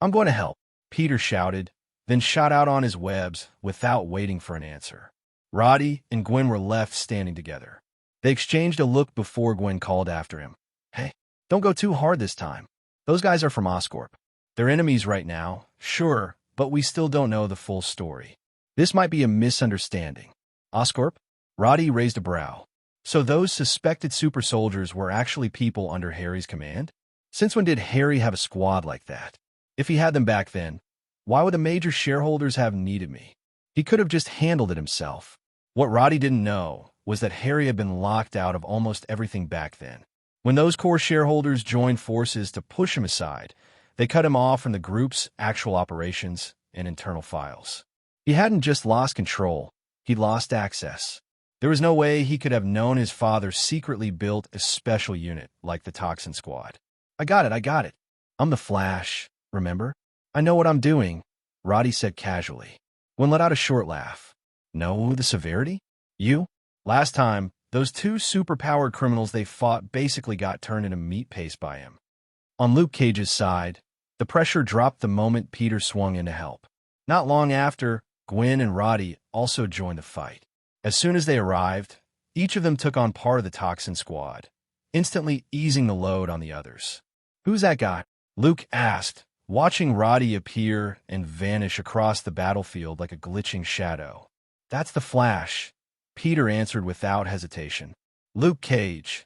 I'm going to help, Peter shouted, then shot out on his webs without waiting for an answer. Roddy and Gwen were left standing together. They exchanged a look before Gwen called after him. Hey, don't go too hard this time. Those guys are from Oscorp. They're enemies right now, sure, but we still don't know the full story. This might be a misunderstanding. Oscorp? Roddy raised a brow. So those suspected super soldiers were actually people under Harry's command? Since when did Harry have a squad like that? If he had them back then, why would the major shareholders have needed me? He could have just handled it himself. What Roddy didn't know was that Harry had been locked out of almost everything back then. When those core shareholders joined forces to push him aside, they cut him off from the group's actual operations and internal files. He hadn't just lost control, he'd lost access. There was no way he could have known his father secretly built a special unit like the Toxin Squad. I got it. I'm the Flash, remember? I know what I'm doing, Roddy said casually. Gwen let out a short laugh. Know the severity? You? Last time, those two superpowered criminals they fought basically got turned into meat paste by him. On Luke Cage's side, the pressure dropped the moment Peter swung in to help. Not long after, Gwen and Roddy also joined the fight. As soon as they arrived, each of them took on part of the Toxin Squad, instantly easing the load on the others. Who's that guy? Luke asked, watching Roddy appear and vanish across the battlefield like a glitching shadow. That's the Flash, Peter answered without hesitation. Luke Cage.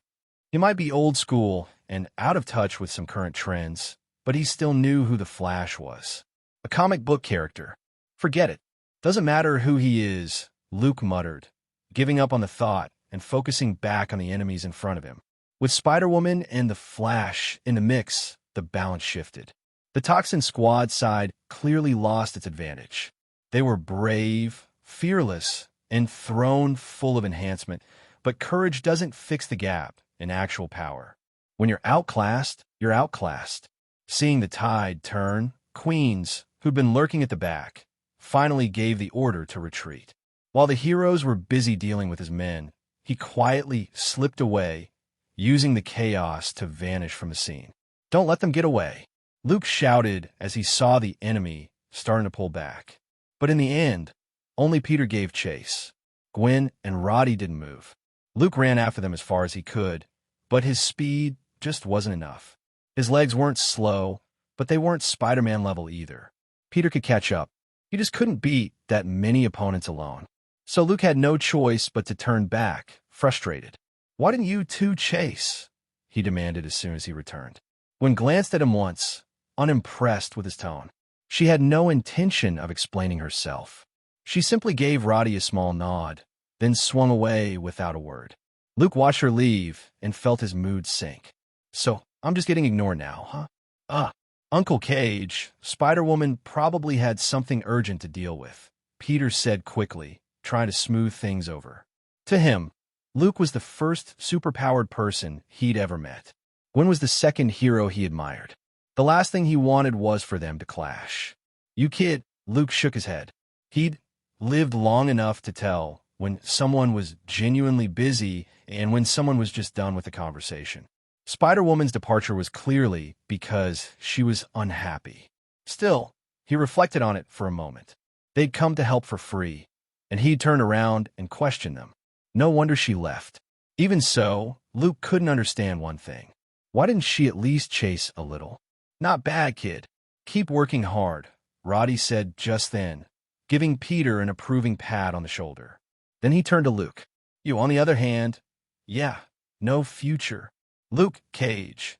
He might be old school and out of touch with some current trends, but he still knew who the Flash was. A comic book character. Forget it. Doesn't matter who he is, Luke muttered, giving up on the thought and focusing back on the enemies in front of him. With Spider-Woman and the Flash in the mix, the balance shifted. The Toxin Squad side clearly lost its advantage. They were brave, fearless, and thrown full of enhancement, but courage doesn't fix the gap in actual power. When you're outclassed, you're outclassed. Seeing the tide turn, Queens, who'd been lurking at the back, finally gave the order to retreat. While the heroes were busy dealing with his men, he quietly slipped away, using the chaos to vanish from the scene. Don't let them get away, Luke shouted as he saw the enemy starting to pull back. But in the end, only Peter gave chase. Gwen and Roddy didn't move. Luke ran after them as far as he could, but his speed just wasn't enough. His legs weren't slow, but they weren't Spider-Man level either. Peter could catch up. He just couldn't beat that many opponents alone. So Luke had no choice but to turn back, frustrated. Why didn't you two chase? He demanded as soon as he returned. Gwen glanced at him once, unimpressed with his tone. She had no intention of explaining herself. She simply gave Roddy a small nod, then swung away without a word. Luke watched her leave and felt his mood sink. So, I'm just getting ignored now, huh? Uncle Cage, Spider-Woman probably had something urgent to deal with, Peter said quickly, trying to smooth things over. To him, Luke was the first superpowered person he'd ever met. Gwen was the second hero he admired. The last thing he wanted was for them to clash. You kid, Luke shook his head. He'd lived long enough to tell when someone was genuinely busy and when someone was just done with the conversation. Spider-Woman's departure was clearly because she was unhappy. Still, he reflected on it for a moment. They'd come to help for free, and he'd turned around and questioned them. No wonder she left. Even so, Luke couldn't understand one thing. Why didn't she at least chase a little? Not bad, kid. Keep working hard, Roddy said just then, giving Peter an approving pat on the shoulder. Then he turned to Luke. You, on the other hand, yeah, no future. Luke Cage.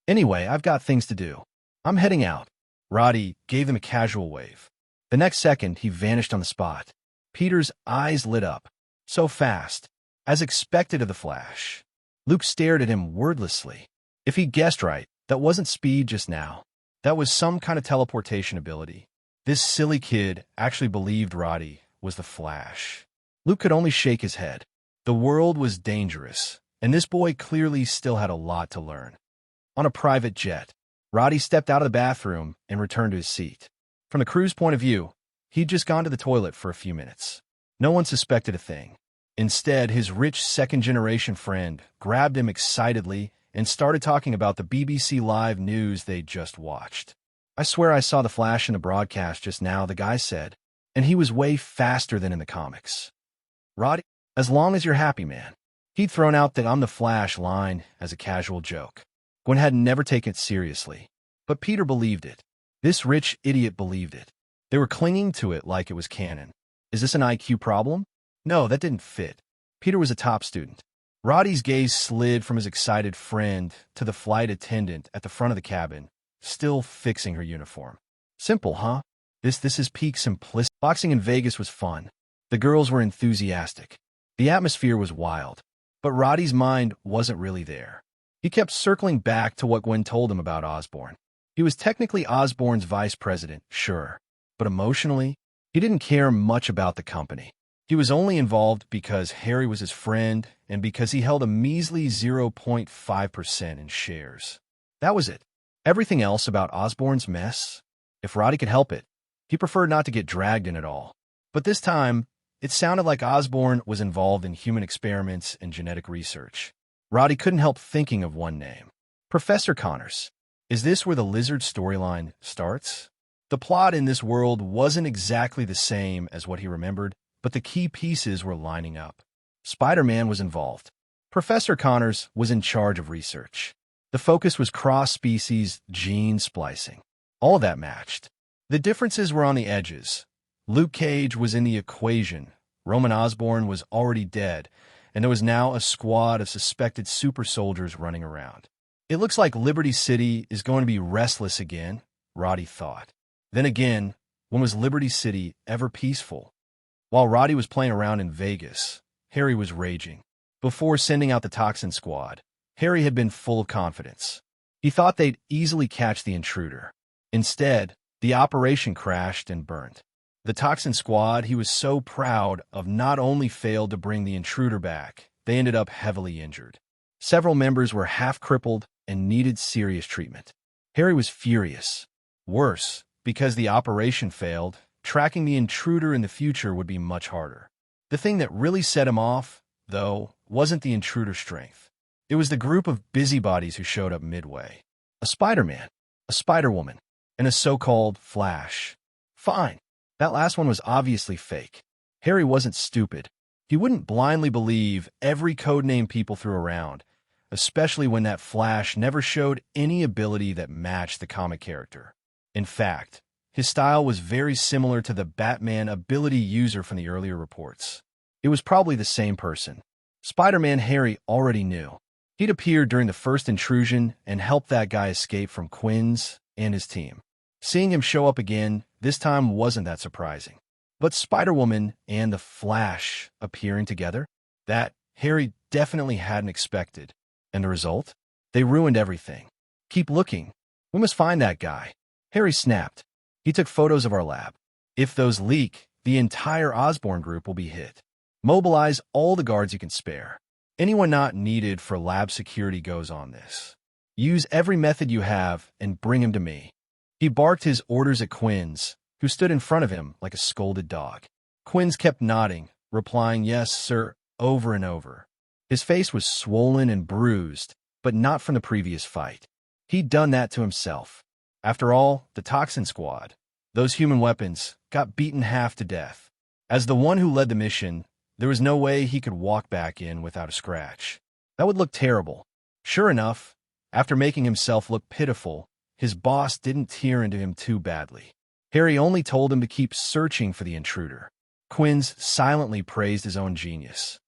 Anyway, I've got things to do. I'm heading out. Roddy gave them a casual wave. The next second, he vanished on the spot. Peter's eyes lit up. So fast, as expected of the Flash. Luke stared at him wordlessly. If he guessed right, that wasn't speed just now. That was some kind of teleportation ability. This silly kid actually believed Roddy was the Flash. Luke could only shake his head. The world was dangerous, and this boy clearly still had a lot to learn. On a private jet, Roddy stepped out of the bathroom and returned to his seat. From the crew's point of view, he'd just gone to the toilet for a few minutes. No one suspected a thing. Instead, his rich second-generation friend grabbed him excitedly and started talking about the BBC Live news they'd just watched. I swear I saw the flash in the broadcast just now, the guy said, and he was way faster than in the comics. Roddy, as long as you're happy, man. He'd thrown out that "I'm the Flash" line as a casual joke. Gwen had never taken it seriously, but Peter believed it. This rich idiot believed it. They were clinging to it like it was canon. Is this an IQ problem? No, that didn't fit. Peter was a top student. Roddy's gaze slid from his excited friend to the flight attendant at the front of the cabin, still fixing her uniform. Simple, huh? This is peak simplicity. Boxing in Vegas was fun. The girls were enthusiastic. The atmosphere was wild. But Roddy's mind wasn't really there. He kept circling back to what Gwen told him about Osborn. He was technically Osborn's vice president, sure. But emotionally, he didn't care much about the company. He was only involved because Harry was his friend and because he held a measly 0.5% in shares. That was it. Everything else about Osborn's mess, if Roddy could help it, he preferred not to get dragged in at all. But this time, it sounded like Osborn was involved in human experiments and genetic research. Roddy couldn't help thinking of one name. Professor Connors. Is this where the lizard storyline starts? The plot in this world wasn't exactly the same as what he remembered, but the key pieces were lining up. Spider-Man was involved. Professor Connors was in charge of research. The focus was cross-species gene splicing. All of that matched. The differences were on the edges. Luke Cage was in the equation. Roman Osborn was already dead, and there was now a squad of suspected super soldiers running around. It looks like Liberty City is going to be restless again, Roddy thought. Then again, when was Liberty City ever peaceful? While Roddy was playing around in Vegas, Harry was raging. Before sending out the Toxin Squad, Harry had been full of confidence. He thought they'd easily catch the intruder. Instead, the operation crashed and burned. The Toxin Squad he was so proud of not only failed to bring the intruder back, they ended up heavily injured. Several members were half-crippled and needed serious treatment. Harry was furious. Worse, because the operation failed, tracking the intruder in the future would be much harder. The thing that really set him off, though, wasn't the intruder's strength. It was the group of busybodies who showed up midway. A Spider-Man, a Spider-Woman, and a so-called Flash. Fine. That last one was obviously fake. Harry wasn't stupid. He wouldn't blindly believe every codename people threw around, especially when that Flash never showed any ability that matched the comic character. In fact, his style was very similar to the Batman ability user from the earlier reports. It was probably the same person. Spider-Man Harry already knew. He'd appeared during the first intrusion and helped that guy escape from Quinn's and his team. Seeing him show up again, this time wasn't that surprising. But Spider-Woman and the Flash appearing together? That Harry definitely hadn't expected. And the result? They ruined everything. Keep looking. We must find that guy. Harry snapped. He took photos of our lab. If those leak, the entire Osborn group will be hit. Mobilize all the guards you can spare. Anyone not needed for lab security goes on this. Use every method you have and bring him to me. He barked his orders at Quinn's, who stood in front of him like a scolded dog. Quinn's kept nodding, replying "yes, sir," over and over. His face was swollen and bruised, but not from the previous fight. He'd done that to himself. After all, the Toxin Squad, those human weapons, got beaten half to death. As the one who led the mission, there was no way he could walk back in without a scratch. That would look terrible. Sure enough, after making himself look pitiful, his boss didn't tear into him too badly. Harry only told him to keep searching for the intruder. Quinn's silently praised his own genius.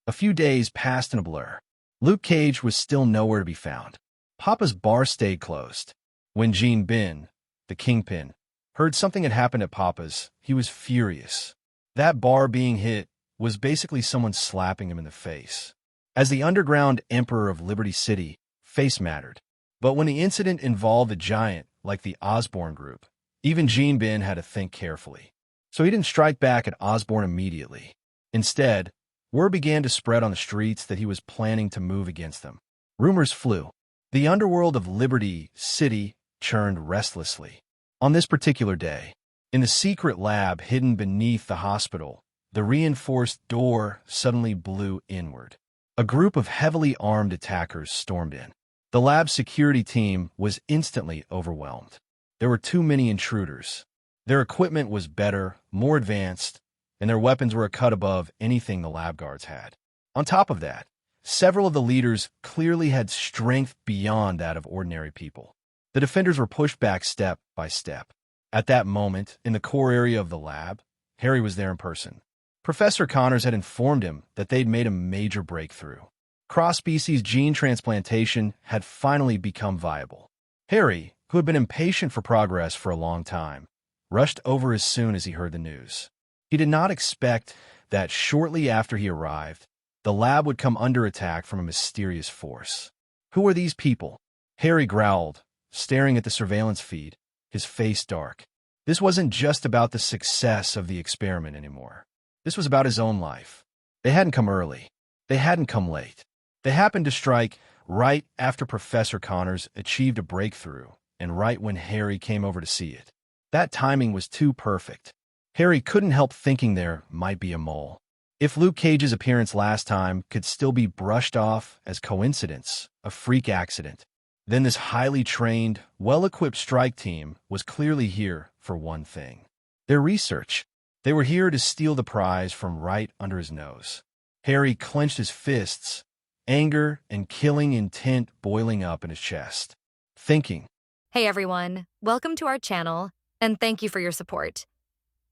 A few days passed in a blur. Luke Cage was still nowhere to be found. Papa's bar stayed closed. When Gene Bin, the kingpin, heard something had happened at Papa's, he was furious. That bar being hit was basically someone slapping him in the face. As the underground emperor of Liberty City, face mattered. But when the incident involved a giant like the Osborn group, even Gene Bin had to think carefully. So he didn't strike back at Osborn immediately. Instead, word began to spread on the streets that he was planning to move against them. Rumors flew. The underworld of Liberty City churned restlessly. On this particular day, in the secret lab hidden beneath the hospital, the reinforced door suddenly blew inward. A group of heavily armed attackers stormed in. The lab's security team was instantly overwhelmed. There were too many intruders. Their equipment was better, more advanced, and their weapons were a cut above anything the lab guards had. On top of that, several of the leaders clearly had strength beyond that of ordinary people. The defenders were pushed back step by step. At that moment, in the core area of the lab, Harry was there in person. Professor Connors had informed him that they'd made a major breakthrough. Cross-species gene transplantation had finally become viable. Harry, who had been impatient for progress for a long time, rushed over as soon as he heard the news. He did not expect that shortly after he arrived, the lab would come under attack from a mysterious force. Who are these people? Harry growled, staring at the surveillance feed, his face dark. This wasn't just about the success of the experiment anymore. This was about his own life. They hadn't come early. They hadn't come late. They happened to strike right after Professor Connors achieved a breakthrough and right when Harry came over to see it. That timing was too perfect. Harry couldn't help thinking there might be a mole. If Luke Cage's appearance last time could still be brushed off as coincidence, a freak accident, then this highly trained, well-equipped strike team was clearly here for one thing. Their research. They were here to steal the prize from right under his nose. Harry clenched his fists, anger and killing intent boiling up in his chest. Thinking, Hey everyone, welcome to our channel, and thank you for your support.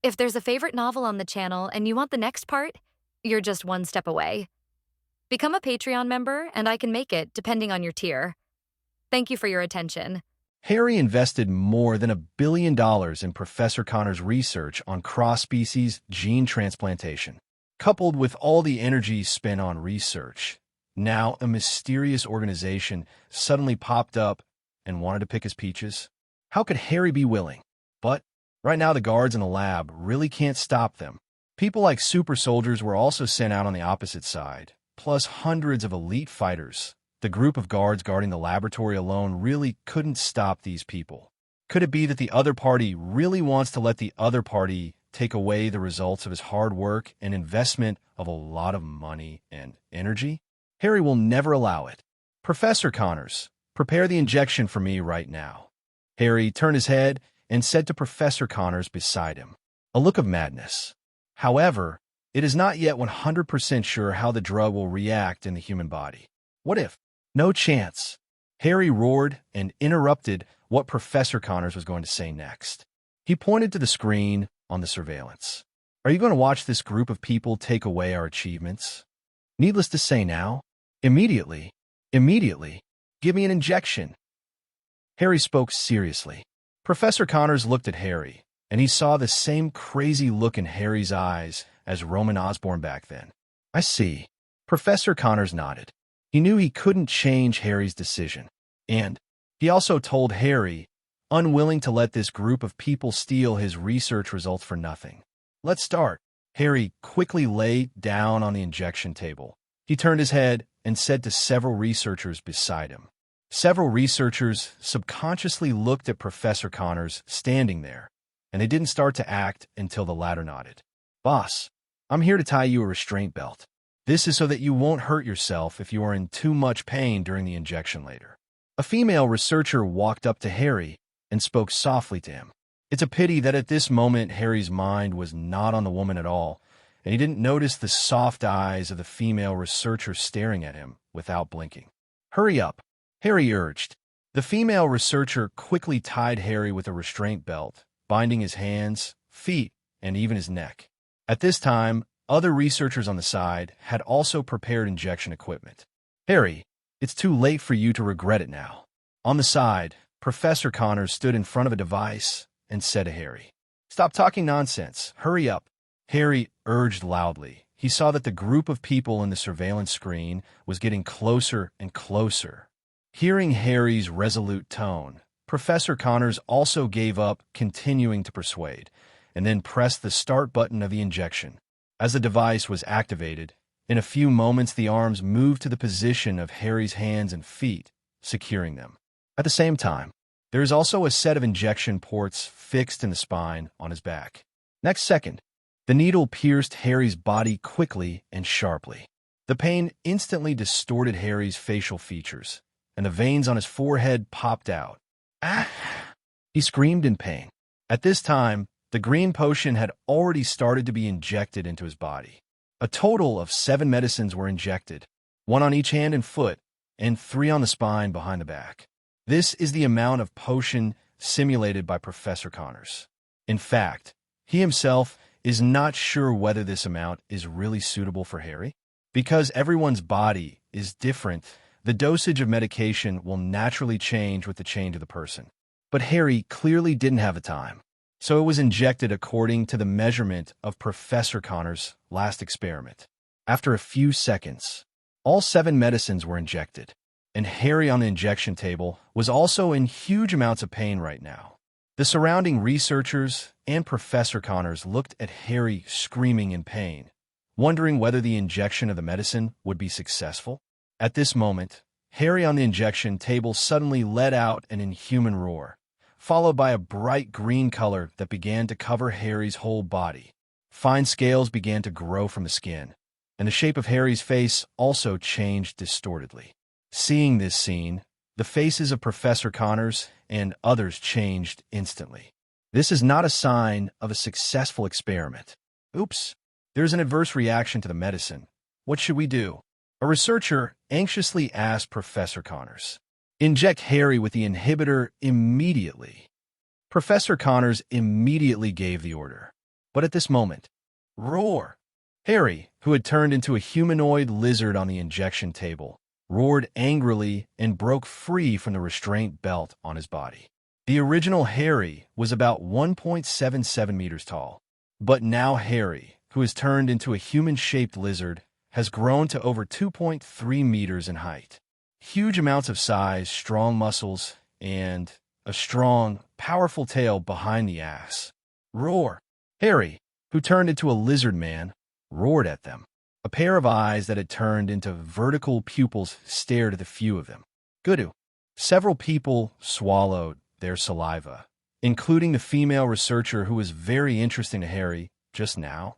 If there's a favorite novel on the channel and you want the next part, you're just one step away. Become a Patreon member and I can make it depending on your tier. Thank you for your attention. Harry invested more than $1 billion in Professor Connors' research on cross-species gene transplantation. Coupled with all the energy spent on research, now a mysterious organization suddenly popped up and wanted to pick his peaches. How could Harry be willing? But right now the guards in the lab really can't stop them. People like super soldiers were also sent out on the opposite side, plus hundreds of elite fighters. The group of guards guarding the laboratory alone really couldn't stop these people. Could it be that the other party really wants to let the other party take away the results of his hard work and investment of a lot of money and energy? Harry will never allow it. Professor Connors, prepare the injection for me right now. Harry turned his head and said to Professor Connors beside him, a look of madness. However, it is not yet 100% sure how the drug will react in the human body. What if? No chance. Harry roared and interrupted what Professor Connors was going to say next. He pointed to the screen on the surveillance. Are you going to watch this group of people take away our achievements? Needless to say now, immediately, give me an injection. Harry spoke seriously. Professor Connors looked at Harry, and he saw the same crazy look in Harry's eyes as Roman Osborn back then. I see. Professor Connors nodded. He knew he couldn't change Harry's decision. And he also told Harry, unwilling to let this group of people steal his research results for nothing. Let's start. Harry quickly lay down on the injection table. He turned his head and said to several researchers beside him. Several researchers subconsciously looked at Professor Connors standing there, and they didn't start to act until the latter nodded. Boss, I'm here to tie you a restraint belt. This is so that you won't hurt yourself if you are in too much pain during the injection later. A female researcher walked up to Harry and spoke softly to him. It's a pity that at this moment Harry's mind was not on the woman at all, and he didn't notice the soft eyes of the female researcher staring at him without blinking. Hurry up, Harry urged. The female researcher quickly tied Harry with a restraint belt, binding his hands, feet, and even his neck. At this time, other researchers on the side had also prepared injection equipment. Harry, it's too late for you to regret it now. On the side, Professor Connors stood in front of a device and said to Harry, Stop talking nonsense. Hurry up. Harry urged loudly. He saw that the group of people in the surveillance screen was getting closer and closer. Hearing Harry's resolute tone, Professor Connors also gave up continuing to persuade, and then pressed the start button of the injection. As the device was activated, in a few moments the arms moved to the position of Harry's hands and feet, securing them. At the same time, there is also a set of injection ports fixed in the spine on his back. Next second, the needle pierced Harry's body quickly and sharply. The pain instantly distorted Harry's facial features, and the veins on his forehead popped out. Ah! He screamed in pain. At this time, the green potion had already started to be injected into his body. A total of 7 medicines were injected, 1 on each hand and foot, and 3 on the spine behind the back. This is the amount of potion simulated by Professor Connors. In fact, he himself is not sure whether this amount is really suitable for Harry. Because everyone's body is different, the dosage of medication will naturally change with the change of the person. But Harry clearly didn't have the time, so it was injected according to the measurement of Professor Connors' last experiment. After a few seconds, all 7 medicines were injected, and Harry on the injection table was also in huge amounts of pain right now. The surrounding researchers and Professor Connors looked at Harry screaming in pain, wondering whether the injection of the medicine would be successful. At this moment, Harry on the injection table suddenly let out an inhuman roar, followed by a bright green color that began to cover Harry's whole body. Fine scales began to grow from the skin, and the shape of Harry's face also changed distortedly. Seeing this scene, the faces of Professor Connors and others changed instantly. This is not a sign of a successful experiment. Oops, there's an adverse reaction to the medicine. What should we do? A researcher anxiously asked Professor Connors. Inject Harry with the inhibitor immediately. Professor Connors immediately gave the order. But at this moment, roar! Harry, who had turned into a humanoid lizard on the injection table, roared angrily and broke free from the restraint belt on his body. The original Harry was about 1.77 meters tall, but now Harry, who has turned into a human-shaped lizard, has grown to over 2.3 meters in height. Huge amounts of size, strong muscles, and a strong, powerful tail behind the ass. Roar! Harry, who turned into a lizard man, roared at them. A pair of eyes that had turned into vertical pupils stared at the few of them. Goodoo. Several people swallowed their saliva, including the female researcher who was very interesting to Harry just now,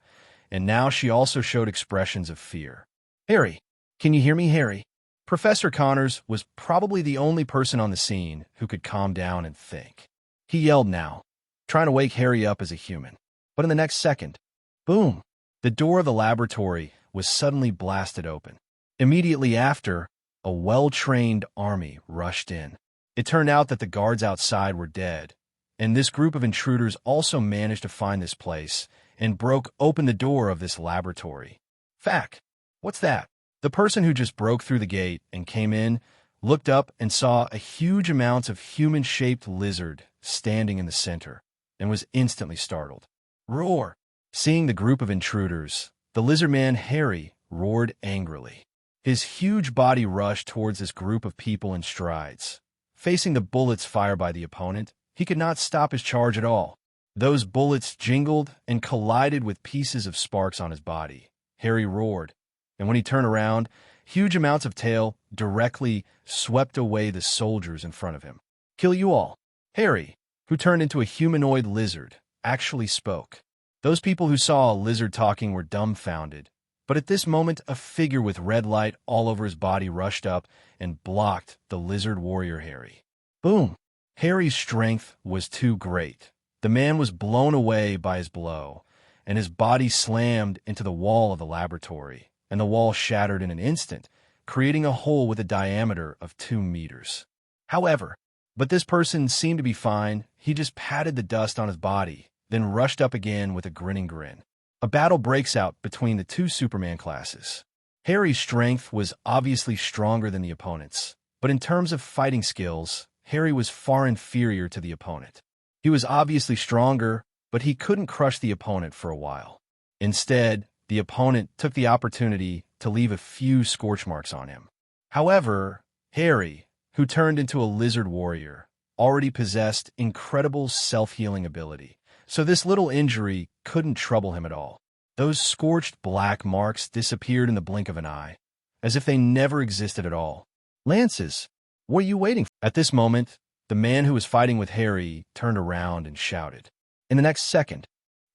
and now she also showed expressions of fear. Harry, can you hear me, Harry? Professor Connors was probably the only person on the scene who could calm down and think. He yelled now, trying to wake Harry up as a human. But in the next second, boom, the door of the laboratory was suddenly blasted open. Immediately after, a well-trained army rushed in. It turned out that the guards outside were dead, and this group of intruders also managed to find this place and broke open the door of this laboratory. Fact. What's that? The person who just broke through the gate and came in looked up and saw a huge amount of human-shaped lizard standing in the center and was instantly startled. Roar! Seeing the group of intruders, the lizard man Harry roared angrily. His huge body rushed towards this group of people in strides. Facing the bullets fired by the opponent, he could not stop his charge at all. Those bullets jingled and collided with pieces of sparks on his body. Harry roared, and when he turned around, huge amounts of tail directly swept away the soldiers in front of him. Kill you all. Harry, who turned into a humanoid lizard, actually spoke. Those people who saw a lizard talking were dumbfounded, but at this moment a figure with red light all over his body rushed up and blocked the lizard warrior Harry. Boom! Harry's strength was too great. The man was blown away by his blow, and his body slammed into the wall of the laboratory, and the wall shattered in an instant, creating a hole with a diameter of 2 meters. However, but this person seemed to be fine. He just patted the dust on his body, then rushed up again with a grinning grin. A battle breaks out between the two Superman classes. Harry's strength was obviously stronger than the opponent's, but in terms of fighting skills, Harry was far inferior to the opponent. He was obviously stronger, but he couldn't crush the opponent for a while. Instead, the opponent took the opportunity to leave a few scorch marks on him. However, Harry, who turned into a lizard warrior, already possessed incredible self-healing ability, so this little injury couldn't trouble him at all. Those scorched black marks disappeared in the blink of an eye, as if they never existed at all. Lances, what are you waiting for? At this moment, the man who was fighting with Harry turned around and shouted. In the next second,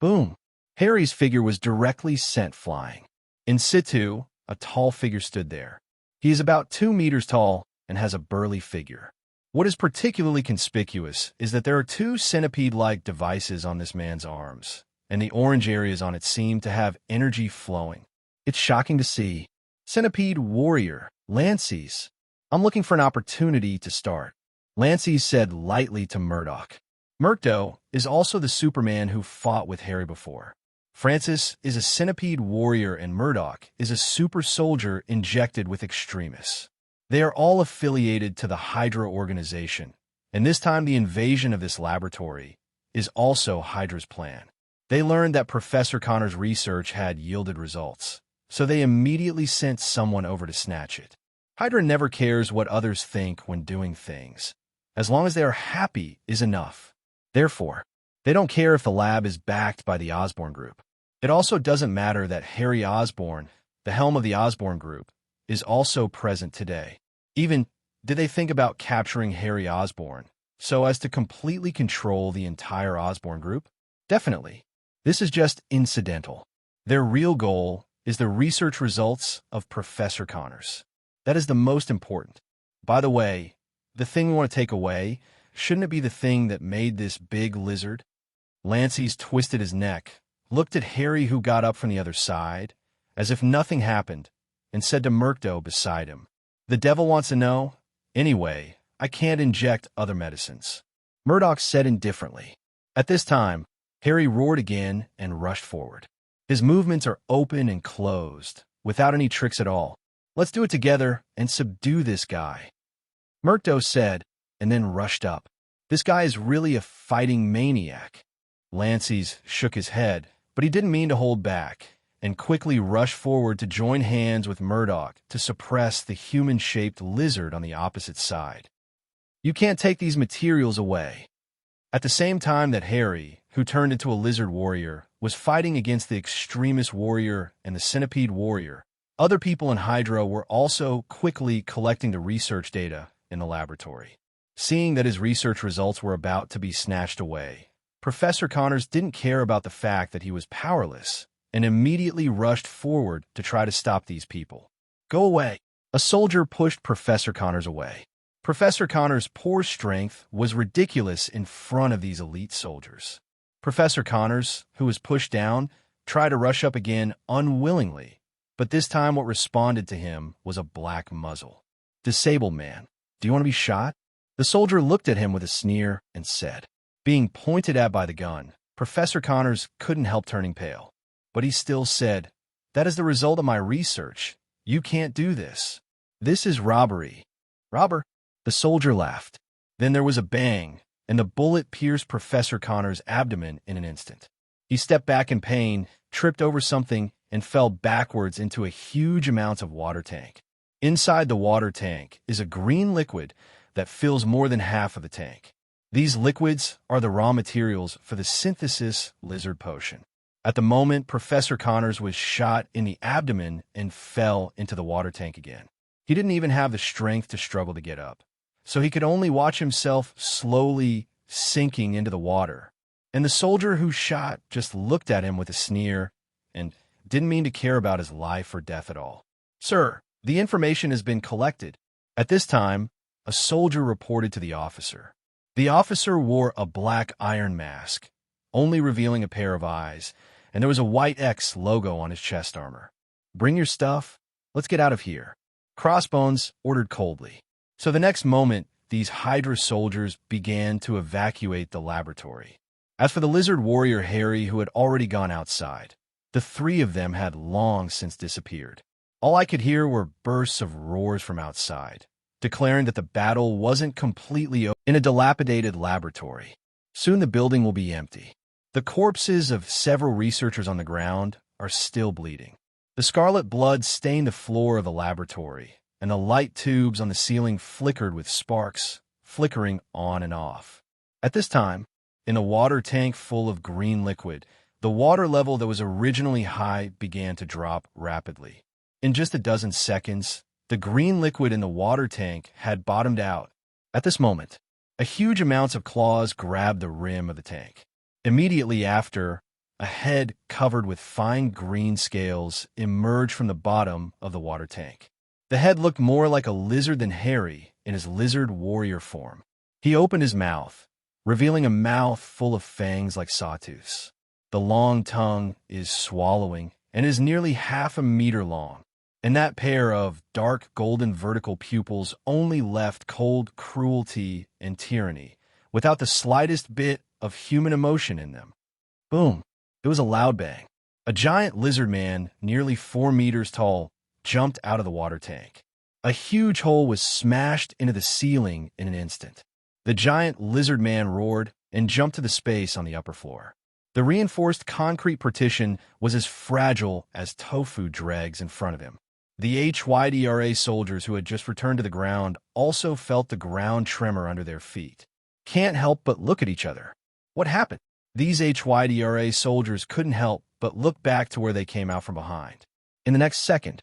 boom, Harry's figure was directly sent flying. In situ, a tall figure stood there. He is about 2 meters tall and has a burly figure. What is particularly conspicuous is that there are two centipede-like devices on this man's arms, and the orange areas on it seem to have energy flowing. It's shocking to see. Centipede warrior, Lances. I'm looking for an opportunity to start, Lances said lightly to Murdoch. Murdo is also the Superman who fought with Harry before. Francis is a centipede warrior and Murdoch is a super soldier injected with extremists. They are all affiliated to the Hydra organization, and this time the invasion of this laboratory is also Hydra's plan. They learned that Professor Connor's research had yielded results, so they immediately sent someone over to snatch it. Hydra never cares what others think when doing things. As long as they are happy is enough. Therefore, they don't care if the lab is backed by the Osborn Group. It also doesn't matter that Harry Osborn, the helm of the Osborn Group, is also present today. Even did they think about capturing Harry Osborn so as to completely control the entire Osborn Group? Definitely. This is just incidental. Their real goal is the research results of Professor Connors. That is the most important. By the way, the thing we want to take away, shouldn't it be the thing that made this big lizard? Lances twisted his neck, looked at Harry who got up from the other side, as if nothing happened, and said to Murdo beside him, "The devil wants to know? Anyway, I can't inject other medicines." Murdoch said indifferently. At this time, Harry roared again and rushed forward. His movements are open and closed, without any tricks at all. "Let's do it together and subdue this guy," Murdo said, and then rushed up. "This guy is really a fighting maniac." Lances shook his head, but he didn't mean to hold back, and quickly rushed forward to join hands with Murdoch to suppress the human-shaped lizard on the opposite side. "You can't take these materials away." At the same time that Harry, who turned into a lizard warrior, was fighting against the extremist warrior and the centipede warrior, other people in Hydra were also quickly collecting the research data in the laboratory. Seeing that his research results were about to be snatched away, Professor Connors didn't care about the fact that he was powerless and immediately rushed forward to try to stop these people. "Go away." A soldier pushed Professor Connors away. Professor Connors' poor strength was ridiculous in front of these elite soldiers. Professor Connors, who was pushed down, tried to rush up again unwillingly, but this time what responded to him was a black muzzle. "Disabled man, do you want to be shot?" The soldier looked at him with a sneer and said. Being pointed at by the gun, Professor Connors couldn't help turning pale. But he still said, "That is the result of my research. You can't do this. This is robbery." "Robber?" The soldier laughed. Then there was a bang, and the bullet pierced Professor Connors' abdomen in an instant. He stepped back in pain, tripped over something, and fell backwards into a huge amount of water tank. Inside the water tank is a green liquid that fills more than half of the tank. These liquids are the raw materials for the synthesis lizard potion. At the moment, Professor Connors was shot in the abdomen and fell into the water tank again. He didn't even have the strength to struggle to get up, so he could only watch himself slowly sinking into the water. And the soldier who shot just looked at him with a sneer and didn't mean to care about his life or death at all. "Sir, the information has been collected." At this time, a soldier reported to the officer. The officer wore a black iron mask, only revealing a pair of eyes, and there was a white X logo on his chest armor. "Bring your stuff. Let's get out of here," Crossbones ordered coldly. So the next moment, these Hydra soldiers began to evacuate the laboratory. As for the lizard warrior Harry, who had already gone outside, the three of them had long since disappeared. All I could hear were bursts of roars from outside, declaring that the battle wasn't completely over in a dilapidated laboratory. Soon the building will be empty. The corpses of several researchers on the ground are still bleeding. The scarlet blood stained the floor of the laboratory, and the light tubes on the ceiling flickered with sparks, flickering on and off. At this time, in a water tank full of green liquid, the water level that was originally high began to drop rapidly. In just a dozen seconds, the green liquid in the water tank had bottomed out. At this moment, a huge amount of claws grabbed the rim of the tank. Immediately after, a head covered with fine green scales emerged from the bottom of the water tank. The head looked more like a lizard than Harry, in his lizard warrior form. He opened his mouth, revealing a mouth full of fangs like sawtooths. The long tongue is swallowing and is nearly half a meter long, and that pair of dark golden vertical pupils only left cold cruelty and tyranny, without the slightest bit of human emotion in them. Boom! It was a loud bang. A giant lizard man, nearly 4 meters tall, jumped out of the water tank. A huge hole was smashed into the ceiling in an instant. The giant lizard man roared and jumped to the space on the upper floor. The reinforced concrete partition was as fragile as tofu dregs in front of him. The HYDRA soldiers who had just returned to the ground also felt the ground tremor under their feet. Can't help but look at each other. What happened? These HYDRA soldiers couldn't help but look back to where they came out from behind. In the next second,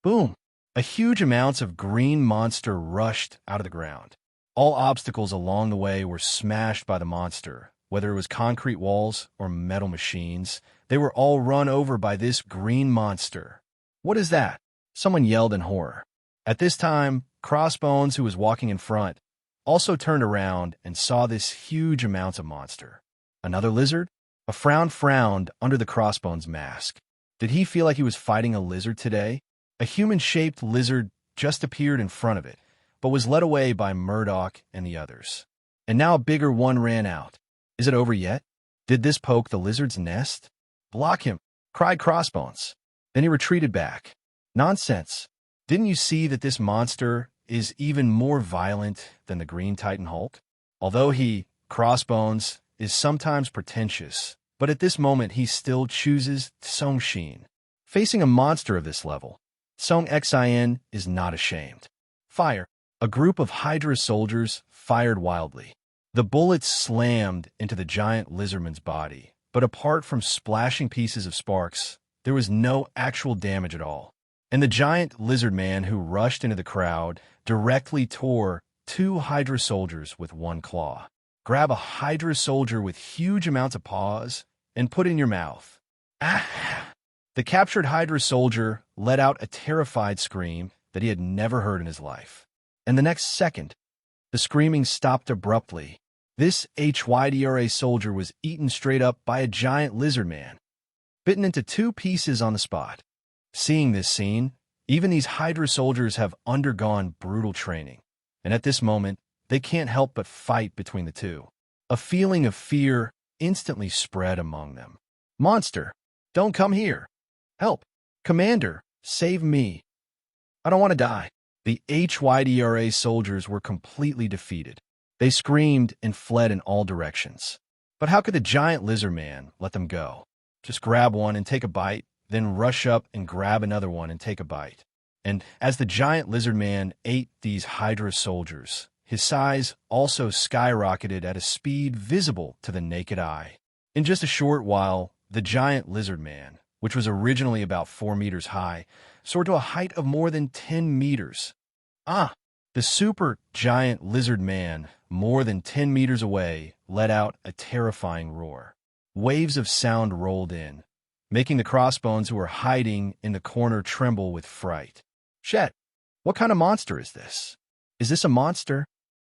boom! A huge amounts of green monster rushed out of the ground. All obstacles along the way were smashed by the monster. Whether it was concrete walls or metal machines, they were all run over by this green monster. What is that? Someone yelled in horror. At this time, Crossbones, who was walking in front, also turned around and saw this huge amounts of monster. Another lizard? A frown frowned under the Crossbones mask. Did he feel like he was fighting a lizard today? A human-shaped lizard just appeared in front of it, but was led away by Murdoch and the others. And now a bigger one ran out. Is it over yet? Did this poke the lizard's nest? Block him, cried Crossbones. Then he retreated back. Nonsense. Didn't you see that this monster is even more violent than the Green Titan Hulk? Although he, Crossbones, is sometimes pretentious, but at this moment he still chooses Song Xin. Facing a monster of this level, Song Xin is not ashamed. Fire. A group of Hydra soldiers fired wildly. The bullets slammed into the giant lizardman's body, but apart from splashing pieces of sparks, there was no actual damage at all. And the giant lizard man who rushed into the crowd directly tore 2 Hydra soldiers with one claw. Grab a Hydra soldier with huge amounts of paws and put in your mouth. Ah! The captured Hydra soldier let out a terrified scream that he had never heard in his life. And the next second, the screaming stopped abruptly. This HYDRA soldier was eaten straight up by a giant lizard man, bitten into 2 pieces on the spot. Seeing this scene, even these Hydra soldiers have undergone brutal training, and at this moment, they can't help but fight between the two. A feeling of fear instantly spread among them. Monster, don't come here. Help. Commander, save me. I don't want to die. The HYDRA soldiers were completely defeated. They screamed and fled in all directions. But how could the giant lizard man let them go? Just grab one and take a bite, then rush up and grab another one and take a bite. And as the giant lizard man ate these Hydra soldiers, his size also skyrocketed at a speed visible to the naked eye. In just a short while, the giant lizard man, which was originally about 4 meters high, soared to a height of more than 10 meters. The super giant lizard man, more than 10 meters away, let out a terrifying roar. Waves of sound rolled in, making the Crossbones who were hiding in the corner tremble with fright. Chet, what kind of monster is this? Is this a monster?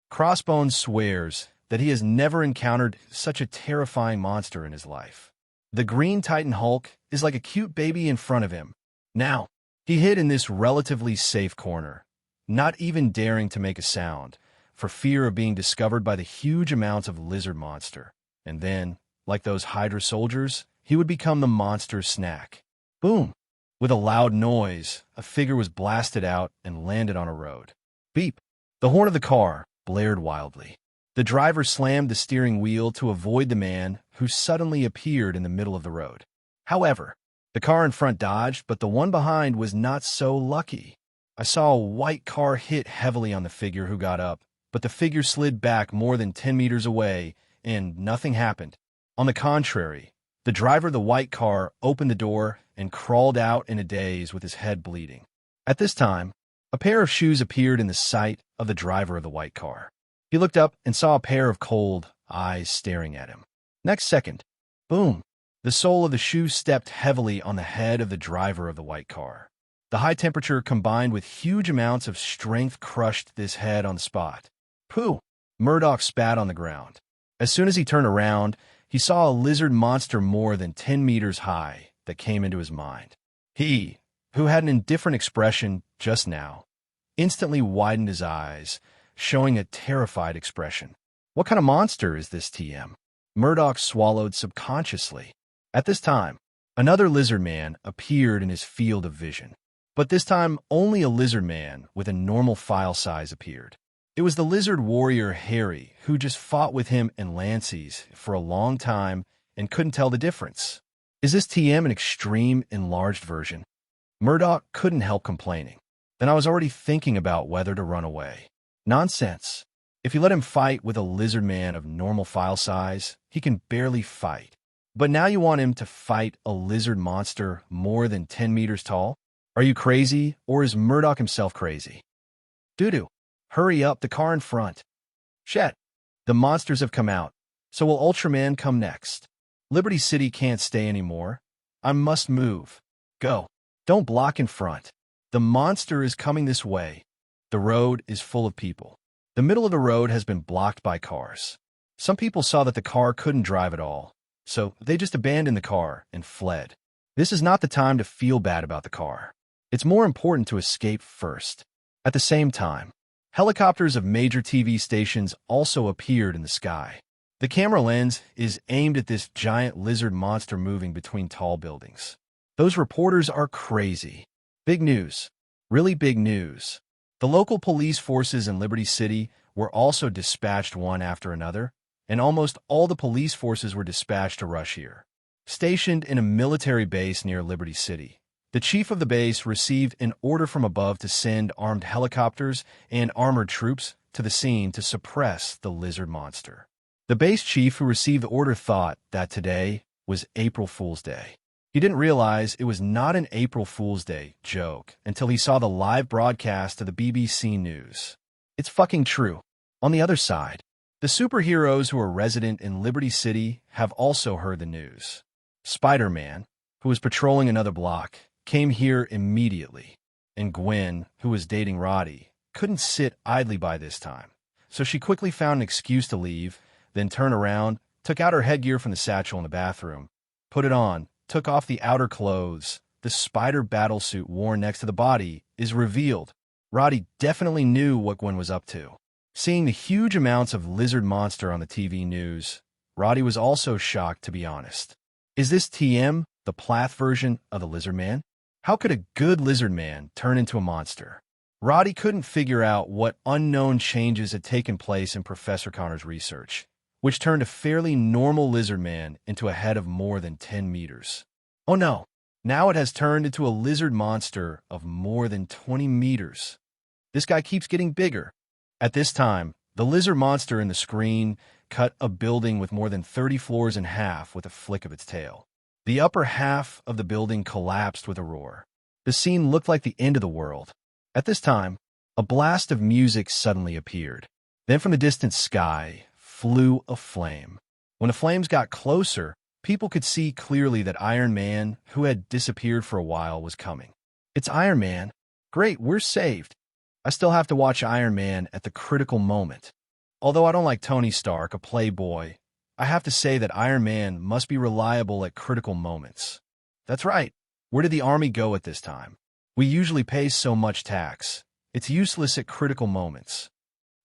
Crossbones swears that he has never encountered such a terrifying monster in his life. The Green Titan Hulk is like a cute baby in front of him. Now, he hid in this relatively safe corner, not even daring to make a sound, for fear of being discovered by the huge amounts of lizard monster. And then, like those Hydra soldiers, he would become the monster's snack. Boom! With a loud noise, a figure was blasted out and landed on a road. Beep! The horn of the car blared wildly. The driver slammed the steering wheel to avoid the man who suddenly appeared in the middle of the road. However, the car in front dodged, but the one behind was not so lucky. I saw a white car hit heavily on the figure who got up, but the figure slid back more than 10 meters away, and nothing happened. On the contrary, the driver of the white car opened the door and crawled out in a daze with his head bleeding. At this time, a pair of shoes appeared in the sight of the driver of the white car. He looked up and saw a pair of cold eyes staring at him. Next second, boom, the sole of the shoe stepped heavily on the head of the driver of the white car. The high temperature combined with huge amounts of strength crushed this head on the spot. Pooh! Murdoch spat on the ground. As soon as he turned around, he saw a lizard monster more than 10 meters high that came into his mind. He, who had an indifferent expression just now, instantly widened his eyes, showing a terrified expression. What kind of monster is this TM? Murdoch swallowed subconsciously. At this time, another lizard man appeared in his field of vision. But this time, only a lizard man with a normal file size appeared. It was the lizard warrior Harry, who just fought with him and Lances for a long time and couldn't tell the difference. Is this TM an extreme enlarged version? Murdoch couldn't help complaining. Then I was already thinking about whether to run away. Nonsense. If you let him fight with a lizard man of normal file size, he can barely fight. But now you want him to fight a lizard monster more than 10 meters tall? Are you crazy, or is Murdoch himself crazy? Doo-doo. Hurry up, the car in front. Shit. The monsters have come out. So will Ultraman come next? Liberty City can't stay anymore. I must move. Go. Don't block in front. The monster is coming this way. The road is full of people. The middle of the road has been blocked by cars. Some people saw that the car couldn't drive at all, so they just abandoned the car and fled. This is not the time to feel bad about the car. It's more important to escape first. At the same time, helicopters of major TV stations also appeared in the sky. The camera lens is aimed at this giant lizard monster moving between tall buildings. Those reporters are crazy. Big news. Really big news. The local police forces in Liberty City were also dispatched one after another, and almost all the police forces were dispatched to rush here. Stationed in a military base near Liberty City, the chief of the base received an order from above to send armed helicopters and armored troops to the scene to suppress the lizard monster. The base chief who received the order thought that today was April Fool's Day. He didn't realize it was not an April Fool's Day joke until he saw the live broadcast of the BBC News. It's fucking true. On the other side, the superheroes who are resident in Liberty City have also heard the news. Spider-Man, who was patrolling another block, came here immediately, and Gwen, who was dating Roddy, couldn't sit idly by this time, so she quickly found an excuse to leave, then turned around, took out her headgear from the satchel in the bathroom, put it on, took off the outer clothes. The spider battlesuit worn next to the body is revealed. Roddy definitely knew what Gwen was up to. Seeing the huge amounts of lizard monster on the TV news, Roddy was also shocked, to be honest. Is this TM, the Plath version of the lizard man? How could a good lizard man turn into a monster? Roddy couldn't figure out what unknown changes had taken place in Professor Connor's research, which turned a fairly normal lizard man into a head of more than 10 meters. Oh no, now it has turned into a lizard monster of more than 20 meters. This guy keeps getting bigger. At this time, the lizard monster in the screen cut a building with more than 30 floors in half with a flick of its tail. The upper half of the building collapsed with a roar. The scene looked like the end of the world. At this time, a blast of music suddenly appeared. Then from the distant sky flew a flame. When the flames got closer, people could see clearly that Iron Man, who had disappeared for a while, was coming. It's Iron Man. Great, we're saved. I still have to watch Iron Man at the critical moment. Although I don't like Tony Stark, a playboy, I have to say that Iron Man must be reliable at critical moments. That's right. Where did the army go at this time? We usually pay so much tax. It's useless at critical moments.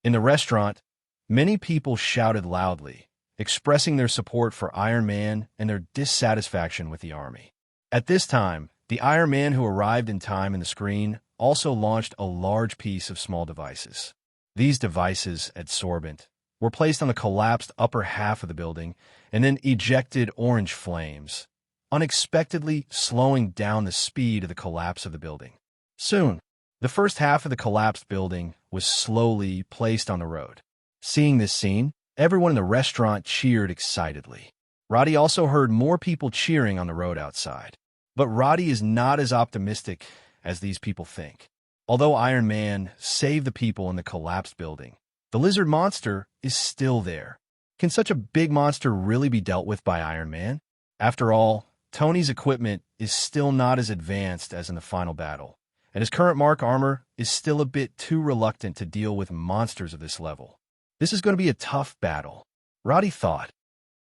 In the restaurant, many people shouted loudly, expressing their support for Iron Man and their dissatisfaction with the army. At this time, the Iron Man who arrived in time in the screen also launched a large piece of small devices. These devices, adsorbent, were placed on the collapsed upper half of the building and then ejected orange flames, unexpectedly slowing down the speed of the collapse of the building. Soon, the first half of the collapsed building was slowly placed on the road. Seeing this scene, everyone in the restaurant cheered excitedly. Roddy also heard more people cheering on the road outside. But Roddy is not as optimistic as these people think. Although Iron Man saved the people in the collapsed building, the lizard monster is still there. Can such a big monster really be dealt with by Iron Man? After all, Tony's equipment is still not as advanced as in the final battle, and his current Mark armor is still a bit too reluctant to deal with monsters of this level. This is going to be a tough battle, Roddy thought.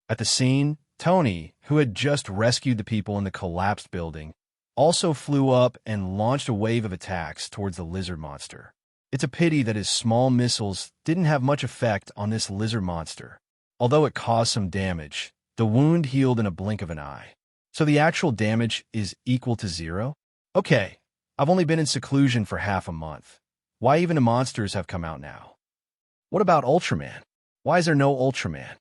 At the scene, Tony, who had just rescued the people in the collapsed building, also flew up and launched a wave of attacks towards the lizard monster. It's a pity that his small missiles didn't have much effect on this lizard monster. Although it caused some damage, the wound healed in a blink of an eye. So the actual damage is equal to 0? Okay, I've only been in seclusion for half a month. Why even the monsters have come out now? What about Ultraman? Why is there no Ultraman?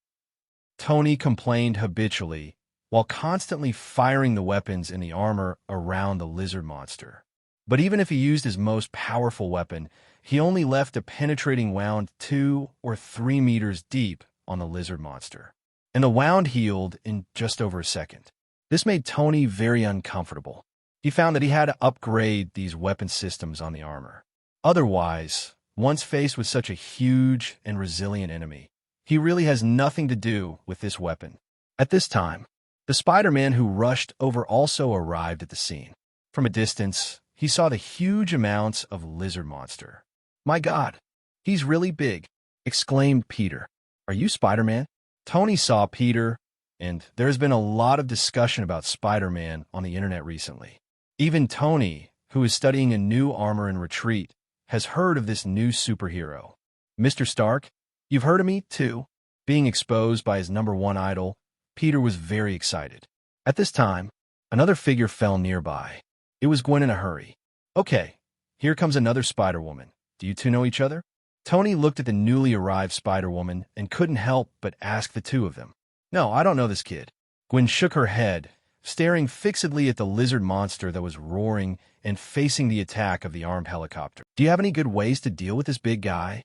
Tony complained habitually, while constantly firing the weapons in the armor around the lizard monster. But even if he used his most powerful weapon, he only left a penetrating wound 2 or 3 meters deep on the lizard monster. And the wound healed in just over a second. This made Tony very uncomfortable. He found that he had to upgrade these weapon systems on the armor. Otherwise, once faced with such a huge and resilient enemy, he really has nothing to do with this weapon. At this time, the Spider-Man who rushed over also arrived at the scene. From a distance, he saw the huge amounts of lizard monster. "My God, he's really big," exclaimed Peter. "Are you Spider-Man?" Tony saw Peter, and there's been a lot of discussion about Spider-Man on the internet recently. Even Tony, who is studying a new armor in retreat, has heard of this new superhero. "Mr. Stark, you've heard of me, too?" Being exposed by his #1 idol, Peter was very excited. At this time, another figure fell nearby. It was Gwen in a hurry. "Okay, here comes another Spider-Woman. Do you two know each other?" Tony looked at the newly arrived Spider-Woman and couldn't help but ask the two of them. "No, I don't know this kid." Gwen shook her head, staring fixedly at the lizard monster that was roaring and facing the attack of the armed helicopter. "Do you have any good ways to deal with this big guy?"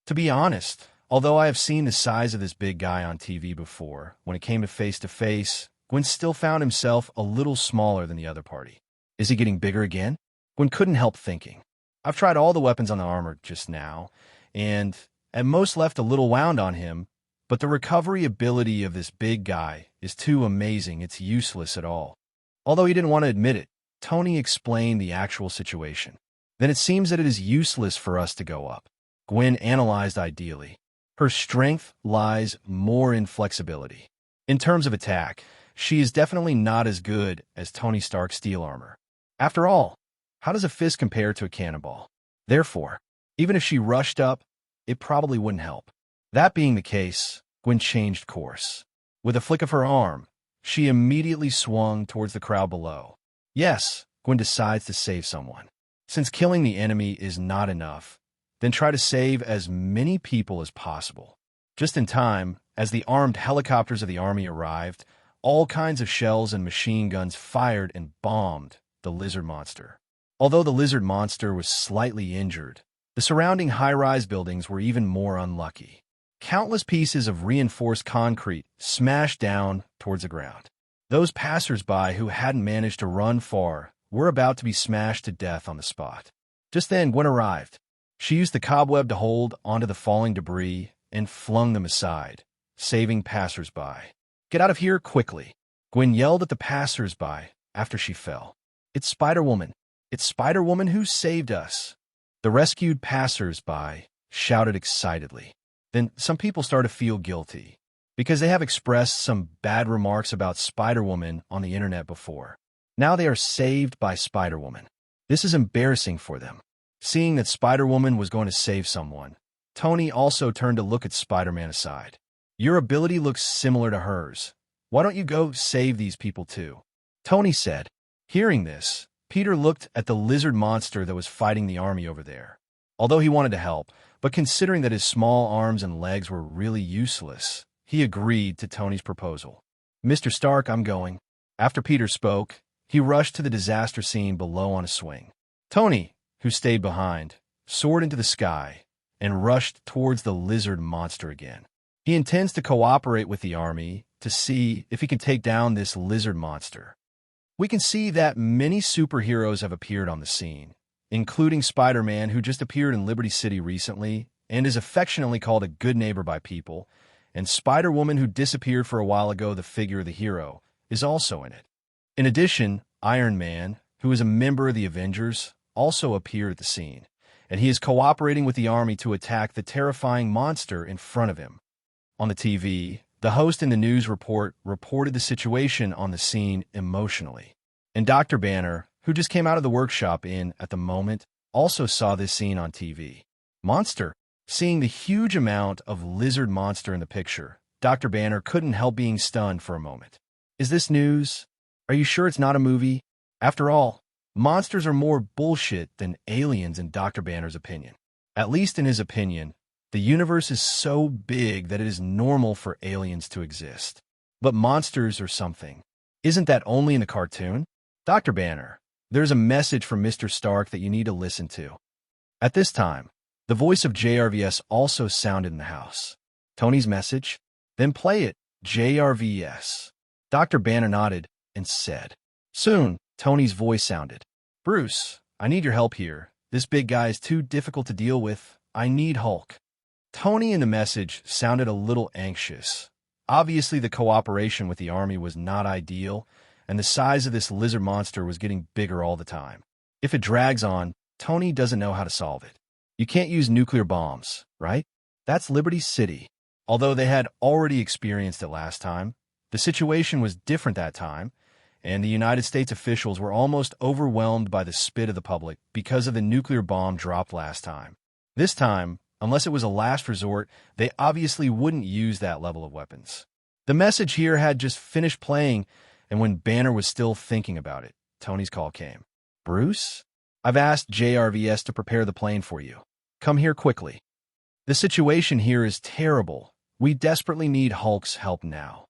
To be honest, although I have seen the size of this big guy on TV before, when it came to face, Gwen still found himself a little smaller than the other party. Is he getting bigger again? Gwen couldn't help thinking. I've tried all the weapons on the armor just now, and at most left a little wound on him, but the recovery ability of this big guy is too amazing it's useless at all. Although he didn't want to admit it, Tony explained the actual situation. Then it seems that it is useless for us to go up. Gwen analyzed ideally. Her strength lies more in flexibility. In terms of attack, she is definitely not as good as Tony Stark's steel armor. After all, how does a fist compare to a cannonball? Therefore, even if she rushed up, it probably wouldn't help. That being the case, Gwen changed course. With a flick of her arm, she immediately swung towards the crowd below. Yes, Gwen decides to save someone. Since killing the enemy is not enough, then try to save as many people as possible. Just in time, as the armed helicopters of the army arrived, all kinds of shells and machine guns fired and bombed the lizard monster. Although the lizard monster was slightly injured, the surrounding high-rise buildings were even more unlucky. Countless pieces of reinforced concrete smashed down towards the ground. Those passers-by who hadn't managed to run far were about to be smashed to death on the spot. Just then, Gwen arrived. She used the cobweb to hold onto the falling debris and flung them aside, saving passers-by. "Get out of here quickly," Gwen yelled at the passers-by after she fell. "It's Spider-Woman. It's Spider-Woman who saved us." The rescued passers-by shouted excitedly. Then some people started to feel guilty, because they have expressed some bad remarks about Spider-Woman on the internet before. Now they are saved by Spider-Woman. This is embarrassing for them. Seeing that Spider-Woman was going to save someone, Tony also turned to look at Spider-Man aside. "Your ability looks similar to hers. Why don't you go save these people too?" Tony said. Hearing this, Peter looked at the lizard monster that was fighting the army over there. Although he wanted to help, but considering that his small arms and legs were really useless, he agreed to Tony's proposal. "Mr. Stark, I'm going." After Peter spoke, he rushed to the disaster scene below on a swing. Tony, who stayed behind, soared into the sky and rushed towards the lizard monster again. He intends to cooperate with the army to see if he can take down this lizard monster. We can see that many superheroes have appeared on the scene, including Spider-Man, who just appeared in Liberty City recently and is affectionately called a good neighbor by people, and Spider-Woman, who disappeared for a while ago, the figure of the hero, is also in it. In addition, Iron Man, who is a member of the Avengers, also appeared at the scene, and he is cooperating with the army to attack the terrifying monster in front of him. On the TV, the host in the news report reported the situation on the scene emotionally. And Dr. Banner, who just came out of the workshop at the moment, also saw this scene on TV. Monster. Seeing the huge amount of lizard monster in the picture, Dr. Banner couldn't help being stunned for a moment. Is this news? Are you sure it's not a movie? After all, monsters are more bullshit than aliens in Dr. Banner's opinion. At least in his opinion, the universe is so big that it is normal for aliens to exist. But monsters are something. Isn't that only in the cartoon? Dr. Banner, there's a message from Mr. Stark that you need to listen to. At this time, the voice of JRVS also sounded in the house. Tony's message? Then play it, JRVS. Dr. Banner nodded and said. Soon, Tony's voice sounded. Bruce, I need your help here. This big guy is too difficult to deal with. I need Hulk. Tony in the message sounded a little anxious. Obviously, the cooperation with the army was not ideal, and the size of this lizard monster was getting bigger all the time. If it drags on, Tony doesn't know how to solve it. You can't use nuclear bombs, right? That's Liberty City. Although they had already experienced it last time, the situation was different that time, and the United States officials were almost overwhelmed by the spit of the public because of the nuclear bomb dropped last time. This time, unless it was a last resort, they obviously wouldn't use that level of weapons. The message here had just finished playing, and when Banner was still thinking about it, Tony's call came. Bruce? I've asked JRVS to prepare the plane for you. Come here quickly. The situation here is terrible. We desperately need Hulk's help now.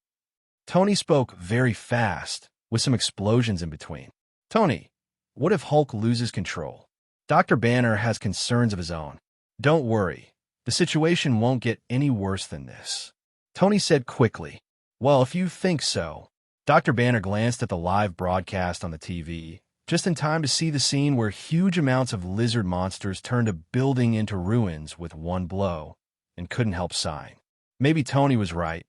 Tony spoke very fast, with some explosions in between. Tony, what if Hulk loses control? Dr. Banner has concerns of his own. Don't worry. The situation won't get any worse than this. Tony said quickly. Well, if you think so. Dr. Banner glanced at the live broadcast on the TV, just in time to see the scene where huge amounts of lizard monsters turned a building into ruins with one blow, and couldn't help sighing. Maybe Tony was right.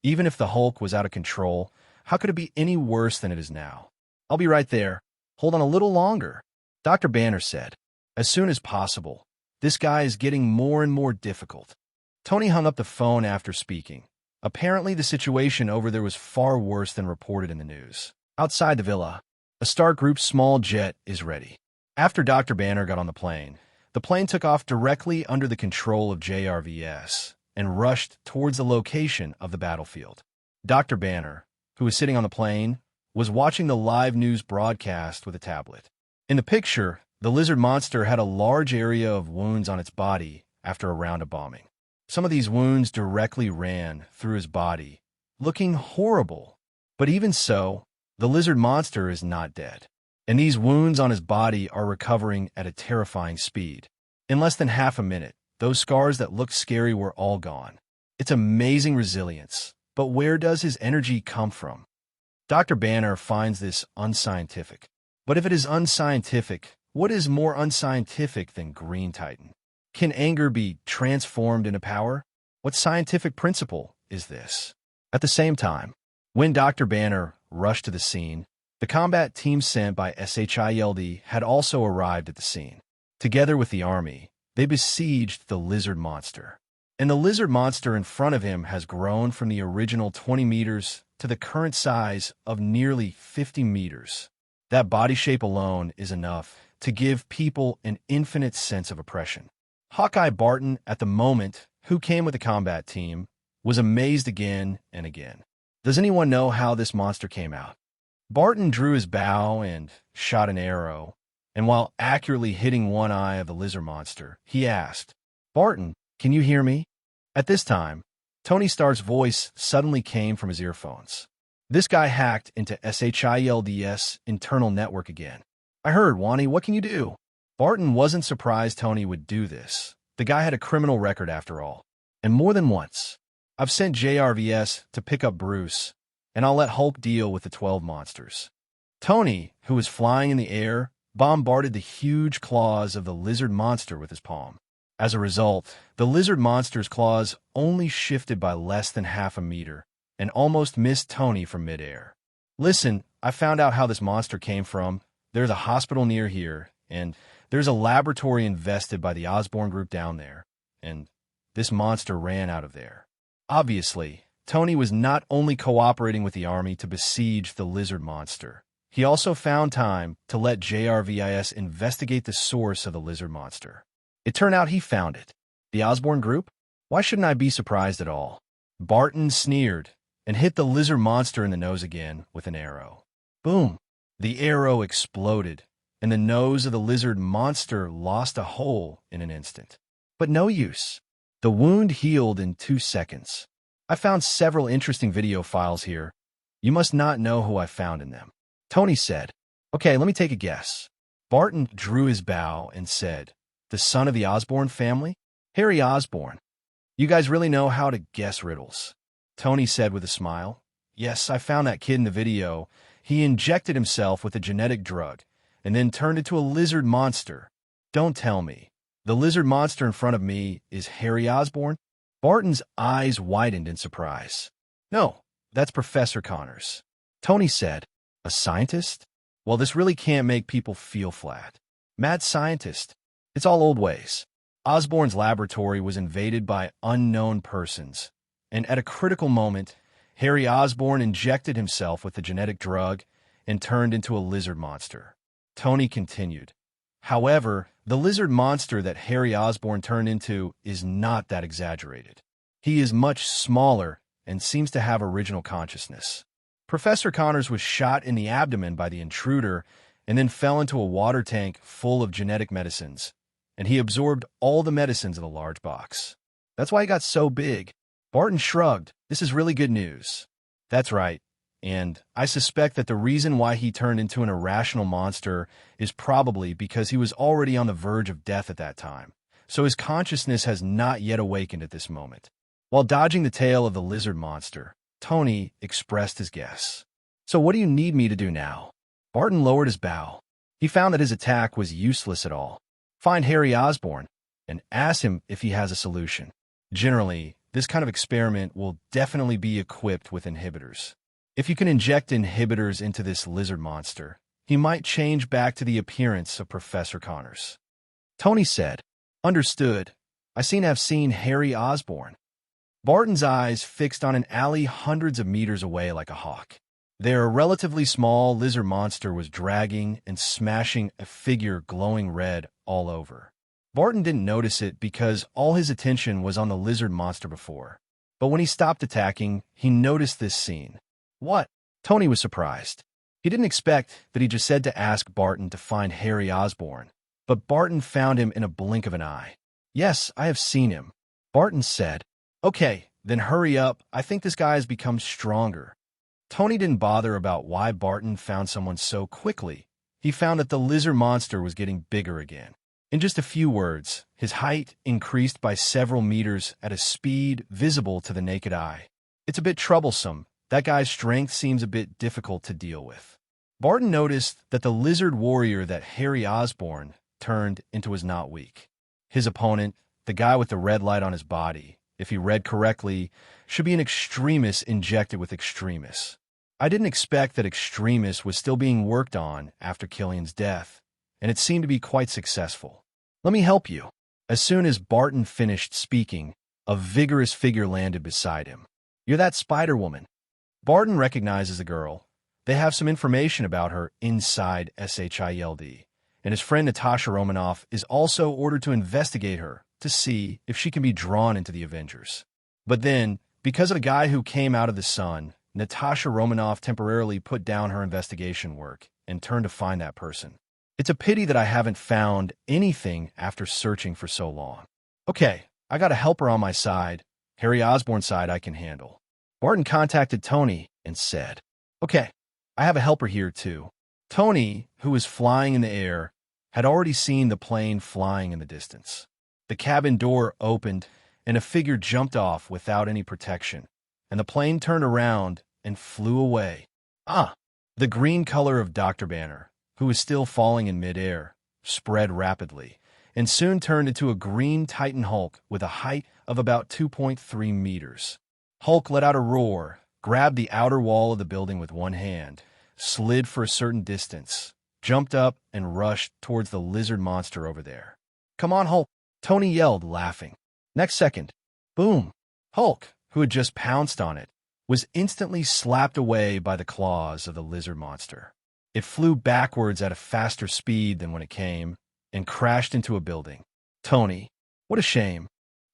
Even if the Hulk was out of control, how could it be any worse than it is now? I'll be right there. Hold on a little longer, Dr. Banner said. As soon as possible. This guy is getting more and more difficult. Tony hung up the phone after speaking. Apparently, the situation over there was far worse than reported in the news. Outside the villa, a Star Group small jet is ready. After Dr. Banner got on the plane took off directly under the control of JRVS and rushed towards the location of the battlefield. Dr. Banner, who was sitting on the plane, was watching the live news broadcast with a tablet. In the picture, the lizard monster had a large area of wounds on its body after a round of bombing. Some of these wounds directly ran through his body, looking horrible. But even so, the lizard monster is not dead, and these wounds on his body are recovering at a terrifying speed. In less than half a minute, those scars that looked scary were all gone. It's amazing resilience, but where does his energy come from? Dr. Banner finds this unscientific. But if it is unscientific, what is more unscientific than Green Titan? Can anger be transformed into power? What scientific principle is this? At the same time, when Dr. Banner rushed to the scene, the combat team sent by SHIELD had also arrived at the scene. Together with the army, they besieged the lizard monster. And the lizard monster in front of him has grown from the original 20 meters to the current size of nearly 50 meters. That body shape alone is enough to give people an infinite sense of oppression. Hawkeye Barton, at the moment, who came with the combat team, was amazed again and again. Does anyone know how this monster came out? Barton drew his bow and shot an arrow, and while accurately hitting one eye of the lizard monster, he asked, Barton, can you hear me? At this time, Tony Stark's voice suddenly came from his earphones. This guy hacked into SHIELD's internal network again. I heard, Wani, what can you do? Barton wasn't surprised Tony would do this. The guy had a criminal record after all. And more than once. I've sent JRVS to pick up Bruce, and I'll let Hulk deal with the 12 monsters. Tony, who was flying in the air, bombarded the huge claws of the lizard monster with his palm. As a result, the lizard monster's claws only shifted by less than half a meter and almost missed Tony from midair. Listen, I found out how this monster came from. There's a hospital near here, and There's a laboratory invested by the Osborn group down there, and this monster ran out of there. Obviously, Tony was not only cooperating with the army to besiege the lizard monster, he also found time to let JRVIS investigate the source of the lizard monster. It turned out he found it. The Osborn group? Why shouldn't I be surprised at all? Barton sneered and hit the lizard monster in the nose again with an arrow. Boom! The arrow exploded, and the nose of the lizard monster lost a hole in an instant. But no use. The wound healed in 2 seconds. I found several interesting video files here. You must not know who I found in them. Tony said, "Okay, let me take a guess." Barton drew his bow and said, "The son of the Osborn family? Harry Osborn. You guys really know how to guess riddles." Tony said with a smile, "Yes, I found that kid in the video. He injected himself with a genetic drug and then turned into a lizard monster. Don't tell me. The lizard monster in front of me is Harry Osborn?" Barton's eyes widened in surprise. "No, that's Professor Connors." Tony said, "A scientist? Well, this really can't make people feel flat. Mad scientist. It's all old ways." Osborn's laboratory was invaded by unknown persons, and at a critical moment, Harry Osborn injected himself with the genetic drug and turned into a lizard monster. Tony continued, "However, the lizard monster that Harry Osborn turned into is not that exaggerated. He is much smaller and seems to have original consciousness. Professor Connors was shot in the abdomen by the intruder and then fell into a water tank full of genetic medicines, and he absorbed all the medicines in a large box. That's why he got so big." Barton shrugged. "This is really good news." "That's right. And I suspect that the reason why he turned into an irrational monster is probably because he was already on the verge of death at that time, so his consciousness has not yet awakened at this moment." While dodging the tail of the lizard monster, Tony expressed his guess. "So what do you need me to do now?" Barton lowered his bow. He found that his attack was useless at all. "Find Harry Osborn and ask him if he has a solution. Generally, this kind of experiment will definitely be equipped with inhibitors. If you can inject inhibitors into this lizard monster, he might change back to the appearance of Professor Connors." Tony said, "Understood. I seem to have seen Harry Osborn." Barton's eyes fixed on an alley hundreds of meters away like a hawk. There, a relatively small lizard monster was dragging and smashing a figure glowing red all over. Barton didn't notice it because all his attention was on the lizard monster before. But when he stopped attacking, he noticed this scene. "What?" Tony was surprised. He didn't expect that he just said to ask Barton to find Harry Osborn, but Barton found him in a blink of an eye. "Yes, I have seen him." Barton said, "Okay, then hurry up. I think this guy has become stronger." Tony didn't bother about why Barton found someone so quickly. He found that the lizard monster was getting bigger again. In just a few words, his height increased by several meters at a speed visible to the naked eye. "It's a bit troublesome. That guy's strength seems a bit difficult to deal with." Barton noticed that the lizard warrior that Harry Osborn turned into was not weak. His opponent, the guy with the red light on his body, if he read correctly, should be an extremis injected with extremis. I didn't expect that extremis was still being worked on after Killian's death, and it seemed to be quite successful. "Let me help you." As soon as Barton finished speaking, a vigorous figure landed beside him. "You're that Spider-Woman." Barton recognizes the girl. They have some information about her inside SHIELD, and his friend Natasha Romanoff is also ordered to investigate her to see if she can be drawn into the Avengers. But then, because of the guy who came out of the sun, Natasha Romanoff temporarily put down her investigation work and turned to find that person. It's a pity that I haven't found anything after searching for so long. "Okay, I got a helper on my side. Harry Osborn's side I can handle." Barton contacted Tony and said, "Okay, I have a helper here too." Tony, who was flying in the air, had already seen the plane flying in the distance. The cabin door opened and a figure jumped off without any protection, and the plane turned around and flew away. The green color of Dr. Banner, who was still falling in midair, spread rapidly, and soon turned into a green Titan Hulk with a height of about 2.3 meters. Hulk let out a roar, grabbed the outer wall of the building with one hand, slid for a certain distance, jumped up and rushed towards the lizard monster over there. "Come on, Hulk!" Tony yelled, laughing. Next second, boom! Hulk, who had just pounced on it, was instantly slapped away by the claws of the lizard monster. It flew backwards at a faster speed than when it came and crashed into a building. Tony, what a shame.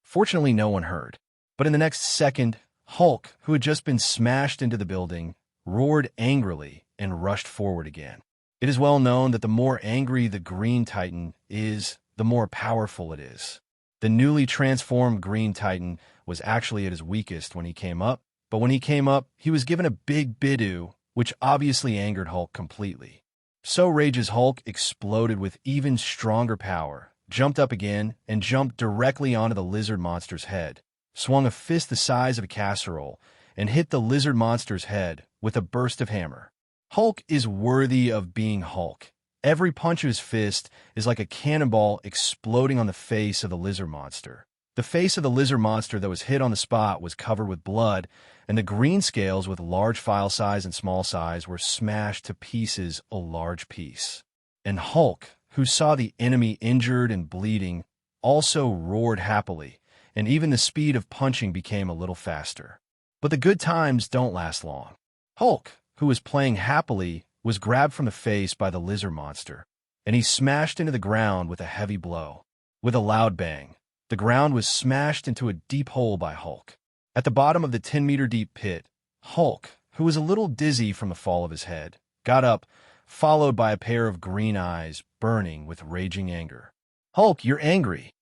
Fortunately, no one heard. But in the next second, Hulk, who had just been smashed into the building, roared angrily and rushed forward again. It is well known that the more angry the Green Titan is, the more powerful it is. The newly transformed Green Titan was actually at his weakest when he came up, but when he came up, he was given a big bidoo, which obviously angered Hulk completely. So Rage's Hulk exploded with even stronger power, jumped up again, and jumped directly onto the lizard monster's head, swung a fist the size of a casserole, and hit the lizard monster's head with a burst of hammer. Hulk is worthy of being Hulk. Every punch of his fist is like a cannonball exploding on the face of the lizard monster. The face of the lizard monster that was hit on the spot was covered with blood, and the green scales with large file size and small size were smashed to pieces a large piece. And Hulk, who saw the enemy injured and bleeding, also roared happily, and even the speed of punching became a little faster. But the good times don't last long. Hulk, who was playing happily, was grabbed from the face by the lizard monster, and he smashed into the ground with a heavy blow. With a loud bang, the ground was smashed into a deep hole by Hulk. At the bottom of the 10-meter deep pit, Hulk, who was a little dizzy from the fall of his head, got up, followed by a pair of green eyes burning with raging anger. "Hulk, you're angry."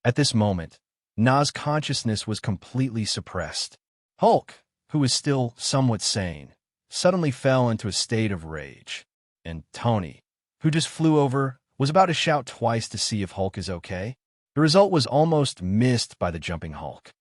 At this moment, Na's consciousness was completely suppressed. Hulk, who was still somewhat sane, suddenly fell into a state of rage, and Tony, who just flew over, was about to shout twice to see if Hulk is okay. The result was almost missed by the jumping Hulk.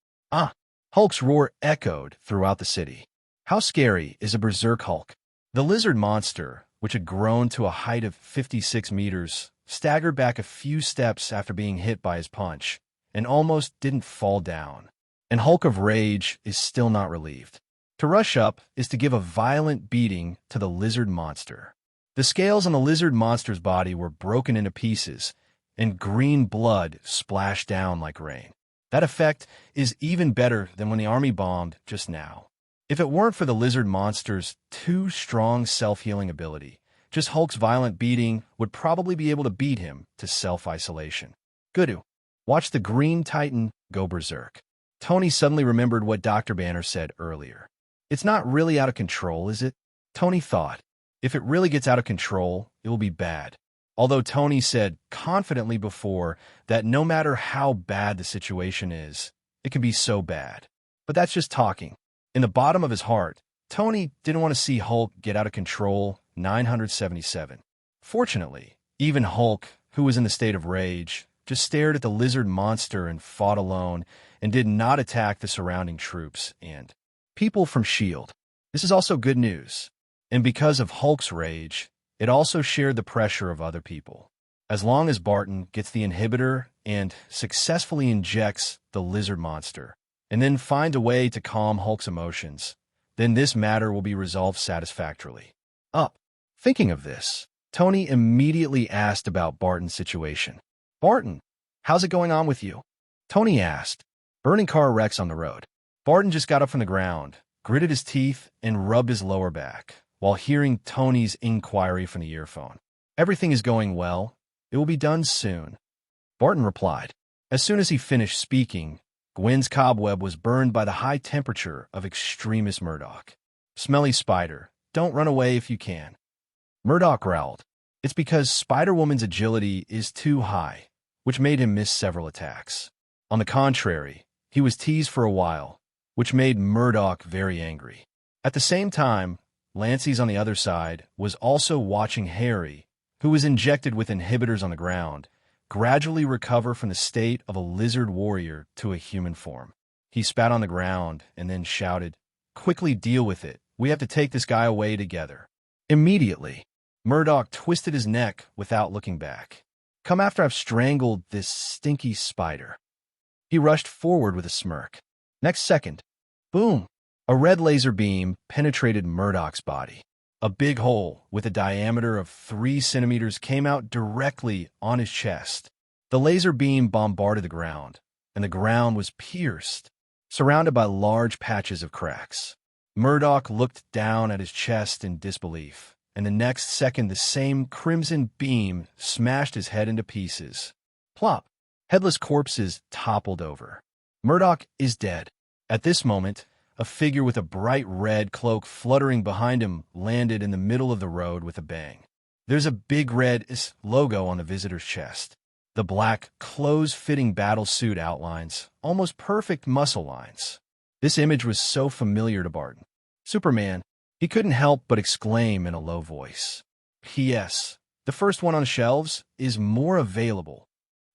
Hulk's roar echoed throughout the city. How scary is a berserk Hulk? The lizard monster, which had grown to a height of 56 meters, staggered back a few steps after being hit by his punch, and almost didn't fall down. And Hulk of Rage is still not relieved. To rush up is to give a violent beating to the lizard monster. The scales on the lizard monster's body were broken into pieces, and green blood splashed down like rain. That effect is even better than when the army bombed just now. If it weren't for the lizard monster's too strong self-healing ability, just Hulk's violent beating would probably be able to beat him to self-isolation. Goodoo. Watch the Green Titan go berserk. Tony suddenly remembered what Dr. Banner said earlier. It's not really out of control, is it? Tony thought. If it really gets out of control, it will be bad. Although Tony said confidently before that no matter how bad the situation is, it can be so bad. But that's just talking. In the bottom of his heart, Tony didn't want to see Hulk get out of control 977. Fortunately, even Hulk, who was in the state of rage, just stared at the lizard monster and fought alone and did not attack the surrounding troops and people from S.H.I.E.L.D. This is also good news. And because of Hulk's rage, it also shared the pressure of other people. As long as Barton gets the inhibitor and successfully injects the lizard monster, and then find a way to calm Hulk's emotions, then this matter will be resolved satisfactorily. Thinking of this, Tony immediately asked about Barton's situation. "Barton, how's it going on with you?" Tony asked. "Burning car wrecks on the road." Barton just got up from the ground, gritted his teeth, and rubbed his lower back, while hearing Tony's inquiry from the earphone. "Everything is going well. It will be done soon," Barton replied. As soon as he finished speaking, Gwen's cobweb was burned by the high temperature of extremist Murdoch. "Smelly spider, don't run away if you can." Murdoch growled. It's because Spider-Woman's agility is too high, which made him miss several attacks. On the contrary, he was teased for a while, which made Murdoch very angry. At the same time, Lancey's on the other side was also watching Harry, who was injected with inhibitors on the ground, gradually recover from the state of a lizard warrior to a human form. He spat on the ground and then shouted, "Quickly deal with it. We have to take this guy away together." Immediately, Murdoch twisted his neck without looking back. "Come after I've strangled this stinky spider." He rushed forward with a smirk. Next second, boom! A red laser beam penetrated Murdoch's body. A big hole with a diameter of 3 centimeters came out directly on his chest. The laser beam bombarded the ground, and the ground was pierced, surrounded by large patches of cracks. Murdoch looked down at his chest in disbelief, and the next second the same crimson beam smashed his head into pieces. Plop! Headless corpses toppled over. Murdoch is dead. At this moment, a figure with a bright red cloak fluttering behind him landed in the middle of the road with a bang. There's a big red S logo on the visitor's chest. The black, close-fitting battle suit outlines almost perfect muscle lines. This image was so familiar to Barton. Superman, he couldn't help but exclaim in a low voice. P.S. The first one on the shelves is more available.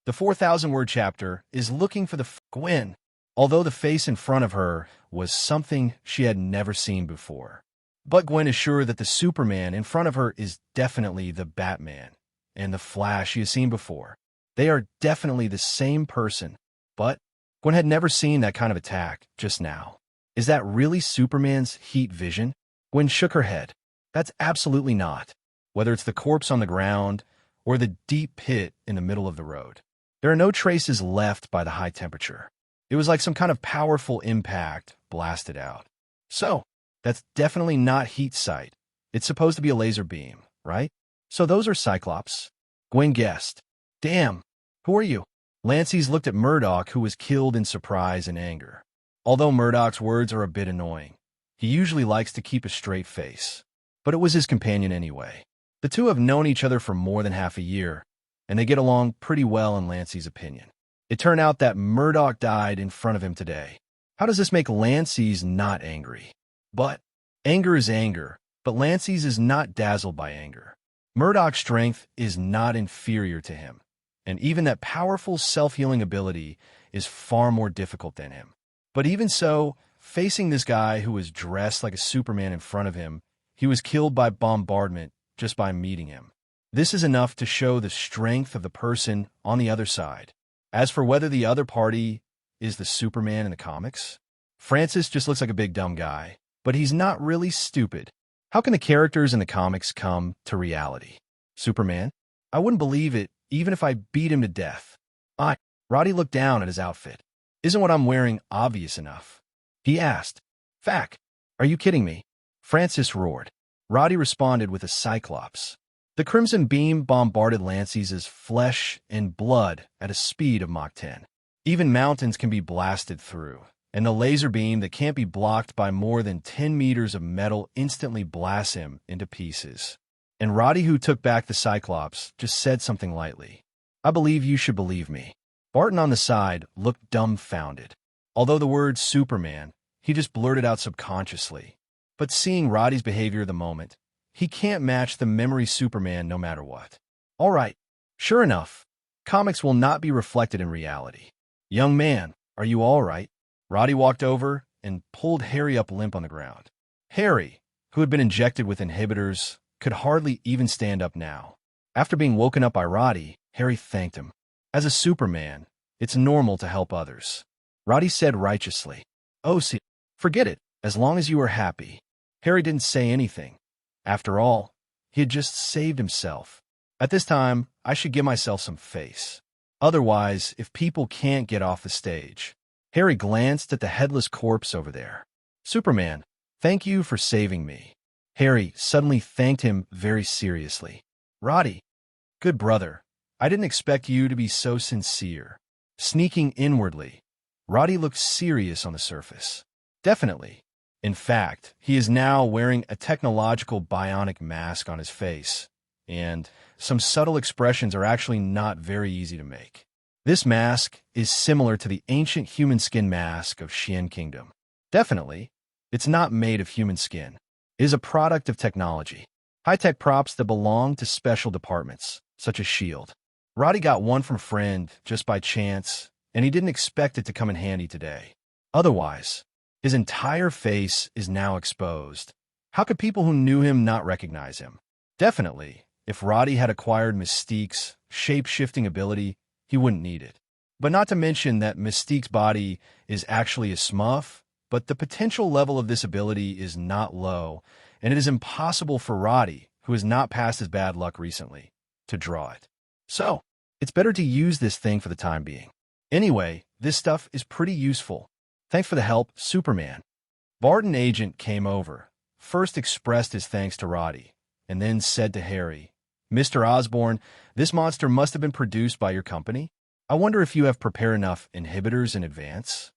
The 4,000-word chapter is looking for the Gwen, although the face in front of her was something she had never seen before. But Gwen is sure that the Superman in front of her is definitely the Batman and the Flash she has seen before. They are definitely the same person, but Gwen had never seen that kind of attack just now. Is that really Superman's heat vision? Gwen shook her head. That's absolutely not. Whether it's the corpse on the ground or the deep pit in the middle of the road, there are no traces left by the high temperature. It was like some kind of powerful impact blasted out. So, that's definitely not heat sight. It's supposed to be a laser beam, right? So those are Cyclops. Gwen guessed. Damn, who are you? Lances looked at Murdoch, who was killed in surprise and anger. Although Murdoch's words are a bit annoying, he usually likes to keep a straight face. But it was his companion anyway. The two have known each other for more than half a year, and they get along pretty well in Lance's opinion. It turned out that Murdoch died in front of him today. How does this make Lances not angry? But anger is anger, but Lances is not dazzled by anger. Murdoch's strength is not inferior to him, and even that powerful self-healing ability is far more difficult than him. But even so, facing this guy who was dressed like a Superman in front of him, he was killed by bombardment just by meeting him. This is enough to show the strength of the person on the other side. As for whether the other party is the Superman in the comics, Francis just looks like a big dumb guy, but he's not really stupid. How can the characters in the comics come to reality? Superman? I wouldn't believe it even if I beat him to death. Roddy looked down at his outfit. Isn't what I'm wearing obvious enough? He asked. Fac, are you kidding me? Francis roared. Roddy responded with a Cyclops. The crimson beam bombarded Lances' flesh and blood at a speed of Mach 10. Even mountains can be blasted through, and the laser beam that can't be blocked by more than 10 meters of metal instantly blasts him into pieces. And Roddy, who took back the Cyclops, just said something lightly. I believe you should believe me. Barton on the side looked dumbfounded. Although the word Superman, he just blurted out subconsciously. But seeing Roddy's behavior at the moment, he can't match the memory Superman no matter what. All right, sure enough, comics will not be reflected in reality. Young man, are you all right? Roddy walked over and pulled Harry up limp on the ground. Harry, who had been injected with inhibitors, could hardly even stand up now. After being woken up by Roddy, Harry thanked him. As a Superman, it's normal to help others. Roddy said righteously. Oh, see, forget it, as long as you are happy. Harry didn't say anything. After all, he had just saved himself. At this time, I should give myself some face. Otherwise, if people can't get off the stage. Harry glanced at the headless corpse over there. Superman, thank you for saving me. Harry suddenly thanked him very seriously. Roddy, good brother, I didn't expect you to be so sincere. Sneaking inwardly, Roddy looked serious on the surface. Definitely. In fact, he is now wearing a technological bionic mask on his face, and some subtle expressions are actually not very easy to make. This mask is similar to the ancient human skin mask of Xian Kingdom. Definitely, it's not made of human skin. It is a product of technology. High-tech props that belong to special departments, such as S.H.I.E.L.D. Roddy got one from a friend just by chance, and he didn't expect it to come in handy today. Otherwise, his entire face is now exposed. How could people who knew him not recognize him? Definitely, if Roddy had acquired Mystique's shape-shifting ability, he wouldn't need it. But not to mention that Mystique's body is actually a smurf, but the potential level of this ability is not low, and it is impossible for Roddy, who has not passed his bad luck recently, to draw it. So, it's better to use this thing for the time being. Anyway, this stuff is pretty useful. Thanks for the help, Superman. Barton Agent came over, first expressed his thanks to Roddy, and then said to Harry, Mr. Osborn, this monster must have been produced by your company? I wonder if you have prepared enough inhibitors in advance?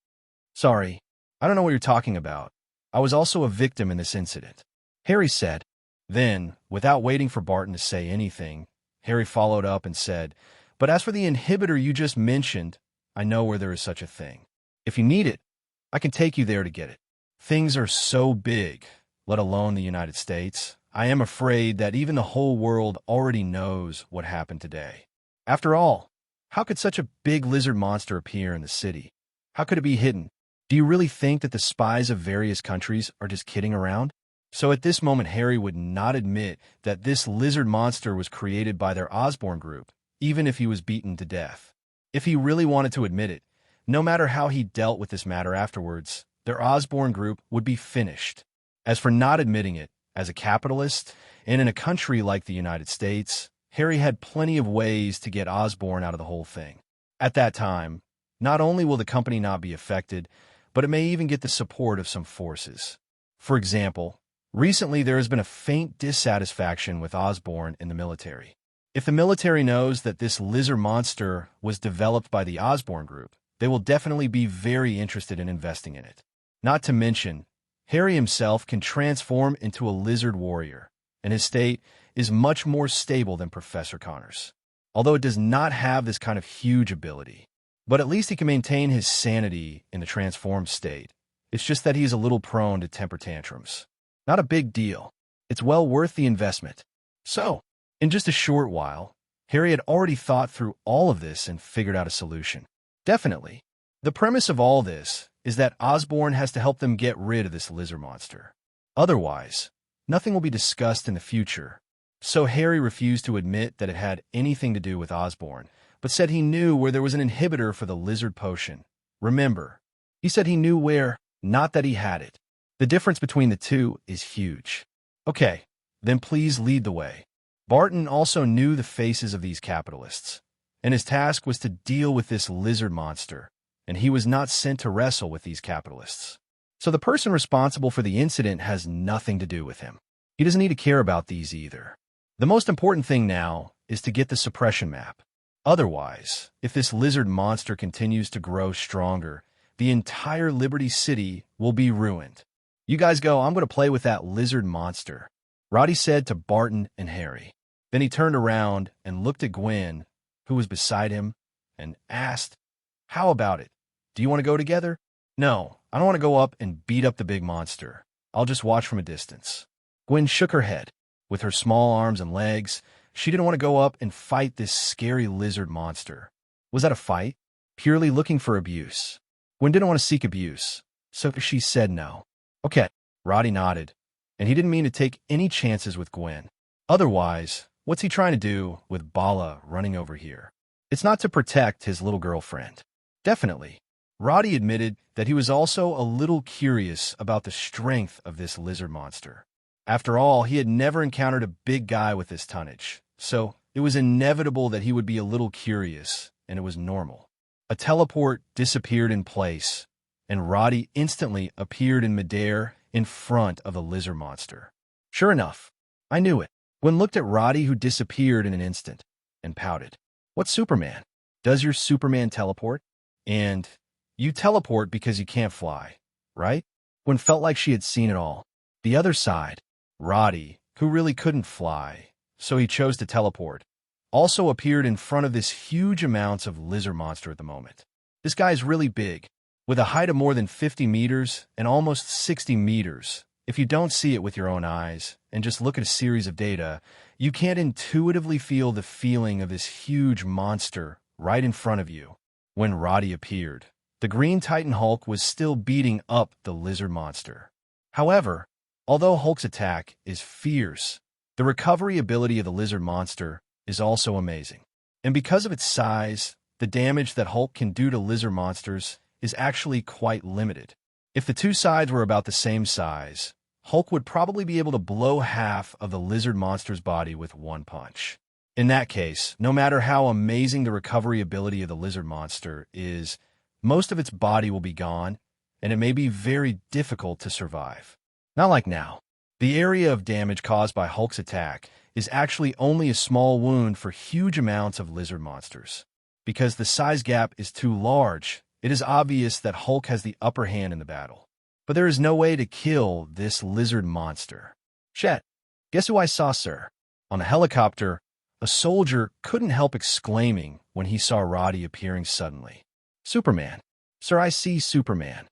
Sorry, I don't know what you're talking about. I was also a victim in this incident, Harry said. Then, without waiting for Barton to say anything, Harry followed up and said, but as for the inhibitor you just mentioned, I know where there is such a thing. If you need it, I can take you there to get it. Things are so big, let alone the United States. I am afraid that even the whole world already knows what happened today. After all, how could such a big lizard monster appear in the city? How could it be hidden? Do you really think that the spies of various countries are just kidding around? So at this moment, Harry would not admit that this lizard monster was created by their Osborn group, even if he was beaten to death. If he really wanted to admit it, no matter how he dealt with this matter afterwards, their Osborn group would be finished. As for not admitting it, as a capitalist, and in a country like the United States, Harry had plenty of ways to get Osborn out of the whole thing. At that time, not only will the company not be affected, but it may even get the support of some forces. For example, recently there has been a faint dissatisfaction with Osborn in the military. If the military knows that this lizard monster was developed by the Osborn group, they will definitely be very interested in investing in it. Not to mention, Harry himself can transform into a lizard warrior, and his state is much more stable than Professor Connor's. Although it does not have this kind of huge ability, but at least he can maintain his sanity in the transformed state. It's just that he's a little prone to temper tantrums. Not a big deal. It's well worth the investment. So, in just a short while, Harry had already thought through all of this and figured out a solution. Definitely. The premise of all this is that Osborn has to help them get rid of this lizard monster. Otherwise, nothing will be discussed in the future. So Harry refused to admit that it had anything to do with Osborn, but said he knew where there was an inhibitor for the lizard potion. Remember, he said he knew where, not that he had it. The difference between the two is huge. Okay, then please lead the way. Barton also knew the faces of these capitalists, and his task was to deal with this lizard monster, and he was not sent to wrestle with these capitalists. So the person responsible for the incident has nothing to do with him. He doesn't need to care about these either. The most important thing now is to get the suppression map. Otherwise, if this lizard monster continues to grow stronger, the entire Liberty City will be ruined. You guys go, I'm going to play with that lizard monster, Roddy said to Barton and Harry. Then he turned around and looked at Gwen, who was beside him, and asked, how about it? Do you want to go together? No, I don't want to go up and beat up the big monster. I'll just watch from a distance. Gwen shook her head. With her small arms and legs, she didn't want to go up and fight this scary lizard monster. Was that a fight? Purely looking for abuse. Gwen didn't want to seek abuse, so she said no. Okay, Roddy nodded, and he didn't mean to take any chances with Gwen. Otherwise, what's he trying to do with Bala running over here? It's not to protect his little girlfriend. Definitely. Roddy admitted that he was also a little curious about the strength of this lizard monster. After all, he had never encountered a big guy with this tonnage, so it was inevitable that he would be a little curious, and it was normal. A teleport disappeared in place, and Roddy instantly appeared in midair in front of the lizard monster. Sure enough, I knew it. Gwen looked at Roddy, who disappeared in an instant, and pouted. What's Superman? Does your Superman teleport? And you teleport because you can't fly, right? Gwen felt like she had seen it all. The other side, Roddy, who really couldn't fly, so he chose to teleport, also appeared in front of this huge amounts of lizard monster at the moment. This guy is really big, with a height of more than 50 meters and almost 60 meters. If you don't see it with your own eyes and just look at a series of data, you can't intuitively feel the feeling of this huge monster right in front of you. When Roddy appeared, the Green Titan Hulk was still beating up the lizard monster. However, although Hulk's attack is fierce, the recovery ability of the lizard monster is also amazing. And because of its size, the damage that Hulk can do to lizard monsters is actually quite limited. If the two sides were about the same size, Hulk would probably be able to blow half of the lizard monster's body with one punch. In that case, no matter how amazing the recovery ability of the lizard monster is, most of its body will be gone, and it may be very difficult to survive. Not like now. The area of damage caused by Hulk's attack is actually only a small wound for huge amounts of lizard monsters. Because the size gap is too large, it is obvious that Hulk has the upper hand in the battle. But there is no way to kill this lizard monster. Shit. Guess who I saw, sir? On a helicopter, a soldier couldn't help exclaiming when he saw Roddy appearing suddenly. Superman. Sir, I see Superman.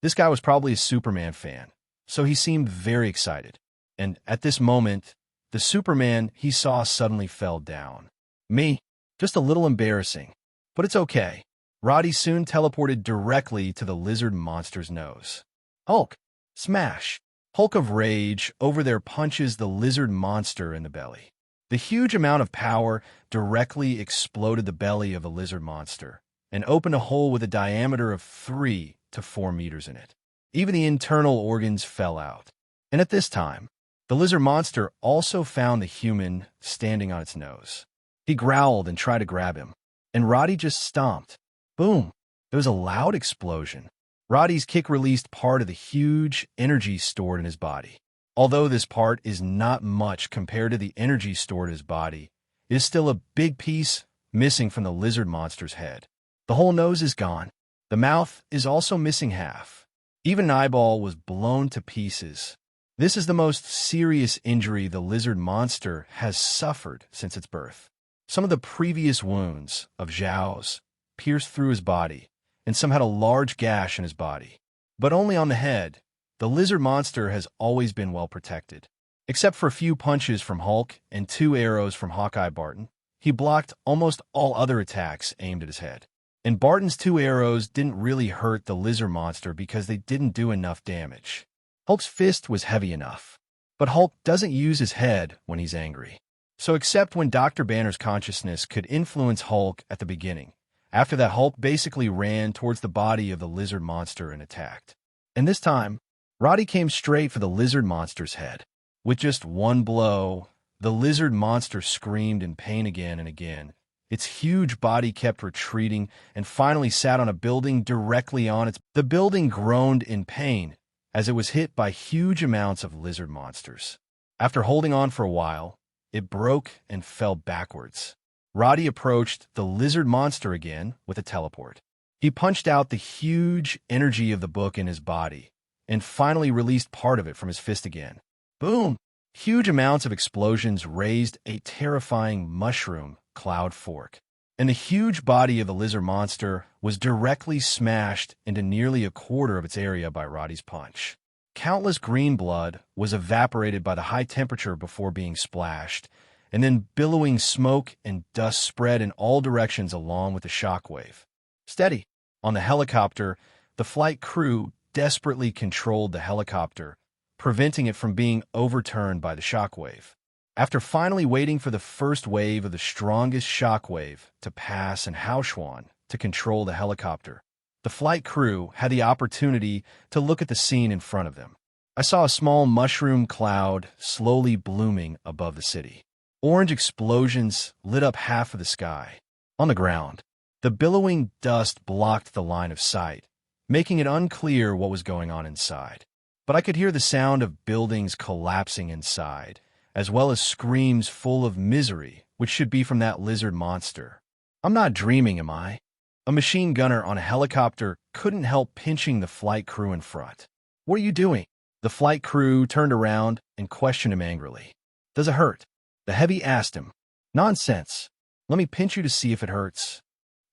This guy was probably a Superman fan, so he seemed very excited. And at this moment, the Superman he saw suddenly fell down. Me? Just a little embarrassing. But it's okay. Roddy soon teleported directly to the lizard monster's nose. Hulk. Smash. Hulk of rage over there punches the lizard monster in the belly. The huge amount of power directly exploded the belly of the lizard monster and opened a hole with a diameter of 3 to 4 meters in it. Even the internal organs fell out. And at this time, the lizard monster also found the human standing on its nose. He growled and tried to grab him, and Roddy just stomped. Boom! There was a loud explosion. Roddy's kick released part of the huge energy stored in his body. Although this part is not much compared to the energy stored in his body, it is still a big piece missing from the lizard monster's head. The whole nose is gone. The mouth is also missing half. Even an eyeball was blown to pieces. This is the most serious injury the lizard monster has suffered since its birth. Some of the previous wounds of Zhao's pierced through his body, and some had a large gash in his body. But only on the head. The lizard monster has always been well protected. Except for a few punches from Hulk and 2 arrows from Hawkeye Barton, he blocked almost all other attacks aimed at his head. And Barton's 2 arrows didn't really hurt the lizard monster because they didn't do enough damage. Hulk's fist was heavy enough, but Hulk doesn't use his head when he's angry. So except when Dr. Banner's consciousness could influence Hulk at the beginning, after that Hulk basically ran towards the body of the lizard monster and attacked. And this time, Roddy came straight for the lizard monster's head. With just one blow, the lizard monster screamed in pain again and again. Its huge body kept retreating and finally sat on a building directly on its... The building groaned in pain as it was hit by huge amounts of lizard monsters. After holding on for a while, it broke and fell backwards. Roddy approached the lizard monster again with a teleport. He punched out the huge energy of the book in his body and finally released part of it from his fist again. Boom! Huge amounts of explosions raised a terrifying mushroom cloud fork, and the huge body of the lizard monster was directly smashed into nearly a quarter of its area by Roddy's punch. Countless green blood was evaporated by the high temperature before being splashed, and then billowing smoke and dust spread in all directions along with the shockwave. Steady! On the helicopter, the flight crew desperately controlled the helicopter, preventing it from being overturned by the shockwave. After finally waiting for the first wave of the strongest shockwave to pass and Haochuan to control the helicopter, the flight crew had the opportunity to look at the scene in front of them. I saw a small mushroom cloud slowly blooming above the city. Orange explosions lit up half of the sky. On the ground, the billowing dust blocked the line of sight, making it unclear what was going on inside. But I could hear the sound of buildings collapsing inside, as well as screams full of misery, which should be from that lizard monster. I'm not dreaming, am I? A machine gunner on a helicopter couldn't help pinching the flight crew in front. What are you doing? The flight crew turned around and questioned him angrily. Does it hurt? The heavy asked him. Nonsense. Let me pinch you to see if it hurts.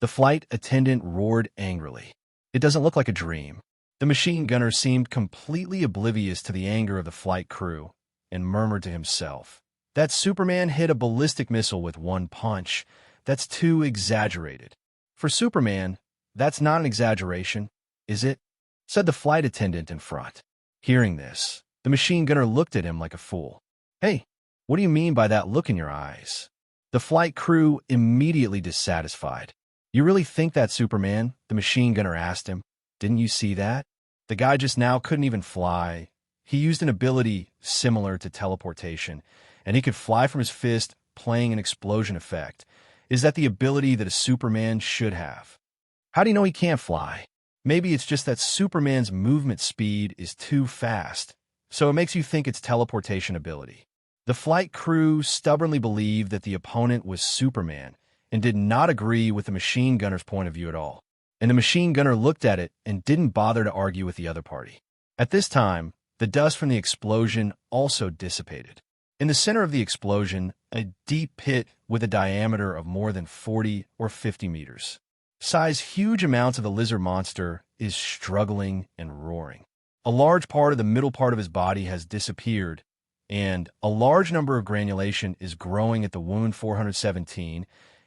The flight attendant roared angrily. It doesn't look like a dream. The machine gunner seemed completely oblivious to the anger of the flight crew and murmured to himself, that Superman hit a ballistic missile with one punch. That's too exaggerated. For Superman, that's not an exaggeration, is it? Said the flight attendant in front. Hearing this, the machine gunner looked at him like a fool. Hey, what do you mean by that look in your eyes? The flight crew immediately dissatisfied. You really think that, Superman? The machine gunner asked him. Didn't you see that? The guy just now couldn't even fly. he used an ability similar to teleportation, and he could fly from his fist, playing an explosion effect. Is that the ability that a Superman should have? How do you know he can't fly? Maybe it's just that Superman's movement speed is too fast, so it makes you think it's teleportation ability. The flight crew stubbornly believed that the opponent was Superman and did not agree with the machine gunner's point of view at all. And the machine gunner looked at it and didn't bother to argue with the other party. At this time, the dust from the explosion also dissipated. In the center of the explosion, a deep pit with a diameter of more than 40 or 50 meters. Size huge amounts of the lizard monster is struggling and roaring. A large part of the middle part of his body has disappeared, and a large number of granulation is growing at the wound 417,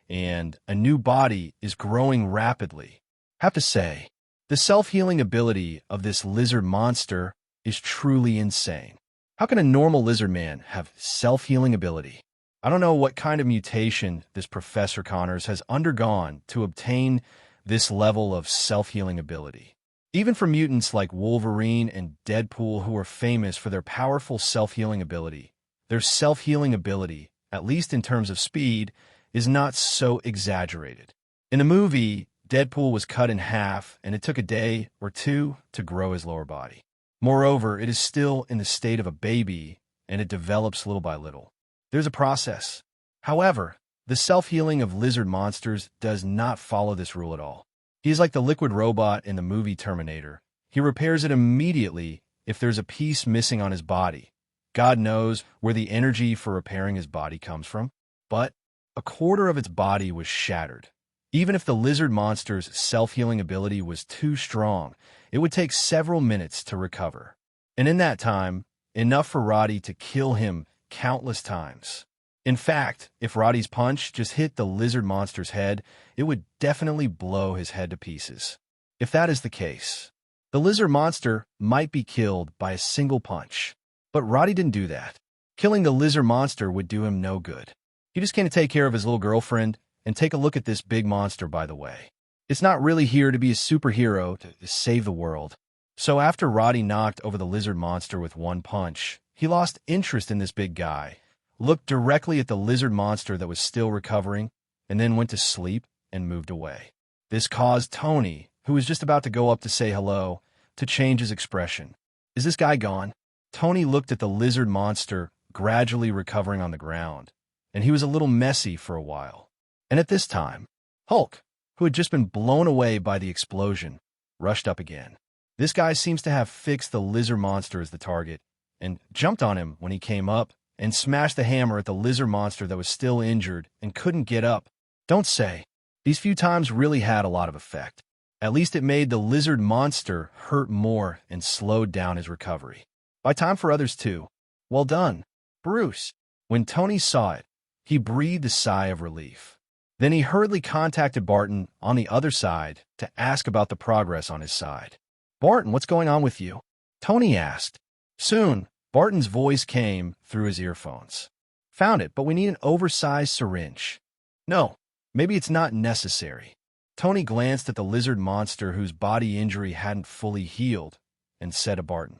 and a new body is growing rapidly. Have to say, the self-healing ability of this lizard monster is truly insane. How can a normal lizard man have self-healing ability? I don't know what kind of mutation this Professor Connors has undergone to obtain this level of self-healing ability. Even for mutants like Wolverine and Deadpool, who are famous for their powerful self-healing ability, their self-healing ability, at least in terms of speed, is not so exaggerated. In the movie, Deadpool was cut in half, and it took a day or two to grow his lower body. Moreover, it is still in the state of a baby, and it develops little by little. There's a process. However, the self-healing of lizard monsters does not follow this rule at all. He is like the liquid robot in the movie Terminator. He repairs it immediately if there's a piece missing on his body. God knows where the energy for repairing his body comes from, but a quarter of its body was shattered. Even if the lizard monster's self-healing ability was too strong, it would take several minutes to recover. And in that time, enough for Roddy to kill him countless times. In fact, if Roddy's punch just hit the lizard monster's head, it would definitely blow his head to pieces. If that is the case, the lizard monster might be killed by a single punch. But Roddy didn't do that. Killing the lizard monster would do him no good. He just came to take care of his little girlfriend, and take a look at this big monster, by the way. It's not really here to be a superhero to save the world. So after Roddy knocked over the lizard monster with one punch, he lost interest in this big guy, looked directly at the lizard monster that was still recovering, and then went to sleep and moved away. This caused Tony, who was just about to go up to say hello, to change his expression. Is this guy gone? Tony looked at the lizard monster gradually recovering on the ground, and he was a little messy for a while. And at this time, Hulk, who had just been blown away by the explosion, rushed up again. This guy seems to have fixed the lizard monster as the target, and jumped on him when he came up, and smashed the hammer at the lizard monster that was still injured and couldn't get up. Don't say. These few times really had a lot of effect. At least it made the lizard monster hurt more and slowed down his recovery. By time for others too. Well done, Bruce. When Tony saw it, he breathed a sigh of relief. Then he hurriedly contacted Barton on the other side to ask about the progress on his side. Barton, what's going on with you? Tony asked. Soon, Barton's voice came through his earphones. Found it, but we need an oversized syringe. No, maybe it's not necessary. Tony glanced at the lizard monster whose body injury hadn't fully healed and said to Barton,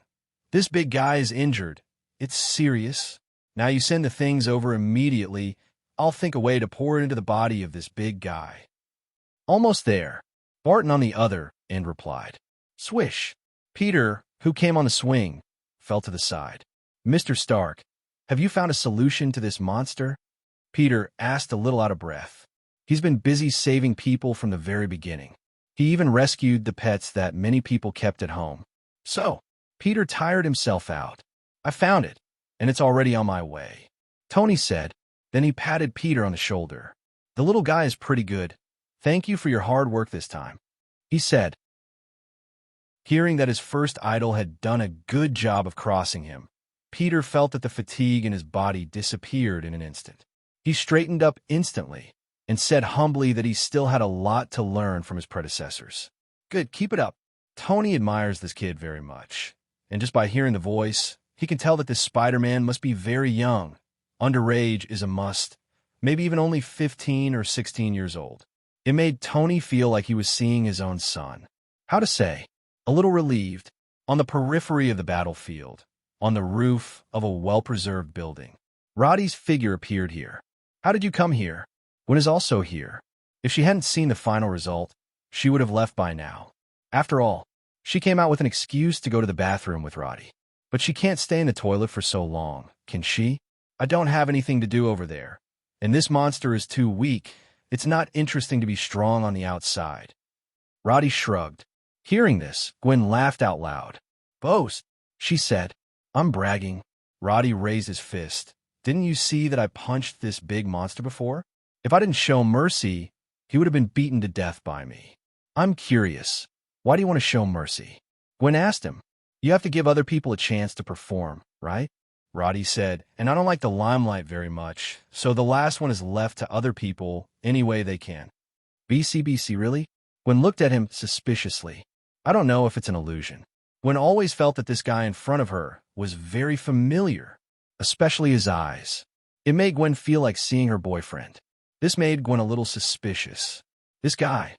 This big guy is injured. It's serious. Now you send the things over immediately. I'll think a way to pour it into the body of this big guy. Almost there. Barton on the other end replied. Swish. Peter, who came on the swing, fell to the side. Mr. Stark, have you found a solution to this monster? Peter asked a little out of breath. He's been busy saving people from the very beginning. He even rescued the pets that many people kept at home. So, Peter tired himself out. I found it, and it's already on my way. Tony said. Then he patted Peter on the shoulder. The little guy is pretty good. Thank you for your hard work this time, he said. Hearing that his first idol had done a good job of crossing him, Peter felt that the fatigue in his body disappeared in an instant. He straightened up instantly and said humbly that he still had a lot to learn from his predecessors. Good, keep it up. Tony admires this kid very much, and just by hearing the voice, he can tell that this Spider-Man must be very young. Underage is a must, maybe even only 15 or 16 years old. It made Tony feel like he was seeing his own son. How to say? A little relieved. On the periphery of the battlefield, on the roof of a well-preserved building. Roddy's figure appeared here. How did you come here? Gwen is also here. If she hadn't seen the final result, she would have left by now. After all, she came out with an excuse to go to the bathroom with Roddy. But she can't stay in the toilet for so long, can she? I don't have anything to do over there. And this monster is too weak. It's not interesting to be strong on the outside. Roddy shrugged. Hearing this, Gwen laughed out loud. Boast, she said. I'm bragging. Roddy raised his fist. Didn't you see that I punched this big monster before? If I didn't show mercy, he would have been beaten to death by me. I'm curious. Why do you want to show mercy? Gwen asked him. You have to give other people a chance to perform, right? Roddy said, and I don't like the limelight very much, so the last one is left to other people any way they can. BC, really? Gwen looked at him suspiciously. I don't know if it's an illusion. Gwen always felt that this guy in front of her was very familiar, especially his eyes. It made Gwen feel like seeing her boyfriend. This made Gwen a little suspicious. This guy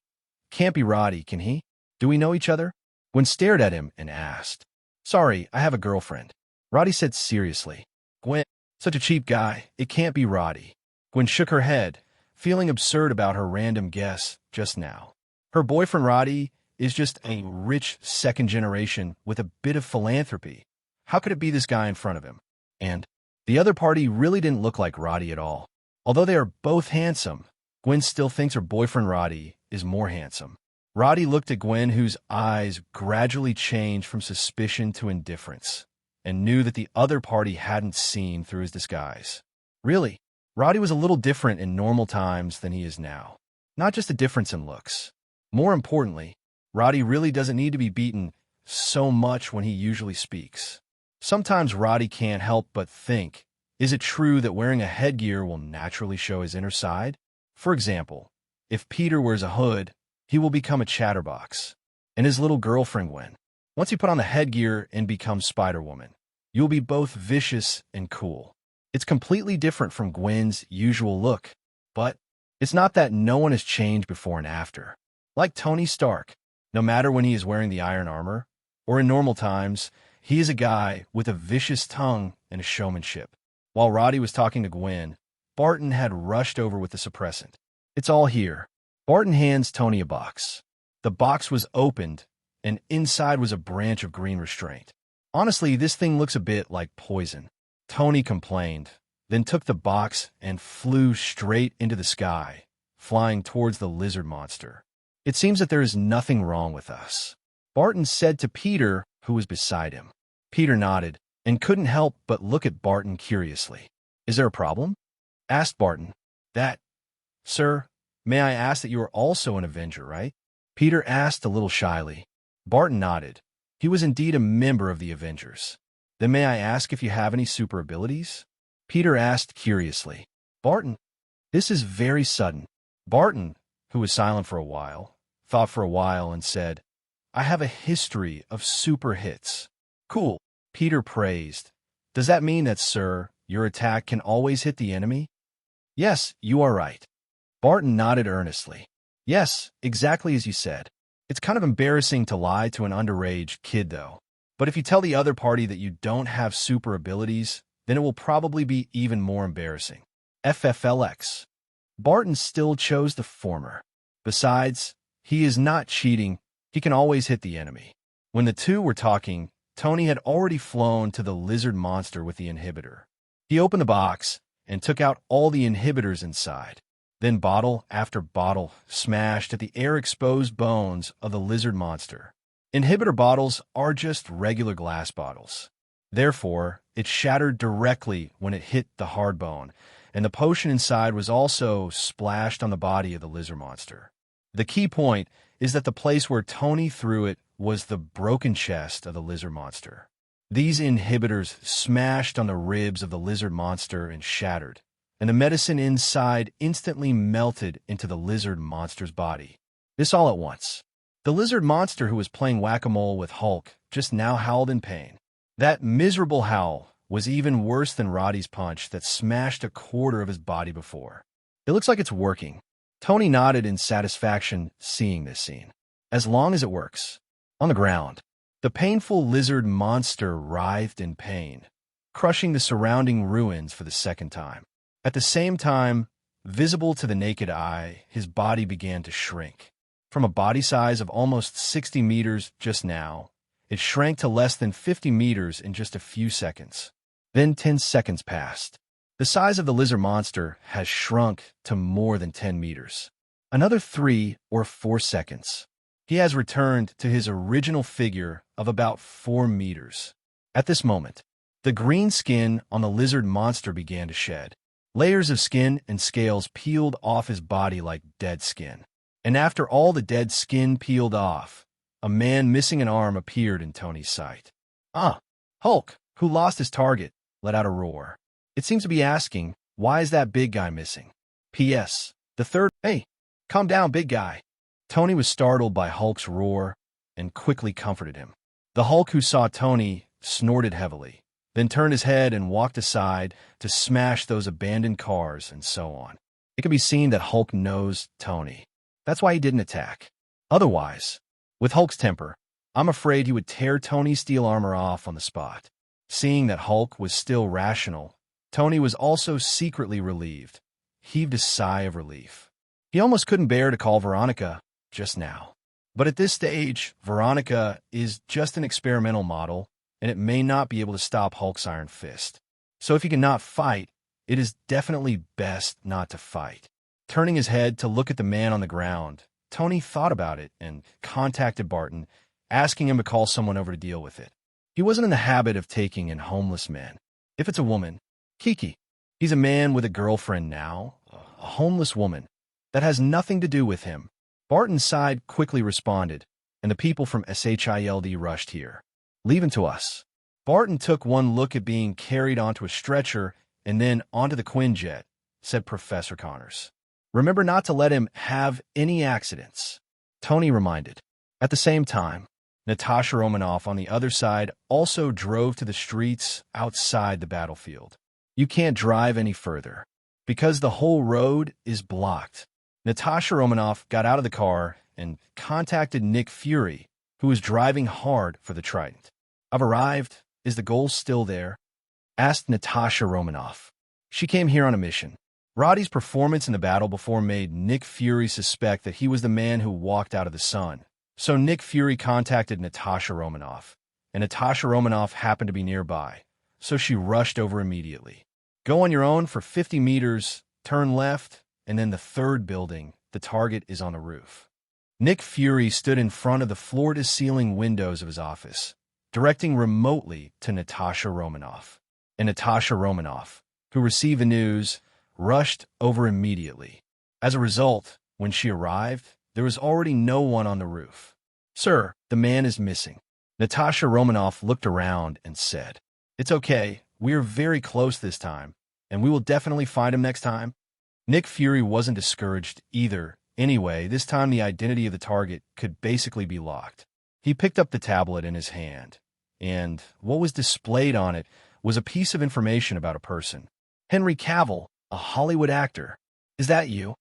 can't be Roddy, can he? Do we know each other? Gwen stared at him and asked. Sorry, I have a girlfriend. Roddy said seriously. Gwen, such a cheap guy, it can't be Roddy. Gwen shook her head, feeling absurd about her random guess just now. Her boyfriend Roddy is just a rich second generation with a bit of philanthropy. How could it be this guy in front of him? And the other party really didn't look like Roddy at all. Although they are both handsome, Gwen still thinks her boyfriend Roddy is more handsome. Roddy looked at Gwen, whose eyes gradually changed from suspicion to indifference, and knew that the other party hadn't seen through his disguise. Really, Roddy was a little different in normal times than he is now. Not just a difference in looks. More importantly, Roddy really doesn't need to be beaten so much when he usually speaks. Sometimes Roddy can't help but think, is it true that wearing a headgear will naturally show his inner side? For example, if Peter wears a hood, he will become a chatterbox. And his little girlfriend Gwen. Once you put on the headgear and become Spider-Woman, you'll be both vicious and cool. It's completely different from Gwen's usual look, but it's not that no one has changed before and after. Like Tony Stark, no matter when he is wearing the iron armor, or in normal times, he is a guy with a vicious tongue and a showmanship. While Roddy was talking to Gwen, Barton had rushed over with the suppressant. It's all here. Barton hands Tony a box. The box was opened, and inside was a branch of green restraint. Honestly, this thing looks a bit like poison. Tony complained, then took the box and flew straight into the sky, flying towards the lizard monster. It seems that there is nothing wrong with us, Barton said to Peter, who was beside him. Peter nodded and couldn't help but look at Barton curiously. Is there a problem? Asked Barton. Sir, may I ask that you are also an Avenger, right? Peter asked a little shyly. Barton nodded. He was indeed a member of the Avengers. Then may I ask if you have any super abilities? Peter asked curiously. Barton, this is very sudden. Barton, who was silent for a while, thought for a while and said, I have a history of super hits. Cool, Peter praised. Does that mean that, sir, your attack can always hit the enemy? Yes, you are right. Barton nodded earnestly. Yes, exactly as you said. It's kind of embarrassing to lie to an underage kid, though. But if you tell the other party that you don't have super abilities, then it will probably be even more embarrassing. FFLX. Barton still chose the former. Besides, he is not cheating. He can always hit the enemy. When the two were talking, Tony had already flown to the lizard monster with the inhibitor. He opened the box and took out all the inhibitors inside. Then bottle after bottle smashed at the air-exposed bones of the lizard monster. Inhibitor bottles are just regular glass bottles. Therefore, it shattered directly when it hit the hard bone, and the potion inside was also splashed on the body of the lizard monster. The key point is that the place where Tony threw it was the broken chest of the lizard monster. These inhibitors smashed on the ribs of the lizard monster and shattered, and the medicine inside instantly melted into the lizard monster's body. This all at once. The lizard monster who was playing whack-a-mole with Hulk just now howled in pain. That miserable howl was even worse than Roddy's punch that smashed a quarter of his body before. It looks like it's working. Tony nodded in satisfaction seeing this scene. As long as it works. On the ground, The painful lizard monster writhed in pain, crushing the surrounding ruins for the second time. At the same time, visible to the naked eye, his body began to shrink. From a body size of almost 60 meters just now, it shrank to less than 50 meters in just a few seconds. Then 10 seconds passed. The size of the lizard monster has shrunk to more than 10 meters. Another 3 or 4 seconds. He has returned to his original figure of about 4 meters. At this moment, the green skin on the lizard monster began to shed. Layers of skin and scales peeled off his body like dead skin. And after all the dead skin peeled off, a man missing an arm appeared in Tony's sight. Hulk, who lost his target, let out a roar. It seems to be asking, why is that big guy missing? P.S. The third, hey, calm down, big guy. Tony was startled by Hulk's roar and quickly comforted him. The Hulk who saw Tony snorted heavily, then turned his head and walked aside to smash those abandoned cars and so on. It can be seen that Hulk knows Tony. That's why he didn't attack. Otherwise, with Hulk's temper, I'm afraid he would tear Tony's steel armor off on the spot. Seeing that Hulk was still rational, Tony was also secretly relieved, heaved a sigh of relief. He almost couldn't bear to call Veronica just now. But at this stage, Veronica is just an experimental model, and it may not be able to stop Hulk's iron fist. So if he cannot fight, it is definitely best not to fight. Turning his head to look at the man on the ground, Tony thought about it and contacted Barton, asking him to call someone over to deal with it. He wasn't in the habit of taking in homeless men. If it's a woman, Kiki. He's a man with a girlfriend now, a homeless woman. That has nothing to do with him. Barton's side quickly responded, and the people from SHILD rushed here. Leave him to us. Barton took one look at being carried onto a stretcher and then onto the Quinjet, said Professor Connors. Remember not to let him have any accidents, Tony reminded. At the same time, Natasha Romanoff on the other side also drove to the streets outside the battlefield. You can't drive any further, because the whole road is blocked. Natasha Romanoff got out of the car and contacted Nick Fury, who was driving hard for the Trident. I've arrived. Is the goal still there? Asked Natasha Romanoff. She came here on a mission. Roddy's performance in the battle before made Nick Fury suspect that he was the man who walked out of the sun. So Nick Fury contacted Natasha Romanoff, and Natasha Romanoff happened to be nearby, so she rushed over immediately. Go on your own for 50 meters, turn left, and then the third building, the target is on the roof. Nick Fury stood in front of the floor-to-ceiling windows of his office, directing remotely to Natasha Romanoff. And Natasha Romanoff, who received the news, rushed over immediately. As a result, when she arrived, there was already no one on the roof. Sir, the man is missing. Natasha Romanoff looked around and said, It's okay, we are very close this time, and we will definitely find him next time. Nick Fury wasn't discouraged either. Anyway, this time the identity of the target could basically be locked. He picked up the tablet in his hand, and what was displayed on it was a piece of information about a person. Henry Cavill, a Hollywood actor. Is that you?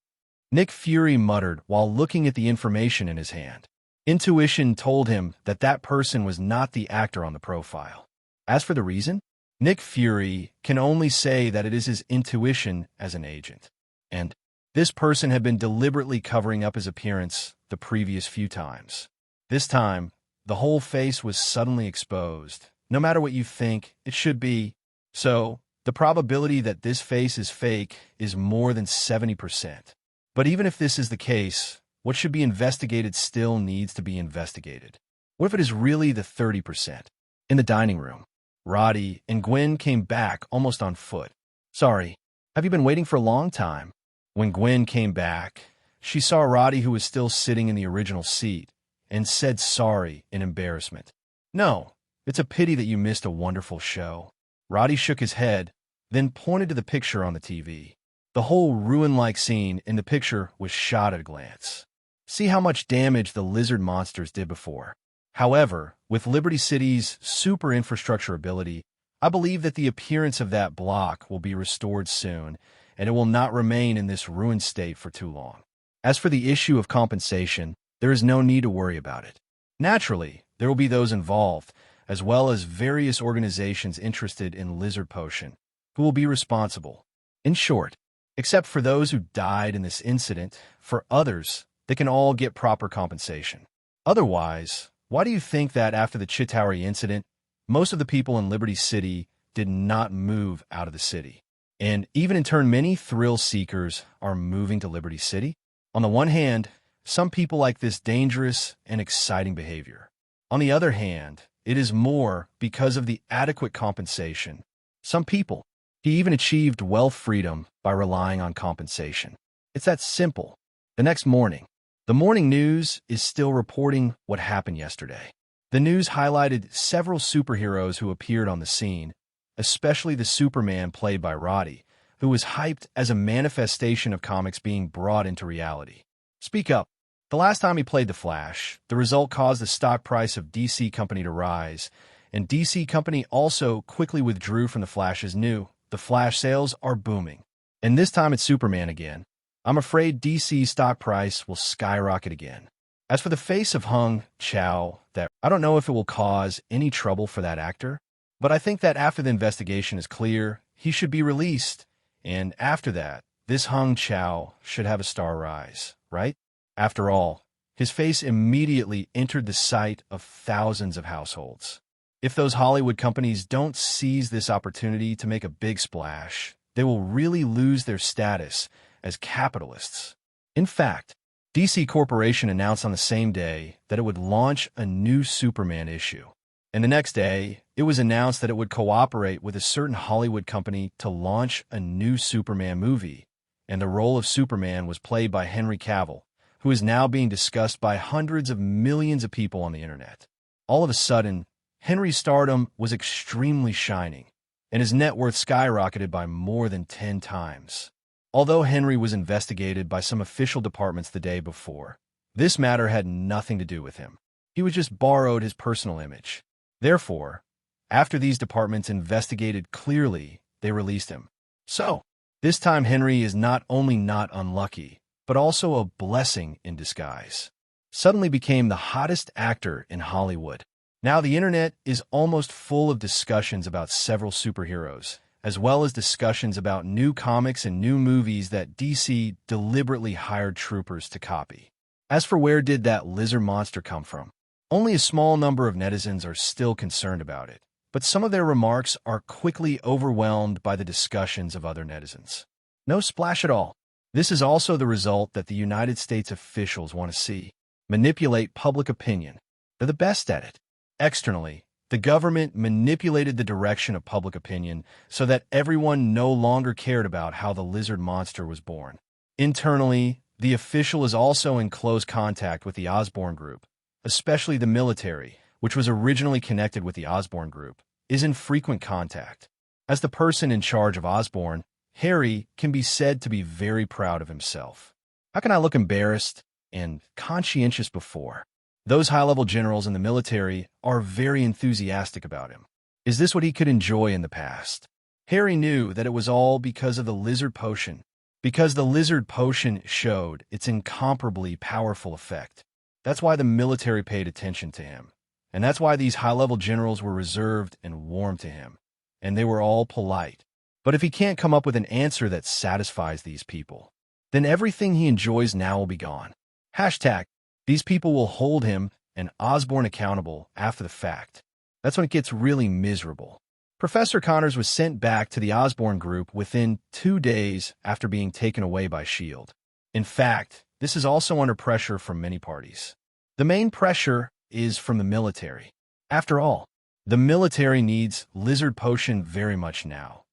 Nick Fury muttered while looking at the information in his hand. Intuition told him that that person was not the actor on the profile. As for the reason, Nick Fury can only say that it is his intuition as an agent. And this person had been deliberately covering up his appearance the previous few times. This time, the whole face was suddenly exposed. No matter what you think, it should be. So, the probability that this face is fake is more than 70%. But even if this is the case, what should be investigated still needs to be investigated. What if it is really the 30%? In the dining room, Roddy and Gwen came back almost on foot. Sorry, have you been waiting for a long time? When Gwen came back, she saw Roddy, who was still sitting in the original seat, and said sorry in embarrassment. No, it's a pity that you missed a wonderful show. Roddy shook his head, then pointed to the picture on the TV. The whole ruin-like scene in the picture was shot at a glance. See how much damage the lizard monsters did before. However, with Liberty City's super infrastructure ability, I believe that the appearance of that block will be restored soon, and it will not remain in this ruined state for too long. As for the issue of compensation, there is no need to worry about it. Naturally, There will be those involved, as well as various organizations interested in lizard potion, who will be responsible. In short, except for those who died in this incident, for others, they can all get proper compensation. Otherwise, why do you think that after the Chitauri incident, most of the people in Liberty City did not move out of the city? And even in turn, many thrill seekers are moving to Liberty City. On the one hand, some people like this dangerous and exciting behavior. On the other hand, it is more because of the adequate compensation. Some people, he even achieved wealth freedom by relying on compensation. It's that simple. The next morning, the morning news is still reporting what happened yesterday. The news highlighted several superheroes who appeared on the scene, especially the Superman played by Roddy, who was hyped as a manifestation of comics being brought into reality. Speak up. The last time he played the Flash, the result caused the stock price of DC Company to rise, and DC Company also quickly withdrew from the Flash's new. The Flash sales are booming. And this time it's Superman again. I'm afraid DC's stock price will skyrocket again. As for the face of Hung Chow, I don't know if it will cause any trouble for that actor, but I think that after the investigation is clear, he should be released, and after that, this Hung Chow should have a star rise, right? After all, his face immediately entered the sight of thousands of households. If those Hollywood companies don't seize this opportunity to make a big splash, they will really lose their status as capitalists. In fact, DC Corporation announced on the same day that it would launch a new Superman issue. And the next day, it was announced that it would cooperate with a certain Hollywood company to launch a new Superman movie, and the role of Superman was played by Henry Cavill, who is now being discussed by hundreds of millions of people on the internet. All of a sudden, Henry's stardom was extremely shining, and his net worth skyrocketed by more than 10 times. Although Henry was investigated by some official departments the day before, this matter had nothing to do with him. He was just borrowed his personal image. Therefore, after these departments investigated clearly, they released him. So, this time Henry is not only not unlucky, but also a blessing in disguise. Suddenly became the hottest actor in Hollywood. Now the internet is almost full of discussions about several superheroes, as well as discussions about new comics and new movies that DC deliberately hired troopers to copy. As for where did that lizard monster come from, only a small number of netizens are still concerned about it, but some of their remarks are quickly overwhelmed by the discussions of other netizens. No splash at all. This is also the result that the United States officials want to see. Manipulate public opinion. They're the best at it. Externally, the government manipulated the direction of public opinion so that everyone no longer cared about how the lizard monster was born. Internally, the official is also in close contact with the Osborn Group, especially the military, which was originally connected with the Osborn Group, is in frequent contact. As the person in charge of Osborn, Harry can be said to be very proud of himself. How can I look embarrassed and conscientious before? Those high-level generals in the military are very enthusiastic about him. Is this what he could enjoy in the past? Harry knew that it was all because of the lizard potion, because the lizard potion showed its incomparably powerful effect. That's why the military paid attention to him, and that's why these high-level generals were reserved and warm to him, and they were all polite. But if he can't come up with an answer that satisfies these people, then everything he enjoys now will be gone. Hashtag, these people will hold him and Osborn accountable after the fact. That's when it gets really miserable. Professor Connors was sent back to the Osborn Group within 2 days after being taken away by S.H.I.E.L.D. In fact, this is also under pressure from many parties. The main pressure is from the military. After all, the military needs lizard potion very much now,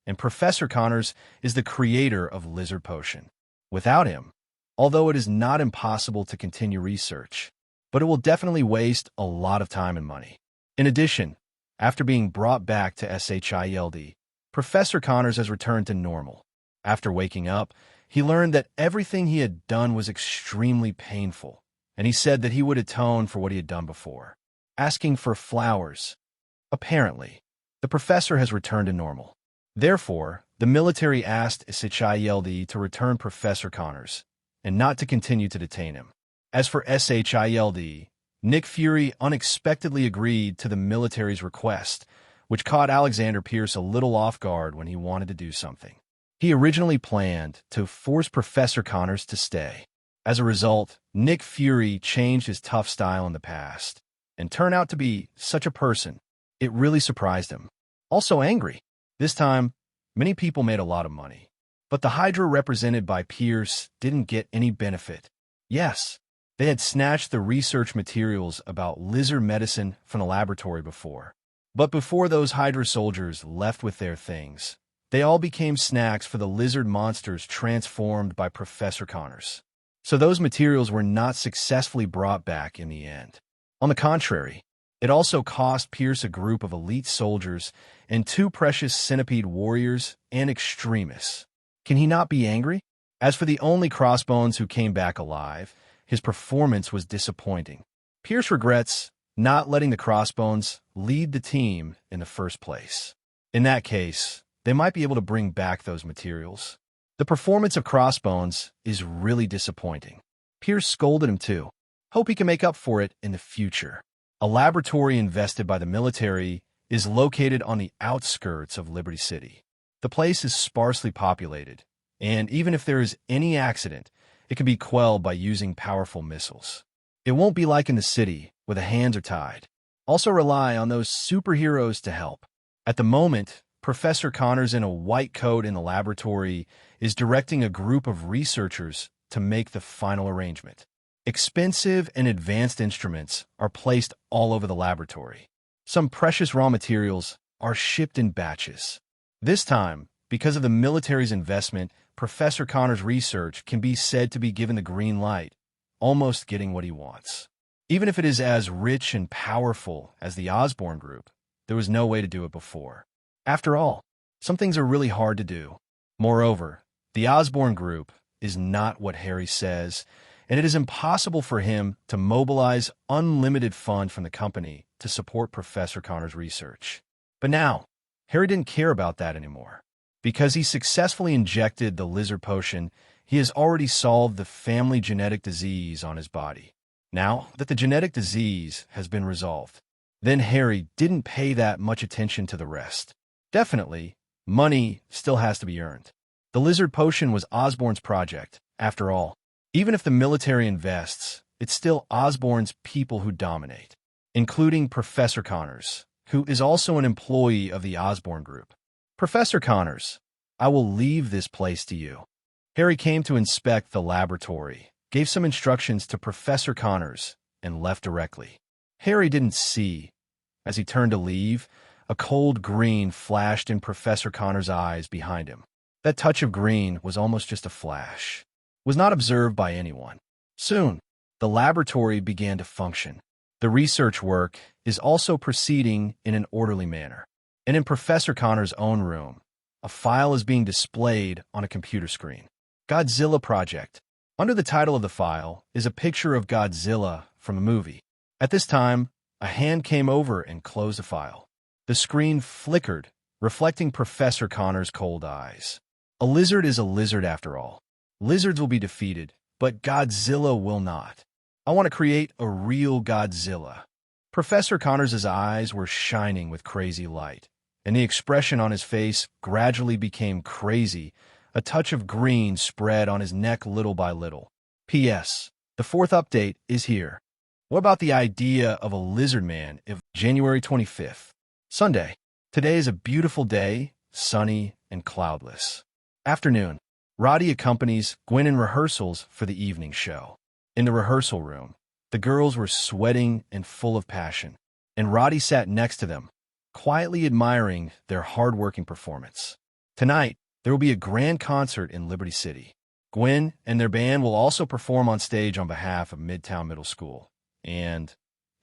and Professor Connors is the creator of lizard potion. Without him, although it is not impossible to continue research, but it will definitely waste a lot of time and money. In addition, after being brought back to S.H.I.E.L.D., Professor Connors has returned to normal. After waking up, he learned that everything he had done was extremely painful, and he said that he would atone for what he had done before, asking for flowers. Apparently, the professor has returned to normal. Therefore, the military asked S.H.I.E.L.D. to return Professor Connors, and not to continue to detain him. As for S.H.I.E.L.D., Nick Fury unexpectedly agreed to the military's request, which caught Alexander Pierce a little off guard when he wanted to do something. He originally planned to force Professor Connors to stay. As a result, Nick Fury changed his tough style in the past and turned out to be such a person. It really surprised him. Also angry. This time, many people made a lot of money. But the Hydra represented by Pierce didn't get any benefit. Yes, they had snatched the research materials about lizard medicine from the laboratory before. But before those Hydra soldiers left with their things, they all became snacks for the lizard monsters transformed by Professor Connors. So those materials were not successfully brought back in the end. On the contrary, it also cost Pierce a group of elite soldiers and 2 precious centipede warriors and extremists. Can he not be angry? As for the only Crossbones who came back alive, his performance was disappointing. Pierce regrets not letting the Crossbones lead the team in the first place. In that case, they might be able to bring back those materials. The performance of Crossbones is really disappointing. Pierce scolded him too. Hope he can make up for it in the future. A laboratory invested by the military is located on the outskirts of Liberty City. The place is sparsely populated, and even if there is any accident, it can be quelled by using powerful missiles. It won't be like in the city, where the hands are tied. Also rely on those superheroes to help. At the moment, Professor Connors in a white coat in the laboratory is directing a group of researchers to make the final arrangement. Expensive and advanced instruments are placed all over the laboratory. Some precious raw materials are shipped in batches. This time, because of the military's investment, Professor Connors' research can be said to be given the green light, almost getting what he wants. Even if it is as rich and powerful as the Osborn Group, there was no way to do it before. After all, some things are really hard to do. Moreover, the Osborn Group is not what Harry says, and it is impossible for him to mobilize unlimited funds from the company to support Professor Connors' research. But now, Harry didn't care about that anymore. Because he successfully injected the lizard potion, he has already solved the family genetic disease on his body. Now that the genetic disease has been resolved, then Harry didn't pay that much attention to the rest. Definitely, money still has to be earned. The lizard potion was Osborn's project, after all. Even if the military invests, it's still Osborn's people who dominate, including Professor Connors, who is also an employee of the Osborn Group. Professor Connors, I will leave this place to you. Harry came to inspect the laboratory, gave some instructions to Professor Connors, and left directly. Harry didn't see. As he turned to leave, a cold green flashed in Professor Connors' eyes behind him. That touch of green was almost just a flash. It was not observed by anyone. Soon, the laboratory began to function. The research work is also proceeding in an orderly manner. And in Professor Connors' own room, a file is being displayed on a computer screen. Godzilla Project. Under the title of the file is a picture of Godzilla from a movie. At this time, a hand came over and closed the file. The screen flickered, reflecting Professor Connors' cold eyes. A lizard is a lizard after all. Lizards will be defeated, but Godzilla will not. I want to create a real Godzilla. Professor Connors' eyes were shining with crazy light, and the expression on his face gradually became crazy. A touch of green spread on his neck little by little. P.S. The 4th update is here. What about the idea of a lizard man if January 25th? Sunday. Today is a beautiful day, sunny and cloudless. Afternoon. Roddy accompanies Gwen in rehearsals for the evening show. In the rehearsal room, the girls were sweating and full of passion, and Roddy sat next to them, quietly admiring their hard-working performance. Tonight, there will be a grand concert in Liberty City. Gwen and their band will also perform on stage on behalf of Midtown Middle School, and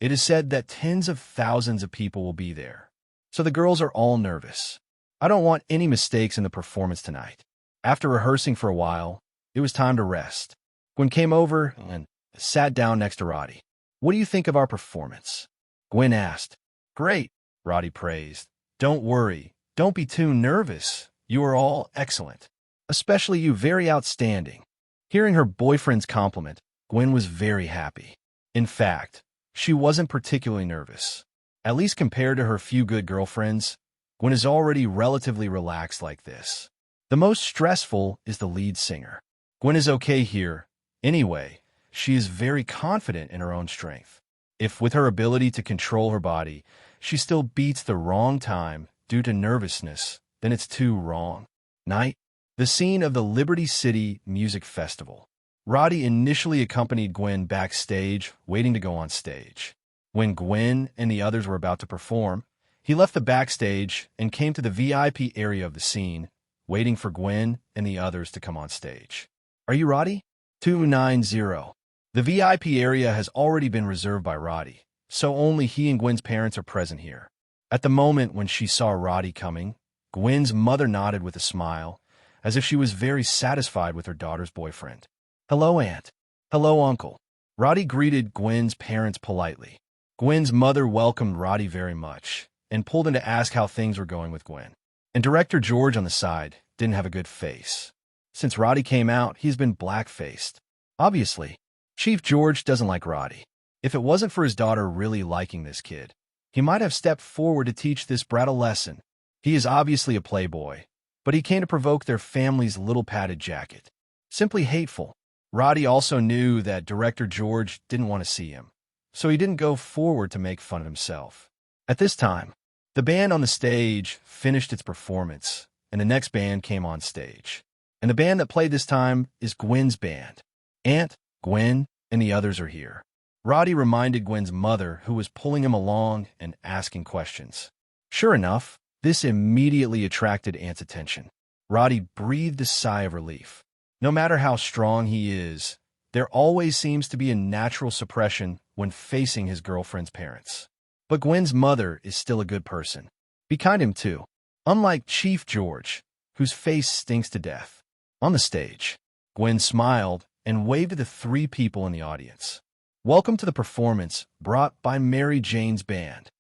it is said that tens of thousands of people will be there. So the girls are all nervous. I don't want any mistakes in the performance tonight. After rehearsing for a while, it was time to rest. Gwen came over and sat down next to Roddy. What do you think of our performance? Gwen asked. Great, Roddy praised. Don't worry. Don't be too nervous. You are all excellent. Especially you, very outstanding. Hearing her boyfriend's compliment, Gwen was very happy. In fact, she wasn't particularly nervous. At least compared to her few good girlfriends, Gwen is already relatively relaxed like this. The most stressful is the lead singer. Gwen is okay here. Anyway, she is very confident in her own strength. If with her ability to control her body, she still beats the wrong time due to nervousness, then it's too wrong. Night. The scene of the Liberty City Music Festival. Roddy initially accompanied Gwen backstage, waiting to go on stage. When Gwen and the others were about to perform, he left the backstage and came to the VIP area of the scene, waiting for Gwen and the others to come on stage. Are you Roddy? 290. The VIP area has already been reserved by Roddy, so only he and Gwen's parents are present here. At the moment when she saw Roddy coming, Gwen's mother nodded with a smile, as if she was very satisfied with her daughter's boyfriend. Hello, Aunt. Hello, Uncle. Roddy greeted Gwen's parents politely. Gwen's mother welcomed Roddy very much and pulled in to ask how things were going with Gwen. And Director George on the side didn't have a good face. Since Roddy came out, he's been black-faced. Obviously, Chief George doesn't like Roddy. If it wasn't for his daughter really liking this kid, he might have stepped forward to teach this brat a lesson. He is obviously a playboy, but he came to provoke their family's little padded jacket. Simply hateful. Roddy also knew that Director George didn't want to see him, so he didn't go forward to make fun of himself. At this time, the band on the stage finished its performance, and the next band came on stage. And the band that played this time is Gwen's band. Aunt, Gwen, and the others are here. Roddy reminded Gwen's mother, who was pulling him along and asking questions. Sure enough, this immediately attracted Aunt's attention. Roddy breathed a sigh of relief. No matter how strong he is, there always seems to be a natural suppression when facing his girlfriend's parents. But Gwen's mother is still a good person. Be kind to him too. Unlike Chief George, whose face stinks to death. On the stage, Gwen smiled and waved to the three people in the audience. Welcome to the performance brought by Mary Jane's band.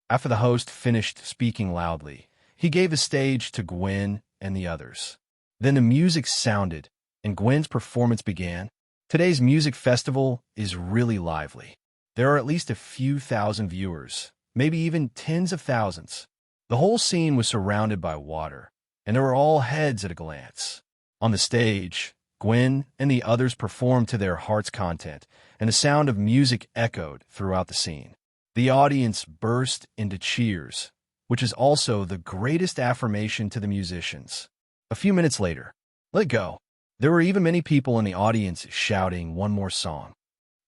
After the host finished speaking loudly, he gave the stage to Gwen and the others. Then the music sounded, and Gwen's performance began. Today's music festival is really lively. There are at least a few thousand viewers, maybe even tens of thousands. The whole scene was surrounded by water, and they were all heads at a glance. On the stage, Gwen and the others performed to their heart's content, and the sound of music echoed throughout the scene. The audience burst into cheers, which is also the greatest affirmation to the musicians. A few minutes later, let go. There were even many people in the audience shouting one more song.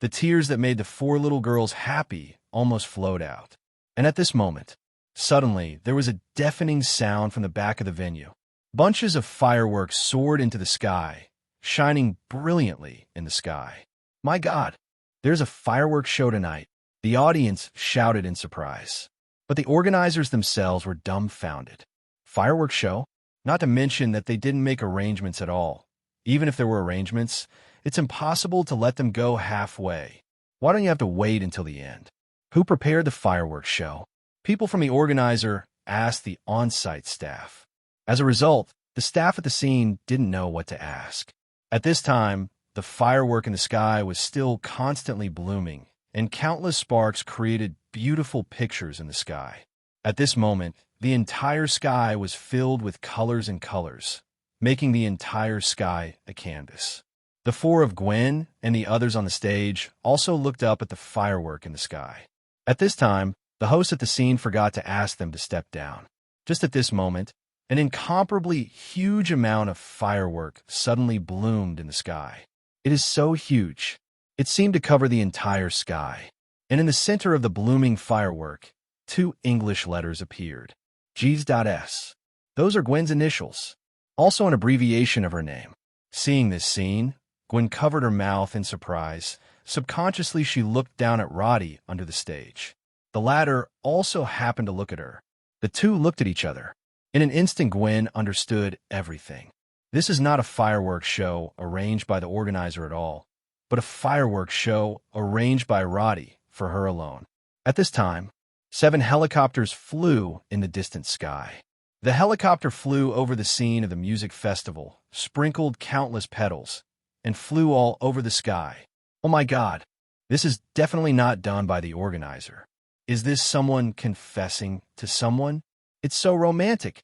The tears that made the four little girls happy almost flowed out. And at this moment, suddenly there was a deafening sound from the back of the venue. Bunches of fireworks soared into the sky, shining brilliantly in the sky. My God, there's a fireworks show tonight. The audience shouted in surprise. But the organizers themselves were dumbfounded. Fireworks show? Not to mention that they didn't make arrangements at all. Even if there were arrangements, it's impossible to let them go halfway. Why don't you have to wait until the end? Who prepared the fireworks show? People from the organizer asked the on-site staff. As a result, the staff at the scene didn't know what to ask. At this time, the firework in the sky was still constantly blooming, and countless sparks created beautiful pictures in the sky. At this moment, the entire sky was filled with colors and colors, making the entire sky a canvas. The four of Gwen and the others on the stage also looked up at the firework in the sky. At this time, the host at the scene forgot to ask them to step down. Just at this moment, an incomparably huge amount of firework suddenly bloomed in the sky. It is so huge, it seemed to cover the entire sky. And in the center of the blooming firework, two English letters appeared. G's.S. Those are Gwen's initials, also an abbreviation of her name. Seeing this scene, Gwen covered her mouth in surprise. Subconsciously, she looked down at Roddy under the stage. The latter also happened to look at her. The two looked at each other. In an instant, Gwen understood everything. This is not a fireworks show arranged by the organizer at all, but a fireworks show arranged by Roddy for her alone. At this time, 7 helicopters flew in the distant sky. The helicopter flew over the scene of the music festival, sprinkled countless petals, and flew all over the sky. Oh my God! This is definitely not done by the organizer. Is this someone confessing to someone? It's so romantic.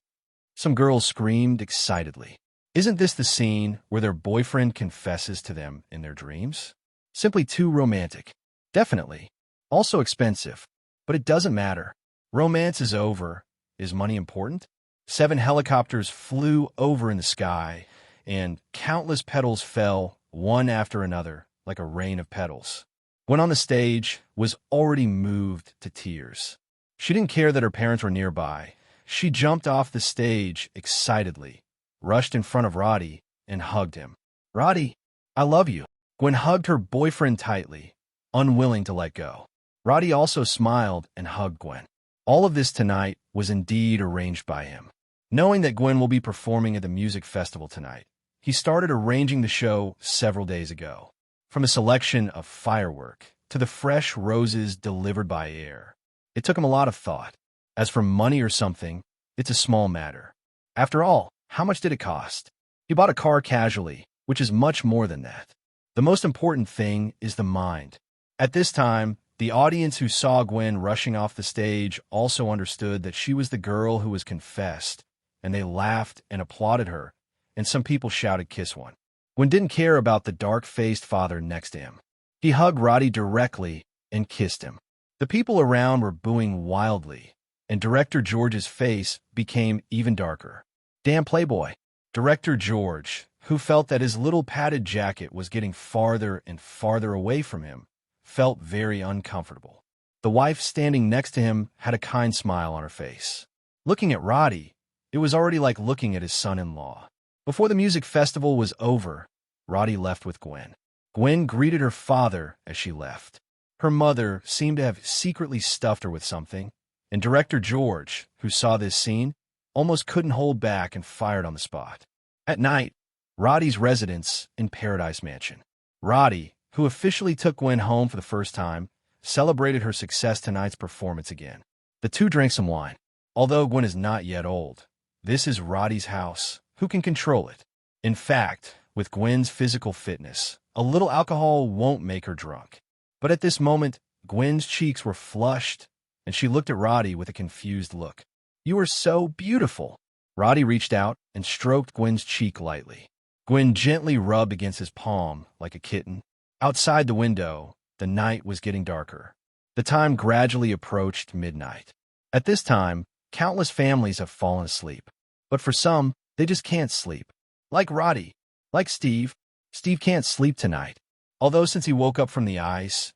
Some girls screamed excitedly. Isn't this the scene where their boyfriend confesses to them in their dreams? Simply too romantic. Definitely. Also expensive. But it doesn't matter. Romance is over. Is money important? 7 helicopters flew over in the sky, and countless petals fell, one after another, like a rain of petals. Gwen on the stage was already moved to tears. She didn't care that her parents were nearby. She jumped off the stage excitedly, rushed in front of Roddy, and hugged him. "Roddy, I love you." Gwen hugged her boyfriend tightly, unwilling to let go. Roddy also smiled and hugged Gwen. All of this tonight was indeed arranged by him. Knowing that Gwen will be performing at the music festival tonight, he started arranging the show several days ago. From a selection of firework to the fresh roses delivered by air, it took him a lot of thought. As for money or something, it's a small matter. After all, how much did it cost? He bought a car casually, which is much more than that. The most important thing is the mind. At this time, the audience who saw Gwen rushing off the stage also understood that she was the girl who was confessed, and they laughed and applauded her, and some people shouted, "Kiss one." Gwen didn't care about the dark-faced father next to him. He hugged Roddy directly and kissed him. The people around were booing wildly, and Director George's face became even darker. Damn playboy. Director George, who felt that his little padded jacket was getting farther and farther away from him, felt very uncomfortable. The wife standing next to him had a kind smile on her face. Looking at Roddy, it was already like looking at his son-in-law. Before the music festival was over, Roddy left with Gwen. Gwen greeted her father as she left. Her mother seemed to have secretly stuffed her with something, and Director George, who saw this scene, almost couldn't hold back and fired on the spot. At night, Roddy's residence in Paradise Mansion. Roddy, who officially took Gwen home for the first time, celebrated her success tonight's performance again. The two drank some wine. Although Gwen is not yet old, this is Roddy's house. Who can control it? In fact, with Gwen's physical fitness, a little alcohol won't make her drunk. But at this moment, Gwen's cheeks were flushed, and she looked at Roddy with a confused look. "You are so beautiful." Roddy reached out and stroked Gwen's cheek lightly. Gwen gently rubbed against his palm like a kitten. Outside the window, the night was getting darker. The time gradually approached midnight. At this time, countless families have fallen asleep. But for some, they just can't sleep. Like Roddy. Like Steve. Steve can't sleep tonight. Although since he woke up from the ice,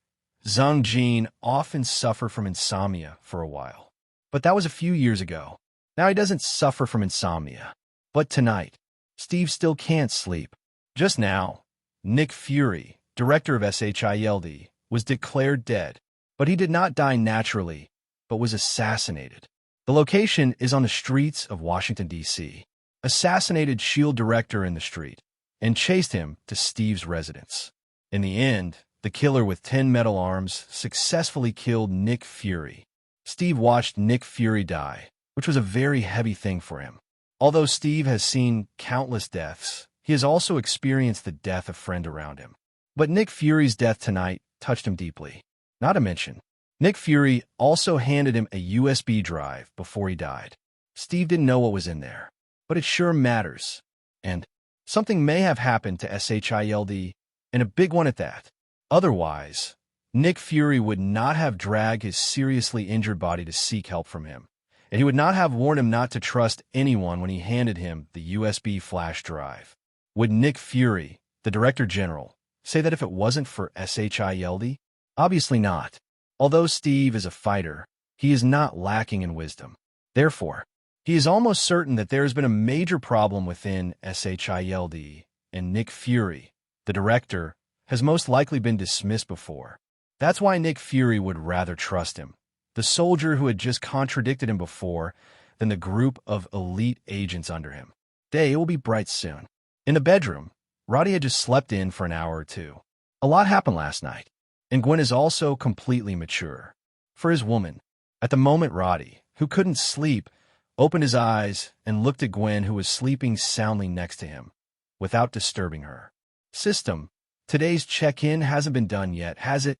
Zhang Jin often suffered from insomnia for a while. But that was a few years ago. Now he doesn't suffer from insomnia. But tonight, Steve still can't sleep. Just now, Nick Fury, director of SHIELD, was declared dead. But he did not die naturally, but was assassinated. The location is on the streets of Washington, D.C. Assassinated S.H.I.E.L.D. director in the street and chased him to Steve's residence. In the end, the killer with 10 metal arms successfully killed Nick Fury. Steve watched Nick Fury die, which was a very heavy thing for him. Although Steve has seen countless deaths, he has also experienced the death of a friend around him. But Nick Fury's death tonight touched him deeply. Not to mention, Nick Fury also handed him a USB drive before he died. Steve didn't know what was in there, but it sure matters. And something may have happened to SHIELD, and a big one at that. Otherwise, Nick Fury would not have dragged his seriously injured body to seek help from him, and he would not have warned him not to trust anyone when he handed him the USB flash drive. Would Nick Fury, the Director General, say that if it wasn't for SHIELD? Obviously not. Although Steve is a fighter, he is not lacking in wisdom. Therefore, he is almost certain that there has been a major problem within SHIELD, and Nick Fury, the director, has most likely been dismissed before. That's why Nick Fury would rather trust him, the soldier who had just contradicted him before, than the group of elite agents under him. Day will be bright soon. In the bedroom, Roddy had just slept in for an hour or two. A lot happened last night, and Gwen is also completely mature. For his woman, at the moment Roddy, who couldn't sleep, opened his eyes and looked at Gwen, who was sleeping soundly next to him, without disturbing her. System, today's check-in hasn't been done yet, has it?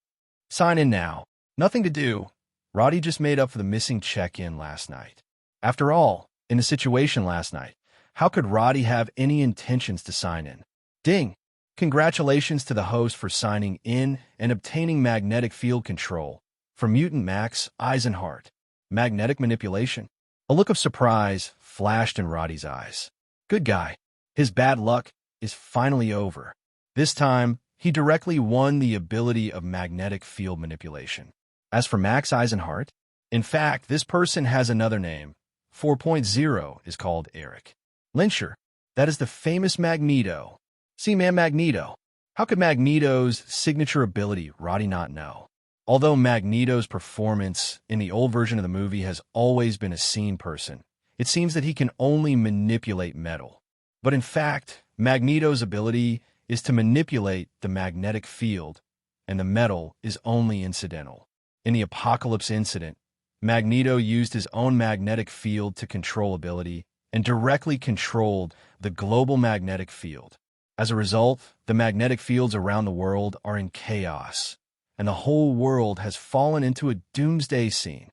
Sign in now. Nothing to do. Roddy just made up for the missing check-in last night. After all, in the situation last night, how could Roddy have any intentions to sign in? Ding! Congratulations to the host for signing in and obtaining magnetic field control from Mutant Max Eisenhart. Magnetic manipulation. A look of surprise flashed in Roddy's eyes. Good guy. His bad luck is finally over. This time, he directly won the ability of magnetic field manipulation. As for Max Eisenhart, in fact, this person has another name. 4.0 is called Eric Lyncher. That is the famous Magneto. See, man, Magneto. How could Magneto's signature ability Roddy not know? Although Magneto's performance in the old version of the movie has always been a scene person, it seems that he can only manipulate metal. But in fact, Magneto's ability is to manipulate the magnetic field, and the metal is only incidental. In the Apocalypse incident, Magneto used his own magnetic field to control ability and directly controlled the global magnetic field. As a result, the magnetic fields around the world are in chaos, and the whole world has fallen into a doomsday scene.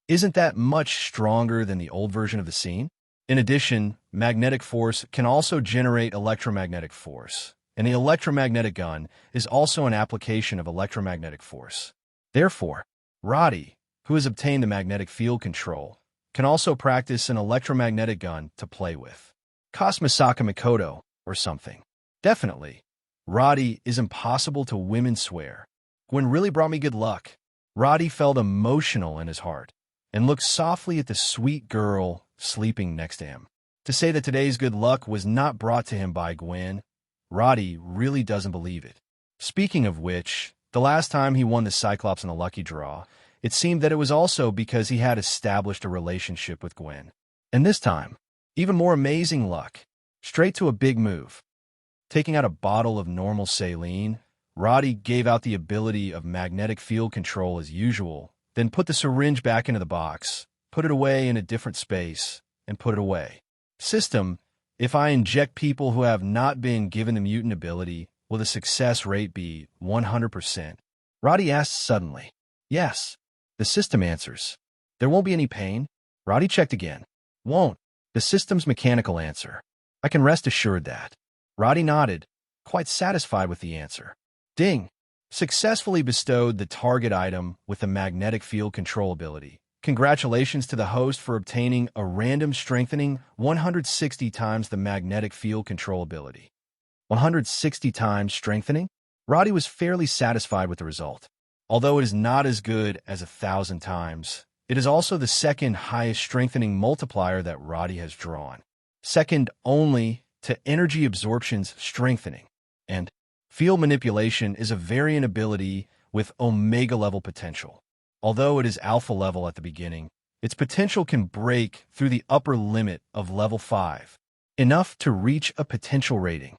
Isn't that much stronger than the old version of the scene? In addition, magnetic force can also generate electromagnetic force, and the electromagnetic gun is also an application of electromagnetic force. Therefore, Roddy, who has obtained the magnetic field control, can also practice an electromagnetic gun to play with. Cosmisaka Mikoto or something. Definitely. Roddy is impossible to women swear. Gwen really brought me good luck. Roddy felt emotional in his heart and looked softly at the sweet girl sleeping next to him. To say that today's good luck was not brought to him by Gwen, Roddy really doesn't believe it. Speaking of which, the last time he won the Cyclops in the lucky draw, it seemed that it was also because he had established a relationship with Gwen. And this time, even more amazing luck. Straight to a big move. Taking out a bottle of normal saline, Roddy gave out the ability of magnetic field control as usual, then put the syringe back into the box, put it away in a different space, and put it away. System, if I inject people who have not been given the mutant ability, will the success rate be 100%? Roddy asks suddenly. Yes. The system answers. There won't be any pain. Roddy checked again. Won't. The system's mechanical answer. I can rest assured that. Roddy nodded, quite satisfied with the answer. Ding! Successfully bestowed the target item with the magnetic field control ability. Congratulations to the host for obtaining a random strengthening 160 times the magnetic field control ability. 160 times strengthening? Roddy was fairly satisfied with the result. Although it is not as good as 1,000 times, it is also the second highest strengthening multiplier that Roddy has drawn. Second only to energy absorption's strengthening. And field manipulation is a variant ability with omega level potential. Although it is alpha level at the beginning, its potential can break through the upper limit of level 5, enough to reach a potential rating.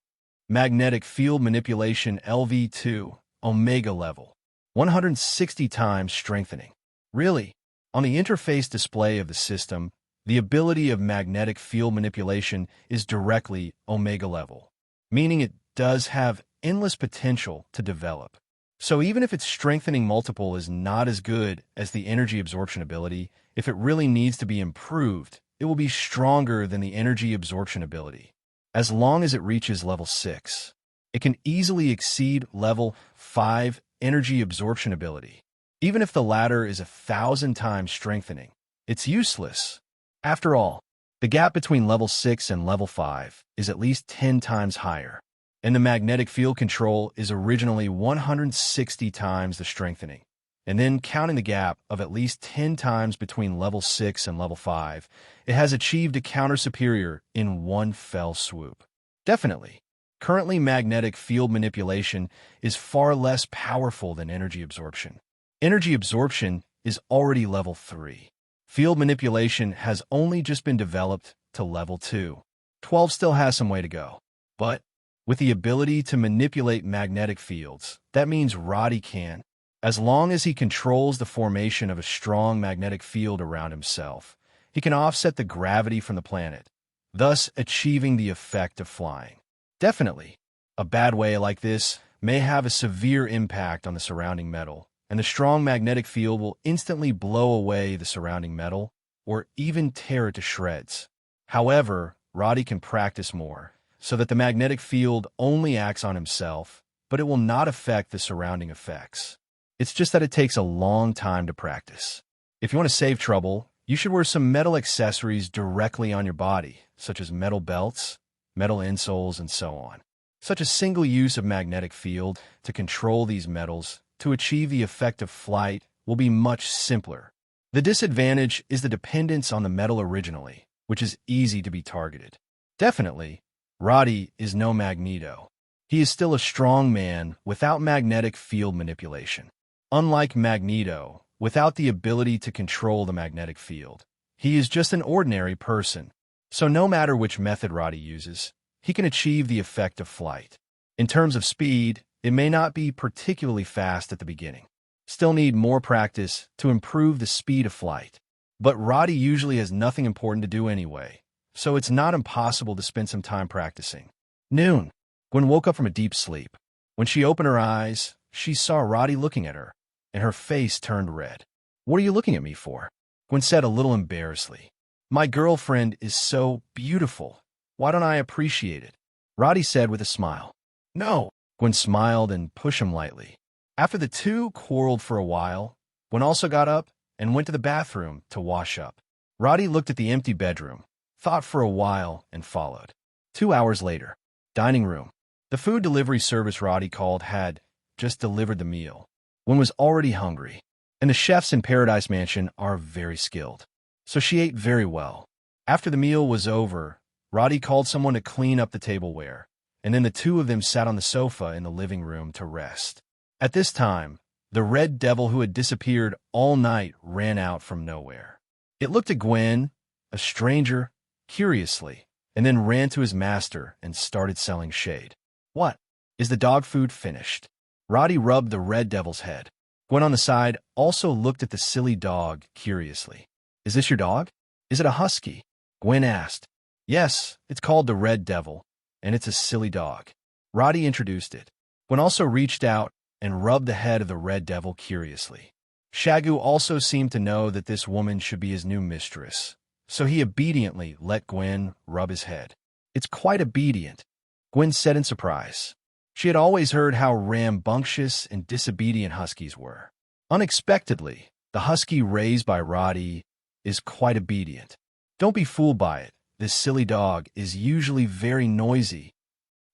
Magnetic field manipulation LV2, omega level, 160 times strengthening. Really, on the interface display of the system, the ability of magnetic field manipulation is directly omega level, meaning it does have endless potential to develop. So even if its strengthening multiple is not as good as the energy absorption ability, if it really needs to be improved, it will be stronger than the energy absorption ability. As long as it reaches level 6, it can easily exceed level 5 energy absorption ability. Even if the latter is 1,000 times strengthening, it's useless. After all, the gap between level 6 and level 5 is at least 10 times higher, and the magnetic field control is originally 160 times the strengthening. And then counting the gap of at least 10 times between level 6 and level 5, it has achieved a counter superior in one fell swoop. Definitely. Currently, magnetic field manipulation is far less powerful than energy absorption. Energy absorption is already level 3. Field manipulation has only just been developed to level 2. 12 still has some way to go. But with the ability to manipulate magnetic fields, that means Roddy can, as long as he controls the formation of a strong magnetic field around himself, he can offset the gravity from the planet, thus achieving the effect of flying. Definitely, a bad way like this may have a severe impact on the surrounding metal, and the strong magnetic field will instantly blow away the surrounding metal or even tear it to shreds. However, Roddy can practice more, so that the magnetic field only acts on himself, but it will not affect the surrounding effects. It's just that it takes a long time to practice. If you want to save trouble, you should wear some metal accessories directly on your body, such as metal belts, metal insoles, and so on. Such a single use of magnetic field to control these metals to achieve the effect of flight will be much simpler. The disadvantage is the dependence on the metal originally, which is easy to be targeted. Definitely, Roddy is no Magneto. He is still a strong man without magnetic field manipulation. Unlike Magneto, without the ability to control the magnetic field, he is just an ordinary person. So no matter which method Roddy uses, he can achieve the effect of flight. In terms of speed, it may not be particularly fast at the beginning. Still need more practice to improve the speed of flight. But Roddy usually has nothing important to do anyway, so it's not impossible to spend some time practicing. Noon. Gwen woke up from a deep sleep. When she opened her eyes, she saw Roddy looking at her, and her face turned red. "What are you looking at me for?" Gwen said a little embarrassedly. "My girlfriend is so beautiful. Why don't I appreciate it?" Roddy said with a smile. "No." Gwen smiled and pushed him lightly. After the two quarreled for a while, Gwen also got up and went to the bathroom to wash up. Roddy looked at the empty bedroom, thought for a while, and followed. 2 hours later. Dining room. The food delivery service Roddy called had just delivered the meal. Gwen was already hungry, and the chefs in Paradise Mansion are very skilled, so she ate very well. After the meal was over, Roddy called someone to clean up the tableware, and then the two of them sat on the sofa in the living room to rest. At this time, the red devil who had disappeared all night ran out from nowhere. It looked at Gwen, a stranger, curiously, and then ran to his master and started selling shade. "What? Is the dog food finished?" Roddy rubbed the red devil's head. Gwen on the side also looked at the silly dog curiously. "Is this your dog? Is it a husky?" Gwen asked. "Yes, it's called the Red Devil, and it's a silly dog." Roddy introduced it. Gwen also reached out and rubbed the head of the Red Devil curiously. Shagu also seemed to know that this woman should be his new mistress, so he obediently let Gwen rub his head. "It's quite obedient," Gwen said in surprise. She had always heard how rambunctious and disobedient huskies were. Unexpectedly, the husky raised by Roddy is quite obedient. "Don't be fooled by it. This silly dog is usually very noisy,"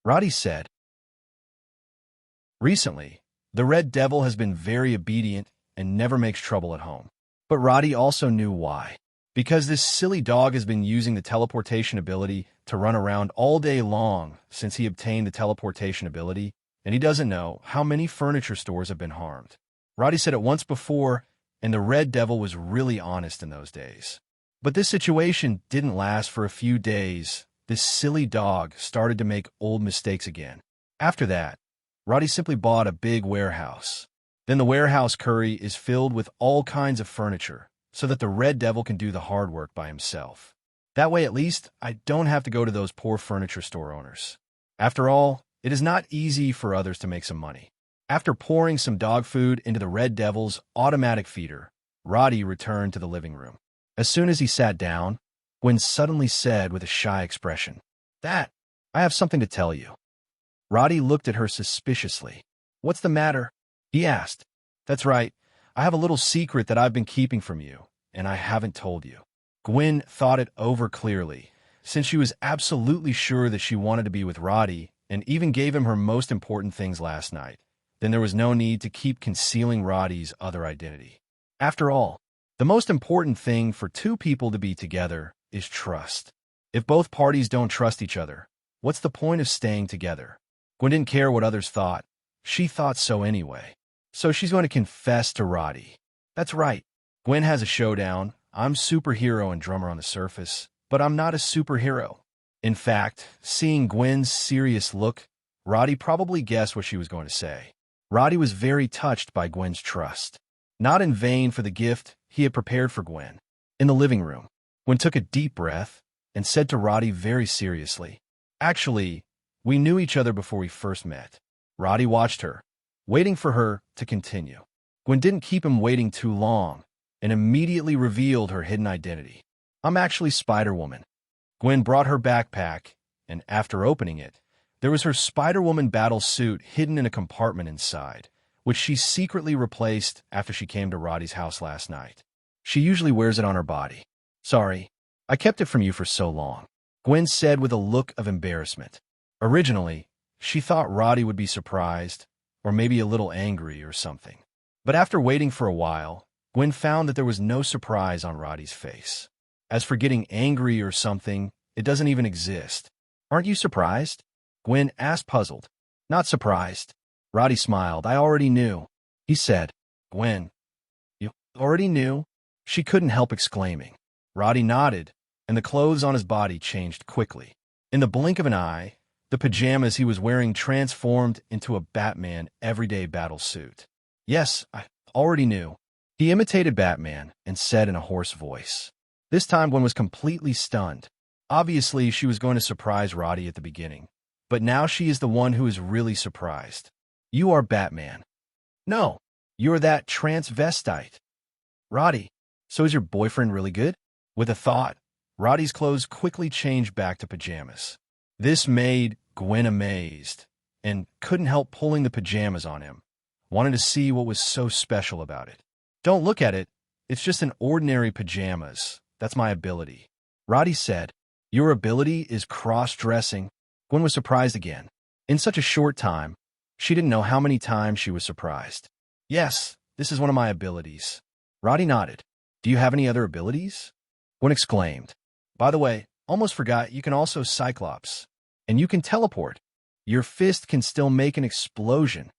Roddy said. Recently, the Red Devil has been very obedient and never makes trouble at home. But Roddy also knew why. Because this silly dog has been using the teleportation ability to run around all day long since he obtained the teleportation ability, and he doesn't know how many furniture stores have been harmed. Roddy said it once before, and the Red Devil was really honest in those days. But this situation didn't last for a few days. This silly dog started to make old mistakes again. After that, Roddy simply bought a big warehouse. Then the warehouse curry is filled with all kinds of furniture, so that the Red Devil can do the hard work by himself. That way, at least, I don't have to go to those poor furniture store owners. After all, it is not easy for others to make some money. After pouring some dog food into the Red Devil's automatic feeder, Roddy returned to the living room. As soon as he sat down, Gwen suddenly said with a shy expression, "Dad, I have something to tell you." Roddy looked at her suspiciously. "What's the matter?" he asked. "That's right. I have a little secret that I've been keeping from you, and I haven't told you." Gwen thought it over clearly, since she was absolutely sure that she wanted to be with Roddy and even gave him her most important things last night. Then there was no need to keep concealing Roddy's other identity. After all, the most important thing for two people to be together is trust. If both parties don't trust each other, what's the point of staying together? Gwen didn't care what others thought. She thought so anyway. So she's going to confess to Roddy. That's right. Gwen has a showdown. I'm superhero and drummer on the surface, but I'm not a superhero. In fact, seeing Gwen's serious look, Roddy probably guessed what she was going to say. Roddy was very touched by Gwen's trust. Not in vain for the gift he had prepared for Gwen. In the living room, Gwen took a deep breath and said to Roddy very seriously, "Actually, we knew each other before we first met." Roddy watched her, waiting for her to continue. Gwen didn't keep him waiting too long and immediately revealed her hidden identity. I'm actually Spider-Woman. Gwen brought her backpack, and after opening it, there was her Spider-Woman battle suit hidden in a compartment inside, which she secretly replaced after she came to Roddy's house last night. She usually wears it on her body. Sorry, I kept it from you for so long, Gwen said with a look of embarrassment. Originally, she thought Roddy would be surprised, or maybe a little angry or something. But after waiting for a while, Gwen found that there was no surprise on Roddy's face. As for getting angry or something, it doesn't even exist. Aren't you surprised? Gwen asked, puzzled. Not surprised. Roddy smiled. I already knew. He said, Gwen, you already knew? She couldn't help exclaiming. Roddy nodded, and the clothes on his body changed quickly. In the blink of an eye, the pajamas he was wearing transformed into a Batman everyday battle suit. Yes, I already knew. He imitated Batman and said in a hoarse voice. This time Gwen was completely stunned. Obviously, she was going to surprise Roddy at the beginning, but now she is the one who is really surprised. You are Batman. No, you're that transvestite. Roddy, so is your boyfriend really good? With a thought, Roddy's clothes quickly changed back to pajamas. This made Gwen amazed and couldn't help pulling the pajamas on him, wanted to see what was so special about it. Don't look at it. It's just an ordinary pajamas. That's my ability. Roddy said, Your ability is cross-dressing? Gwen was surprised again. In such a short time, she didn't know how many times she was surprised. Yes, this is one of my abilities. Roddy nodded. Do you have any other abilities? Gwen exclaimed. By the way, almost forgot, you can also Cyclops. And you can teleport. Your fist can still make an explosion.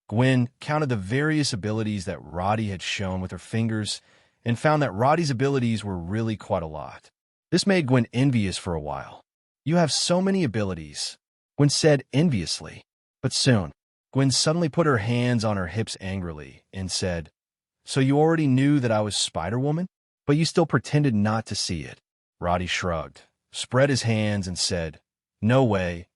Gwen counted the various abilities that Roddy had shown with her fingers and found that Roddy's abilities were really quite a lot. This made Gwen envious for a while. You have so many abilities, Gwen said enviously. But soon, Gwen suddenly put her hands on her hips angrily and said, So you already knew that I was Spider-Woman, but you still pretended not to see it. Roddy shrugged, spread his hands and said, No way.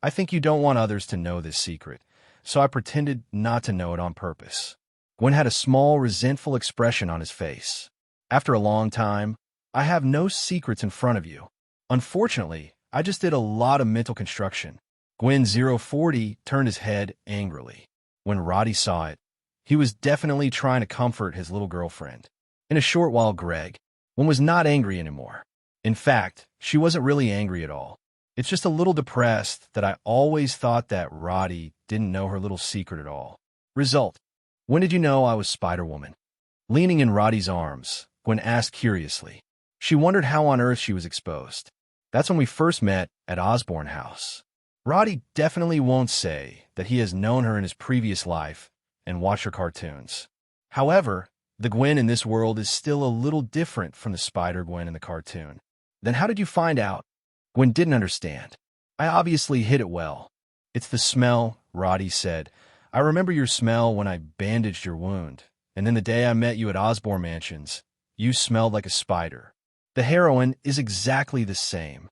I think you don't want others to know this secret, so I pretended not to know it on purpose. Gwen had a small, resentful expression on his face. After a long time, I have no secrets in front of you. Unfortunately, I just did a lot of mental construction. Gwen 040 turned his head angrily. When Roddy saw it, he was definitely trying to comfort his little girlfriend. In a short while, Gwen was not angry anymore. In fact, she wasn't really angry at all. It's just a little depressed that I always thought that Roddy didn't know her little secret at all. Result: When did you know I was Spider-Woman? Leaning in Roddy's arms, Gwen asked curiously. She wondered how on earth she was exposed. That's when we first met at Osborne House. Roddy definitely won't say that he has known her in his previous life and watched her cartoons. However, the Gwen in this world is still a little different from the Spider-Gwen in the cartoon. Then how did you find out? Gwen didn't understand. I obviously hid it well. It's the smell, Roddy said. I remember your smell when I bandaged your wound. And then the day I met you at Osborne Mansions, you smelled like a spider. The heroine is exactly the same.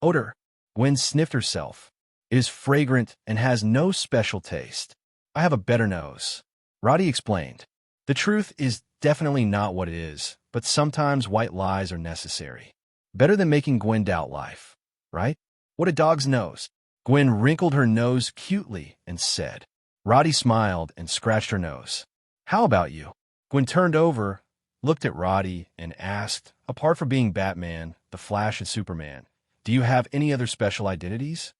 Odor. Gwen sniffed herself. It is fragrant and has no special taste. I have a better nose. Roddy explained. The truth is definitely not what it is, but sometimes white lies are necessary. Better than making Gwen doubt life, right? What a dog's nose. Gwen wrinkled her nose cutely and said. Roddy smiled and scratched her nose. How about you? Gwen turned over, looked at Roddy, and asked, apart from being Batman, the Flash, and Superman, do you have any other special identities?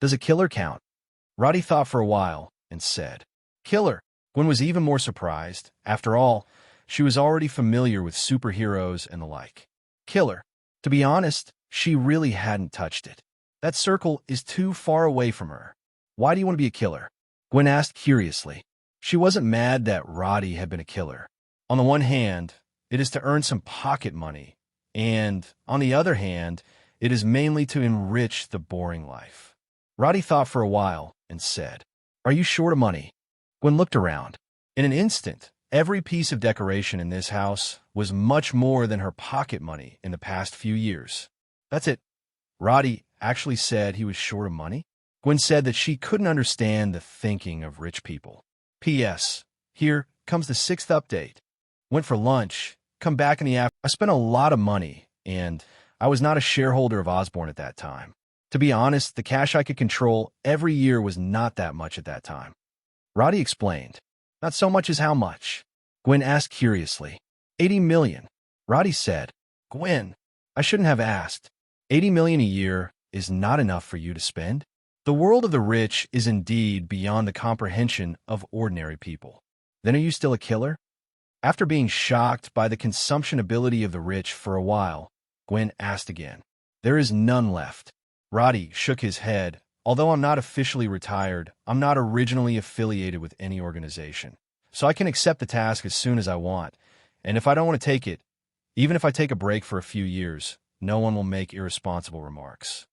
Does a killer count? Roddy thought for a while and said, Killer. Gwen was even more surprised. After all, she was already familiar with superheroes and the like. Killer. To be honest, she really hadn't touched it. That circle is too far away from her. Why do you want to be a killer? Gwen asked curiously. She wasn't mad that Roddy had been a killer. On the one hand, it is to earn some pocket money, and on the other hand, it is mainly to enrich the boring life. Roddy thought for a while and said, Are you short of money? Gwen looked around. In an instant, every piece of decoration in this house was much more than her pocket money in the past few years. That's it. Roddy actually said he was short of money? Gwen said that she couldn't understand the thinking of rich people. P.S. Here, comes the sixth update. Went for lunch, come back in the afternoon. I spent a lot of money, and I was not a shareholder of Osborne at that time. To be honest, the cash I could control every year was not that much at that time. Roddy explained. Not so much as how much? Gwen asked curiously. 80 million. Roddy said. Gwen, I shouldn't have asked. 80 million a year is not enough for you to spend? The world of the rich is indeed beyond the comprehension of ordinary people. Then are you still a killer? After being shocked by the consumption ability of the rich for a while, Gwen asked again. There is none left. Roddy shook his head. Although I'm not officially retired, I'm not originally affiliated with any organization. So I can accept the task as soon as I want. And if I don't want to take it, even if I take a break for a few years, no one will make irresponsible remarks.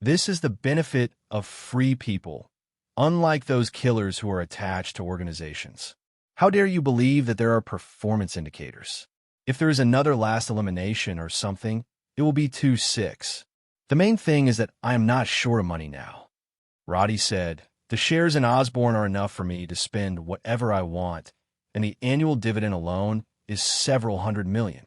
This is the benefit of free people, unlike those killers who are attached to organizations. How dare you believe that there are performance indicators? If there is another last elimination or something, it will be 2-6. The main thing is that I am not short of money now. Roddy said, the shares in Osborne are enough for me to spend whatever I want, and the annual dividend alone is several hundred million.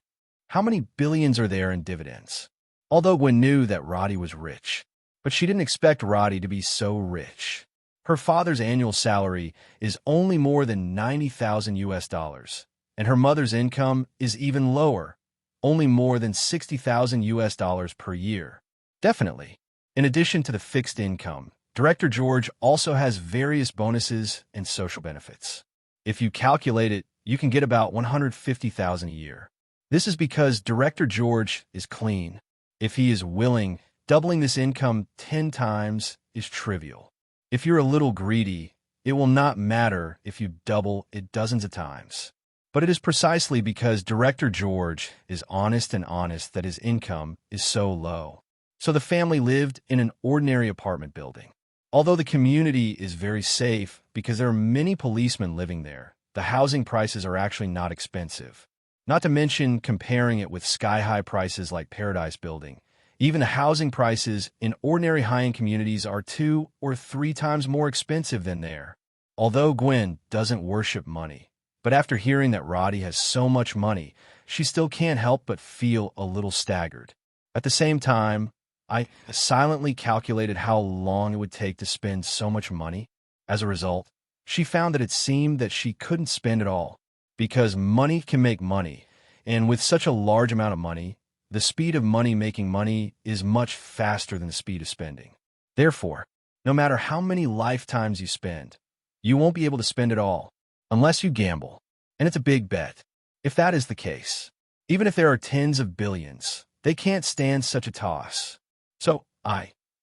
How many billions are there in dividends? Although Gwen knew that Roddy was rich, but she didn't expect Roddy to be so rich. Her father's annual salary is only more than $90,000, and her mother's income is even lower, only more than $60,000 per year. Definitely. In addition to the fixed income, Director George also has various bonuses and social benefits. If you calculate it, you can get about $150,000 a year. This is because Director George is clean. If he is willing, doubling this income 10 times is trivial. If you're a little greedy, it will not matter if you double it dozens of times. But it is precisely because Director George is honest that his income is so low. So the family lived in an ordinary apartment building. Although the community is very safe because there are many policemen living there, the housing prices are actually not expensive. Not to mention comparing it with sky-high prices like Paradise Building. Even the housing prices in ordinary high-end communities are 2 or 3 times more expensive than there. Although Gwen doesn't worship money, but after hearing that Roddy has so much money, she still can't help but feel a little staggered. At the same time, I silently calculated how long it would take to spend so much money. As a result, she found that it seemed that she couldn't spend it all, because money can make money, and with such a large amount of money, the speed of money making money is much faster than the speed of spending. Therefore, no matter how many lifetimes you spend, you won't be able to spend it all, unless you gamble, and it's a big bet. If that is the case, even if there are tens of billions, they can't stand such a toss. So,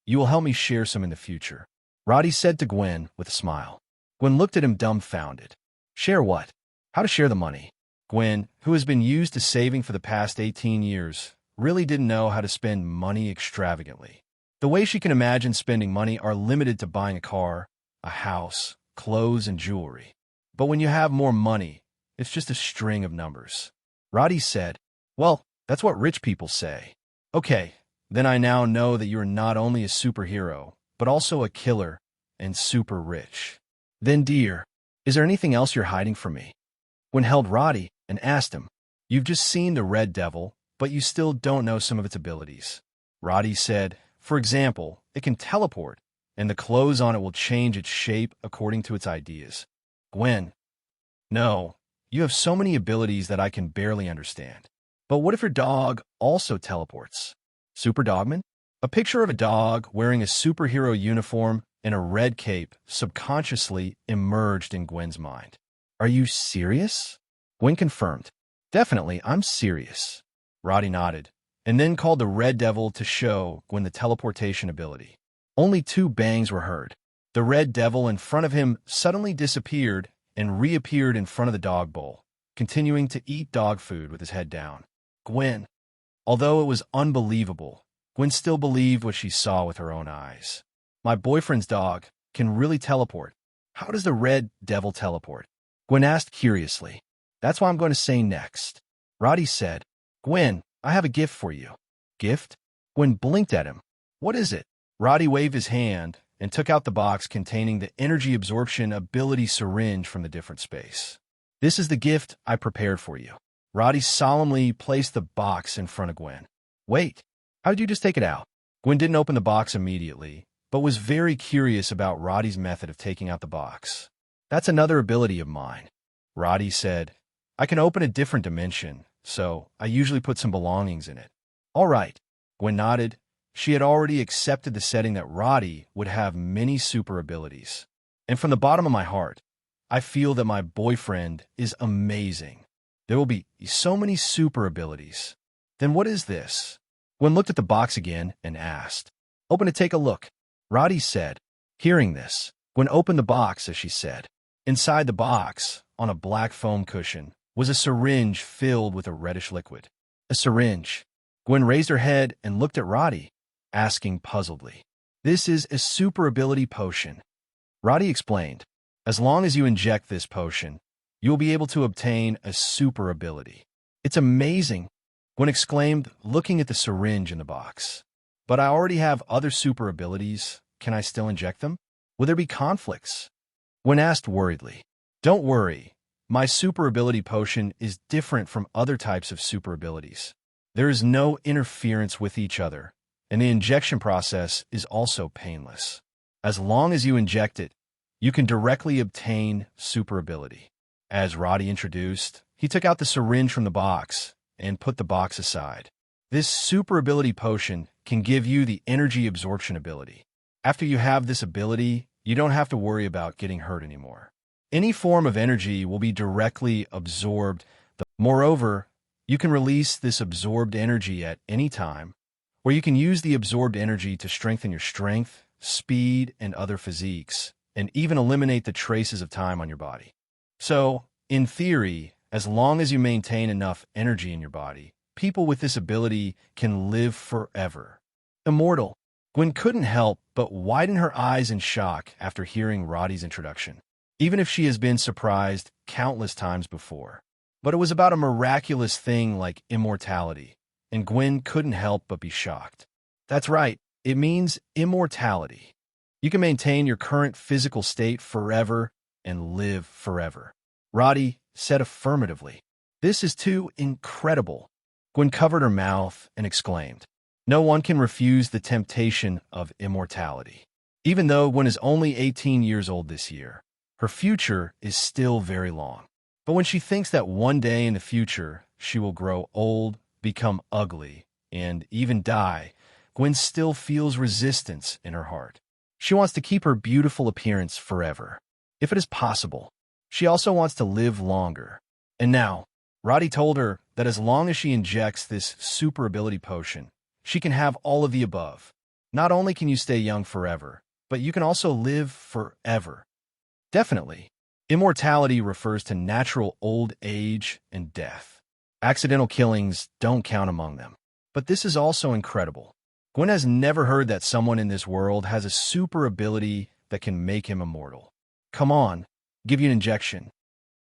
you will help me share some in the future, Roddy said to Gwen with a smile. Gwen looked at him dumbfounded. Share what? How to share the money? Gwen, who has been used to saving for the past 18 years, really didn't know how to spend money extravagantly. The way she can imagine spending money are limited to buying a car, a house, clothes, and jewelry. But when you have more money, it's just a string of numbers. Roddy said, well, that's what rich people say. Okay, then I now know that you are not only a superhero, but also a killer and super rich. Then, dear, is there anything else you're hiding from me? Gwen held Roddy and asked him, you've just seen the Red Devil, but you still don't know some of its abilities. Roddy said, for example, it can teleport, and the clothes on it will change its shape according to its ideas. Gwen, no, you have so many abilities that I can barely understand. But what if your dog also teleports? Super Dogman? A picture of a dog wearing a superhero uniform and a red cape subconsciously emerged in Gwen's mind. Are you serious? Gwen confirmed. Definitely, I'm serious. Roddy nodded, and then called the Red Devil to show Gwen the teleportation ability. Only 2 bangs were heard. The Red Devil in front of him suddenly disappeared and reappeared in front of the dog bowl, continuing to eat dog food with his head down. Gwen. Although it was unbelievable, Gwen still believed what she saw with her own eyes. My boyfriend's dog can really teleport. How does the Red Devil teleport? Gwen asked curiously. That's what I'm going to say next. Roddy said, Gwen, I have a gift for you. Gift? Gwen blinked at him. What is it? Roddy waved his hand and took out the box containing the energy absorption ability syringe from the different space. This is the gift I prepared for you. Roddy solemnly placed the box in front of Gwen. Wait, how did you just take it out? Gwen didn't open the box immediately, but was very curious about Roddy's method of taking out the box. That's another ability of mine. Roddy said, I can open a different dimension, so I usually put some belongings in it. All right. Gwen nodded. She had already accepted the setting that Roddy would have many super abilities. And from the bottom of my heart, I feel that my boyfriend is amazing. There will be so many super abilities. Then what is this? Gwen looked at the box again and asked. Open to take a look. Roddy said. Hearing this, Gwen opened the box as she said. Inside the box, on a black foam cushion, was a syringe filled with a reddish liquid. A syringe. Gwen raised her head and looked at Roddy, asking puzzledly. This is a super ability potion. Roddy explained. As long as you inject this potion, you will be able to obtain a super ability. It's amazing, Gwen exclaimed, looking at the syringe in the box. But I already have other super abilities. Can I still inject them? Will there be conflicts? Gwen asked worriedly. Don't worry. My super ability potion is different from other types of super abilities. There is no interference with each other, and the injection process is also painless. As long as you inject it, you can directly obtain super ability. As Roddy introduced, he took out the syringe from the box and put the box aside. This super ability potion can give you the energy absorption ability. After you have this ability, you don't have to worry about getting hurt anymore. Any form of energy will be directly absorbed. Moreover, you can release this absorbed energy at any time, or you can use the absorbed energy to strengthen your strength, speed, and other physiques, and even eliminate the traces of time on your body. So, in theory, as long as you maintain enough energy in your body, people with this ability can live forever. Immortal. Gwen couldn't help but widen her eyes in shock after hearing Roddy's introduction, even if she has been surprised countless times before. But it was about a miraculous thing like immortality, and Gwen couldn't help but be shocked. That's right, it means immortality. You can maintain your current physical state forever and live forever. Roddy said affirmatively. This is too incredible. Gwen covered her mouth and exclaimed. No one can refuse the temptation of immortality. Even though Gwen is only 18 years old this year, her future is still very long. But when she thinks that one day in the future she will grow old, become ugly, and even die, Gwen still feels resistance in her heart. She wants to keep her beautiful appearance forever, if it is possible. She also wants to live longer. And now, Roddy told her that as long as she injects this super ability potion, she can have all of the above. Not only can you stay young forever, but you can also live forever. Definitely. Immortality refers to natural old age and death. Accidental killings don't count among them. But this is also incredible. Gwen has never heard that someone in this world has a super ability that can make him immortal. Come on, give you an injection.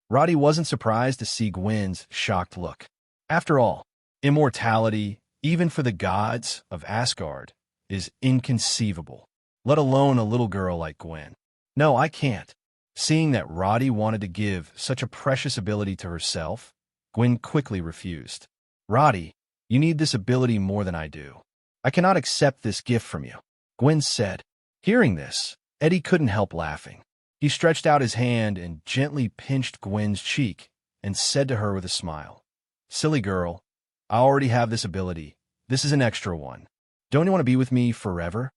Roddy wasn't surprised to see Gwen's shocked look. After all, immortality, even for the gods of Asgard, is inconceivable, let alone a little girl like Gwen. No, I can't. Seeing that Roddy wanted to give such a precious ability to herself, Gwen quickly refused. Roddy, you need this ability more than I do. I cannot accept this gift from you, Gwen said. Hearing this, Eddie couldn't help laughing. He stretched out his hand and gently pinched Gwen's cheek and said to her with a smile, Silly girl, I already have this ability. This is an extra one. Don't you want to be with me forever?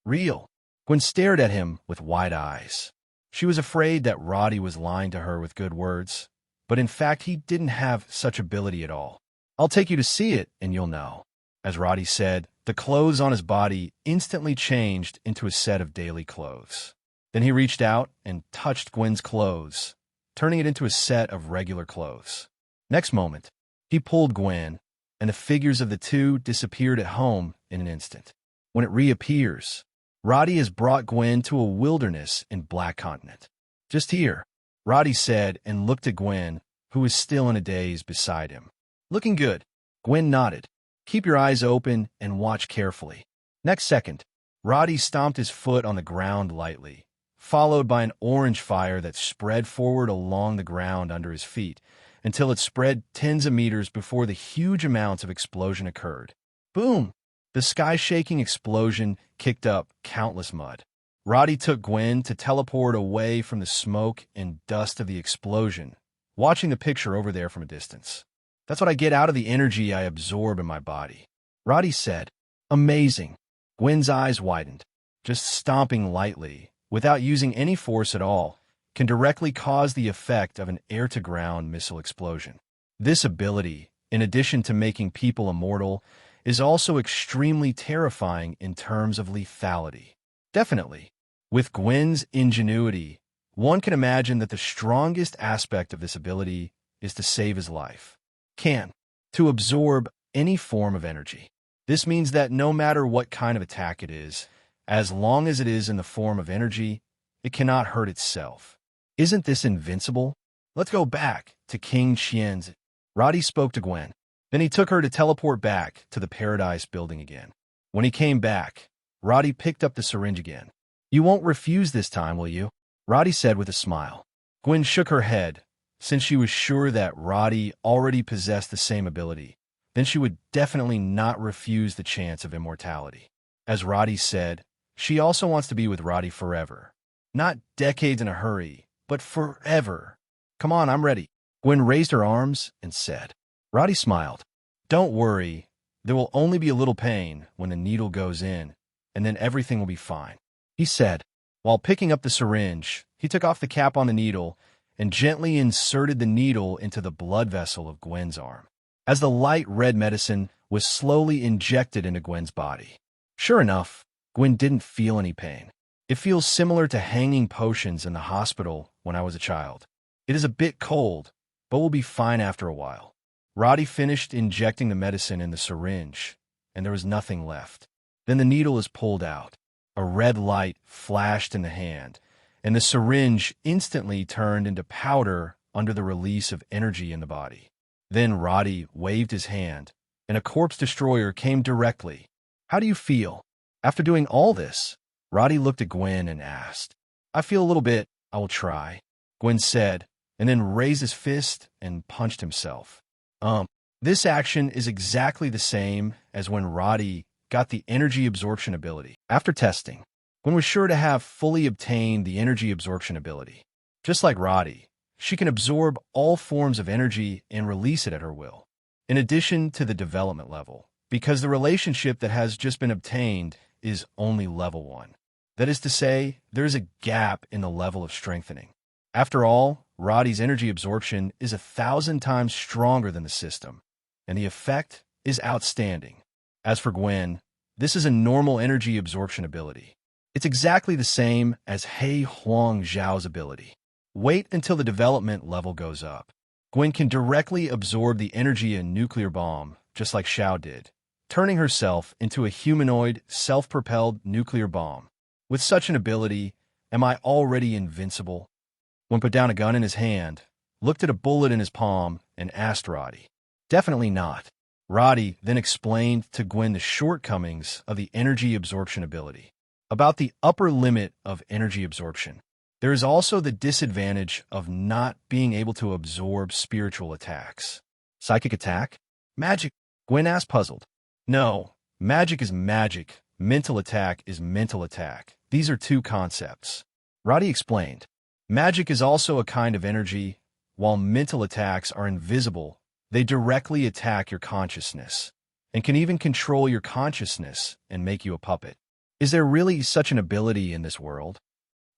Real. Gwen stared at him with wide eyes. She was afraid that Roddy was lying to her with good words, but in fact he didn't have such ability at all. I'll take you to see it and you'll know. As Roddy said, the clothes on his body instantly changed into a set of daily clothes. Then he reached out and touched Gwen's clothes, turning it into a set of regular clothes. Next moment, he pulled Gwen, and the figures of the two disappeared at home in an instant. When it reappears, Roddy has brought Gwen to a wilderness in Black Continent. Just here, Roddy said and looked at Gwen, who was still in a daze beside him. Looking good. Gwen nodded. Keep your eyes open and watch carefully. Next second, Roddy stomped his foot on the ground lightly, followed by an orange fire that spread forward along the ground under his feet, until it spread tens of meters before the huge amounts of explosion occurred. Boom! The sky-shaking explosion kicked up countless mud. Roddy took Gwen to teleport away from the smoke and dust of the explosion, watching the picture over there from a distance. That's what I get out of the energy I absorb in my body. Roddy said, "Amazing." Gwen's eyes widened. Just stomping lightly, without using any force at all, can directly cause the effect of an air-to-ground missile explosion. This ability, in addition to making people immortal, is also extremely terrifying in terms of lethality. Definitely. With Gwen's ingenuity, one can imagine that the strongest aspect of this ability is to save his life. To absorb any form of energy. This means that no matter what kind of attack it is, as long as it is in the form of energy, it cannot hurt itself. Isn't this invincible? Let's go back to King Qian's. Roddy spoke to Gwen. Then he took her to teleport back to the Paradise building again. When he came back, Roddy picked up the syringe again. "You won't refuse this time, will you?" Roddy said with a smile. Gwen shook her head. Since she was sure that Roddy already possessed the same ability, then she would definitely not refuse the chance of immortality. As Roddy said, she also wants to be with Roddy forever. Not decades in a hurry, but forever. "Come on, I'm ready." Gwen raised her arms and said. Roddy smiled. "Don't worry, there will only be a little pain when the needle goes in, and then everything will be fine," he said. While picking up the syringe, he took off the cap on the needle and gently inserted the needle into the blood vessel of Gwen's arm, as the light red medicine was slowly injected into Gwen's body. Sure enough, Gwen didn't feel any pain. "It feels similar to hanging potions in the hospital when I was a child. It is a bit cold, but we'll be fine after a while." Roddy finished injecting the medicine in the syringe, and there was nothing left. Then the needle is pulled out. A red light flashed in the hand, and the syringe instantly turned into powder under the release of energy in the body. Then Roddy waved his hand, and a corpse destroyer came directly. "How do you feel?" After doing all this, Roddy looked at Gwen and asked. "I feel a little bit. I will try," Gwen said, and then raised his fist and punched himself. This action is exactly the same as when Roddy got the energy absorption ability. After testing, Gwen was sure to have fully obtained the energy absorption ability. Just like Roddy, she can absorb all forms of energy and release it at her will. In addition to the development level, because the relationship that has just been obtained is only level 1. That is to say, there is a gap in the level of strengthening. After all, Roddy's energy absorption is 1,000 times stronger than the system, and the effect is outstanding. As for Gwen, this is a normal energy absorption ability. It's exactly the same as He Huang Zhao's ability. Wait until the development level goes up. Gwen can directly absorb the energy in nuclear bomb, just like Xiao did, turning herself into a humanoid, self-propelled nuclear bomb. With such an ability, am I already invincible? Gwen put down a gun in his hand, looked at a bullet in his palm, and asked Roddy. "Definitely not." Roddy then explained to Gwen the shortcomings of the energy absorption ability. About the upper limit of energy absorption, there is also the disadvantage of not being able to absorb spiritual attacks. "Psychic attack? Magic?" Gwen asked, puzzled. "No, magic is magic. Mental attack is mental attack. These are two concepts." Roddy explained. Magic is also a kind of energy. While mental attacks are invisible, they directly attack your consciousness, and can even control your consciousness and make you a puppet. Is there really such an ability in this world?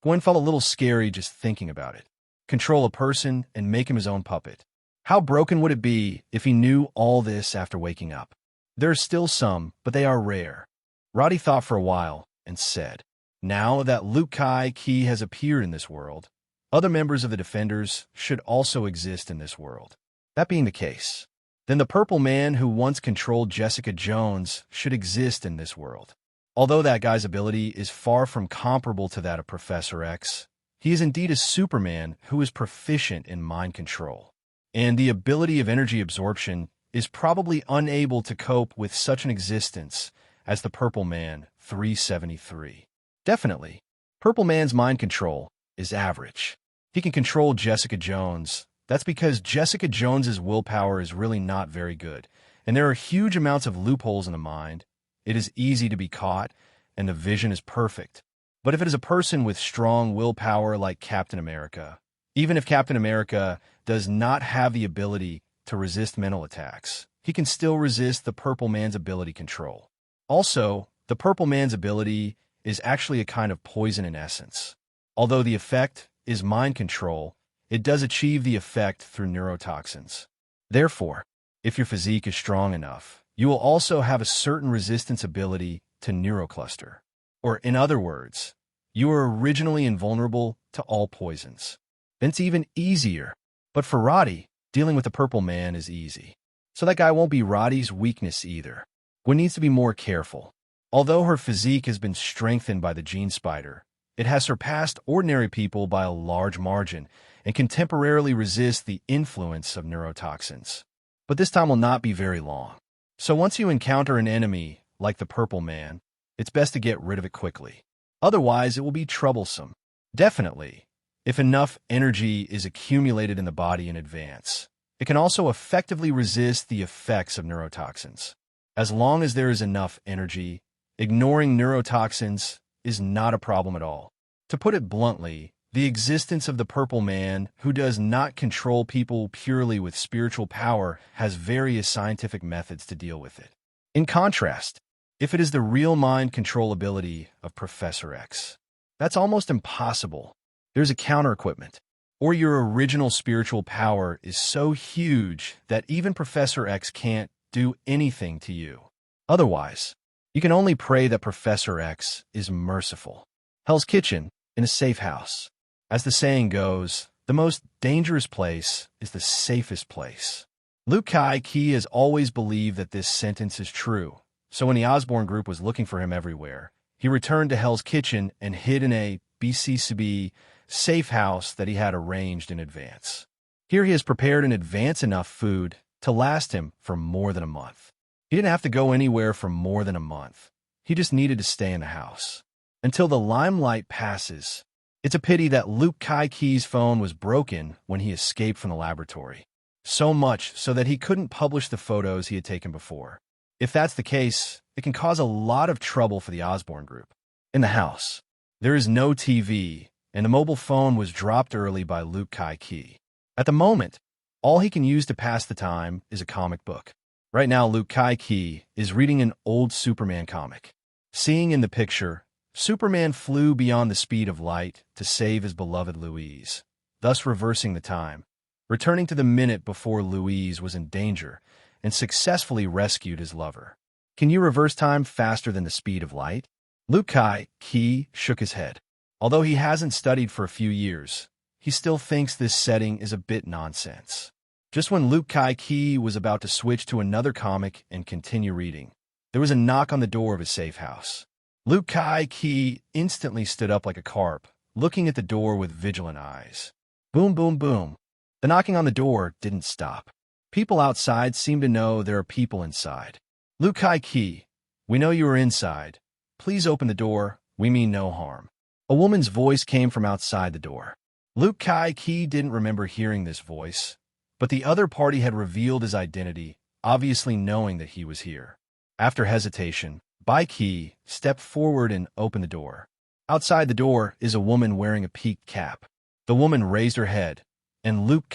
Gwen felt a little scary just thinking about it. Control a person and make him his own puppet. How broken would it be if he knew all this after waking up? There are still some, but they are rare. Roddy thought for a while and said, "Now that Luke Kai Ki has appeared in this world, other members of the Defenders should also exist in this world. That being the case, then the Purple Man who once controlled Jessica Jones should exist in this world. Although that guy's ability is far from comparable to that of Professor X, he is indeed a Superman who is proficient in mind control. And the ability of energy absorption is probably unable to cope with such an existence as the Purple Man 373. Definitely. Purple Man's mind control is average. He can control Jessica Jones. That's because Jessica Jones's willpower is really not very good, and there are huge amounts of loopholes in the mind. It is easy to be caught, and the vision is perfect. But if it is a person with strong willpower like Captain America, even if Captain America does not have the ability to resist mental attacks, he can still resist the Purple Man's ability control. Also, the Purple Man's ability is actually a kind of poison in essence. Although the effect is mind control, it does achieve the effect through neurotoxins. Therefore, if your physique is strong enough, you will also have a certain resistance ability to neurocluster. Or in other words, you are originally invulnerable to all poisons. Then it's even easier. But for Roddy, dealing with the Purple Man is easy. So that guy won't be Roddy's weakness either. Gwen needs to be more careful. Although her physique has been strengthened by the gene spider, it has surpassed ordinary people by a large margin and can temporarily resist the influence of neurotoxins. But this time will not be very long. So once you encounter an enemy like the Purple Man, it's best to get rid of it quickly. Otherwise, it will be troublesome. Definitely, if enough energy is accumulated in the body in advance, it can also effectively resist the effects of neurotoxins. As long as there is enough energy, ignoring neurotoxins is not a problem at all. To put it bluntly, the existence of the Purple Man, who does not control people purely with spiritual power, has various scientific methods to deal with it. In contrast, if it is the real mind control ability of Professor X, that's almost impossible. There's a counter-equipment. Or your original spiritual power is so huge that even Professor X can't do anything to you. Otherwise, you can only pray that Professor X is merciful. Hell's Kitchen in a safe house. As the saying goes, the most dangerous place is the safest place. Luke Key has always believed that this sentence is true, so when the Osborn group was looking for him everywhere, he returned to Hell's Kitchen and hid in a BCCB safe house that he had arranged in advance. Here he has prepared in advance enough food to last him for more than a month. He didn't have to go anywhere for more than a month. He just needed to stay in the house until the limelight passes. It's a pity that Luke Key's phone was broken when he escaped from the laboratory. So much so that he couldn't publish the photos he had taken before. If that's the case, it can cause a lot of trouble for the Osborn group. In the house, there is no TV, and the mobile phone was dropped early by Luke Key. At the moment, all he can use to pass the time is a comic book. Right now, Luke Key is reading an old Superman comic. Seeing in the picture, Superman flew beyond the speed of light to save his beloved Louise, thus reversing the time, returning to the minute before Louise was in danger and successfully rescued his lover. Can you reverse time faster than the speed of light? Luke Key shook his head. Although he hasn't studied for a few years, he still thinks this setting is a bit nonsense. Just when Luke Key was about to switch to another comic and continue reading, there was a knock on the door of his safe house. Luke Key instantly stood up like a carp, looking at the door with vigilant eyes. Boom, boom, boom. The knocking on the door didn't stop. People outside seem to know there are people inside. Luke Key, we know you are inside. Please open the door. We mean no harm. A woman's voice came from outside the door. Luke Key didn't remember hearing this voice, but the other party had revealed his identity, obviously knowing that he was here. After hesitation, Bai Key stepped forward and opened the door. Outside the door is a woman wearing a peaked cap. The woman raised her head, and Luke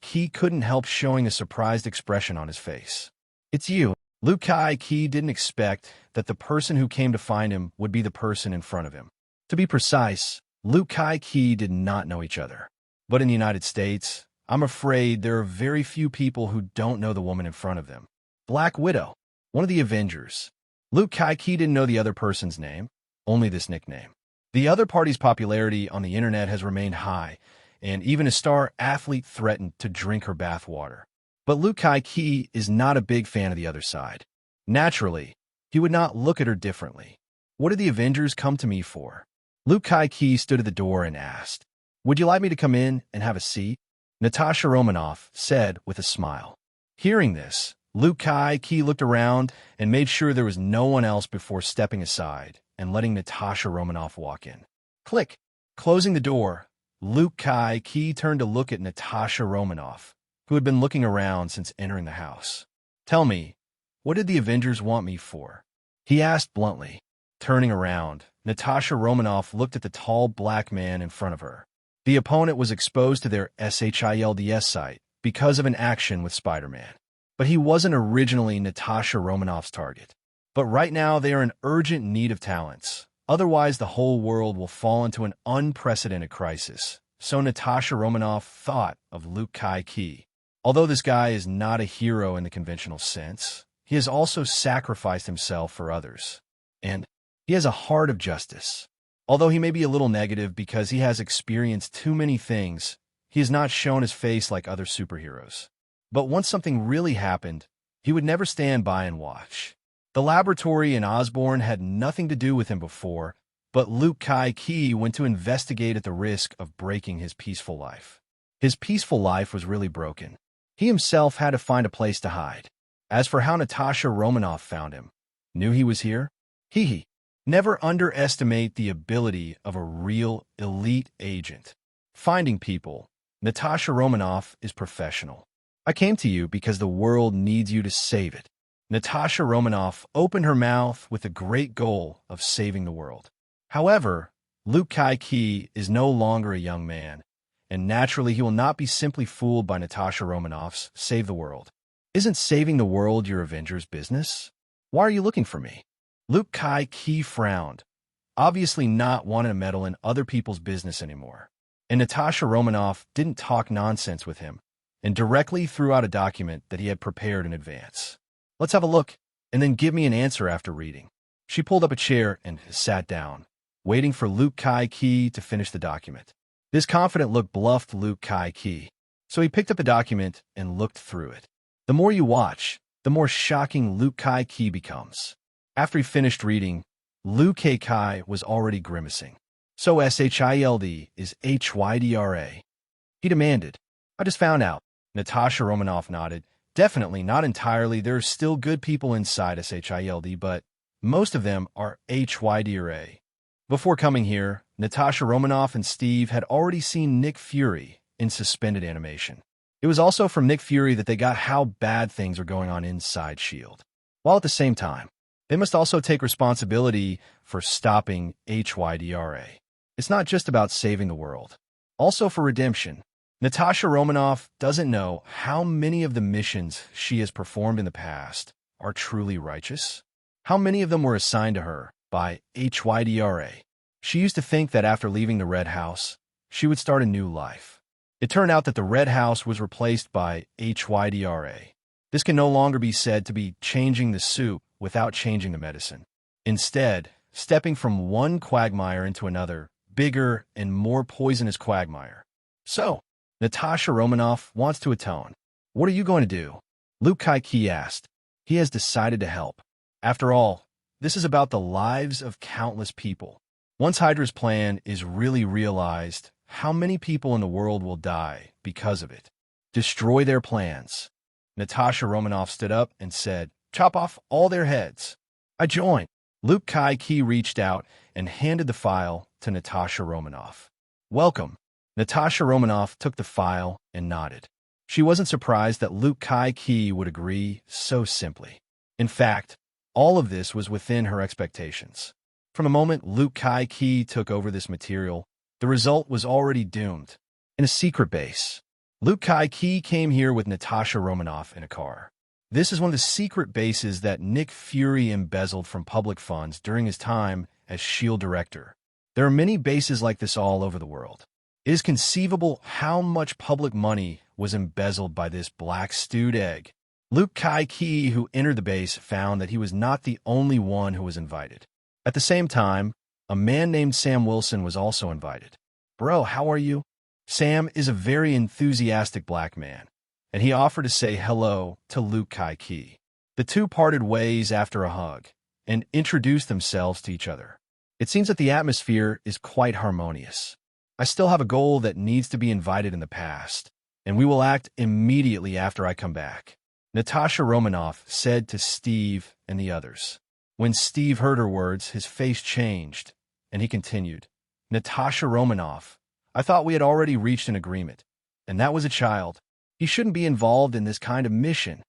Key couldn't help showing a surprised expression on his face. It's you. Luke Key didn't expect that the person who came to find him would be the person in front of him. To be precise, Luke Key did not know each other. But in the United States, I'm afraid there are very few people who don't know the woman in front of them. Black Widow, one of the Avengers. Luke Key didn't know the other person's name, only this nickname. The other party's popularity on the internet has remained high, and even a star athlete threatened to drink her bathwater. But Luke Key is not a big fan of the other side. Naturally, he would not look at her differently. What did the Avengers come to me for? Luke Key stood at the door and asked, "Would you like me to come in and have a seat?" Natasha Romanoff said with a smile. Hearing this, Luke Key looked around and made sure there was no one else before stepping aside and letting Natasha Romanoff walk in. Click. Closing the door, Luke Kai-Key turned to look at Natasha Romanoff, who had been looking around since entering the house. Tell me, what did the Avengers want me for? He asked bluntly. Turning around, Natasha Romanoff looked at the tall black man in front of her. The opponent was exposed to their SHIELDS site because of an action with Spider-Man. But he wasn't originally Natasha Romanoff's target. But right now they are in urgent need of talents. Otherwise the whole world will fall into an unprecedented crisis. So Natasha Romanoff thought of Luke Kai-Key. Although this guy is not a hero in the conventional sense, he has also sacrificed himself for others. And he has a heart of justice. Although he may be a little negative because he has experienced too many things, he has not shown his face like other superheroes. But once something really happened, he would never stand by and watch. The laboratory in Osborn had nothing to do with him before, but Luke Kai-Key went to investigate at the risk of breaking his peaceful life. His peaceful life was really broken. He himself had to find a place to hide. As for how Natasha Romanoff found him, knew he was here? Never underestimate the ability of a real elite agent. Finding people. Natasha Romanoff is professional. I came to you because the world needs you to save it. Natasha Romanoff opened her mouth with the great goal of saving the world. However, Luke Kai-Key is no longer a young man, and naturally he will not be simply fooled by Natasha Romanoff's save the world. Isn't saving the world your Avengers business? Why are you looking for me? Luke Kai-Key frowned, obviously not wanting to meddle in other people's business anymore. And Natasha Romanoff didn't talk nonsense with him, and directly threw out a document that he had prepared in advance. Let's have a look, and then give me an answer after reading. She pulled up a chair and sat down, waiting for Luke Kai-Key to finish the document. This confident look bluffed Luke Kai-Key, so he picked up the document and looked through it. The more you watch, the more shocking Luke Kai-Key becomes. After he finished reading, Luke Kai was already grimacing. So SHIELD is HYDRA? He demanded. I just found out. Natasha Romanoff nodded. Definitely not entirely. There are still good people inside SHIELD, but most of them are HYDRA. Before coming here, Natasha Romanoff and Steve had already seen Nick Fury in suspended animation. It was also from Nick Fury that they got how bad things are going on inside S.H.I.E.L.D. While at the same time, they must also take responsibility for stopping HYDRA. It's not just about saving the world. Also for redemption. Natasha Romanoff doesn't know how many of the missions she has performed in the past are truly righteous. How many of them were assigned to her by HYDRA. She used to think that after leaving the Red House, she would start a new life. It turned out that the Red House was replaced by HYDRA. This can no longer be said to be changing the soup without changing the medicine. Instead, stepping from one quagmire into another, bigger and more poisonous quagmire. So, Natasha Romanoff wants to atone. What are you going to do? Luke Kai-Key asked. He has decided to help. After all, this is about the lives of countless people. Once Hydra's plan is really realized, how many people in the world will die because of it? Destroy their plans. Natasha Romanoff stood up and said, chop off all their heads. I join. Luke Kai-Key reached out and handed the file to Natasha Romanoff. Welcome. Natasha Romanoff took the file and nodded. She wasn't surprised that Luke Kai-Key would agree so simply. In fact, all of this was within her expectations. From the moment Luke Kai-Key took over this material, the result was already doomed. In a secret base, Luke Kai-Key came here with Natasha Romanoff in a car. This is one of the secret bases that Nick Fury embezzled from public funds during his time as S.H.I.E.L.D. director. There are many bases like this all over the world. It is conceivable how much public money was embezzled by this black stewed egg. Luke Kai-Key, who entered the base, found that he was not the only one who was invited. At the same time, a man named Sam Wilson was also invited. Bro, how are you? Sam is a very enthusiastic black man, and he offered to say hello to Luke Kai-Key. The two parted ways after a hug and introduced themselves to each other. It seems that the atmosphere is quite harmonious. I still have a goal that needs to be invited in the past, and we will act immediately after I come back. Natasha Romanoff said to Steve and the others. When Steve heard her words, his face changed, and he continued. Natasha Romanoff. I thought we had already reached an agreement. And that was a child. He shouldn't be involved in this kind of mission.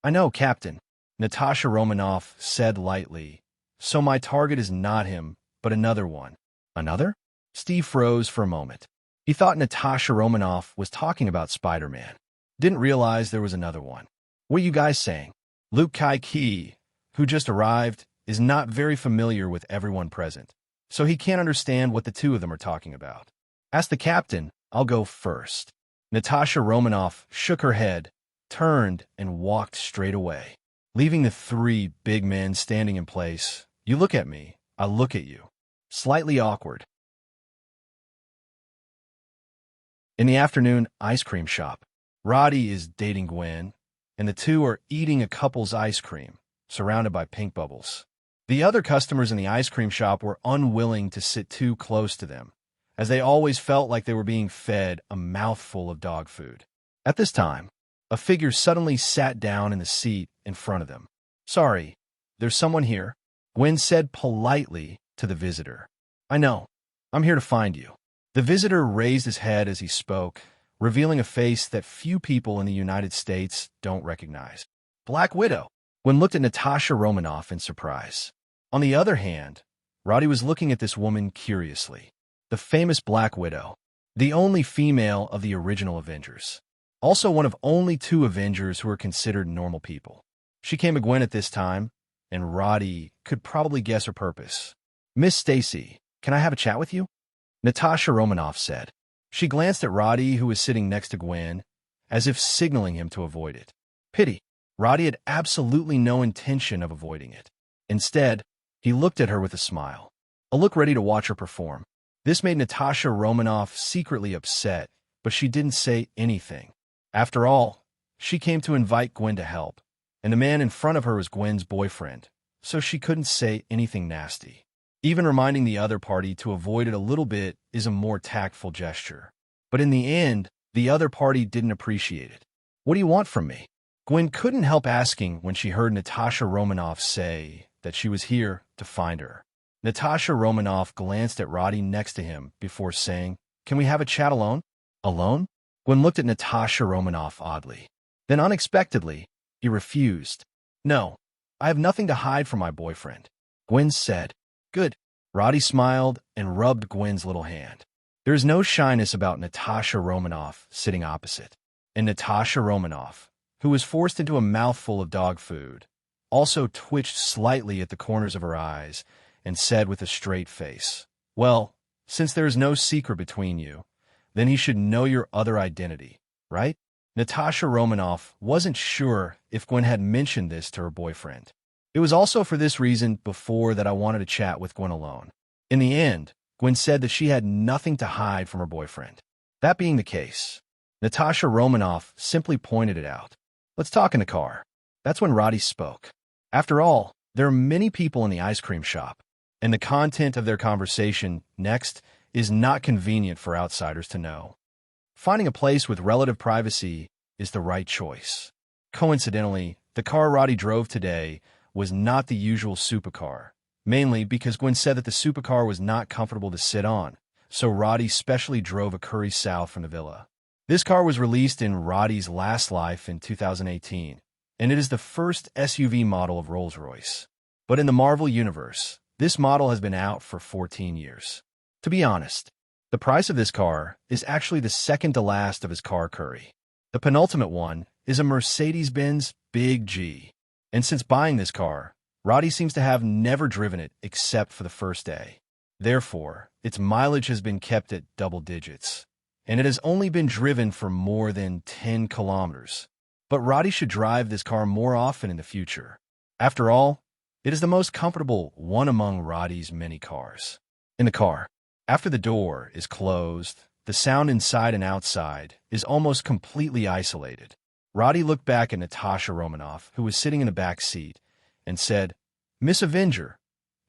I know, Captain, Natasha Romanoff said lightly. So my target is not him, but another one. Another? Steve froze for a moment. He thought Natasha Romanoff was talking about Spider-Man. Didn't realize there was another one. What are you guys saying? Luke Kai-Ki, who just arrived, is not very familiar with everyone present, so he can't understand what the two of them are talking about. Ask the captain. I'll go first. Natasha Romanoff shook her head, turned, and walked straight away, leaving the three big men standing in place. You look at me, I look at you. Slightly awkward. In the afternoon ice cream shop, Roddy is dating Gwen, and the two are eating a couple's ice cream, surrounded by pink bubbles. The other customers in the ice cream shop were unwilling to sit too close to them, as they always felt like they were being fed a mouthful of dog food. At this time, a figure suddenly sat down in the seat in front of them. Sorry, there's someone here, Gwen said politely to the visitor. I know. I'm here to find you. The visitor raised his head as he spoke, revealing a face that few people in the United States don't recognize. Black Widow. Gwen looked at Natasha Romanoff in surprise. On the other hand, Roddy was looking at this woman curiously. The famous Black Widow, the only female of the original Avengers. Also one of only two Avengers who are considered normal people. She came to Gwen at this time, and Roddy could probably guess her purpose. Miss Stacy, can I have a chat with you? Natasha Romanoff said. She glanced at Roddy, who was sitting next to Gwen, as if signaling him to avoid it. Pity. Roddy had absolutely no intention of avoiding it. Instead, he looked at her with a smile, a look ready to watch her perform. This made Natasha Romanoff secretly upset, but she didn't say anything. After all, she came to invite Gwen to help, and the man in front of her was Gwen's boyfriend, so she couldn't say anything nasty. Even reminding the other party to avoid it a little bit is a more tactful gesture. But in the end, the other party didn't appreciate it. What do you want from me? Gwen couldn't help asking when she heard Natasha Romanoff say that she was here to find her. Natasha Romanoff glanced at Roddy next to him before saying, Can we have a chat alone? Alone? Gwen looked at Natasha Romanoff oddly. Then unexpectedly, he refused. No, I have nothing to hide from my boyfriend. Gwen said. Good. Roddy smiled and rubbed Gwen's little hand. There is no shyness about Natasha Romanoff sitting opposite. And Natasha Romanoff, who was forced into a mouthful of dog food, also twitched slightly at the corners of her eyes and said with a straight face, Well, since there is no secret between you, then he should know your other identity, right? Natasha Romanoff wasn't sure if Gwen had mentioned this to her boyfriend. It was also for this reason before that I wanted to chat with Gwen alone. In the end, Gwen said that she had nothing to hide from her boyfriend. That being the case, Natasha Romanoff simply pointed it out. Let's talk in the car. That's when Roddy spoke. After all, there are many people in the ice cream shop, and the content of their conversation next is not convenient for outsiders to know. Finding a place with relative privacy is the right choice. Coincidentally, the car Roddy drove today was not the usual supercar, mainly because Gwen said that the supercar was not comfortable to sit on, so Roddy specially drove a Curry South from the villa. This car was released in Roddy's last life in 2018, and it is the first SUV model of Rolls-Royce. But in the Marvel Universe, this model has been out for 14 years. To be honest, the price of this car is actually the second to last of his car Curry. The penultimate one is a Mercedes-Benz Big G. And since buying this car, Roddy seems to have never driven it except for the first day. Therefore, its mileage has been kept at double digits, and it has only been driven for more than 10 kilometers. But Roddy should drive this car more often in the future. After all, it is the most comfortable one among Roddy's many cars. In the car, after the door is closed, the sound inside and outside is almost completely isolated. Roddy looked back at Natasha Romanoff, who was sitting in the back seat, and said, Miss Avenger,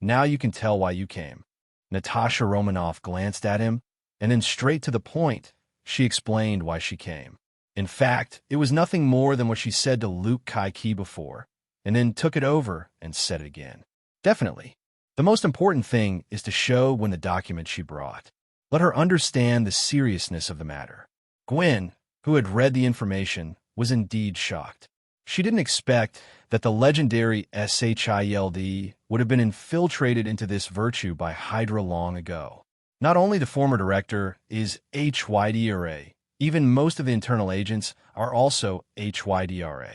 now you can tell why you came. Natasha Romanoff glanced at him, and then straight to the point, she explained why she came. In fact, it was nothing more than what she said to Luke Kai-Ki before, and then took it over and said it again. Definitely. The most important thing is to show Gwen the document she brought. Let her understand the seriousness of the matter. Gwen, who had read the information, was indeed shocked. She didn't expect that the legendary SHIELD would have been infiltrated into this virtue by Hydra long ago. Not only the former director is HYDRA, even most of the internal agents are also HYDRA.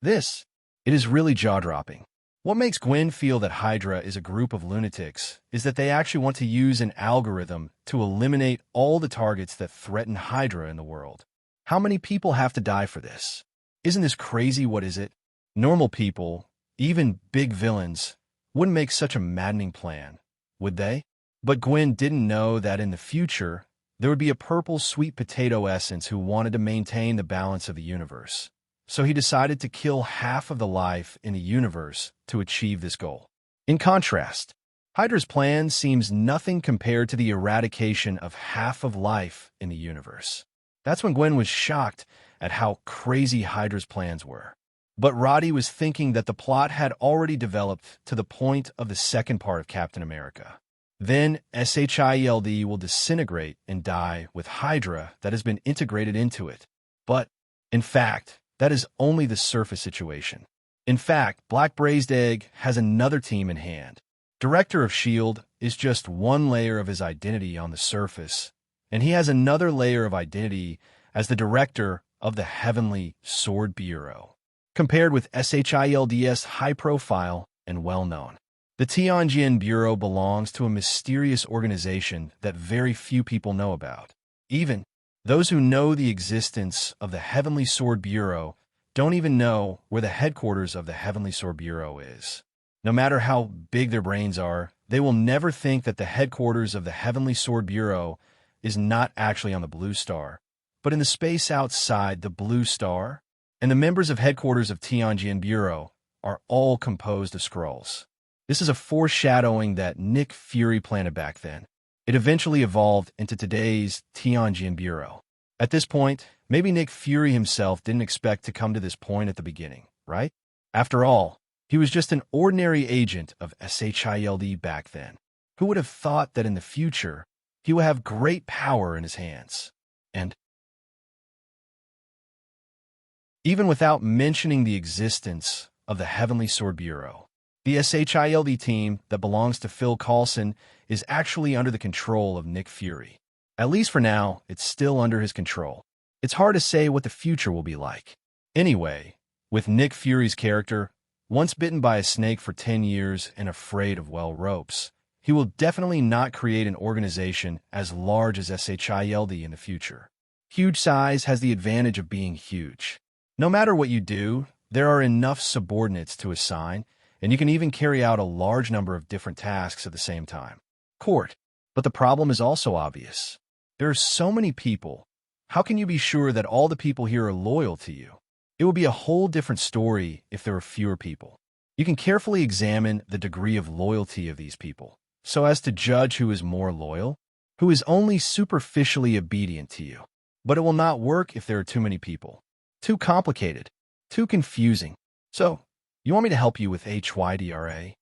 It is really jaw-dropping. What makes Gwen feel that Hydra is a group of lunatics is that they actually want to use an algorithm to eliminate all the targets that threaten Hydra in the world. How many people have to die for this? Isn't this crazy? What is it? Normal people, even big villains, wouldn't make such a maddening plan, would they? But Gwen didn't know that in the future, there would be a purple sweet potato essence who wanted to maintain the balance of the universe. So he decided to kill half of the life in the universe to achieve this goal. In contrast, Hydra's plan seems nothing compared to the eradication of half of life in the universe. That's when Gwen was shocked at how crazy Hydra's plans were. But Roddy was thinking that the plot had already developed to the point of the second part of Captain America. Then SHIELD will disintegrate and die with Hydra that has been integrated into it. But, in fact, that is only the surface situation. In fact, Black Braised Egg has another team in hand. Director of S.H.I.E.L.D. is just one layer of his identity on the surface, and he has another layer of identity as the director of the Heavenly Sword Bureau. Compared with SHIELD's high profile and well-known, the Tianjin Bureau belongs to a mysterious organization that very few people know about. Even those who know the existence of the Heavenly Sword Bureau don't even know where the headquarters of the Heavenly Sword Bureau is. No matter how big their brains are, they will never think that the headquarters of the Heavenly Sword Bureau is not actually on the Blue Star, but in the space outside the Blue Star. And the members of headquarters of Tianjin Bureau are all composed of Skrulls. This is a foreshadowing that Nick Fury planted back then. It eventually evolved into today's Tianjin Bureau. At this point, maybe Nick Fury himself didn't expect to come to this point at the beginning, right? After all, he was just an ordinary agent of SHIELD back then. Who would have thought that in the future, he would have great power in his hands? And even without mentioning the existence of the Heavenly Sword Bureau, the SHIELD team that belongs to Phil Coulson is actually under the control of Nick Fury. At least for now, it's still under his control. It's hard to say what the future will be like. Anyway, with Nick Fury's character, once bitten by a snake for 10 years and afraid of, well, ropes, he will definitely not create an organization as large as SHIELD in the future. Huge size has the advantage of being huge. No matter what you do, there are enough subordinates to assign, and you can even carry out a large number of different tasks at the same time. But the problem is also obvious. There are so many people. How can you be sure that all the people here are loyal to you? It would be a whole different story if there were fewer people. You can carefully examine the degree of loyalty of these people, so as to judge who is more loyal, who is only superficially obedient to you. But it will not work if there are too many people. Too complicated. Too confusing. So, you want me to help you with HYDRA?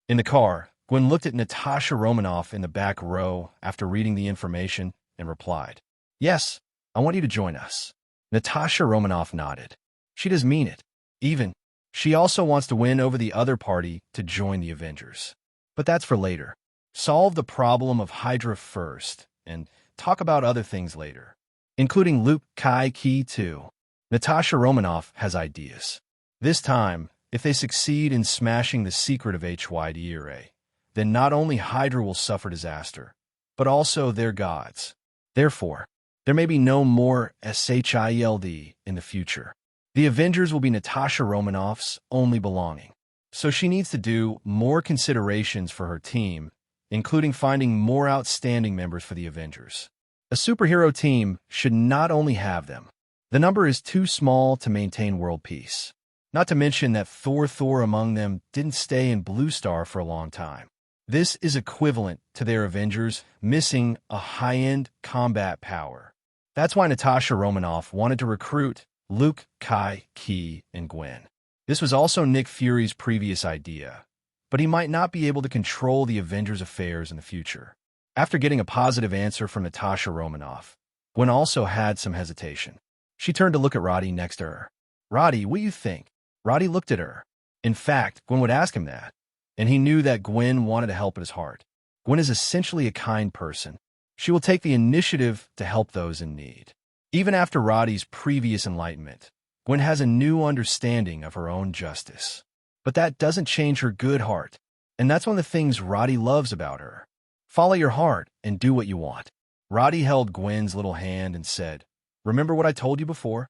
In the car, Gwen looked at Natasha Romanoff in the back row after reading the information and replied, "Yes, I want you to join us." Natasha Romanoff nodded. She does mean it. Even, she also wants to win over the other party to join the Avengers. But that's for later. Solve the problem of Hydra first, and talk about other things later, including Luke Kai Ki too. Natasha Romanoff has ideas. This time, if they succeed in smashing the secret of HYDRA, then not only Hydra will suffer disaster, but also their gods. Therefore, there may be no more SHIELD in the future. The Avengers will be Natasha Romanoff's only belonging. So she needs to do more considerations for her team, including finding more outstanding members for the Avengers. A superhero team should not only have them. The number is too small to maintain world peace. Not to mention that Thor among them didn't stay in Blue Star for a long time. This is equivalent to their Avengers missing a high-end combat power. That's why Natasha Romanoff wanted to recruit Luke, Kai, Ki, and Gwen. This was also Nick Fury's previous idea, but but he might not be able to control the Avengers' affairs in the future. After getting a positive answer from Natasha Romanoff, Gwen also had some hesitation. She turned to look at Roddy next to her. "Roddy, what do you think?" Roddy looked at her. In fact, Gwen would ask him that, and he knew that Gwen wanted to help in his heart. Gwen is essentially a kind person. She will take the initiative to help those in need. Even after Roddy's previous enlightenment, Gwen has a new understanding of her own justice. But that doesn't change her good heart, and that's one of the things Roddy loves about her. Follow your heart and do what you want. Roddy held Gwen's little hand and said, "Remember what I told you before?"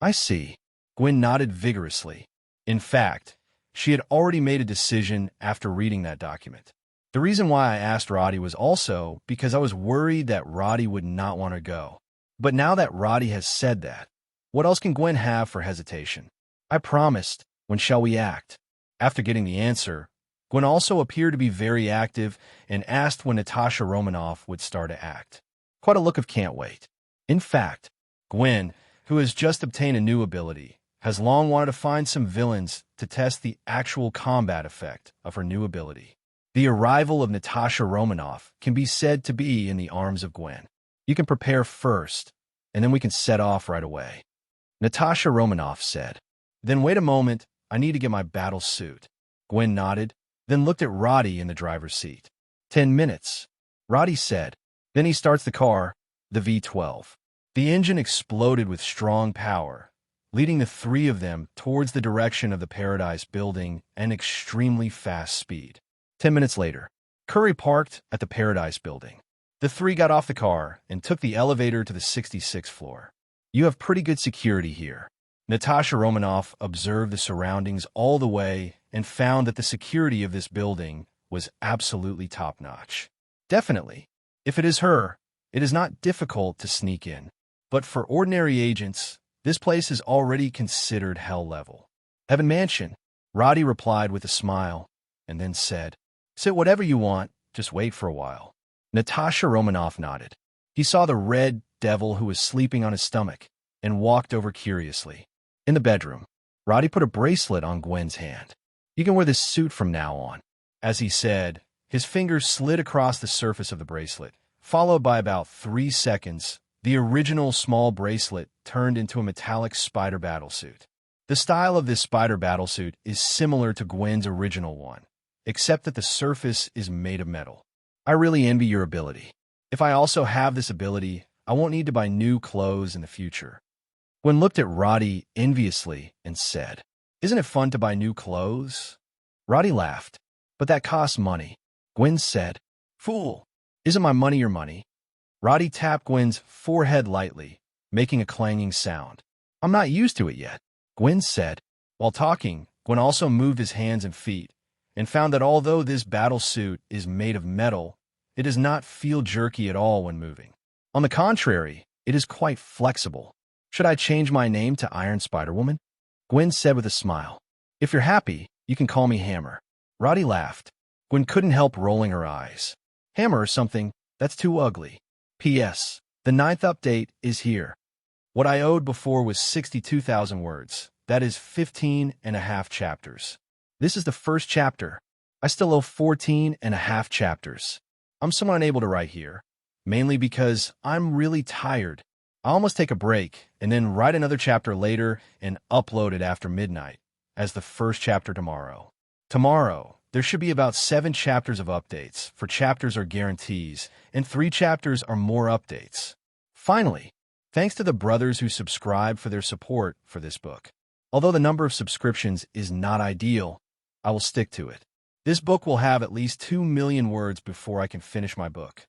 "I see." Gwen nodded vigorously. In fact, she had already made a decision after reading that document. The reason why I asked Roddy was also because I was worried that Roddy would not want to go. But now that Roddy has said that, what else can Gwen have for hesitation? "I promised. When shall we act?" After getting the answer, Gwen also appeared to be very active and asked when Natasha Romanoff would start to act. Quite a look of can't wait. In fact, Gwen, who has just obtained a new ability, has long wanted to find some villains to test the actual combat effect of her new ability. The arrival of Natasha Romanoff can be said to be in the arms of Gwen. "You can prepare first, and then we can set off right away," Natasha Romanoff said. "Then wait a moment, I need to get my battle suit." Gwen nodded, then looked at Roddy in the driver's seat. 10 minutes, Roddy said. Then he starts the car, the V12. The engine exploded with strong power, leading the three of them towards the direction of the Paradise building at an extremely fast speed. 10 minutes later, Curry parked at the Paradise building. The three got off the car and took the elevator to the 66th floor. "You have pretty good security here." Natasha Romanoff observed the surroundings all the way and found that the security of this building was absolutely top-notch. Definitely, if it is her, it is not difficult to sneak in. But for ordinary agents, this place is already considered hell level. "Heaven Mansion," Roddy replied with a smile, and then said, "Sit whatever you want, just wait for a while." Natasha Romanoff nodded. He saw the red devil who was sleeping on his stomach and walked over curiously. In the bedroom, Roddy put a bracelet on Gwen's hand. "You can wear this suit from now on." As he said, his fingers slid across the surface of the bracelet, followed by about 3 seconds, the original small bracelet turned into a metallic spider battlesuit. The style of this spider battlesuit is similar to Gwen's original one, except that the surface is made of metal. "I really envy your ability. If I also have this ability, I won't need to buy new clothes in the future." Gwen looked at Roddy enviously and said, "Isn't it fun to buy new clothes?" Roddy laughed. "But that costs money." Gwen said, "Fool, isn't my money your money?" Roddy tapped Gwen's forehead lightly, making a clanging sound. "I'm not used to it yet," Gwen said. While talking, Gwen also moved his hands and feet, and found that although this battle suit is made of metal, it does not feel jerky at all when moving. On the contrary, it is quite flexible. "Should I change my name to Iron Spider-Woman?" Gwen said with a smile. "If you're happy, you can call me Hammer." Roddy laughed. Gwen couldn't help rolling her eyes. "Hammer or something, that's too ugly. P.S. The 9th update is here. What I owed before was 62,000 words. That is 15.5 chapters. This is the first chapter. I still owe 14.5 chapters. I'm somewhat unable to write here, mainly because I'm really tired. I'll almost take a break and then write another chapter later and upload it after midnight as the first chapter tomorrow. Tomorrow, there should be about 7 chapters of updates, for chapters are guarantees, and 3 chapters are more updates. Finally, thanks to the brothers who subscribe for their support for this book. Although the number of subscriptions is not ideal, I will stick to it. This book will have at least 2 million words before I can finish my book.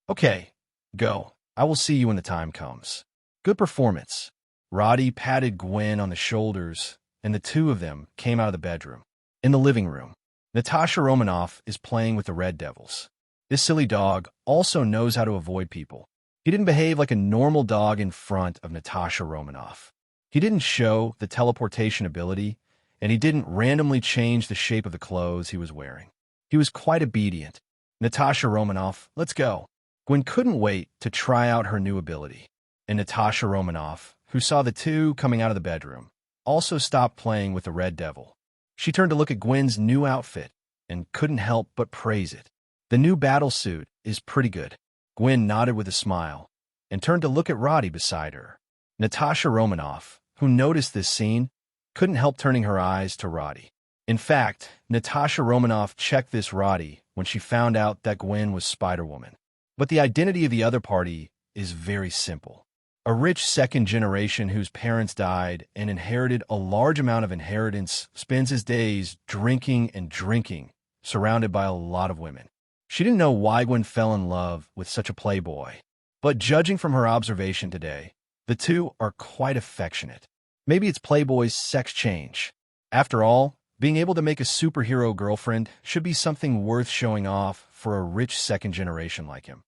Okay, go. I will see you when the time comes. Good performance. Roddy patted Gwen on the shoulders, and the two of them came out of the bedroom. In the living room, Natasha Romanoff is playing with the Red Devils. This silly dog also knows how to avoid people. He didn't behave like a normal dog in front of Natasha Romanoff. He didn't show the teleportation ability, and he didn't randomly change the shape of the clothes he was wearing. He was quite obedient. "Natasha Romanoff, let's go." Gwen couldn't wait to try out her new ability, and Natasha Romanoff, who saw the two coming out of the bedroom, also stopped playing with the Red Devil. She turned to look at Gwen's new outfit and couldn't help but praise it. The new battle suit is pretty good. Gwen nodded with a smile and turned to look at Roddy beside her. Natasha Romanoff, who noticed this scene, couldn't help turning her eyes to Roddy. In fact, Natasha Romanoff checked this Roddy when she found out that Gwen was Spider-Woman. But the identity of the other party is very simple. A rich second generation whose parents died and inherited a large amount of inheritance spends his days drinking and drinking, surrounded by a lot of women. She didn't know why Gwen fell in love with such a playboy, but judging from her observation today, the two are quite affectionate. Maybe it's Playboy's sex change. After all, being able to make a superhero girlfriend should be something worth showing off for a rich second generation like him,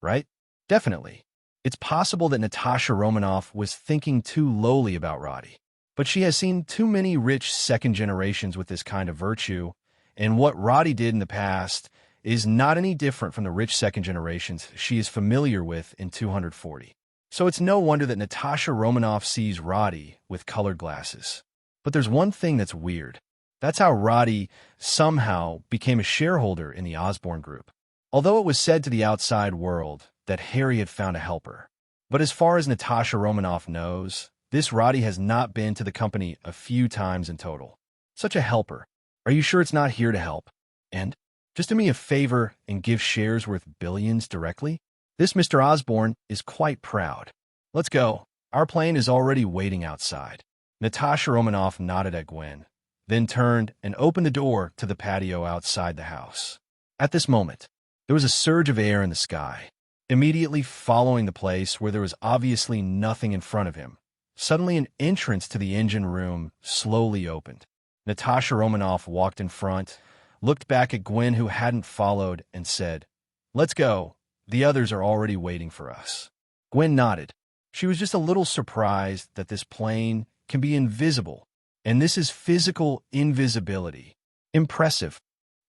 right? Definitely. It's possible that Natasha Romanoff was thinking too lowly about Roddy, but she has seen too many rich second generations with this kind of virtue, and what Roddy did in the past is not any different from the rich second generations she is familiar with in 240. So it's no wonder that Natasha Romanoff sees Roddy with colored glasses. But there's one thing that's weird. That's how Roddy somehow became a shareholder in the Osborn Group. Although it was said to the outside world that Harry had found a helper. But as far as Natasha Romanoff knows, this Roddy has not been to the company a few times in total. Such a helper. Are you sure it's not here to help? And just do me a favor and give shares worth billions directly? This Mr. Osborn is quite proud. Let's go. Our plane is already waiting outside. Natasha Romanoff nodded at Gwen, then turned and opened the door to the patio outside the house. At this moment, there was a surge of air in the sky. Immediately following the place where there was obviously nothing in front of him, suddenly an entrance to the engine room slowly opened. Natasha Romanoff walked in front, looked back at Gwen who hadn't followed, and said, "Let's go. The others are already waiting for us." Gwen nodded. She was just a little surprised that this plane can be invisible, and this is physical invisibility. Impressive.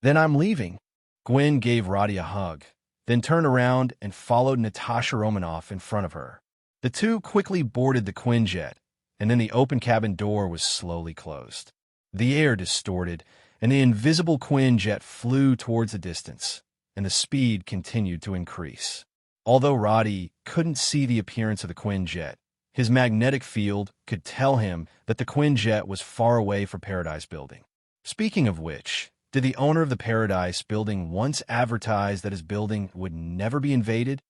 Then I'm leaving. Gwen gave Roddy a hug, then turned around and followed Natasha Romanoff in front of her. The two quickly boarded the Quinjet, and then the open cabin door was slowly closed. The air distorted, and the invisible Quinjet flew towards the distance, and the speed continued to increase. Although Roddy couldn't see the appearance of the Quinjet, his magnetic field could tell him that the Quinjet was far away from Paradise Building. Speaking of which, did the owner of the Paradise Building once advertise that his building would never be invaded?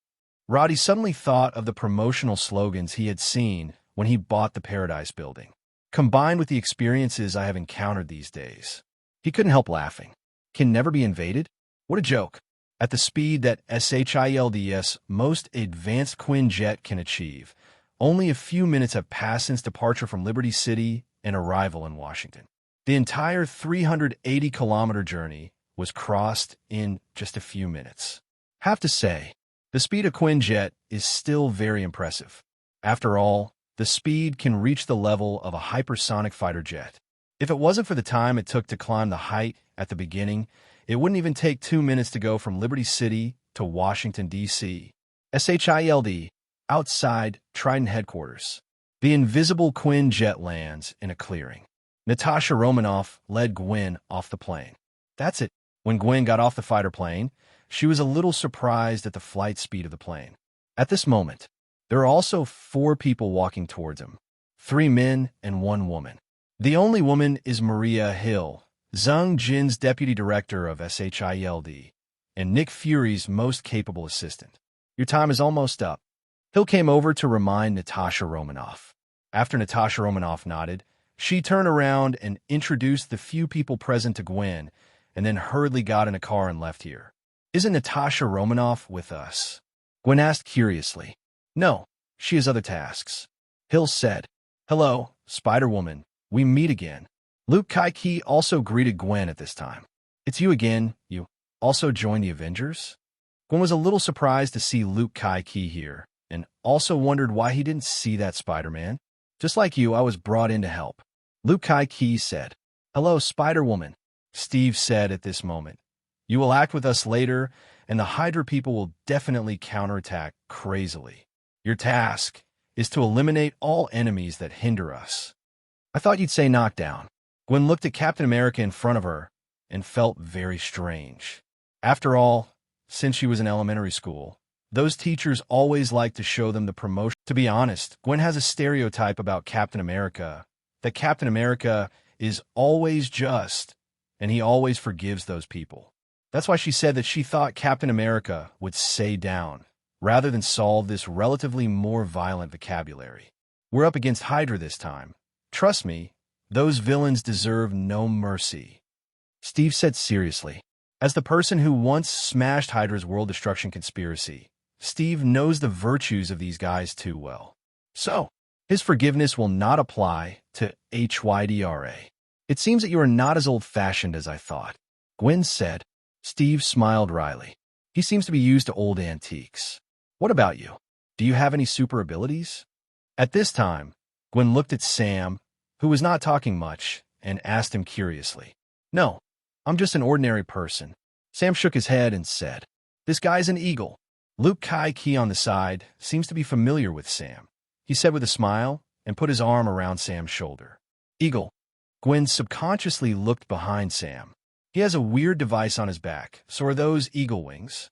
Roddy suddenly thought of the promotional slogans he had seen when he bought the Paradise Building, combined with the experiences I have encountered these days. He couldn't help laughing. Can never be invaded? What a joke. At the speed that SHIELD's most advanced Quinjet can achieve, only a few minutes have passed since departure from Liberty City and arrival in Washington. The entire 380-kilometer journey was crossed in just a few minutes. Have to say, the speed of Quinjet is still very impressive. After all, the speed can reach the level of a hypersonic fighter jet. If it wasn't for the time it took to climb the height at the beginning, it wouldn't even take 2 minutes to go from Liberty City to Washington, D.C. SHIELD, outside Trident headquarters. The invisible Quinjet lands in a clearing. Natasha Romanoff led Gwen off the plane. That's it. When Gwen got off the fighter plane, she was a little surprised at the flight speed of the plane. At this moment, there are also 4 people walking towards him, 3 men and 1 woman. The only woman is Maria Hill, Zhang Jin's deputy director of SHIELD, and Nick Fury's most capable assistant. Your time is almost up. Hill came over to remind Natasha Romanoff. After Natasha Romanoff nodded, she turned around and introduced the few people present to Gwen, and then hurriedly got in a car and left here. Isn't Natasha Romanoff with us? Gwen asked curiously. No, she has other tasks. Hill said, Hello, Spider-Woman, we meet again. Luke Kai-Ki also greeted Gwen at this time. It's you again, you also joined the Avengers? Gwen was a little surprised to see Luke Kai-Ki here, and also wondered why he didn't see that Spider-Man. Just like you, I was brought in to help. Luke Kai-Ki said, Hello, Spider-Woman, Steve said at this moment. You will act with us later, and the Hydra people will definitely counterattack crazily. Your task is to eliminate all enemies that hinder us. I thought you'd say knockdown. Gwen looked at Captain America in front of her and felt very strange. After all, since she was in elementary school, those teachers always liked to show them the promotion. To be honest, Gwen has a stereotype about Captain America, that Captain America is always just, and he always forgives those people. That's why she said that she thought Captain America would say down, rather than solve this relatively more violent vocabulary. We're up against Hydra this time. Trust me, those villains deserve no mercy. Steve said seriously. As the person who once smashed Hydra's world destruction conspiracy, Steve knows the virtues of these guys too well. So, his forgiveness will not apply to Hydra. It seems that you are not as old-fashioned as I thought, Gwen said. Steve smiled wryly. He seems to be used to old antiques. What about you? Do you have any super abilities? At this time, Gwen looked at Sam, who was not talking much, and asked him curiously. No, I'm just an ordinary person. Sam shook his head and said, This guy's an eagle. Luke Kai Key on the side seems to be familiar with Sam. He said with a smile and put his arm around Sam's shoulder. Eagle. Gwen subconsciously looked behind Sam. He has a weird device on his back, so are those eagle wings?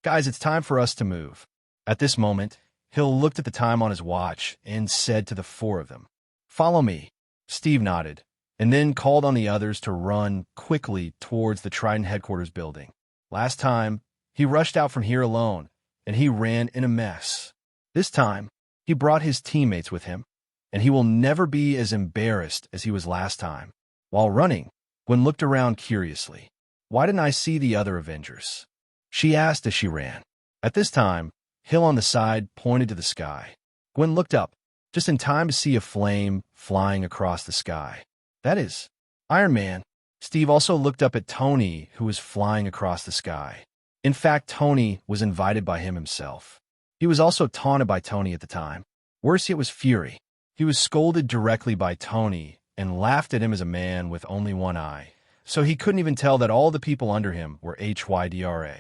Guys, it's time for us to move. At this moment, Hill looked at the time on his watch and said to the four of them, Follow me. Steve nodded, and then called on the others to run quickly towards the Trident headquarters building. Last time, he rushed out from here alone, and he ran in a mess. This time, he brought his teammates with him, and he will never be as embarrassed as he was last time. While running, Gwen looked around curiously. Why didn't I see the other Avengers? She asked as she ran. At this time, Hill on the side pointed to the sky. Gwen looked up, just in time to see a flame flying across the sky. That is Iron Man. Steve also looked up at Tony, who was flying across the sky. In fact, Tony was invited by him himself. He was also taunted by Tony at the time. Worse yet was Fury. He was scolded directly by Tony and laughed at him as a man with only one eye, so he couldn't even tell that all the people under him were Hydra.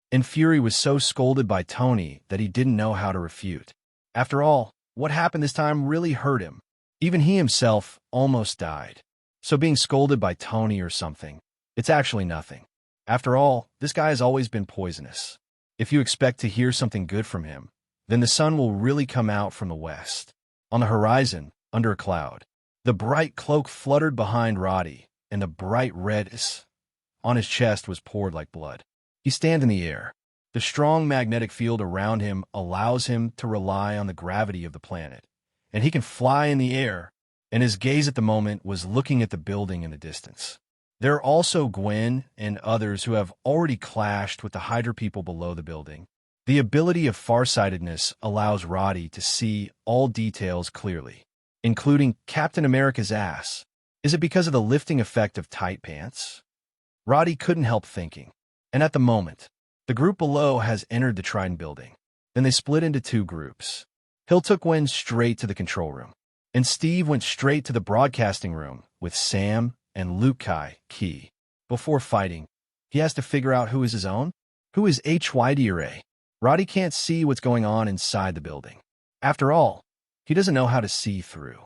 And Fury was so scolded by Tony that he didn't know how to refute. After all, what happened this time really hurt him. Even he himself almost died. So being scolded by Tony or something, it's actually nothing. After all, this guy has always been poisonous. If you expect to hear something good from him, then the sun will really come out from the west. On the horizon, under a cloud, the bright cloak fluttered behind Roddy, and the bright red on his chest was poured like blood. He stands in the air. The strong magnetic field around him allows him to rely on the gravity of the planet, and he can fly in the air, and his gaze at the moment was looking at the building in the distance. There are also Gwen and others who have already clashed with the Hydra people below the building. The ability of farsightedness allows Roddy to see all details clearly, including Captain America's ass. Is it because of the lifting effect of tight pants? Roddy couldn't help thinking. And at the moment, the group below has entered the Trident building. Then they split into two groups. Hill took Gwen straight to the control room, and Steve went straight to the broadcasting room with Sam and Luke Kai Key. Before fighting, he has to figure out who is his own. Who is Hydra? Roddy can't see what's going on inside the building. After all, he doesn't know how to see through.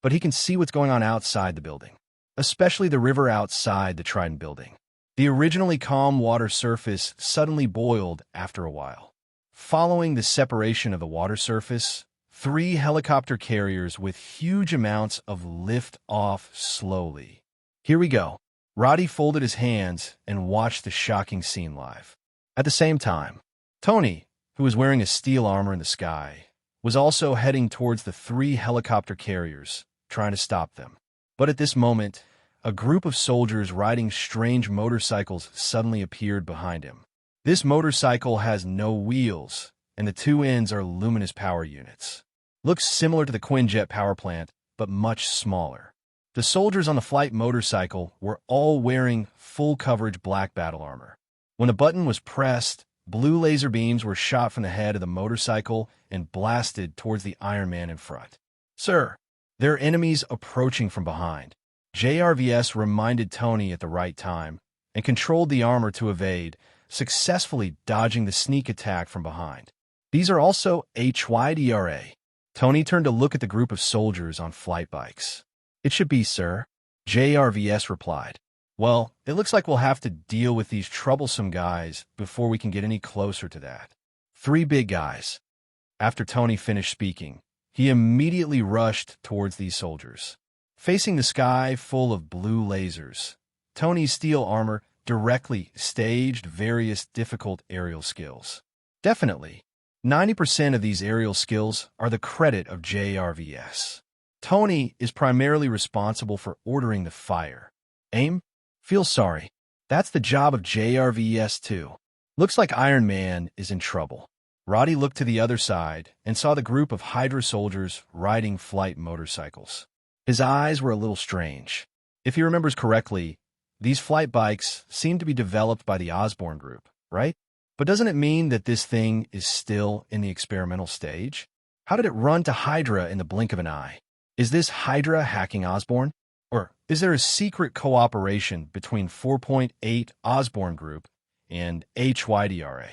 But he can see what's going on outside the building, especially the river outside the Trident building. The originally calm water surface suddenly boiled after a while. Following the separation of the water surface, 3 helicopter carriers with huge amounts of lift off slowly. Here we go. Roddy folded his hands and watched the shocking scene live. At the same time, Tony, who was wearing a steel armor in the sky, was also heading towards the 3 helicopter carriers, trying to stop them. But at this moment, a group of soldiers riding strange motorcycles suddenly appeared behind him. This motorcycle has no wheels, and the 2 ends are luminous power units. Looks similar to the Quinjet power plant, but much smaller. The soldiers on the flight motorcycle were all wearing full coverage black battle armor. When the button was pressed, blue laser beams were shot from the head of the motorcycle and blasted towards the Iron Man in front. Sir, there are enemies approaching from behind. JRVS reminded Tony at the right time and controlled the armor to evade, successfully dodging the sneak attack from behind. These are also Hydra. Tony turned to look at the group of soldiers on flight bikes. It should be, sir. JRVS replied. Well, it looks like we'll have to deal with these troublesome guys before we can get any closer to that. 3 big guys. After Tony finished speaking, he immediately rushed towards these soldiers. Facing the sky full of blue lasers, Tony's steel armor directly staged various difficult aerial skills. Definitely, 90% of these aerial skills are the credit of JRVS. Tony is primarily responsible for ordering the fire. Aim? Feel sorry. That's the job of JRVS too. Looks like Iron Man is in trouble. Roddy looked to the other side and saw the group of Hydra soldiers riding flight motorcycles. His eyes were a little strange. If he remembers correctly, these flight bikes seem to be developed by the Osborn group, right? But doesn't it mean that this thing is still in the experimental stage? How did it run to Hydra in the blink of an eye? Is this Hydra hacking Osborn? Or is there a secret cooperation between 4.8 Osborn Group and HYDRA?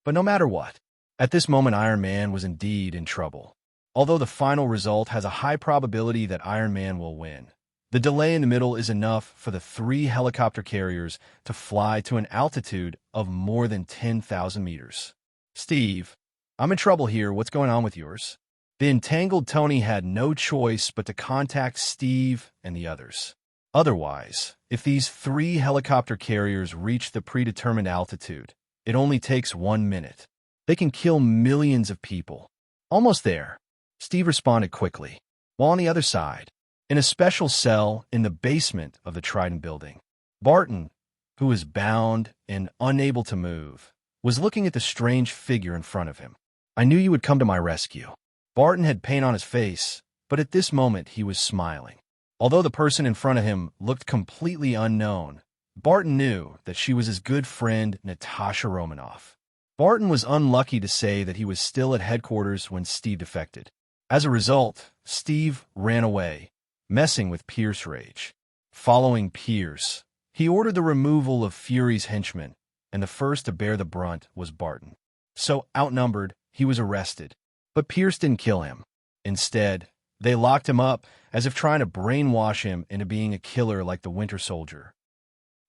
But no matter what, at this moment Iron Man was indeed in trouble. Although the final result has a high probability that Iron Man will win, the delay in the middle is enough for the 3 helicopter carriers to fly to an altitude of more than 10,000 meters. Steve, I'm in trouble here. What's going on with yours? The entangled Tony had no choice but to contact Steve and the others. Otherwise, if these 3 helicopter carriers reach the predetermined altitude, it only takes 1 minute. They can kill millions of people. Almost there. Steve responded quickly. While on the other side, in a special cell in the basement of the Trident building, Barton, who was bound and unable to move, was looking at the strange figure in front of him. I knew you would come to my rescue. Barton had pain on his face, but at this moment he was smiling. Although the person in front of him looked completely unknown, Barton knew that she was his good friend Natasha Romanoff. Barton was unlucky to say that he was still at headquarters when Steve defected. As a result, Steve ran away, messing with Pierce's rage. Following Pierce, he ordered the removal of Fury's henchmen, and the first to bear the brunt was Barton. So outnumbered, he was arrested. But Pierce didn't kill him. Instead, they locked him up as if trying to brainwash him into being a killer like the Winter Soldier.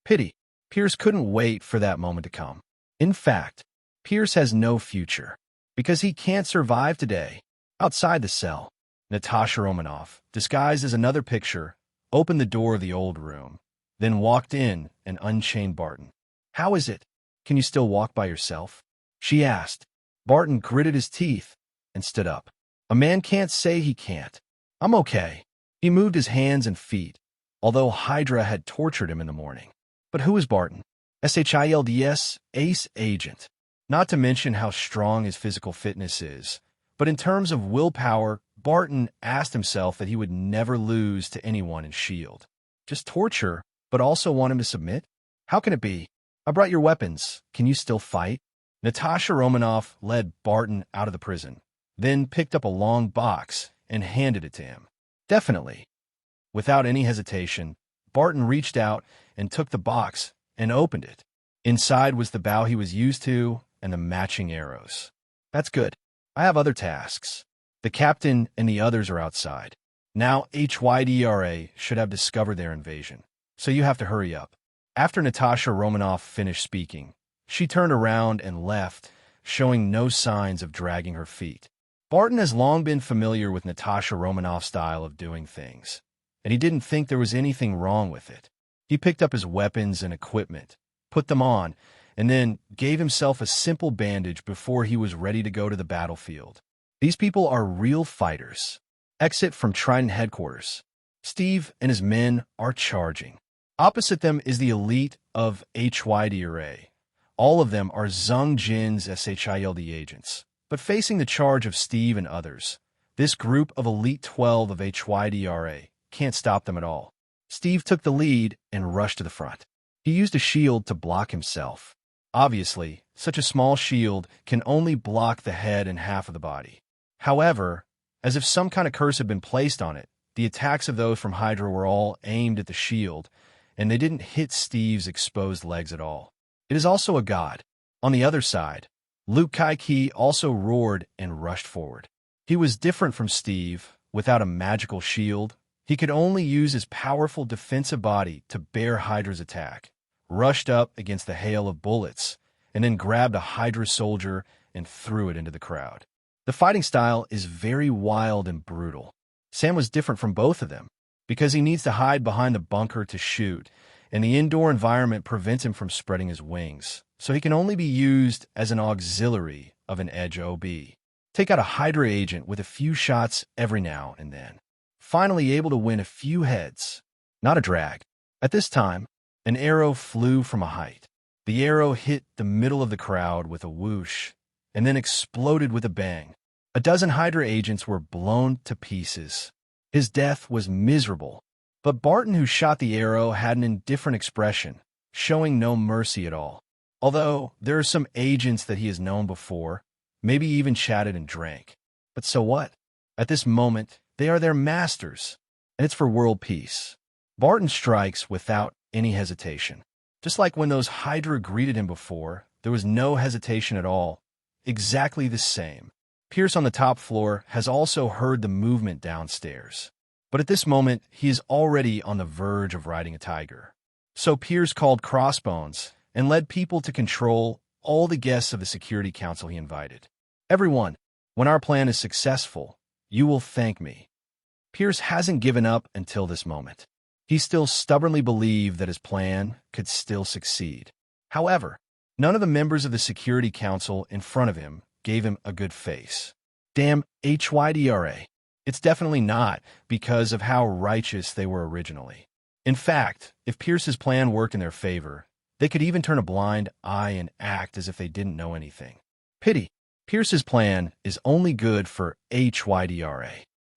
Pity. Pierce couldn't wait for that moment to come. In fact, Pierce has no future, because he can't survive today. Outside the cell, Natasha Romanoff, disguised as another picture, opened the door of the old room, then walked in and unchained Barton. How is it? Can you still walk by yourself? She asked. Barton gritted his teeth and stood up. A man can't say he can't. I'm okay. He moved his hands and feet, although Hydra had tortured him in the morning. But who is Barton? SHIELDS, ace agent. Not to mention how strong his physical fitness is. But in terms of willpower, Barton asked himself that he would never lose to anyone in S.H.I.E.L.D. Just torture, but also want him to submit? How can it be? I brought your weapons. Can you still fight? Natasha Romanoff led Barton out of the prison, then picked up a long box and handed it to him. Definitely. Without any hesitation, Barton reached out and took the box and opened it. Inside was the bow he was used to and the matching arrows. That's good. I have other tasks. The captain and the others are outside. Now HYDRA should have discovered their invasion, so you have to hurry up. After Natasha Romanoff finished speaking, she turned around and left, showing no signs of dragging her feet. Barton has long been familiar with Natasha Romanoff's style of doing things, and he didn't think there was anything wrong with it. He picked up his weapons and equipment, put them on, and then gave himself a simple bandage before he was ready to go to the battlefield. These people are real fighters. Exit from Trident headquarters. Steve and his men are charging. Opposite them is the elite of HYDRA. All of them are Zung Jin's SHIELD agents. But facing the charge of Steve and others, this group of Elite 12 of HYDRA can't stop them at all. Steve took the lead and rushed to the front. He used a shield to block himself. Obviously, such a small shield can only block the head and half of the body. However, as if some kind of curse had been placed on it, the attacks of those from Hydra were all aimed at the shield, and they didn't hit Steve's exposed legs at all. It is also a god. On the other side, Luke Kaiki also roared and rushed forward. He was different from Steve, without a magical shield, He could only use his powerful defensive body to bear Hydra's attack, rushed up against the hail of bullets, and then grabbed a Hydra soldier and threw it into the crowd. The fighting style is very wild and brutal. Sam was different from both of them because he needs to hide behind the bunker to shoot, and the indoor environment prevents him from spreading his wings, so he can only be used as an auxiliary of an edge OB. Take out a Hydra agent with a few shots every now and then. Finally able to win a few heads, not a drag. At this time, an arrow flew from a height. The arrow hit the middle of the crowd with a whoosh, and then exploded with a bang. A dozen Hydra agents were blown to pieces. His death was miserable, but Barton, who shot the arrow, had an indifferent expression, showing no mercy at all. Although there are some agents that he has known before, maybe even chatted and drank. But so what? At this moment, they are their masters, and it's for world peace. Barton strikes without any hesitation. Just like when those Hydra greeted him before, there was no hesitation at all. Exactly the same. Pierce on the top floor has also heard the movement downstairs. But at this moment, he is already on the verge of riding a tiger. So Pierce called Crossbones and led people to control all the guests of the security council he invited. Everyone, when our plan is successful, you will thank me. Pierce hasn't given up until this moment. He still stubbornly believed that his plan could still succeed. However, none of the members of the security council in front of him gave him a good face. Damn HYDRA. It's definitely not because of how righteous they were originally. In fact, if Pierce's plan worked in their favor, they could even turn a blind eye and act as if they didn't know anything. Pity. Pierce's plan is only good for HYDRA.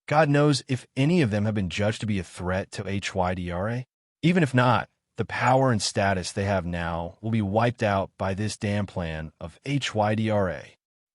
God knows if any of them have been judged to be a threat to HYDRA. Even if not, the power and status they have now will be wiped out by this damn plan of HYDRA.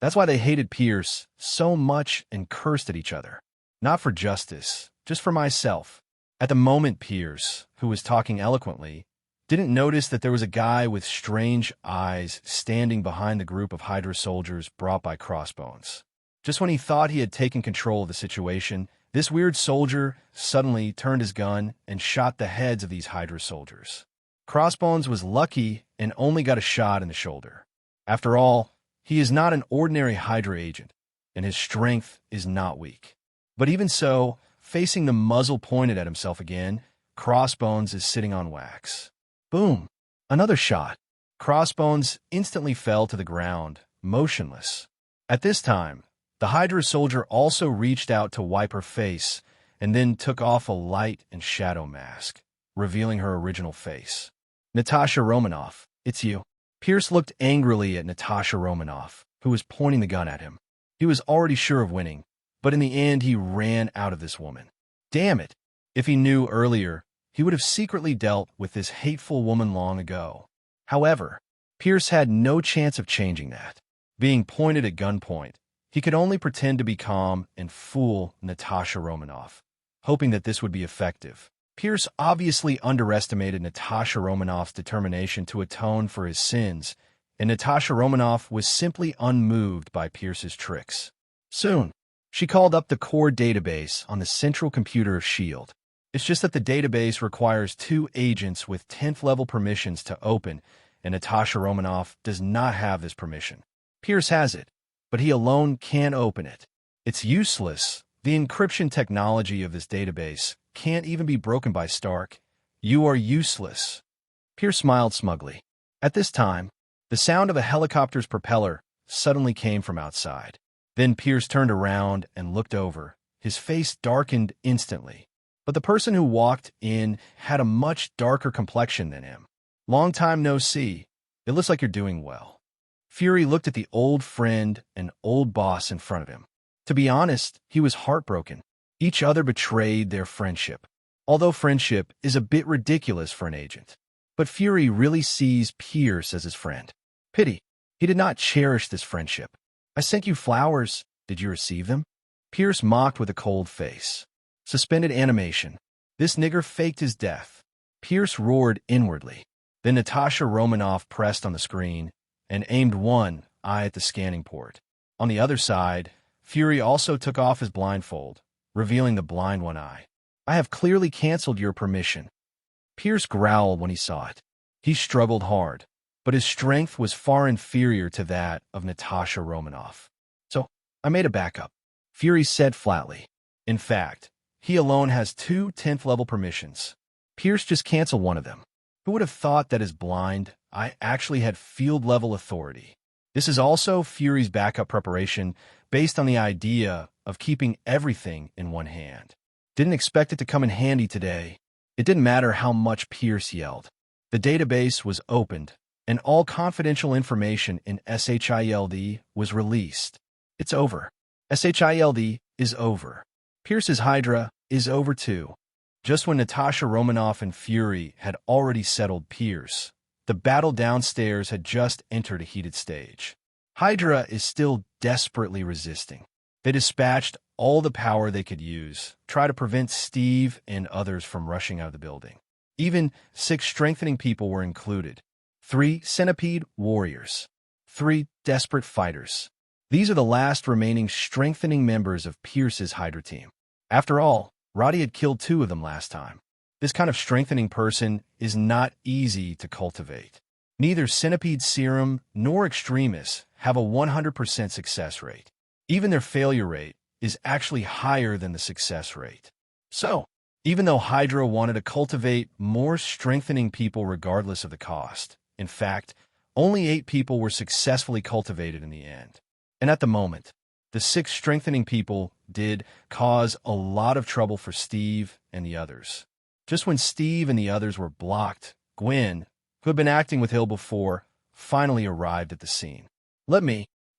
That's why they hated Pierce so much and cursed at each other. Not for justice, just for myself. At the moment, Pierce, who was talking eloquently, didn't notice that there was a guy with strange eyes standing behind the group of Hydra soldiers brought by Crossbones. Just when he thought he had taken control of the situation, this weird soldier suddenly turned his gun and shot the heads of these Hydra soldiers. Crossbones was lucky and only got a shot in the shoulder. After all, he is not an ordinary Hydra agent, and his strength is not weak. But even so, facing the muzzle pointed at himself again, Crossbones is sitting on wax. Boom! Another shot. Crossbones instantly fell to the ground, motionless. At this time, the Hydra soldier also reached out to wipe her face and then took off a light and shadow mask, revealing her original face. Natasha Romanoff, it's you. Pierce looked angrily at Natasha Romanoff, who was pointing the gun at him. He was already sure of winning, but in the end he ran out of this woman. Damn it! If he knew earlier, he would have secretly dealt with this hateful woman long ago. However, Pierce had no chance of changing that. Being pointed at gunpoint, he could only pretend to be calm and fool Natasha Romanoff, hoping that this would be effective. Pierce obviously underestimated Natasha Romanoff's determination to atone for his sins, and Natasha Romanoff was simply unmoved by Pierce's tricks. Soon, she called up the core database on the central computer of S.H.I.E.L.D. It's just that the database requires 2 agents with 10th level permissions to open, and Natasha Romanoff does not have this permission. Pierce has it, but he alone can't open it. It's useless. The encryption technology of this database can't even be broken by Stark. You are useless. Pierce smiled smugly. At this time, the sound of a helicopter's propeller suddenly came from outside. Then Pierce turned around and looked over. His face darkened instantly. But the person who walked in had a much darker complexion than him. Long time no see. It looks like you're doing well. Fury looked at the old friend and old boss in front of him. To be honest, he was heartbroken. Each other betrayed their friendship. Although friendship is a bit ridiculous for an agent. But Fury really sees Pierce as his friend. Pity. He did not cherish this friendship. I sent you flowers. Did you receive them? Pierce mocked with a cold face. Suspended animation. This nigger faked his death. Pierce roared inwardly. Then Natasha Romanoff pressed on the screen and aimed one eye at the scanning port. On the other side, Fury also took off his blindfold, revealing the blind one eye. I have clearly canceled your permission. Pierce growled when he saw it. He struggled hard, but his strength was far inferior to that of Natasha Romanoff. So, I made a backup, Fury said flatly. In fact, he alone has 2 10th-level permissions. Pierce just canceled one of them. Who would have thought that as blind, I actually had field-level authority? This is also Fury's backup preparation based on the idea of keeping everything in one hand. Didn't expect it to come in handy today. It didn't matter how much Pierce yelled. The database was opened, and all confidential information in SHILD was released. It's over. SHILD is over. Pierce's Hydra is over too. Just when Natasha Romanoff and Fury had already settled Pierce, the battle downstairs had just entered a heated stage. Hydra is still desperately resisting. They dispatched all the power they could use, try to prevent Steve and others from rushing out of the building. Even 6 strengthening people were included. 3 centipede warriors. 3 desperate fighters. These are the last remaining strengthening members of Pierce's Hydra team. After all, Roddy had killed 2 of them last time. This kind of strengthening person is not easy to cultivate. Neither Centipede Serum nor Extremis have a 100% success rate. Even their failure rate is actually higher than the success rate. So, even though Hydra wanted to cultivate more strengthening people regardless of the cost, in fact, only 8 people were successfully cultivated in the end. And at the moment, the 6 strengthening people did cause a lot of trouble for Steve and the others. Just when Steve and the others were blocked, Gwen, who had been acting with Hill before, finally arrived at the scene.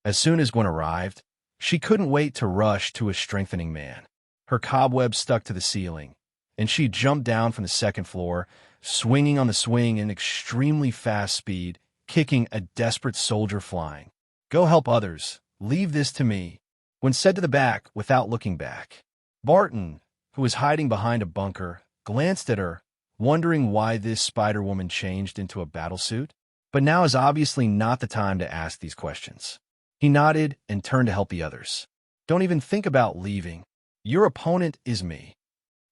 As soon as Gwen arrived, she couldn't wait to rush to a strengthening man. Her cobweb stuck to the ceiling, and she jumped down from the 2nd floor, swinging on the swing in extremely fast speed, kicking a desperate soldier flying. "Go help others. Leave this to me," Gwen said to the back without looking back. Barton, who was hiding behind a bunker, glanced at her, wondering why this Spider-Woman changed into a battlesuit. But now is obviously not the time to ask these questions. He nodded and turned to help the others. "Don't even think about leaving. Your opponent is me."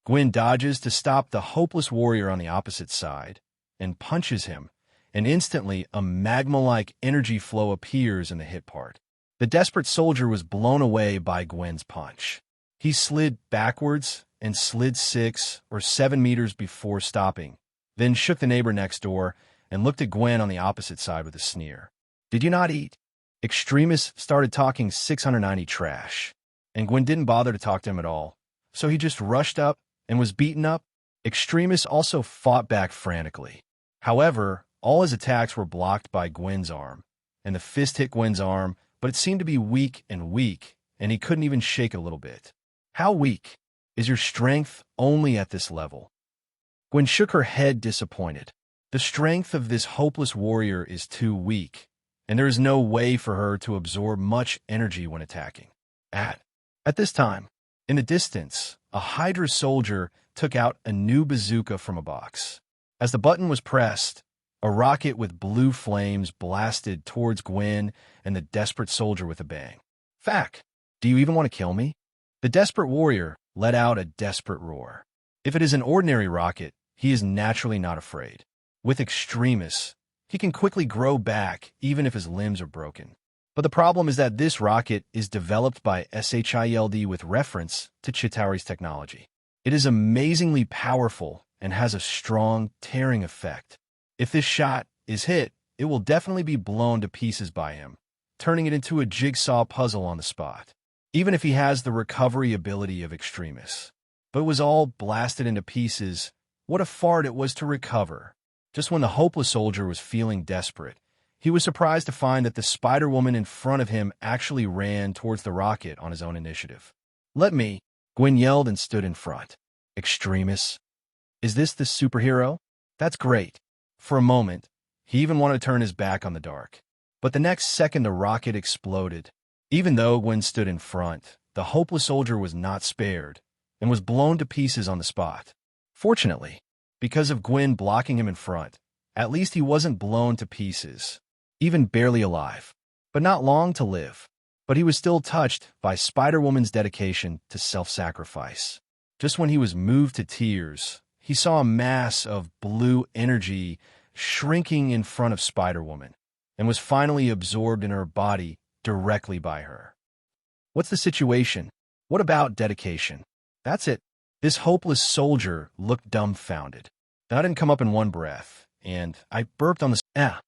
Gwen dodges to stop the hopeless warrior on the opposite side and punches him, and instantly a magma-like energy flow appears in the hit part. The desperate soldier was blown away by Gwen's punch. He slid backwards and slid 6 or 7 meters before stopping, then shook the neighbor next door and looked at Gwen on the opposite side with a sneer. "Did you not eat?" Extremis started talking 690 trash, and Gwen didn't bother to talk to him at all, so he just rushed up and was beaten up. Extremis also fought back frantically. However, all his attacks were blocked by Gwen's arm, and the fist hit Gwen's arm, but it seemed to be weak, and he couldn't even shake it a little bit. "How weak? Is your strength only at this level?" Gwen shook her head disappointed. The strength of this hopeless warrior is too weak, and there is no way for her to absorb much energy when attacking. At this time, in the distance, a Hydra soldier took out a new bazooka from a box. As the button was pressed, a rocket with blue flames blasted towards Gwen and the desperate soldier with a bang. "Fack, do you even want to kill me?" The desperate warrior let out a desperate roar. If it is an ordinary rocket, he is naturally not afraid. With Extremis, he can quickly grow back even if his limbs are broken. But the problem is that this rocket is developed by SHILD with reference to Chitauri's technology. It is amazingly powerful and has a strong tearing effect. If this shot is hit, it will definitely be blown to pieces by him, turning it into a jigsaw puzzle on the spot, even if he has the recovery ability of Extremis. But it was all blasted into pieces. What a fart it was to recover. Just when the hopeless soldier was feeling desperate, he was surprised to find that the Spider-Woman in front of him actually ran towards the rocket on his own initiative. "Let me," Gwen yelled and stood in front. "Extremis? Is this the superhero? That's great." For a moment, he even wanted to turn his back on the dark. But the next second the rocket exploded. Even though Gwen stood in front, the hopeless soldier was not spared and was blown to pieces on the spot. Fortunately, because of Gwen blocking him in front, at least he wasn't blown to pieces, even barely alive, but not long to live. But he was still touched by Spider-Woman's dedication to self-sacrifice. Just when he was moved to tears, he saw a mass of blue energy shrinking in front of Spider-Woman and was finally absorbed in her body directly by her. What's the situation? What about dedication? That's it. This hopeless soldier looked dumbfounded. That didn't come up in one breath, and I burped on the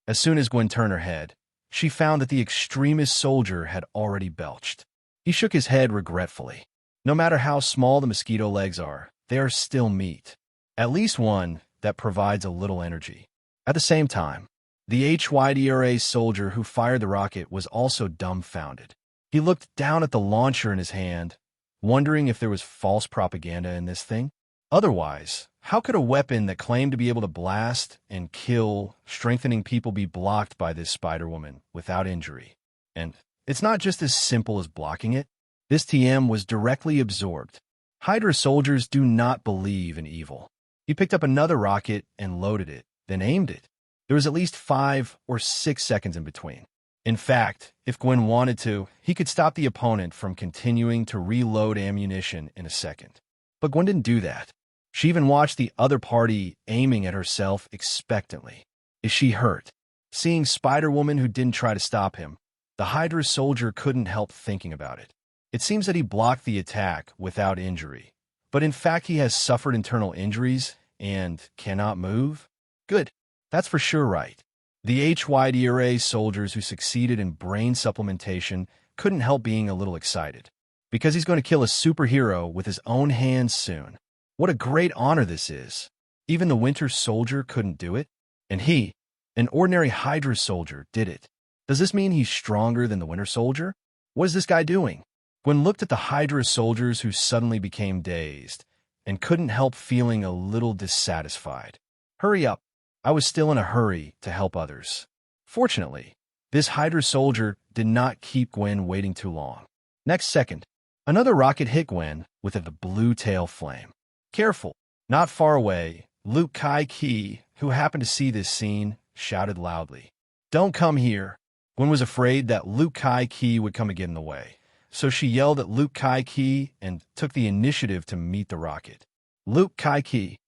As soon as Gwen turned her head, she found that the extremist soldier had already belched. He shook his head regretfully. No matter how small the mosquito legs are, they are still meat. At least one that provides a little energy. At the same time, the HYDRA soldier who fired the rocket was also dumbfounded. He looked down at the launcher in his hand, wondering if there was false propaganda in this thing. Otherwise, how could a weapon that claimed to be able to blast and kill strengthening people be blocked by this Spider-Woman without injury? And it's not just as simple as blocking it. This TM was directly absorbed. Hydra soldiers do not believe in evil. He picked up another rocket and loaded it, then aimed it. There was at least 5 or 6 seconds in between. In fact, if Gwen wanted to, he could stop the opponent from continuing to reload ammunition in a second. But Gwen didn't do that. She even watched the other party aiming at herself expectantly. Is she hurt? Seeing Spider-Woman who didn't try to stop him, the Hydra soldier couldn't help thinking about it. It seems that he blocked the attack without injury, but in fact he has suffered internal injuries and cannot move? Good. That's for sure right. The HYDRA soldiers who succeeded in brain supplementation couldn't help being a little excited, because he's going to kill a superhero with his own hands soon. What a great honor this is. Even the Winter Soldier couldn't do it, and he, an ordinary Hydra soldier, did it. Does this mean he's stronger than the Winter Soldier? What is this guy doing? Gwen looked at the Hydra soldiers who suddenly became dazed and couldn't help feeling a little dissatisfied. Hurry up. I was still in a hurry to help others. Fortunately, this Hydra soldier did not keep Gwen waiting too long. Next second, another rocket hit Gwen with a blue tail flame. Careful. Not far away, Luke Kai-Ki, who happened to see this scene, shouted loudly. Don't come here. Gwen was afraid that Luke Kai-Ki would come and get in the way, so she yelled at Luke Kai-Ki and took the initiative to meet the rocket. Luke Kai-Ki.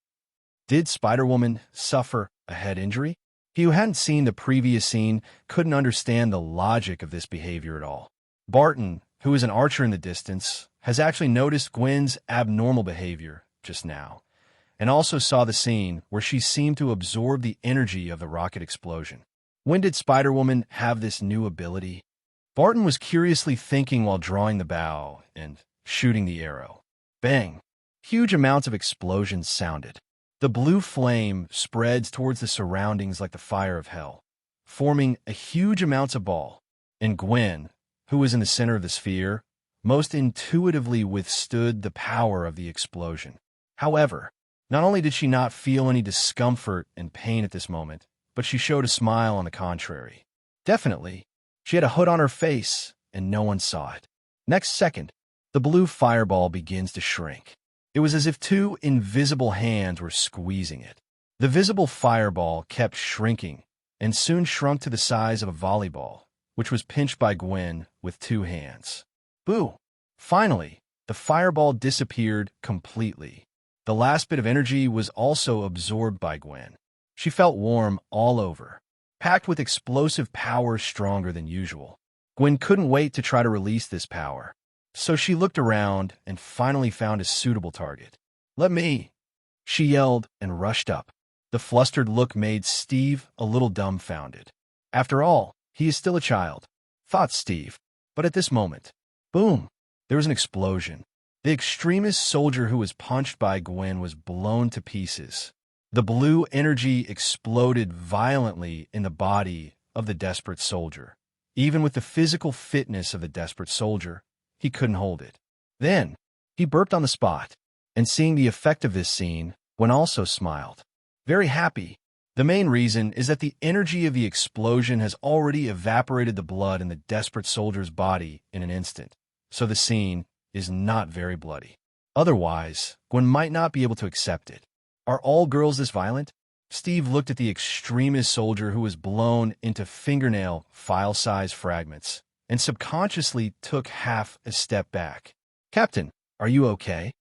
Did Spider-Woman suffer a head injury? He who hadn't seen the previous scene couldn't understand the logic of this behavior at all. Barton, who is an archer in the distance, has actually noticed Gwen's abnormal behavior just now, and also saw the scene where she seemed to absorb the energy of the rocket explosion. When did Spider-Woman have this new ability? Barton was curiously thinking while drawing the bow and shooting the arrow. Bang! Huge amounts of explosions sounded. The blue flame spreads towards the surroundings like the fire of hell, forming a huge amounts of ball. And Gwen, who was in the center of the sphere, most intuitively withstood the power of the explosion. However, not only did she not feel any discomfort and pain at this moment, but she showed a smile on the contrary. Definitely, she had a hood on her face, and no one saw it. Next second, the blue fireball begins to shrink. It was as if 2 invisible hands were squeezing it. The visible fireball kept shrinking, and soon shrunk to the size of a volleyball, which was pinched by Gwen with 2 hands. Boo! Finally, the fireball disappeared completely. The last bit of energy was also absorbed by Gwen. She felt warm all over, packed with explosive power stronger than usual. Gwen couldn't wait to try to release this power, so she looked around and finally found a suitable target. Let me! She yelled and rushed up. The flustered look made Steve a little dumbfounded. After all, he is still a child, thought Steve. But at this moment, boom! There was an explosion. The extremist soldier who was punched by Gwen was blown to pieces. The blue energy exploded violently in the body of the desperate soldier. Even with the physical fitness of the desperate soldier, he couldn't hold it. Then, he burped on the spot, and seeing the effect of this scene, Gwen also smiled. Very happy. The main reason is that the energy of the explosion has already evaporated the blood in the desperate soldier's body in an instant, so the scene is not very bloody. Otherwise, Gwen might not be able to accept it. Are all girls this violent? Steve looked at the extremist soldier who was blown into fingernail file-size fragments and subconsciously took half a step back. Captain, are you okay?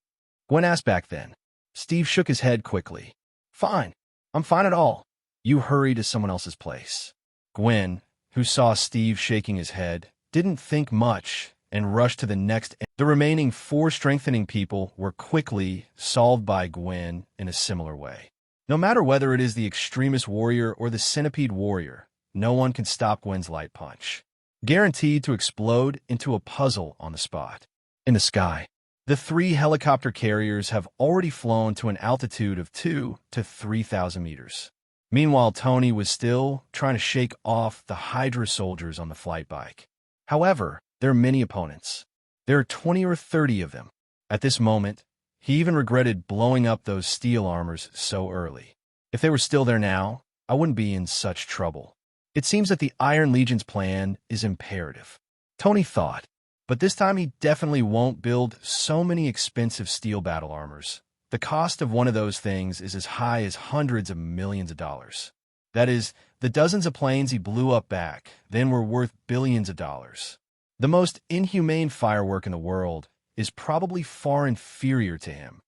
Gwen asked back then. Steve shook his head quickly. Fine. I'm fine at all. You hurry to someone else's place. Gwen, who saw Steve shaking his head, didn't think much and rushed to the next. The remaining 4 strengthening people were quickly solved by Gwen in a similar way. No matter whether it is the extremist warrior or the centipede warrior, no one can stop Gwen's light punch. Guaranteed to explode into a puzzle on the spot. In the sky, the 3 helicopter carriers have already flown to an altitude of 2,000 to 3,000 meters. Meanwhile, Tony was still trying to shake off the Hydra soldiers on the flight bike. However, there are many opponents. There are 20 or 30 of them. At this moment, he even regretted blowing up those steel armors so early. If they were still there now, I wouldn't be in such trouble. It seems that the Iron Legion's plan is imperative, Tony thought, but this time he definitely won't build so many expensive steel battle armors. The cost of one of those things is as high as hundreds of millions of dollars. That is, the dozens of planes he blew up back then were worth billions of dollars. The most inhumane firework in the world is probably far inferior to him.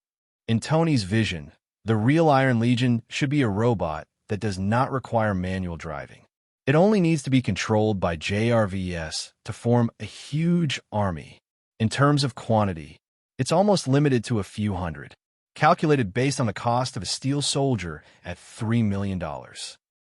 In Tony's vision, the real Iron Legion should be a robot that does not require manual driving. It only needs to be controlled by JRVS to form a huge army. In terms of quantity, it's almost limited to a few hundred, calculated based on the cost of a steel soldier at $3 million.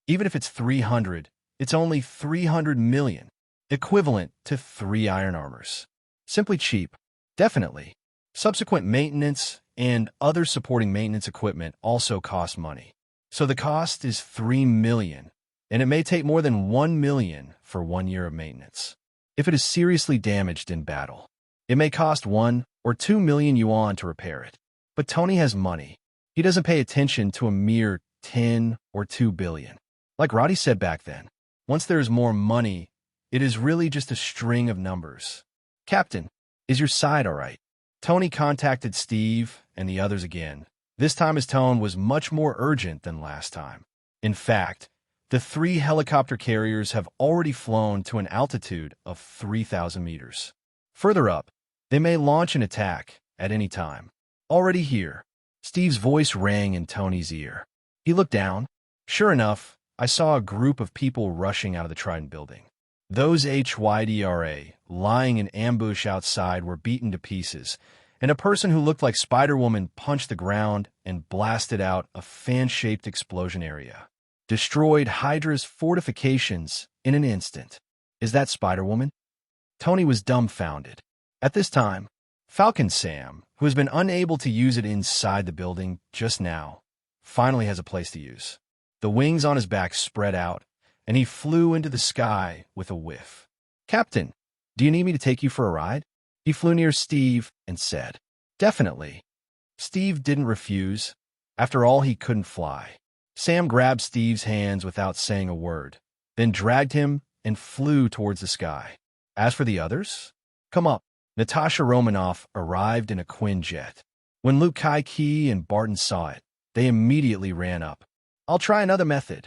Even if it's 300, it's only 300 million, equivalent to 3 iron armors. Simply cheap, definitely. Subsequent maintenance and other supporting maintenance equipment also cost money. So the cost is 3 million, and it may take more than 1 million for 1 year of maintenance. If it is seriously damaged in battle, it may cost 1 or 2 million yuan to repair it. But Tony has money. He doesn't pay attention to a mere 10 or 2 billion. Like Roddy said back then, once there's more money, it is really just a string of numbers. Captain, is your side all right? Tony contacted Steve and the others again. This time his tone was much more urgent than last time. In fact, the 3 helicopter carriers have already flown to an altitude of 3,000 meters. Further up, they may launch an attack at any time. Already here, Steve's voice rang in Tony's ear. He looked down. Sure enough, I saw a group of people rushing out of the Trident building. Those Hydra lying in ambush outside were beaten to pieces, and a person who looked like Spider-Woman punched the ground and blasted out a fan-shaped explosion area. Destroyed Hydra's fortifications in an instant. Is that Spider-Woman? Tony was dumbfounded. At this time, Falcon Sam, who has been unable to use it inside the building just now, finally has a place to use. The wings on his back spread out, and he flew into the sky with a whiff. Captain, do you need me to take you for a ride? He flew near Steve and said, Definitely. Steve didn't refuse. After all, he couldn't fly. Sam grabbed Steve's hands without saying a word, then dragged him and flew towards the sky. As for the others, come up. Natasha Romanoff arrived in a Quinn jet. When Luke Kai-Ki and Barton saw it, they immediately ran up. I'll try another method.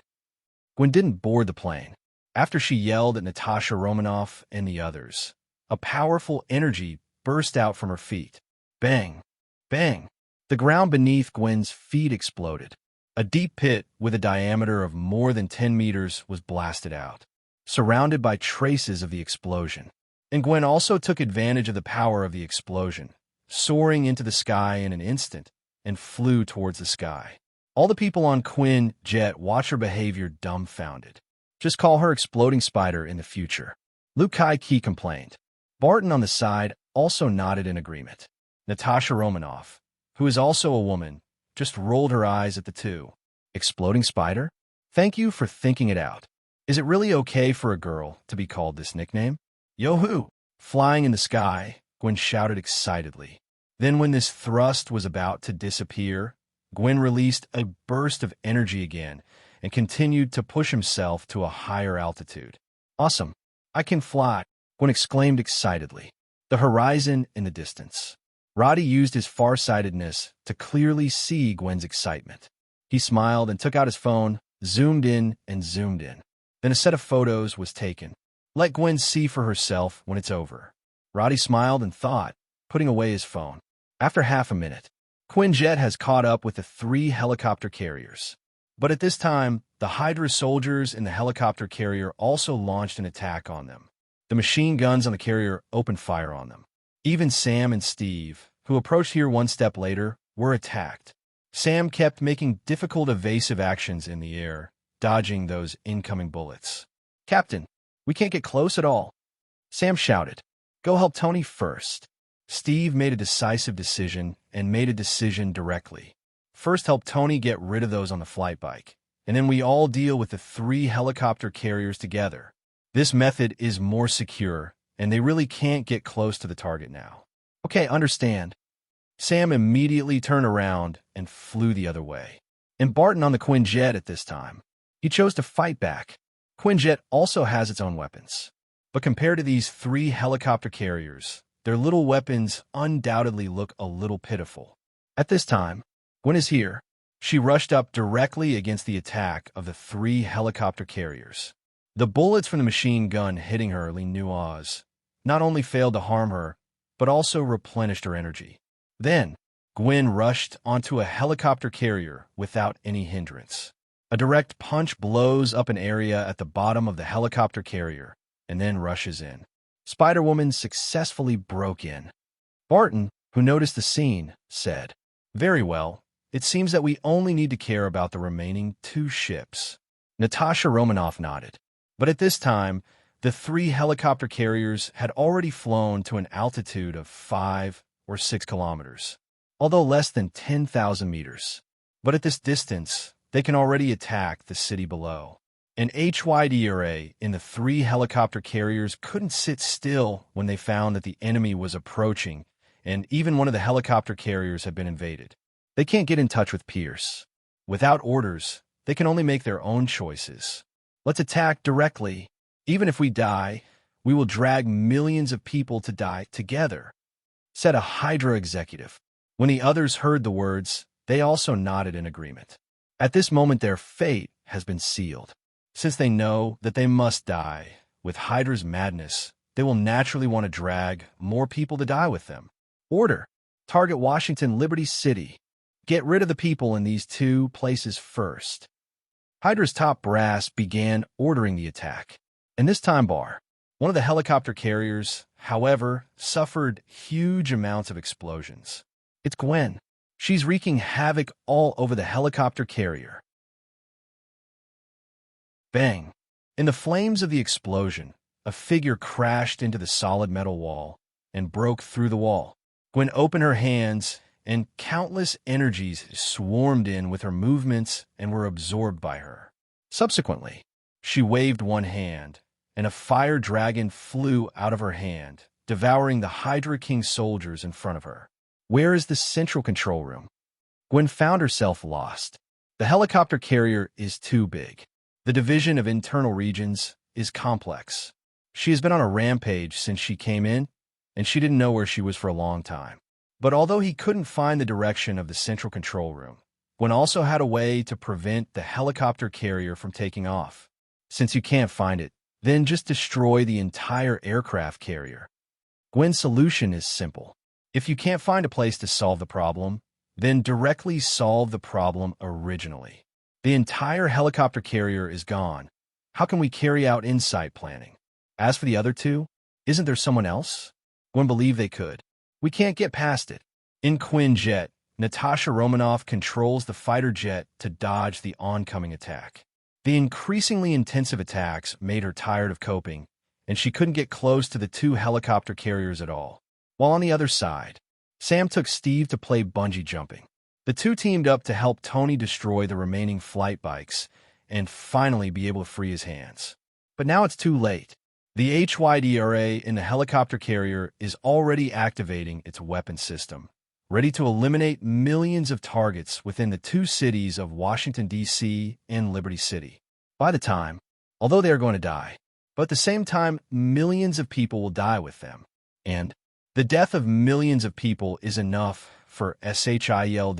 Gwen didn't board the plane. After she yelled at Natasha Romanoff and the others, a powerful energy burst out from her feet. Bang! Bang! The ground beneath Gwen's feet exploded. A deep pit with a diameter of more than 10 meters was blasted out, surrounded by traces of the explosion. And Gwen also took advantage of the power of the explosion, soaring into the sky in an instant, and flew towards the sky. All the people on Quinn Jet watch her behavior dumbfounded. Just call her Exploding Spider in the future. Luke Kai-Ki complained. Barton on the side also nodded in agreement. Natasha Romanoff, who is also a woman, just rolled her eyes at the two. Exploding Spider? Thank you for thinking it out. Is it really okay for a girl to be called this nickname? Yo-hoo! Flying in the sky, Gwen shouted excitedly. Then when this thrust was about to disappear, Gwen released a burst of energy again and continued to push himself to a higher altitude. Awesome! I can fly, Gwen exclaimed excitedly. The horizon in the distance. Roddy used his farsightedness to clearly see Gwen's excitement. He smiled and took out his phone, zoomed in and zoomed in. Then a set of photos was taken. Let Gwen see for herself when it's over. Roddy smiled and thought, putting away his phone. After half a minute, Quinjet has caught up with the 3 helicopter carriers. But at this time, the Hydra soldiers in the helicopter carrier also launched an attack on them. The machine guns on the carrier opened fire on them. Even Sam and Steve, who approached here one step later, were attacked. Sam kept making difficult evasive actions in the air, dodging those incoming bullets. "Captain, we can't get close at all," Sam shouted. "Go help Tony first." Steve made a decisive decision and made a decision directly. "First help Tony get rid of those on the flight bike, and then we all deal with the 3 helicopter carriers together. This method is more secure, and they really can't get close to the target now." "Okay, understand." Sam immediately turned around and flew the other way. And Barton on the Quinjet at this time. He chose to fight back. Quinjet also has its own weapons. But compared to these 3 helicopter carriers, their little weapons undoubtedly look a little pitiful. At this time, Gwen is here. She rushed up directly against the attack of the 3 helicopter carriers. The bullets from the machine gun hitting her Nuaz not only failed to harm her, but also replenished her energy. Then, Gwen rushed onto a helicopter carrier without any hindrance. A direct punch blows up an area at the bottom of the helicopter carrier and then rushes in. Spider-Woman successfully broke in. Barton, who noticed the scene, said, "Very well. It seems that we only need to care about the remaining 2 ships." Natasha Romanoff nodded. But at this time, the 3 helicopter carriers had already flown to an altitude of 5 or 6 kilometers, although less than 10,000 meters. But at this distance, they can already attack the city below. An HYDRA in the 3 helicopter carriers couldn't sit still when they found that the enemy was approaching, and even one of the helicopter carriers had been invaded. They can't get in touch with Pierce. Without orders, they can only make their own choices. "Let's attack directly. Even if we die, we will drag millions of people to die together," said a Hydra executive. When the others heard the words, they also nodded in agreement. At this moment, their fate has been sealed. Since they know that they must die, with Hydra's madness, they will naturally want to drag more people to die with them. Order: target Washington Liberty City. Get rid of the people in these 2 places first. Hydra's top brass began ordering the attack. In this time bar, one of the helicopter carriers, however, suffered huge amounts of explosions. It's Gwen. She's wreaking havoc all over the helicopter carrier. Bang! In the flames of the explosion, a figure crashed into the solid metal wall and broke through the wall. Gwen opened her hands, and countless energies swarmed in with her movements and were absorbed by her. Subsequently, she waved one hand, and a fire dragon flew out of her hand, devouring the Hydra King soldiers in front of her. Where is the central control room? Gwen found herself lost. The helicopter carrier is too big. The division of internal regions is complex. She has been on a rampage since she came in, and she didn't know where she was for a long time. But although he couldn't find the direction of the central control room, Gwen also had a way to prevent the helicopter carrier from taking off. Since you can't find it, then just destroy the entire aircraft carrier. Gwen's solution is simple. If you can't find a place to solve the problem, then directly solve the problem originally. The entire helicopter carrier is gone. How can we carry out insight planning? As for the other 2, isn't there someone else? Gwen believed they could. We can't get past it. In Quinjet, Natasha Romanoff controls the fighter jet to dodge the oncoming attack. The increasingly intensive attacks made her tired of coping, and she couldn't get close to the 2 helicopter carriers at all. While on the other side, Sam took Steve to play bungee jumping. The 2 teamed up to help Tony destroy the remaining flight bikes and finally be able to free his hands. But now it's too late. The HYDRA in the helicopter carrier is already activating its weapon system, ready to eliminate millions of targets within the 2 cities of Washington, D.C. and Liberty City. By the time, although they are going to die, but at the same time, millions of people will die with them. And the death of millions of people is enough for SHIELD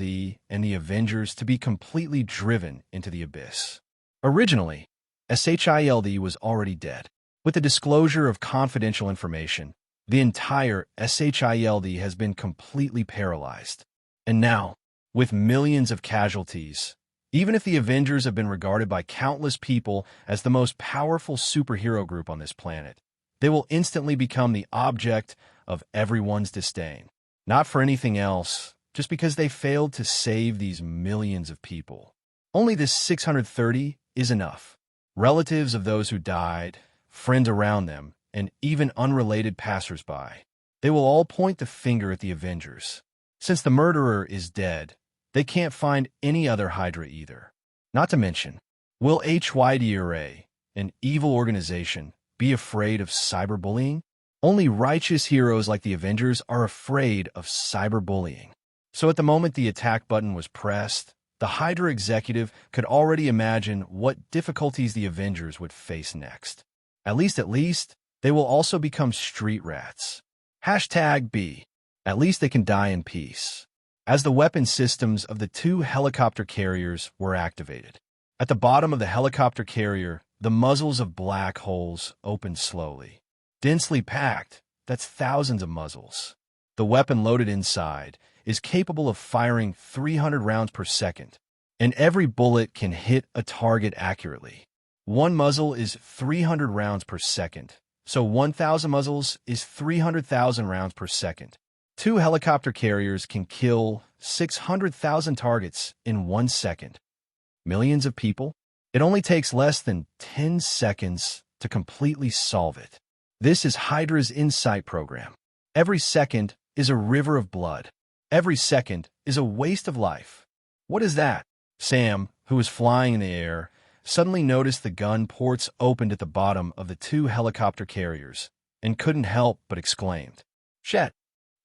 and the Avengers to be completely driven into the abyss. Originally, SHIELD was already dead. With the disclosure of confidential information, the entire SHIELD has been completely paralyzed. And now, with millions of casualties, even if the Avengers have been regarded by countless people as the most powerful superhero group on this planet, they will instantly become the object of everyone's disdain. Not for anything else, just because they failed to save these millions of people. Only this 630 is enough. Relatives of those who died, friends around them, and even unrelated passersby. They will all point the finger at the Avengers. Since the murderer is dead, they can't find any other Hydra either. Not to mention, will HYDRA, an evil organization, be afraid of cyberbullying? Only righteous heroes like the Avengers are afraid of cyberbullying. So at the moment the attack button was pressed, the Hydra executive could already imagine what difficulties the Avengers would face next. At least, they will also become street rats. #B. At least they can die in peace. As the weapon systems of the 2 helicopter carriers were activated. At the bottom of the helicopter carrier, the muzzles of black holes opened slowly. Densely packed, that's thousands of muzzles. The weapon loaded inside is capable of firing 300 rounds per second, and every bullet can hit a target accurately. One muzzle is 300 rounds per second, so 1,000 muzzles is 300,000 rounds per second. 2 helicopter carriers can kill 600,000 targets in 1 second. Millions of people? It only takes less than 10 seconds to completely solve it. This is Hydra's Insight program. Every second is a river of blood. Every second is a waste of life. What is that? Sam, who was flying in the air, suddenly noticed the gun ports opened at the bottom of the 2 helicopter carriers and couldn't help but exclaimed, "Shit,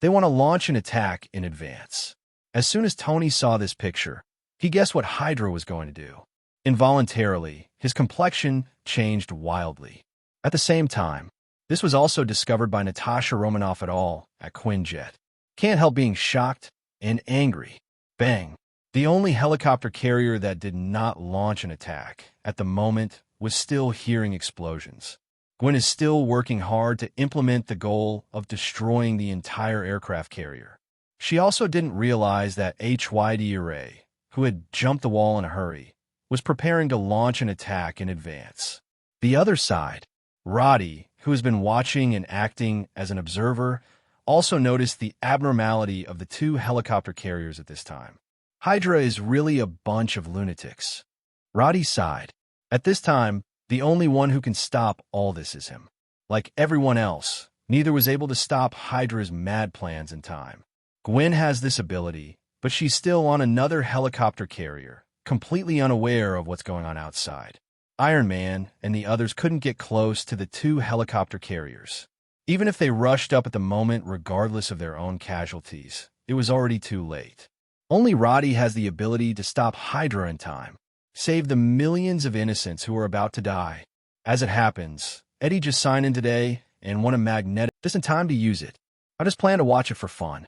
they want to launch an attack in advance." As soon as Tony saw this picture, he guessed what Hydra was going to do. Involuntarily, his complexion changed wildly. At the same time, this was also discovered by Natasha Romanoff et al. At Quinjet. Can't help being shocked and angry. Bang. The only helicopter carrier that did not launch an attack at the moment was still hearing explosions. Gwen is still working hard to implement the goal of destroying the entire aircraft carrier. She also didn't realize that HYDRA, who had jumped the wall in a hurry, was preparing to launch an attack in advance. The other side, Roddy, who has been watching and acting as an observer, also noticed the abnormality of the 2 helicopter carriers at this time. Hydra is really a bunch of lunatics. Roddy sighed. At this time, the only one who can stop all this is him. Like everyone else, neither was able to stop Hydra's mad plans in time. Gwen has this ability, but she's still on another helicopter carrier, completely unaware of what's going on outside. Iron Man and the others couldn't get close to the 2 helicopter carriers. Even if they rushed up at the moment regardless of their own casualties, it was already too late. Only Roddy has the ability to stop Hydra in time, save the millions of innocents who are about to die. As it happens, Eddie just signed in today and won a magnetic just in time to use it. I just plan to watch it for fun.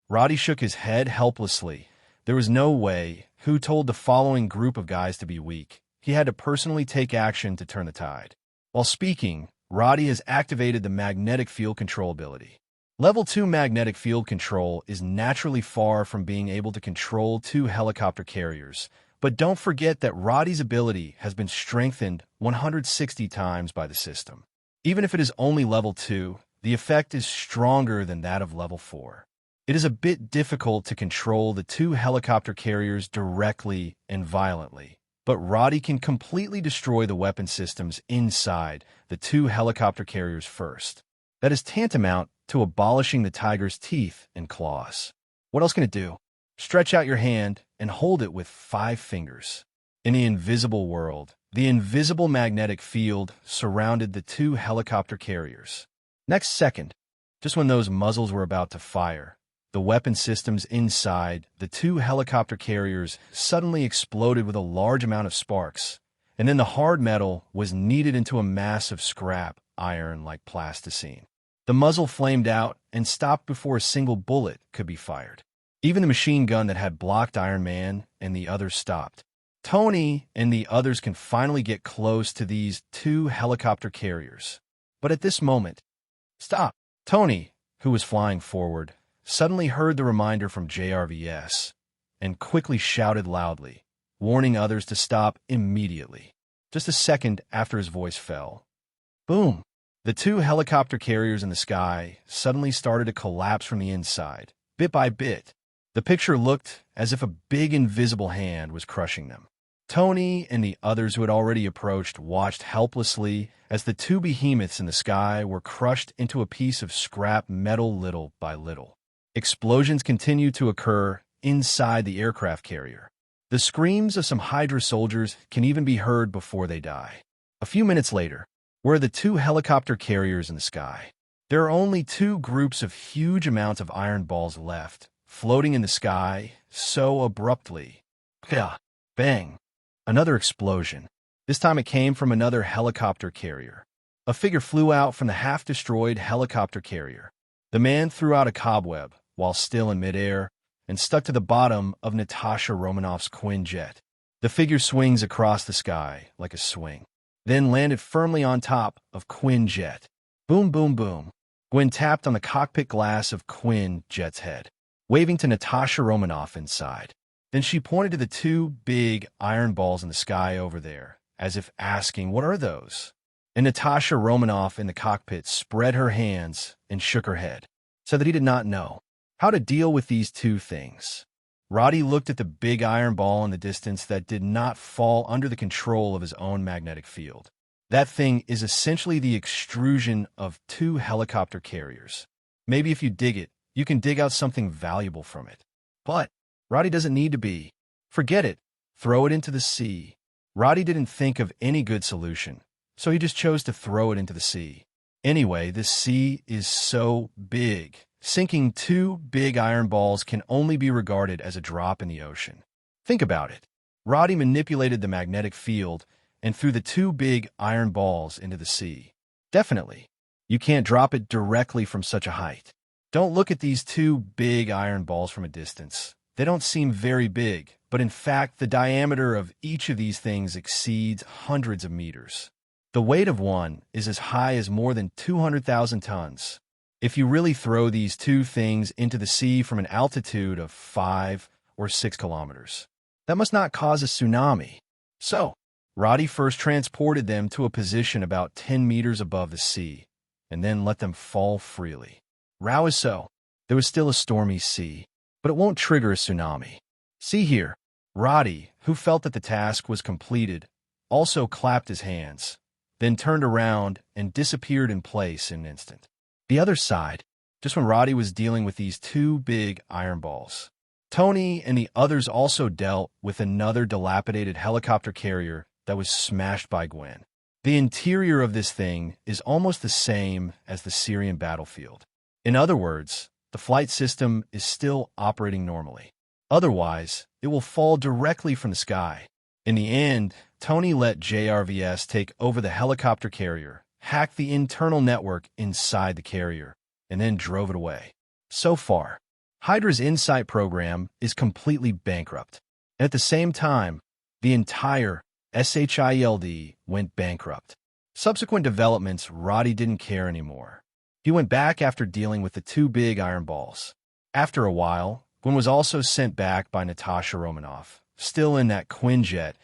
Roddy shook his head helplessly. There was no way. Who told the following group of guys to be weak? He had to personally take action to turn the tide. While speaking, Roddy has activated the magnetic field control ability. Level 2 magnetic field control is naturally far from being able to control 2 helicopter carriers, but don't forget that Roddy's ability has been strengthened 160 times by the system. Even if it is only level 2, the effect is stronger than that of level 4. It is a bit difficult to control the 2 helicopter carriers directly and violently, but Roddy can completely destroy the weapon systems inside the 2 helicopter carriers first. That is tantamount to abolishing the tiger's teeth and claws. What else can it do? Stretch out your hand and hold it with 5 fingers. In the invisible world, the invisible magnetic field surrounded the 2 helicopter carriers. Next second, just when those muzzles were about to fire, the weapon systems inside the 2 helicopter carriers suddenly exploded with a large amount of sparks, and then the hard metal was kneaded into a mass of scrap iron like plasticine. The muzzle flamed out and stopped before a single bullet could be fired. Even the machine gun that had blocked Iron Man and the others stopped. Tony and the others can finally get close to these 2 helicopter carriers. But at this moment, stop! Tony, who was flying forward, suddenly heard the reminder from JRVS and quickly shouted loudly, warning others to stop immediately. Just a second after his voice fell. Boom! The two helicopter carriers in the sky suddenly started to collapse from the inside, bit by bit. The picture looked as if a big invisible hand was crushing them. Tony and the others who had already approached watched helplessly as the two behemoths in the sky were crushed into a piece of scrap metal little by little. Explosions continued to occur inside the aircraft carrier. The screams of some Hydra soldiers can even be heard before they die. A few minutes later, where the two helicopter carriers in the sky, there are only two groups of huge amounts of iron balls left, floating in the sky so abruptly. Bang! Another explosion. This time it came from another helicopter carrier. A figure flew out from the half-destroyed helicopter carrier. The man threw out a cobweb while still in midair and stuck to the bottom of Natasha Romanoff's Quinn jet. The figure swings across the sky like a swing, then landed firmly on top of Quinn jet. Boom, boom, boom. Gwen tapped on the cockpit glass of Quinn jet's head, waving to Natasha Romanoff inside. Then she pointed to the two big iron balls in the sky over there, as if asking, "What are those?" And Natasha Romanoff in the cockpit spread her hands and shook her head, so that he did not know how to deal with these two things. Roddy looked at the big iron ball in the distance that did not fall under the control of his own magnetic field. That thing is essentially the extrusion of two helicopter carriers. Maybe if you dig it, you can dig out something valuable from it. But Roddy doesn't need to be. Forget it. Throw it into the sea. Roddy didn't think of any good solution, so he just chose to throw it into the sea. Anyway, the sea is so big. Sinking two big iron balls can only be regarded as a drop in the ocean. Think about it. Roddy manipulated the magnetic field and threw the two big iron balls into the sea. Definitely, you can't drop it directly from such a height. Don't look at these two big iron balls from a distance. They don't seem very big, but in fact, the diameter of each of these things exceeds hundreds of meters. The weight of one is as high as more than 200,000 tons. If you really throw these two things into the sea from an altitude of 5 or 6 kilometers, that must not cause a tsunami. So, Roddy first transported them to a position about 10 meters above the sea, and then let them fall freely. Row is so. There was still a stormy sea, but it won't trigger a tsunami. See here, Roddy, who felt that the task was completed, also clapped his hands, then turned around and disappeared in place in an instant. The other side, just when Roddy was dealing with these two big iron balls, Tony and the others also dealt with another dilapidated helicopter carrier that was smashed by Gwen. The interior of this thing is almost the same as the Syrian battlefield. In other words, the flight system is still operating normally. Otherwise, it will fall directly from the sky. In the end, Tony let JRVS take over the helicopter carrier, hacked the internal network inside the carrier, and then drove it away. So far, Hydra's Insight program is completely bankrupt. And at the same time, the entire SHIELD went bankrupt. Subsequent developments, Roddy didn't care anymore. He went back after dealing with the two big iron balls. After a while, Gwen was also sent back by Natasha Romanoff, still in that Quinn jet,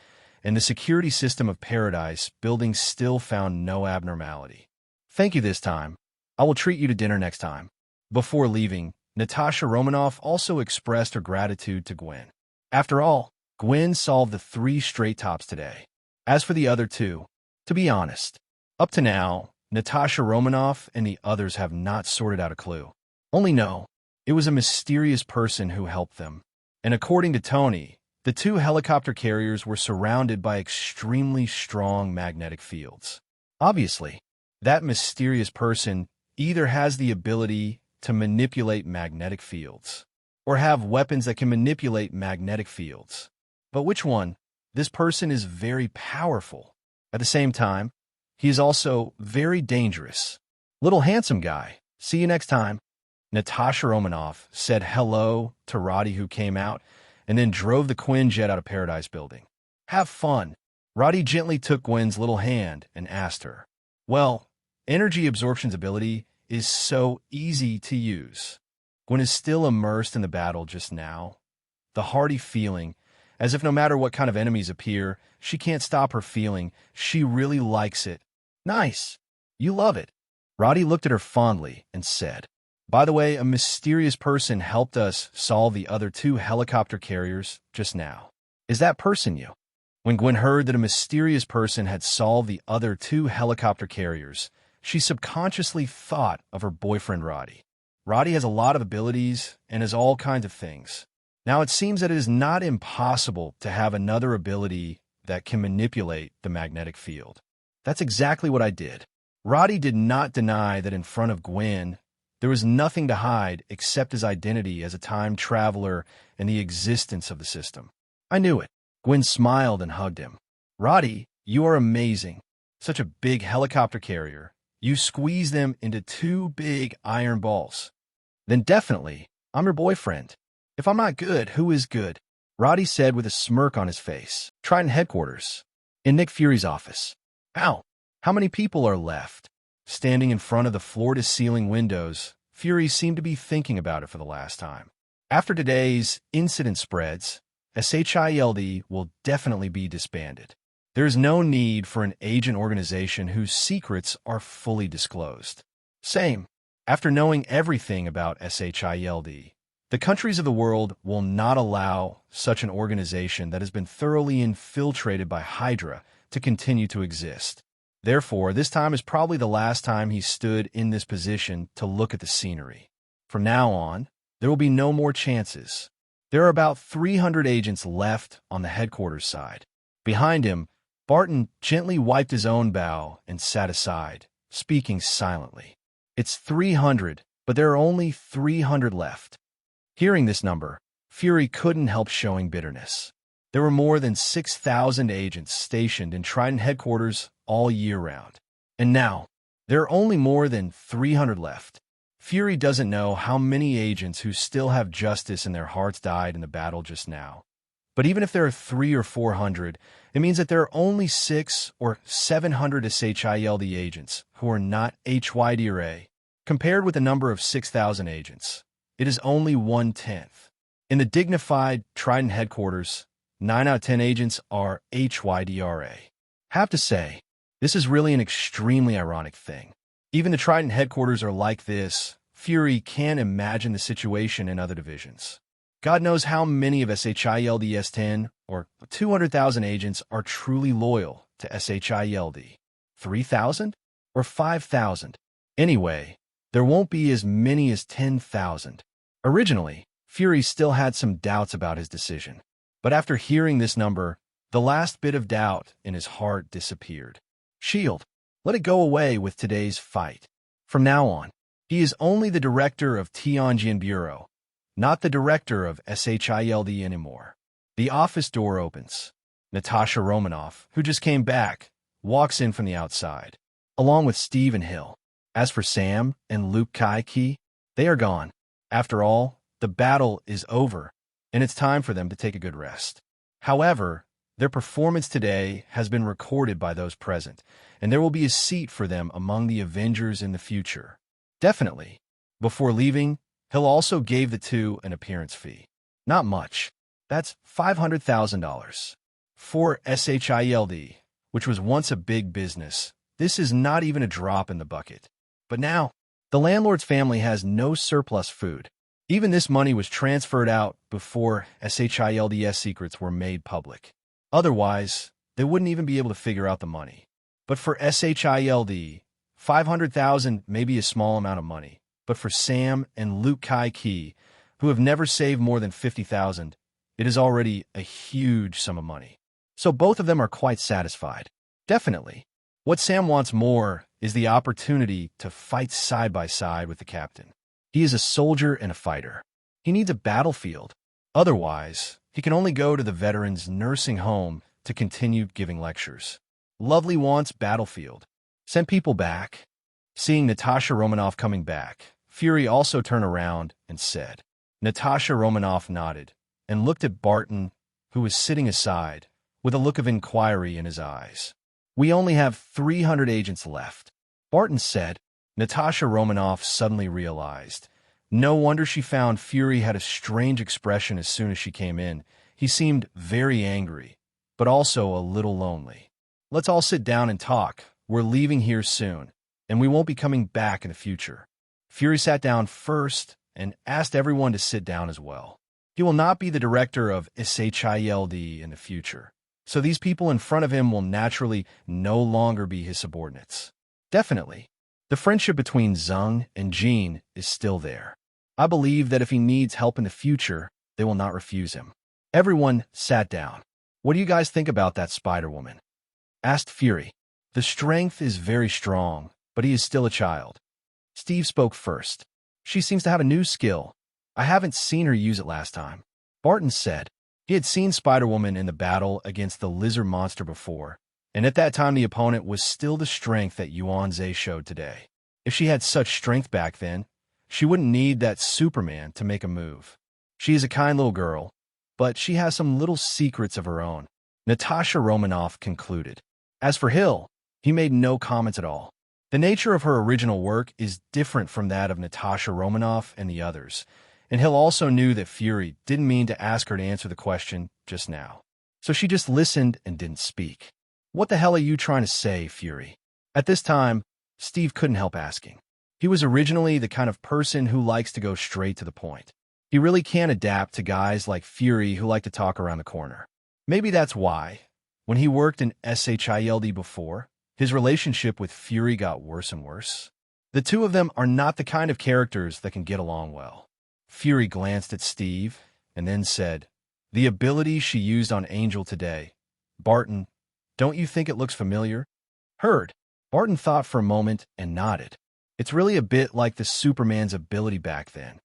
and the security system of Paradise building still found no abnormality. Thank you this time. I will treat you to dinner next time. Before leaving, Natasha Romanoff also expressed her gratitude to Gwen. After all, Gwen solved the 3 straight tops today. As for the other two, to be honest, up to now, Natasha Romanoff and the others have not sorted out a clue. Only know, it was a mysterious person who helped them. And according to Tony, the two helicopter carriers were surrounded by extremely strong magnetic fields. Obviously, that mysterious person either has the ability to manipulate magnetic fields or have weapons that can manipulate magnetic fields. But which one? This person is very powerful. At the same time, he is also very dangerous. Little handsome guy. See you next time. Natasha Romanoff said hello to Roddy, who came out and then drove the Quinn jet out of Paradise building. Have fun. Roddy gently took Gwen's little hand and asked her, "Well, energy absorption's ability is so easy to use." Gwen is still immersed in the battle just now. The hearty feeling, as if no matter what kind of enemies appear, she can't stop her feeling. She really likes it. Nice. You love it. Roddy looked at her fondly and said, "By the way, a mysterious person helped us solve the other 2 helicopter carriers just now. Is that person you?" When Gwen heard that a mysterious person had solved the other 2 helicopter carriers, she subconsciously thought of her boyfriend Roddy. Roddy has a lot of abilities and has all kinds of things. Now it seems that it is not impossible to have another ability that can manipulate the magnetic field. That's exactly what I did. Roddy did not deny that in front of Gwen, there was nothing to hide except his identity as a time traveler and the existence of the system. I knew it. Gwen smiled and hugged him. Roddy, you are amazing. Such a big helicopter carrier. You squeeze them into 2 big iron balls. Then definitely, I'm your boyfriend. If I'm not good, who is good? Roddy said with a smirk on his face. Triton headquarters. In Nick Fury's office. Ow! How many people are left? Standing in front of the floor-to-ceiling windows, Fury seemed to be thinking about it for the last time. After today's incident spreads, SHIELD will definitely be disbanded. There is no need for an agent organization whose secrets are fully disclosed. Same. After knowing everything about SHIELD, the countries of the world will not allow such an organization that has been thoroughly infiltrated by Hydra to continue to exist. Therefore, this time is probably the last time he stood in this position to look at the scenery. From now on, there will be no more chances. There are about 300 agents left on the headquarters side. Behind him, Barton gently wiped his own bow and sat aside, speaking silently. It's 300, but there are only 300 left. Hearing this number, Fury couldn't help showing bitterness. There were more than 6,000 agents stationed in Triton headquarters all year round. And now, there are only more than 300 left. Fury doesn't know how many agents who still have justice in their hearts died in the battle just now. But even if there are 300 or 400, it means that there are only 600 or 700 SHIELD agents who are not HYD or A, compared with the number of 6,000 agents. It is only 1/10. In the dignified Triton headquarters, 9 out of 10 agents are HYDRA. Have to say, this is really an extremely ironic thing. Even the Triton headquarters are like this. Fury can't imagine the situation in other divisions. God knows how many of SHIELD S10 or 200,000 agents are truly loyal to SHIELD. 3,000 or 5,000? Anyway, there won't be as many as 10,000. Originally, Fury still had some doubts about his decision. But after hearing this number, the last bit of doubt in his heart disappeared. SHIELD, let it go away with today's fight. From now on, he is only the director of Tianjin Bureau, not the director of SHIELD anymore. The office door opens. Natasha Romanoff, who just came back, walks in from the outside, along with Steve and Hill. As for Sam and Luke Kai-Ki, they are gone. After all, the battle is over, and it's time for them to take a good rest. However, their performance today has been recorded by those present, and there will be a seat for them among the Avengers in the future. Definitely. Before leaving, Hill also gave the 2 an appearance fee. Not much. That's $500,000. For SHIELD, which was once a big business, this is not even a drop in the bucket. But now, the landlord's family has no surplus food. Even this money was transferred out before SHIELD's secrets were made public. Otherwise, they wouldn't even be able to figure out the money. But for SHIELD, 500,000 may be a small amount of money. But for Sam and Luke Kai-Ki, who have never saved more than 50,000, it is already a huge sum of money. So both of them are quite satisfied. Definitely. What Sam wants more is the opportunity to fight side by side with the captain. He is a soldier and a fighter. He needs a battlefield. Otherwise, he can only go to the veterans' nursing home to continue giving lectures. Lovely wants battlefield. Send people back. Seeing Natasha Romanoff coming back, Fury also turned around and said. Natasha Romanoff nodded and looked at Barton, who was sitting aside, with a look of inquiry in his eyes. We only have 300 agents left. Barton said. Natasha Romanoff suddenly realized No wonder she found Fury had a strange expression as soon as she came in. He seemed very angry, but also a little lonely. Let's all sit down and talk. We're leaving here soon, and we won't be coming back in the future. Fury sat down first and asked everyone to sit down as well. He will not be the director of SHIELD in the future, so these people in front of him will naturally no longer be his subordinates. Definitely. The friendship between Zheng and Jean is still there. I believe that if he needs help in the future, they will not refuse him. Everyone sat down. What do you guys think about that Spider-Woman? Asked Fury. The strength is very strong, but he is still a child. Steve spoke first. She seems to have a new skill. I haven't seen her use it last time. Barton said. He had seen Spider-Woman in the battle against the lizard monster before, and at that time the opponent was still the strength that Yuan Zhe showed today. If she had such strength back then, she wouldn't need that Superman to make a move. She is a kind little girl, but she has some little secrets of her own, Natasha Romanoff concluded. As for Hill, he made no comments at all. The nature of her original work is different from that of Natasha Romanoff and the others, and Hill also knew that Fury didn't mean to ask her to answer the question just now. So she just listened and didn't speak. What the hell are you trying to say, Fury? At this time, Steve couldn't help asking. He was originally the kind of person who likes to go straight to the point. He really can't adapt to guys like Fury who like to talk around the corner. Maybe that's why, when he worked in SHIELD before, his relationship with Fury got worse and worse. The two of them are not the kind of characters that can get along well. Fury glanced at Steve and then said, The ability she used on Angel today. Barton, don't you think it looks familiar? Heard. Barton thought for a moment and nodded. It's really a bit like the Superman's ability back then.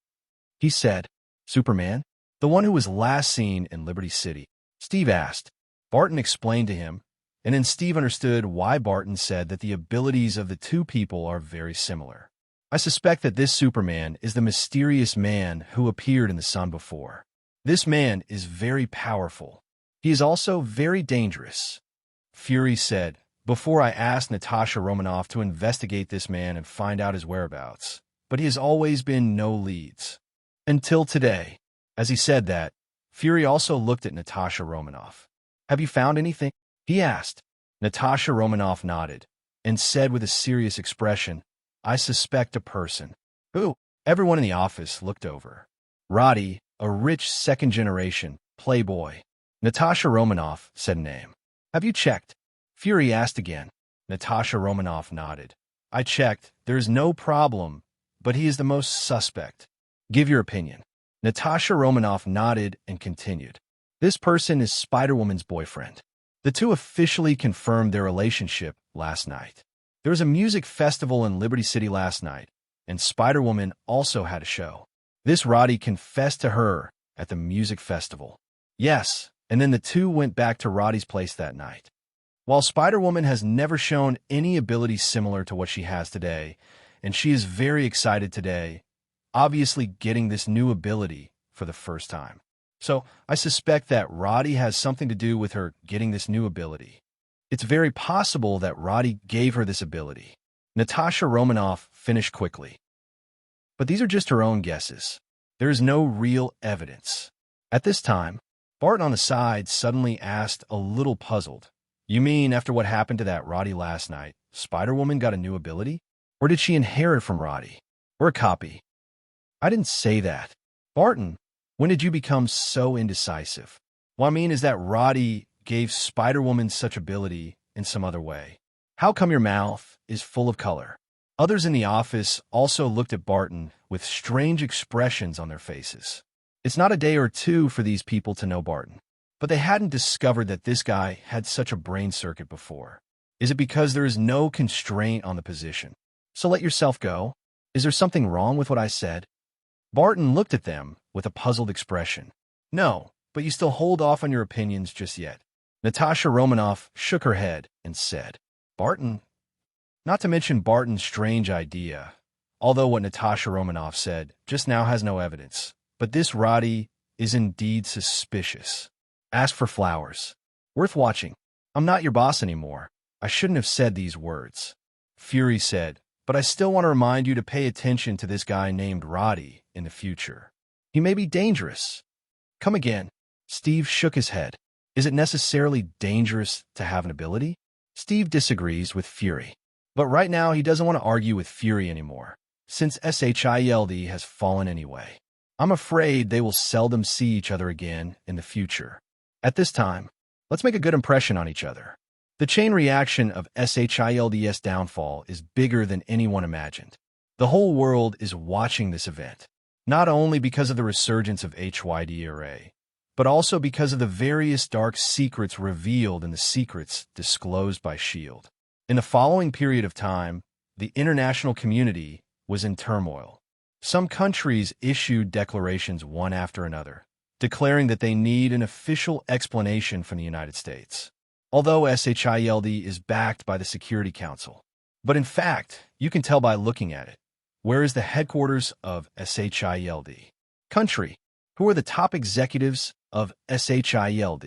He said, Superman? The one who was last seen in Liberty City? Steve asked. Barton explained to him, and then Steve understood why Barton said that the abilities of the two people are very similar. I suspect that this Superman is the mysterious man who appeared in the sun before. This man is very powerful. He is also very dangerous. Fury said, before I asked Natasha Romanoff to investigate this man and find out his whereabouts, but he has always been no leads. Until today. As he said that, Fury also looked at Natasha Romanoff. Have you found anything? He asked. Natasha Romanoff nodded and said with a serious expression, I suspect a person. Who? Everyone in the office looked over. Roddy, a rich second-generation playboy. Natasha Romanoff said a name. Have you checked? Fury asked again. Natasha Romanoff nodded. I checked. There is no problem, but he is the most suspect. Give your opinion. Natasha Romanoff nodded and continued. This person is Spider-Woman's boyfriend. The two officially confirmed their relationship last night. There was a music festival in Liberty City last night, and Spider-Woman also had a show. This Roddy confessed to her at the music festival. Yes, and then the two went back to Roddy's place that night. While Spider-Woman has never shown any ability similar to what she has today, and she is very excited today, obviously getting this new ability for the first time. So I suspect that Roddy has something to do with her getting this new ability. It's very possible that Roddy gave her this ability. Natasha Romanoff finished quickly. But these are just her own guesses. There is no real evidence. At this time, Barton on the side suddenly asked, a little puzzled, You mean after what happened to that Roddy last night, Spider-Woman got a new ability? Or did she inherit from Roddy? Or a copy? I didn't say that. Barton, when did you become so indecisive? What I mean is that Roddy gave Spider-Woman such ability in some other way. How come your mouth is full of color? Others in the office also looked at Barton with strange expressions on their faces. It's not a day or two for these people to know Barton, but they hadn't discovered that this guy had such a brain circuit before. Is it because there is no constraint on the position? So let yourself go. Is there something wrong with what I said? Barton looked at them with a puzzled expression. No, but you still hold off on your opinions just yet. Natasha Romanoff shook her head and said, Barton? Not to mention Barton's strange idea, although what Natasha Romanoff said just now has no evidence. But this Roddy is indeed suspicious. Ask for flowers. Worth watching. I'm not your boss anymore. I shouldn't have said these words. Fury said, but I still want to remind you to pay attention to this guy named Roddy in the future. He may be dangerous. Come again. Steve shook his head. Is it necessarily dangerous to have an ability? Steve disagrees with Fury. But right now, he doesn't want to argue with Fury anymore, since SHIELD has fallen anyway. I'm afraid they will seldom see each other again in the future. At this time, let's make a good impression on each other. The chain reaction of SHIELD's downfall is bigger than anyone imagined. The whole world is watching this event, not only because of the resurgence of HYD array, but also because of the various dark secrets revealed and the secrets disclosed by S.H.I.E.L.D. In the following period of time, the international community was in turmoil. Some countries issued declarations one after another, declaring that they need an official explanation from the United States, although SHIELD is backed by the Security Council. But in fact, you can tell by looking at it. Where is the headquarters of SHIELD? Country. Who are the top executives of SHIELD?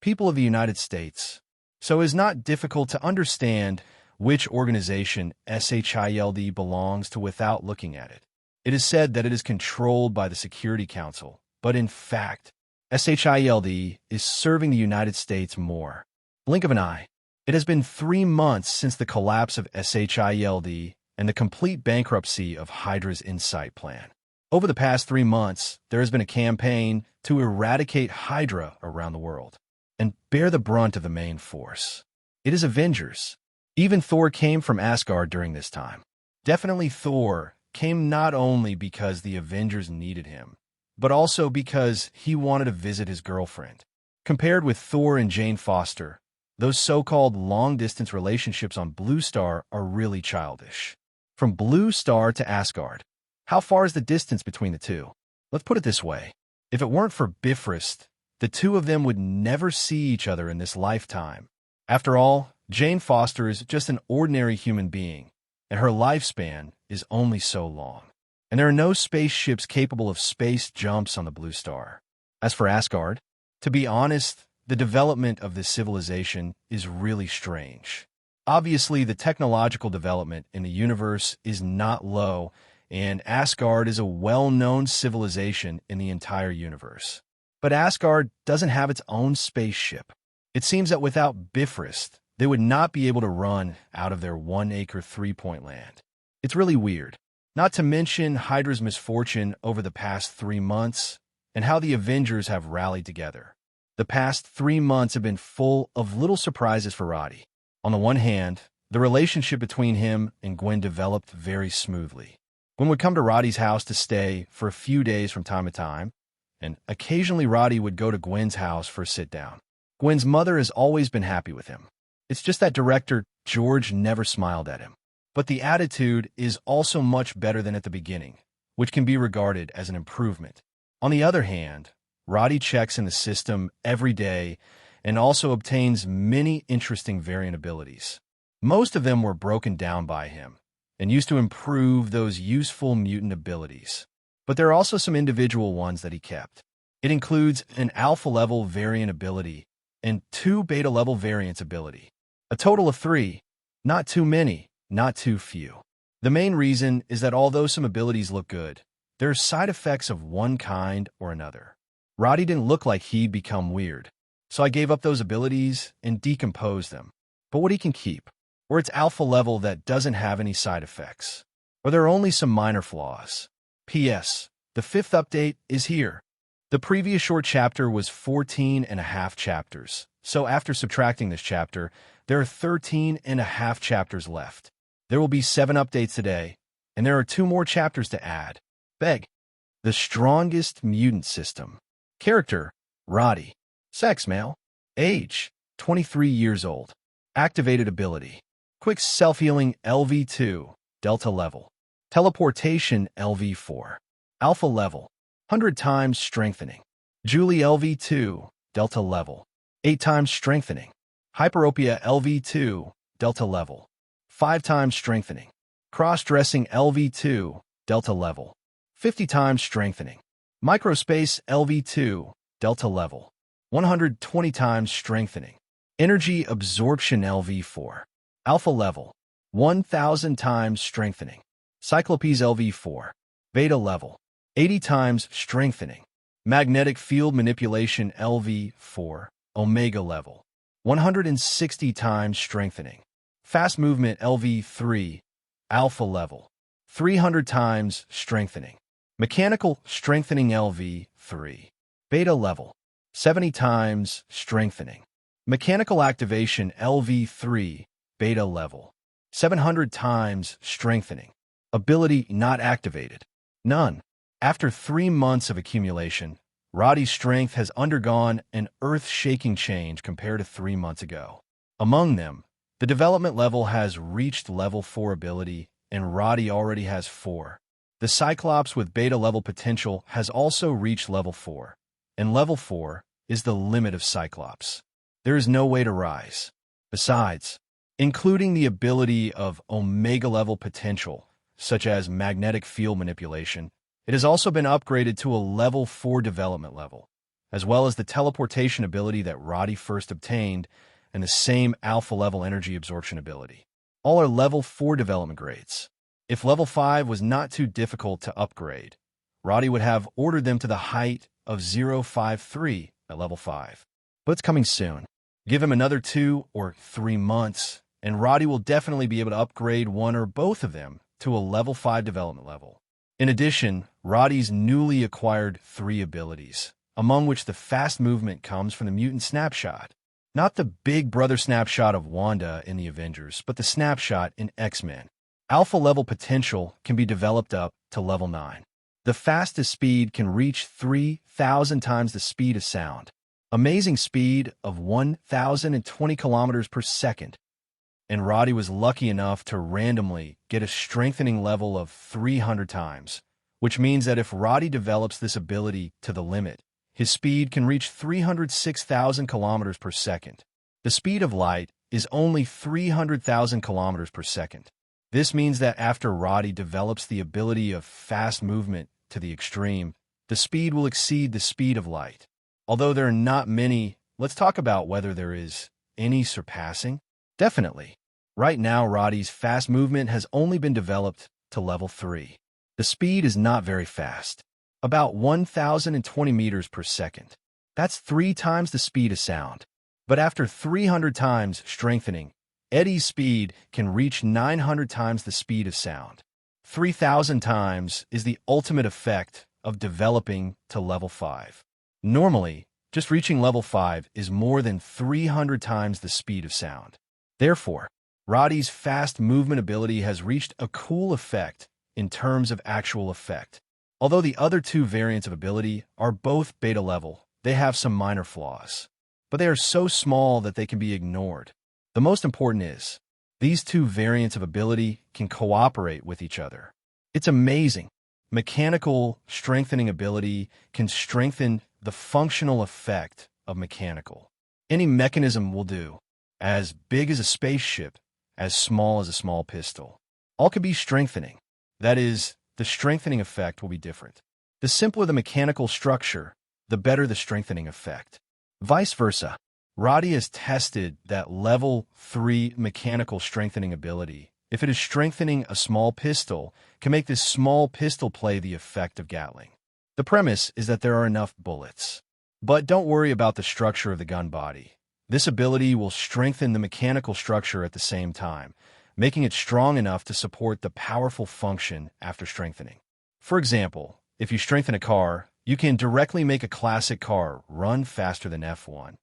People of the United States. So it is not difficult to understand which organization SHIELD belongs to without looking at it. It is said that it is controlled by the Security Council, but in fact, SHIELD is serving the United States more. Blink of an eye. It has been 3 months since the collapse of SHIELD and the complete bankruptcy of Hydra's Insight plan. Over the past 3 months, there has been a campaign to eradicate Hydra around the world and bear the brunt of the main force. It is Avengers. Even Thor came from Asgard during this time. Definitely Thor came not only because the Avengers needed him, but also because he wanted to visit his girlfriend. Compared with Thor and Jane Foster, those so-called long-distance relationships on Blue Star are really childish. From Blue Star to Asgard, how far is the distance between the two? Let's put it this way. If it weren't for Bifrost, the two of them would never see each other in this lifetime. After all, Jane Foster is just an ordinary human being, and her lifespan is only so long. And there are no spaceships capable of space jumps on the Blue Star. As for Asgard, to be honest, the development of this civilization is really strange. Obviously, the technological development in the universe is not low, and Asgard is a well-known civilization in the entire universe. But Asgard doesn't have its own spaceship. It seems that without Bifrost, they would not be able to run out of their 1-acre 3-point land. It's really weird. Not to mention Hydra's misfortune over the past 3 months and how the Avengers have rallied together. The past 3 months have been full of little surprises for Roddy. On the one hand, the relationship between him and Gwen developed very smoothly. Gwen would come to Roddy's house to stay for a few days from time to time, and occasionally Roddy would go to Gwen's house for a sit-down. Gwen's mother has always been happy with him. It's just that director George never smiled at him. But the attitude is also much better than at the beginning, which can be regarded as an improvement. On the other hand, Roddy checks in the system every day and also obtains many interesting variant abilities. Most of them were broken down by him and used to improve those useful mutant abilities. But there are also some individual ones that he kept. It includes an alpha-level variant ability and 2 beta-level variants ability. A total of 3. Not too many, not too few. The main reason is that although some abilities look good, there are side effects of one kind or another. Roddy didn't look like he'd become weird, so I gave up those abilities and decomposed them. But what he can keep, or it's alpha level that doesn't have any side effects, or there are only some minor flaws. P.S. The 5th update is here. The previous short chapter was 14.5 chapters, so after subtracting this chapter, there are 13.5 chapters left. There will be 7 updates today, and there are 2 more chapters to add. Beg. The strongest mutant system. Character, Roddy. Sex, male. Age, 23 years old. Activated ability. Quick self-healing LV2, Delta level. Teleportation LV4. Alpha level. 100 times strengthening. Julie LV2, Delta level. 8 times strengthening. Hyperopia LV2, Delta level. 5 times strengthening. Cross-dressing LV2, Delta level. 50 times strengthening. Microspace LV2, Delta level. 120 times strengthening. Energy absorption LV4. Alpha level. 1,000 times strengthening. Cyclopes LV4. Beta level. 80 times strengthening. Magnetic field manipulation LV4. Omega level. 160 times strengthening. Fast movement LV3. Alpha level. 300 times strengthening. Mechanical strengthening LV3. Beta level. 70 times strengthening. Mechanical activation LV3. Beta level. 700 times strengthening. Ability not activated. None. After 3 months of accumulation, Roddy's strength has undergone an earth-shaking change compared to 3 months ago. Among them, the development level has reached level 4 ability, and Roddy already has 4. The Cyclops with beta level potential has also reached level 4, and level 4 is the limit of Cyclops. There is no way to rise. Besides, including the ability of Omega level potential, such as magnetic field manipulation, it has also been upgraded to a level 4 development level, as well as the teleportation ability that Roddy first obtained and the same alpha level energy absorption ability. All are level 4 development grades. If level 5 was not too difficult to upgrade, Roddy would have ordered them to the height of 053 at level 5. But it's coming soon. Give him another 2 or 3 months, and Roddy will definitely be able to upgrade one or both of them to a level 5 development level. In addition, Roddy's newly acquired 3 abilities, among which the fast movement comes from the Mutant Snapshot. Not the big brother snapshot of Wanda in the Avengers, but the snapshot in X-Men. Alpha level potential can be developed up to level 9. The fastest speed can reach 3,000 times the speed of sound. Amazing speed of 1,020 kilometers per second. And Roddy was lucky enough to randomly get a strengthening level of 300 times, which means that if Roddy develops this ability to the limit, his speed can reach 306,000 kilometers per second. The speed of light is only 300,000 kilometers per second. This means that after Roddy develops the ability of fast movement to the extreme, the speed will exceed the speed of light. Although there are not many, let's talk about whether there is any surpassing. Definitely. Right now, Roddy's fast movement has only been developed to level 3. The speed is not very fast, about 1,020 meters per second. That's 3 times the speed of sound. But after 300 times strengthening, Eddie's speed can reach 900 times the speed of sound. 3,000 times is the ultimate effect of developing to level 5. Normally, just reaching level 5 is more than 300 times the speed of sound. Therefore, Roddy's fast movement ability has reached a cool effect in terms of actual effect. Although the other 2 variants of ability are both beta level, they have some minor flaws. But they are so small that they can be ignored. The most important is, these 2 variants of ability can cooperate with each other. It's amazing. Mechanical strengthening ability can strengthen the functional effect of mechanical. Any mechanism will do. As big as a spaceship, as small as a small pistol. All can be strengthening. That is, the strengthening effect will be different. The simpler the mechanical structure, the better the strengthening effect. Vice versa, Roddy has tested that level 3 mechanical strengthening ability. If it is strengthening a small pistol, can make this small pistol play the effect of Gatling. The premise is that there are enough bullets. But don't worry about the structure of the gun body. This ability will strengthen the mechanical structure at the same time, making it strong enough to support the powerful function after strengthening. For example, if you strengthen a car, you can directly make a classic car run faster than F1,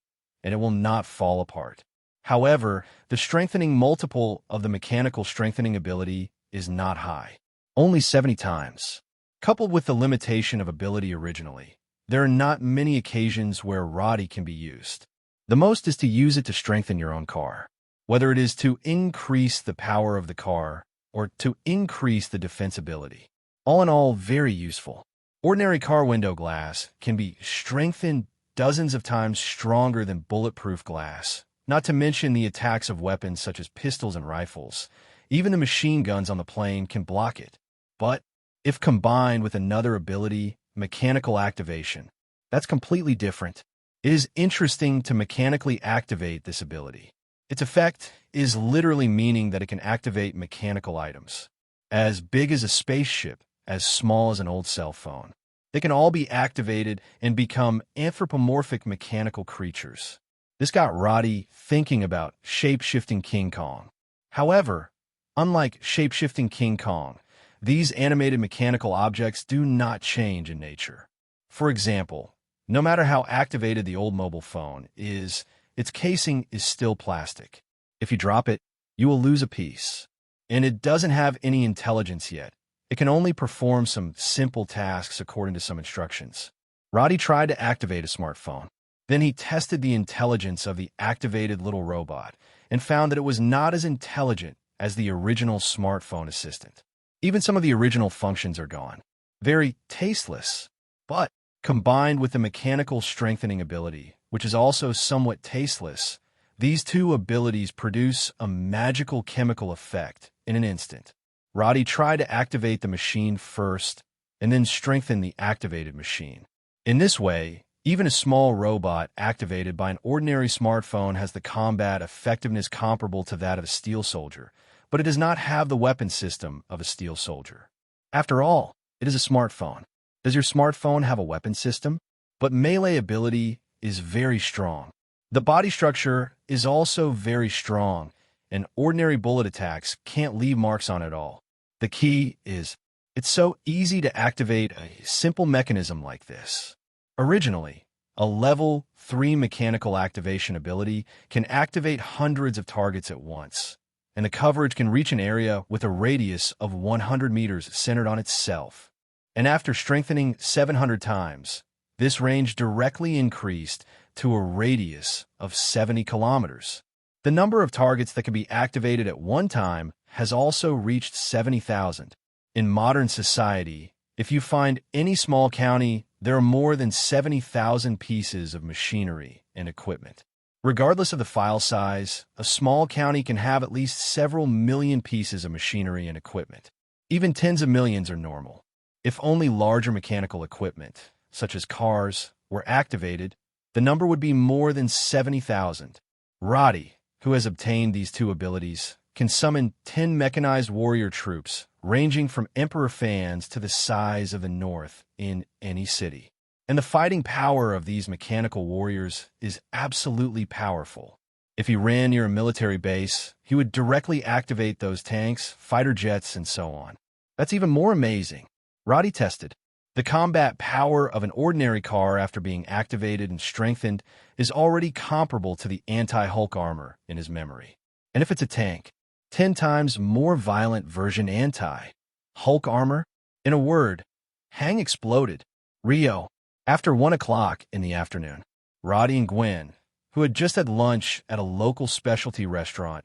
and it will not fall apart. However, the strengthening multiple of the mechanical strengthening ability is not high, only 70 times. Coupled with the limitation of ability originally, there are not many occasions where Roddy can be used. The most is to use it to strengthen your own car, whether it is to increase the power of the car or to increase the defensibility. All in all, very useful. Ordinary car window glass can be strengthened dozens of times stronger than bulletproof glass, not to mention the attacks of weapons such as pistols and rifles. Even the machine guns on the plane can block it. But if combined with another ability, mechanical activation, that's completely different. It is interesting to mechanically activate this ability. Its effect is literally meaning that it can activate mechanical items, as big as a spaceship, as small as an old cell phone. They can all be activated and become anthropomorphic mechanical creatures. This got Roddy thinking about shape-shifting King Kong. However, unlike shape-shifting King Kong, these animated mechanical objects do not change in nature. For example, no matter how activated the old mobile phone is, its casing is still plastic. If you drop it, you will lose a piece. And it doesn't have any intelligence yet. It can only perform some simple tasks according to some instructions. Roddy tried to activate a smartphone. Then he tested the intelligence of the activated little robot and found that it was not as intelligent as the original smartphone assistant. Even some of the original functions are gone. Very tasteless. But combined with the mechanical strengthening ability, which is also somewhat tasteless, these two abilities produce a magical chemical effect in an instant. Roddy tried to activate the machine first and then strengthen the activated machine. In this way, even a small robot activated by an ordinary smartphone has the combat effectiveness comparable to that of a steel soldier, but it does not have the weapon system of a steel soldier. After all, it is a smartphone. Does your smartphone have a weapon system? But melee ability is very strong. The body structure is also very strong, and ordinary bullet attacks can't leave marks on it at all. The key is, it's so easy to activate a simple mechanism like this. Originally, a level 3 mechanical activation ability can activate hundreds of targets at once, and the coverage can reach an area with a radius of 100 meters centered on itself. And after strengthening 700 times, this range directly increased to a radius of 70 kilometers. The number of targets that can be activated at one time has also reached 70,000. In modern society, if you find any small county, there are more than 70,000 pieces of machinery and equipment. Regardless of the file size, a small county can have at least several million pieces of machinery and equipment. Even tens of millions are normal. If only larger mechanical equipment, such as cars, were activated, the number would be more than 70,000. Roddy, who has obtained these two abilities, can summon 10 mechanized warrior troops, ranging from emperor fans to the size of the North in any city. And the fighting power of these mechanical warriors is absolutely powerful. If he ran near a military base, he would directly activate those tanks, fighter jets, and so on. That's even more amazing. Roddy tested. The combat power of an ordinary car after being activated and strengthened is already comparable to the anti-Hulk armor in his memory. And if it's a tank, 10 times more violent version anti-Hulk armor? In a word, Hang exploded. Rio. After 1 o'clock in the afternoon, Roddy and Gwen, who had just had lunch at a local specialty restaurant,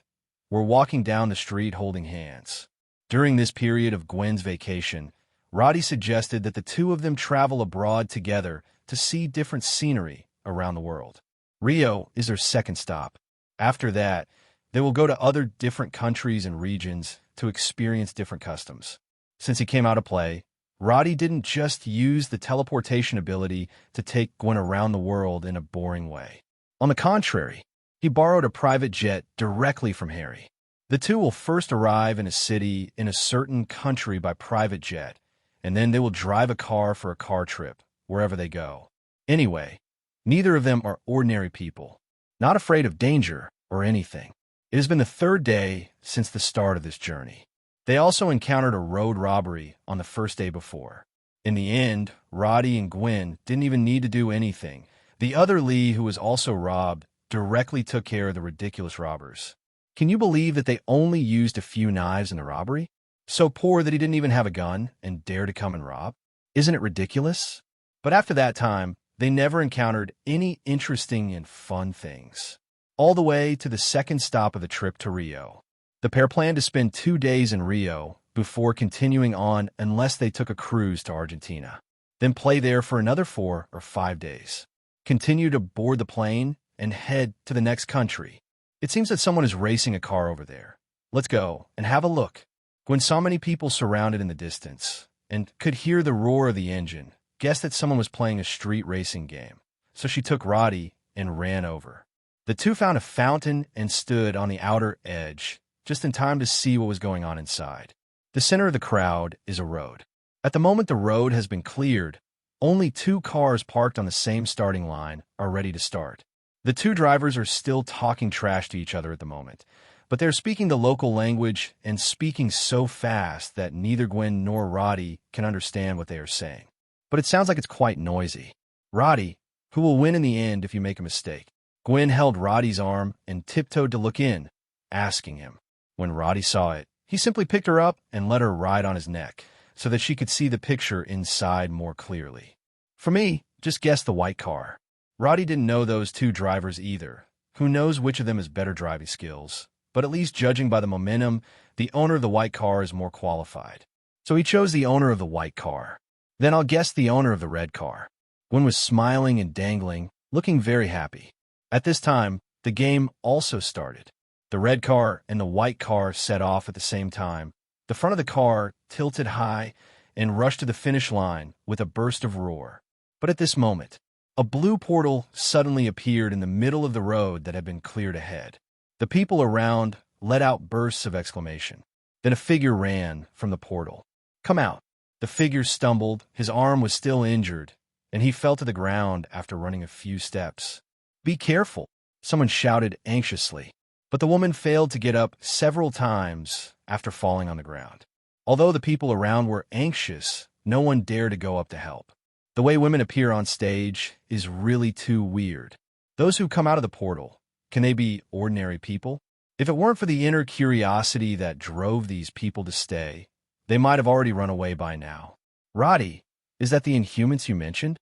were walking down the street holding hands. During this period of Gwen's vacation, Roddy suggested that the two of them travel abroad together to see different scenery around the world. Rio is their second stop. After that, they will go to other different countries and regions to experience different customs. Since he came out of play, Roddy didn't just use the teleportation ability to take Gwen around the world in a boring way. On the contrary, he borrowed a private jet directly from Harry. The two will first arrive in a city in a certain country by private jet, and then they will drive a car for a car trip, wherever they go. Anyway, neither of them are ordinary people, not afraid of danger or anything. It has been the third day since the start of this journey. They also encountered a road robbery on the first day before. In the end, Roddy and Gwen didn't even need to do anything. The other Lee, who was also robbed, directly took care of the ridiculous robbers. Can you believe that they only used a few knives in the robbery? So poor that he didn't even have a gun and dare to come and rob? Isn't it ridiculous? But after that time, they never encountered any interesting and fun things. All the way to the second stop of the trip to Rio. The pair planned to spend 2 days in Rio before continuing on unless they took a cruise to Argentina. Then play there for another 4 or 5 days. Continue to board the plane and head to the next country. It seems that someone is racing a car over there. Let's go and have a look. Gwen saw many people surrounded in the distance and could hear the roar of the engine, guessed that someone was playing a street racing game. So she took Roddy and ran over. The two found a fountain and stood on the outer edge, just in time to see what was going on inside. The center of the crowd is a road. At the moment the road has been cleared, only 2 cars parked on the same starting line are ready to start. The 2 drivers are still talking trash to each other at the moment, but they're speaking the local language and speaking so fast that neither Gwen nor Roddy can understand what they are saying. But it sounds like it's quite noisy. Roddy, who will win in the end if you make a mistake? Gwen held Roddy's arm and tiptoed to look in, asking him. When Roddy saw it, he simply picked her up and let her ride on his neck, so that she could see the picture inside more clearly. For me, just guess the white car. Roddy didn't know those 2 drivers either. Who knows which of them has better driving skills? But at least judging by the momentum, the owner of the white car is more qualified. So he chose the owner of the white car. Then I'll guess the owner of the red car. Gwen was smiling and dangling, looking very happy. At this time, the game also started. The red car and the white car set off at the same time. The front of the car tilted high and rushed to the finish line with a burst of roar. But at this moment, a blue portal suddenly appeared in the middle of the road that had been cleared ahead. The people around let out bursts of exclamation. Then a figure ran from the portal. "Come out." The figure stumbled, his arm was still injured, and he fell to the ground after running a few steps. "Be careful," someone shouted anxiously. But the woman failed to get up several times after falling on the ground. Although the people around were anxious, no one dared to go up to help. The way women appear on stage is really too weird. Those who come out of the portal, can they be ordinary people? If it weren't for the inner curiosity that drove these people to stay, they might have already run away by now. "Roddy, is that the Inhumans you mentioned?"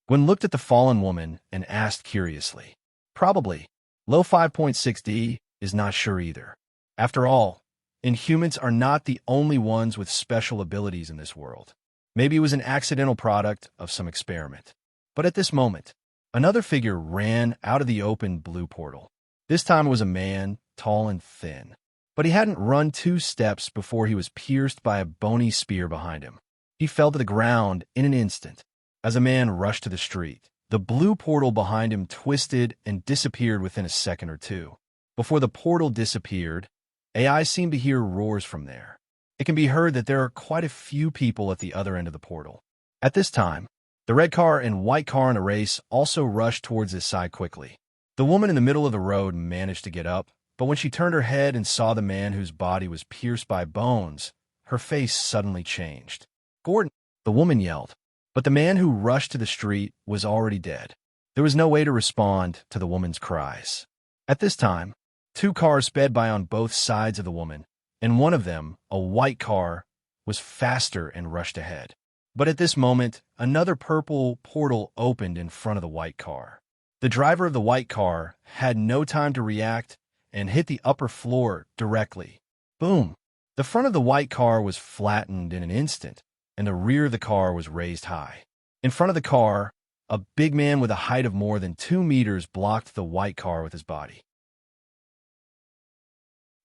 Gwen looked at the fallen woman and asked curiously. "Probably. Low 5.6D is not sure either. After all, Inhumans are not the only ones with special abilities in this world. Maybe it was an accidental product of some experiment." But at this moment, another figure ran out of the open blue portal. This time it was a man, tall and thin. But he hadn't run 2 steps before he was pierced by a bony spear behind him. He fell to the ground in an instant. As a man rushed to the street, the blue portal behind him twisted and disappeared within a second or two. Before the portal disappeared, AI seemed to hear roars from there. It can be heard that there are quite a few people at the other end of the portal. At this time, the red car and white car in a race also rushed towards this side quickly. The woman in the middle of the road managed to get up, but when she turned her head and saw the man whose body was pierced by bones, her face suddenly changed. "Gordon!" the woman yelled. But the man who rushed to the street was already dead. There was no way to respond to the woman's cries. At this time, 2 cars sped by on both sides of the woman, and one of them, a white car, was faster and rushed ahead. But at this moment, another purple portal opened in front of the white car. The driver of the white car had no time to react and hit the upper floor directly. Boom! The front of the white car was flattened in an instant, and the rear of the car was raised high. In front of the car, a big man with a height of more than 2 meters blocked the white car with his body.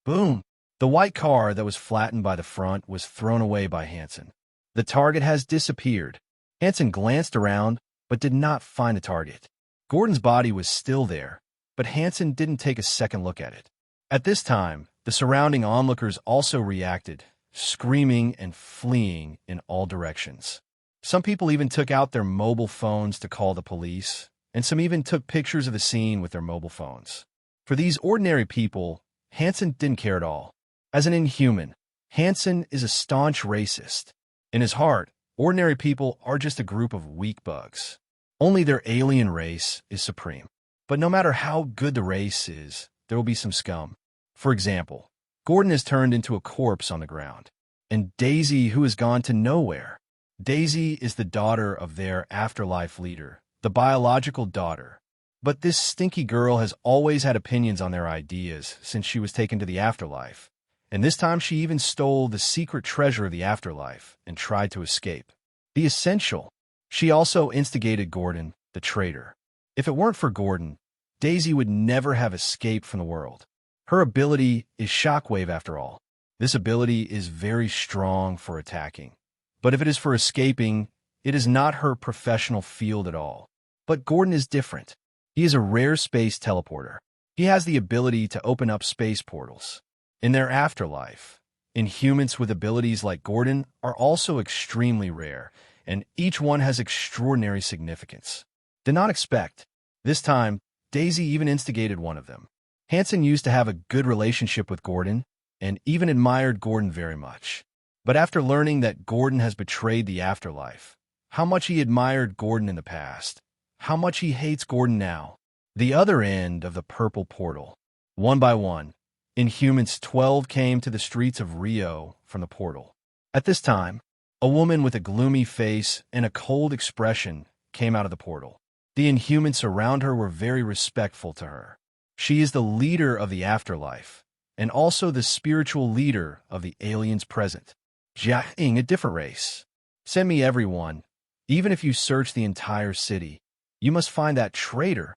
Boom! The white car that was flattened by the front was thrown away by Hansen. The target has disappeared. Hansen glanced around, but did not find the target. Gordon's body was still there, but Hansen didn't take a second look at it. At this time, the surrounding onlookers also reacted, screaming and fleeing in all directions. Some people even took out their mobile phones to call the police, and some even took pictures of the scene with their mobile phones. For these ordinary people, Hansen didn't care at all. As an Inhuman, Hansen is a staunch racist. In his heart, ordinary people are just a group of weak bugs. Only their alien race is supreme. But no matter how good the race is, there will be some scum. For example, Gordon is turned into a corpse on the ground, and Daisy, who has gone to nowhere. Daisy is the daughter of their afterlife leader, the biological daughter. But this stinky girl has always had opinions on their ideas since she was taken to the afterlife, and this time she even stole the secret treasure of the afterlife and tried to escape. The essential. She also instigated Gordon, the traitor. If it weren't for Gordon, Daisy would never have escaped from the world. Her ability is Shockwave after all. This ability is very strong for attacking. But if it is for escaping, it is not her professional field at all. But Gordon is different. He is a rare space teleporter. He has the ability to open up space portals. In their afterlife, Inhumans with abilities like Gordon are also extremely rare, and each one has extraordinary significance. Did not expect. This time, Daisy even instigated one of them. Hansen used to have a good relationship with Gordon, and even admired Gordon very much. But after learning that Gordon has betrayed the afterlife, how much he admired Gordon in the past, how much he hates Gordon now. The other end of the purple portal. One by one, Inhumans 12 came to the streets of Rio from the portal. At this time, a woman with a gloomy face and a cold expression came out of the portal. The Inhumans around her were very respectful to her. She is the leader of the afterlife, and also the spiritual leader of the aliens present. Jia-ing, a different race. Send me everyone. Even if you search the entire city, you must find that traitor.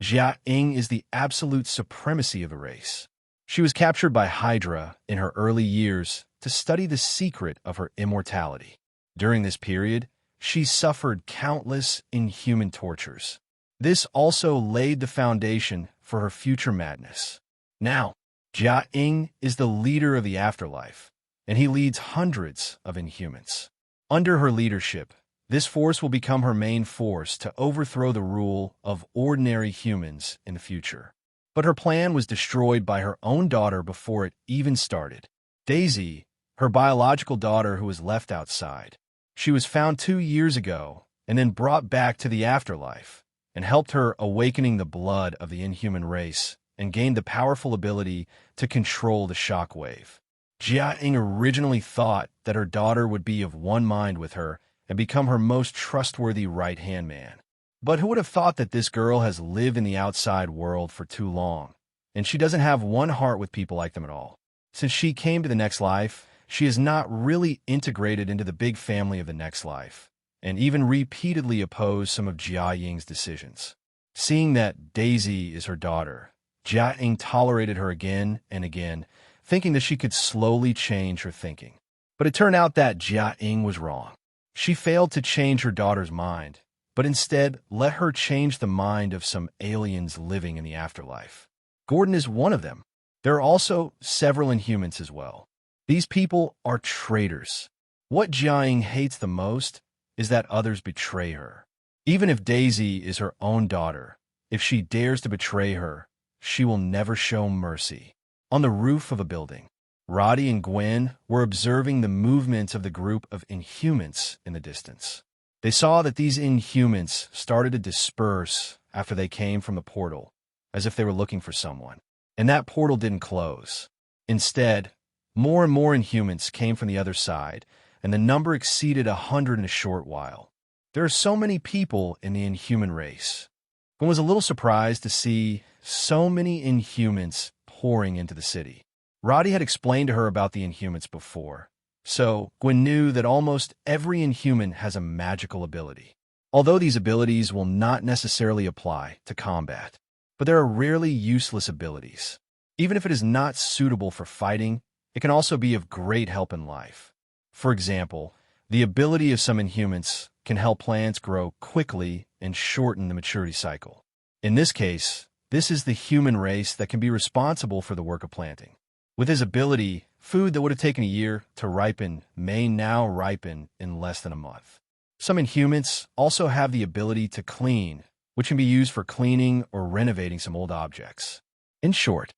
Jia-ing is the absolute supremacy of a race. She was captured by Hydra in her early years to study the secret of her immortality. During this period, she suffered countless inhuman tortures. This also laid the foundation for her future madness. Now, Jia-ing is the leader of the afterlife, and he leads hundreds of Inhumans. Under her leadership, this force will become her main force to overthrow the rule of ordinary humans in the future. But her plan was destroyed by her own daughter before it even started. Daisy, her biological daughter who was left outside. She was found 2 years ago and then brought back to the afterlife and helped her awakening the blood of the inhuman race and gained the powerful ability to control the shockwave. Jia-ing originally thought that her daughter would be of one mind with her and become her most trustworthy right-hand man. But who would have thought that this girl has lived in the outside world for too long, and she doesn't have one heart with people like them at all. Since she came to the next life, she is not really integrated into the big family of the next life, and even repeatedly opposed some of Jia-ing's decisions. Seeing that Daisy is her daughter, Jia-ing tolerated her again and again, thinking that she could slowly change her thinking. But it turned out that Jia-ing was wrong. She failed to change her daughter's mind, but instead let her change the mind of some aliens living in the afterlife. Gordon is one of them. There are also several Inhumans as well. These people are traitors. What Jia-ing hates the most is that others betray her. Even if Daisy is her own daughter, if she dares to betray her, she will never show mercy. On the roof of a building, Roddy and Gwen were observing the movements of the group of Inhumans in the distance. They saw that these Inhumans started to disperse after they came from the portal, as if they were looking for someone. And that portal didn't close. Instead, more and more Inhumans came from the other side, and the number exceeded 100 in a short while. There are so many people in the Inhuman race. Gwen was a little surprised to see so many Inhumans pouring into the city. Roddy had explained to her about the Inhumans before, so Gwen knew that almost every Inhuman has a magical ability. Although these abilities will not necessarily apply to combat, but there are rarely useless abilities. Even if it is not suitable for fighting, it can also be of great help in life. For example, the ability of some Inhumans can help plants grow quickly and shorten the maturity cycle. In this case, this is the human race that can be responsible for the work of planting. With his ability, food that would have taken a year to ripen may now ripen in less than a month. Some Inhumans also have the ability to clean, which can be used for cleaning or renovating some old objects. In short,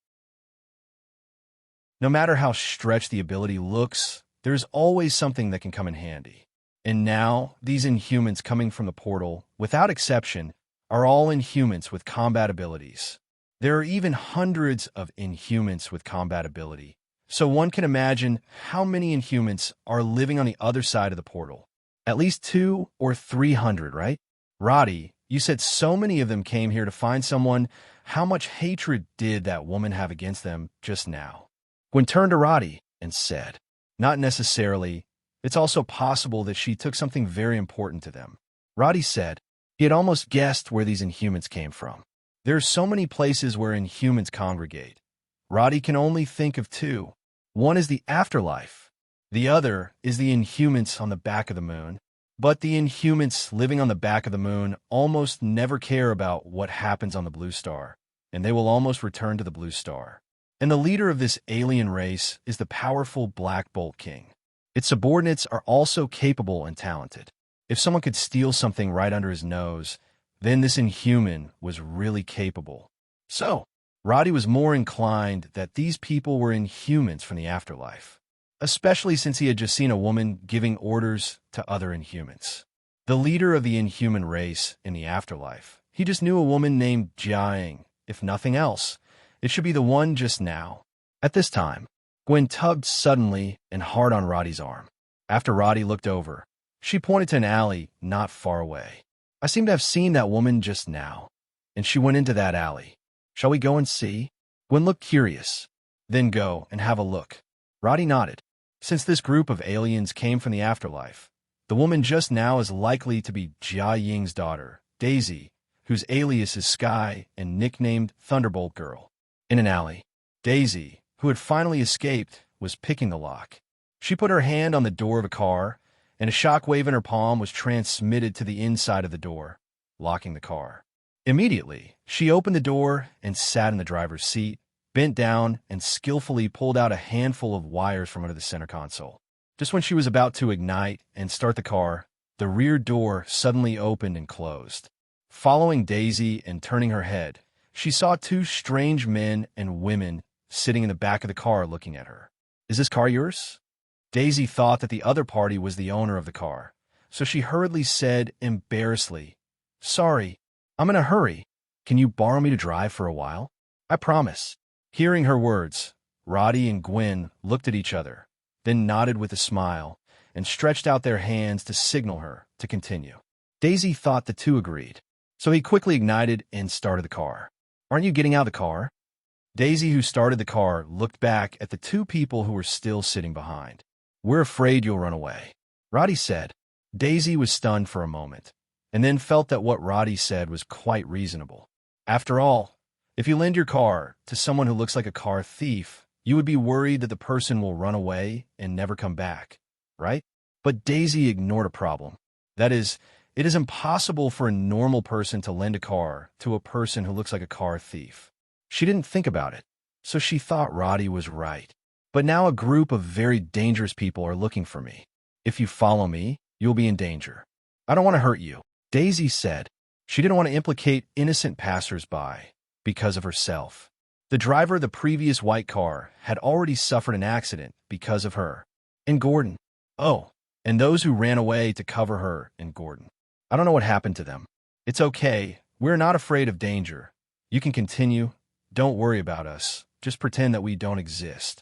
no matter how stretched the ability looks, there's always something that can come in handy. And now, these Inhumans coming from the portal, without exception, are all Inhumans with combat abilities. There are even hundreds of Inhumans with combat ability, so one can imagine how many Inhumans are living on the other side of the portal. At least 200 or 300, right? Roddy, you said so many of them came here to find someone. How much hatred did that woman have against them just now? Gwen turned to Roddy and said, not necessarily. It's also possible that she took something very important to them. Roddy said he had almost guessed where these Inhumans came from. There are so many places where Inhumans congregate. Roddy can only think of 2. One is the afterlife. The other is the Inhumans on the back of the moon. But the Inhumans living on the back of the moon almost never care about what happens on the blue star. and they will almost return to the blue star. And the leader of this alien race is the powerful Black Bolt King. Its subordinates are also capable and talented. If someone could steal something right under his nose, then this inhuman was really capable. So, Roddy was more inclined that these people were inhumans from the afterlife, especially since he had just seen a woman giving orders to other inhumans. The leader of the inhuman race in the afterlife, he just knew a woman named Jiang. If nothing else, it should be the one just now. At this time, Gwen tugged suddenly and hard on Roddy's arm. After Roddy looked over, she pointed to an alley not far away. I seem to have seen that woman just now. And she went into that alley. Shall we go and see? Gwen looked curious. Then go and have a look. Roddy nodded. Since this group of aliens came from the afterlife, the woman just now is likely to be Jia Ying's daughter, Daisy, whose alias is Sky and nicknamed Thunderbolt Girl. In an alley, Daisy, who had finally escaped, was picking the lock. She put her hand on the door of a car, and a shockwave in her palm was transmitted to the inside of the door, locking the car. Immediately, she opened the door and sat in the driver's seat, bent down, and skillfully pulled out a handful of wires from under the center console. Just when she was about to ignite and start the car, the rear door suddenly opened and closed. Following Daisy and turning her head, she saw two strange men and women sitting in the back of the car looking at her. Is this car yours? Daisy thought that the other party was the owner of the car, so she hurriedly said embarrassedly, Sorry, I'm in a hurry. Can you borrow me to drive for a while? I promise. Hearing her words, Roddy and Gwen looked at each other, then nodded with a smile and stretched out their hands to signal her to continue. Daisy thought the two agreed, so he quickly ignited and started the car. Aren't you getting out of the car? Daisy, who started the car, looked back at the two people who were still sitting behind. We're afraid you'll run away, Roddy said. Daisy was stunned for a moment, and then felt that what Roddy said was quite reasonable. After all, if you lend your car to someone who looks like a car thief, you would be worried that the person will run away and never come back, right? But Daisy ignored a problem. That is, it is impossible for a normal person to lend a car to a person who looks like a car thief. She didn't think about it, so she thought Roddy was right. But now a group of very dangerous people are looking for me. If you follow me, you'll be in danger. I don't want to hurt you, Daisy said. She didn't want to implicate innocent passers-by because of herself. The driver of the previous white car had already suffered an accident because of her. And Gordon. Oh, and those who ran away to cover her and Gordon. I don't know what happened to them. It's okay. We're not afraid of danger. You can continue. Don't worry about us. Just pretend that we don't exist,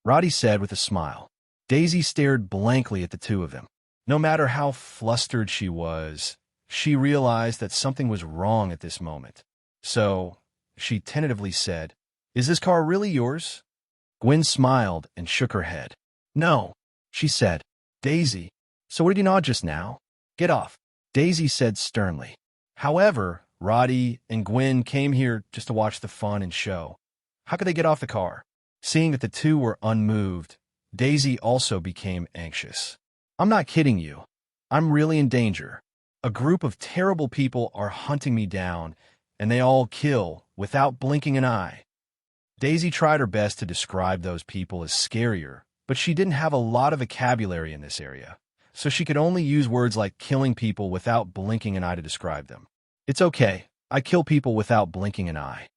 Roddy said with a smile. Daisy stared blankly at the two of them. No matter how flustered she was, she realized that something was wrong at this moment. So, she tentatively said, Is this car really yours? Gwen smiled and shook her head. No, she said. Daisy, so what did you nod just now? Get off, Daisy said sternly. However, Roddy and Gwen came here just to watch the fun and show. How could they get off the car? Seeing that the two were unmoved, Daisy also became anxious. I'm not kidding you. I'm really in danger. A group of terrible people are hunting me down, and they all kill without blinking an eye. Daisy tried her best to describe those people as scarier, but she didn't have a lot of vocabulary in this area, so she could only use words like killing people without blinking an eye to describe them. It's okay. I kill people without blinking an eye,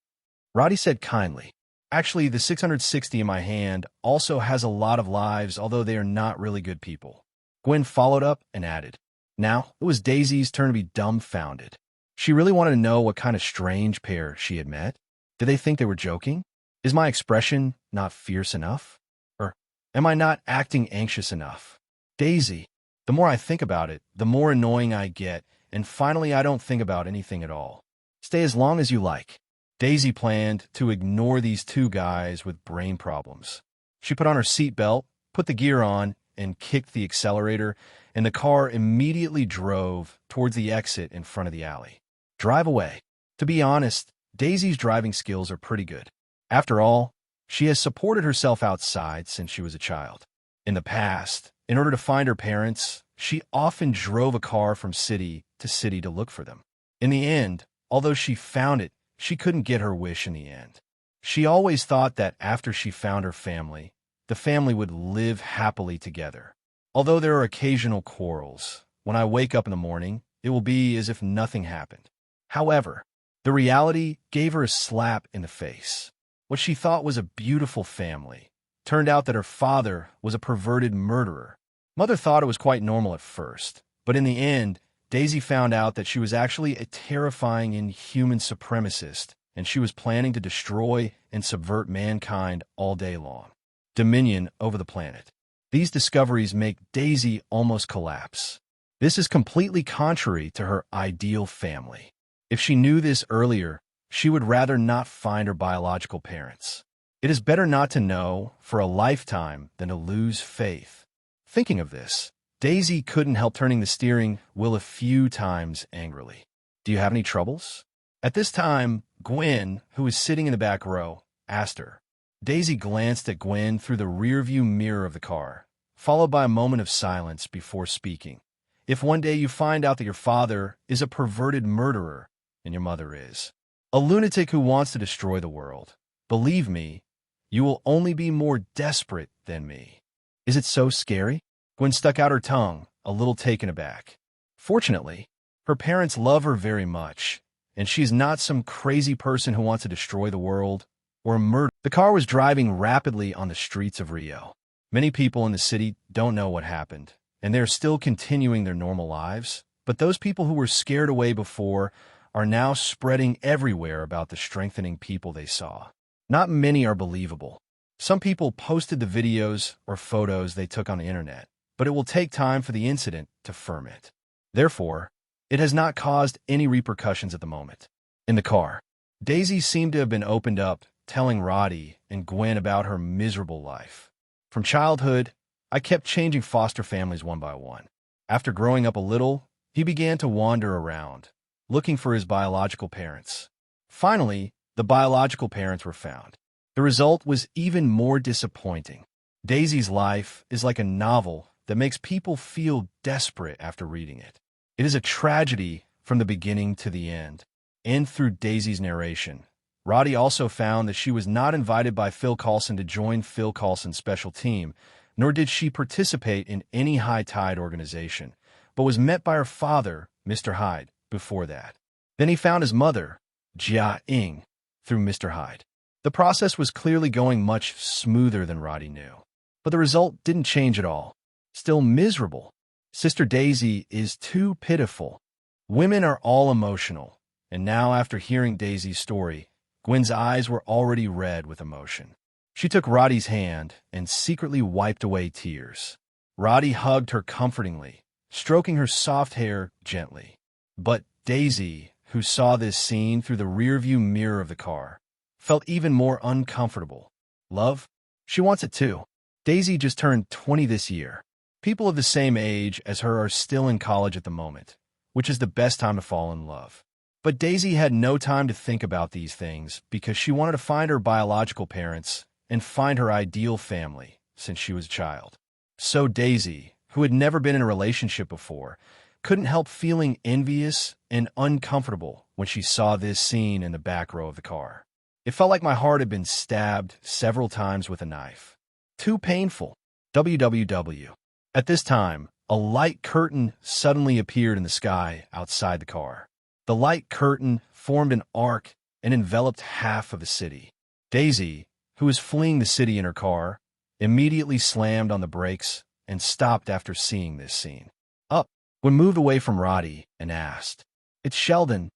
Roddy said kindly. Actually, the 660 in my hand also has a lot of lives, although they are not really good people. Gwen followed up and added. Now, it was Daisy's turn to be dumbfounded. She really wanted to know what kind of strange pair she had met. Did they think they were joking? Is my expression not fierce enough? Or am I not acting anxious enough? Daisy, the more I think about it, the more annoying I get, and finally I don't think about anything at all. Stay as long as you like. Daisy planned to ignore these two guys with brain problems. She put on her seatbelt, put the gear on, and kicked the accelerator, and the car immediately drove towards the exit in front of the alley. Drive away. To be honest, Daisy's driving skills are pretty good. After all, she has supported herself outside since she was a child. In the past, in order to find her parents, she often drove a car from city to look for them. In the end, although she found it, she couldn't get her wish in the end. She always thought that after she found her family, the family would live happily together. Although there are occasional quarrels, when I wake up in the morning, it will be as if nothing happened. However, the reality gave her a slap in the face. What she thought was a beautiful family turned out that her father was a perverted murderer. Mother thought it was quite normal at first, but in the end, Daisy found out that she was actually a terrifying inhuman supremacist, and she was planning to destroy and subvert mankind all day long. Dominion over the planet. These discoveries make Daisy almost collapse. This is completely contrary to her ideal family. If she knew this earlier, she would rather not find her biological parents. It is better not to know for a lifetime than to lose faith. Thinking of this, Daisy couldn't help turning the steering wheel a few times angrily. Do you have any troubles? At this time, Gwen, who was sitting in the back row, asked her. Daisy glanced at Gwen through the rearview mirror of the car, followed by a moment of silence before speaking. If one day you find out that your father is a perverted murderer, and your mother is a lunatic who wants to destroy the world, believe me, you will only be more desperate than me. Is it so scary? Gwen stuck out her tongue, a little taken aback. Fortunately, her parents love her very much, and she's not some crazy person who wants to destroy the world or murder. The car was driving rapidly on the streets of Rio. Many people in the city don't know what happened, and they're still continuing their normal lives, but those people who were scared away before are now spreading everywhere about the strengthening people they saw. Not many are believable. Some people posted the videos or photos they took on the internet, but it will take time for the incident to ferment. Therefore, it has not caused any repercussions at the moment. In the car, Daisy seemed to have been opened up, telling Roddy and Gwen about her miserable life. From childhood, I kept changing foster families one by one. After growing up a little, he began to wander around, looking for his biological parents. Finally, the biological parents were found. The result was even more disappointing. Daisy's life is like a novel that makes people feel desperate after reading it. It is a tragedy from the beginning to the end. And through Daisy's narration, Roddy also found that she was not invited by Phil Coulson to join Phil Coulson's special team, nor did she participate in any high tide organization, but was met by her father, Mr. Hyde, before that. Then he found his mother, Jia Ing, through Mr. Hyde. The process was clearly going much smoother than Roddy knew. But the result didn't change at all. Still miserable. Sister Daisy is too pitiful. Women are all emotional, and now after hearing Daisy's story, Gwen's eyes were already red with emotion. She took Roddy's hand and secretly wiped away tears. Roddy hugged her comfortingly, stroking her soft hair gently. But Daisy, who saw this scene through the rearview mirror of the car, felt even more uncomfortable. Love? She wants it too. Daisy just turned 20 this year. People of the same age as her are still in college at the moment, which is the best time to fall in love. But Daisy had no time to think about these things because she wanted to find her biological parents and find her ideal family since she was a child. So Daisy, who had never been in a relationship before, couldn't help feeling envious and uncomfortable when she saw this scene in the back row of the car. It felt like my heart had been stabbed several times with a knife. Too painful. WWW. At this time, a light curtain suddenly appeared in the sky outside the car. The light curtain formed an arc and enveloped half of the city. Daisy, who was fleeing the city in her car, immediately slammed on the brakes and stopped after seeing this scene. Gwen moved away from Roddy and asked, "It's Sheldon."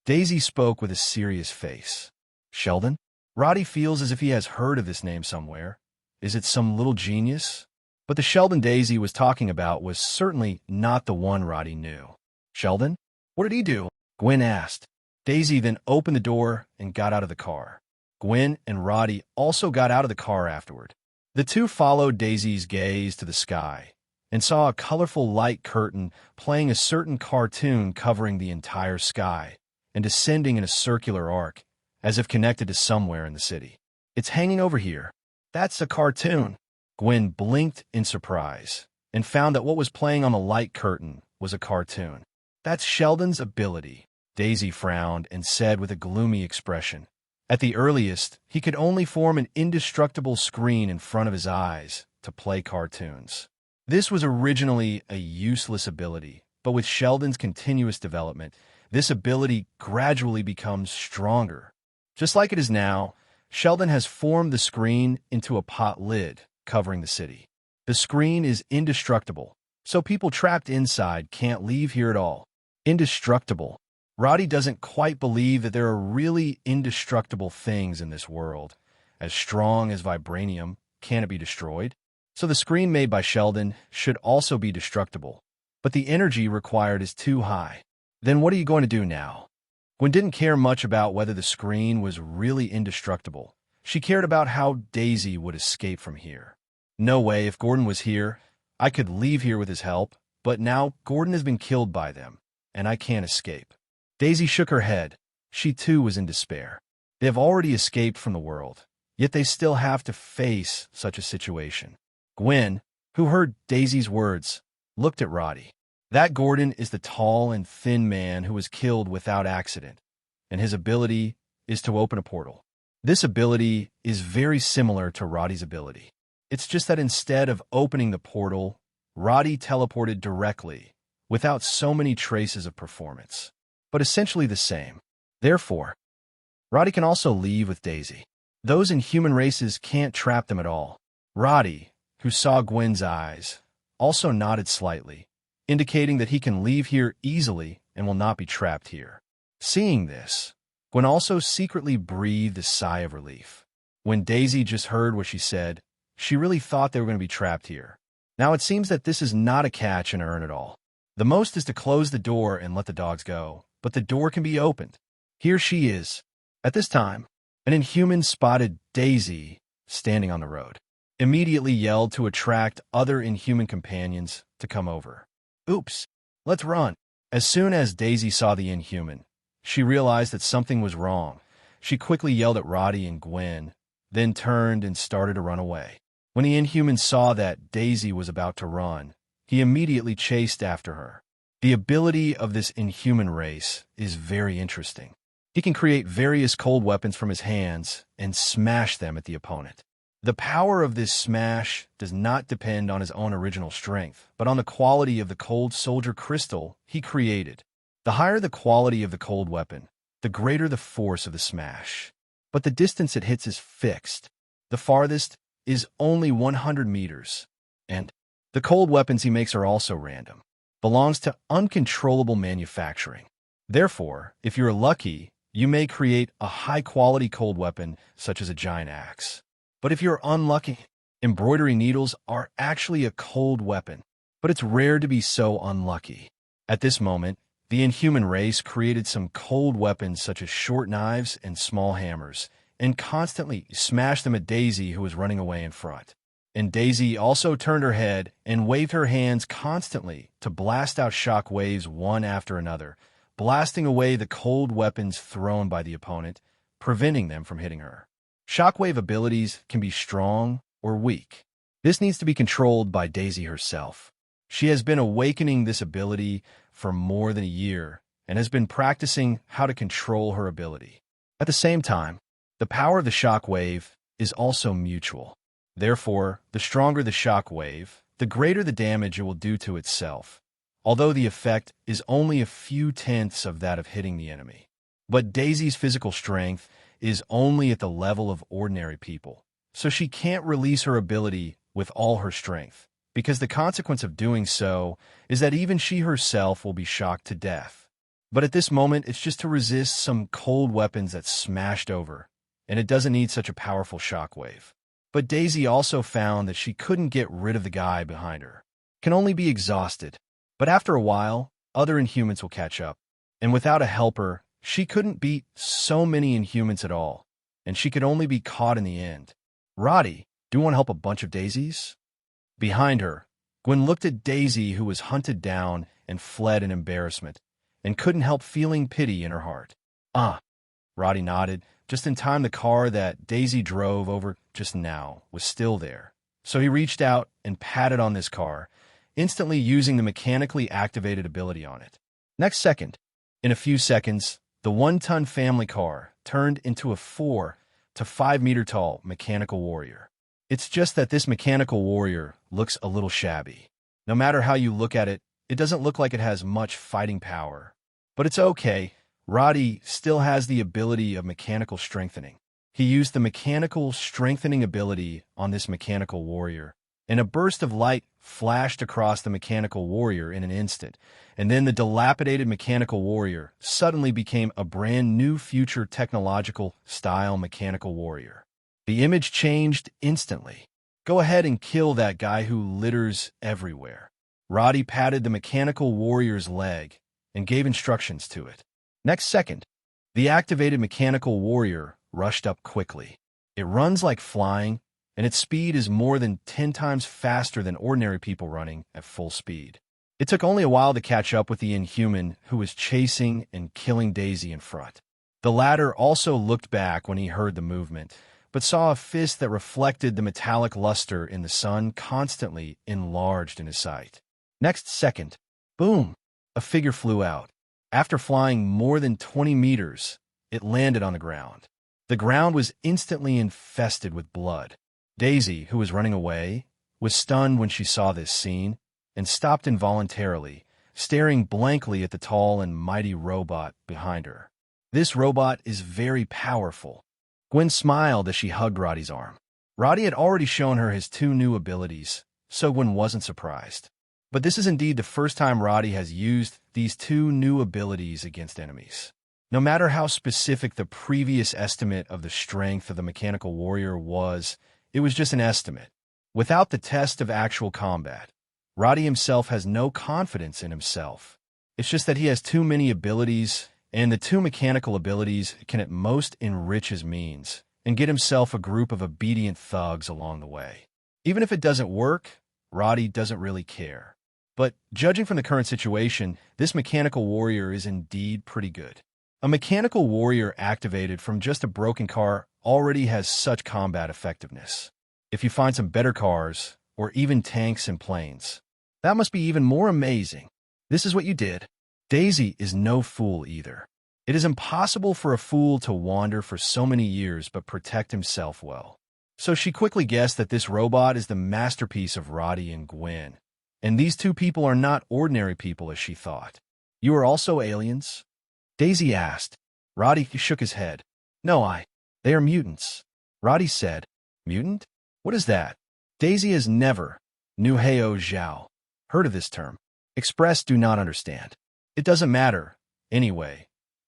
Daisy spoke with a serious face. Sheldon? Roddy feels as if he has heard of this name somewhere. Is it some little genius? But the Sheldon Daisy was talking about was certainly not the one Roddy knew. Sheldon? What did he do? Gwen asked. Daisy then opened the door and got out of the car. Gwen and Roddy also got out of the car afterward. The two followed Daisy's gaze to the sky and saw a colorful light curtain playing a certain cartoon covering the entire sky and descending in a circular arc, as if connected to somewhere in the city. It's hanging over here. That's a cartoon. Gwen blinked in surprise and found that what was playing on the light curtain was a cartoon. That's Sheldon's ability. Daisy frowned and said with a gloomy expression. At the earliest, he could only form an indestructible screen in front of his eyes to play cartoons. This was originally a useless ability, but with Sheldon's continuous development, this ability gradually becomes stronger. Just like it is now, Sheldon has formed the screen into a pot lid covering the city. The screen is indestructible, so people trapped inside can't leave here at all. Indestructible. Roddy doesn't quite believe that there are really indestructible things in this world. As strong as vibranium, can it be destroyed? So the screen made by Sheldon should also be destructible. But the energy required is too high. Then what are you going to do now? Gwen didn't care much about whether the screen was really indestructible. She cared about how Daisy would escape from here. No way, if Gordon was here, I could leave here with his help, but now Gordon has been killed by them, and I can't escape. Daisy shook her head. She too was in despair. They have already escaped from the world, yet they still have to face such a situation. Gwen, who heard Daisy's words, looked at Roddy. That Gordon is the tall and thin man who was killed without accident, and his ability is to open a portal. This ability is very similar to Roddy's ability. It's just that instead of opening the portal, Roddy teleported directly, without so many traces of performance, but essentially the same. Therefore, Roddy can also leave with Daisy. Those in human races can't trap them at all. Roddy, who saw Gwen's eyes, also nodded slightly, indicating that he can leave here easily and will not be trapped here. Seeing this, Gwen also secretly breathed a sigh of relief. When Daisy just heard what she said, she really thought they were going to be trapped here. Now it seems that this is not a catch and earn at all. The most is to close the door and let the dogs go, but the door can be opened. Here she is. At this time, an Inhuman spotted Daisy standing on the road. Immediately yelled to attract other Inhuman companions to come over. Oops, let's run. As soon as Daisy saw the Inhuman, she realized that something was wrong. She quickly yelled at Roddy and Gwen, then turned and started to run away. When the Inhuman saw that Daisy was about to run, he immediately chased after her. The ability of this Inhuman race is very interesting. He can create various cold weapons from his hands and smash them at the opponent. The power of this smash does not depend on his own original strength, but on the quality of the cold soldier crystal he created. The higher the quality of the cold weapon, the greater the force of the smash. But the distance it hits is fixed. The farthest is only 100 meters. And the cold weapons he makes are also random. Belongs to uncontrollable manufacturing. Therefore, if you're lucky, you may create a high-quality cold weapon such as a giant axe. But if you're unlucky, embroidery needles are actually a cold weapon, but it's rare to be so unlucky. At this moment, the Inhuman race created some cold weapons such as short knives and small hammers, and constantly smashed them at Daisy, who was running away in front. And Daisy also turned her head and waved her hands constantly to blast out shock waves one after another, blasting away the cold weapons thrown by the opponent, preventing them from hitting her. Shockwave abilities can be strong or weak. This needs to be controlled by Daisy herself. She has been awakening this ability for more than a year and has been practicing how to control her ability. At the same time, the power of the shockwave is also mutual. Therefore, the stronger the shockwave, the greater the damage it will do to itself, although the effect is only a few tenths of that of hitting the enemy. But Daisy's physical strength is only at the level of ordinary people, so she can't release her ability with all her strength, because the consequence of doing so is that even she herself will be shocked to death. But at this moment, it's just to resist some cold weapons that smashed over, and it doesn't need such a powerful shockwave. But Daisy also found that she couldn't get rid of the guy behind her. Can only be exhausted. But after a while, other Inhumans will catch up. And without a helper, she couldn't beat so many Inhumans at all, and she could only be caught in the end. Roddy, do you want to help a bunch of Daisies? Behind her, Gwen looked at Daisy, who was hunted down and fled in embarrassment, and couldn't help feeling pity in her heart. Roddy nodded. Just in time, the car that Daisy drove over just now was still there. So he reached out and patted on this car, instantly using the mechanically activated ability on it. Next second, In a few seconds, the 1-ton family car turned into a 4 to 5 meter tall mechanical warrior. It's just that this mechanical warrior looks a little shabby. No matter how you look at it, it doesn't look like it has much fighting power. But it's okay. Roddy still has the ability of mechanical strengthening. He used the mechanical strengthening ability on this mechanical warrior, and a burst of light flashed across the mechanical warrior in an instant, and then the dilapidated mechanical warrior suddenly became a brand new future technological style mechanical warrior. The image changed instantly. Go ahead and kill that guy who litters everywhere. Roddy patted the mechanical warrior's leg and gave instructions to it. Next second, the activated mechanical warrior rushed up quickly. It runs like flying, and its speed is more than 10 times faster than ordinary people running at full speed. It took only a while to catch up with the Inhuman who was chasing and killing Daisy in front. The latter also looked back when he heard the movement, but saw a fist that reflected the metallic luster in the sun constantly enlarged in his sight. Next second, boom, a figure flew out. After flying more than 20 meters, it landed on the ground. The ground was instantly infested with blood. Daisy, who was running away, was stunned when she saw this scene and stopped involuntarily, staring blankly at the tall and mighty robot behind her. This robot is very powerful. Gwen smiled as she hugged Roddy's arm. Roddy had already shown her his 2 new abilities, so Gwen wasn't surprised. But this is indeed the first time Roddy has used these 2 new abilities against enemies. No matter how specific the previous estimate of the strength of the mechanical warrior was, it was just an estimate. Without the test of actual combat, Roddy himself has no confidence in himself. It's just that he has too many abilities, and the 2 mechanical abilities can at most enrich his means and get himself a group of obedient thugs along the way. Even if it doesn't work, Roddy doesn't really care. But judging from the current situation, this mechanical warrior is indeed pretty good. A mechanical warrior activated from just a broken car already has such combat effectiveness. If you find some better cars, or even tanks and planes, that must be even more amazing. This is what you did. Daisy is no fool either. It is impossible for a fool to wander for so many years but protect himself well. So she quickly guessed that this robot is the masterpiece of Roddy and Gwen. And these 2 people are not ordinary people as she thought. You are also aliens? Daisy asked. Roddy shook his head. No, they are mutants. Roddy said, Mutant? What is that? Daisy has never, Nuheo Zhao, heard of this term. Express do not understand. It doesn't matter. Anyway,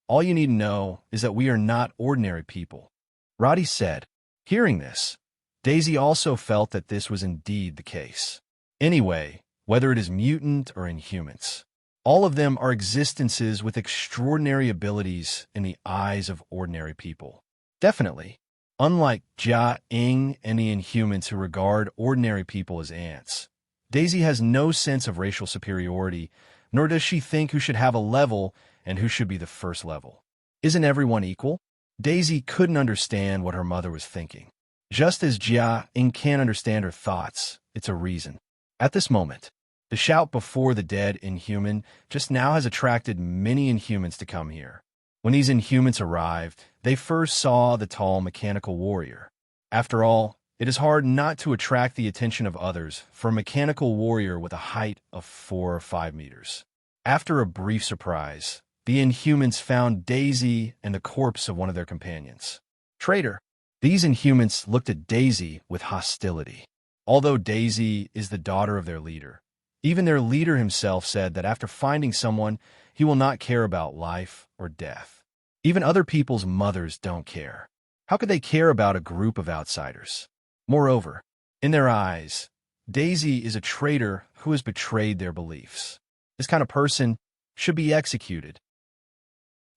all you need to know is that we are not ordinary people. Roddy said. Hearing this, Daisy also felt that this was indeed the case. Anyway, whether it is mutant or inhumans, all of them are existences with extraordinary abilities in the eyes of ordinary people. Definitely, unlike Jia Ing and the Inhumans who regard ordinary people as ants, Daisy has no sense of racial superiority, nor does she think who should have a level and who should be the first level. Isn't everyone equal? Daisy couldn't understand what her mother was thinking. Just as Jia Ing can't understand her thoughts, it's a reason. At this moment, the shout before the dead Inhuman just now has attracted many Inhumans to come here. When these Inhumans arrived, they first saw the tall mechanical warrior. After all, it is hard not to attract the attention of others for a mechanical warrior with a height of 4 or 5 meters. After a brief surprise, the Inhumans found Daisy and the corpse of one of their companions. Traitor! These Inhumans looked at Daisy with hostility. Although Daisy is the daughter of their leader, even their leader himself said that after finding someone, he will not care about life or death. Even other people's mothers don't care. How could they care about a group of outsiders? Moreover, in their eyes, Daisy is a traitor who has betrayed their beliefs. This kind of person should be executed.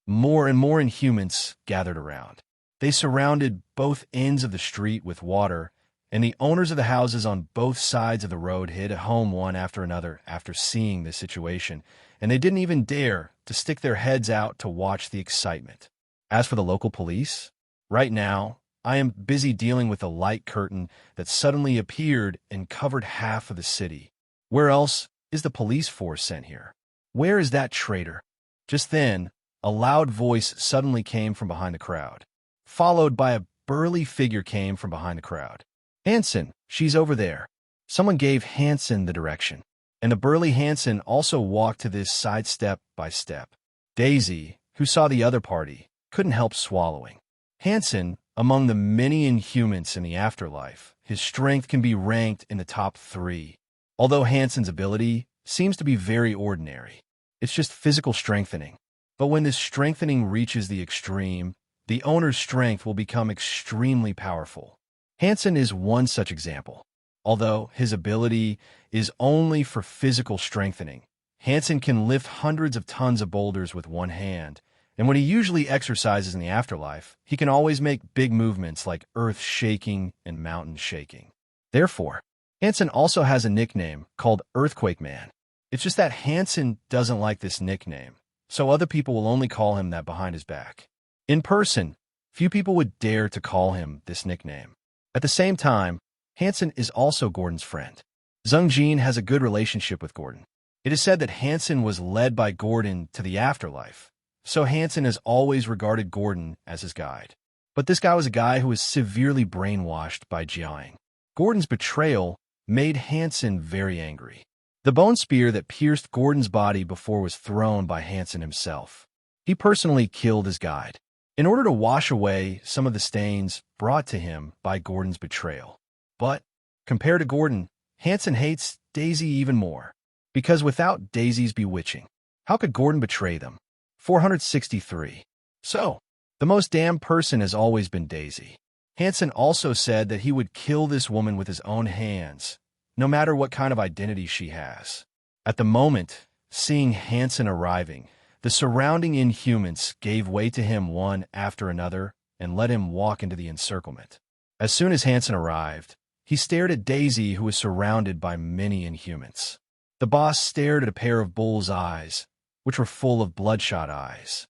More and more Inhumans gathered around. They surrounded both ends of the street with water, and the owners of the houses on both sides of the road hid at home one after another after seeing this situation, and they didn't even dare to stick their heads out to watch the excitement. As for the local police, right now, I am busy dealing with a light curtain that suddenly appeared and covered half of the city. Where else is the police force sent here? Where is that traitor? Just then, a loud voice suddenly came from behind the crowd, followed by a burly figure came from behind the crowd. Hansen, she's over there. Someone gave Hansen the direction, and the burly Hansen also walked to this side step by step. Daisy, who saw the other party, couldn't help swallowing. Hansen, among the many Inhumans in the afterlife, his strength can be ranked in the top 3. Although Hansen's ability seems to be very ordinary, it's just physical strengthening. But when this strengthening reaches the extreme, the owner's strength will become extremely powerful. Hansen is one such example. Although his ability is only for physical strengthening, Hansen can lift hundreds of tons of boulders with one hand, and when he usually exercises in the afterlife, he can always make big movements like earth shaking and mountain shaking. Therefore, Hansen also has a nickname called Earthquake Man. It's just that Hansen doesn't like this nickname, so other people will only call him that behind his back. In person, few people would dare to call him this nickname. At the same time, Hansen is also Gordon's friend. Zung Jin has a good relationship with Gordon. It is said that Hansen was led by Gordon to the afterlife, so Hansen has always regarded Gordon as his guide. But this guy was a guy who was severely brainwashed by Jiang. Gordon's betrayal made Hansen very angry. The bone spear that pierced Gordon's body before was thrown by Hansen himself. He personally killed his guide, in order to wash away some of the stains brought to him by Gordon's betrayal. But, compared to Gordon, Hansen hates Daisy even more, because without Daisy's bewitching, how could Gordon betray them? 463. So, the most damned person has always been Daisy. Hansen also said that he would kill this woman with his own hands, no matter what kind of identity she has. At the moment, seeing Hansen arriving, the surrounding Inhumans gave way to him one after another and let him walk into the encirclement. As soon as Hansen arrived, he stared at Daisy, who was surrounded by many Inhumans. The boss stared at a pair of bull's eyes, which were full of bloodshot eyes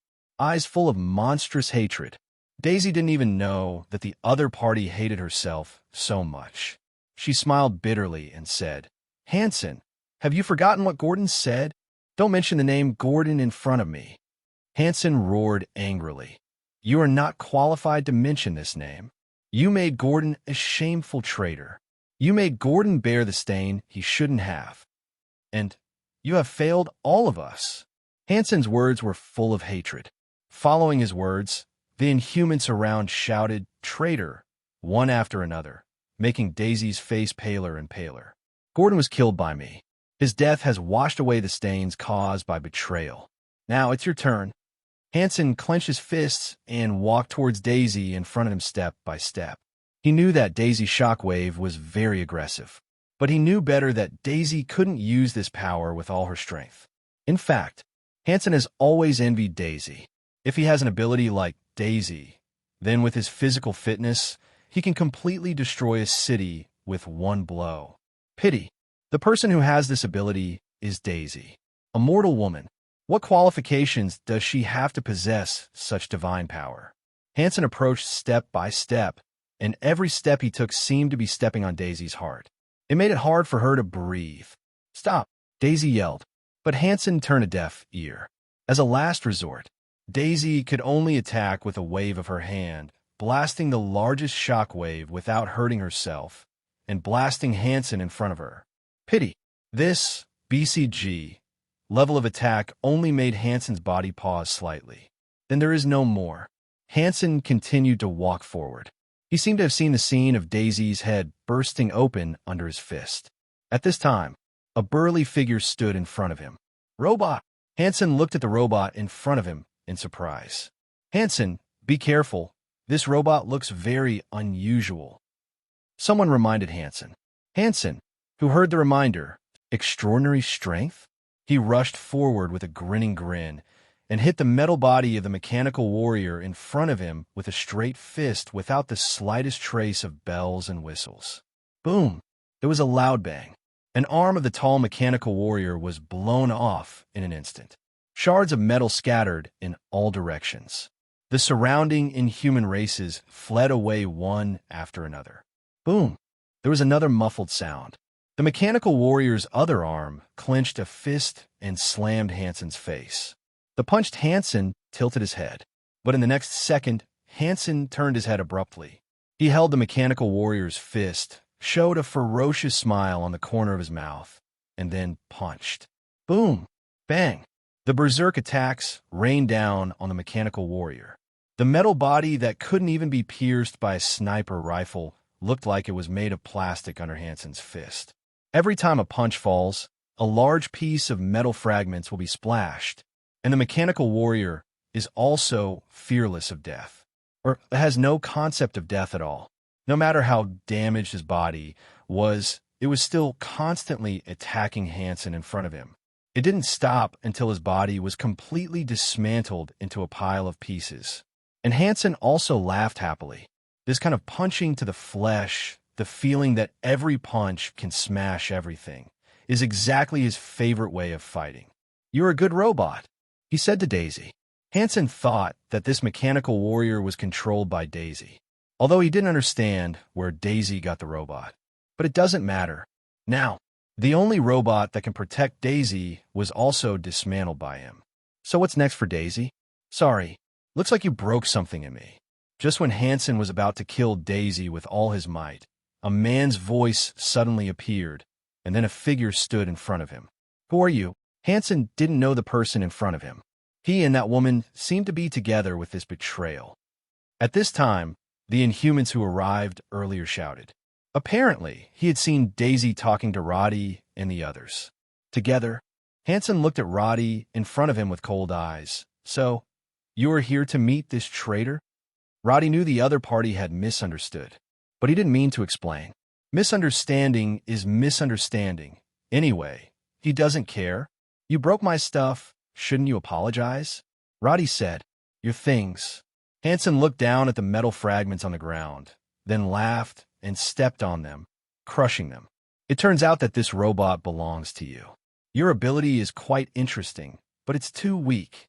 full of monstrous hatred. Daisy didn't even know that the other party hated herself so much. She smiled bitterly and said, "Hansen, have you forgotten what Gordon said? Don't mention the name Gordon in front of me." Hansen roared angrily. "You are not qualified to mention this name. You made Gordon a shameful traitor. You made Gordon bear the stain he shouldn't have. And you have failed all of us." Hansen's words were full of hatred. Following his words, the Inhumans around shouted, "Traitor," one after another, making Daisy's face paler and paler. "Gordon was killed by me. His death has washed away the stains caused by betrayal. Now it's your turn." Hansen clenched his fists and walked towards Daisy in front of him step by step. He knew that Daisy's shockwave was very aggressive, but he knew better that Daisy couldn't use this power with all her strength. In fact, Hansen has always envied Daisy. If he has an ability like Daisy, then with his physical fitness, he can completely destroy a city with one blow. Pity. The person who has this ability is Daisy, a mortal woman. What qualifications does she have to possess such divine power? Hansen approached step by step, and every step he took seemed to be stepping on Daisy's heart. It made it hard for her to breathe. "Stop," Daisy yelled, but Hansen turned a deaf ear. As a last resort, Daisy could only attack with a wave of her hand, blasting the largest shockwave without hurting herself, and blasting Hansen in front of her. Pity. This BCG level of attack only made Hansen's body pause slightly. Then there is no more. Hansen continued to walk forward. He seemed to have seen the scene of Daisy's head bursting open under his fist. At this time, a burly figure stood in front of him. "Robot!" Hansen looked at the robot in front of him in surprise. "Hansen, be careful. This robot looks very unusual." Someone reminded Hansen. Hansen, who heard the reminder, extraordinary strength? He rushed forward with a grinning grin and hit the metal body of the mechanical warrior in front of him with a straight fist without the slightest trace of bells and whistles. Boom! It was a loud bang. An arm of the tall mechanical warrior was blown off in an instant. Shards of metal scattered in all directions. The surrounding inhuman races fled away one after another. Boom! There was another muffled sound. The mechanical warrior's other arm clenched a fist and slammed Hansen's face. The punched Hansen tilted his head, but in the next second, Hansen turned his head abruptly. He held the mechanical warrior's fist, showed a ferocious smile on the corner of his mouth, and then punched. Boom! Bang! The berserk attacks rained down on the mechanical warrior. The metal body that couldn't even be pierced by a sniper rifle looked like it was made of plastic under Hansen's fist. Every time a punch falls, a large piece of metal fragments will be splashed, and the mechanical warrior is also fearless of death, or has no concept of death at all. No matter how damaged his body was, it was still constantly attacking Hansen in front of him. It didn't stop until his body was completely dismantled into a pile of pieces. And Hansen also laughed happily. This kind of punching to the flesh, the feeling that every punch can smash everything, is exactly his favorite way of fighting. "You're a good robot," he said to Daisy. Hansen thought that this mechanical warrior was controlled by Daisy, although he didn't understand where Daisy got the robot. But it doesn't matter. Now, the only robot that can protect Daisy was also dismantled by him. So what's next for Daisy? "Sorry, looks like you broke something in me." Just when Hansen was about to kill Daisy with all his might, a man's voice suddenly appeared, and then a figure stood in front of him. "Who are you?" Hansen didn't know the person in front of him. He and that woman seemed to be together with this betrayal. At this time, the Inhumans who arrived earlier shouted. Apparently, he had seen Daisy talking to Roddy and the others. Together, Hansen looked at Roddy in front of him with cold eyes. "So, you are here to meet this traitor?" Roddy knew the other party had misunderstood, but he didn't mean to explain. Misunderstanding is misunderstanding. Anyway, he doesn't care. "You broke my stuff. Shouldn't you apologize?" Roddy said. "Your things." Hansen looked down at the metal fragments on the ground, then laughed and stepped on them, crushing them. "It turns out that this robot belongs to you. Your ability is quite interesting, but it's too weak,"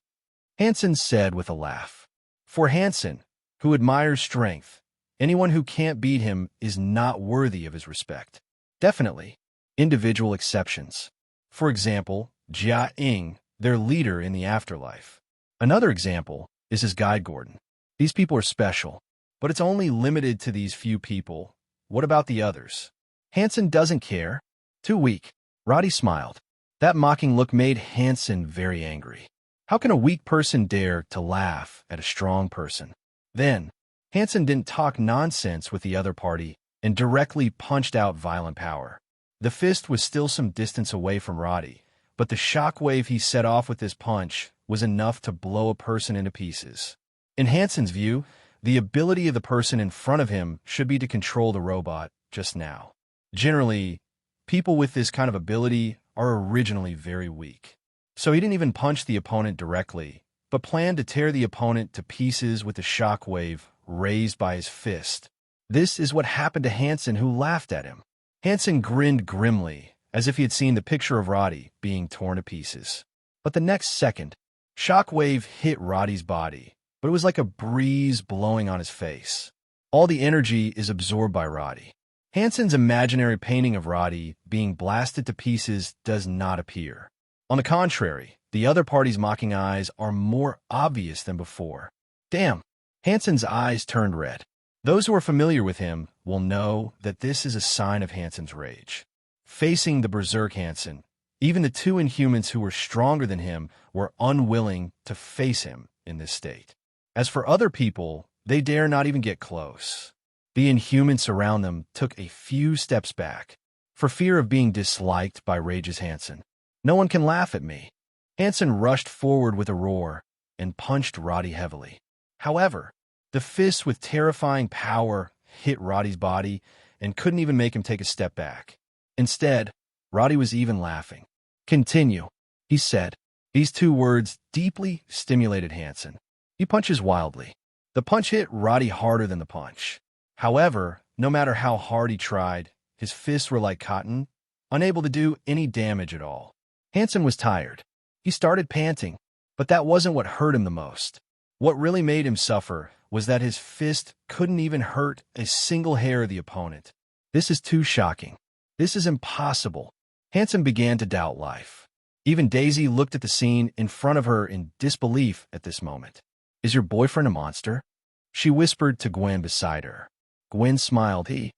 Hansen said with a laugh. For Hansen, who admires strength, anyone who can't beat him is not worthy of his respect. Definitely, individual exceptions. For example, Jia Ying, their leader in the afterlife. Another example is his guide Gordon. These people are special, but it's only limited to these few people. What about the others? Hansen doesn't care. Too weak. Roddy smiled. That mocking look made Hansen very angry. How can a weak person dare to laugh at a strong person? Then, Hansen didn't talk nonsense with the other party and directly punched out violent power. The fist was still some distance away from Roddy, but the shockwave he set off with this punch was enough to blow a person into pieces. In Hansen's view, the ability of the person in front of him should be to control the robot just now. Generally, people with this kind of ability are originally very weak. So he didn't even punch the opponent directly, but planned to tear the opponent to pieces with the shockwave raised by his fist. This is what happened to Hansen, who laughed at him. Hansen grinned grimly, as if he had seen the picture of Roddy being torn to pieces. But the next second, shockwave hit Roddy's body, but it was like a breeze blowing on his face. All the energy is absorbed by Roddy. Hansen's imaginary painting of Roddy being blasted to pieces does not appear. On the contrary, the other party's mocking eyes are more obvious than before. Damn! Hansen's eyes turned red. Those who are familiar with him will know that this is a sign of Hansen's rage. Facing the berserk Hansen, even the two Inhumans who were stronger than him were unwilling to face him in this state. As for other people, they dare not even get close. The Inhumans around them took a few steps back, for fear of being disliked by Rage's Hansen. "No one can laugh at me." Hansen rushed forward with a roar and punched Roddy heavily. However, the fist with terrifying power hit Roddy's body and couldn't even make him take a step back. Instead, Roddy was even laughing. "Continue," he said. These two words deeply stimulated Hansen. He punches wildly. The punch hit Roddy harder than the punch. However, no matter how hard he tried, his fists were like cotton, unable to do any damage at all. Hansen was tired. He started panting, but that wasn't what hurt him the most. What really made him suffer was that his fist couldn't even hurt a single hair of the opponent. This is too shocking. This is impossible. Hansen began to doubt life. Even Daisy looked at the scene in front of her in disbelief at this moment. Is your boyfriend a monster? She whispered to Gwen beside her. Gwen smiled. He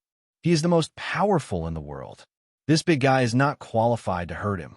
is the most powerful in the world. This big guy is not qualified to hurt him.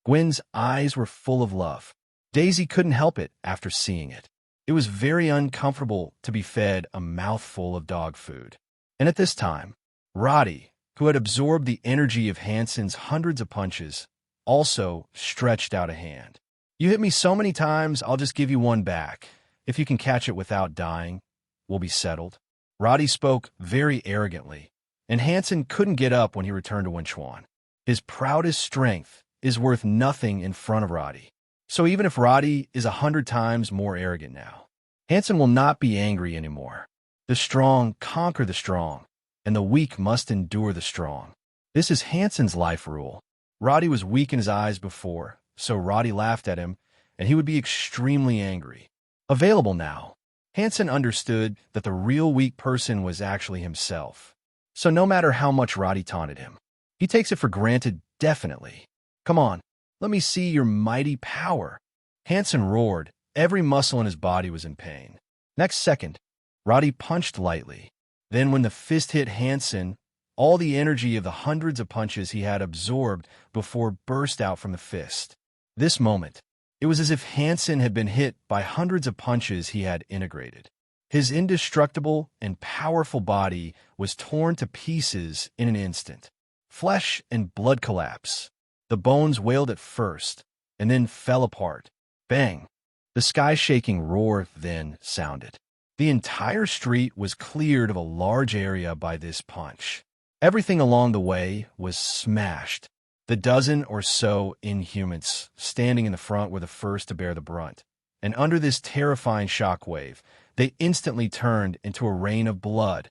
Gwen's eyes were full of love. Daisy couldn't help it after seeing it. It was very uncomfortable to be fed a mouthful of dog food. And at this time, Roddy, who had absorbed the energy of Hansen's hundreds of punches, also stretched out a hand. You hit me so many times, I'll just give you one back. If you can catch it without dying, we'll be settled. Roddy spoke very arrogantly, and Hansen couldn't get up when he returned to Wenchuan. His proudest strength is worth nothing in front of Roddy. So even if Roddy is 100 times more arrogant now, Hansen will not be angry anymore. The strong conquer the strong, and the weak must endure the strong. This is Hansen's life rule. Roddy was weak in his eyes before, so Roddy laughed at him, and he would be extremely angry. Available now, Hansen understood that the real weak person was actually himself. So no matter how much Roddy taunted him, he takes it for granted definitely. Come on, let me see your mighty power. Hansen roared. Every muscle in his body was in pain. Next second, Roddy punched lightly. Then when the fist hit Hansen, all the energy of the hundreds of punches he had absorbed before burst out from the fist. This moment, it was as if Hansen had been hit by hundreds of punches he had integrated. His indestructible and powerful body was torn to pieces in an instant. Flesh and blood collapse. The bones wailed at first, and then fell apart. Bang! The sky-shaking roar then sounded. The entire street was cleared of a large area by this punch. Everything along the way was smashed. The dozen or so Inhumans standing in the front were the first to bear the brunt, and under this terrifying shockwave, they instantly turned into a rain of blood.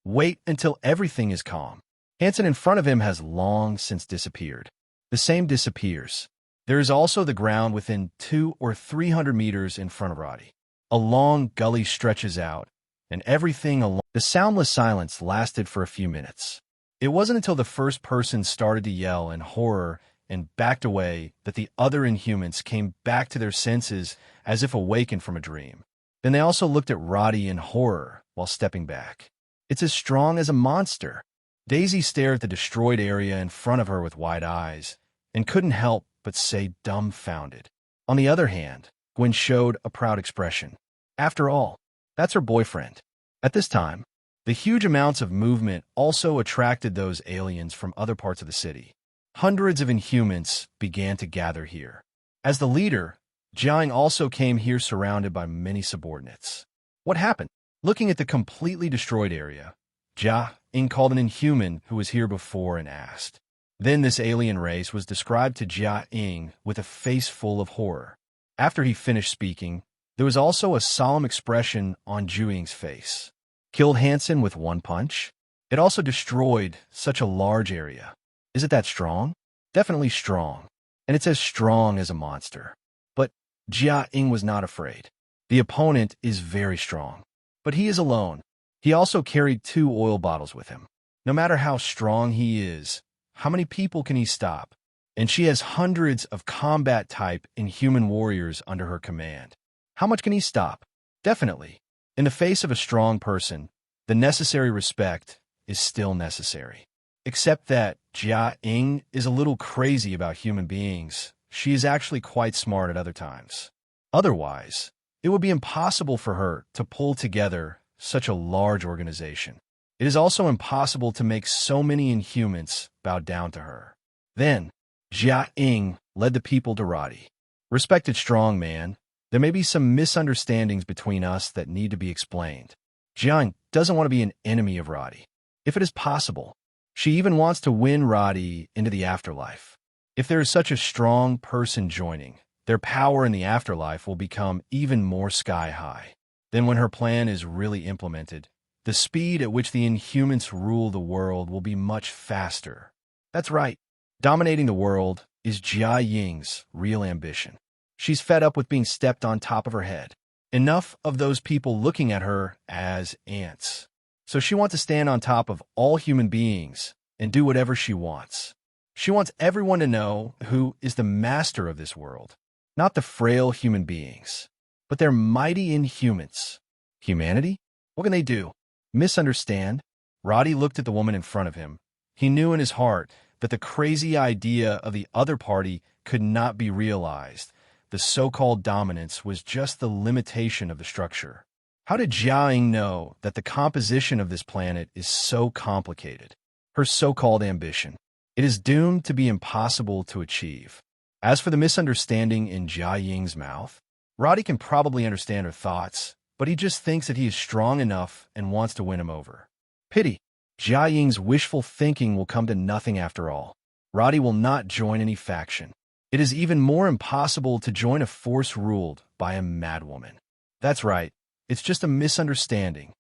Wait until everything is calm. Hansen in front of him has long since disappeared. The same disappears. There is also the ground within 200 or 300 meters in front of Roddy. A long gully stretches out, and everything along. The soundless silence lasted for a few minutes. It wasn't until the first person started to yell in horror and backed away that the other Inhumans came back to their senses as if awakened from a dream. Then they also looked at Roddy in horror while stepping back. It's as strong as a monster. Daisy stared at the destroyed area in front of her with wide eyes and couldn't help but say dumbfounded. On the other hand, Gwen showed a proud expression. After all, that's her boyfriend. At this time, the huge amounts of movement also attracted those aliens from other parts of the city. Hundreds of Inhumans began to gather here. As the leader, Jiang also came here surrounded by many subordinates. What happened? Looking at the completely destroyed area, Jia-ing called an Inhuman who was here before and asked. Then this alien race was described to Jia-ing with a face full of horror. After he finished speaking, there was also a solemn expression on Ju-ing's face. Killed Hansen with one punch? It also destroyed such a large area. Is it that strong? Definitely strong. And it's as strong as a monster. But Jia-ing was not afraid. The opponent is very strong. But he is alone. He also carried 2 oil bottles with him. No matter how strong he is, how many people can he stop? And she has hundreds of combat-type Inhuman warriors under her command. How much can he stop? Definitely. In the face of a strong person, the necessary respect is still necessary. Except that Jia-ing is a little crazy about human beings. She is actually quite smart at other times. Otherwise, it would be impossible for her to pull together such a large organization. It is also impossible to make so many Inhumans bow down to her. Then, Jia-ing led the people to Roddy. Respected strong man, there may be some misunderstandings between us that need to be explained. Jiang doesn't want to be an enemy of Roddy. If it is possible, she even wants to win Roddy into the afterlife. If there is such a strong person joining, their power in the afterlife will become even more sky-high. Then when her plan is really implemented, the speed at which the Inhumans rule the world will be much faster. That's right. Dominating the world is Jia-ing's real ambition. She's fed up with being stepped on top of her head. Enough of those people looking at her as ants. So she wants to stand on top of all human beings and do whatever she wants. She wants everyone to know who is the master of this world, not the frail human beings, but their mighty inhumans. Humanity? What can they do? Misunderstand? Roddy looked at the woman in front of him. He knew in his heart that the crazy idea of the other party could not be realized. The so-called dominance was just the limitation of the structure. How did Jiaying know that the composition of this planet is so complicated? Her so-called ambition. It is doomed to be impossible to achieve. As for the misunderstanding in Jiaying's mouth, Roddy can probably understand her thoughts, but he just thinks that he is strong enough and wants to win him over. Pity. Jiaying's wishful thinking will come to nothing after all. Roddy will not join any faction. It is even more impossible to join a force ruled by a madwoman. That's right. It's just a misunderstanding.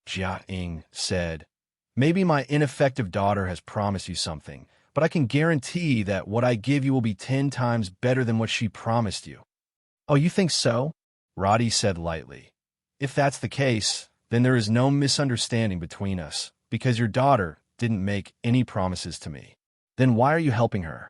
Jiaying said, "Maybe my ineffective daughter has promised you something, but I can guarantee that what I give you will be 10 times better than what she promised you." "Oh, you think so?" Roddy said lightly. "If that's the case, then there is no misunderstanding between us, because your daughter didn't make any promises to me. Then why are you helping her?"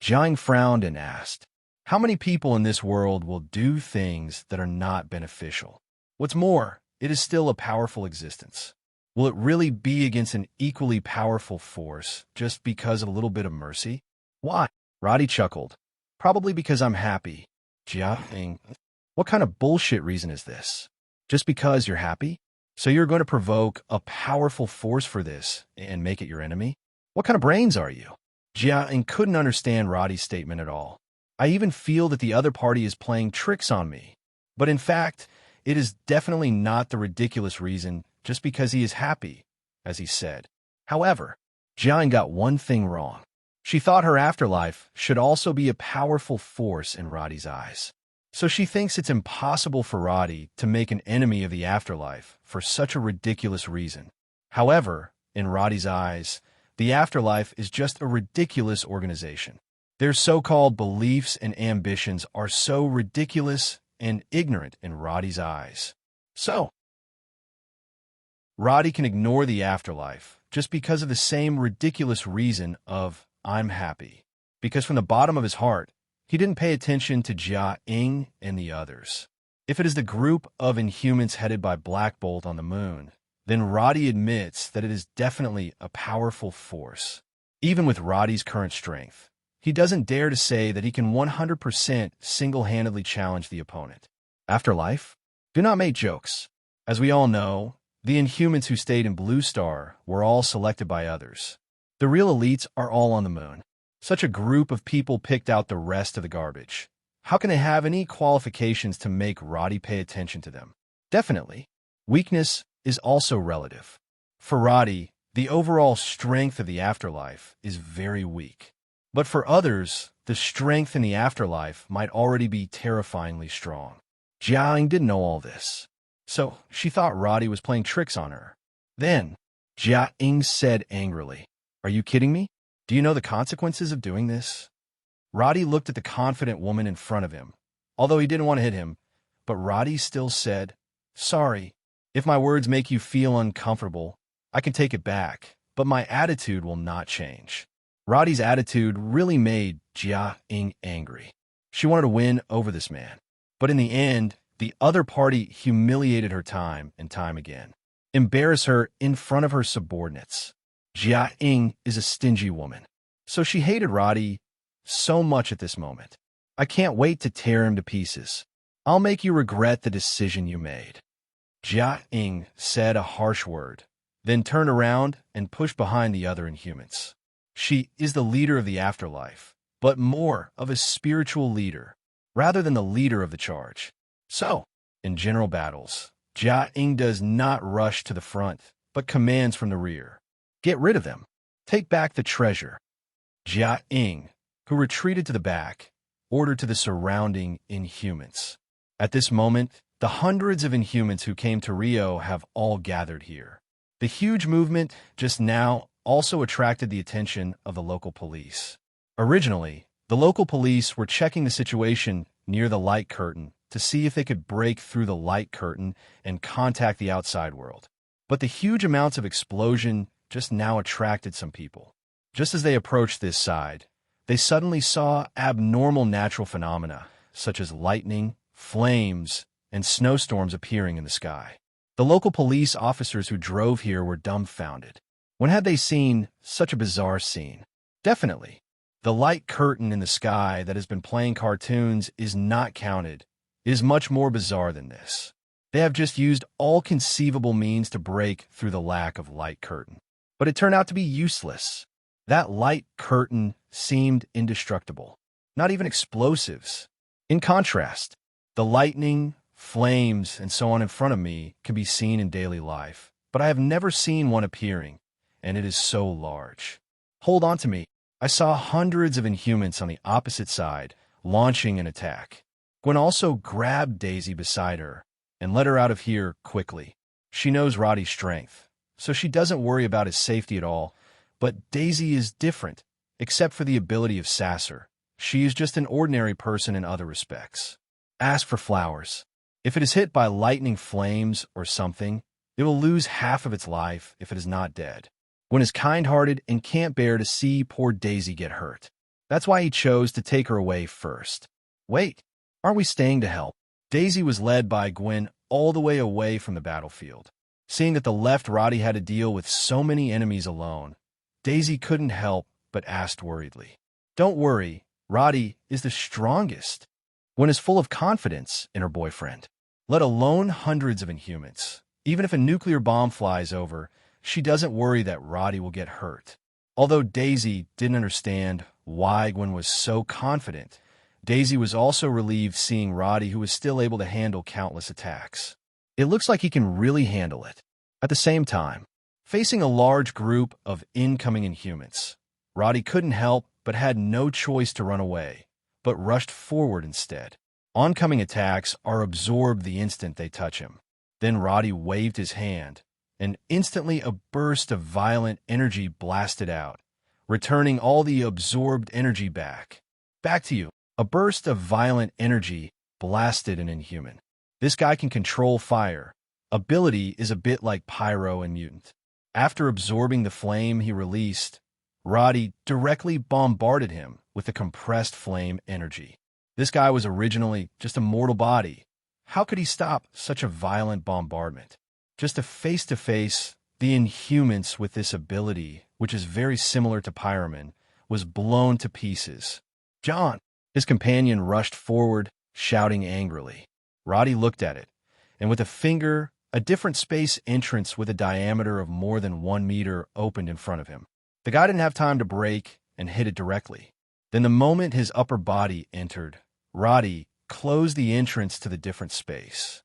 Jiang frowned and asked, "How many people in this world will do things that are not beneficial? What's more, it is still a powerful existence. Will it really be against an equally powerful force just because of a little bit of mercy?" "Why?" Roddy chuckled. "Probably because I'm happy." Jiang, what kind of bullshit reason is this? Just because you're happy? So you're going to provoke a powerful force for this and make it your enemy? What kind of brains are you? Jiang couldn't understand Roddy's statement at all. "I even feel that the other party is playing tricks on me. But in fact, it is definitely not the ridiculous reason just because he is happy," as he said. However, Jiang got one thing wrong. She thought her afterlife should also be a powerful force in Roddy's eyes. So she thinks it's impossible for Roddy to make an enemy of the afterlife for such a ridiculous reason. However, in Roddy's eyes, the afterlife is just a ridiculous organization. Their so-called beliefs and ambitions are so ridiculous and ignorant in Roddy's eyes. So, Roddy can ignore the afterlife just because of the same ridiculous reason of "I'm happy." Because from the bottom of his heart, he didn't pay attention to Jiaying and the others. If it is the group of Inhumans headed by Black Bolt on the moon, then Roddy admits that it is definitely a powerful force. Even with Roddy's current strength, he doesn't dare to say that he can 100% single-handedly challenge the opponent. Afterlife? Do not make jokes. As we all know, the Inhumans who stayed in Blue Star were all selected by others. The real elites are all on the moon. Such a group of people picked out the rest of the garbage. How can they have any qualifications to make Roddy pay attention to them? Definitely. Weakness is also relative. For Roddy, the overall strength of the afterlife is very weak. But for others, the strength in the afterlife might already be terrifyingly strong. Jiang didn't know all this, so she thought Roddy was playing tricks on her. Then, Jiang said angrily, "Are you kidding me? Do you know the consequences of doing this?" Roddy looked at the confident woman in front of him, although he didn't want to hit him, but Roddy still said, "Sorry, if my words make you feel uncomfortable, I can take it back, but my attitude will not change." Roddy's attitude really made Jiaying angry. She wanted to win over this man. But in the end, the other party humiliated her time and time again, embarrassed her in front of her subordinates. Jiaying is a stingy woman, so she hated Roddy so much at this moment. "I can't wait to tear him to pieces. I'll make you regret the decision you made." Jiaying said a harsh word, then turned around and pushed behind the other Inhumans. She is the leader of the afterlife, but more of a spiritual leader, rather than the leader of the charge. So, in general battles, Jiaying does not rush to the front, but commands from the rear. "Get rid of them. Take back the treasure." Jiaying, who retreated to the back, ordered to the surrounding Inhumans. At this moment, the hundreds of Inhumans who came to Rio have all gathered here. The huge movement just now also attracted the attention of the local police. Originally, the local police were checking the situation near the light curtain to see if they could break through the light curtain and contact the outside world. But the huge amounts of explosion just now attracted some people. Just as they approached this side, they suddenly saw abnormal natural phenomena, such as lightning, flames, and snowstorms appearing in the sky. The local police officers who drove here were dumbfounded. When had they seen such a bizarre scene? Definitely. The light curtain in the sky that has been playing cartoons is not counted. It is much more bizarre than this. They have just used all conceivable means to break through the lack of light curtain. But it turned out to be useless. That light curtain seemed indestructible, not even explosives. In contrast, the lightning, flames, and so on in front of me can be seen in daily life, but I have never seen one appearing, and it is so large. Hold on to me. I saw hundreds of Inhumans on the opposite side, launching an attack. Gwen also grabbed Daisy beside her and let her out of here quickly. She knows Roddy's strength, so she doesn't worry about his safety at all, but Daisy is different, except for the ability of Sasser. She is just an ordinary person in other respects. Ask for flowers. If it is hit by lightning flames or something, it will lose half of its life if it is not dead. Gwen is kind-hearted and can't bear to see poor Daisy get hurt. That's why he chose to take her away first. Wait, aren't we staying to help? Daisy was led by Gwen all the way away from the battlefield. Seeing that the left Roddy had to deal with so many enemies alone, Daisy couldn't help but asked worriedly. Don't worry, Roddy is the strongest. Gwen is full of confidence in her boyfriend, let alone hundreds of Inhumans. Even if a nuclear bomb flies over, she doesn't worry that Roddy will get hurt. Although Daisy didn't understand why Gwen was so confident, Daisy was also relieved seeing Roddy, who was still able to handle countless attacks. It looks like he can really handle it. At the same time, facing a large group of incoming Inhumans, Roddy couldn't help but had no choice to run away, but rushed forward instead. Oncoming attacks are absorbed the instant they touch him. Then Roddy waved his hand, and instantly a burst of violent energy blasted out, returning all the absorbed energy back. Back to you. A burst of violent energy blasted an Inhuman. This guy can control fire. Ability is a bit like Pyro and Mutant. After absorbing the flame he released, Roddy directly bombarded him with the compressed flame energy. This guy was originally just a mortal body. How could he stop such a violent bombardment? Just a face-to-face, the Inhumans with this ability, which is very similar to Pyroman, was blown to pieces. John! His companion rushed forward, shouting angrily. Roddy looked at it, and with a finger, a different space entrance with a diameter of more than 1 meter opened in front of him. The guy didn't have time to break and hit it directly. Then the moment his upper body entered, Roddy closed the entrance to the different space.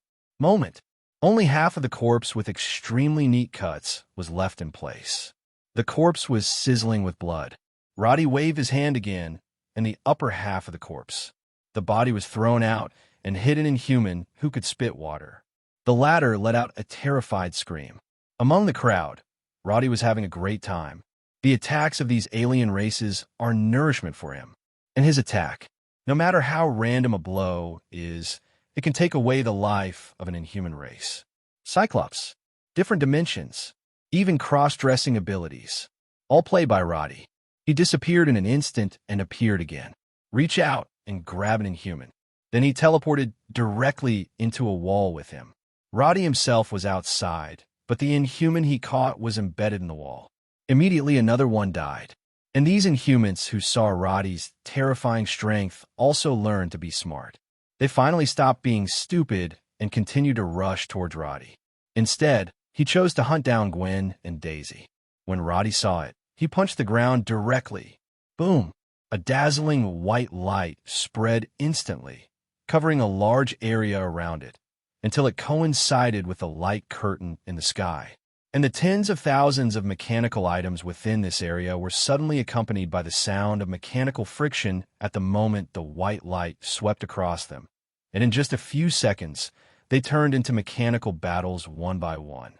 Only half of the corpse with extremely neat cuts was left in place. The corpse was sizzling with blood. Roddy waved his hand again, and the upper half of the corpse. The body was thrown out and hit an Inhuman who could spit water. The latter let out a terrified scream. Among the crowd, Roddy was having a great time. The attacks of these alien races are nourishment for him. And his attack, no matter how random a blow is, it can take away the life of an Inhuman race. Cyclops, different dimensions, even cross-dressing abilities, all played by Roddy. He disappeared in an instant and appeared again. Reach out and grab an Inhuman. Then he teleported directly into a wall with him. Roddy himself was outside, but the Inhuman he caught was embedded in the wall. Immediately another one died. And these Inhumans who saw Roddy's terrifying strength also learned to be smart. They finally stopped being stupid and continued to rush towards Roddy. Instead, he chose to hunt down Gwen and Daisy. When Roddy saw it, he punched the ground directly. Boom! A dazzling white light spread instantly, covering a large area around it, until it coincided with the light curtain in the sky. And the tens of thousands of mechanical items within this area were suddenly accompanied by the sound of mechanical friction at the moment the white light swept across them. And in just a few seconds, they turned into mechanical battles one by one.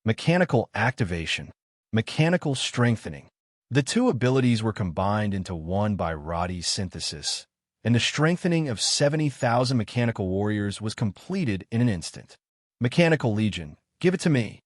Mechanical activation. Mechanical strengthening. The two abilities were combined into one by Roddy's synthesis, and the strengthening of 70,000 mechanical warriors was completed in an instant. Mechanical Legion, give it to me!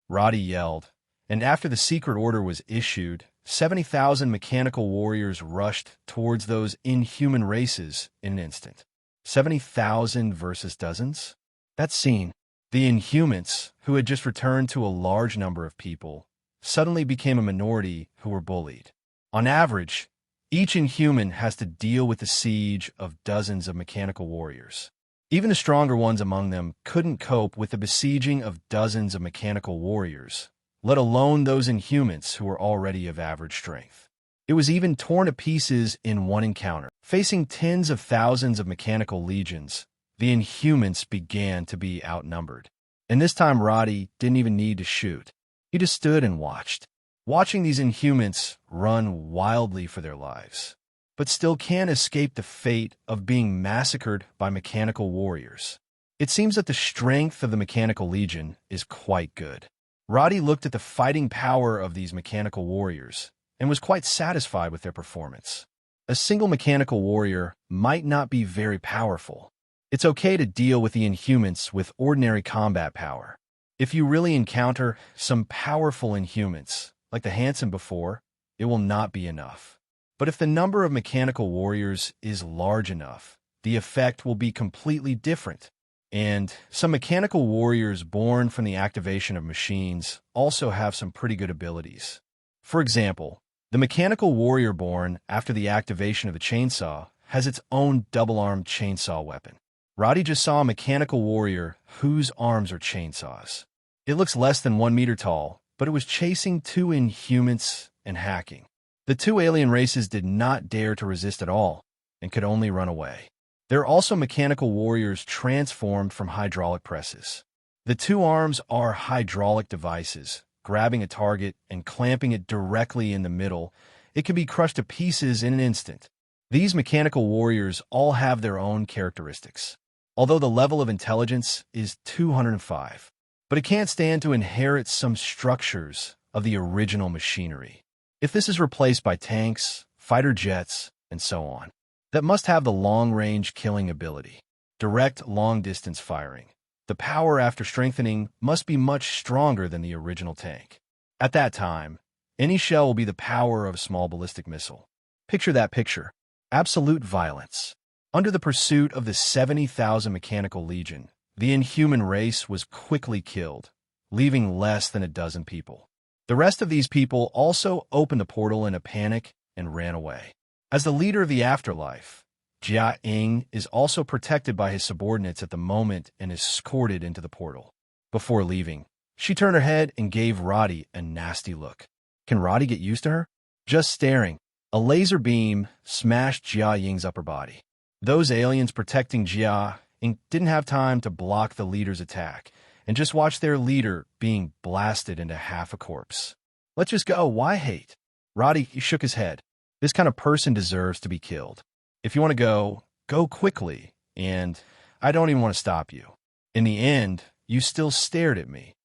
Roddy yelled, and after the secret order was issued, 70,000 mechanical warriors rushed towards those inhuman races in an instant. 70,000 versus dozens? That scene. The Inhumans, who had just returned to a large number of people, suddenly became a minority who were bullied. On average, each Inhuman has to deal with the siege of dozens of mechanical warriors. Even the stronger ones among them couldn't cope with the besieging of dozens of mechanical warriors, let alone those Inhumans who were already of average strength. It was even torn to pieces in one encounter. Facing tens of thousands of mechanical legions, the Inhumans began to be outnumbered. And this time Roddy didn't even need to shoot. He just stood and watched. Watching these Inhumans run wildly for their lives, but still can't escape the fate of being massacred by mechanical warriors. It seems that the strength of the Mechanical Legion is quite good. Roddy looked at the fighting power of these mechanical warriors and was quite satisfied with their performance. A single mechanical warrior might not be very powerful. It's okay to deal with the Inhumans with ordinary combat power. If you really encounter some powerful Inhumans, like the Hanson before, it will not be enough. But if the number of mechanical warriors is large enough, the effect will be completely different. And some mechanical warriors born from the activation of machines also have some pretty good abilities. For example, the mechanical warrior born after the activation of the chainsaw has its own double-armed chainsaw weapon. Roddy just saw a mechanical warrior whose arms are chainsaws. It looks less than 1 meter tall, but it was chasing two Inhumans and hacking. The two alien races did not dare to resist at all and could only run away. There are also mechanical warriors transformed from hydraulic presses. The two arms are hydraulic devices, grabbing a target and clamping it directly in the middle. It can be crushed to pieces in an instant. These mechanical warriors all have their own characteristics, although the level of intelligence is 205. But it can't stand to inherit some structures of the original machinery. If this is replaced by tanks, fighter jets, and so on, that must have the long-range killing ability, direct long-distance firing. The power after strengthening must be much stronger than the original tank. At that time, any shell will be the power of a small ballistic missile. Picture that picture. Absolute violence. Under the pursuit of the 70,000 mechanical legion, the Inhuman race was quickly killed, leaving less than a dozen people. The rest of these people also opened the portal in a panic and ran away. As the leader of the afterlife, Jia Ying is also protected by his subordinates at the moment and is escorted into the portal. Before leaving, she turned her head and gave Roddy a nasty look. Can Roddy get used to her? Just staring, a laser beam smashed Jia Ying's upper body. Those aliens protecting Jia Ying didn't have time to block the leader's attack and just watched their leader being blasted into half a corpse. Let's just go. Why hate? Roddy shook his head. This kind of person deserves to be killed. If you want to go, go quickly, and I don't even want to stop you. In the end, you still stared at me,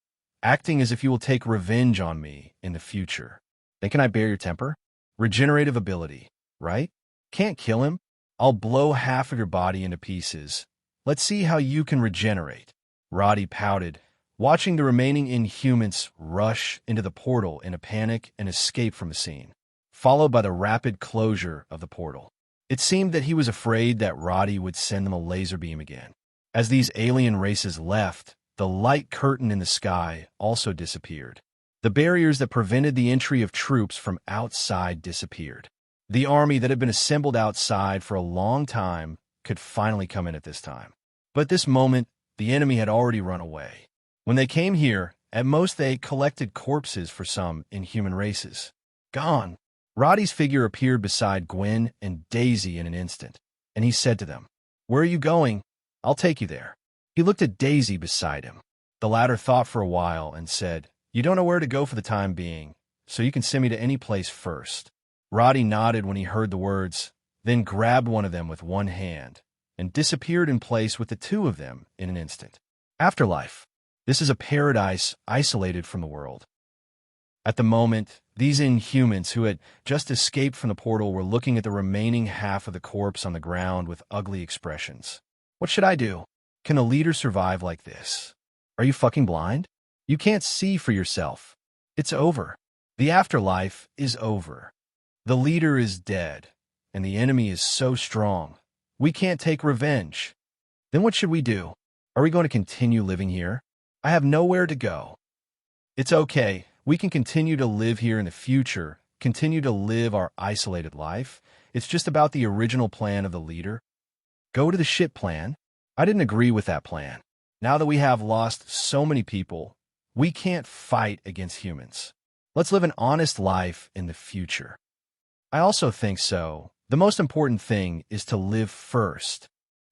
acting as if you will take revenge on me in the future. Then can I bear your temper? Regenerative ability, right? Can't kill him. I'll blow half of your body into pieces. Let's see how you can regenerate. Roddy pouted, watching the remaining Inhumans rush into the portal in a panic and escape from the scene, followed by the rapid closure of the portal. It seemed that he was afraid that Roddy would send them a laser beam again. As these alien races left, the light curtain in the sky also disappeared. The barriers that prevented the entry of troops from outside disappeared. The army that had been assembled outside for a long time could finally come in at this time. But at this moment, the enemy had already run away. When they came here, at most they collected corpses for some Inhuman races. Gone. Roddy's figure appeared beside Gwen and Daisy in an instant, and he said to them, "Where are you going? I'll take you there." He looked at Daisy beside him. The latter thought for a while and said, "You don't know where to go for the time being, so you can send me to any place first." Roddy nodded when he heard the words, then grabbed one of them with one hand and disappeared in place with the two of them in an instant. Afterlife. This is a paradise isolated from the world. At the moment, these Inhumans who had just escaped from the portal were looking at the remaining half of the corpse on the ground with ugly expressions. What should I do? Can a leader survive like this? Are you fucking blind? You can't see for yourself. It's over. The afterlife is over. The leader is dead, and the enemy is so strong. We can't take revenge. Then what should we do? Are we going to continue living here? I have nowhere to go. It's okay. We can continue to live here in the future, continue to live our isolated life. It's just about the original plan of the leader. Go to the ship plan? I didn't agree with that plan. Now that we have lost so many people, we can't fight against humans. Let's live an honest life in the future. I also think so. The most important thing is to live first.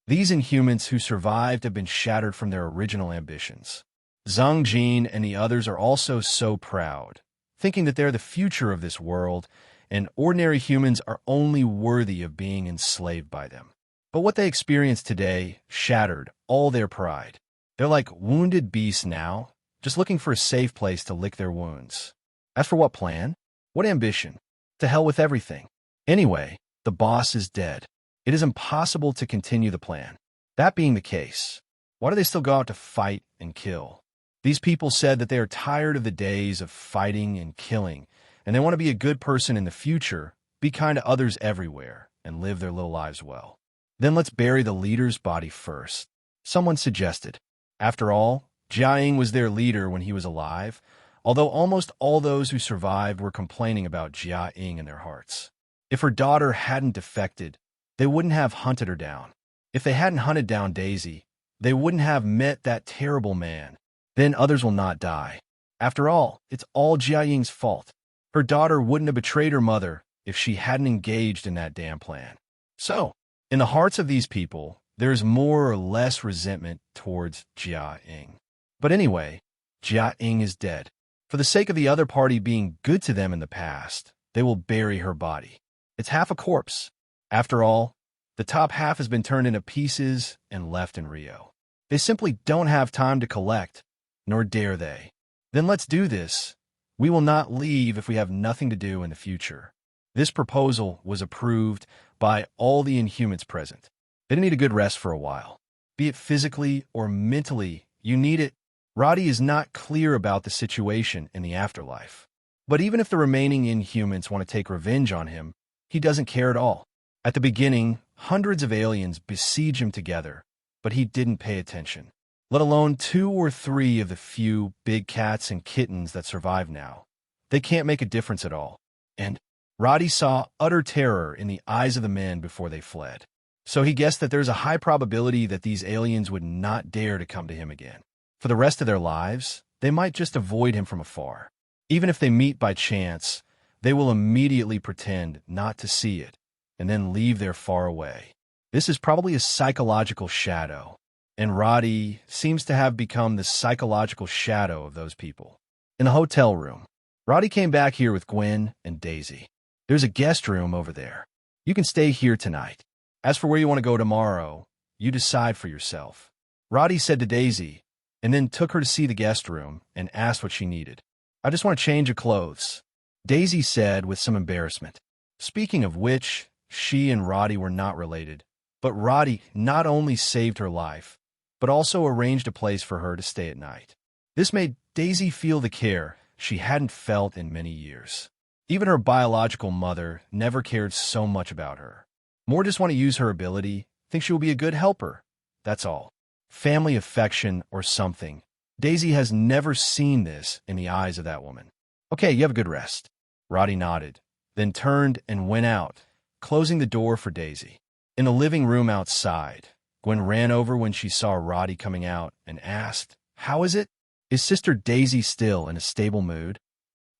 These Inhumans who survived have been shattered from their original ambitions. Zhang Jin and the others are also so proud, thinking that they're the future of this world, and ordinary humans are only worthy of being enslaved by them. But what they experienced today shattered all their pride. They're like wounded beasts now, just looking for a safe place to lick their wounds. As for what plan? What ambition? To hell with everything. Anyway, the boss is dead. It is impossible to continue the plan. That being the case, why do they still go out to fight and kill? These people said that they are tired of the days of fighting and killing, and they want to be a good person in the future, be kind to others everywhere, and live their little lives well. Then let's bury the leader's body first. Someone suggested. After all, Jiaying was their leader when he was alive, although almost all those who survived were complaining about Jiaying in their hearts. If her daughter hadn't defected, they wouldn't have hunted her down. If they hadn't hunted down Daisy, they wouldn't have met that terrible man. Then others will not die. After all, it's all Jiaying's fault. Her daughter wouldn't have betrayed her mother if she hadn't engaged in that damn plan. So, in the hearts of these people, there is more or less resentment towards Jiaying. But anyway, Jiaying is dead. For the sake of the other party being good to them in the past, they will bury her body. It's half a corpse. After all, the top half has been turned into pieces and left in Rio. They simply don't have time to collect, nor dare they. Then let's do this. We will not leave if we have nothing to do in the future. This proposal was approved by all the Inhumans present. They need a good rest for a while. Be it physically or mentally, you need it. Roddy is not clear about the situation in the afterlife. But even if the remaining Inhumans want to take revenge on him, he doesn't care at all. At the beginning, hundreds of aliens besiege him together, but he didn't pay attention. Let alone 2 or 3 of the few big cats and kittens that survive now. They can't make a difference at all. And Roddy saw utter terror in the eyes of the men before they fled. So he guessed that there's a high probability that these aliens would not dare to come to him again. For the rest of their lives, they might just avoid him from afar. Even if they meet by chance, they will immediately pretend not to see it, and then leave there far away. This is probably a psychological shadow, and Roddy seems to have become the psychological shadow of those people. In the hotel room, Roddy came back here with Gwen and Daisy. There's a guest room over there. You can stay here tonight. As for where you want to go tomorrow, you decide for yourself. Roddy said to Daisy, and then took her to see the guest room and asked what she needed. I just want to change of clothes, Daisy said with some embarrassment. Speaking of which, she and Roddy were not related, but Roddy not only saved her life, but also arranged a place for her to stay at night. This made Daisy feel the care she hadn't felt in many years. Even her biological mother never cared so much about her. More just want to use her ability, think she will be a good helper. That's all. Family affection or something. Daisy has never seen this in the eyes of that woman. Okay, you have a good rest. Roddy nodded, then turned and went out, closing the door for Daisy. In the living room outside, Gwen ran over when she saw Roddy coming out and asked, "How is it? Is Sister Daisy still in a stable mood?"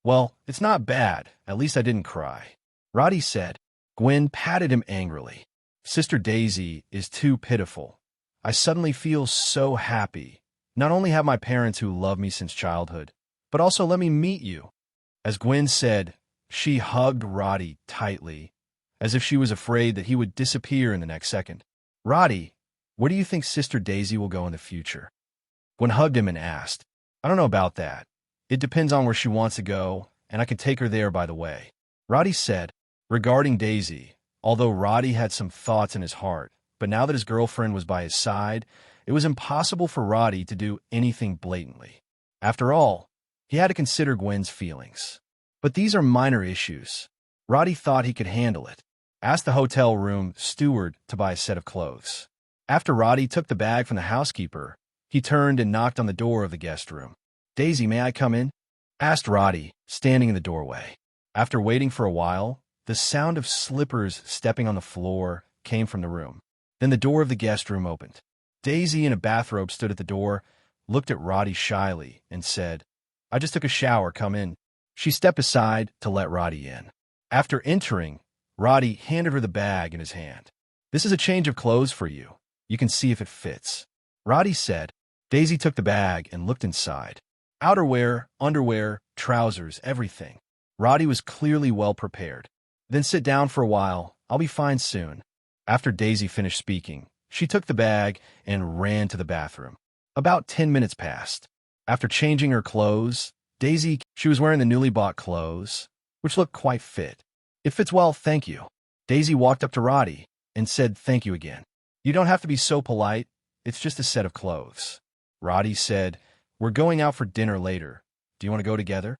"Well, it's not bad. At least I didn't cry," Roddy said. Gwen patted him angrily. "Sister Daisy is too pitiful. I suddenly feel so happy. Not only have my parents who love me since childhood, but also let me meet you." As Gwen said, she hugged Roddy tightly, as if she was afraid that he would disappear in the next second. "Roddy, where do you think Sister Daisy will go in the future?" Gwen hugged him and asked, "I don't know about that. It depends on where she wants to go, and I can take her there by the way." Roddy said, regarding Daisy, although Roddy had some thoughts in his heart, but now that his girlfriend was by his side, it was impossible for Roddy to do anything blatantly. After all, he had to consider Gwen's feelings. But these are minor issues. Roddy thought he could handle it. Asked the hotel room steward to buy a set of clothes. After Roddy took the bag from the housekeeper, he turned and knocked on the door of the guest room. "Daisy, may I come in?" asked Roddy, standing in the doorway. After waiting for a while, the sound of slippers stepping on the floor came from the room. Then the door of the guest room opened. Daisy in a bathrobe stood at the door, looked at Roddy shyly, and said, "I just took a shower, come in." She stepped aside to let Roddy in. After entering, Roddy handed her the bag in his hand. "This is a change of clothes for you. You can see if it fits," Roddy said. Daisy took the bag and looked inside. Outerwear, underwear, trousers, everything. Roddy was clearly well prepared. "Then sit down for a while. I'll be fine soon." After Daisy finished speaking, she took the bag and ran to the bathroom. About 10 minutes passed. After changing her clothes, she was wearing the newly bought clothes, which looked quite fit. "It fits well, thank you." Daisy walked up to Roddy and said thank you again. "You don't have to be so polite. It's just a set of clothes." Roddy said, "We're going out for dinner later. Do you want to go together?"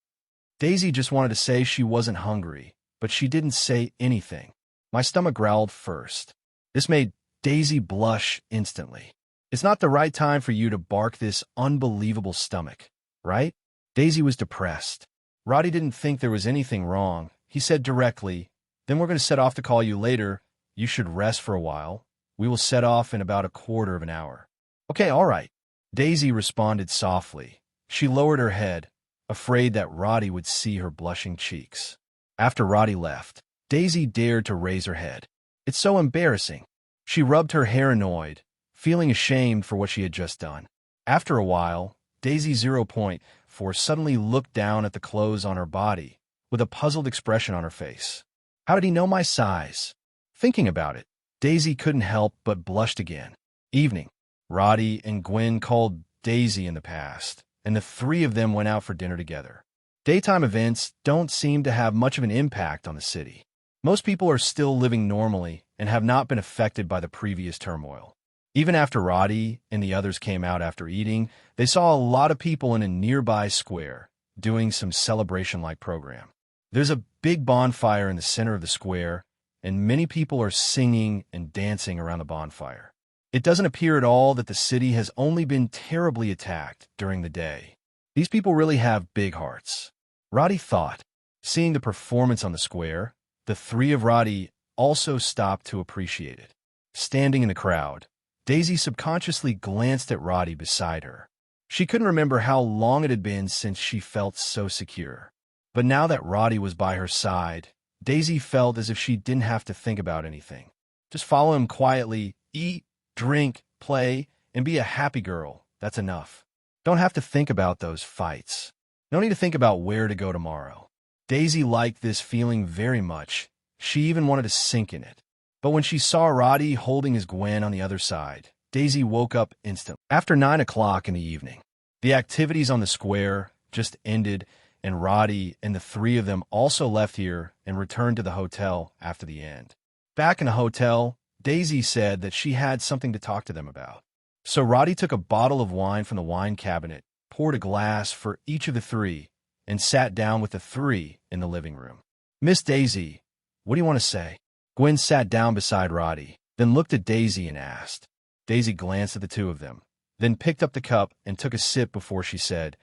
Daisy just wanted to say she wasn't hungry, but she didn't say anything. My stomach growled first. This made Daisy blush instantly. "It's not the right time for you to bark this unbelievable stomach, right?" Daisy was depressed. Roddy didn't think there was anything wrong. He said directly, "Then we're going to set off to call you later. You should rest for a while. We will set off in about a quarter of an hour." "Okay, all right." Daisy responded softly. She lowered her head, afraid that Roddy would see her blushing cheeks. After Roddy left, Daisy dared to raise her head. "It's so embarrassing." She rubbed her hair annoyed, feeling ashamed for what she had just done. After a while, Daisy 0.4 suddenly looked down at the clothes on her body, with a puzzled expression on her face. "How did he know my size?" Thinking about it, Daisy couldn't help but blushed again. Evening. Roddy and Gwen called Daisy in the past, and the three of them went out for dinner together. Daytime events don't seem to have much of an impact on the city. Most people are still living normally and have not been affected by the previous turmoil. Even after Roddy and the others came out after eating, they saw a lot of people in a nearby square doing some celebration-like program. There's a big bonfire in the center of the square, and many people are singing and dancing around the bonfire. It doesn't appear at all that the city has only been terribly attacked during the day. These people really have big hearts. Roddy thought. Seeing the performance on the square, the three of Roddy also stopped to appreciate it. Standing in the crowd, Daisy subconsciously glanced at Roddy beside her. She couldn't remember how long it had been since she felt so secure. But now that Roddy was by her side, Daisy felt as if she didn't have to think about anything. Just follow him quietly, eat, drink, play, and be a happy girl. That's enough. Don't have to think about those fights. No need to think about where to go tomorrow. Daisy liked this feeling very much. She even wanted to sink in it. But when she saw Roddy holding his Gwen on the other side, Daisy woke up instantly. After 9 o'clock in the evening, the activities on the square just ended, and Roddy and the three of them also left here and returned to the hotel after the end. Back in the hotel, Daisy said that she had something to talk to them about. So Roddy took a bottle of wine from the wine cabinet, poured a glass for each of the three, and sat down with the three in the living room. "Miss Daisy, what do you want to say?" Gwen sat down beside Roddy, then looked at Daisy and asked. Daisy glanced at the two of them, then picked up the cup and took a sip before she said,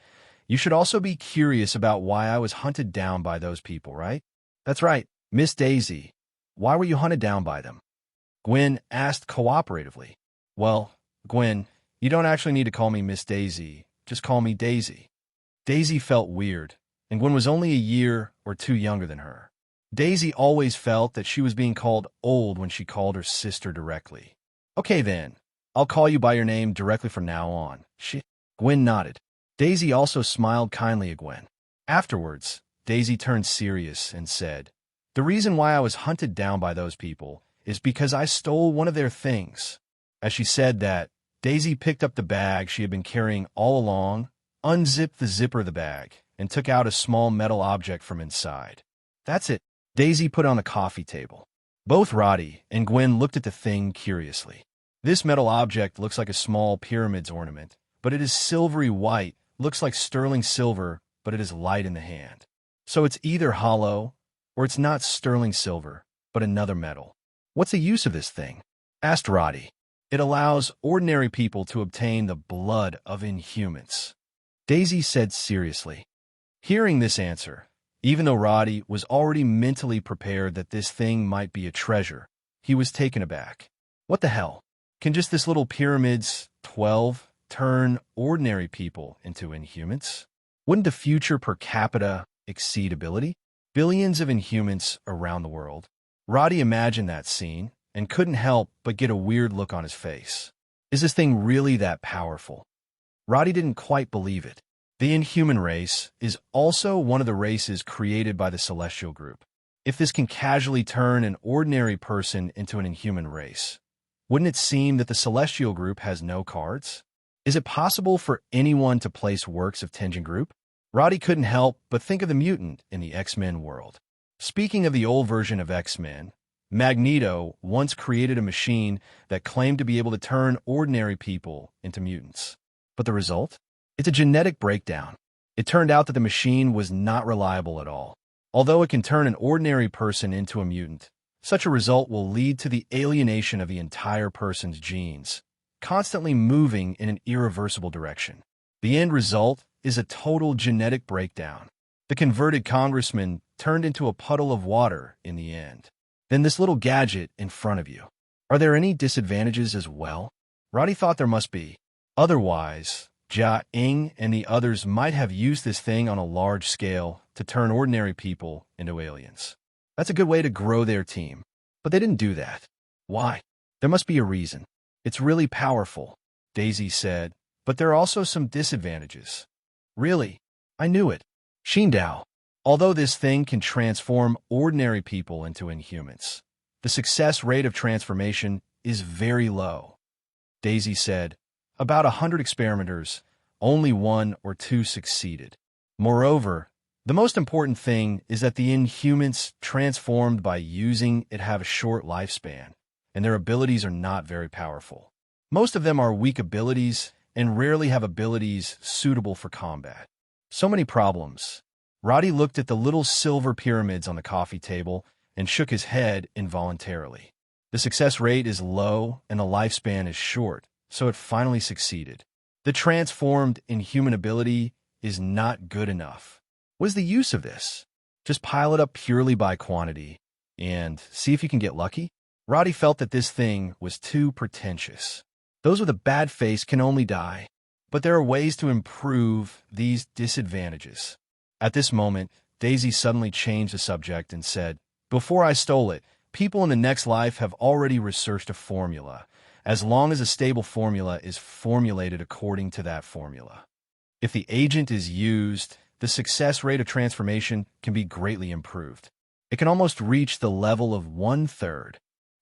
"You should also be curious about why I was hunted down by those people, right?" "That's right, Miss Daisy. Why were you hunted down by them?" Gwen asked cooperatively. "Well, Gwen, you don't actually need to call me Miss Daisy. Just call me Daisy." Daisy felt weird, and Gwen was only a year or two younger than her. Daisy always felt that she was being called old when she called her sister directly. "Okay then, I'll call you by your name directly from now on." Gwen nodded. Daisy also smiled kindly at Gwen. Afterwards, Daisy turned serious and said, "The reason why I was hunted down by those people is because I stole one of their things." As she said that, Daisy picked up the bag she had been carrying all along, unzipped the zipper of the bag, and took out a small metal object from inside. "That's it," Daisy put on the coffee table. Both Roddy and Gwen looked at the thing curiously. This metal object looks like a small pyramid's ornament, but it is silvery white, looks like sterling silver, but it is light in the hand. So it's either hollow, or it's not sterling silver, but another metal. What's the use of this thing? Asked Roddy. It allows ordinary people to obtain the blood of inhumans. Daisy said seriously. Hearing this answer, even though Roddy was already mentally prepared that this thing might be a treasure, he was taken aback. What the hell? Can just this little pyramid's 12 turn ordinary people into inhumans? Wouldn't the future per capita exceed ability? Billions of inhumans around the world. Roddy imagined that scene and couldn't help but get a weird look on his face. Is this thing really that powerful? Roddy didn't quite believe it. The inhuman race is also one of the races created by the celestial group. If this can casually turn an ordinary person into an inhuman race, wouldn't it seem that the celestial group has no cards? Is it possible for anyone to place works of Tenjin Group? Roddy couldn't help but think of the mutant in the X-Men world. Speaking of the old version of X-Men, Magneto once created a machine that claimed to be able to turn ordinary people into mutants. But the result? It's a genetic breakdown. It turned out that the machine was not reliable at all. Although it can turn an ordinary person into a mutant, such a result will lead to the alienation of the entire person's genes, constantly moving in an irreversible direction. The end result is a total genetic breakdown. The converted congressman turned into a puddle of water in the end. Then this little gadget in front of you. Are there any disadvantages as well? Roddy thought there must be. Otherwise, Jia Ing and the others might have used this thing on a large scale to turn ordinary people into aliens. That's a good way to grow their team. But they didn't do that. Why? There must be a reason. It's really powerful, Daisy said, but there are also some disadvantages. Really? I knew it. Xindao. Although this thing can transform ordinary people into inhumans, the success rate of transformation is very low. Daisy said, about 100 experimenters, only 1 or 2 succeeded. Moreover, the most important thing is that the inhumans transformed by using it have a short lifespan, and their abilities are not very powerful. Most of them are weak abilities and rarely have abilities suitable for combat. So many problems. Roddy looked at the little silver pyramids on the coffee table and shook his head involuntarily. The success rate is low and the lifespan is short, so it finally succeeded. The transformed inhuman ability is not good enough. What is the use of this? Just pile it up purely by quantity and see if you can get lucky? Roddy felt that this thing was too pretentious. Those with a bad face can only die, but there are ways to improve these disadvantages. At this moment, Daisy suddenly changed the subject and said, before I stole it, people in the next life have already researched a formula, as long as a stable formula is formulated according to that formula. If the agent is used, the success rate of transformation can be greatly improved. It can almost reach the level of 1/3.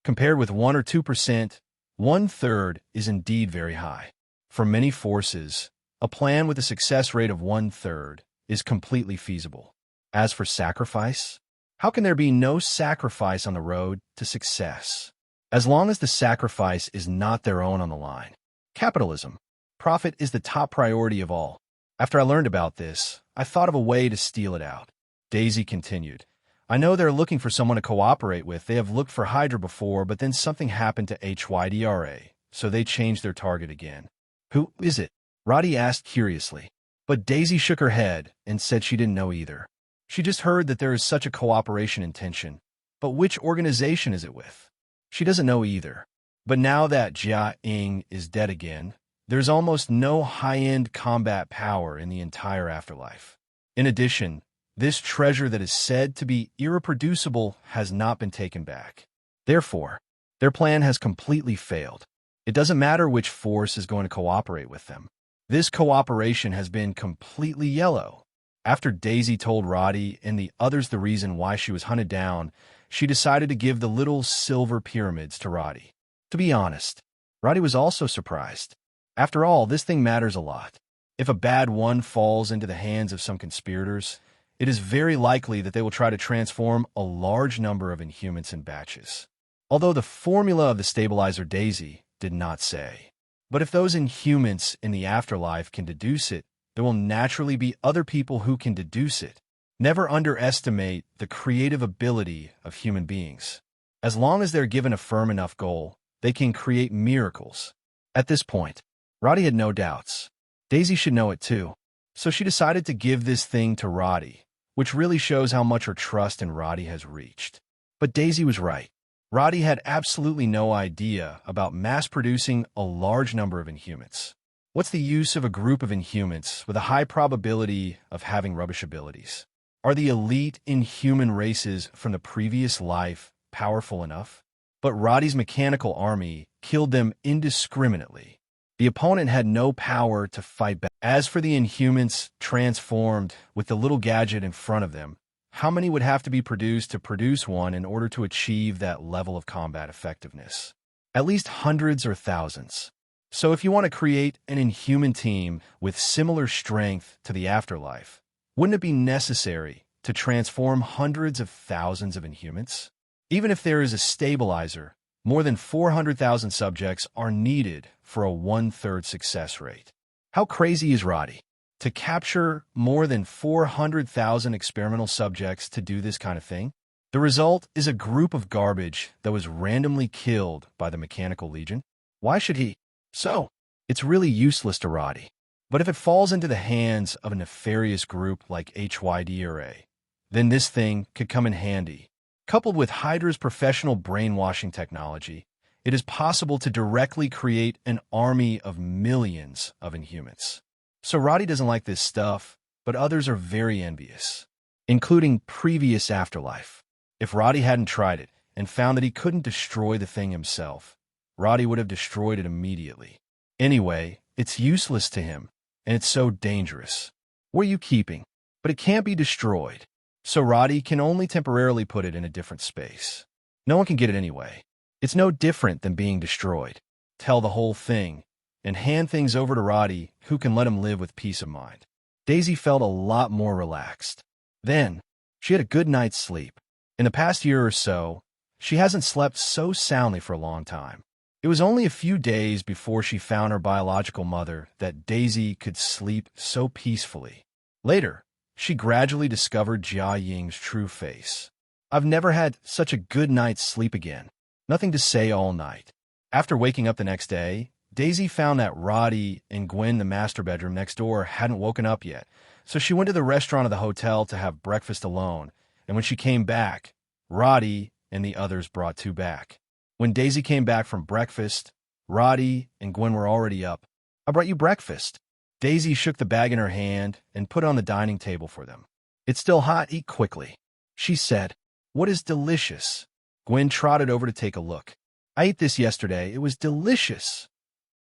Compared with 1 or 2%, 1/3 is indeed very high. For many forces, a plan with a success rate of 1/3 is completely feasible. As for sacrifice, how can there be no sacrifice on the road to success? As long as the sacrifice is not their own on the line. Capitalism. Profit is the top priority of all. After I learned about this, I thought of a way to steal it out. Daisy continued. I know they're looking for someone to cooperate with. They have looked for Hydra before, but then something happened to HYDRA, so they changed their target again. Who is it? Roddy asked curiously. But Daisy shook her head and said she didn't know either. She just heard that there is such a cooperation intention. But which organization is it with? She doesn't know either. But now that Jia Ing is dead again, there's almost no high-end combat power in the entire afterlife. In addition, this treasure that is said to be irreproducible has not been taken back. Therefore, their plan has completely failed. It doesn't matter which force is going to cooperate with them. This cooperation has been completely yellow. After Daisy told Roddy and the others the reason why she was hunted down, she decided to give the little silver pyramids to Roddy. To be honest, Roddy was also surprised. After all, this thing matters a lot. If a bad one falls into the hands of some conspirators, it is very likely that they will try to transform a large number of inhumans in batches. Although the formula of the stabilizer Daisy did not say. But if those inhumans in the afterlife can deduce it, there will naturally be other people who can deduce it. Never underestimate the creative ability of human beings. As long as they're given a firm enough goal, they can create miracles. At this point, Roddy had no doubts. Daisy should know it too. So she decided to give this thing to Roddy, which really shows how much her trust in Roddy has reached. But Daisy was right. Roddy had absolutely no idea about mass-producing a large number of Inhumans. What's the use of a group of Inhumans with a high probability of having rubbish abilities? Are the elite Inhuman races from the previous life powerful enough? But Roddy's mechanical army killed them indiscriminately. The opponent had no power to fight back. As for the Inhumans transformed with the little gadget in front of them, how many would have to be produced to produce one in order to achieve that level of combat effectiveness? At least hundreds or thousands. So if you want to create an Inhuman team with similar strength to the afterlife, wouldn't it be necessary to transform hundreds of thousands of Inhumans? Even if there is a stabilizer, more than 400,000 subjects are needed for a 1/3 success rate. How crazy is Roddy to capture more than 400,000 experimental subjects to do this kind of thing? The result is a group of garbage that was randomly killed by the Mechanical Legion. Why should he? So, it's really useless to Roddy. But if it falls into the hands of a nefarious group like HYDRA, then this thing could come in handy. Coupled with Hydra's professional brainwashing technology, it is possible to directly create an army of millions of Inhumans. So Roddy doesn't like this stuff, but others are very envious, including previous afterlife. If Roddy hadn't tried it and found that he couldn't destroy the thing himself, Roddy would have destroyed it immediately. Anyway, it's useless to him, and it's so dangerous. What are you keeping? But it can't be destroyed. So Roddy can only temporarily put it in a different space. No one can get it anyway. It's no different than being destroyed. Tell the whole thing, and hand things over to Roddy, who can let him live with peace of mind. Daisy felt a lot more relaxed. Then, she had a good night's sleep. In the past year or so, she hasn't slept so soundly for a long time. It was only a few days before she found her biological mother that Daisy could sleep so peacefully. Later, she gradually discovered Jia Ying's true face. I've never had such a good night's sleep again. Nothing to say all night. After waking up the next day, Daisy found that Roddy and Gwen, the master bedroom next door, hadn't woken up yet. So she went to the restaurant of the hotel to have breakfast alone. And when she came back, Roddy and the others brought two back. When Daisy came back from breakfast, Roddy and Gwen were already up. I brought you breakfast. Daisy shook the bag in her hand and put it on the dining table for them. It's still hot, eat quickly. She said, what is delicious? Gwen trotted over to take a look. I ate this yesterday. It was delicious.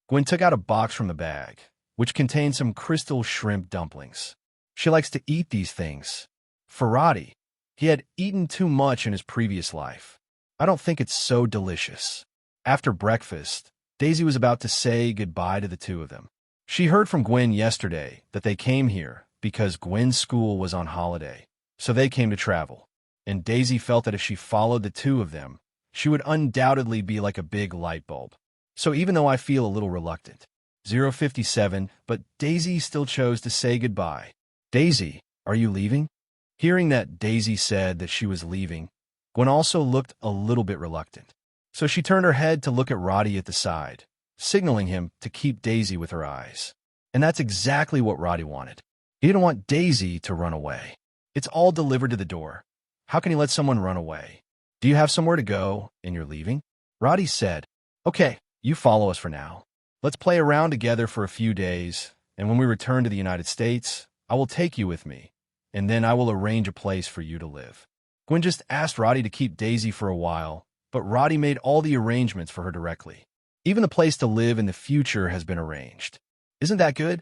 Gwen took out a box from the bag, which contained some crystal shrimp dumplings. She likes to eat these things. For Roddy, he had eaten too much in his previous life. I don't think it's so delicious. After breakfast, Daisy was about to say goodbye to the two of them. She heard from Gwen yesterday that they came here because Gwen's school was on holiday, so they came to travel. And Daisy felt that if she followed the two of them, she would undoubtedly be like a big light bulb. So even though I feel a little reluctant, 057, but Daisy still chose to say goodbye. Daisy, are you leaving? Hearing that Daisy said that she was leaving, Gwen also looked a little bit reluctant. So she turned her head to look at Roddy at the side, signaling him to keep Daisy with her eyes. And that's exactly what Roddy wanted. He didn't want Daisy to run away. It's all delivered to the door. How can he let someone run away? Do you have somewhere to go and you're leaving? Roddy said, okay, you follow us for now. Let's play around together for a few days, and when we return to the United States, I will take you with me, and then I will arrange a place for you to live. Gwen just asked Roddy to keep Daisy for a while, but Roddy made all the arrangements for her directly. Even the place to live in the future has been arranged. Isn't that good?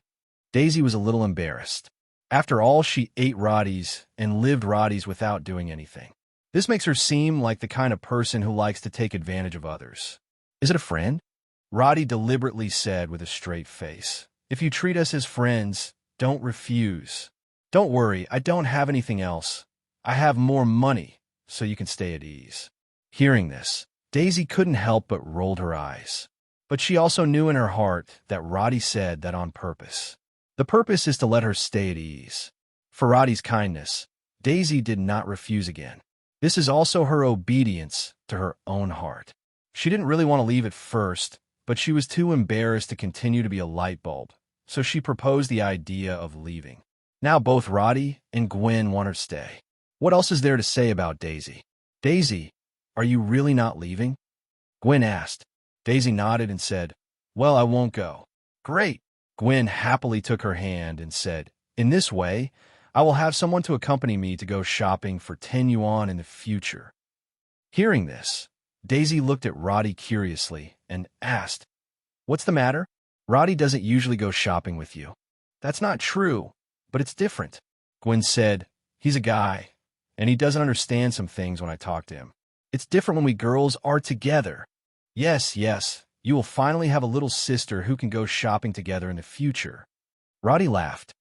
Daisy was a little embarrassed. After all, she ate Roddy's and lived Roddy's without doing anything. This makes her seem like the kind of person who likes to take advantage of others. Is it a friend? Roddy deliberately said with a straight face, if you treat us as friends, don't refuse. Don't worry, I don't have anything else. I have more money, so you can stay at ease. Hearing this, Daisy couldn't help but rolled her eyes. But she also knew in her heart that Roddy said that on purpose. The purpose is to let her stay at ease. For Roddy's kindness, Daisy did not refuse again. This is also her obedience to her own heart. She didn't really want to leave at first, but she was too embarrassed to continue to be a light bulb, so she proposed the idea of leaving. Now both Roddy and Gwen want her to stay. What else is there to say about Daisy? Daisy, are you really not leaving? Gwen asked. Daisy nodded and said, well, I won't go. Great. Gwen happily took her hand and said, in this way, I will have someone to accompany me to go shopping for 10 yuan in the future. Hearing this, Daisy looked at Roddy curiously and asked, what's the matter? Roddy doesn't usually go shopping with you. That's not true, but it's different. Gwen said, he's a guy, and he doesn't understand some things when I talk to him. It's different when we girls are together. Yes, you will finally have a little sister who can go shopping together in the future. Roddy laughed.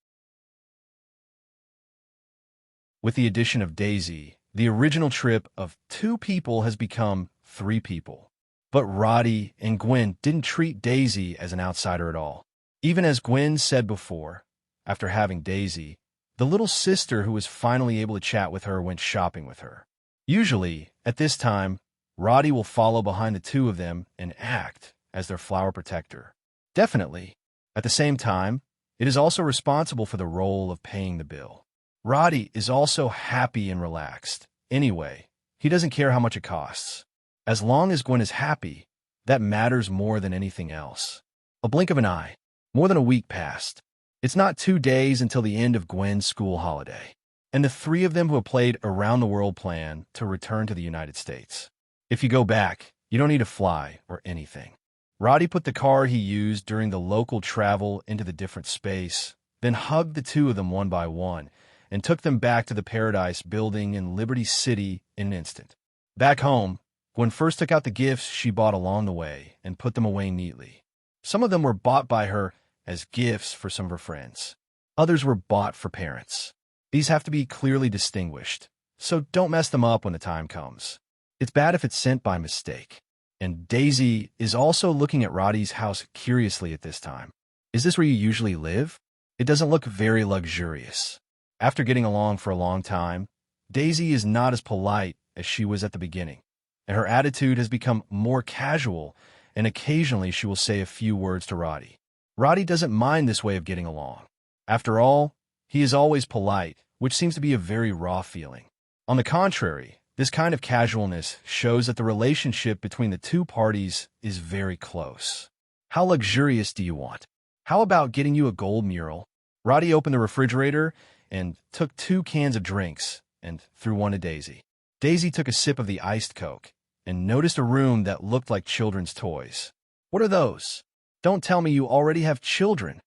With the addition of Daisy, the original trip of 2 people has become 3 people. But Roddy and Gwen didn't treat Daisy as an outsider at all. Even as Gwen said before, after having Daisy, the little sister who was finally able to chat with her went shopping with her. Usually, at this time, Roddy will follow behind the 2 of them and act as their flower protector. Definitely. At the same time, it is also responsible for the role of paying the bill. Roddy is also happy and relaxed. Anyway, he doesn't care how much it costs. As long as Gwen is happy, that matters more than anything else. A blink of an eye. More than a week passed. It's not 2 days until the end of Gwen's school holiday, and the 3 of them who have played around the world plan to return to the United States. If you go back, you don't need to fly or anything. Roddy put the car he used during the local travel into the different space, then hugged the 2 of them one by one, and took them back to the Paradise building in Liberty City in an instant. Back home, Gwen first took out the gifts she bought along the way and put them away neatly. Some of them were bought by her as gifts for some of her friends. Others were bought for parents. These have to be clearly distinguished, so don't mess them up when the time comes. It's bad if it's sent by mistake. And Daisy is also looking at Roddy's house curiously at this time. Is this where you usually live? It doesn't look very luxurious. After getting along for a long time, Daisy is not as polite as she was at the beginning, and her attitude has become more casual, and occasionally she will say a few words to Roddy. Roddy doesn't mind this way of getting along. After all, he is always polite, which seems to be a very raw feeling. On the contrary, this kind of casualness shows that the relationship between the 2 parties is very close. How luxurious do you want? How about getting you a gold mural? Roddy opened the refrigerator and took 2 cans of drinks and threw one to Daisy. Daisy took a sip of the iced Coke and noticed a room that looked like children's toys. What are those? Don't tell me you already have children,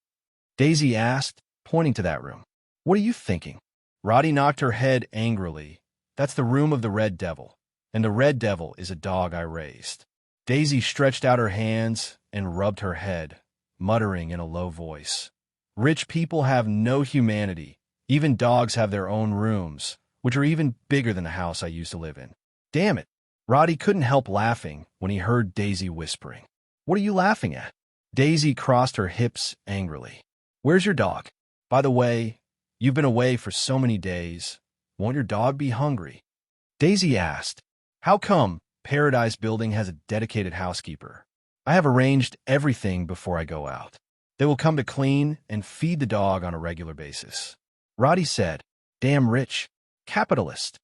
Daisy asked, pointing to that room. What are you thinking? Roddy knocked her head angrily. That's the room of the Red Devil, and the Red Devil is a dog I raised. Daisy stretched out her hands and rubbed her head, muttering in a low voice. Rich people have no humanity. Even dogs have their own rooms, which are even bigger than the house I used to live in. Damn it. Roddy couldn't help laughing when he heard Daisy whispering. What are you laughing at? Daisy crossed her hips angrily. Where's your dog? By the way, you've been away for so many days. Won't your dog be hungry? Daisy asked. How come Paradise Building has a dedicated housekeeper? I have arranged everything before I go out. They will come to clean and feed the dog on a regular basis. Roddy said, damn rich. Capitalist.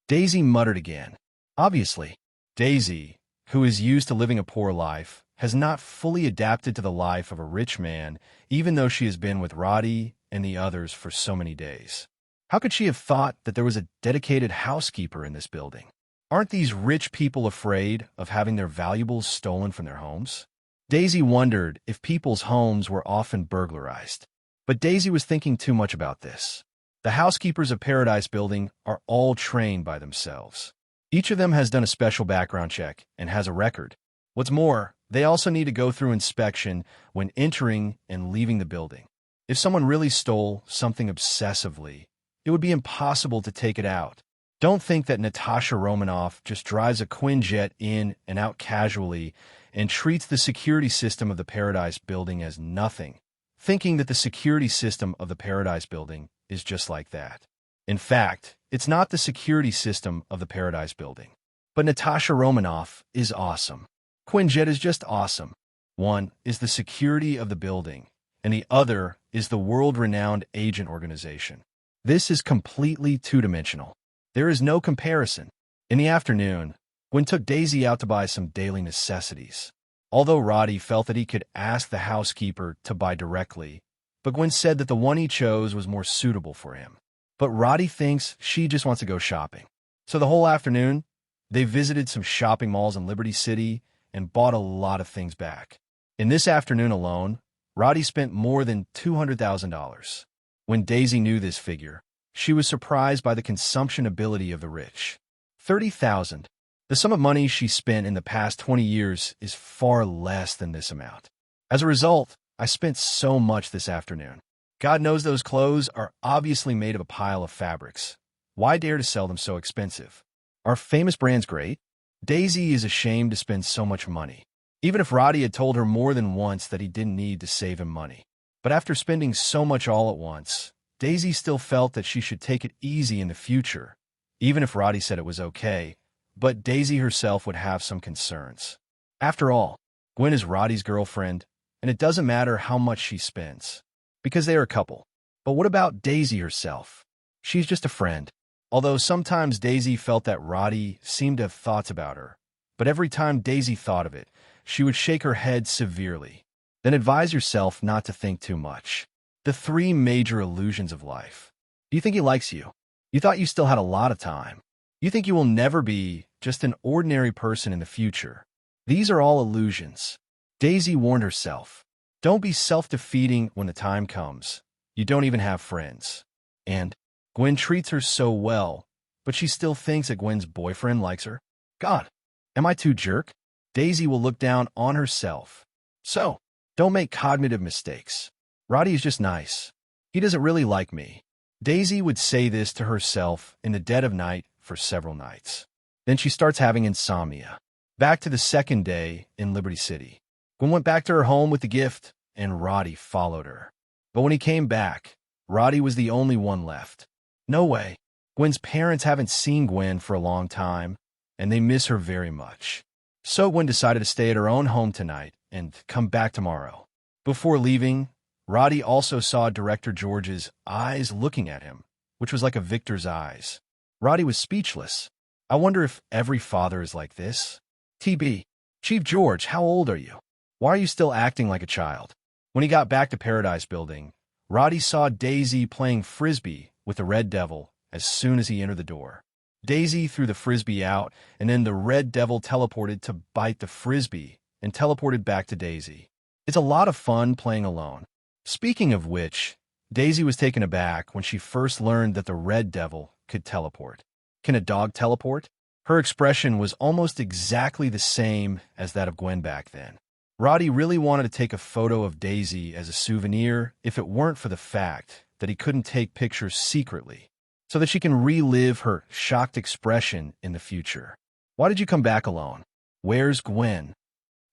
Daisy muttered again. Obviously, Daisy, who is used to living a poor life, has not fully adapted to the life of a rich man, even though she has been with Roddy and the others for so many days. How could she have thought that there was a dedicated housekeeper in this building? Aren't these rich people afraid of having their valuables stolen from their homes? Daisy wondered if people's homes were often burglarized. But Daisy was thinking too much about this. The housekeepers of Paradise Building are all trained by themselves. Each of them has done a special background check and has a record. What's more, they also need to go through inspection when entering and leaving the building. If someone really stole something obsessively, it would be impossible to take it out. Don't think that Natasha Romanoff just drives a Quinjet in and out casually and treats the security system of the Paradise Building as nothing, thinking that the security system of the Paradise Building is just like that. In fact, It's not the security system of the Paradise Building. But Natasha Romanoff is awesome. Quinjet is just awesome. One is the security of the building, and the other is the world-renowned agent organization. This is completely two-dimensional. There is no comparison. In the afternoon, Gwen took Daisy out to buy some daily necessities. Although Roddy felt that he could ask the housekeeper to buy directly, but Gwen said that the one he chose was more suitable for him. But Roddy thinks she just wants to go shopping. So the whole afternoon, they visited some shopping malls in Liberty City and bought a lot of things back. In this afternoon alone, Roddy spent more than $200,000. When Daisy knew this figure, she was surprised by the consumption ability of the rich. $30,000. The sum of money she spent in the past 20 years is far less than this amount. As a result, I spent so much this afternoon. God knows those clothes are obviously made of a pile of fabrics. Why dare to sell them so expensive? Are famous brands great? Daisy is ashamed to spend so much money, even if Roddy had told her more than once that he didn't need to save him money. But after spending so much all at once, Daisy still felt that she should take it easy in the future, even if Roddy said it was okay, but Daisy herself would have some concerns. After all, Gwen is Roddy's girlfriend, and it doesn't matter how much she spends, because they are a couple. But what about Daisy herself? She's just a friend. Although sometimes Daisy felt that Roddy seemed to have thoughts about her, but every time Daisy thought of it, she would shake her head severely. Then advise yourself not to think too much. The three major illusions of life. Do you think he likes you? You thought you still had a lot of time. You think you will never be just an ordinary person in the future. These are all illusions. Daisy warned herself. Don't be self-defeating when the time comes. You don't even have friends. And Gwen treats her so well, but she still thinks that Gwen's boyfriend likes her. God, am I too jerk? Daisy will look down on herself. So, don't make cognitive mistakes. Roddy is just nice. He doesn't really like me. Daisy would say this to herself in the dead of night for several nights. Then she starts having insomnia. Back to the second day in Liberty City. Gwen went back to her home with the gift, and Roddy followed her. But when he came back, Roddy was the only one left. No way. Gwen's parents haven't seen Gwen for a long time, and they miss her very much. So Gwen decided to stay at her own home tonight and come back tomorrow. Before leaving, Roddy also saw Director George's eyes looking at him, which was like a victor's eyes. Roddy was speechless. I wonder if every father is like this. TB. Chief George, how old are you? Why are you still acting like a child? When he got back to Paradise Building, Roddy saw Daisy playing frisbee with the Red Devil as soon as he entered the door. Daisy threw the frisbee out, and then the Red Devil teleported to bite the frisbee and teleported back to Daisy. It's a lot of fun playing alone. Speaking of which, Daisy was taken aback when she first learned that the Red Devil could teleport. Can a dog teleport? Her expression was almost exactly the same as that of Gwen back then. Roddy really wanted to take a photo of Daisy as a souvenir if it weren't for the fact that he couldn't take pictures secretly, so that she can relive her shocked expression in the future. Why did you come back alone? Where's Gwen?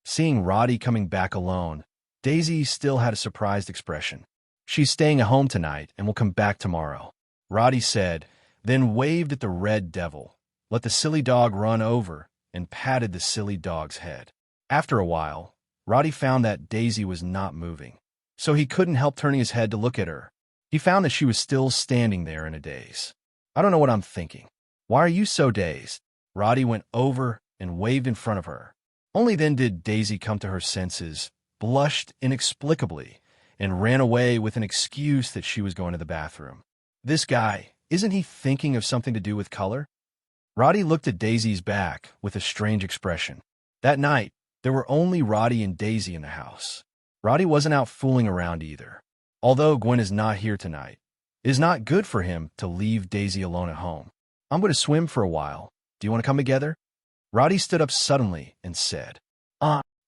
Seeing Roddy coming back alone, Daisy still had a surprised expression. She's staying at home tonight and will come back tomorrow, Roddy said, then waved at the Red Devil, let the silly dog run over, and patted the silly dog's head. After a while, Roddy found that Daisy was not moving, so he couldn't help turning his head to look at her. He found that she was still standing there in a daze. I don't know what I'm thinking. Why are you so dazed? Roddy went over and waved in front of her. Only then did Daisy come to her senses, blushed inexplicably, and ran away with an excuse that she was going to the bathroom. This guy, isn't he thinking of something to do with color? Roddy looked at Daisy's back with a strange expression. That night, there were only Roddy and Daisy in the house. Roddy wasn't out fooling around either. Although Gwen is not here tonight, it is not good for him to leave Daisy alone at home. I'm going to swim for a while. Do you want to come together? Roddy stood up suddenly and said,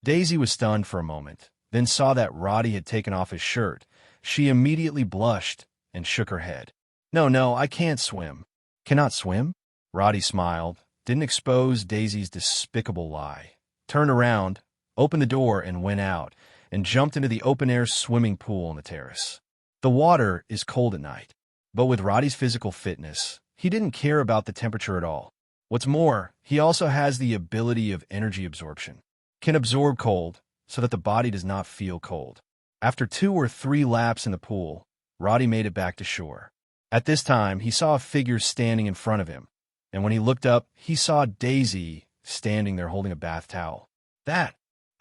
Daisy was stunned for a moment, then saw that Roddy had taken off his shirt. She immediately blushed and shook her head. No, I can't swim. Cannot swim? Roddy smiled, didn't expose Daisy's despicable lie, turned around, opened the door and went out, and jumped into the open-air swimming pool on the terrace. The water is cold at night, but with Roddy's physical fitness, he didn't care about the temperature at all. What's more, he also has the ability of energy absorption. Can absorb cold so that the body does not feel cold. After 2 or 3 laps in the pool, Roddy made it back to shore. At this time, he saw a figure standing in front of him, and when he looked up, he saw Daisy standing there holding a bath towel. I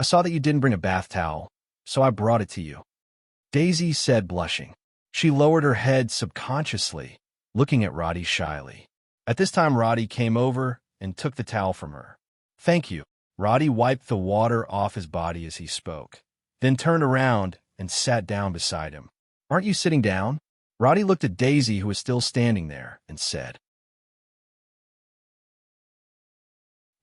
saw that you didn't bring a bath towel, so I brought it to you," Daisy said, blushing. She lowered her head subconsciously, looking at Roddy shyly. At this time, Roddy came over and took the towel from her. "Thank you." Roddy wiped the water off his body as he spoke, then turned around and sat down beside him. "Aren't you sitting down?" Roddy looked at Daisy, who was still standing there, and said.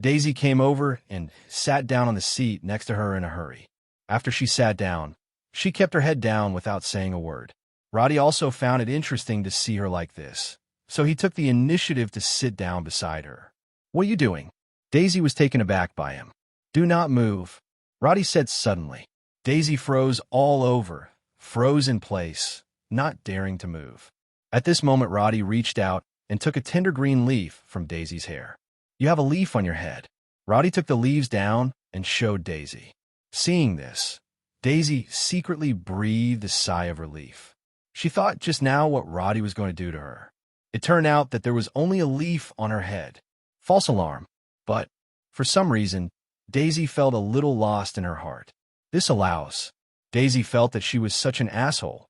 Daisy came over and sat down on the seat next to her in a hurry. After she sat down, she kept her head down without saying a word. Roddy also found it interesting to see her like this, so he took the initiative to sit down beside her. "What are you doing?" Daisy was taken aback by him. "Do not move," Roddy said suddenly. Daisy froze all over, froze in place, not daring to move. At this moment, Roddy reached out and took a tender green leaf from Daisy's hair. "You have a leaf on your head." Roddy took the leaves down and showed Daisy. Seeing this, Daisy secretly breathed a sigh of relief. She thought just now what Roddy was going to do to her. It turned out that there was only a leaf on her head. False alarm. But, for some reason, Daisy felt a little lost in her heart. This allows. Daisy felt that she was such an asshole.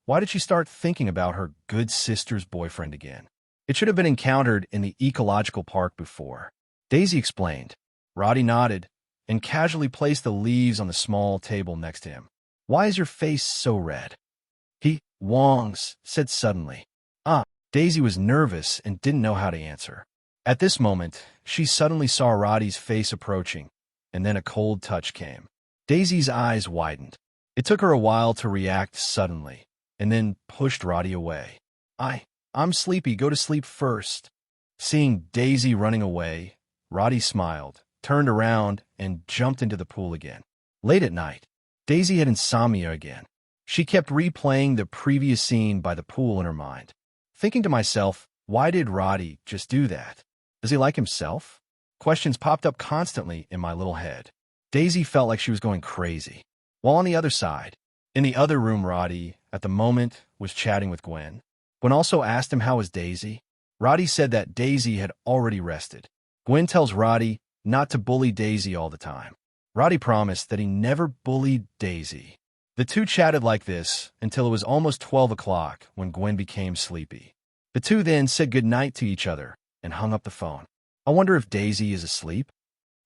Why did she start thinking about her good sister's boyfriend again? It should have been encountered in the ecological park before. Daisy explained. Roddy nodded and casually placed the leaves on the small table next to him. "Why is your face so red?" Wong's said suddenly. Daisy was nervous and didn't know how to answer. At this moment, she suddenly saw Roddy's face approaching, and then a cold touch came. Daisy's eyes widened. It took her a while to react suddenly, and then pushed Roddy away. I'm sleepy. Go to sleep first." Seeing Daisy running away, Roddy smiled, turned around, and jumped into the pool again. Late at night, Daisy had insomnia again. She kept replaying the previous scene by the pool in her mind. Thinking to myself, why did Roddy just do that? Does he like himself? Questions popped up constantly in my little head. Daisy felt like she was going crazy. While on the other side, in the other room, Roddy, at the moment, was chatting with Gwen. Gwen also asked him how was Daisy. Roddy said that Daisy had already rested. Gwen tells Roddy not to bully Daisy all the time. Roddy promised that he never bullied Daisy. The two chatted like this until it was almost 12 o'clock when Gwen became sleepy. The two then said goodnight to each other and hung up the phone. I wonder if Daisy is asleep?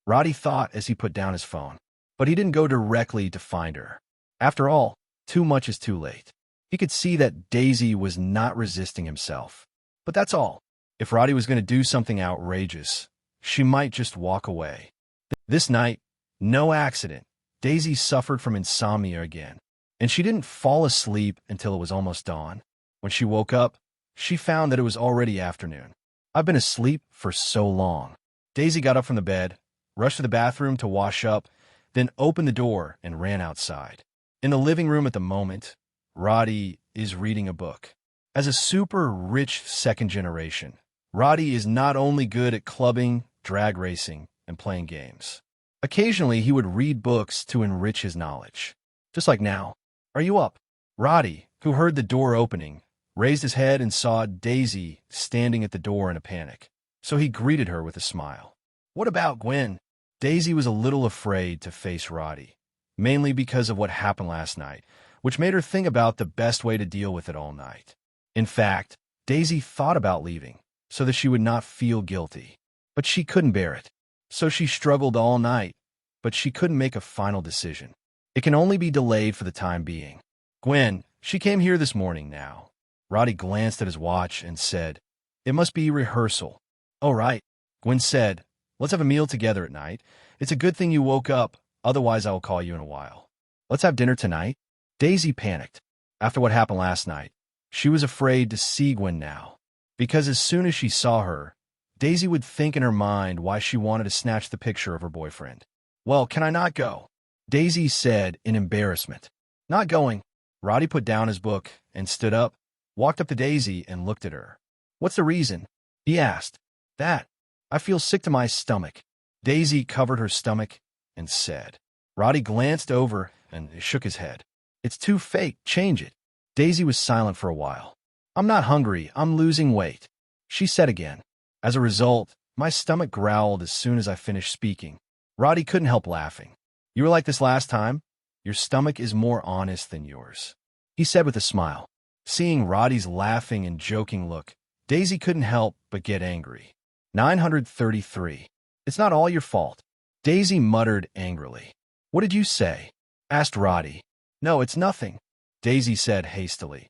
Roddy thought as he put down his phone, but he didn't go directly to find her. After all, too much is too late. He could see that Daisy was not resisting himself. But that's all. If Roddy was going to do something outrageous, she might just walk away. This night, no accident, Daisy suffered from insomnia again, and she didn't fall asleep until it was almost dawn. When she woke up, she found that it was already afternoon. I've been asleep for so long. Daisy got up from the bed, rushed to the bathroom to wash up, then opened the door and ran outside. In the living room at the moment, Roddy is reading a book. As a super rich second generation, Roddy is not only good at clubbing, drag racing, and playing games. Occasionally, he would read books to enrich his knowledge. Just like now. Are you up? Roddy, who heard the door opening, raised his head and saw Daisy standing at the door in a panic. So he greeted her with a smile. What about Gwen? Daisy was a little afraid to face Roddy, mainly because of what happened last night, which made her think about the best way to deal with it all night. In fact, Daisy thought about leaving so that she would not feel guilty, but she couldn't bear it. So she struggled all night, but she couldn't make a final decision. It can only be delayed for the time being. Gwen, she came here this morning now. Roddy glanced at his watch and said, It must be rehearsal. Oh, right. Gwen said, Let's have a meal together at night. It's a good thing you woke up, otherwise I will call you in a while. Let's have dinner tonight. Daisy panicked. After what happened last night, she was afraid to see Gwen now, because as soon as she saw her, Daisy would think in her mind why she wanted to snatch the picture of her boyfriend. Well, can I not go? Daisy said in embarrassment. Not going. Roddy put down his book and stood up, walked up to Daisy and looked at her. What's the reason? He asked. That. I feel sick to my stomach. Daisy covered her stomach and said. Roddy glanced over and shook his head. It's too fake. Change it. Daisy was silent for a while. I'm not hungry. I'm losing weight, she said again. As a result, my stomach growled as soon as I finished speaking. Roddy couldn't help laughing. You were like this last time? Your stomach is more honest than yours, he said with a smile. Seeing Roddy's laughing and joking look, Daisy couldn't help but get angry. 933. It's not all your fault, Daisy muttered angrily. What did you say? Asked Roddy. No, it's nothing, Daisy said hastily.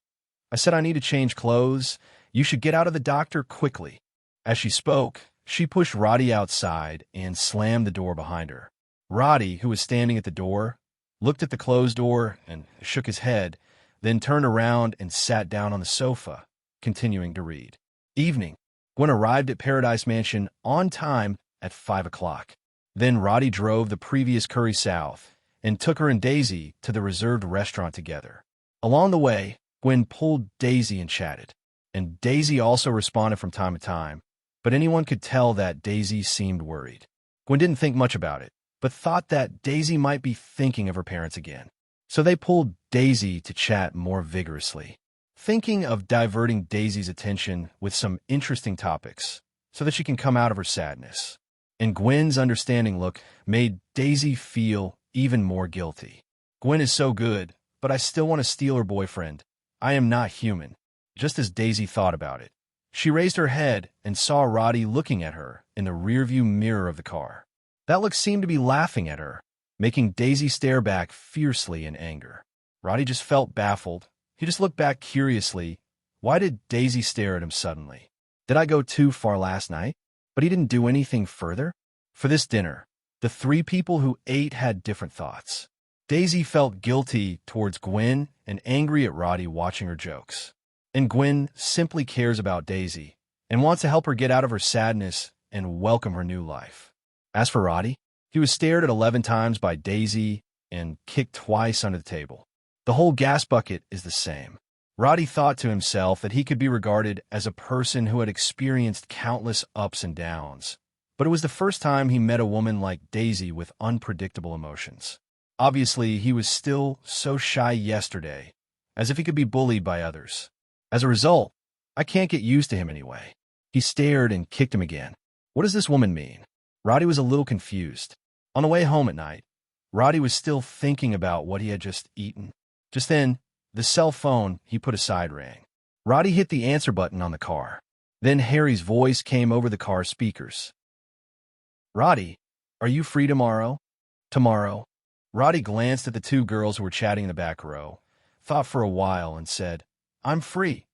I said I need to change clothes. You should get out of the doctor quickly. As she spoke, she pushed Roddy outside and slammed the door behind her. Roddy, who was standing at the door, looked at the closed door and shook his head, then turned around and sat down on the sofa, continuing to read. Evening. Gwen arrived at Paradise Mansion on time at 5 o'clock. Then Roddy drove the previous curry south and took her and Daisy to the reserved restaurant together. Along the way, Gwen pulled Daisy and chatted, and Daisy also responded from time to time, but anyone could tell that Daisy seemed worried. Gwen didn't think much about it, but thought that Daisy might be thinking of her parents again. So they pulled Daisy to chat more vigorously, thinking of diverting Daisy's attention with some interesting topics so that she can come out of her sadness. And Gwen's understanding look made Daisy feel even more guilty. Gwen is so good, but I still want to steal her boyfriend. I am not human. Just as Daisy thought about it, she raised her head and saw Roddy looking at her in the rearview mirror of the car. That look seemed to be laughing at her, making Daisy stare back fiercely in anger. Roddy just felt baffled. He just looked back curiously. Why did Daisy stare at him suddenly? Did I go too far last night? But he didn't do anything further? For this dinner, the three people who ate had different thoughts. Daisy felt guilty towards Gwen and angry at Roddy watching her jokes. And Gwen simply cares about Daisy and wants to help her get out of her sadness and welcome her new life. As for Roddy, he was stared at 11 times by Daisy and kicked twice under the table. The whole gas bucket is the same. Roddy thought to himself that he could be regarded as a person who had experienced countless ups and downs, but it was the first time he met a woman like Daisy with unpredictable emotions. Obviously, he was still so shy yesterday, as if he could be bullied by others. As a result, I can't get used to him anyway. He stared and kicked him again. What does this woman mean? Roddy was a little confused. On the way home at night, Roddy was still thinking about what he had just eaten. Just then, the cell phone he put aside rang. Roddy hit the answer button on the car. Then Harry's voice came over the car speakers. Roddy, are you free tomorrow? Tomorrow? Roddy glanced at the two girls who were chatting in the back row, thought for a while, and said, I'm free.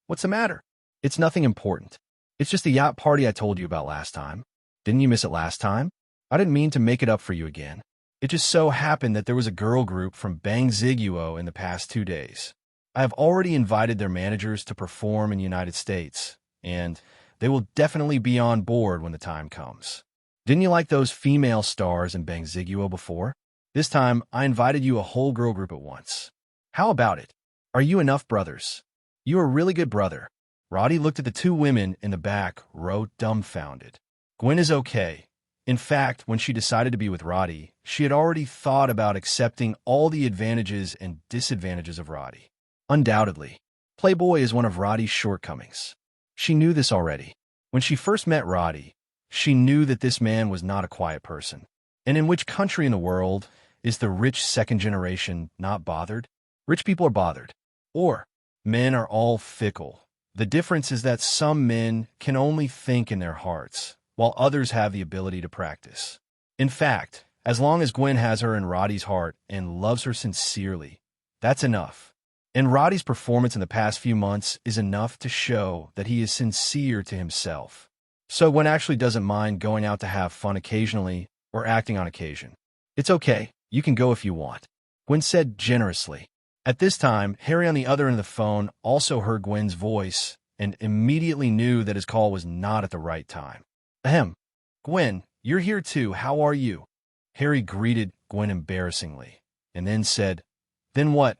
What's the matter? It's nothing important. It's just the yacht party I told you about last time. Didn't you miss it last time? I didn't mean to make it up for you again. It just so happened that there was a girl group from Bang Ziguo in the past 2 days. I have already invited their managers to perform in the United States, and they will definitely be on board when the time comes. Didn't you like those female stars in Bang Ziguo before? This time, I invited you a whole girl group at once. How about it? Are you enough brothers? You're a really good brother. Roddy looked at the two women in the back row dumbfounded. Gwen is okay. In fact, when she decided to be with Roddy, she had already thought about accepting all the advantages and disadvantages of Roddy. Undoubtedly, Playboy is one of Roddy's shortcomings. She knew this already. When she first met Roddy, she knew that this man was not a quiet person. And in which country in the world is the rich second generation not bothered? Rich people are bothered. Or, men are all fickle. The difference is that some men can only think in their hearts, while others have the ability to practice. In fact, as long as Gwen has her in Roddy's heart and loves her sincerely, that's enough. And Roddy's performance in the past few months is enough to show that he is sincere to himself. So Gwen actually doesn't mind going out to have fun occasionally or acting on occasion. It's okay, you can go if you want, Gwen said generously. At this time, Harry on the other end of the phone also heard Gwen's voice and immediately knew that his call was not at the right time. Ahem. Gwen, you're here too. How are you? Harry greeted Gwen embarrassingly, and then said, Then what?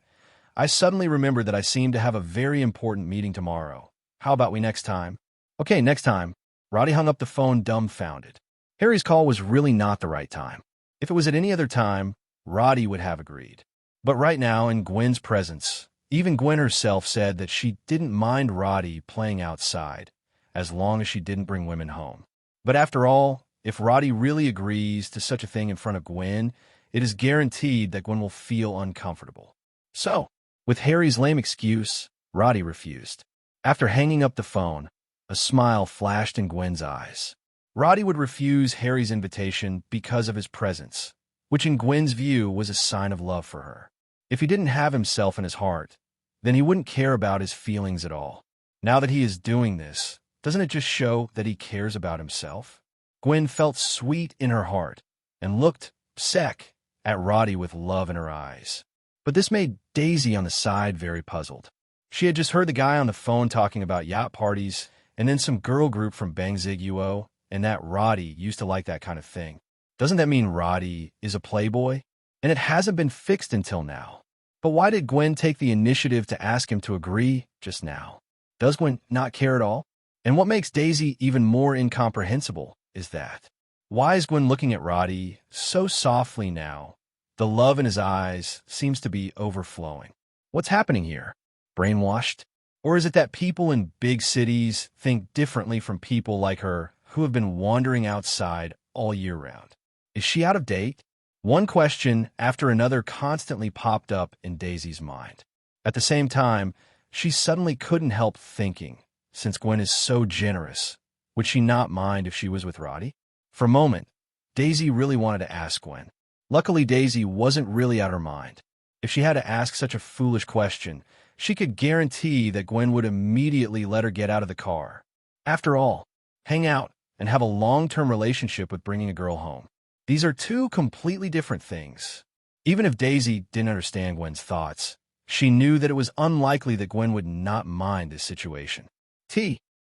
I suddenly remembered that I seem to have a very important meeting tomorrow. How about we next time? Okay, next time, Roddy hung up the phone dumbfounded. Harry's call was really not the right time. If it was at any other time, Roddy would have agreed. But right now, in Gwen's presence, even Gwen herself said that she didn't mind Roddy playing outside, as long as she didn't bring women home. But after all, if Roddy really agrees to such a thing in front of Gwen, it is guaranteed that Gwen will feel uncomfortable. So, with Harry's lame excuse, Roddy refused. After hanging up the phone, a smile flashed in Gwen's eyes. Roddy would refuse Harry's invitation because of his presence, which in Gwen's view was a sign of love for her. If he didn't have himself in his heart, then he wouldn't care about his feelings at all. Now that he is doing this, doesn't it just show that he cares about himself? Gwen felt sweet in her heart and looked sick at Roddy with love in her eyes. But this made Daisy on the side very puzzled. She had just heard the guy on the phone talking about yacht parties and then some girl group from Bang Zig UO, and that Roddy used to like that kind of thing. Doesn't that mean Roddy is a playboy? And it hasn't been fixed until now. But why did Gwen take the initiative to ask him to agree just now? Does Gwen not care at all? And what makes Daisy even more incomprehensible is that, why is Gwen looking at Roddy so softly now? The love in his eyes seems to be overflowing. What's happening here? Brainwashed? Or is it that people in big cities think differently from people like her who have been wandering outside all year round? Is she out of date? One question after another constantly popped up in Daisy's mind. At the same time, she suddenly couldn't help thinking, since Gwen is so generous, would she not mind if she was with Roddy? For a moment, Daisy really wanted to ask Gwen. Luckily, Daisy wasn't really out of her mind. If she had to ask such a foolish question, she could guarantee that Gwen would immediately let her get out of the car. After all, hang out and have a long-term relationship with bringing a girl home. These are two completely different things. Even if Daisy didn't understand Gwen's thoughts, she knew that it was unlikely that Gwen would not mind this situation.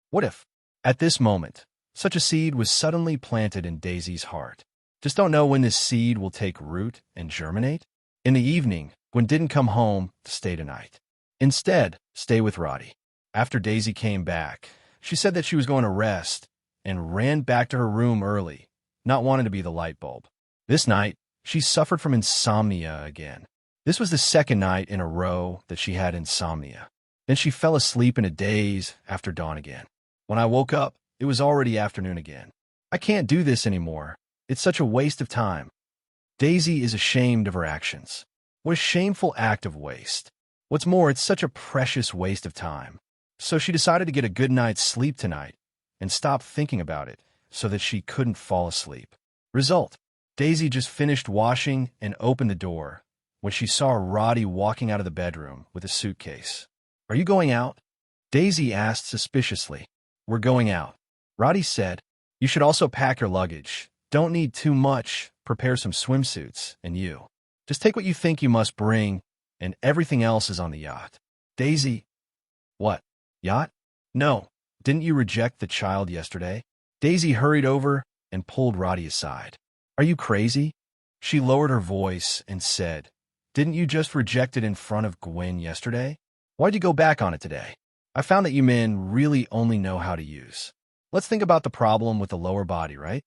What if, at this moment, such a seed was suddenly planted in Daisy's heart? Just don't know when this seed will take root and germinate. In the evening, Gwen didn't come home to stay tonight. Instead, stay with Roddy. After Daisy came back, she said that she was going to rest and ran back to her room early, not wanting to be the light bulb. This night, she suffered from insomnia again. This was the second night in a row that she had insomnia. Then she fell asleep in a daze after dawn again. When I woke up, it was already afternoon again. I can't do this anymore. It's such a waste of time. Daisy is ashamed of her actions. What a shameful act of waste. What's more, it's such a precious waste of time. So she decided to get a good night's sleep tonight and stop thinking about it so that she couldn't fall asleep. Result, Daisy just finished washing and opened the door when she saw Roddy walking out of the bedroom with a suitcase. "Are you going out?" Daisy asked suspiciously. "We're going out." Roddy said, "You should also pack your luggage. Don't need too much. Prepare some swimsuits, and you. Just take what you think you must bring, and everything else is on the yacht." Daisy, "What? Yacht? No. Didn't you reject the child yesterday?" Daisy hurried over and pulled Roddy aside. "Are you crazy?" She lowered her voice and said, "Didn't you just reject it in front of Gwen yesterday? Why'd you go back on it today? I found that you men really only know how to use. Let's think about the problem with the lower body, right?"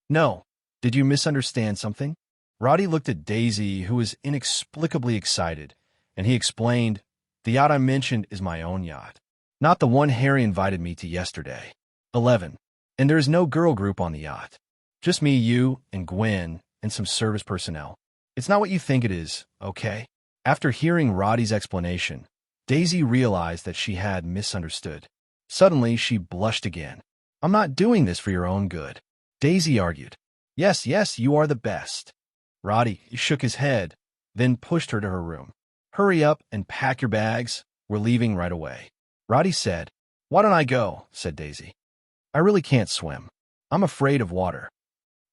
"No. Did you misunderstand something?" Roddy looked at Daisy, who was inexplicably excited, and he explained, "The yacht I mentioned is my own yacht, not the one Harry invited me to yesterday. 11. And there is no girl group on the yacht. Just me, you, and Gwen, and some service personnel. It's not what you think it is, okay?" After hearing Roddy's explanation, Daisy realized that she had misunderstood. Suddenly, she blushed again. "I'm not doing this for your own good," Daisy argued. Yes, you are the best." Roddy shook his head, then pushed her to her room. "Hurry up and pack your bags. We're leaving right away." Roddy said, "Why don't I go?" said Daisy. "I really can't swim. I'm afraid of water.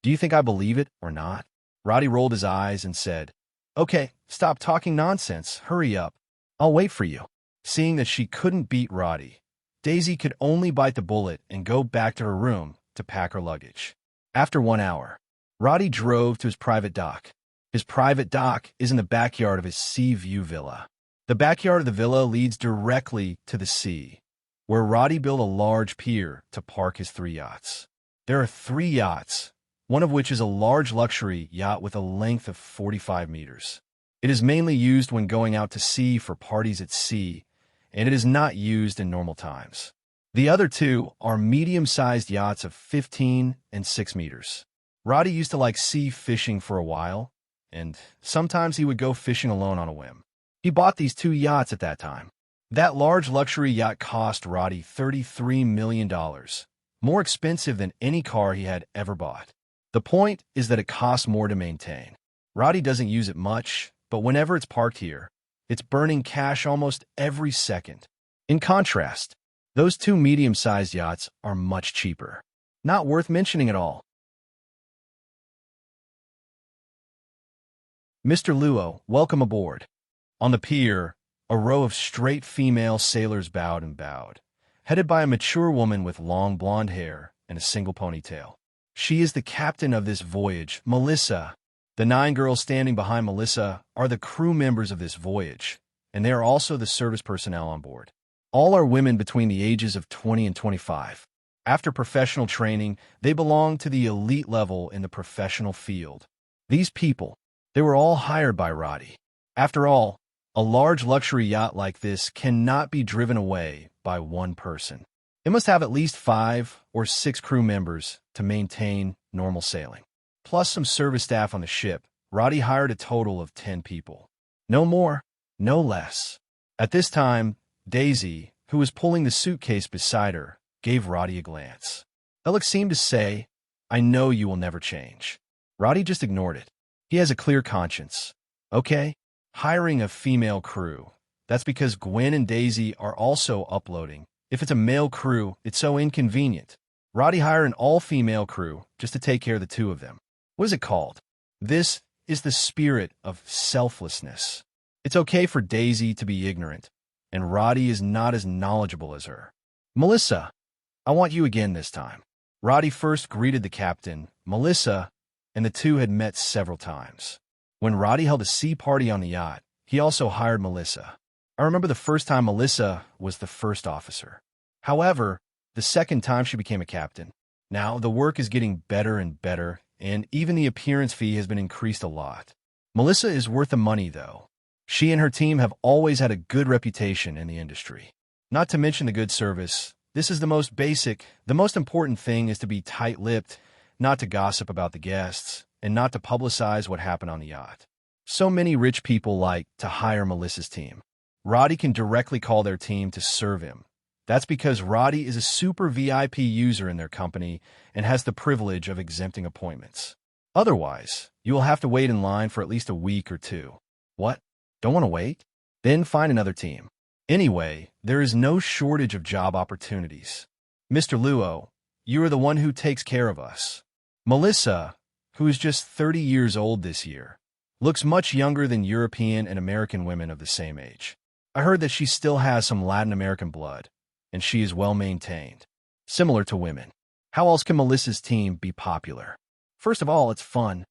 Do you think I believe it or not?" Roddy rolled his eyes and said, "Okay, stop talking nonsense. Hurry up. I'll wait for you." Seeing that she couldn't beat Roddy, Daisy could only bite the bullet and go back to her room to pack her luggage. After 1 hour, Roddy drove to his private dock. His private dock is in the backyard of his sea view villa. The backyard of the villa leads directly to the sea, where Roddy built a large pier to park his 3 yachts. There are 3 yachts, one of which is a large luxury yacht with a length of 45 meters. It is mainly used when going out to sea for parties at sea, and it is not used in normal times. The other 2 are medium-sized yachts of 15 and 6 meters. Roddy used to like sea fishing for a while, and sometimes he would go fishing alone on a whim. He bought these 2 yachts at that time. That large luxury yacht cost Roddy $33 million, more expensive than any car he had ever bought. The point is that it costs more to maintain. Roddy doesn't use it much, but whenever it's parked here, it's burning cash almost every second. In contrast, those 2 medium-sized yachts are much cheaper. Not worth mentioning at all. Mr. Luo, welcome aboard. On the pier, a row of straight female sailors bowed and bowed, headed by a mature woman with long blonde hair and a single ponytail. She is the captain of this voyage, Melissa. The 9 girls standing behind Melissa are the crew members of this voyage, and they are also the service personnel on board. All are women between the ages of 20 and 25. After professional training, they belong to the elite level in the professional field. These people, they were all hired by Roddy. After all, a large luxury yacht like this cannot be driven away by one person. It must have at least 5 or 6 crew members to maintain normal sailing. Plus some service staff on the ship, Roddy hired a total of 10 people. No more, no less. At this time, Daisy, who was pulling the suitcase beside her, gave Roddy a glance. That look seemed to say, "I know you will never change." Roddy just ignored it. He has a clear conscience. Okay, hiring a female crew. That's because Gwen and Daisy are also uploading. If it's a male crew, it's so inconvenient. Roddy hired an all-female crew just to take care of the 2 of them. What is it called? This is the spirit of selflessness. It's okay for Daisy to be ignorant, and Roddy is not as knowledgeable as her. Melissa, I want you again this time. Roddy first greeted the captain, Melissa, and the 2 had met several times. When Roddy held a sea party on the yacht, he also hired Melissa. I remember the first time Melissa was the first officer. However, the second time she became a captain. Now, the work is getting better and better, and even the appearance fee has been increased a lot. Melissa is worth the money, though. She and her team have always had a good reputation in the industry. Not to mention the good service. This is the most basic. The most important thing is to be tight-lipped, not to gossip about the guests, and not to publicize what happened on the yacht. So many rich people like to hire Melissa's team. Roddy can directly call their team to serve him. That's because Roddy is a super VIP user in their company and has the privilege of exempting appointments. Otherwise, you will have to wait in line for at least a week or 2. What? Don't want to wait? Then find another team. Anyway, there is no shortage of job opportunities. Mr. Luo, you are the one who takes care of us. Melissa, who is just 30 years old this year, looks much younger than European and American women of the same age. I heard that she still has some Latin American blood, and she is well maintained, similar to women. How else can Melissa's team be popular? First of all, it's fun.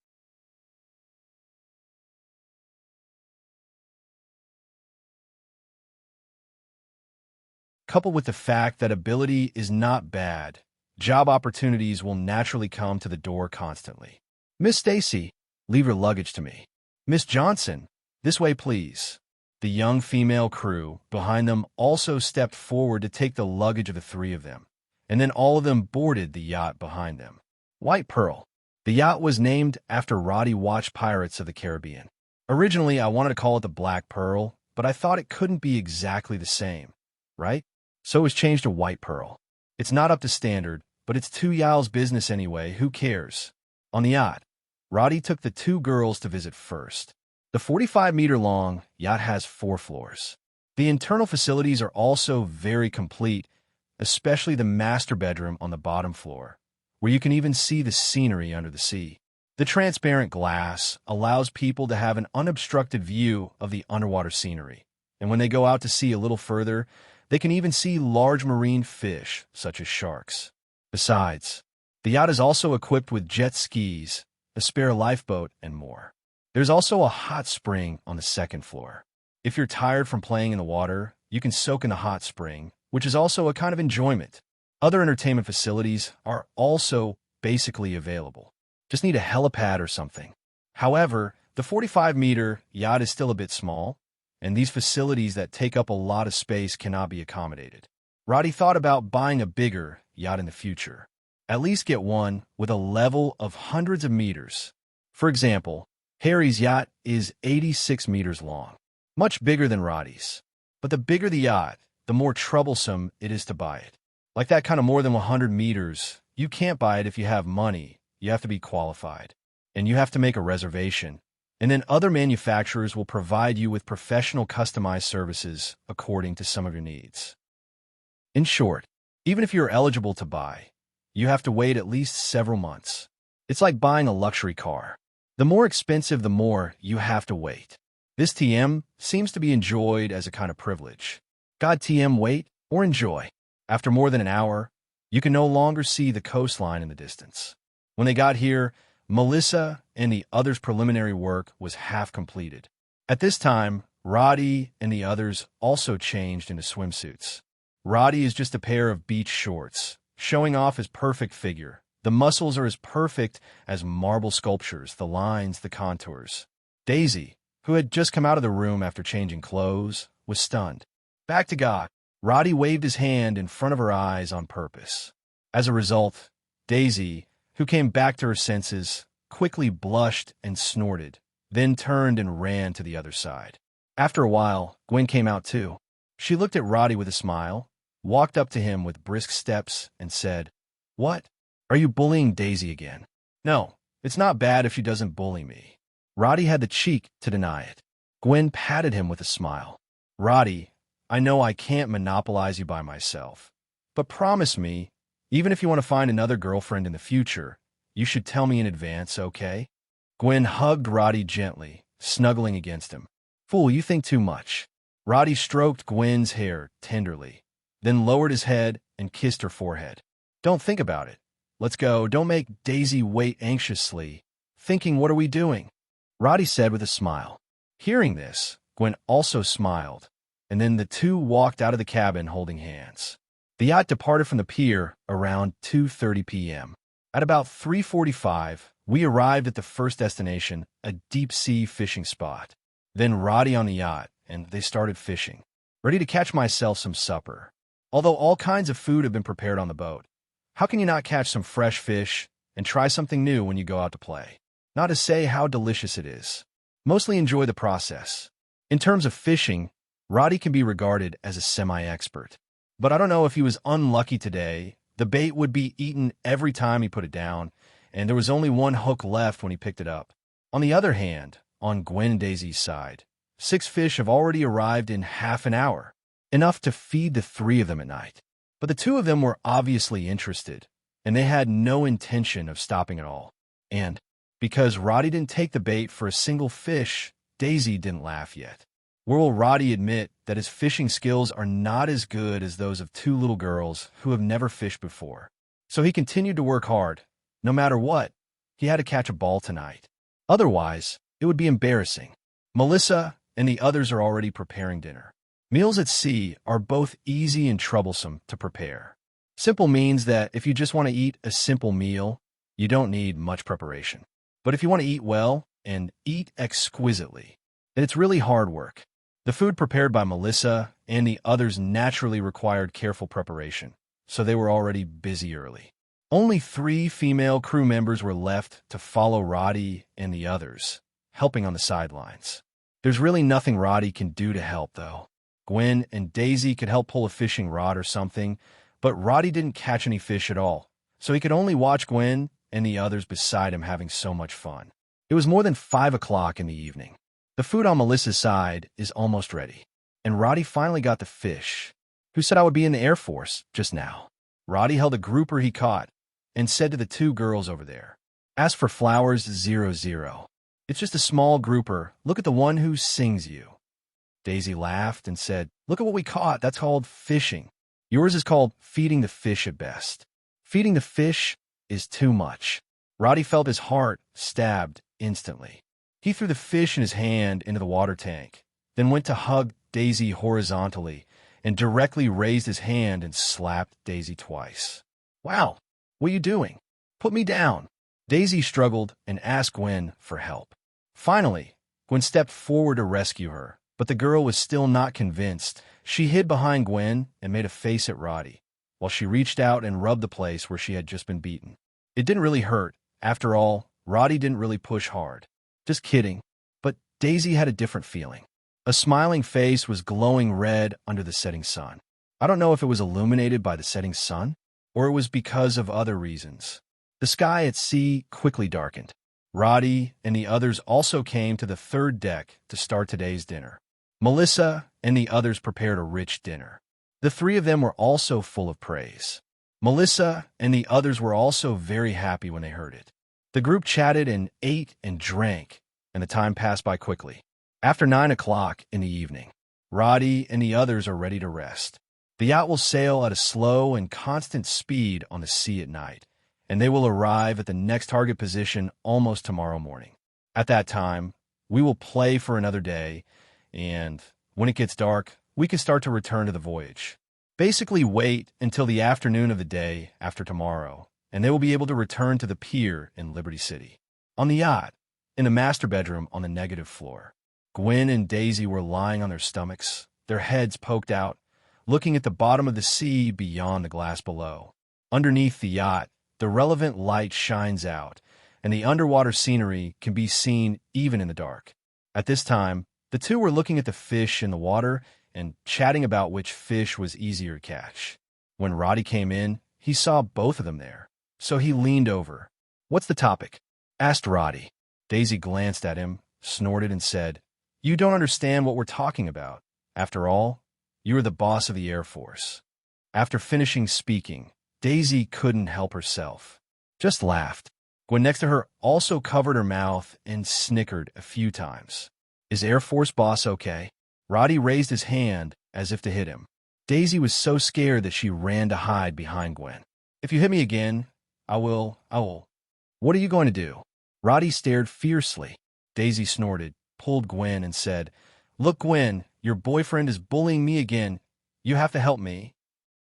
Coupled with the fact that ability is not bad, job opportunities will naturally come to the door constantly. Miss Stacy, leave your luggage to me. Miss Johnson, this way please. The young female crew behind them also stepped forward to take the luggage of the 3 of them, and then all of them boarded the yacht behind them. White Pearl. The yacht was named after Roddy watched Pirates of the Caribbean. Originally, I wanted to call it the Black Pearl, but I thought it couldn't be exactly the same, right? So it was changed to White Pearl. It's not up to standard, but it's 2 y'all's business anyway, who cares? On the yacht, Roddy took the 2 girls to visit first. The 45-meter-long yacht has 4 floors. The internal facilities are also very complete, especially the master bedroom on the bottom floor, where you can even see the scenery under the sea. The transparent glass allows people to have an unobstructed view of the underwater scenery, and when they go out to sea a little further, they can even see large marine fish, such as sharks. Besides, the yacht is also equipped with jet skis, a spare lifeboat, and more. There's also a hot spring on the 2nd floor. If you're tired from playing in the water, you can soak in the hot spring, which is also a kind of enjoyment. Other entertainment facilities are also basically available. Just need a helipad or something. However, the 45-meter yacht is still a bit small, and these facilities that take up a lot of space cannot be accommodated. Roddy thought about buying a bigger yacht in the future. At least get one with a level of hundreds of meters. For example, Harry's yacht is 86 meters long, much bigger than Roddy's. But the bigger the yacht, the more troublesome it is to buy it. Like that kind of more than 100 meters, you can't buy it if you have money. You have to be qualified, and you have to make a reservation. And then other manufacturers will provide you with professional customized services according to some of your needs. In short, even if you're eligible to buy, you have to wait at least several months. It's like buying a luxury car. The more expensive, the more you have to wait. This TM seems to be enjoyed as a kind of privilege. God TM wait or enjoy. After more than an hour, you can no longer see the coastline in the distance. When they got here, Melissa and the others' preliminary work was half completed. At this time, Roddy and the others also changed into swimsuits. Roddy is just a pair of beach shorts, showing off his perfect figure. The muscles are as perfect as marble sculptures, the lines, the contours. Daisy, who had just come out of the room after changing clothes, was stunned. Back to God, Roddy waved his hand in front of her eyes on purpose. As a result, Daisy, who came back to her senses, quickly blushed and snorted, then turned and ran to the other side. After a while, Gwen came out too. She looked at Roddy with a smile, walked up to him with brisk steps, and said, "What? Are you bullying Daisy again?" "No, it's not bad if she doesn't bully me." Roddy had the cheek to deny it. Gwen patted him with a smile. "Roddy, I know I can't monopolize you by myself, but promise me, even if you want to find another girlfriend in the future, you should tell me in advance, okay?" Gwen hugged Roddy gently, snuggling against him. "Fool, you think too much." Roddy stroked Gwen's hair tenderly, then lowered his head and kissed her forehead. "Don't think about it. Let's go. Don't make Daisy wait anxiously, thinking, what are we doing?" Roddy said with a smile. Hearing this, Gwen also smiled, and then the two walked out of the cabin holding hands. The yacht departed from the pier around 2:30 p.m. At about 3:45, we arrived at the first destination, a deep-sea fishing spot. Then Roddy on the yacht, and they started fishing. Ready to catch myself some supper. Although all kinds of food have been prepared on the boat, how can you not catch some fresh fish and try something new when you go out to play? Not to say how delicious it is. Mostly enjoy the process. In terms of fishing, Roddy can be regarded as a semi-expert. But I don't know if he was unlucky today. The bait would be eaten every time he put it down, and there was only one hook left when he picked it up. On the other hand, on Gwen and Daisy's side, 6 fish have already arrived in half an hour, enough to feed the 3 of them at night. But the 2 of them were obviously interested, and they had no intention of stopping at all. And because Roddy didn't take the bait for a single fish, Daisy didn't laugh yet. Where will Roddy admit that his fishing skills are not as good as those of 2 little girls who have never fished before? So he continued to work hard. No matter what, he had to catch a ball tonight. Otherwise, it would be embarrassing. Melissa and the others are already preparing dinner. Meals at sea are both easy and troublesome to prepare. Simple means that if you just want to eat a simple meal, you don't need much preparation. But if you want to eat well and eat exquisitely, then it's really hard work. The food prepared by Melissa and the others naturally required careful preparation, so they were already busy early. Only 3 female crew members were left to follow Roddy and the others, helping on the sidelines. There's really nothing Roddy can do to help, though. Gwen and Daisy could help pull a fishing rod or something, but Roddy didn't catch any fish at all, so he could only watch Gwen and the others beside him having so much fun. It was more than 5 o'clock in the evening. The food on Melissa's side is almost ready, and Roddy finally got the fish. Who said I would be in the Air Force just now? Roddy held a grouper he caught and said to the 2 girls over there, "Ask for flowers 00. It's just a small grouper. Look at the one who sings you." Daisy laughed and said, "Look at what we caught. That's called fishing. Yours is called feeding the fish at best." Feeding the fish is too much. Roddy felt his heart stabbed instantly. He threw the fish in his hand into the water tank, then went to hug Daisy horizontally and directly raised his hand and slapped Daisy twice. "Wow, what are you doing? Put me down." Daisy struggled and asked Gwen for help. Finally, Gwen stepped forward to rescue her, but the girl was still not convinced. She hid behind Gwen and made a face at Roddy, while she reached out and rubbed the place where she had just been beaten. It didn't really hurt. After all, Roddy didn't really push hard. Just kidding. But Daisy had a different feeling. A smiling face was glowing red under the setting sun. I don't know if it was illuminated by the setting sun, or it was because of other reasons. The sky at sea quickly darkened. Roddy and the others also came to the third deck to start today's dinner. Melissa and the others prepared a rich dinner. The three of them were also full of praise. Melissa and the others were also very happy when they heard it. The group chatted and ate and drank, and the time passed by quickly. After 9 o'clock in the evening, Roddy and the others are ready to rest. The yacht will sail at a slow and constant speed on the sea at night, and they will arrive at the next target position almost tomorrow morning. At that time, we will play for another day, and when it gets dark, we can start to return to the voyage. Basically wait until the afternoon of the day after tomorrow, and they will be able to return to the pier in Liberty City. On the yacht, in the master bedroom on the negative floor, Gwen and Daisy were lying on their stomachs, their heads poked out, looking at the bottom of the sea beyond the glass below. Underneath the yacht, the relevant light shines out, and the underwater scenery can be seen even in the dark. At this time, the two were looking at the fish in the water and chatting about which fish was easier to catch. When Roddy came in, he saw both of them there, so he leaned over. "What's the topic?" asked Roddy. Daisy glanced at him, snorted, and said, "You don't understand what we're talking about. After all, you are the boss of the Air Force." After finishing speaking, Daisy couldn't help herself. Just laughed. Gwen next to her also covered her mouth and snickered a few times. "Is Air Force boss okay?" Roddy raised his hand as if to hit him. Daisy was so scared that she ran to hide behind Gwen. "If you hit me again, I will. What are you going to do?" Roddy stared fiercely. Daisy snorted, pulled Gwen, and said, "Look, Gwen, your boyfriend is bullying me again. You have to help me."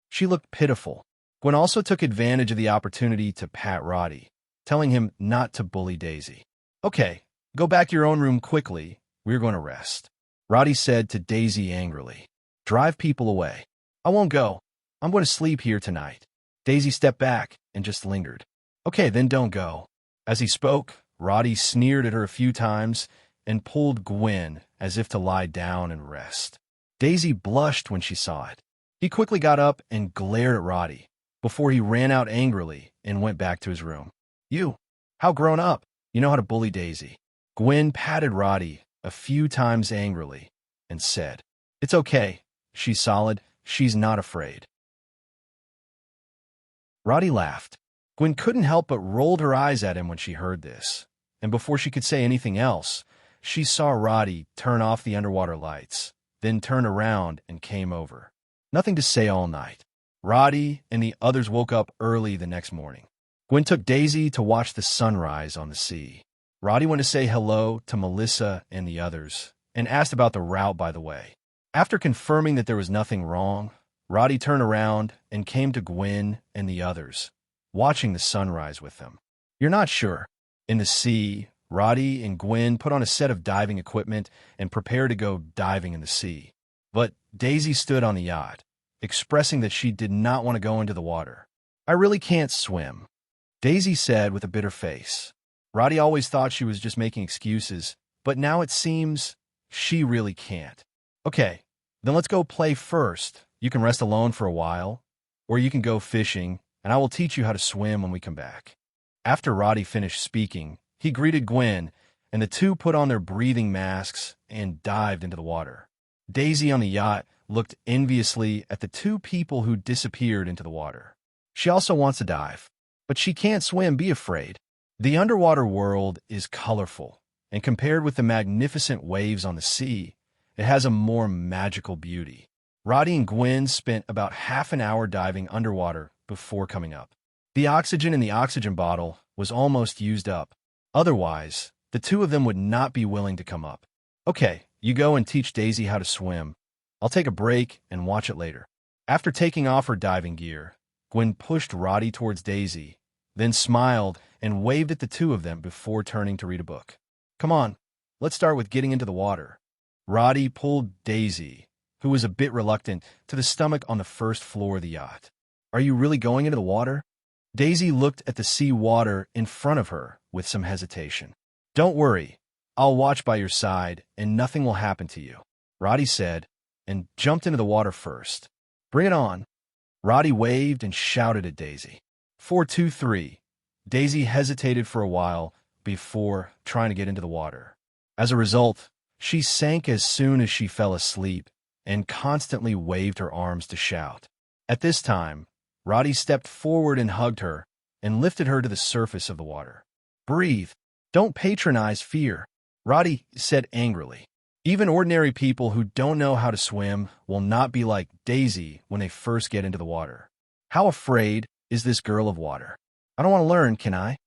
She looked pitiful. Gwen also took advantage of the opportunity to pat Roddy, telling him not to bully Daisy. "Okay, go back to your own room quickly. We're going to rest." Roddy said to Daisy angrily, "Drive people away." "I won't go. I'm going to sleep here tonight." Daisy stepped back and just lingered. "Okay, then don't go." As he spoke, Roddy sneered at her a few times and pulled Gwen as if to lie down and rest. Daisy blushed when she saw it. He quickly got up and glared at Roddy before he ran out angrily and went back to his room. "You, how grown up? You know how to bully Daisy." Gwen patted Roddy a few times angrily and said, "It's okay. She's solid. She's not afraid." Roddy laughed. Gwen couldn't help but rolled her eyes at him when she heard this, and before she could say anything else, she saw Roddy turn off the underwater lights, then turn around and came over. Nothing to say all night. Roddy and the others woke up early the next morning. Gwen took Daisy to watch the sunrise on the sea. Roddy went to say hello to Melissa and the others, and asked about the route by the way. After confirming that there was nothing wrong, Roddy turned around and came to Gwen and the others, watching the sunrise with them. "You're not sure?" In the sea, Roddy and Gwen put on a set of diving equipment and prepared to go diving in the sea. But Daisy stood on the yacht, expressing that she did not want to go into the water. "I really can't swim," Daisy said with a bitter face. Roddy always thought she was just making excuses, but now it seems she really can't. "Okay, then let's go play first. You can rest alone for a while, or you can go fishing, and I will teach you how to swim when we come back." After Roddy finished speaking, he greeted Gwen, and the two put on their breathing masks and dived into the water. Daisy on the yacht looked enviously at the two people who disappeared into the water. She also wants to dive, but she can't swim. Be afraid. The underwater world is colorful, and compared with the magnificent waves on the sea, it has a more magical beauty. Roddy and Gwen spent about half an hour diving underwater before coming up. The oxygen in the oxygen bottle was almost used up. Otherwise, the two of them would not be willing to come up. "Okay, you go and teach Daisy how to swim. I'll take a break and watch it later. After taking off her diving gear, Gwen pushed Roddy towards Daisy, then smiled and waved at the two of them before turning to read a book. Come on, let's start with getting into the water. Roddy pulled Daisy, who was a bit reluctant, to the stomach on the first floor of the yacht. Are you really going into the water? Daisy looked at the sea water in front of her with some hesitation. Don't worry, I'll watch by your side and nothing will happen to you, Roddy said, and jumped into the water first. Bring it on. Roddy waved and shouted at Daisy. 4, 2, 3. Daisy hesitated for a while before trying to get into the water. As a result, she sank as soon as she fell asleep and constantly waved her arms to shout. At this time, Roddy stepped forward and hugged her and lifted her to the surface of the water. Breathe. Don't patronize fear, Roddy said angrily. Even ordinary people who don't know how to swim will not be like Daisy when they first get into the water. How afraid is this girl of water? I don't want to learn, can I?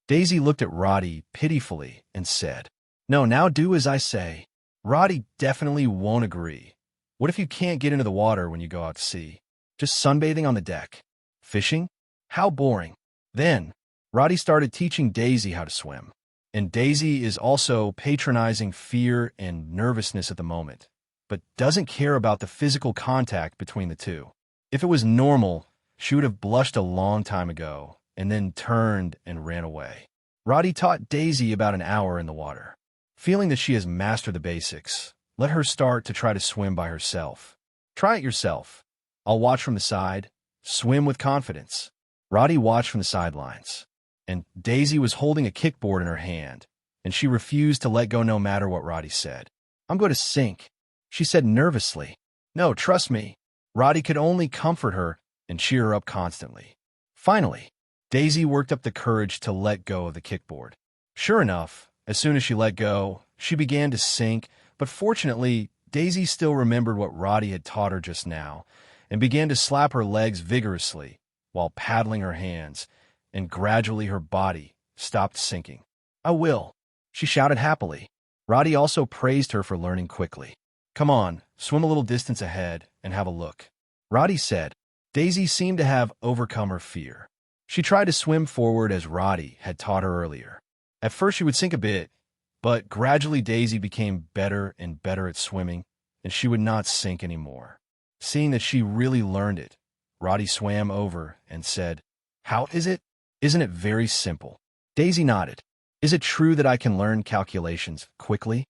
Daisy looked at Roddy pitifully and said, No, now do as I say. Roddy definitely won't agree. What if you can't get into the water when you go out to sea? Just sunbathing on the deck? Fishing? How boring. Then, Roddy started teaching Daisy how to swim. And Daisy is also patronizing fear and nervousness at the moment, but doesn't care about the physical contact between the two. If it was normal, she would have blushed a long time ago and then turned and ran away. Roddy taught Daisy about an hour in the water. Feeling that she has mastered the basics, let her start to try to swim by herself. Try it yourself. I'll watch from the side. Swim with confidence. Roddy watched from the sidelines, and Daisy was holding a kickboard in her hand, and she refused to let go no matter what Roddy said. I'm going to sink, she said nervously. No, trust me. Roddy could only comfort her and cheer her up constantly. Finally, Daisy worked up the courage to let go of the kickboard. Sure enough, as soon as she let go, she began to sink, but fortunately, Daisy still remembered what Roddy had taught her just now, and began to slap her legs vigorously while paddling her hands, and gradually her body stopped sinking. I will, she shouted happily. Roddy also praised her for learning quickly. Come on, swim a little distance ahead and have a look, Roddy said. Daisy seemed to have overcome her fear. She tried to swim forward as Roddy had taught her earlier. At first she would sink a bit, but gradually Daisy became better and better at swimming, and she would not sink anymore. Seeing that she really learned it, Roddy swam over and said, How is it? Isn't it very simple? Daisy nodded. Is it true that I can learn calculations quickly?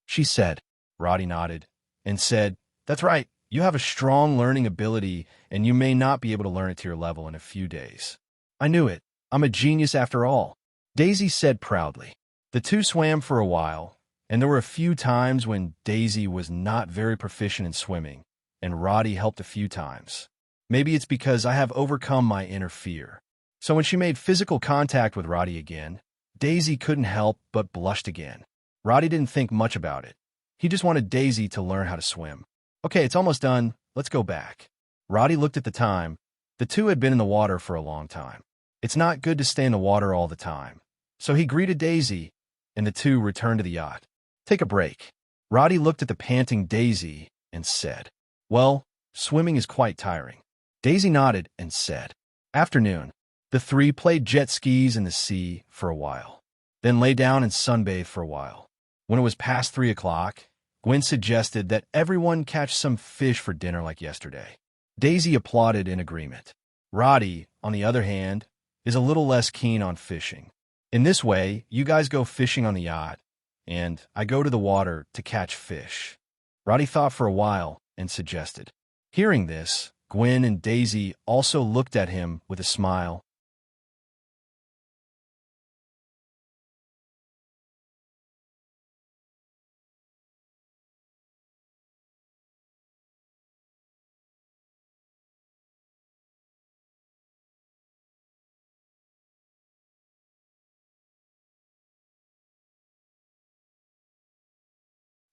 She said. Roddy nodded and said, That's right. You have a strong learning ability, and you may not be able to learn it to your level in a few days. I knew it. I'm a genius after all, Daisy said proudly. The two swam for a while, and there were a few times when Daisy was not very proficient in swimming, and Roddy helped a few times. Maybe it's because I have overcome my inner fear. So when she made physical contact with Roddy again, Daisy couldn't help but blushed again. Roddy didn't think much about it. He just wanted Daisy to learn how to swim. Okay, it's almost done. Let's go back. Roddy looked at the time. The two had been in the water for a long time. It's not good to stay in the water all the time. So he greeted Daisy, and the two returned to the yacht. Take a break. Roddy looked at the panting Daisy and said, Well, swimming is quite tiring. Daisy nodded and said, Afternoon. The three played jet skis in the sea for a while, then lay down and sunbathed for a while. When it was past 3 o'clock, Gwen suggested that everyone catch some fish for dinner like yesterday. Daisy applauded in agreement. Roddy, on the other hand, is a little less keen on fishing. In this way, you guys go fishing on the yacht, and I go to the water to catch fish. Roddy thought for a while and suggested. Hearing this, Gwen and Daisy also looked at him with a smile.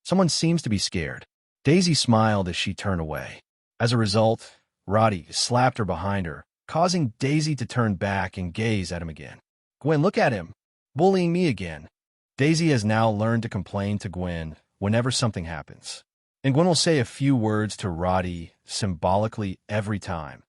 Someone seems to be scared. Daisy smiled as she turned away. As a result, Roddy slapped her behind her, causing Daisy to turn back and gaze at him again. Gwen, look at him. Bullying me again. Daisy has now learned to complain to Gwen whenever something happens. And Gwen will say a few words to Roddy symbolically every time.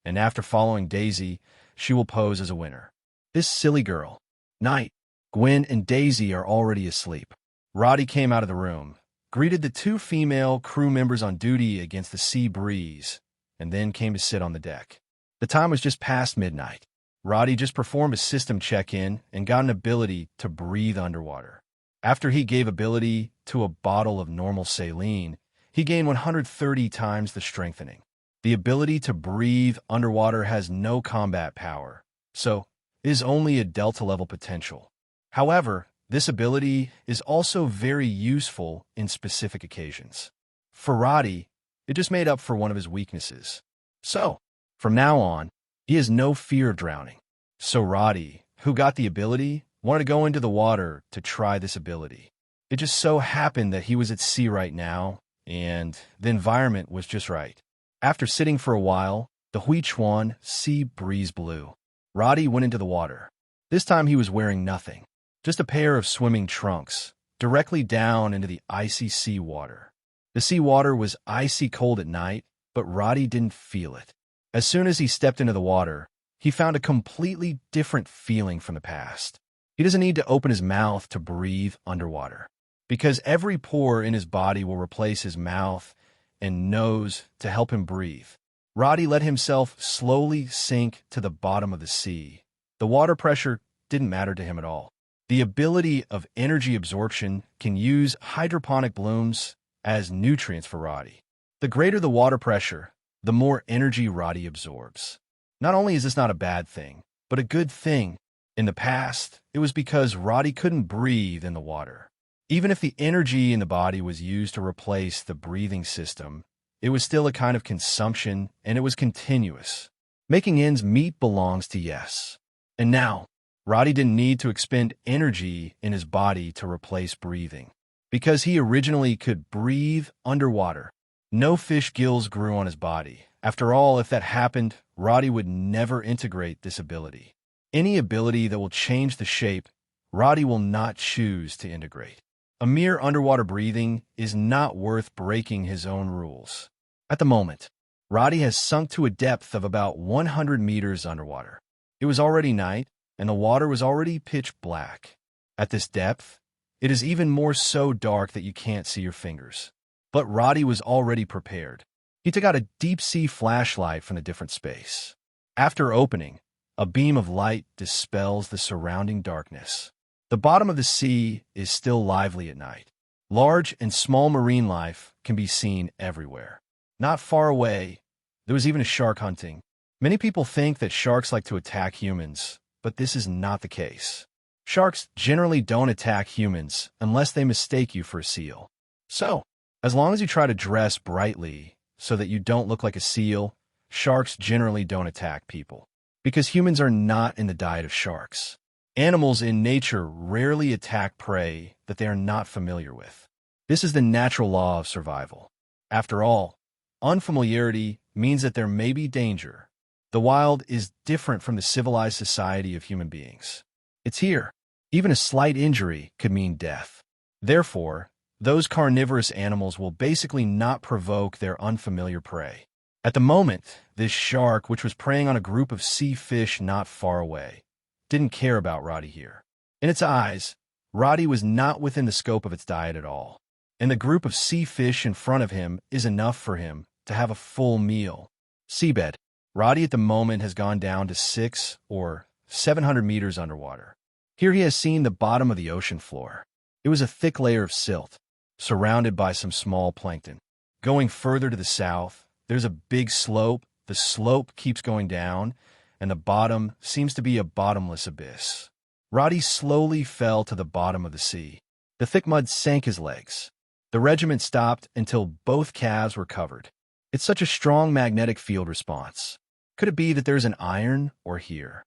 And after following Daisy, she will pose as a winner. This silly girl. Night. Gwen and Daisy are already asleep. Roddy came out of the room, greeted the two female crew members on duty against the sea breeze, and then came to sit on the deck. The time was just past midnight. Roddy just performed a system check-in and got an ability to breathe underwater. After he gave ability to a bottle of normal saline, he gained 130 times the strengthening. The ability to breathe underwater has no combat power, so it is only a delta-level potential. However, this ability is also very useful in specific occasions. For Roddy, it just made up for one of his weaknesses. So, from now on, he has no fear of drowning. So Roddy, who got the ability, wanted to go into the water to try this ability. It just so happened that he was at sea right now, and the environment was just right. After sitting for a while, the Huichuan sea breeze blew. Roddy went into the water. This time he was wearing nothing, just a pair of swimming trunks, directly down into the icy sea water. The sea water was icy cold at night, but Roddy didn't feel it. As soon as he stepped into the water, he found a completely different feeling from the past. He doesn't need to open his mouth to breathe underwater, because every pore in his body will replace his mouth and nose to help him breathe. Roddy let himself slowly sink to the bottom of the sea. The water pressure didn't matter to him at all. The ability of energy absorption can use hydroponic blooms as nutrients for Roddy. The greater the water pressure, the more energy Roddy absorbs. Not only is this not a bad thing, but a good thing. In the past, it was because Roddy couldn't breathe in the water. Even if the energy in the body was used to replace the breathing system, it was still a kind of consumption, and it was continuous. Making ends meet belongs to yes. And now, Roddy didn't need to expend energy in his body to replace breathing. Because he originally could breathe underwater, no fish gills grew on his body. After all, if that happened, Roddy would never integrate this ability. Any ability that will change the shape, Roddy will not choose to integrate. A mere underwater breathing is not worth breaking his own rules. At the moment, Roddy has sunk to a depth of about 100 meters underwater. It was already night, and the water was already pitch black. At this depth, it is even more so dark that you can't see your fingers. But Roddy was already prepared. He took out a deep-sea flashlight from a different space. After opening, a beam of light dispels the surrounding darkness. The bottom of the sea is still lively at night. Large and small marine life can be seen everywhere. Not far away, there was even a shark hunting. Many people think that sharks like to attack humans, but this is not the case. Sharks generally don't attack humans unless they mistake you for a seal. So, as long as you try to dress brightly so that you don't look like a seal, sharks generally don't attack people. Because humans are not in the diet of sharks. Animals in nature rarely attack prey that they are not familiar with. This is the natural law of survival. After all, unfamiliarity means that there may be danger. The wild is different from the civilized society of human beings. It's here. Even a slight injury could mean death. Therefore, those carnivorous animals will basically not provoke their unfamiliar prey. At the moment, this shark, which was preying on a group of sea fish not far away, didn't care about Roddy here. In its eyes, Roddy was not within the scope of its diet at all, and the group of sea fish in front of him is enough for him to have a full meal. Seabed. Roddy at the moment has gone down to 600 or 700 meters underwater. Here he has seen the bottom of the ocean floor. It was a thick layer of silt, surrounded by some small plankton. Going further to the south, there's a big slope. The slope keeps going down, and the bottom seems to be a bottomless abyss. Roddy slowly fell to the bottom of the sea. The thick mud sank his legs. The regiment stopped until both calves were covered. It's such a strong magnetic field response. Could it be that there's an iron or here?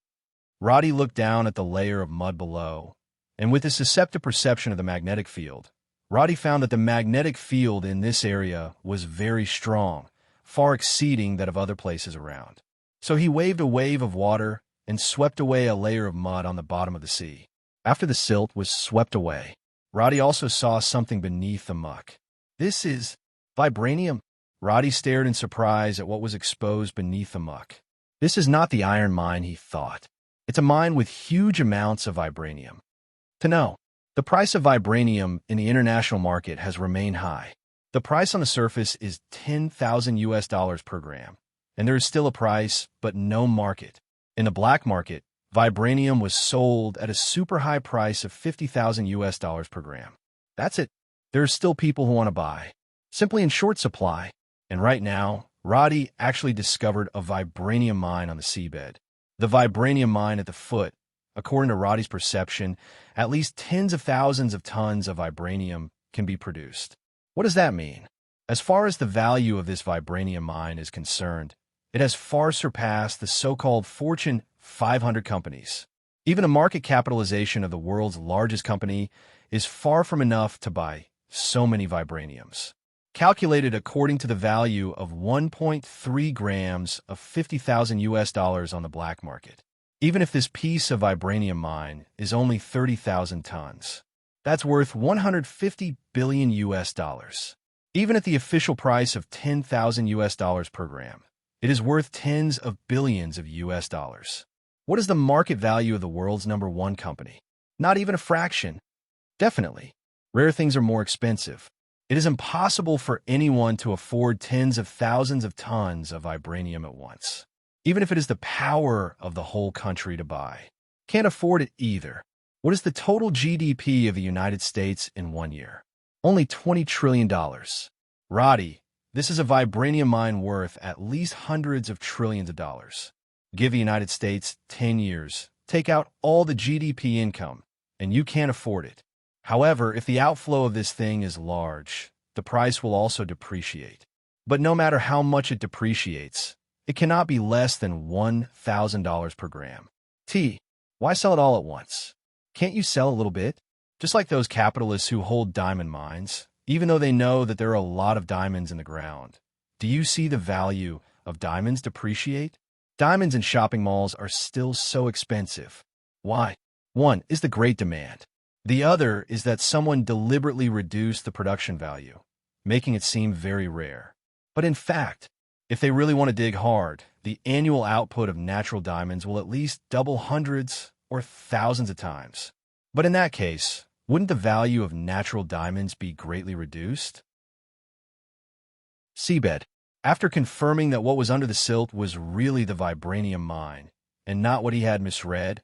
Roddy looked down at the layer of mud below, and with his deceptive perception of the magnetic field, Roddy found that the magnetic field in this area was very strong, far exceeding that of other places around. So he waved a wave of water and swept away a layer of mud on the bottom of the sea. After the silt was swept away, Roddy also saw something beneath the muck. This is Vibranium? Roddy stared in surprise at what was exposed beneath the muck. This is not the iron mine he thought. It's a mine with huge amounts of vibranium. To know, the price of vibranium in the international market has remained high. The price on the surface is $10,000 per gram, and there is still a price, but no market. In the black market, vibranium was sold at a super high price of $50,000 per gram. That's it. There are still people who want to buy, simply in short supply. And right now, Roddy actually discovered a vibranium mine on the seabed. The vibranium mine at the foot, according to Roddy's perception, at least tens of thousands of tons of vibranium can be produced. What does that mean? As far as the value of this vibranium mine is concerned, it has far surpassed the so-called Fortune 500 companies. Even a market capitalization of the world's largest company is far from enough to buy so many vibraniums. Calculated according to the value of 1.3 grams of $50,000 on the black market. Even if this piece of vibranium mine is only 30,000 tons, that's worth $150 billion. Even at the official price of $10,000 per gram, it is worth tens of billions of US dollars. What is the market value of the world's #1 company? Not even a fraction. Definitely. Rare things are more expensive. It is impossible for anyone to afford tens of thousands of tons of vibranium at once, even if it is the power of the whole country to buy. Can't afford it either. What is the total GDP of the United States in 1 year? Only $20 trillion. Roddy, this is a vibranium mine worth at least hundreds of trillions of dollars. Give the United States 10 years, take out all the GDP income, and you can't afford it. However, if the outflow of this thing is large, the price will also depreciate. But no matter how much it depreciates, it cannot be less than $1,000 per gram. Why sell it all at once? Can't you sell a little bit? Just like those capitalists who hold diamond mines, even though they know that there are a lot of diamonds in the ground. Do you see the value of diamonds depreciate? Diamonds in shopping malls are still so expensive. Why? One is the great demand. The other is that someone deliberately reduced the production value, making it seem very rare. But in fact, if they really want to dig hard, the annual output of natural diamonds will at least double hundreds or thousands of times. But in that case, wouldn't the value of natural diamonds be greatly reduced? Seabed. After confirming that what was under the silt was really the vibranium mine, and not what he had misread,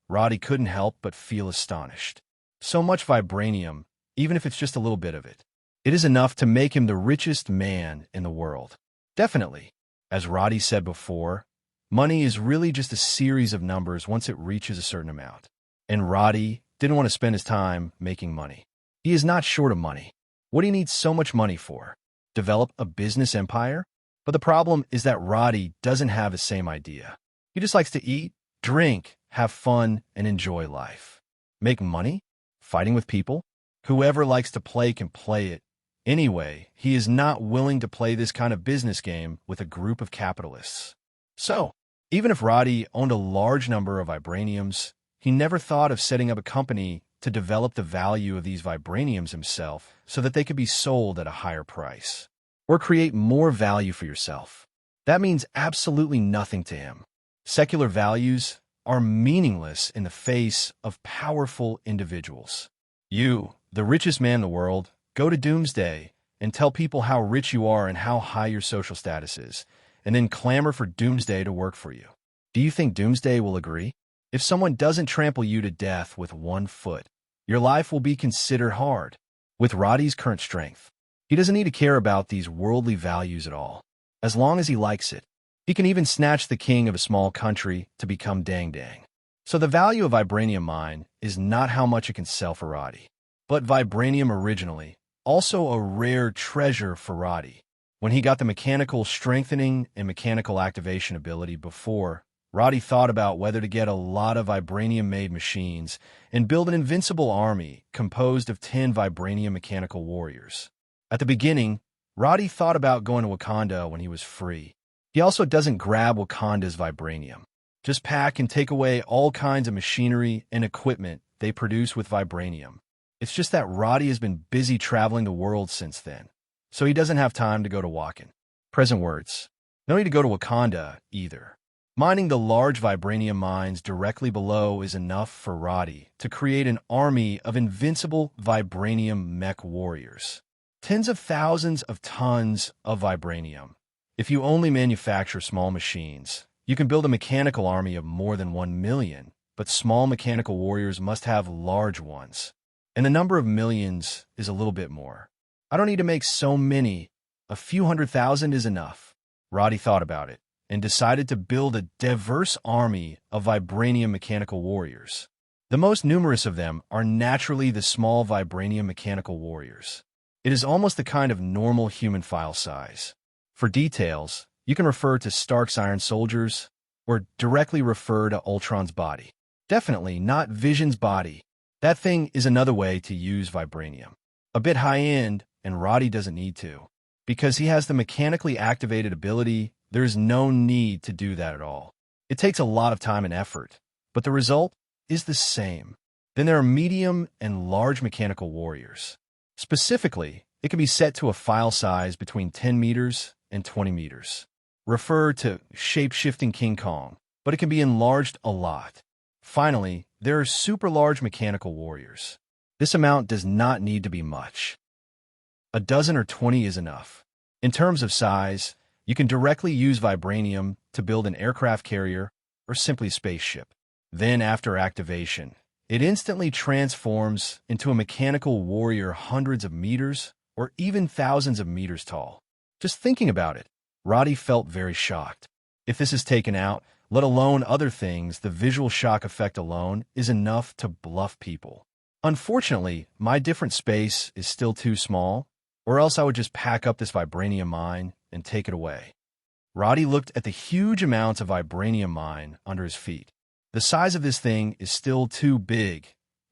Roddy couldn't help but feel astonished. So much vibranium, even if it's just a little bit of it. It is enough to make him the richest man in the world. Definitely. As Roddy said before, money is really just a series of numbers once it reaches a certain amount. And Roddy didn't want to spend his time making money. He is not short of money. What do you need so much money for? Develop a business empire? But the problem is that Roddy doesn't have the same idea. He just likes to eat, drink, have fun, and enjoy life. Make money? Fighting with people? Whoever likes to play can play it. Anyway, he is not willing to play this kind of business game with a group of capitalists. So, even if Roddy owned a large number of vibraniums, he never thought of setting up a company to develop the value of these vibraniums himself so that they could be sold at a higher price. Or create more value for yourself. That means absolutely nothing to him. Secular values are meaningless in the face of powerful individuals. You, the richest man in the world, go to Doomsday and tell people how rich you are and how high your social status is, and then clamor for Doomsday to work for you. Do you think Doomsday will agree? If someone doesn't trample you to death with 1 foot, your life will be considered hard. With Roddy's current strength, he doesn't need to care about these worldly values at all. As long as he likes it, he can even snatch the king of a small country to become dang-dang. So the value of vibranium mine is not how much it can sell for Roddy, but vibranium originally, also a rare treasure for Roddy. When he got the mechanical strengthening and mechanical activation ability before, Roddy thought about whether to get a lot of vibranium-made machines and build an invincible army composed of 10 vibranium mechanical warriors. At the beginning, Roddy thought about going to Wakanda when he was free. He also doesn't grab Wakanda's vibranium. Just pack and take away all kinds of machinery and equipment they produce with vibranium. It's just that Roddy has been busy traveling the world since then, so he doesn't have time to go to Wakan. Present words. No need to go to Wakanda, either. Mining the large vibranium mines directly below is enough for Roddy to create an army of invincible vibranium mech warriors. Tens of thousands of tons of vibranium. If you only manufacture small machines, you can build a mechanical army of more than 1 million, but small mechanical warriors must have large ones. And the number of millions is a little bit more. I don't need to make so many. A few 100,000 is enough. Roddy thought about it and decided to build a diverse army of vibranium mechanical warriors. The most numerous of them are naturally the small vibranium mechanical warriors. It is almost the kind of normal human file size. For details, you can refer to Stark's Iron Soldiers or directly refer to Ultron's body. Definitely not Vision's body. That thing is another way to use vibranium. A bit high-end, and Roddy doesn't need to. Because he has the mechanically activated ability, there is no need to do that at all. It takes a lot of time and effort, but the result is the same. Then there are medium and large mechanical warriors. Specifically, it can be set to a file size between 10 meters and 20 meters. Refer to shape-shifting King Kong, but it can be enlarged a lot. Finally, there are super large mechanical warriors. This amount does not need to be much. A dozen or 20 is enough. In terms of size, you can directly use vibranium to build an aircraft carrier or simply a spaceship. Then, after activation, it instantly transforms into a mechanical warrior hundreds of meters or even thousands of meters tall. Just thinking about it, Roddy felt very shocked. If this is taken out, let alone other things, the visual shock effect alone is enough to bluff people. Unfortunately, my different space is still too small, or else I would just pack up this vibranium mine and take it away. Roddy looked at the huge amounts of vibranium mine under his feet. The size of this thing is still too big,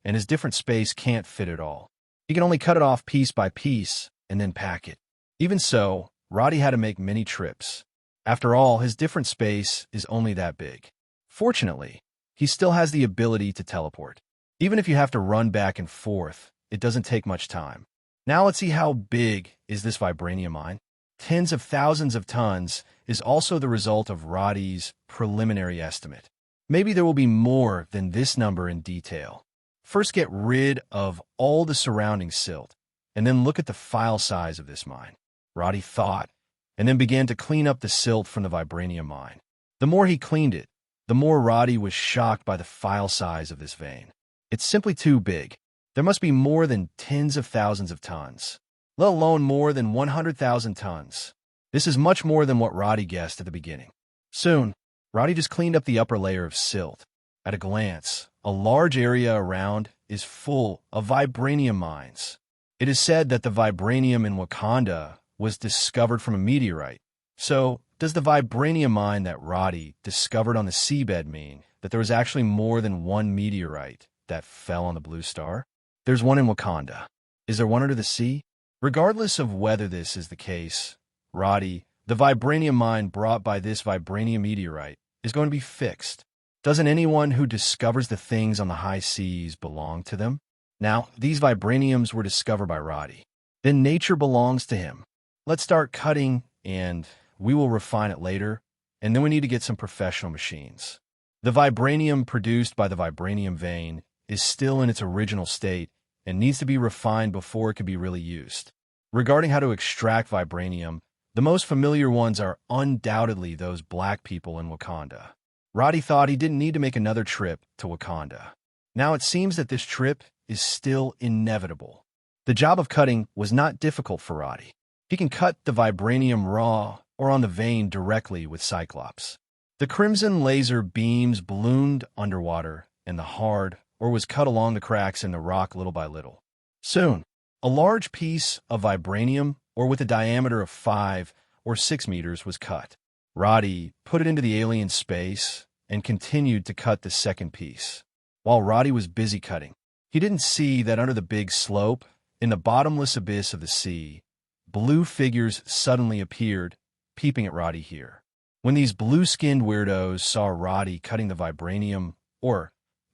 and his different space can't fit it all. He can only cut it off piece by piece and then pack it. Even so, Roddy had to make many trips. After all, his different space is only that big. Fortunately, he still has the ability to teleport. Even if you have to run back and forth, it doesn't take much time. Now let's see how big is this vibranium mine. Tens of thousands of tons is also the result of Roddy's preliminary estimate. Maybe there will be more than this number in detail. First, get rid of all the surrounding silt, and then look at the file size of this mine. Roddy thought, and then began to clean up the silt from the vibranium mine. The more he cleaned it, the more Roddy was shocked by the file size of this vein. It's simply too big. There must be more than tens of thousands of tons, let alone more than 100,000 tons. This is much more than what Roddy guessed at the beginning. Soon, Roddy just cleaned up the upper layer of silt. At a glance, a large area around is full of vibranium mines. It is said that the vibranium in Wakanda was discovered from a meteorite. So, does the vibranium mine that Roddy discovered on the seabed mean that there was actually more than one meteorite that fell on the blue star? There's one in Wakanda. Is there one under the sea? Regardless of whether this is the case, Roddy, the vibranium mine brought by this vibranium meteorite, is going to be fixed. Doesn't anyone who discovers the things on the high seas belong to them? Now, these vibraniums were discovered by Roddy. Then nature belongs to him. Let's start cutting, and we will refine it later, and then we need to get some professional machines. The vibranium produced by the vibranium vein is still in its original state and needs to be refined before it can be really used. Regarding how to extract vibranium, the most familiar ones are undoubtedly those black people in Wakanda. Roddy thought he didn't need to make another trip to Wakanda. Now it seems that this trip is still inevitable. The job of cutting was not difficult for Roddy. He can cut the vibranium raw or on the vein directly with Cyclops. The crimson laser beams ballooned underwater, and the hard or was cut along the cracks in the rock little by little. Soon, a large piece of vibranium, or with a diameter of 5 or 6 meters, was cut. Roddy put it into the alien space and continued to cut the second piece. While Roddy was busy cutting, he didn't see that under the big slope, in the bottomless abyss of the sea, blue figures suddenly appeared, peeping at Roddy here. When these blue-skinned weirdos saw Roddy cutting the vibranium,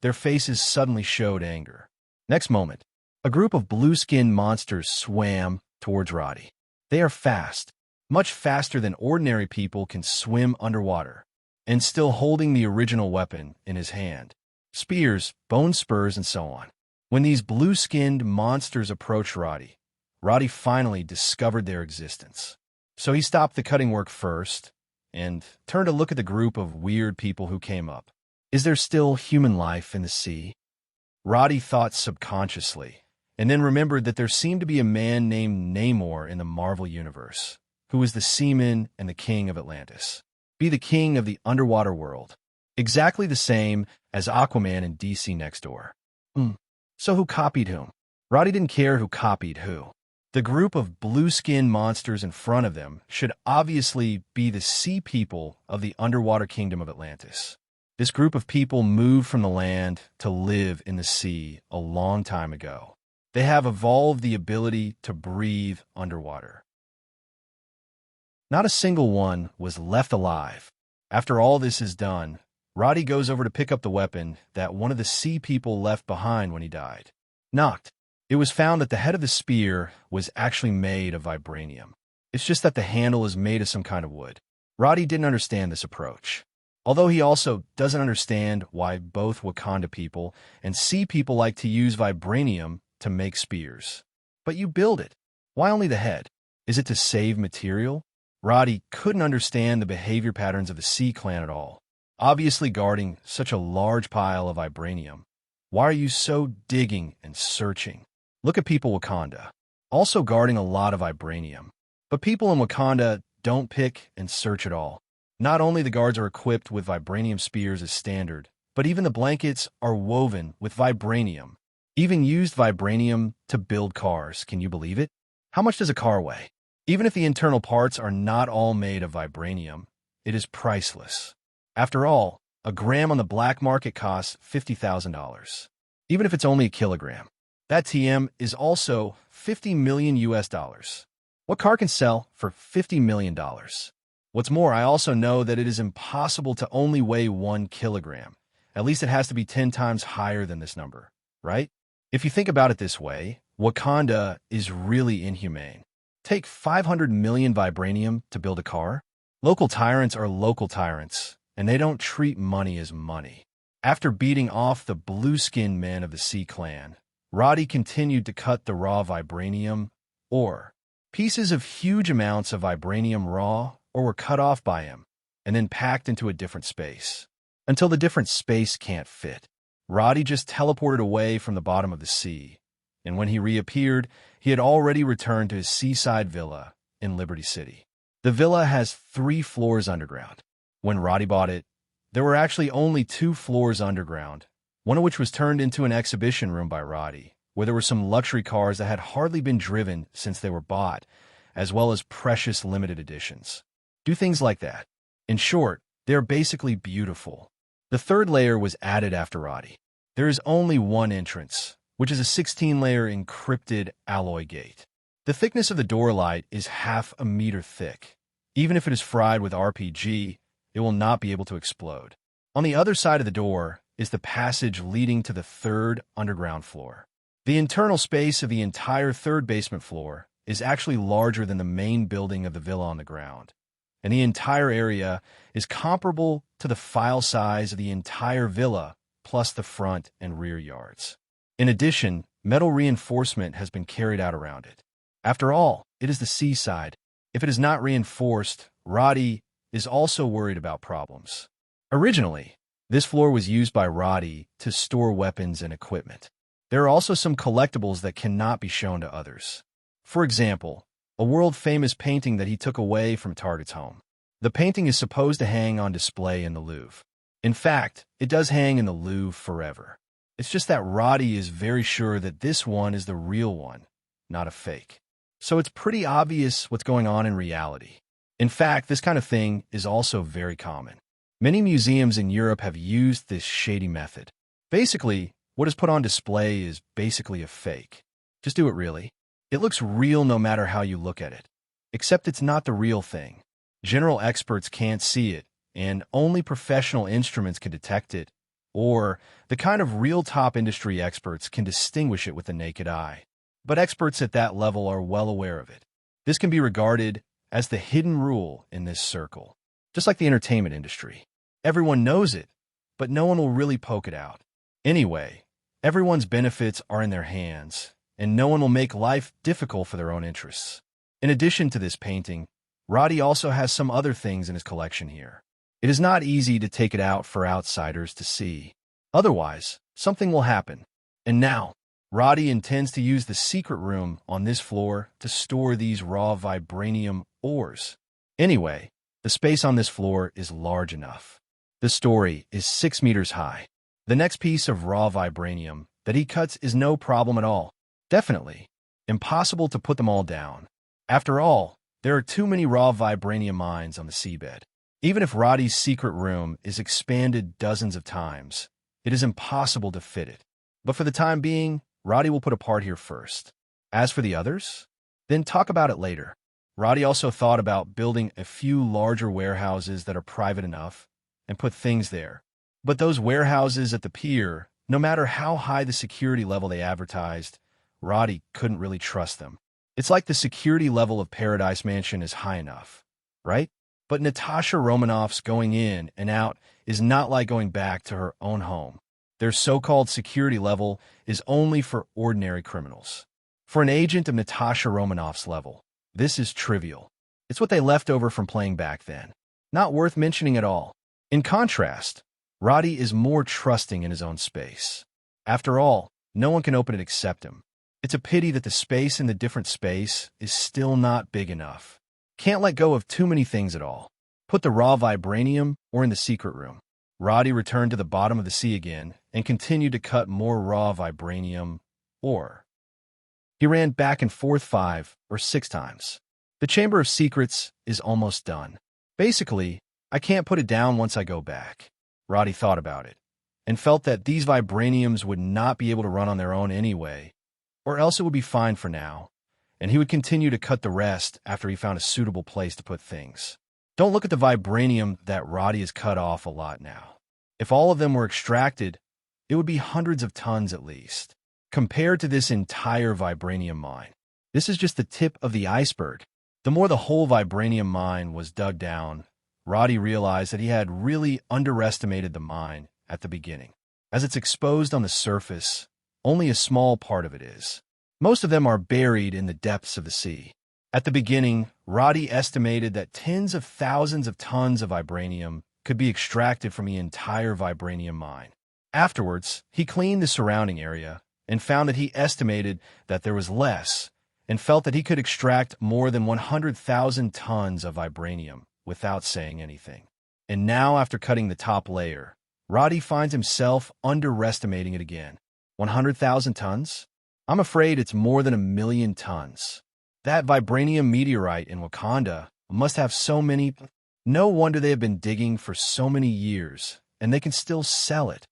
their faces suddenly showed anger. Next moment, a group of blue-skinned monsters swam towards Roddy. They are fast, much faster than ordinary people can swim underwater, and still holding the original weapon in his hand. Spears, bone spurs, and so on. When these blue-skinned monsters approached Roddy, Roddy finally discovered their existence. So he stopped the cutting work first and turned to look at the group of weird people who came up. Is there still human life in the sea? Roddy thought subconsciously, and then remembered that there seemed to be a man named Namor in the Marvel Universe, who was the seaman and the king of Atlantis. Be the king of the underwater world. Exactly the same as Aquaman in DC Next Door. So who copied whom? Roddy didn't care who copied who. The group of blue-skinned monsters in front of them should obviously be the sea people of the underwater kingdom of Atlantis. This group of people moved from the land to live in the sea a long time ago. They have evolved the ability to breathe underwater. Not a single one was left alive. After all this is done, Roddy goes over to pick up the weapon that one of the sea people left behind when he died. Knocked. It was found that the head of the spear was actually made of vibranium. It's just that the handle is made of some kind of wood. Roddy didn't understand this approach. Although he also doesn't understand why both Wakanda people and sea people like to use vibranium to make spears. But you build it. Why only the head? Is it to save material? Roddy couldn't understand the behavior patterns of the Sea Clan at all. Obviously guarding such a large pile of vibranium. Why are you so digging and searching? Look at people Wakanda, also guarding a lot of vibranium. But people in Wakanda don't pick and search at all. Not only the guards are equipped with vibranium spears as standard, but even the blankets are woven with vibranium. Even used vibranium to build cars, can you believe it? How much does a car weigh? Even if the internal parts are not all made of vibranium, it is priceless. After all, a gram on the black market costs $50,000. Even if it's only a kilogram. That TM is also $50 million US. What car can sell for $50 million? What's more, I also know that it is impossible to only weigh 1 kilogram. At least it has to be 10 times higher than this number, right? If you think about it this way, Wakanda is really inhumane. Take 500 million vibranium to build a car? Local tyrants are local tyrants, and they don't treat money as money. After beating off the blue-skinned men of the Sea Clan, Roddy continued to cut the raw vibranium ore. Pieces of huge amounts of vibranium raw or were cut off by him and then packed into a different space. Until the different space can't fit, Roddy just teleported away from the bottom of the sea, and when he reappeared, he had already returned to his seaside villa in Liberty City. The villa has 3 floors underground. When Roddy bought it, there were actually only 2 floors underground, one of which was turned into an exhibition room by Roddy, where there were some luxury cars that had hardly been driven since they were bought, as well as precious limited editions. Do things like that. In short, they are basically beautiful. The 3rd layer was added after Roddy. There is only one entrance, which is a 16-layer encrypted alloy gate. The thickness of the door light is half a meter thick. Even if it is fried with RPG, it will not be able to explode. On the other side of the door is the passage leading to the 3rd underground floor. The internal space of the entire 3rd basement floor is actually larger than the main building of the villa on the ground, and the entire area is comparable to the file size of the entire villa plus the front and rear yards. In addition, metal reinforcement has been carried out around it. After all, it is the seaside. If it is not reinforced, Roddy is also worried about problems. Originally, this floor was used by Roddy to store weapons and equipment. There are also some collectibles that cannot be shown to others. For example, a world-famous painting that he took away from Target's home. The painting is supposed to hang on display in the Louvre. In fact, it does hang in the Louvre forever. It's just that Roddy is very sure that this one is the real one, not a fake. So it's pretty obvious what's going on in reality. In fact, this kind of thing is also very common. Many museums in Europe have used this shady method. Basically, what is put on display is basically a fake. Just do it really. It looks real no matter how you look at it. Except it's not the real thing. General experts can't see it, and only professional instruments can detect it, or the kind of real top industry experts can distinguish it with the naked eye. But experts at that level are well aware of it. This can be regarded as the hidden rule in this circle. Just like the entertainment industry. Everyone knows it, but no one will really poke it out. Anyway, everyone's benefits are in their hands, and no one will make life difficult for their own interests. In addition to this painting, Roddy also has some other things in his collection here. It is not easy to take it out for outsiders to see. Otherwise, something will happen. And now, Roddy intends to use the secret room on this floor to store these raw vibranium ores. Anyway, the space on this floor is large enough. The story is 6 meters high. The next piece of raw vibranium that he cuts is no problem at all. Definitely impossible to put them all down. After all, there are too many raw vibranium mines on the seabed. Even if Roddy's secret room is expanded dozens of times, it is impossible to fit it. But for the time being, Roddy will put a part here first. As for the others, then talk about it later. Roddy also thought about building a few larger warehouses that are private enough and put things there. But those warehouses at the pier, no matter how high the security level they advertised, Roddy couldn't really trust them. It's like the security level of Paradise Mansion is high enough, right? But Natasha Romanoff's going in and out is not like going back to her own home. Their so-called security level is only for ordinary criminals. For an agent of Natasha Romanoff's level, this is trivial. It's what they left over from playing back then. Not worth mentioning at all. In contrast, Roddy is more trusting in his own space. After all, no one can open it except him. It's a pity that the space in the different space is still not big enough. Can't let go of too many things at all. Put the raw vibranium or in the secret room. Roddy returned to the bottom of the sea again and continued to cut more raw vibranium ore. He ran back and forth 5 or 6 times. The Chamber of Secrets is almost done. Basically, I can't put it down once I go back. Roddy thought about it and felt that these vibraniums would not be able to run on their own anyway, or else it would be fine for now, and he would continue to cut the rest after he found a suitable place to put things. Don't look at the vibranium that Roddy has cut off a lot now. If all of them were extracted, it would be hundreds of tons at least. Compared to this entire vibranium mine, this is just the tip of the iceberg. The more the whole vibranium mine was dug down, Roddy realized that he had really underestimated the mine at the beginning. As it's exposed on the surface, only a small part of it is. Most of them are buried in the depths of the sea. At the beginning, Roddy estimated that tens of thousands of tons of vibranium could be extracted from the entire vibranium mine. Afterwards, he cleaned the surrounding area and found that he estimated that there was less and felt that he could extract more than 100,000 tons of vibranium without saying anything. And now, after cutting the top layer, Roddy finds himself underestimating it again. 100,000 tons? I'm afraid it's more than 1,000,000 tons. That vibranium meteorite in Wakanda must have so many. No wonder they have been digging for so many years, and they can still sell it.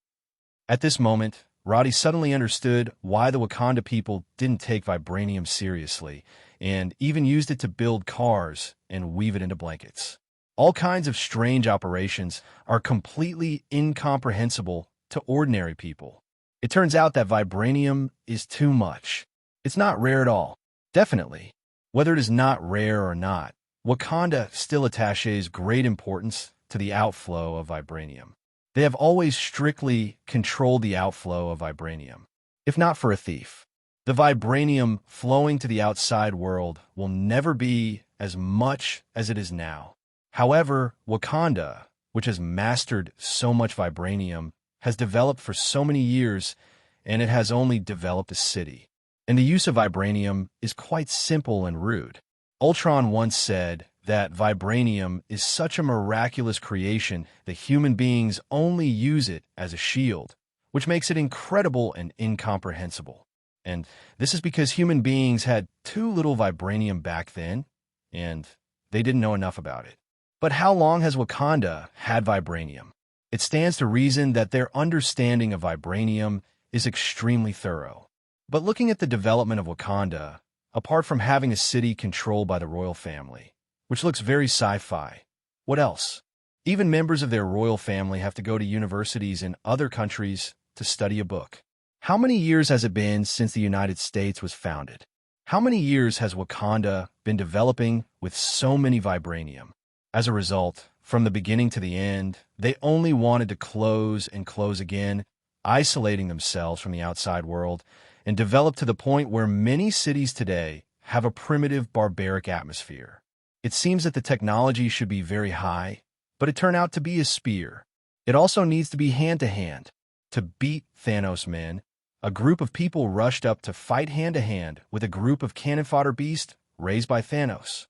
At this moment, Roddy suddenly understood why the Wakanda people didn't take vibranium seriously, and even used it to build cars and weave it into blankets. All kinds of strange operations are completely incomprehensible to ordinary people. It turns out that vibranium is too much. It's not rare at all. Definitely. Whether it is not rare or not, Wakanda still attaches great importance to the outflow of vibranium. They have always strictly controlled the outflow of vibranium. If not for a thief, the vibranium flowing to the outside world will never be as much as it is now. However, Wakanda, which has mastered so much vibranium, has developed for so many years, and it has only developed a city. And the use of vibranium is quite simple and rude. Ultron once said that vibranium is such a miraculous creation that human beings only use it as a shield, which makes it incredible and incomprehensible. And this is because human beings had too little vibranium back then, and they didn't know enough about it. But how long has Wakanda had vibranium? It stands to reason that their understanding of vibranium is extremely thorough. But looking at the development of Wakanda, apart from having a city controlled by the royal family, which looks very sci-fi, what else? Even members of their royal family have to go to universities in other countries to study a book. How many years has it been since the United States was founded? How many years has Wakanda been developing with so many vibranium? As a result, from the beginning to the end, they only wanted to close and close again, isolating themselves from the outside world, and developed to the point where many cities today have a primitive, barbaric atmosphere. It seems that the technology should be very high, but it turned out to be a spear. It also needs to be hand-to-hand. To beat Thanos' men, a group of people rushed up to fight hand-to-hand with a group of cannon fodder beasts raised by Thanos.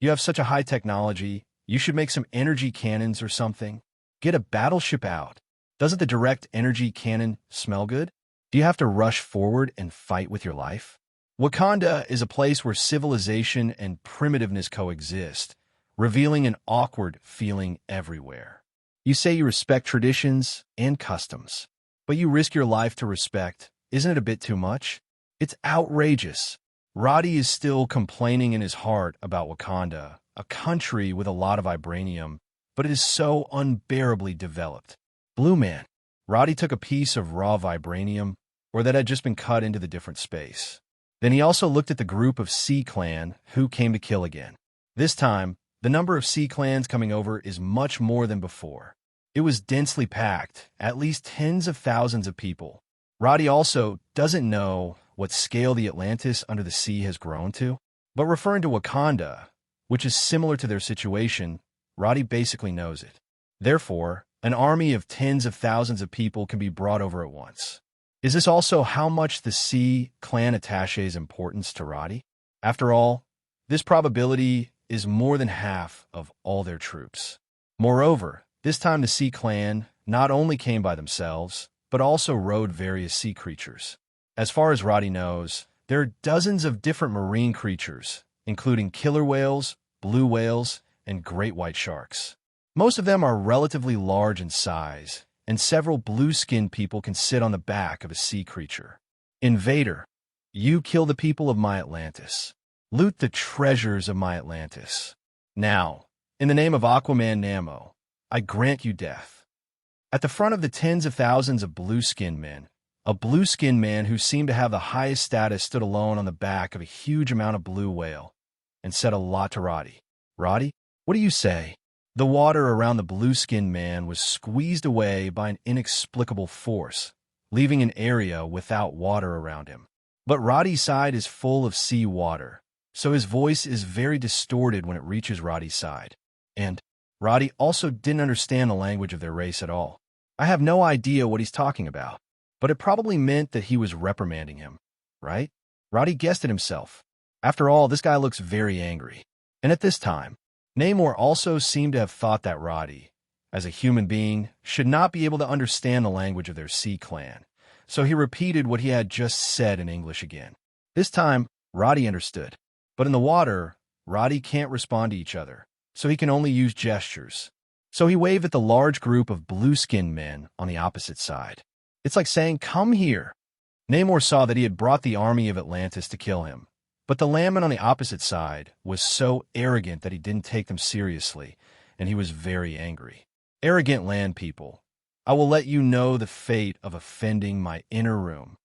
You have such a high technology, you should make some energy cannons or something. Get a battleship out. Doesn't the direct energy cannon smell good? Do you have to rush forward and fight with your life? Wakanda is a place where civilization and primitiveness coexist, revealing an awkward feeling everywhere. You say you respect traditions and customs, but you risk your life to respect. Isn't it a bit too much? It's outrageous. Roddy is still complaining in his heart about Wakanda, a country with a lot of vibranium, but it is so unbearably developed. Blue Man. Roddy took a piece of raw vibranium, or that had just been cut into the different space. Then he also looked at the group of Sea Clan who came to kill again. This time, the number of Sea Clans coming over is much more than before. It was densely packed, at least tens of thousands of people. Roddy also doesn't know what scale the Atlantis under the sea has grown to, but referring to Wakanda, which is similar to their situation, Roddy basically knows it. Therefore, an army of tens of thousands of people can be brought over at once. Is this also how much the Sea Clan attaches importance to Roddy? After all, this probability is more than half of all their troops. Moreover, this time the Sea Clan not only came by themselves, but also rode various sea creatures. As far as Roddy knows, there are dozens of different marine creatures, including killer whales, blue whales, and great white sharks. Most of them are relatively large in size, and several blue-skinned people can sit on the back of a sea creature. Invader, you kill the people of my Atlantis. Loot the treasures of my Atlantis. Now, in the name of Aquaman Namo, I grant you death. At the front of the tens of thousands of blue-skinned men, a blue-skinned man who seemed to have the highest status stood alone on the back of a huge amount of blue whale and said a lot to Roddy. Roddy, what do you say? The water around the blue-skinned man was squeezed away by an inexplicable force, leaving an area without water around him. But Roddy's side is full of sea water, so his voice is very distorted when it reaches Roddy's side. And Roddy also didn't understand the language of their race at all. I have no idea what he's talking about, but it probably meant that he was reprimanding him, right? Roddy guessed it himself. After all, this guy looks very angry. And at this time, Namor also seemed to have thought that Roddy, as a human being, should not be able to understand the language of their Sea Clan, so he repeated what he had just said in English again. This time, Roddy understood, but in the water, Roddy can't respond to each other, so he can only use gestures. So he waved at the large group of blue-skinned men on the opposite side. It's like saying, "Come here." Namor saw that he had brought the army of Atlantis to kill him, but the landman on the opposite side was so arrogant that he didn't take them seriously, and he was very angry. Arrogant land people, I will let you know the fate of offending my inner room.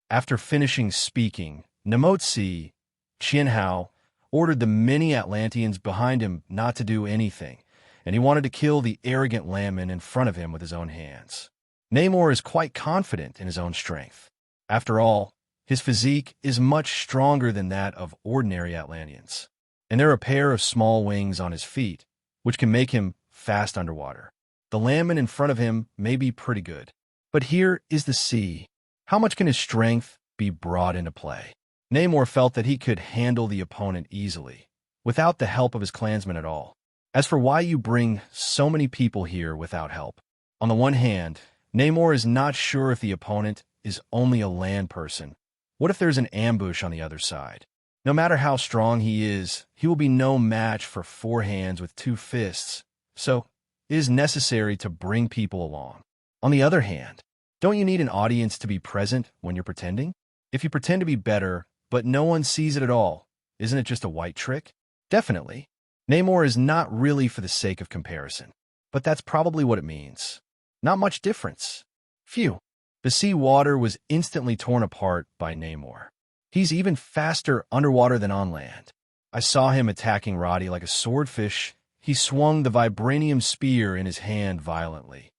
After finishing speaking, Nemotsi, Chinhao, ordered the many Atlanteans behind him not to do anything, and he wanted to kill the arrogant landman in front of him with his own hands. Namor is quite confident in his own strength. After all, his physique is much stronger than that of ordinary Atlanteans, and there are a pair of small wings on his feet, which can make him fast underwater. The landman in front of him may be pretty good, but here is the sea. How much can his strength be brought into play? Namor felt that he could handle the opponent easily, without the help of his clansmen at all. As for why you bring so many people here without help, on the one hand, Namor is not sure if the opponent is only a land person. What if there's an ambush on the other side? No matter how strong he is, he will be no match for 4 hands with 2 fists, so it is necessary to bring people along. On the other hand, don't you need an audience to be present when you're pretending? If you pretend to be better, but no one sees it at all, isn't it just a white trick? Definitely. Namor is not really for the sake of comparison, but that's probably what it means. Not much difference. Phew. The sea water was instantly torn apart by Namor. He's even faster underwater than on land. I saw him attacking Roddy like a swordfish. He swung the vibranium spear in his hand violently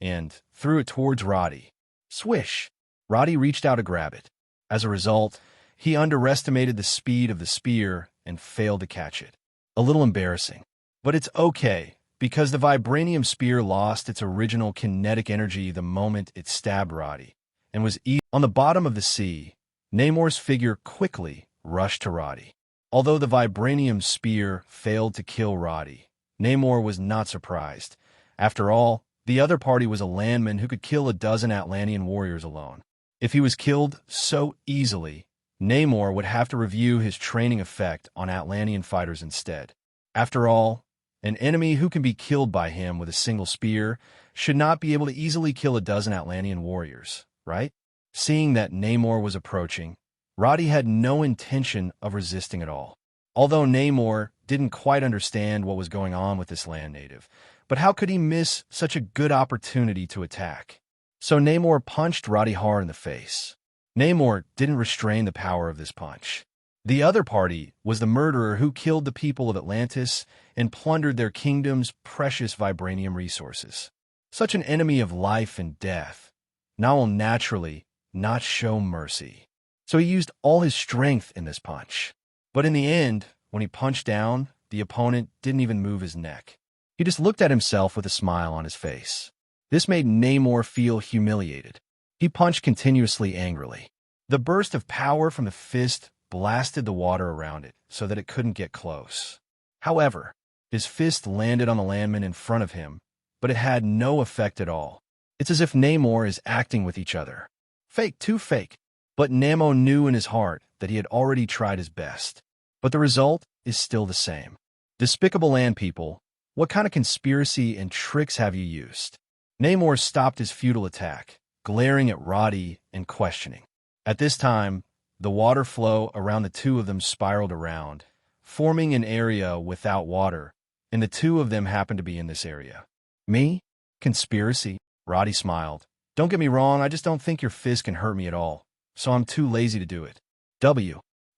and threw it towards Roddy. Swish! Roddy reached out to grab it. As a result, he underestimated the speed of the spear and failed to catch it. A little embarrassing. But it's okay, because the vibranium spear lost its original kinetic energy the moment it stabbed Roddy, and was on the bottom of the sea. Namor's figure quickly rushed to Roddy. Although the vibranium spear failed to kill Roddy, Namor was not surprised. After all, the other party was a landman who could kill a dozen Atlantean warriors alone. If he was killed so easily, Namor would have to review his training effect on Atlantean fighters instead. After all, an enemy who can be killed by him with a single spear should not be able to easily kill a dozen Atlantean warriors, right? Seeing that Namor was approaching, Roddy had no intention of resisting at all. Although Namor didn't quite understand what was going on with this land native, but how could he miss such a good opportunity to attack? So Namor punched Roddy hard in the face. Namor didn't restrain the power of this punch. The other party was the murderer who killed the people of Atlantis and plundered their kingdom's precious vibranium resources. Such an enemy of life and death now will naturally not show mercy. So he used all his strength in this punch. But in the end, when he punched down, the opponent didn't even move his neck. He just looked at himself with a smile on his face. This made Namor feel humiliated. He punched continuously angrily. The burst of power from the fist blasted the water around it so that it couldn't get close. However, his fist landed on the landman in front of him, but it had no effect at all. It's as if Namor is acting with each other. Fake, too fake. But Namor knew in his heart that he had already tried his best. But the result is still the same. Despicable land people, what kind of conspiracy and tricks have you used? Namor stopped his futile attack, glaring at Roddy and questioning. At this time, the water flow around the two of them spiraled around, forming an area without water, and the two of them happened to be in this area. Me? Conspiracy? Roddy smiled. Don't get me wrong, I just don't think your fist can hurt me at all, so I'm too lazy to do it.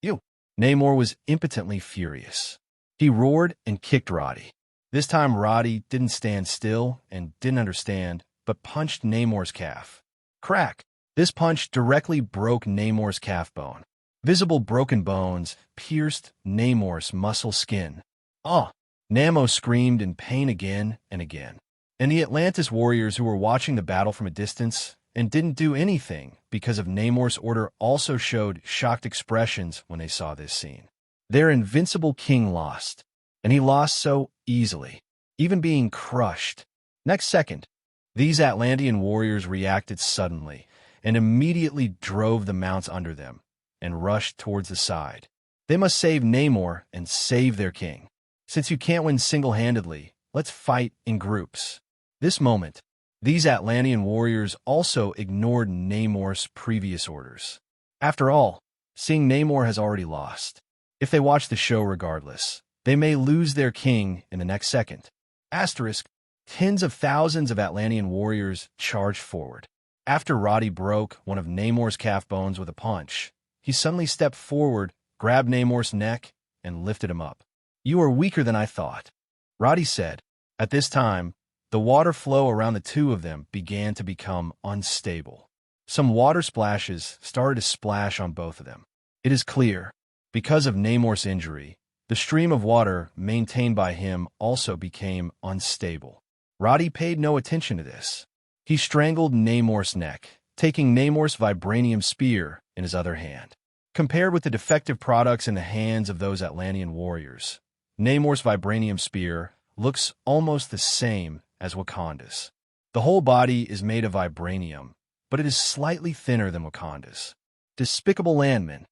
You. Namor was impotently furious. He roared and kicked Roddy. This time Roddy didn't stand still and didn't understand, but punched Namor's calf. Crack! This punch directly broke Namor's calf bone. Visible broken bones pierced Namor's muscle skin. Oh! Namor screamed in pain again and again. And the Atlantis warriors who were watching the battle from a distance and didn't do anything because of Namor's order also showed shocked expressions when they saw this scene. Their invincible king lost, and he lost so easily, even being crushed. Next second, these Atlantean warriors reacted suddenly and immediately drove the mounts under them and rushed towards the side. They must save Namor and save their king. Since you can't win single-handedly, let's fight in groups. This moment, these Atlantean warriors also ignored Namor's previous orders. After all, seeing Namor has already lost. If they watch the show regardless, they may lose their king in the next second. Asterisk, tens of thousands of Atlantean warriors charged forward. After Roddy broke one of Namor's calf bones with a punch, he suddenly stepped forward, grabbed Namor's neck, and lifted him up. You are weaker than I thought, Roddy said. At this time, the water flow around the two of them began to become unstable. Some water splashes started to splash on both of them. It is clear, because of Namor's injury, the stream of water maintained by him also became unstable. Roddy paid no attention to this. He strangled Namor's neck, taking Namor's vibranium spear in his other hand. Compared with the defective products in the hands of those Atlantean warriors, Namor's vibranium spear looks almost the same as Wakanda's. The whole body is made of vibranium, but it is slightly thinner than Wakanda's. Despicable landmen.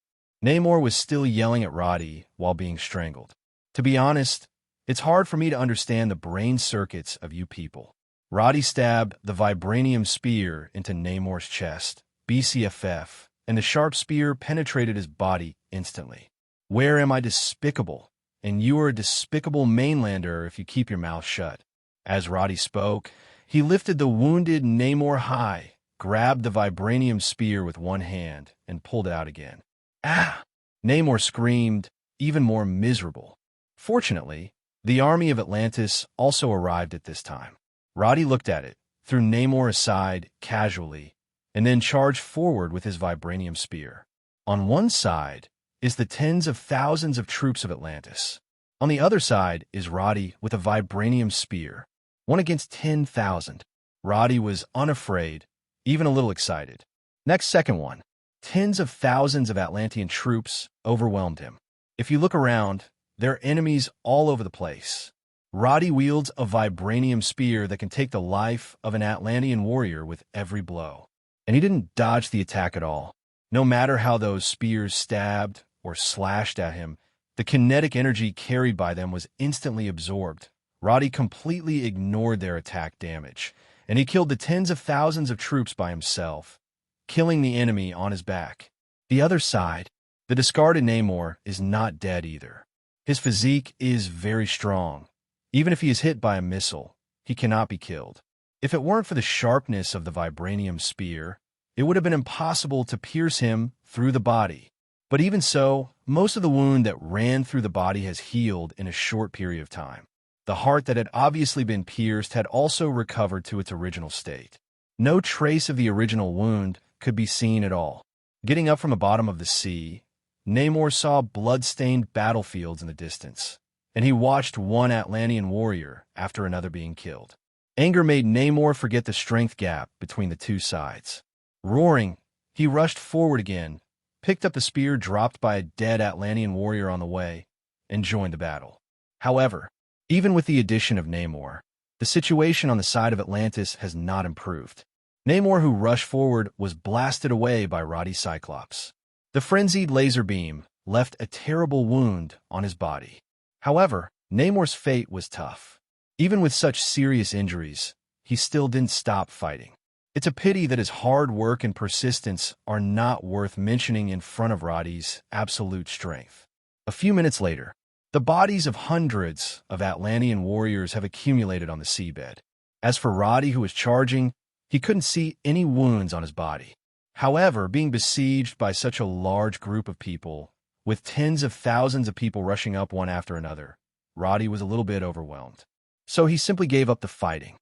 Namor was still yelling at Roddy while being strangled. To be honest, it's hard for me to understand the brain circuits of you people. Roddy stabbed the vibranium spear into Namor's chest, BCFF, and the sharp spear penetrated his body instantly. Where am I despicable? And you are a despicable mainlander if you keep your mouth shut. As Roddy spoke, he lifted the wounded Namor high, grabbed the vibranium spear with one hand, and pulled it out again. Ah! Namor screamed, even more miserable. Fortunately, the army of Atlantis also arrived at this time. Roddy looked at it, threw Namor aside casually, and then charged forward with his vibranium spear. On one side is the tens of thousands of troops of Atlantis. On the other side is Roddy with a vibranium spear. 1 against 10,000. Roddy was unafraid, even a little excited. Next second one. Tens of thousands of Atlantean troops overwhelmed him. If you look around, there are enemies all over the place. Roddy wields a vibranium spear that can take the life of an Atlantean warrior with every blow. And he didn't dodge the attack at all. No matter how those spears stabbed or slashed at him, the kinetic energy carried by them was instantly absorbed. Roddy completely ignored their attack damage, and he killed the tens of thousands of troops by himself, killing the enemy on his back. The other side, the discarded Namor, is not dead either. His physique is very strong. Even if he is hit by a missile, he cannot be killed. If it weren't for the sharpness of the vibranium spear, it would have been impossible to pierce him through the body. But even so, most of the wound that ran through the body has healed in a short period of time. The heart that had obviously been pierced had also recovered to its original state. No trace of the original wound could be seen at all. Getting up from the bottom of the sea, Namor saw blood-stained battlefields in the distance, and he watched one Atlantean warrior after another being killed. Anger made Namor forget the strength gap between the two sides. Roaring, he rushed forward again, picked up the spear dropped by a dead Atlantean warrior on the way, and joined the battle. However, even with the addition of Namor, the situation on the side of Atlantis has not improved. Namor, who rushed forward, was blasted away by Roddy's Cyclops. The frenzied laser beam left a terrible wound on his body. However, Namor's fate was tough. Even with such serious injuries, he still didn't stop fighting. It's a pity that his hard work and persistence are not worth mentioning in front of Roddy's absolute strength. A few minutes later, the bodies of hundreds of Atlantean warriors have accumulated on the seabed. As for Roddy, who was charging, he couldn't see any wounds on his body. However, being besieged by such a large group of people, with tens of thousands of people rushing up one after another, Roddy was a little bit overwhelmed. So he simply gave up the fighting.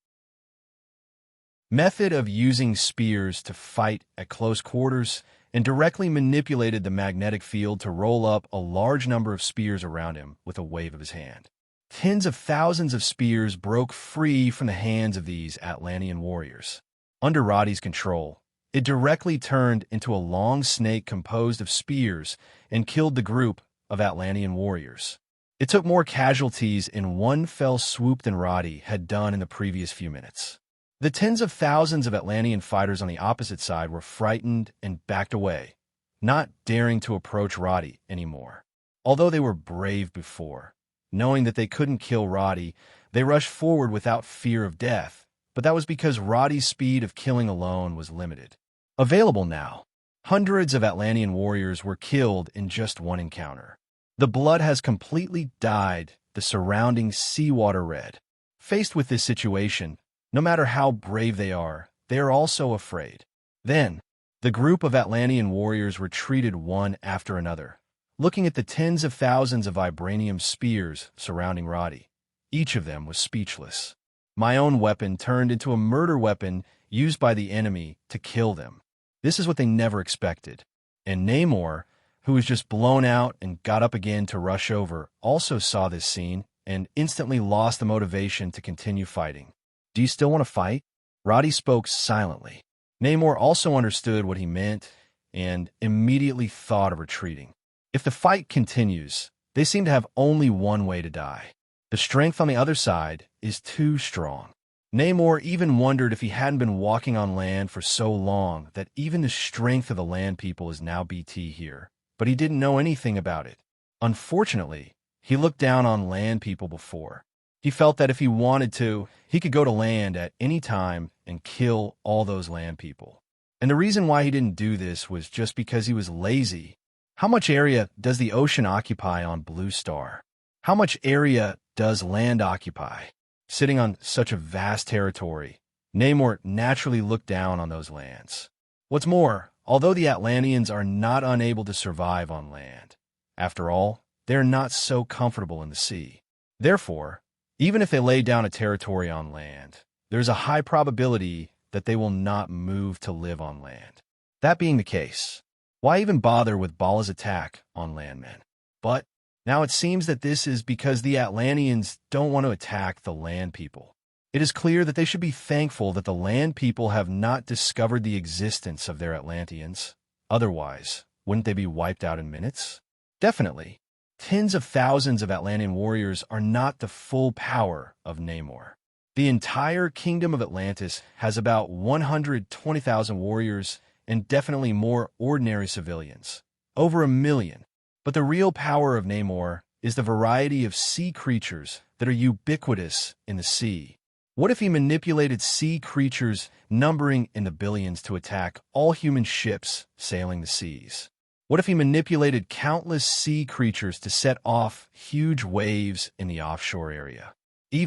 Method of using spears to fight at close quarters and directly manipulated the magnetic field to roll up a large number of spears around him with a wave of his hand. Tens of thousands of spears broke free from the hands of these Atlantean warriors. Under Roddy's control, it directly turned into a long snake composed of spears and killed the group of Atlantean warriors. It took more casualties in one fell swoop than Roddy had done in the previous few minutes. The tens of thousands of Atlantean fighters on the opposite side were frightened and backed away, not daring to approach Roddy anymore. Although they were brave before, knowing that they couldn't kill Roddy, they rushed forward without fear of death, but that was because Roddy's speed of killing alone was limited. Available now, hundreds of Atlantean warriors were killed in just one encounter. The blood has completely dyed the surrounding seawater red. Faced with this situation, no matter how brave they are also afraid. Then, the group of Atlantean warriors retreated one after another, looking at the tens of thousands of vibranium spears surrounding Roddy. Each of them was speechless. My own weapon turned into a murder weapon used by the enemy to kill them. This is what they never expected. And Namor, who was just blown out and got up again to rush over, also saw this scene and instantly lost the motivation to continue fighting. Do you still want to fight? Roddy spoke silently. Namor also understood what he meant and immediately thought of retreating. If the fight continues, they seem to have only one way to die. The strength on the other side is too strong. Namor even wondered if he hadn't been walking on land for so long that even the strength of the land people is now BT here, but he didn't know anything about it. Unfortunately, he looked down on land people before. He felt that if he wanted to, he could go to land at any time and kill all those land people. And the reason why he didn't do this was just because he was lazy. How much area does the ocean occupy on Blue Star? How much area does land occupy? Sitting on such a vast territory, Namor naturally looked down on those lands. What's more, although the Atlanteans are not unable to survive on land. After all, they are not so comfortable in the sea. Therefore, even if they lay down a territory on land, there's a high probability that they will not move to live on land. That being the case, why even bother with Bala's attack on landmen? But now it seems that this is because the Atlanteans don't want to attack the land people. It is clear that they should be thankful that the land people have not discovered the existence of their Atlanteans. Otherwise, wouldn't they be wiped out in minutes? Definitely. Tens of thousands of Atlantean warriors are not the full power of Namor. The entire kingdom of Atlantis has about 120,000 warriors and definitely more ordinary civilians, over 1 million. But the real power of Namor is the variety of sea creatures that are ubiquitous in the sea. What if he manipulated sea creatures numbering in the billions to attack all human ships sailing the seas? What if he manipulated countless sea creatures to set off huge waves in the offshore area? He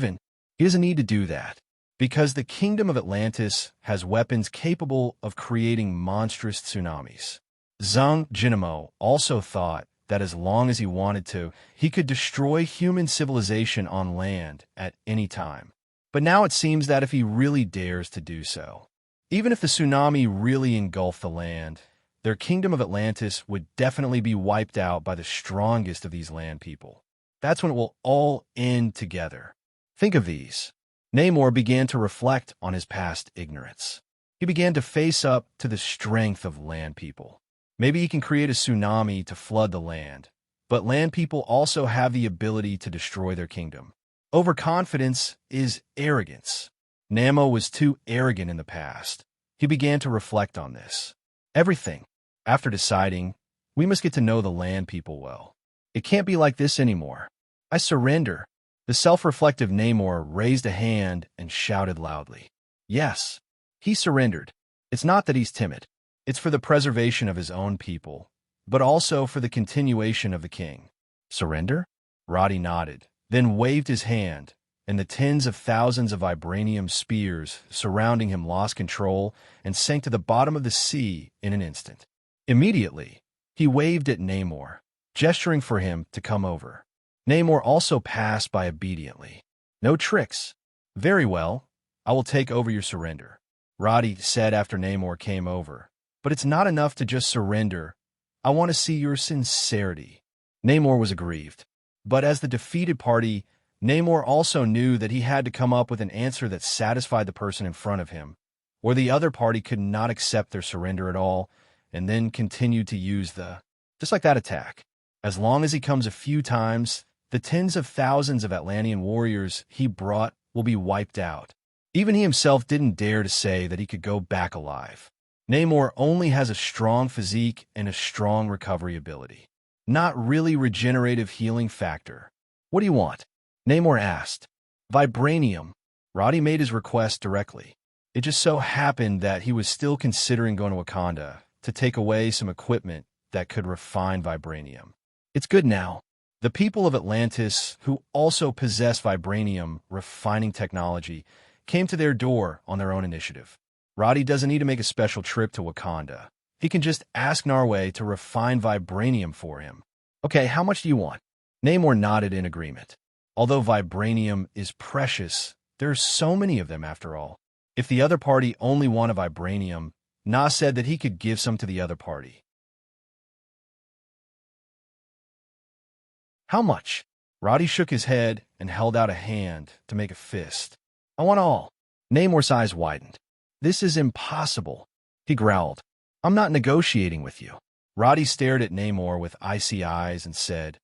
doesn't need to do that, because the kingdom of Atlantis has weapons capable of creating monstrous tsunamis. Zhang Jinmo also thought that as long as he wanted to, he could destroy human civilization on land at any time. But now it seems that if he really dares to do so, even if the tsunami really engulfed the land, their kingdom of Atlantis would definitely be wiped out by the strongest of these land people. That's when it will all end together. Think of these. Namor began to reflect on his past ignorance. He began to face up to the strength of land people. Maybe he can create a tsunami to flood the land, but land people also have the ability to destroy their kingdom. Overconfidence is arrogance. Namor was too arrogant in the past. He began to reflect on this. Everything. After deciding, we must get to know the land people well. It can't be like this anymore. I surrender. The self-reflective Namor raised a hand and shouted loudly. Yes, he surrendered. It's not that he's timid. It's for the preservation of his own people, but also for the continuation of the king. Surrender? Roddy nodded, then waved his hand, and the tens of thousands of vibranium spears surrounding him lost control and sank to the bottom of the sea in an instant. Immediately, he waved at Namor, gesturing for him to come over. Namor also passed by obediently. No tricks. Very well, I will take over your surrender, Roddy said after Namor came over. But it's not enough to just surrender. I want to see your sincerity. Namor was aggrieved. But as the defeated party, Namor also knew that he had to come up with an answer that satisfied the person in front of him, or the other party could not accept their surrender at all, and then continue to use just like that attack. As long as he comes a few times, the tens of thousands of Atlantean warriors he brought will be wiped out. Even he himself didn't dare to say that he could go back alive. Namor only has a strong physique and a strong recovery ability. Not really regenerative healing factor. What do you want? Namor asked. Vibranium. Roddy made his request directly. It just so happened that he was still considering going to Wakanda to take away some equipment that could refine vibranium. It's good now. The people of Atlantis, who also possess vibranium refining technology, came to their door on their own initiative. Roddy doesn't need to make a special trip to Wakanda. He can just ask Narway to refine vibranium for him. Okay, how much do you want? Namor nodded in agreement. Although vibranium is precious, there are so many of them after all. If the other party only wanted vibranium, Na said that he could give some to the other party. How much? Roddy shook his head and held out a hand to make a fist. I want all. Namor's eyes widened. This is impossible, he growled. I'm not negotiating with you. Roddy stared at Namor with icy eyes and said,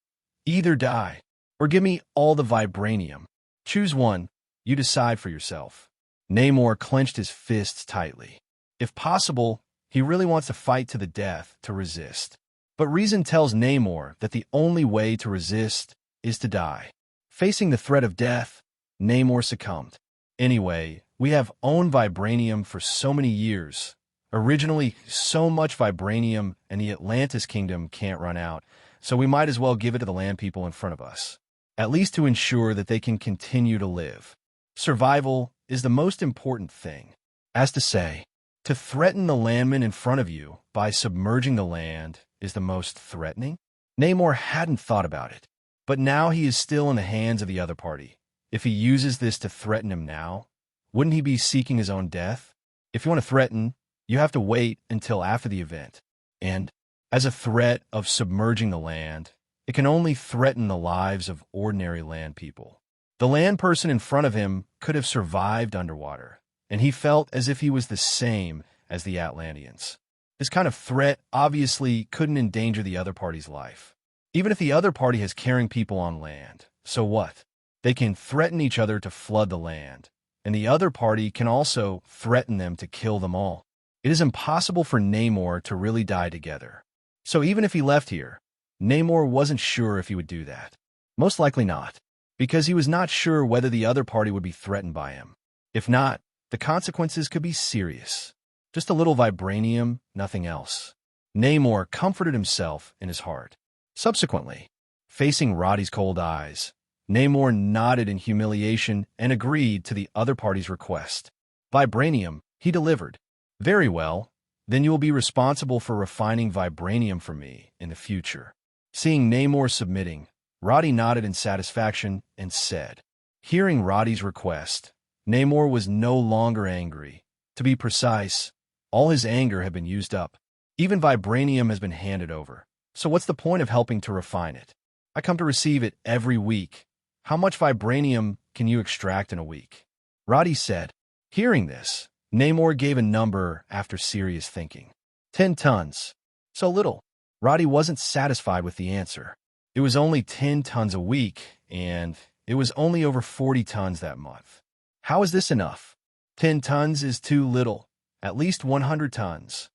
either die, or give me all the vibranium. Choose one, you decide for yourself. Namor clenched his fists tightly. If possible, he really wants to fight to the death to resist. But reason tells Namor that the only way to resist is to die. Facing the threat of death, Namor succumbed. Anyway, we have owned vibranium for so many years. Originally, so much vibranium and the Atlantis kingdom can't run out, so we might as well give it to the land people in front of us, at least to ensure that they can continue to live. Survival is the most important thing. As to say, To threaten the landmen in front of you by submerging the land is the most threatening? Namor hadn't thought about it, but now he is still in the hands of the other party. If he uses this to threaten him now, wouldn't he be seeking his own death? If you want to threaten, you have to wait until after the event. And as a threat of submerging the land, it can only threaten the lives of ordinary land people. The land person in front of him could have survived underwater, and he felt as if he was the same as the Atlanteans. This kind of threat obviously couldn't endanger the other party's life. Even if the other party has caring people on land, so what? They can threaten each other to flood the land, and the other party can also threaten them to kill them all. It is impossible for Namor to really die together. So even if he left here, Namor wasn't sure if he would do that. Most likely not, because he was not sure whether the other party would be threatened by him. If not, the consequences could be serious. Just a little vibranium, nothing else. Namor comforted himself in his heart. Subsequently, facing Roddy's cold eyes, Namor nodded in humiliation and agreed to the other party's request. Vibranium, he delivered. Very well, then you will be responsible for refining vibranium for me in the future. Seeing Namor submitting, Roddy nodded in satisfaction and said. Hearing Roddy's request, Namor was no longer angry. To be precise, all his anger had been used up. Even vibranium has been handed over. So what's the point of helping to refine it? I come to receive it every week. How much vibranium can you extract in a week? Roddy said. Hearing this, Namor gave a number after serious thinking. 10 tons. So little. Roddy wasn't satisfied with the answer. It was only 10 tons a week, and it was only over 40 tons that month. How is this enough? 10 tons is too little. At least 100 tons.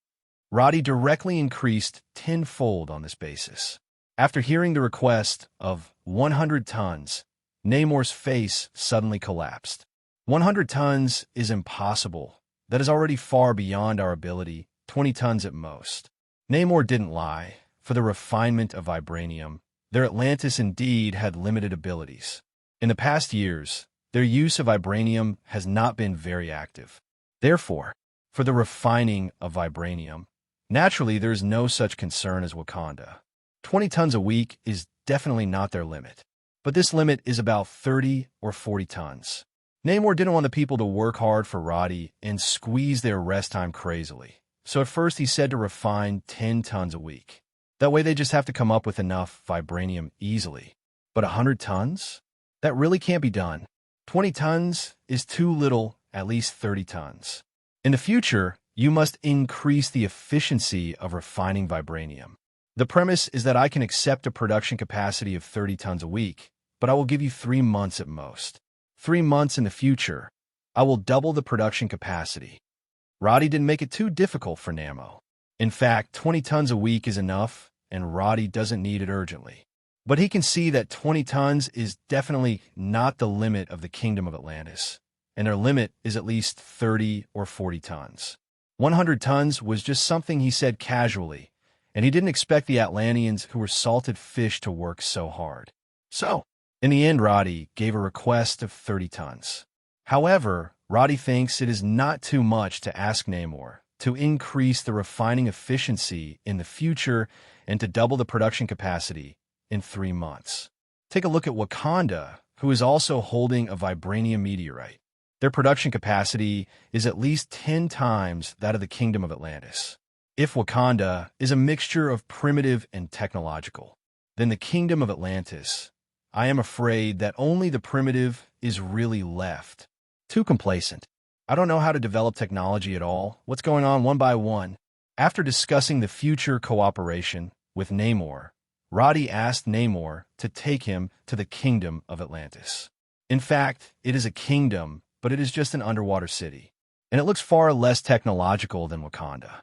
Roddy directly increased tenfold on this basis. After hearing the request of 100 tons, Namor's face suddenly collapsed. 100 tons is impossible. That is already far beyond our ability, 20 tons at most. Namor didn't lie. For the refinement of vibranium, their Atlantis indeed had limited abilities. In the past years, their use of vibranium has not been very active. Therefore, for the refining of vibranium, naturally there is no such concern as Wakanda. 20 tons a week is definitely not their limit. But this limit is about 30 or 40 tons. Namor didn't want the people to work hard for Roddy and squeeze their rest time crazily. So at first he said to refine 10 tons a week. That way they just have to come up with enough vibranium easily. But 100 tons? That really can't be done. 20 tons is too little, at least 30 tons. In the future, you must increase the efficiency of refining vibranium. The premise is that I can accept a production capacity of 30 tons a week, but I will give you 3 months at most. 3 months in the future, I will double the production capacity. Roddy didn't make it too difficult for Namor. In fact, 20 tons a week is enough, and Roddy doesn't need it urgently. But he can see that 20 tons is definitely not the limit of the Kingdom of Atlantis, and their limit is at least 30 or 40 tons. 100 tons was just something he said casually, and he didn't expect the Atlanteans who were salted fish to work so hard. So, in the end, Roddy gave a request of 30 tons. However, Roddy thinks it is not too much to ask Namor to increase the refining efficiency in the future and to double the production capacity in 3 months. Take a look at Wakanda, who is also holding a vibranium meteorite. Their production capacity is at least 10 times that of the Kingdom of Atlantis. If Wakanda is a mixture of primitive and technological, then the Kingdom of Atlantis, I am afraid that only the primitive is really left. Too complacent. I don't know how to develop technology at all. What's going on one by one? After discussing the future cooperation with Namor, Roddy asked Namor to take him to the Kingdom of Atlantis. In fact, it is a kingdom, but it is just an underwater city, and it looks far less technological than Wakanda.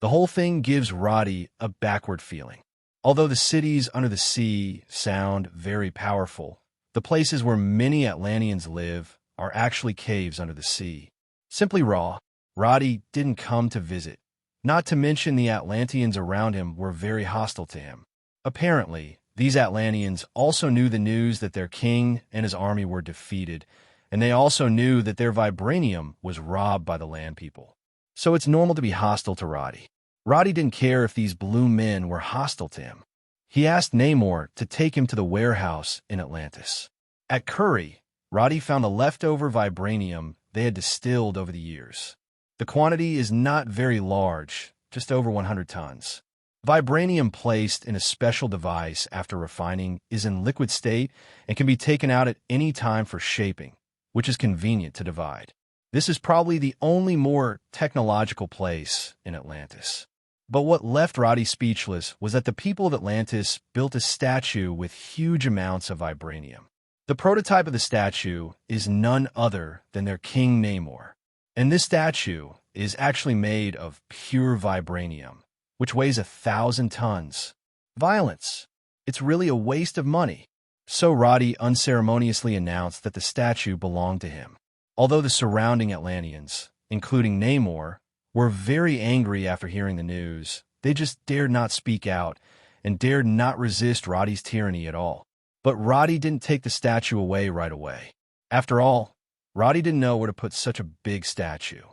The whole thing gives Roddy a backward feeling. Although the cities under the sea sound very powerful, the places where many Atlanteans live are actually caves under the sea. Simply raw, Roddy didn't come to visit. Not to mention the Atlanteans around him were very hostile to him. Apparently, these Atlanteans also knew the news that their king and his army were defeated, and they also knew that their vibranium was robbed by the land people. So it's normal to be hostile to Roddy. Roddy didn't care if these blue men were hostile to him. He asked Namor to take him to the warehouse in Atlantis. At Curry, Roddy found the leftover vibranium they had distilled over the years. The quantity is not very large, just over 100 tons. Vibranium placed in a special device after refining is in liquid state and can be taken out at any time for shaping, which is convenient to divide. This is probably the only more technological place in Atlantis. But what left Roddy speechless was that the people of Atlantis built a statue with huge amounts of vibranium. The prototype of the statue is none other than their king Namor. And this statue is actually made of pure vibranium, which weighs 1,000 tons. Violence. It's really a waste of money. So Roddy unceremoniously announced that the statue belonged to him. Although the surrounding Atlanteans, including Namor, were very angry after hearing the news, they just dared not speak out and dared not resist Roddy's tyranny at all. But Roddy didn't take the statue away right away. After all, Roddy didn't know where to put such a big statue.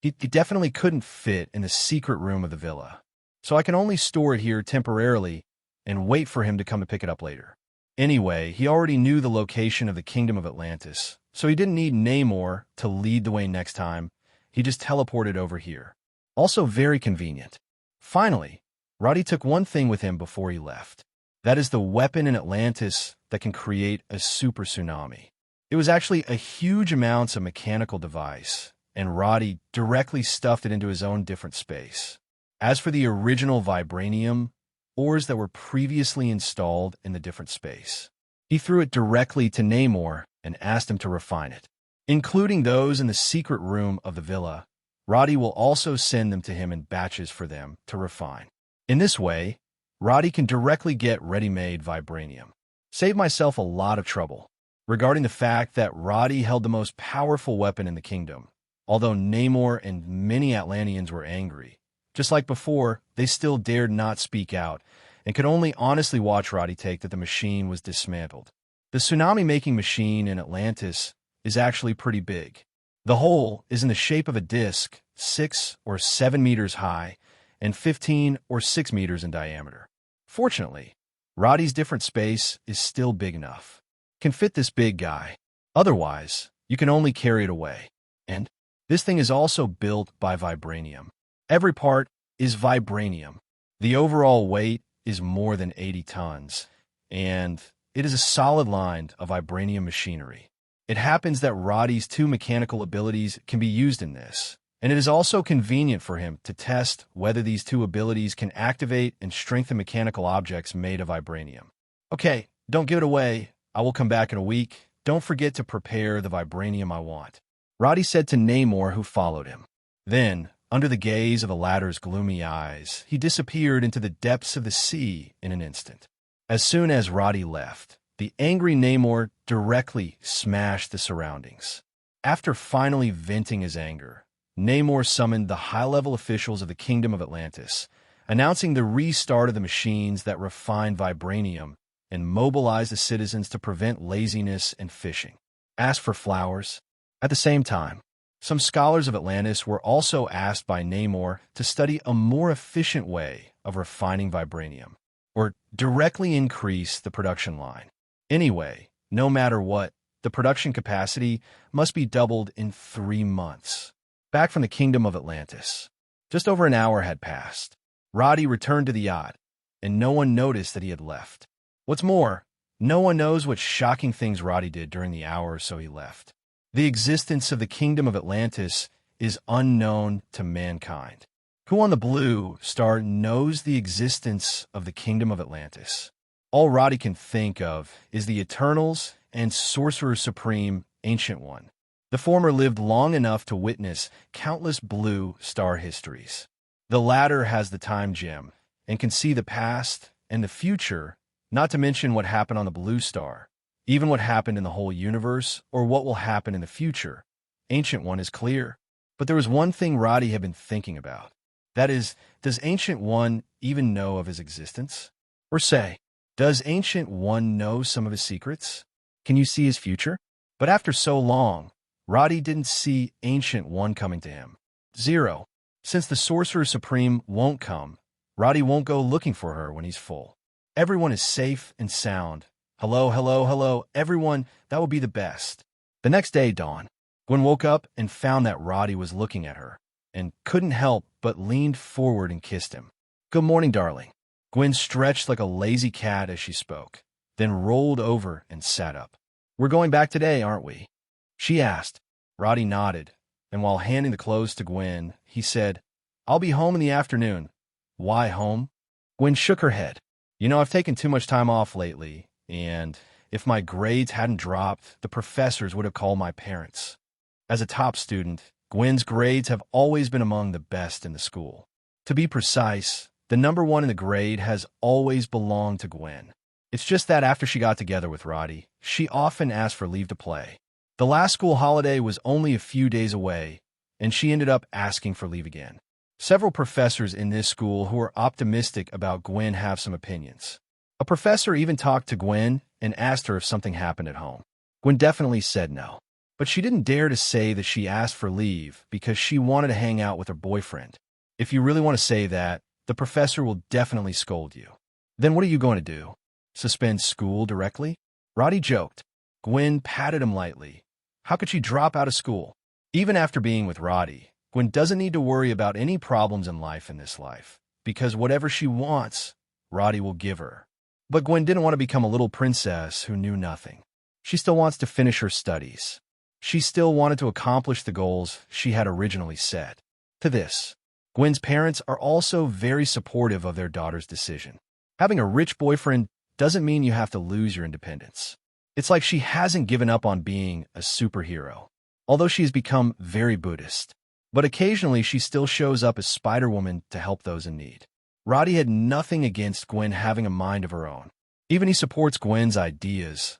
He definitely couldn't fit in the secret room of the villa. So I can only store it here temporarily and wait for him to come to pick it up later. Anyway, he already knew the location of the Kingdom of Atlantis, so he didn't need Namor to lead the way next time. He just teleported over here. Also very convenient. Finally, Roddy took one thing with him before he left. That is the weapon in Atlantis that can create a super tsunami. It was actually a huge amounts of mechanical device, and Roddy directly stuffed it into his own different space. As for the original vibranium, ores that were previously installed in the different space, he threw it directly to Namor and asked him to refine it. Including those in the secret room of the villa, Roddy will also send them to him in batches for them to refine. In this way, Roddy can directly get ready-made vibranium. Save myself a lot of trouble. Regarding the fact that Roddy held the most powerful weapon in the kingdom, although Namor and many Atlanteans were angry, just like before, they still dared not speak out and could only honestly watch Roddy take that the machine was dismantled. The tsunami-making machine in Atlantis is actually pretty big. The hole is in the shape of a disc, 6 or 7 meters high and 15 or 6 meters in diameter. Fortunately, Roddy's different space is still big enough. Can fit this big guy. Otherwise, you can only carry it away. And this thing is also built by vibranium. Every part is vibranium. The overall weight is more than 80 tons, and it is a solid line of vibranium machinery. It happens that Roddy's 2 mechanical abilities can be used in this, and it is also convenient for him to test whether these 2 abilities can activate and strengthen mechanical objects made of vibranium. Okay, don't give it away. I will come back in a week. Don't forget to prepare the vibranium I want. Roddy said to Namor, who followed him. Then, under the gaze of the latter's gloomy eyes, he disappeared into the depths of the sea in an instant. As soon as Roddy left, the angry Namor directly smashed the surroundings. After finally venting his anger, Namor summoned the high-level officials of the Kingdom of Atlantis, announcing the restart of the machines that refined vibranium and mobilized the citizens to prevent laziness and fishing. Asked for flowers. At the same time, some scholars of Atlantis were also asked by Namor to study a more efficient way of refining vibranium, or directly increase the production line. Anyway, no matter what, the production capacity must be doubled in 3 months. Back from the Kingdom of Atlantis, just over an hour had passed. Roddy returned to the yacht, and no one noticed that he had left. What's more, no one knows what shocking things Roddy did during the hour or so he left. The existence of the Kingdom of Atlantis is unknown to mankind. Who on the blue star knows the existence of the Kingdom of Atlantis? All Roddy can think of is the Eternals and Sorcerer Supreme, Ancient One. The former lived long enough to witness countless blue star histories. The latter has the time gem and can see the past and the future, not to mention what happened on the blue star, even what happened in the whole universe or what will happen in the future. Ancient One is clear. But there was one thing Roddy had been thinking about. That is, does Ancient One even know of his existence? Or say, does Ancient One know some of his secrets? Can you see his future? But after so long, Roddy didn't see Ancient One coming to him. 0. Since the Sorcerer Supreme won't come, Roddy won't go looking for her when he's full. Everyone is safe and sound. Hello, hello, hello, everyone, that will be the best. The next day dawned. Gwen woke up and found that Roddy was looking at her, and couldn't help but leaned forward and kissed him. Good morning, darling. Gwen stretched like a lazy cat as she spoke, then rolled over and sat up. We're going back today, aren't we? She asked. Roddy nodded, and while handing the clothes to Gwen, he said, I'll be home in the afternoon. Why home? Gwen shook her head. I've taken too much time off lately, and if my grades hadn't dropped, the professors would have called my parents. As a top student, Gwen's grades have always been among the best in the school. To be precise, the number 1 in the grade has always belonged to Gwen. It's just that after she got together with Roddy, she often asked for leave to play. The last school holiday was only a few days away, and she ended up asking for leave again. Several professors in this school who are optimistic about Gwen have some opinions. A professor even talked to Gwen and asked her if something happened at home. Gwen definitely said no, but she didn't dare to say that she asked for leave because she wanted to hang out with her boyfriend. If you really want to say that, the professor will definitely scold you. Then what are you going to do? Suspend school directly? Roddy joked. Gwen patted him lightly. How could she drop out of school? Even after being with Roddy, Gwen doesn't need to worry about any problems in this life, because whatever she wants, Roddy will give her. But Gwen didn't want to become a little princess who knew nothing. She still wants to finish her studies. She still wanted to accomplish the goals she had originally set. To this, Gwen's parents are also very supportive of their daughter's decision. Having a rich boyfriend doesn't mean you have to lose your independence. It's like she hasn't given up on being a superhero, although she has become very Buddhist. But occasionally she still shows up as Spider-Woman to help those in need. Roddy had nothing against Gwen having a mind of her own. Even he supports Gwen's ideas.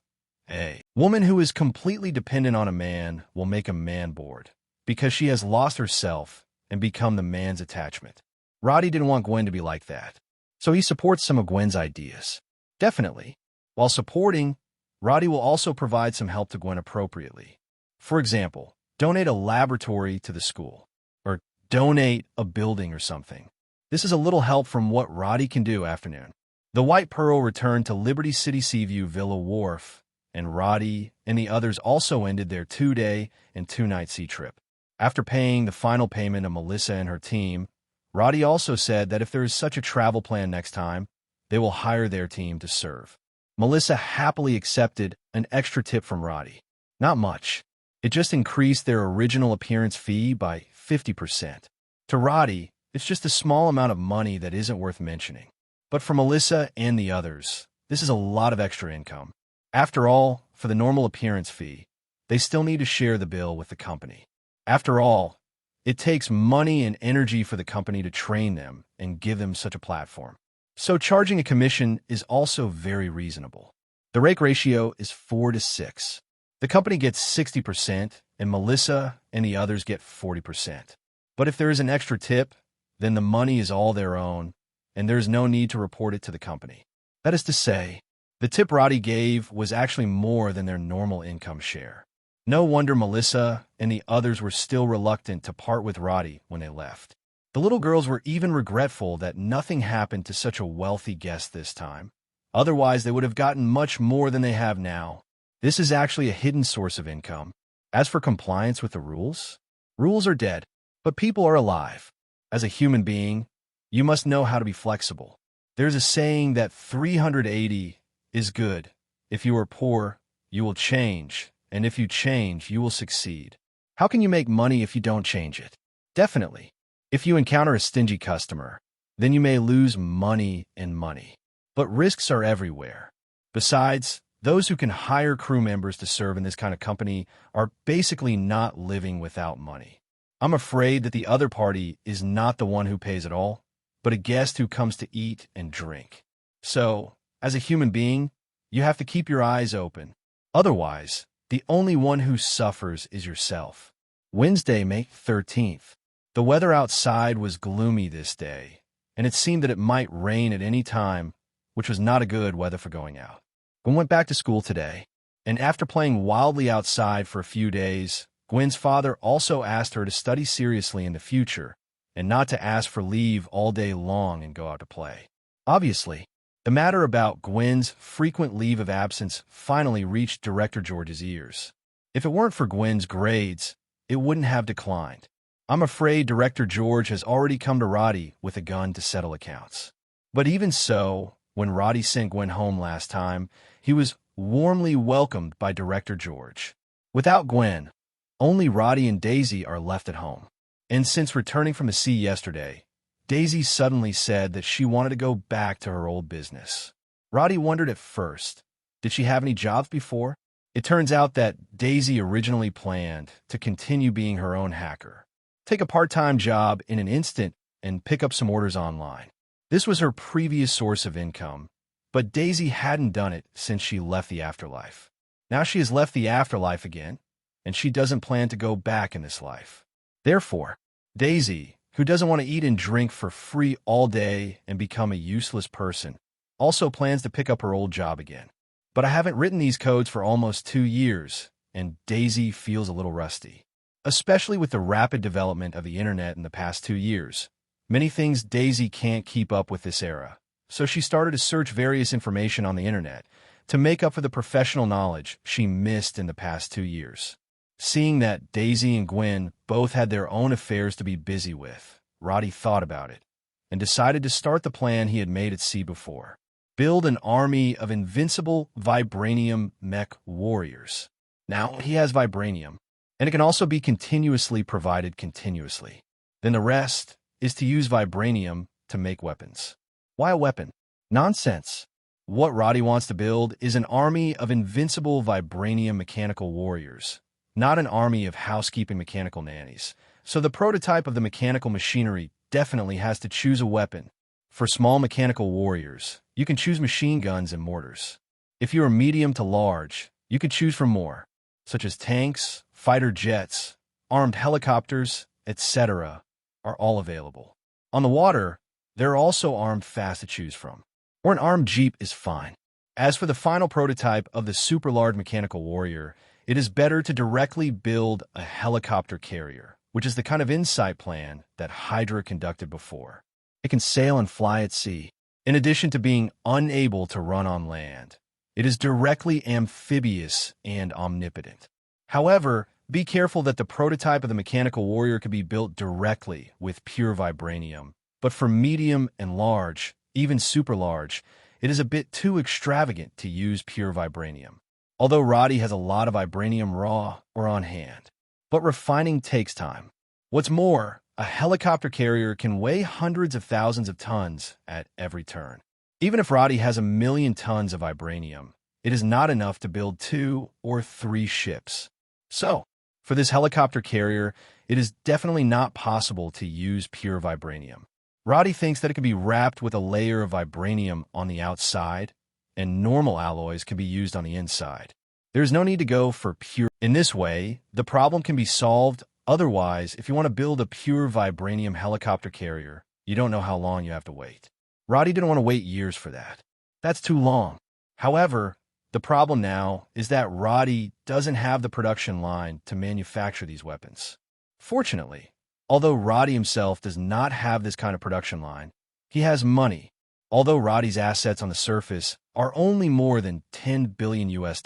A woman who is completely dependent on a man will make a man bored, because she has lost herself and become the man's attachment. Roddy didn't want Gwen to be like that, so he supports some of Gwen's ideas. Definitely. While supporting, Roddy will also provide some help to Gwen appropriately. For example, donate a laboratory to the school, or donate a building or something. This is a little help from what Roddy can do afternoon. The White Pearl returned to Liberty City Seaview Villa Wharf, and Roddy and the others also ended their 2-day and 2-night sea trip. After paying the final payment of Melissa and her team, Roddy also said that if there is such a travel plan next time, they will hire their team to serve. Melissa happily accepted an extra tip from Roddy. Not much. It just increased their original appearance fee by 50%. To Roddy, it's just a small amount of money that isn't worth mentioning. But for Melissa and the others, this is a lot of extra income. After all, for the normal appearance fee, they still need to share the bill with the company. After all, it takes money and energy for the company to train them and give them such a platform. So charging a commission is also very reasonable. The rake ratio is 4-6. The company gets 60%, and Melissa and the others get 40%. But if there is an extra tip, then the money is all their own, and there is no need to report it to the company. That is to say, the tip Roddy gave was actually more than their normal income share. No wonder Melissa and the others were still reluctant to part with Roddy when they left. The little girls were even regretful that nothing happened to such a wealthy guest this time. Otherwise, they would have gotten much more than they have now. This is actually a hidden source of income. As for compliance with the rules, rules are dead, but people are alive. As a human being, you must know how to be flexible. There's a saying that 380 is good. If you are poor, you will change, and if you change, you will succeed. How can you make money if you don't change it? Definitely. If you encounter a stingy customer, then you may lose money and money. But risks are everywhere. Besides, those who can hire crew members to serve in this kind of company are basically not living without money. I'm afraid that the other party is not the one who pays it all, but a guest who comes to eat and drink. So, as a human being, you have to keep your eyes open. Otherwise, the only one who suffers is yourself. Wednesday, May 13th. The weather outside was gloomy this day, and it seemed that it might rain at any time, which was not a good weather for going out. Gwen went back to school today. And after playing wildly outside for a few days, Gwen's father also asked her to study seriously in the future and not to ask for leave all day long and go out to play. Obviously, the matter about Gwen's frequent leave of absence finally reached Director George's ears. If it weren't for Gwen's grades, it wouldn't have declined. I'm afraid Director George has already come to Roddy with a gun to settle accounts. But even so, when Roddy sent Gwen home last time, he was warmly welcomed by Director George. Without Gwen, only Roddy and Daisy are left at home. And since returning from the sea yesterday, Daisy suddenly said that she wanted to go back to her old business. Roddy wondered at first, did she have any jobs before? It turns out that Daisy originally planned to continue being her own hacker, take a part-time job in an instant, and pick up some orders online. This was her previous source of income, but Daisy hadn't done it since she left the afterlife. Now she has left the afterlife again, and she doesn't plan to go back in this life. Therefore, Daisy, who doesn't want to eat and drink for free all day and become a useless person, also plans to pick up her old job again. But I haven't written these codes for almost 2 years, and Daisy feels a little rusty. Especially with the rapid development of the internet in the past 2 years. Many things Daisy can't keep up with this era, so she started to search various information on the internet to make up for the professional knowledge she missed in the past 2 years. Seeing that Daisy and Gwen both had their own affairs to be busy with, Roddy thought about it and decided to start the plan he had made at sea before. Build an army of invincible vibranium mech warriors. Now, he has vibranium, and it can also be continuously provided continuously. Then the rest is to use vibranium to make weapons. Why a weapon? Nonsense. What Roddy wants to build is an army of invincible vibranium mechanical warriors, not an army of housekeeping mechanical nannies. So the prototype of the mechanical machinery definitely has to choose a weapon. For small mechanical warriors, you can choose machine guns and mortars. If you are medium to large, you can choose from more, such as tanks, fighter jets, armed helicopters, etc., are all available. On the water, there are also armed fast to choose from, or an armed jeep is fine. As for the final prototype of the super large mechanical warrior, it is better to directly build a helicopter carrier, which is the kind of insight plan that Hydra conducted before. It can sail and fly at sea. In addition to being unable to run on land, it is directly amphibious and omnipotent. However, be careful that the prototype of the mechanical warrior can be built directly with pure vibranium. But for medium and large, even super large, it is a bit too extravagant to use pure vibranium. Although Roddy has a lot of vibranium raw or on hand. But refining takes time. What's more, a helicopter carrier can weigh hundreds of thousands of tons at every turn. Even if Roddy has 1,000,000 tons of vibranium, it is not enough to build 2 or 3 ships. So, for this helicopter carrier, it is definitely not possible to use pure vibranium. Roddy thinks that it can be wrapped with a layer of vibranium on the outside, and normal alloys can be used on the inside. There is no need to go for pure. In this way, the problem can be solved. Otherwise, if you want to build a pure vibranium helicopter carrier, you don't know how long you have to wait. Roddy didn't want to wait years for that. That's too long. However, the problem now is that Roddy doesn't have the production line to manufacture these weapons. Fortunately, although Roddy himself does not have this kind of production line, he has money. Although Roddy's assets on the surface are only more than $10 billion US.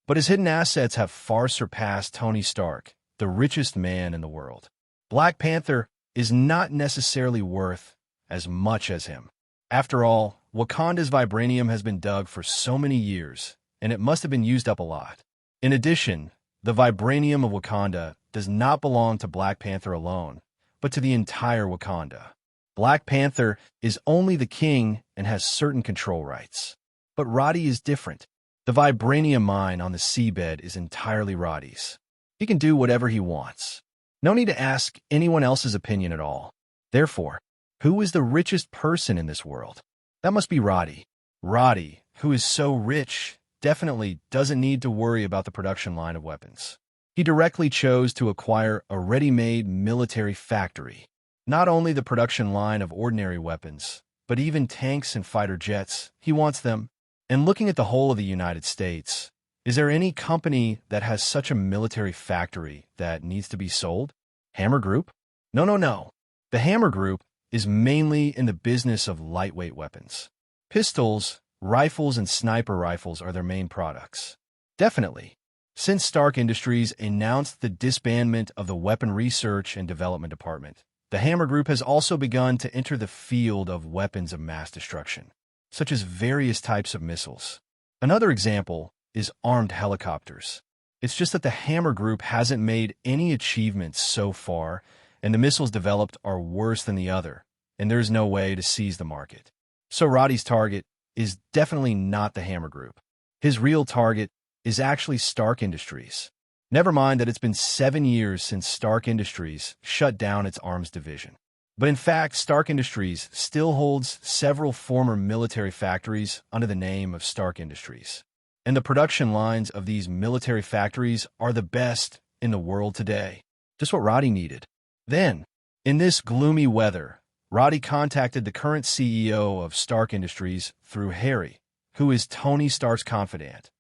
But his hidden assets have far surpassed Tony Stark, the richest man in the world. Black Panther is not necessarily worth as much as him. After all, Wakanda's vibranium has been dug for so many years, and it must have been used up a lot. In addition, the vibranium of Wakanda does not belong to Black Panther alone, but to the entire Wakanda. Black Panther is only the king and has certain control rights. But Roddy is different. The vibranium mine on the seabed is entirely Roddy's. He can do whatever he wants. No need to ask anyone else's opinion at all. Therefore, who is the richest person in this world? That must be Roddy. Roddy, who is so rich, definitely doesn't need to worry about the production line of weapons. He directly chose to acquire a ready-made military factory. Not only the production line of ordinary weapons, but even tanks and fighter jets. He wants them. And looking at the whole of the United States, Is there any company that has such a military factory that needs to be sold? Hammer Group? No, no, no. The Hammer Group is mainly in the business of lightweight weapons. Pistols, rifles, and sniper rifles are their main products. Definitely. Since Stark Industries announced the disbandment of the Weapon Research and Development Department, the Hammer Group has also begun to enter the field of weapons of mass destruction, such as various types of missiles. Another example is armed helicopters. It's just that the Hammer Group hasn't made any achievements so far, and the missiles developed are worse than the other, and there's no way to seize the market. So Roddy's target is definitely not the Hammer Group. His real target is actually Stark Industries. Never mind that it's been 7 years since Stark Industries shut down its arms division. But in fact, Stark Industries still holds several former military factories under the name of Stark Industries. And the production lines of these military factories are the best in the world today. Just what Roddy needed. Then, in this gloomy weather, Roddy contacted the current CEO of Stark Industries through Harry, who is Tony Stark's confidant,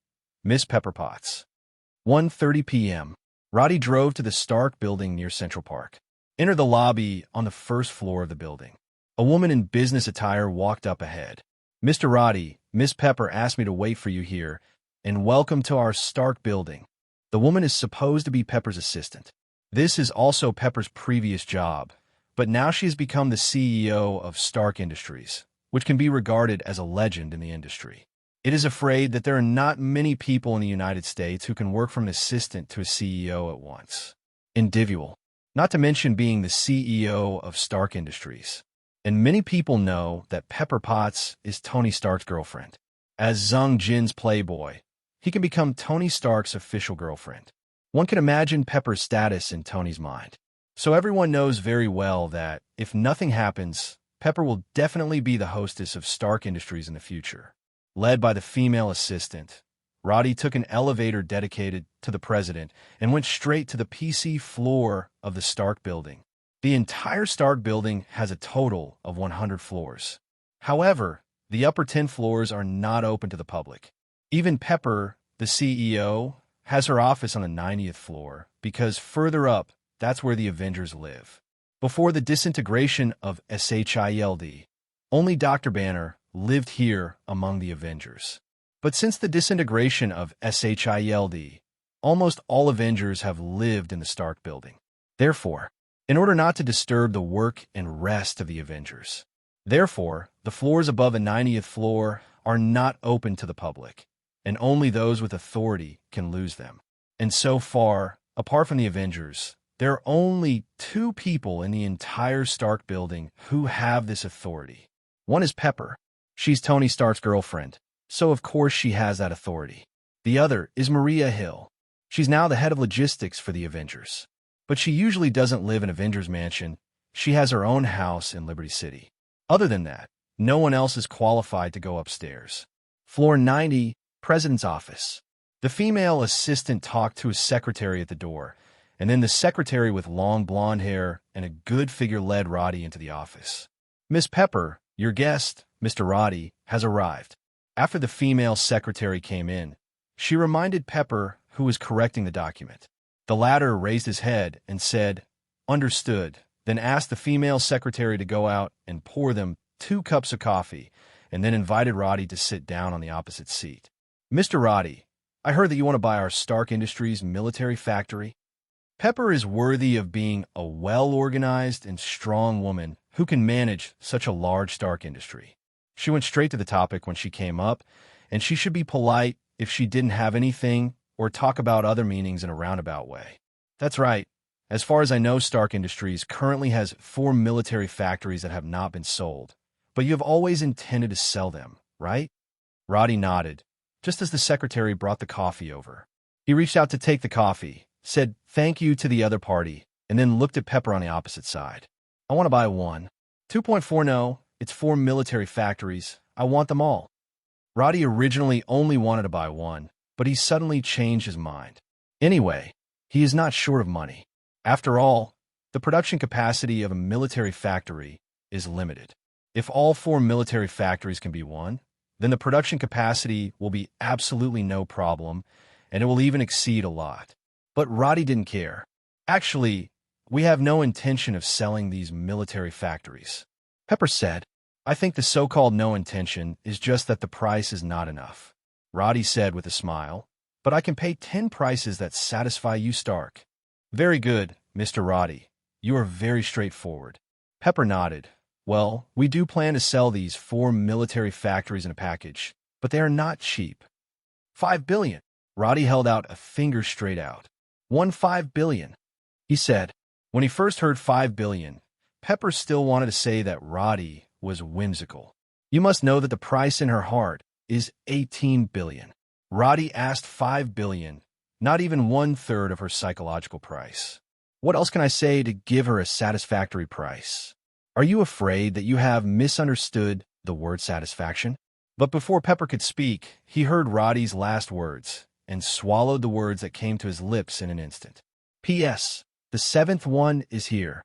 Miss Pepper Potts. 1:30 p.m. Roddy drove to the Stark building near Central Park. Entered the lobby on the first floor of the building. A woman in business attire walked up ahead. Mr. Roddy, Miss Pepper asked me to wait for you here, and welcome to our Stark building. The woman is supposed to be Pepper's assistant. This is also Pepper's previous job, but now she has become the CEO of Stark Industries, which can be regarded as a legend in the industry. It is afraid that there are not many people in the United States who can work from an assistant to a CEO at once. Individual. Not to mention being the CEO of Stark Industries. And many people know that Pepper Potts is Tony Stark's girlfriend. As Zung Jin's playboy, he can become Tony Stark's official girlfriend. One can imagine Pepper's status in Tony's mind. So everyone knows very well that if nothing happens, Pepper will definitely be the hostess of Stark Industries in the future. Led by the female assistant, Roddy took an elevator dedicated to the president and went straight to the PC floor of the Stark building. The entire Stark building has a total of 100 floors. However, the upper 10 floors are not open to the public. Even Pepper, the CEO, has her office on the 90th floor because further up, that's where the Avengers live. Before the disintegration of SHIELD, only Dr. Banner lived here among the Avengers. But since the disintegration of SHIELD, almost all Avengers have lived in the Stark building. Therefore, in order not to disturb the work and rest of the Avengers, the floors above the 90th floor are not open to the public, and only those with authority can lose them. And so far, apart from the Avengers, there are only 2 people in the entire Stark building who have this authority. One is Pepper. She's Tony Stark's girlfriend, so of course she has that authority. The other is Maria Hill. She's now the head of logistics for the Avengers. But she usually doesn't live in Avengers Mansion. She has her own house in Liberty City. Other than that, no one else is qualified to go upstairs. Floor 90, President's office. The female assistant talked to a secretary at the door, and then the secretary with long blonde hair and a good figure led Roddy into the office. Miss Pepper, your guest, Mr. Roddy, has arrived. After the female secretary came in, she reminded Pepper, who was correcting the document. The latter raised his head and said, "Understood," then asked the female secretary to go out and pour them 2 cups of coffee, and then invited Roddy to sit down on the opposite seat. "Mr. Roddy, I heard that you want to buy our Stark Industries military factory." Pepper is worthy of being a well-organized and strong woman who can manage such a large Stark industry. She went straight to the topic when she came up, and she should be polite if she didn't have anything or talk about other meanings in a roundabout way. That's right. As far as I know, Stark Industries currently has 4 military factories that have not been sold, but you have always intended to sell them, right? Roddy nodded, just as the secretary brought the coffee over. He reached out to take the coffee, said thank you to the other party, and then looked at Pepper on the opposite side. "I want to buy 1. 2.4 no, it's 4 military factories. I want them all." Roddy originally only wanted to buy 1, but he suddenly changed his mind. Anyway, he is not short of money. After all, the production capacity of a military factory is limited. If all 4 military factories can be won, then the production capacity will be absolutely no problem, and it will even exceed a lot. But Roddy didn't care. Actually, we have no intention of selling these military factories. Pepper said, I think the so-called no intention is just that the price is not enough. Roddy said with a smile, but I can pay 10 prices that satisfy you, Stark. Very good, Mr. Roddy. You are very straightforward. Pepper nodded. Well, we do plan to sell these 4 military factories in a package, but they are not cheap. 5 billion. Roddy held out a finger straight out. 5 billion, he said. When he first heard 5 billion, Pepper still wanted to say that Roddy was whimsical. You must know that the price in her heart is 18 billion. Roddy asked 5 billion, not even 1/3 of her psychological price. What else can I say to give her a satisfactory price? Are you afraid that you have misunderstood the word satisfaction? But before Pepper could speak, he heard Roddy's last words and swallowed the words that came to his lips in an instant. P.S. The 7th one is here.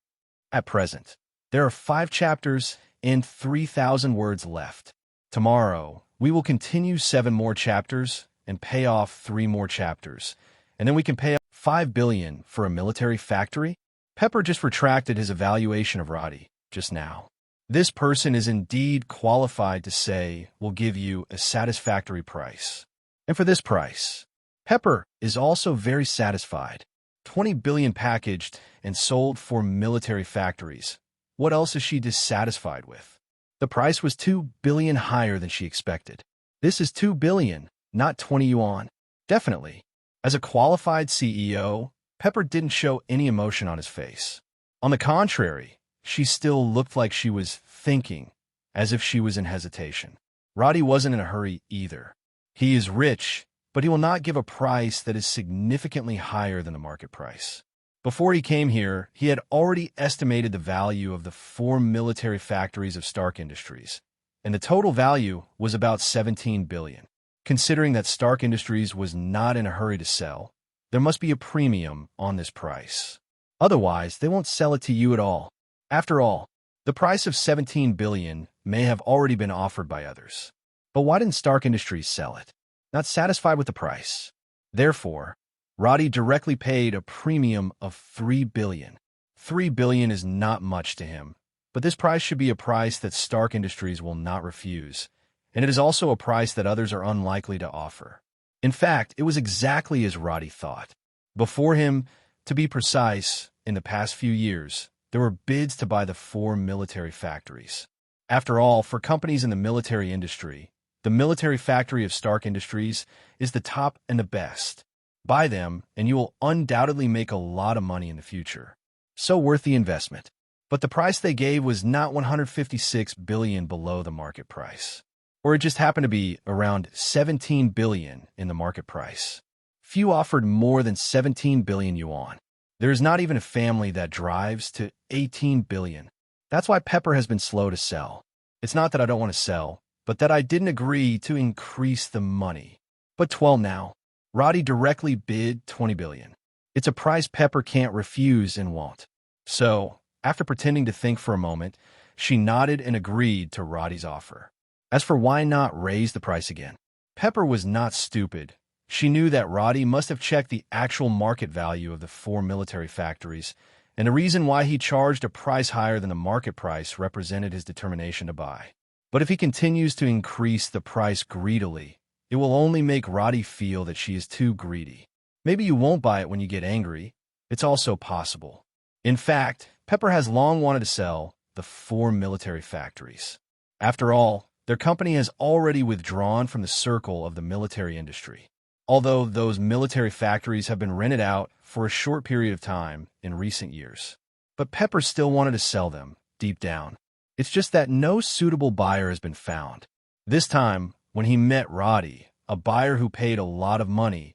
At present, there are 5 chapters and 3,000 words left. Tomorrow, we will continue 7 more chapters and pay off 3 more chapters, and then we can pay off 5 billion for a military factory? Pepper just retracted his evaluation of Roddy just now. This person is indeed qualified to say we'll give you a satisfactory price. And for this price, Pepper is also very satisfied. 20 billion packaged and sold for military factories. What else is she dissatisfied with? The price was 2 billion higher than she expected. This is 2 billion, not 20 yuan. Definitely. As a qualified CEO, Pepper didn't show any emotion on his face. On the contrary, she still looked like she was thinking, as if she was in hesitation. Roddy wasn't in a hurry either. He is rich, but he will not give a price that is significantly higher than the market price. Before he came here, he had already estimated the value of the 4 military factories of Stark Industries, and the total value was about 17 billion. Considering that Stark Industries was not in a hurry to sell, there must be a premium on this price. Otherwise, they won't sell it to you at all. After all, the price of 17 billion may have already been offered by others. But why didn't Stark Industries sell it? Not satisfied with the price. Therefore, Roddy directly paid a premium of 3 billion. 3 billion is not much to him, but this price should be a price that Stark Industries will not refuse, and it is also a price that others are unlikely to offer. In fact, it was exactly as Roddy thought. Before him, to be precise, in the past few years, there were bids to buy the 4 military factories. After all, for companies in the military industry, the military factory of Stark Industries is the top and the best. Buy them, and you will undoubtedly make a lot of money in the future. So worth the investment. But the price they gave was not 156 billion below the market price. Or it just happened to be around 17 billion in the market price. Few offered more than 17 billion yuan. There is not even a family that drives to 18 billion. That's why Pepper has been slow to sell. It's not that I don't want to sell, but that I didn't agree to increase the money. But 12 now. Roddy directly bid 20 billion. It's a price Pepper can't refuse and won't. So, after pretending to think for a moment, she nodded and agreed to Roddy's offer. As for why not raise the price again, Pepper was not stupid. She knew that Roddy must have checked the actual market value of the 4 military factories, and the reason why he charged a price higher than the market price represented his determination to buy. But if he continues to increase the price greedily, it will only make Roddy feel that she is too greedy. Maybe you won't buy it when you get angry. It's also possible. In fact, Pepper has long wanted to sell the 4 military factories. After all, their company has already withdrawn from the circle of the military industry. Although those military factories have been rented out for a short period of time in recent years. But Pepper still wanted to sell them, deep down. It's just that no suitable buyer has been found. This time, when he met Roddy, a buyer who paid a lot of money,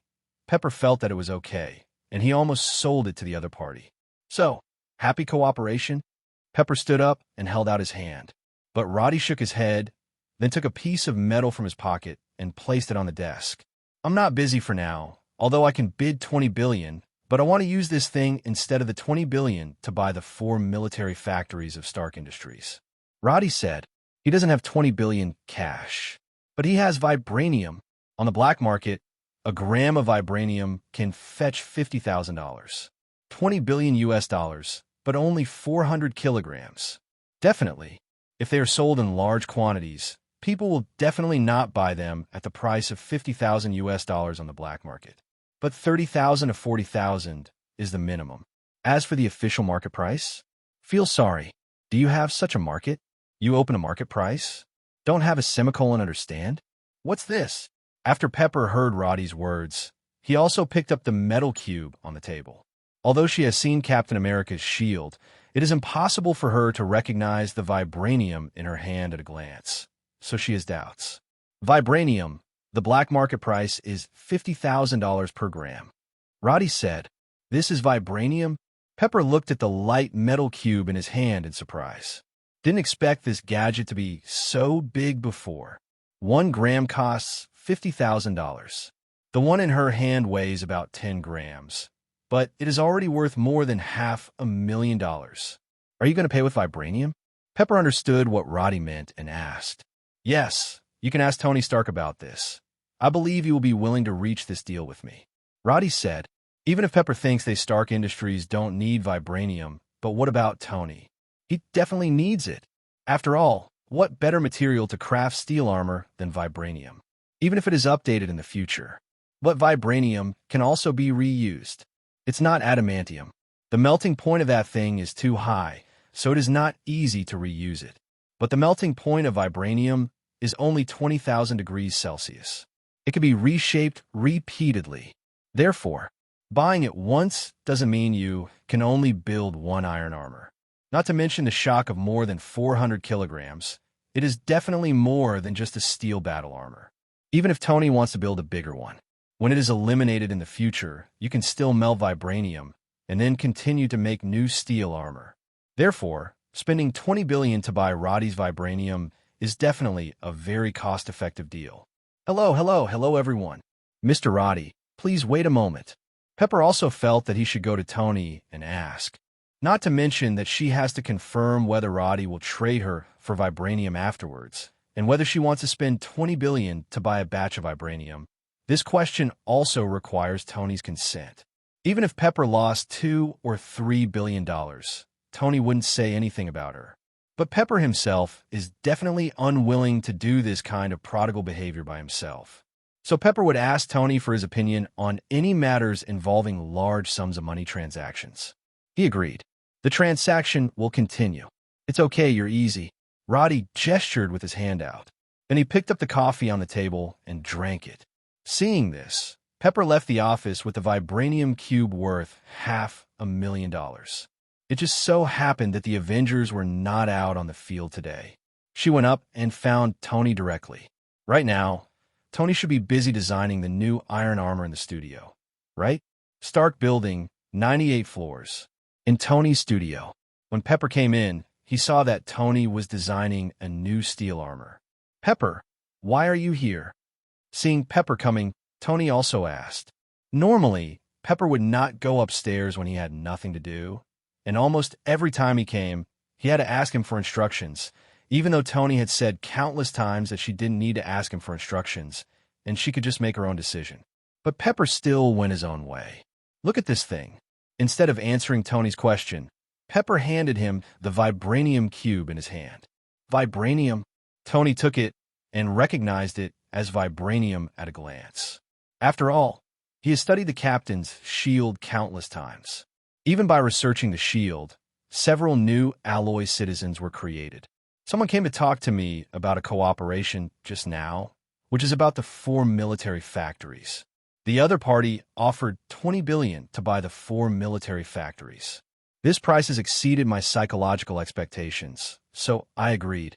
Pepper felt that it was okay, and he almost sold it to the other party. So, happy cooperation? Pepper stood up and held out his hand. But Roddy shook his head, then took a piece of metal from his pocket and placed it on the desk. I'm not busy for now, although I can bid 20 billion, but I want to use this thing instead of the 20 billion to buy the 4 military factories of Stark Industries. Roddy said he doesn't have 20 billion cash, but he has vibranium. On the black market, A gram of vibranium can fetch $50,000. 20 billion US dollars, but only 400 kilograms. Definitely. If they are sold in large quantities, people will definitely not buy them at the price of 50,000 US dollars on the black market. But 30,000 to 40,000 is the minimum. As for the official market price, feel sorry. Do you have such a market? You open a market price? Don't have a semicolon, understand? What's this? After Pepper heard Roddy's words, he also picked up the metal cube on the table. Although she has seen Captain America's shield, it is impossible for her to recognize the vibranium in her hand at a glance, so she has doubts. Vibranium, the black market price is $50,000 per gram. Roddy said, "This is vibranium?" Pepper looked at the light metal cube in his hand in surprise. Didn't expect this gadget to be so big before. 1 gram costs $50,000. The one in her hand weighs about 10 grams, but it is already worth more than $500,000. Are you going to pay with vibranium? Pepper understood what Roddy meant and asked. Yes, you can ask Tony Stark about this. I believe he will be willing to reach this deal with me. Roddy said, even if Pepper thinks they Stark Industries don't need vibranium, but what about Tony? He definitely needs it. After all, what better material to craft steel armor than vibranium? Even if it is updated in the future. But vibranium can also be reused. It's not adamantium. The melting point of that thing is too high, so it is not easy to reuse it. But the melting point of vibranium is only 20,000 degrees Celsius. It can be reshaped repeatedly. Therefore, buying it once doesn't mean you can only build one iron armor. Not to mention the shock of more than 400 kilograms, it is definitely more than just a steel battle armor. Even if Tony wants to build a bigger one, when it is eliminated in the future, you can still melt vibranium and then continue to make new steel armor. Therefore, spending $20 billion to buy Roddy's vibranium is definitely a very cost-effective deal. Hello everyone. Mr. Roddy, please wait a moment. Pepper also felt that he should go to Tony and ask. Not to mention that she has to confirm whether Roddy will trade her for vibranium afterwards, and whether she wants to spend $20 billion to buy a batch of vibranium. This question also requires Tony's consent. Even if Pepper lost $2 or $3 billion, Tony wouldn't say anything about her. But Pepper himself is definitely unwilling to do this kind of prodigal behavior by himself. So Pepper would ask Tony for his opinion on any matters involving large sums of money transactions. He agreed. The transaction will continue. It's okay, you're easy. Roddy gestured with his hand out. Then he picked up the coffee on the table and drank it. Seeing this, Pepper left the office with a vibranium cube worth $500,000. It just so happened that the Avengers were not out on the field today. She went up and found Tony directly. Right now, Tony should be busy designing the new iron armor in the studio. Right? Stark Building, 98 floors. In Tony's studio. When Pepper came in, he saw that Tony was designing a new steel armor. Pepper, why are you here? Seeing Pepper coming, Tony also asked. Normally, Pepper would not go upstairs when he had nothing to do, and almost every time he came, he had to ask him for instructions, even though Tony had said countless times that she didn't need to ask him for instructions, and she could just make her own decision. But Pepper still went his own way. Look at this thing. Instead of answering Tony's question, Pepper handed him the vibranium cube in his hand. Vibranium? Tony took it and recognized it as vibranium at a glance. After all, he has studied the Captain's shield countless times. Even by researching the shield, several new alloy citizens were created. Someone came to talk to me about a cooperation just now, which is about the 4 military factories. The other party offered $20 billion to buy the 4 military factories. This price has exceeded my psychological expectations, so I agreed.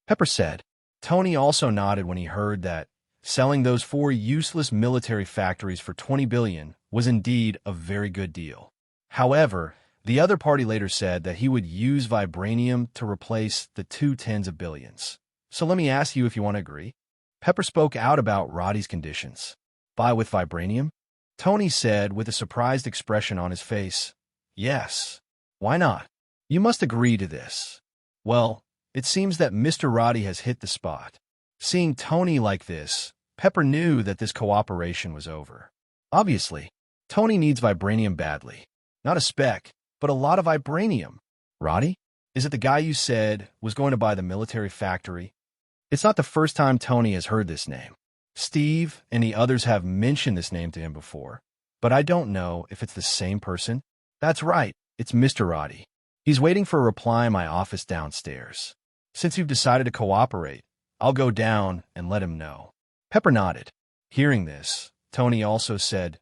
Pepper said. Tony also nodded when he heard that selling those 4 useless military factories for $20 billion was indeed a very good deal. However, the other party later said that he would use vibranium to replace the 2 tens of billions. So let me ask you if you want to agree. Pepper spoke out about Roddy's conditions. Buy with vibranium? Tony said with a surprised expression on his face. Yes. Why not? You must agree to this. Well, it seems that Mr. Roddy has hit the spot. Seeing Tony like this, Pepper knew that this cooperation was over. Obviously, Tony needs vibranium badly. Not a speck, but a lot of vibranium. Roddy? Is it the guy you said was going to buy the military factory? It's not the first time Tony has heard this name. Steve and the others have mentioned this name to him before, but I don't know if it's the same person. That's right, it's Mr. Roddy. He's waiting for a reply in my office downstairs. Since you've decided to cooperate, I'll go down and let him know. Pepper nodded. Hearing this, Tony also said,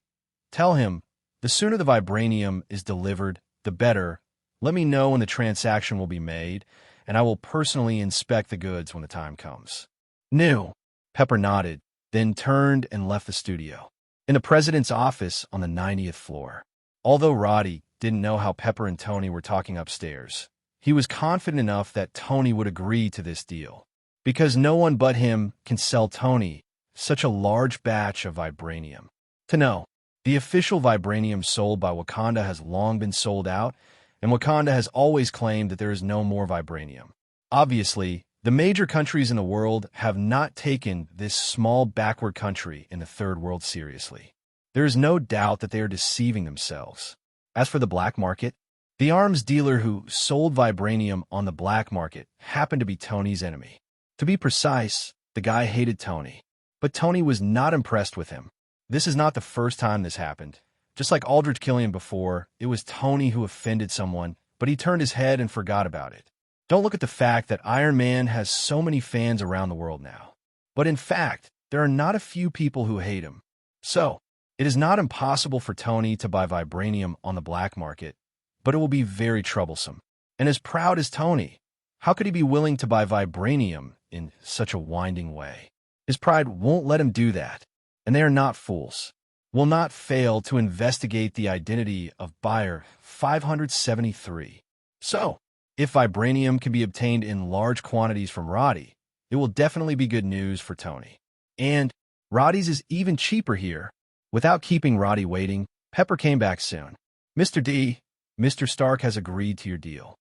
"Tell him, the sooner the vibranium is delivered, the better. Let me know when the transaction will be made, and I will personally inspect the goods when the time comes." "New." Pepper nodded, then turned and left the studio. In the president's office on the 90th floor. Although Roddy didn't know how Pepper and Tony were talking upstairs, he was confident enough that Tony would agree to this deal, because no one but him can sell Tony such a large batch of vibranium. To know, the official vibranium sold by Wakanda has long been sold out, and Wakanda has always claimed that there is no more vibranium. Obviously, the major countries in the world have not taken this small backward country in the third world seriously. There is no doubt that they are deceiving themselves. As for the black market, the arms dealer who sold vibranium on the black market happened to be Tony's enemy. To be precise, the guy hated Tony, but Tony was not impressed with him. This is not the first time this happened. Just like Aldrich Killian before, it was Tony who offended someone, but he turned his head and forgot about it. Don't look at the fact that Iron Man has so many fans around the world now. But in fact, there are not a few people who hate him. So, it is not impossible for Tony to buy vibranium on the black market, but it will be very troublesome. And as proud as Tony, how could he be willing to buy vibranium in such a winding way? His pride won't let him do that, and they are not fools. Will not fail to investigate the identity of buyer 573. So, if vibranium can be obtained in large quantities from Roddy, it will definitely be good news for Tony. And Roddy's is even cheaper here. Without keeping Roddy waiting, Pepper came back soon. "Mr. D, Mr. Stark has agreed to your deal."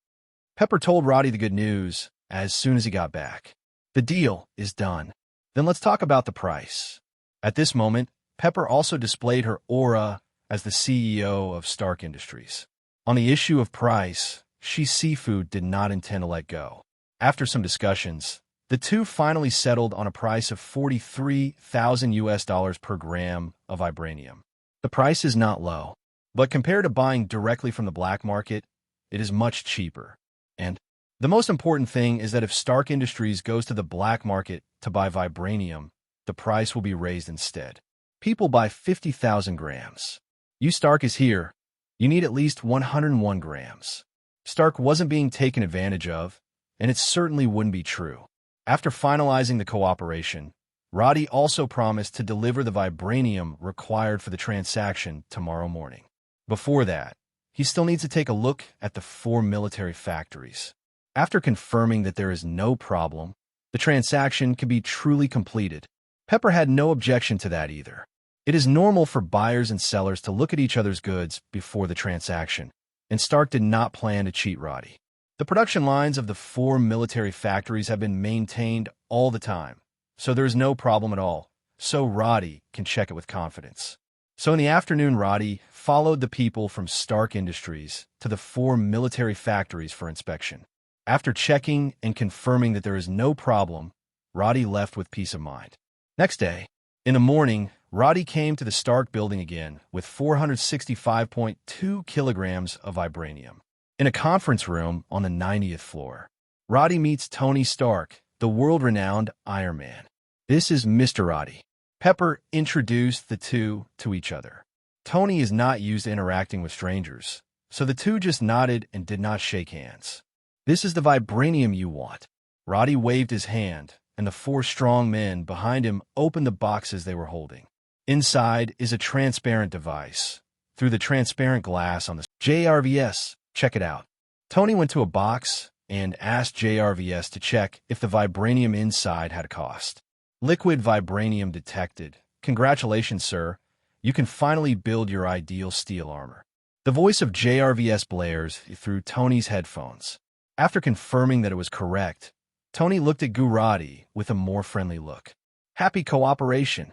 Pepper told Roddy the good news as soon as he got back. "The deal is done. Then let's talk about the price." At this moment, Pepper also displayed her aura as the CEO of Stark Industries. On the issue of price, She Seafood did not intend to let go. After some discussions, the two finally settled on a price of $43,000 per gram of vibranium. The price is not low, but compared to buying directly from the black market, it is much cheaper. And the most important thing is that if Stark Industries goes to the black market to buy vibranium, the price will be raised instead. People buy 50,000 grams. You Stark is here. You need at least 101 grams. Stark wasn't being taken advantage of, and it certainly wouldn't be true. After finalizing the cooperation, Roddy also promised to deliver the vibranium required for the transaction tomorrow morning. Before that, he still needs to take a look at the 4 military factories. After confirming that there is no problem, the transaction can be truly completed. Pepper had no objection to that either. It is normal for buyers and sellers to look at each other's goods before the transaction, and Stark did not plan to cheat Roddy. The production lines of the 4 military factories have been maintained all the time, so there is no problem at all, so Roddy can check it with confidence. So in the afternoon, Roddy followed the people from Stark Industries to the 4 military factories for inspection. After checking and confirming that there is no problem, Roddy left with peace of mind. Next day, in the morning, Roddy came to the Stark building again with 465.2 kilograms of vibranium. In a conference room on the 90th floor, Roddy meets Tony Stark, the world-renowned Iron Man. This is Mr. Roddy. Pepper introduced the two to each other. Tony is not used to interacting with strangers, so the two just nodded and did not shake hands. "This is the vibranium you want." Roddy waved his hand, and the 4 strong men behind him opened the boxes they were holding. Inside is a transparent device. Through the transparent glass on the JRVS, check it out. Tony went to a box and asked JRVS to check if the vibranium inside had a cost. "Liquid vibranium detected. Congratulations, sir. You can finally build your ideal steel armor." The voice of JRVS blares through Tony's headphones. After confirming that it was correct, Tony looked at Roddy with a more friendly look. Happy cooperation.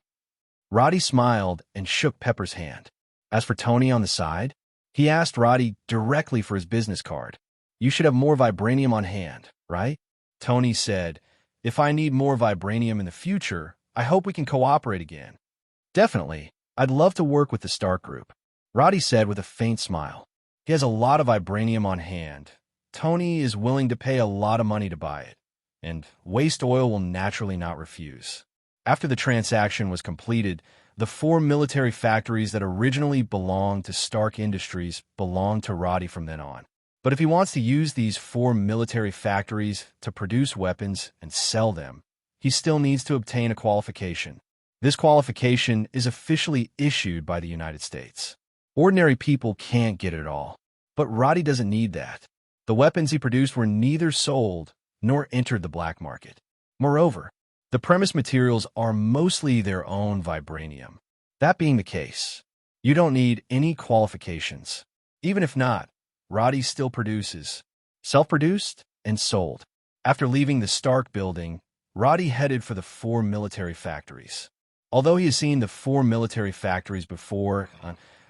Roddy smiled and shook Pepper's hand. As for Tony on the side, he asked Roddy directly for his business card. You should have more vibranium on hand, right? Tony said, if I need more vibranium in the future, I hope we can cooperate again. Definitely. I'd love to work with the Stark Group, Roddy said with a faint smile. He has a lot of vibranium on hand. Tony is willing to pay a lot of money to buy it, and Waste Oil will naturally not refuse. After the transaction was completed, the 4 military factories that originally belonged to Stark Industries belonged to Roddy from then on. But if he wants to use these 4 military factories to produce weapons and sell them, he still needs to obtain a qualification. This qualification is officially issued by the United States. Ordinary people can't get it all, but Roddy doesn't need that. The weapons he produced were neither sold nor entered the black market. Moreover, the premise materials are mostly their own vibranium. That being the case, you don't need any qualifications. Even if not, Roddy still produces, self-produced and sold. After leaving the Stark building, Roddy headed for the 4 military factories. Although he has seen the 4 military factories before,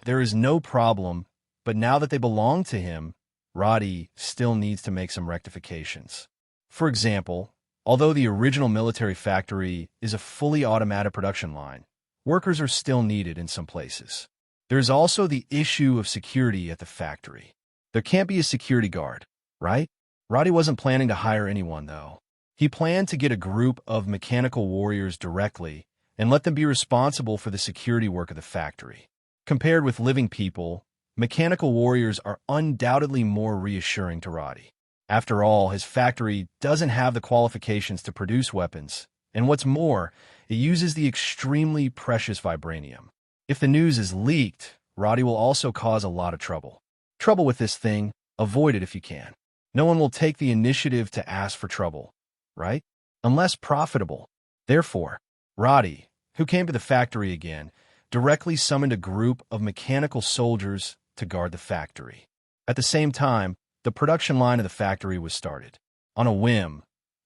there is no problem, but now that they belong to him, Roddy still needs to make some rectifications. For example, although the original military factory is a fully automatic production line, workers are still needed in some places. There is also the issue of security at the factory. There can't be a security guard, right? Roddy wasn't planning to hire anyone, though. He planned to get a group of mechanical warriors directly and let them be responsible for the security work of the factory. Compared with living people, mechanical warriors are undoubtedly more reassuring to Roddy. After all, his factory doesn't have the qualifications to produce weapons, and what's more, it uses the extremely precious vibranium. If the news is leaked, Roddy will also cause a lot of trouble. Trouble with this thing, avoid it if you can. No one will take the initiative to ask for trouble, right? Unless profitable. Therefore, Roddy, who came to the factory again, directly summoned a group of mechanical soldiers to guard the factory. At the same time, the production line of the factory was started. On a whim,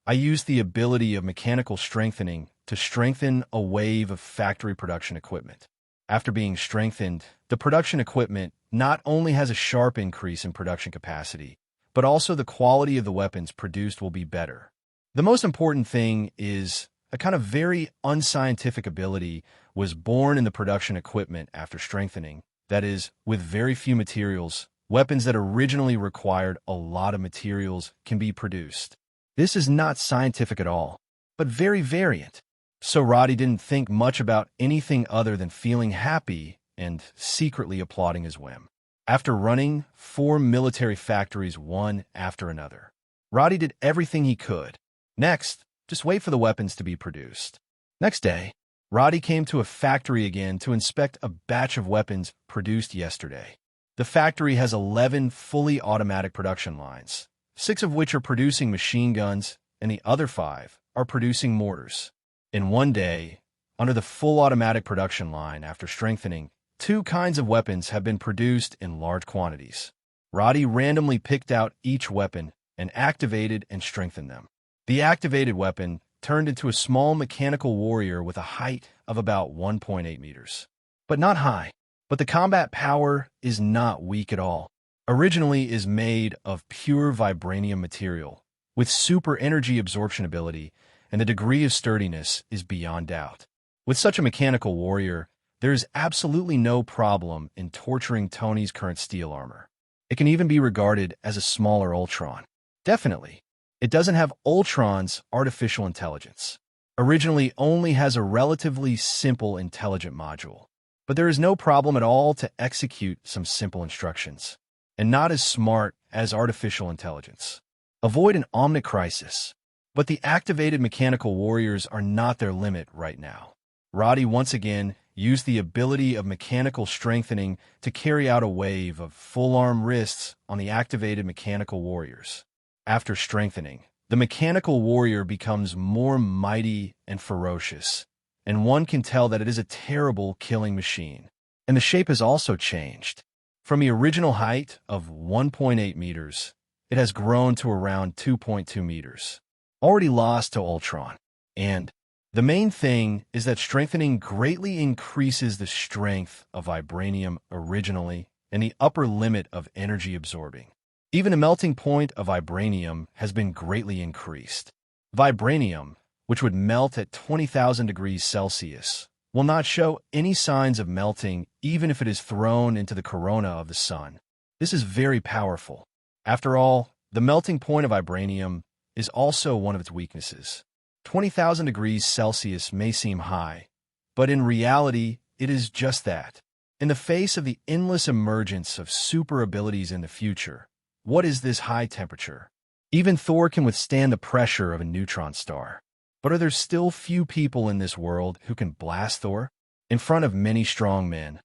I used the ability of mechanical strengthening to strengthen a wave of factory production equipment. After being strengthened, the production equipment not only has a sharp increase in production capacity, but also the quality of the weapons produced will be better. The most important thing is a kind of very unscientific ability was born in the production equipment after strengthening. That is, with very few materials, weapons that originally required a lot of materials can be produced. This is not scientific at all, but very variant. So Roddy didn't think much about anything other than feeling happy and secretly applauding his whim. After running 4 military factories one after another, Roddy did everything he could. Next, just wait for the weapons to be produced. Next day, Roddy came to a factory again to inspect a batch of weapons produced yesterday. The factory has 11 fully automatic production lines, 6 of which are producing machine guns, and the other 5 are producing mortars. In one day, under the full automatic production line after strengthening, 2 kinds of weapons have been produced in large quantities. Roddy randomly picked out each weapon and activated and strengthened them. The activated weapon turned into a small mechanical warrior with a height of about 1.8 meters. But not high. But the combat power is not weak at all. Originally is made of pure vibranium material, with super energy absorption ability, and the degree of sturdiness is beyond doubt. With such a mechanical warrior, there is absolutely no problem in torturing Tony's current steel armor. It can even be regarded as a smaller Ultron. Definitely. It doesn't have Ultron's artificial intelligence. Originally only has a relatively simple intelligent module. But there is no problem at all to execute some simple instructions, and not as smart as artificial intelligence. Avoid an omnic crisis. But the activated mechanical warriors are not their limit right now. Roddy once again used the ability of mechanical strengthening to carry out a wave of full-arm wrists on the activated mechanical warriors. After strengthening, the mechanical warrior becomes more mighty and ferocious, and one can tell that it is a terrible killing machine. And the shape has also changed. From the original height of 1.8 meters, it has grown to around 2.2 meters. Already lost to Ultron. And The main thing is that strengthening greatly increases the strength of vibranium originally and the upper limit of energy absorbing. Even the melting point of vibranium has been greatly increased. Vibranium, which would melt at 20,000 degrees Celsius, will not show any signs of melting even if it is thrown into the corona of the sun. This is very powerful. After all, the melting point of vibranium is also one of its weaknesses. 20,000 degrees Celsius may seem high, but in reality, it is just that. In the face of the endless emergence of super abilities in the future, what is this high temperature? Even Thor can withstand the pressure of a neutron star. But are there still few people in this world who can blast Thor? In front of many strong men,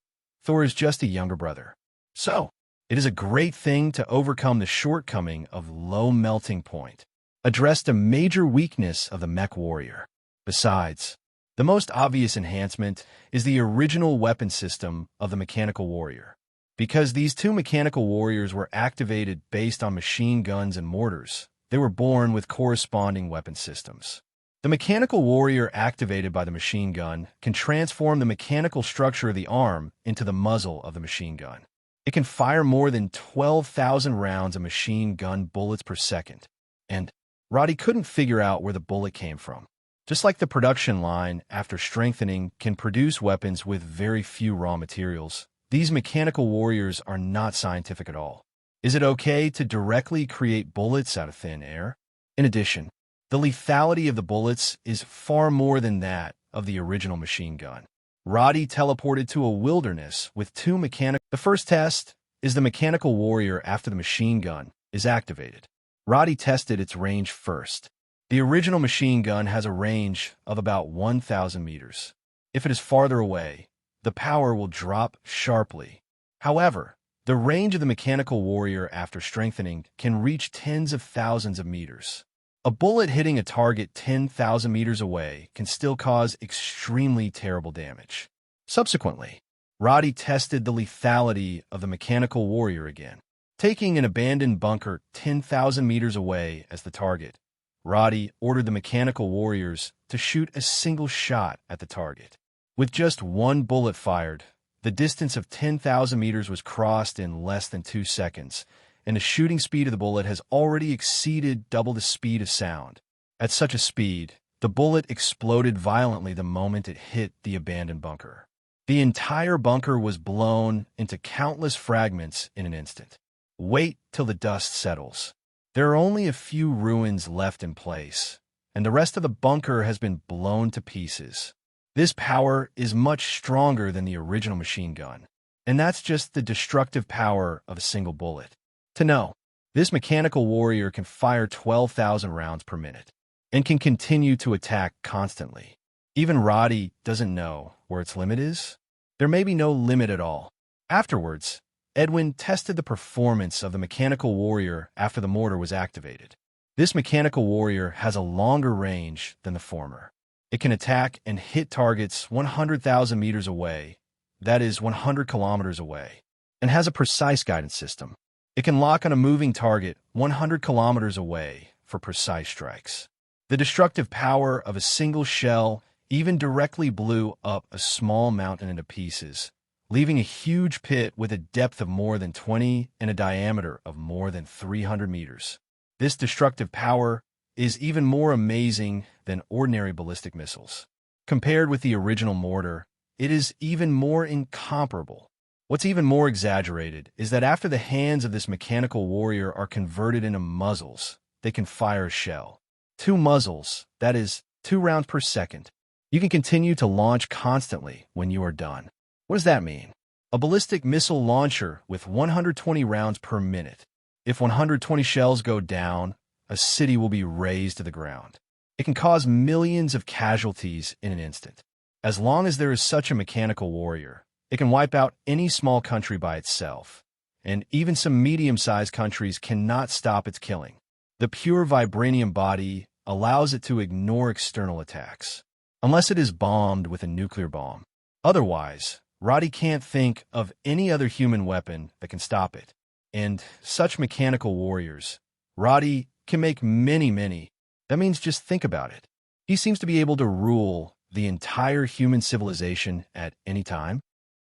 Thor is just a younger brother. So, it is a great thing to overcome the shortcoming of low melting point, addressed a major weakness of the mech warrior. Besides, the most obvious enhancement is the original weapon system of the mechanical warrior. Because these two mechanical warriors were activated based on machine guns and mortars, they were born with corresponding weapon systems. The mechanical warrior activated by the machine gun can transform the mechanical structure of the arm into the muzzle of the machine gun. It can fire more than 12,000 rounds of machine gun bullets per second. And Roddy couldn't figure out where the bullet came from. Just like the production line, after strengthening, can produce weapons with very few raw materials, these mechanical warriors are not scientific at all. Is it okay to directly create bullets out of thin air? In addition, the lethality of the bullets is far more than that of the original machine gun. Roddy teleported to a wilderness with two mechanical... The first test is the mechanical warrior after the machine gun is activated. Roddy tested its range first. The original machine gun has a range of about 1,000 meters. If it is farther away, the power will drop sharply. However, the range of the mechanical warrior after strengthening can reach tens of thousands of meters. A bullet hitting a target 10,000 meters away can still cause extremely terrible damage. Subsequently, Roddy tested the lethality of the mechanical warrior again. Taking an abandoned bunker 10,000 meters away as the target, Roddy ordered the mechanical warriors to shoot a single shot at the target. With just one bullet fired, the distance of 10,000 meters was crossed in less than 2 seconds, and the shooting speed of the bullet has already exceeded double the speed of sound. At such a speed, the bullet exploded violently the moment it hit the abandoned bunker. The entire bunker was blown into countless fragments in an instant. Wait till the dust settles. There are only a few ruins left in place, and the rest of the bunker has been blown to pieces. This power is much stronger than the original machine gun, and that's just the destructive power of a single bullet. To know, this mechanical warrior can fire 12,000 rounds per minute, and can continue to attack constantly. Even Roddy doesn't know where its limit is. There may be no limit at all. Afterwards, Edwin tested the performance of the mechanical warrior after the mortar was activated. This mechanical warrior has a longer range than the former. It can attack and hit targets 100,000 meters away, that is 100 kilometers away, and has a precise guidance system. It can lock on a moving target 100 kilometers away for precise strikes. The destructive power of a single shell even directly blew up a small mountain into pieces, leaving a huge pit with a depth of more than 20 and a diameter of more than 300 meters. This destructive power is even more amazing than ordinary ballistic missiles. Compared with the original mortar, it is even more incomparable. What's even more exaggerated is that after the hands of this mechanical warrior are converted into muzzles, they can fire a shell. 2 muzzles, that is, 2 rounds per second. You can continue to launch constantly when you are done. What does that mean? A ballistic missile launcher with 120 rounds per minute. If 120 shells go down, a city will be razed to the ground. It can cause millions of casualties in an instant. As long as there is such a mechanical warrior, it can wipe out any small country by itself, and even some medium-sized countries cannot stop its killing. The pure vibranium body allows it to ignore external attacks, unless it is bombed with a nuclear bomb. Otherwise, Roddy can't think of any other human weapon that can stop it. And such mechanical warriors, Roddy can make many. That means just think about it. He seems to be able to rule the entire human civilization at any time.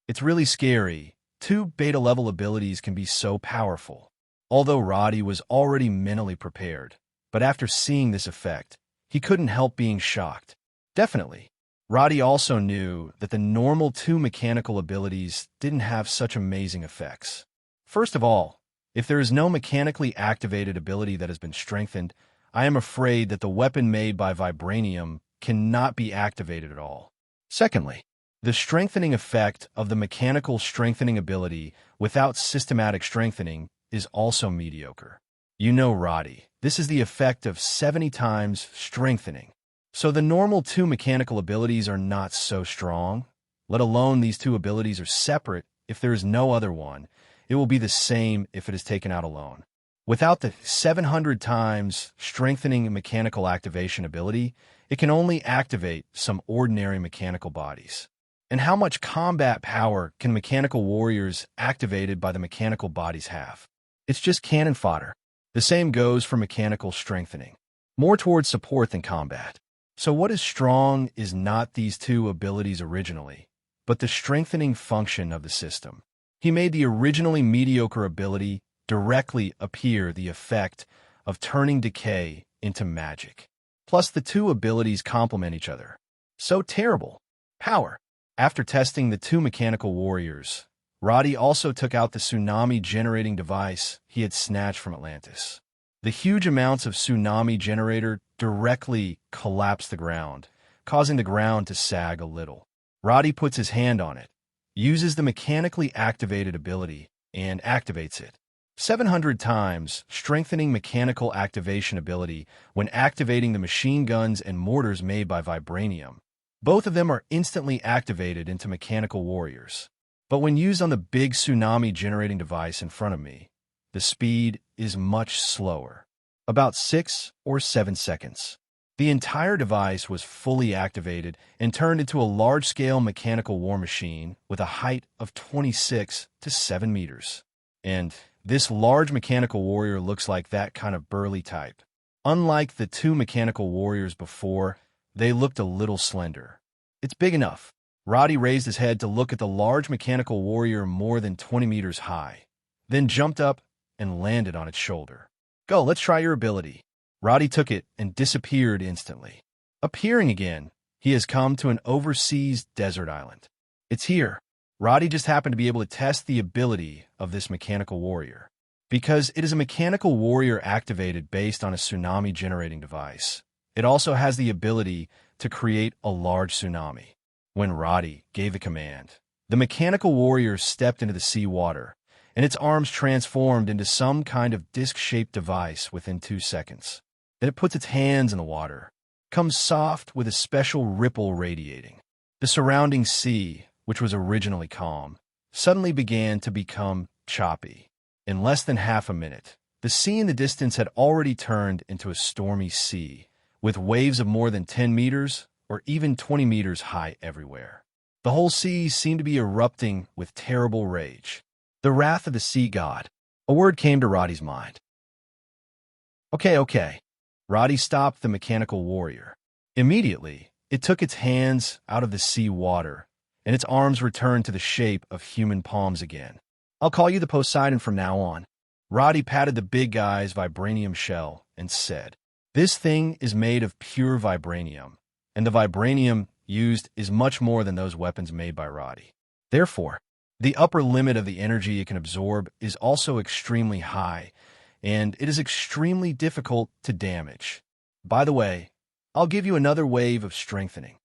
It's really scary. Two beta-level abilities can be so powerful. Although Roddy was already mentally prepared, but after seeing this effect, he couldn't help being shocked. Definitely. Roddy also knew that the normal two mechanical abilities didn't have such amazing effects. First of all, if there is no mechanically activated ability that has been strengthened, I am afraid that the weapon made by vibranium cannot be activated at all. Secondly, the strengthening effect of the mechanical strengthening ability without systematic strengthening is also mediocre. You know, Roddy, this is the effect of 70 times strengthening. So the normal two mechanical abilities are not so strong, let alone these two abilities are separate. If there is no other one, it will be the same if it is taken out alone. Without the 700 times strengthening mechanical activation ability, it can only activate some ordinary mechanical bodies. And how much combat power can mechanical warriors activated by the mechanical bodies have? It's just cannon fodder. The same goes for mechanical strengthening. More towards support than combat. So what is strong is not these two abilities originally, but the strengthening function of the system. He made the originally mediocre ability directly appear the effect of turning decay into magic. Plus the two abilities complement each other. So terrible. Power. After testing the two mechanical warriors, Roddy also took out the tsunami-generating device he had snatched from Atlantis. The huge amounts of tsunami generator directly collapsed the ground, causing the ground to sag a little. Roddy puts his hand on it, uses the mechanically activated ability, and activates it. 700 times strengthening mechanical activation ability when activating the machine guns and mortars made by vibranium. Both of them are instantly activated into mechanical warriors. But when used on the big tsunami generating device in front of me, the speed is much slower, about 6 or 7 seconds. The entire device was fully activated and turned into a large-scale mechanical war machine with a height of 26 to 7 meters. And this large mechanical warrior looks like that kind of burly type. Unlike the two mechanical warriors before, they looked a little slender. It's big enough. Roddy raised his head to look at the large mechanical warrior more than 20 meters high, then jumped up and landed on its shoulder. Go, let's try your ability. Roddy took it and disappeared instantly. Appearing again, he has come to an overseas desert island. It's here. Roddy just happened to be able to test the ability of this mechanical warrior. Because it is a mechanical warrior activated based on a tsunami-generating device, it also has the ability to create a large tsunami. When Roddy gave the command, the mechanical warrior stepped into the sea water, and its arms transformed into some kind of disc-shaped device within 2 seconds. Then it puts its hands in the water, comes soft with a special ripple radiating. The surrounding sea, which was originally calm, suddenly began to become choppy. In less than half a minute, the sea in the distance had already turned into a stormy sea, with waves of more than 10 meters or even 20 meters high everywhere. The whole sea seemed to be erupting with terrible rage. The wrath of the sea god. A word came to Roddy's mind. Okay. Roddy stopped the mechanical warrior. Immediately, it took its hands out of the sea water, and its arms returned to the shape of human palms again. I'll call you the Poseidon from now on. Roddy patted the big guy's vibranium shell and said, "This thing is made of pure vibranium, and the vibranium used is much more than those weapons made by Roddy. Therefore, the upper limit of the energy it can absorb is also extremely high, and it is extremely difficult to damage. By the way, I'll give you another wave of strengthening."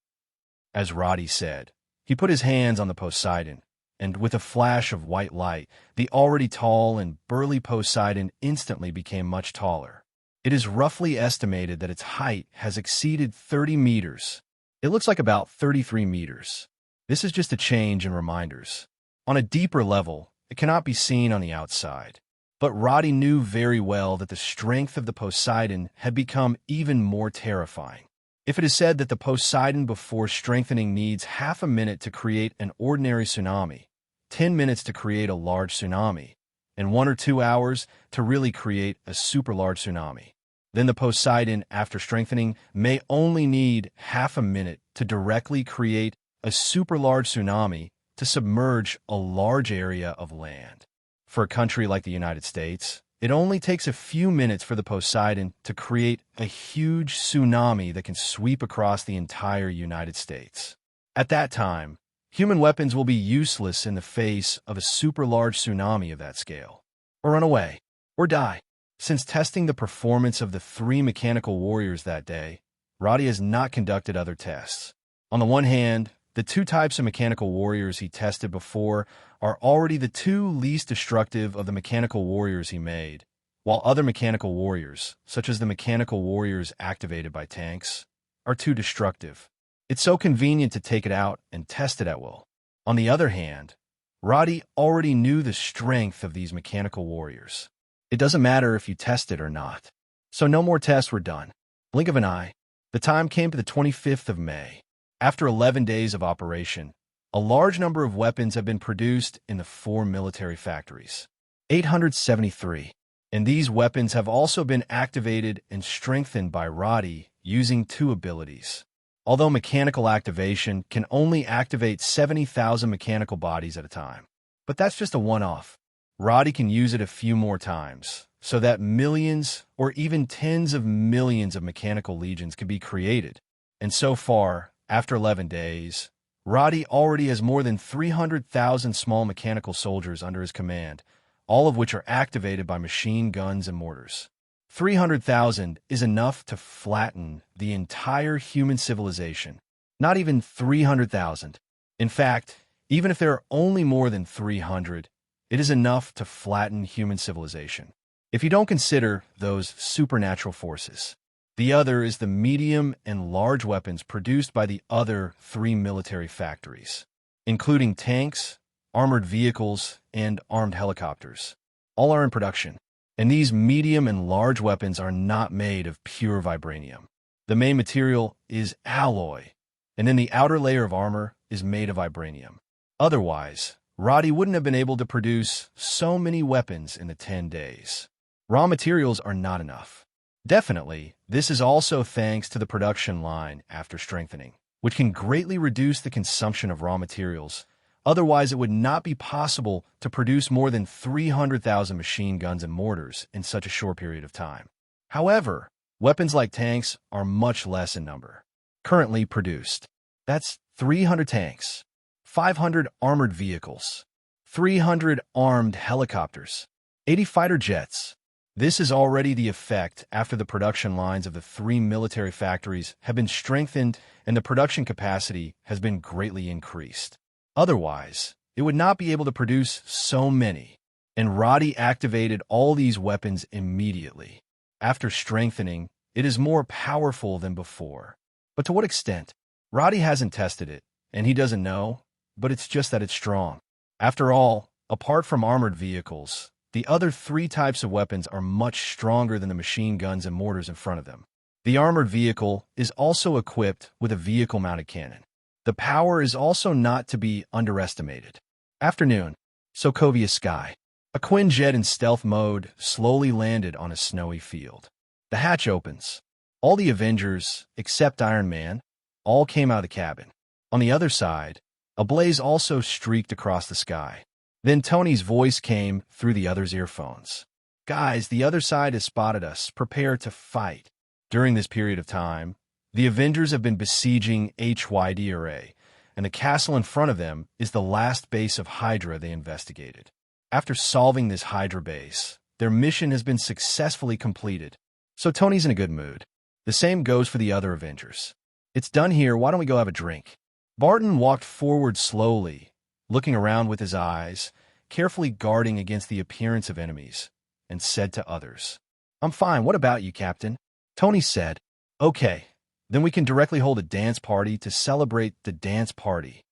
As Roddy said, he put his hands on the Poseidon, and with a flash of white light, the already tall and burly Poseidon instantly became much taller. It is roughly estimated that its height has exceeded 30 meters. It looks like about 33 meters. This is just a change in reminders. On a deeper level, it cannot be seen on the outside. But Roddy knew very well that the strength of the Poseidon had become even more terrifying. If it is said that the Poseidon before strengthening needs half a minute to create an ordinary tsunami, 10 minutes to create a large tsunami, and 1 or 2 hours to really create a super large tsunami, Then the Poseidon, after strengthening, may only need half a minute to directly create a super large tsunami to submerge a large area of land. For a country like the United States, it only takes a few minutes for the Poseidon to create a huge tsunami that can sweep across the entire United States. At that time, human weapons will be useless in the face of a super large tsunami of that scale. Or run away, or die. Since testing the performance of the 3 mechanical warriors that day, Roddy has not conducted other tests. On the one hand, the 2 types of mechanical warriors he tested before are already the 2 least destructive of the mechanical warriors he made, while other mechanical warriors, such as the mechanical warriors activated by tanks, are too destructive. It's so convenient to take it out and test it at will. On the other hand, Roddy already knew the strength of these mechanical warriors. It doesn't matter if you test it or not. So no more tests were done. Blink of an eye, the time came to the 25th of May. After 11 days of operation, a large number of weapons have been produced in the 4 military factories. 873. And these weapons have also been activated and strengthened by Roddy using 2 abilities. Although mechanical activation can only activate 70,000 mechanical bodies at a time. But that's just a one-off. Roddy can use it a few more times, so that millions or even tens of millions of mechanical legions can be created. And so far, after 11 days, Roddy already has more than 300,000 small mechanical soldiers under his command, all of which are activated by machine guns and mortars. 300,000 is enough to flatten the entire human civilization. Not even 300,000. In fact, even if there are only more than 300, it is enough to flatten human civilization. If you don't consider those supernatural forces. The other is the medium and large weapons produced by the other 3 military factories, including tanks, armored vehicles, and armed helicopters. All are in production, and these medium and large weapons are not made of pure vibranium. The main material is alloy, and then the outer layer of armor is made of vibranium. Otherwise, Roddy wouldn't have been able to produce so many weapons in the 10 days. Raw materials are not enough. Definitely, this is also thanks to the production line after strengthening, which can greatly reduce the consumption of raw materials. Otherwise, it would not be possible to produce more than 300,000 machine guns and mortars in such a short period of time. However, weapons like tanks are much less in number. Currently produced. That's 300 tanks, 500 armored vehicles, 300 armed helicopters, 80 fighter jets. This is already the effect after the production lines of the 3 military factories have been strengthened and the production capacity has been greatly increased. Otherwise, it would not be able to produce so many, and Roddy activated all these weapons immediately. After strengthening, it is more powerful than before. But to what extent? Roddy hasn't tested it, and he doesn't know, but it's just that it's strong. After all, apart from armored vehicles, the other 3 types of weapons are much stronger than the machine guns and mortars in front of them. The armored vehicle is also equipped with a vehicle-mounted cannon. The power is also not to be underestimated. Afternoon, Sokovia sky. A Quinjet in stealth mode slowly landed on a snowy field. The hatch opens. All the Avengers, except Iron Man, all came out of the cabin. On the other side, a blaze also streaked across the sky. Then Tony's voice came through the others' earphones. Guys, the other side has spotted us. Prepare to fight. During this period of time, the Avengers have been besieging HYD Array, and the castle in front of them is the last base of Hydra they investigated. After solving this Hydra base, their mission has been successfully completed. So Tony's in a good mood. The same goes for the other Avengers. It's done here, why don't we go have a drink? Barton walked forward slowly, looking around with his eyes, carefully guarding against the appearance of enemies, and said to others, I'm fine, what about you, Captain? Tony said, Okay, then we can directly hold a dance party to celebrate the dance party.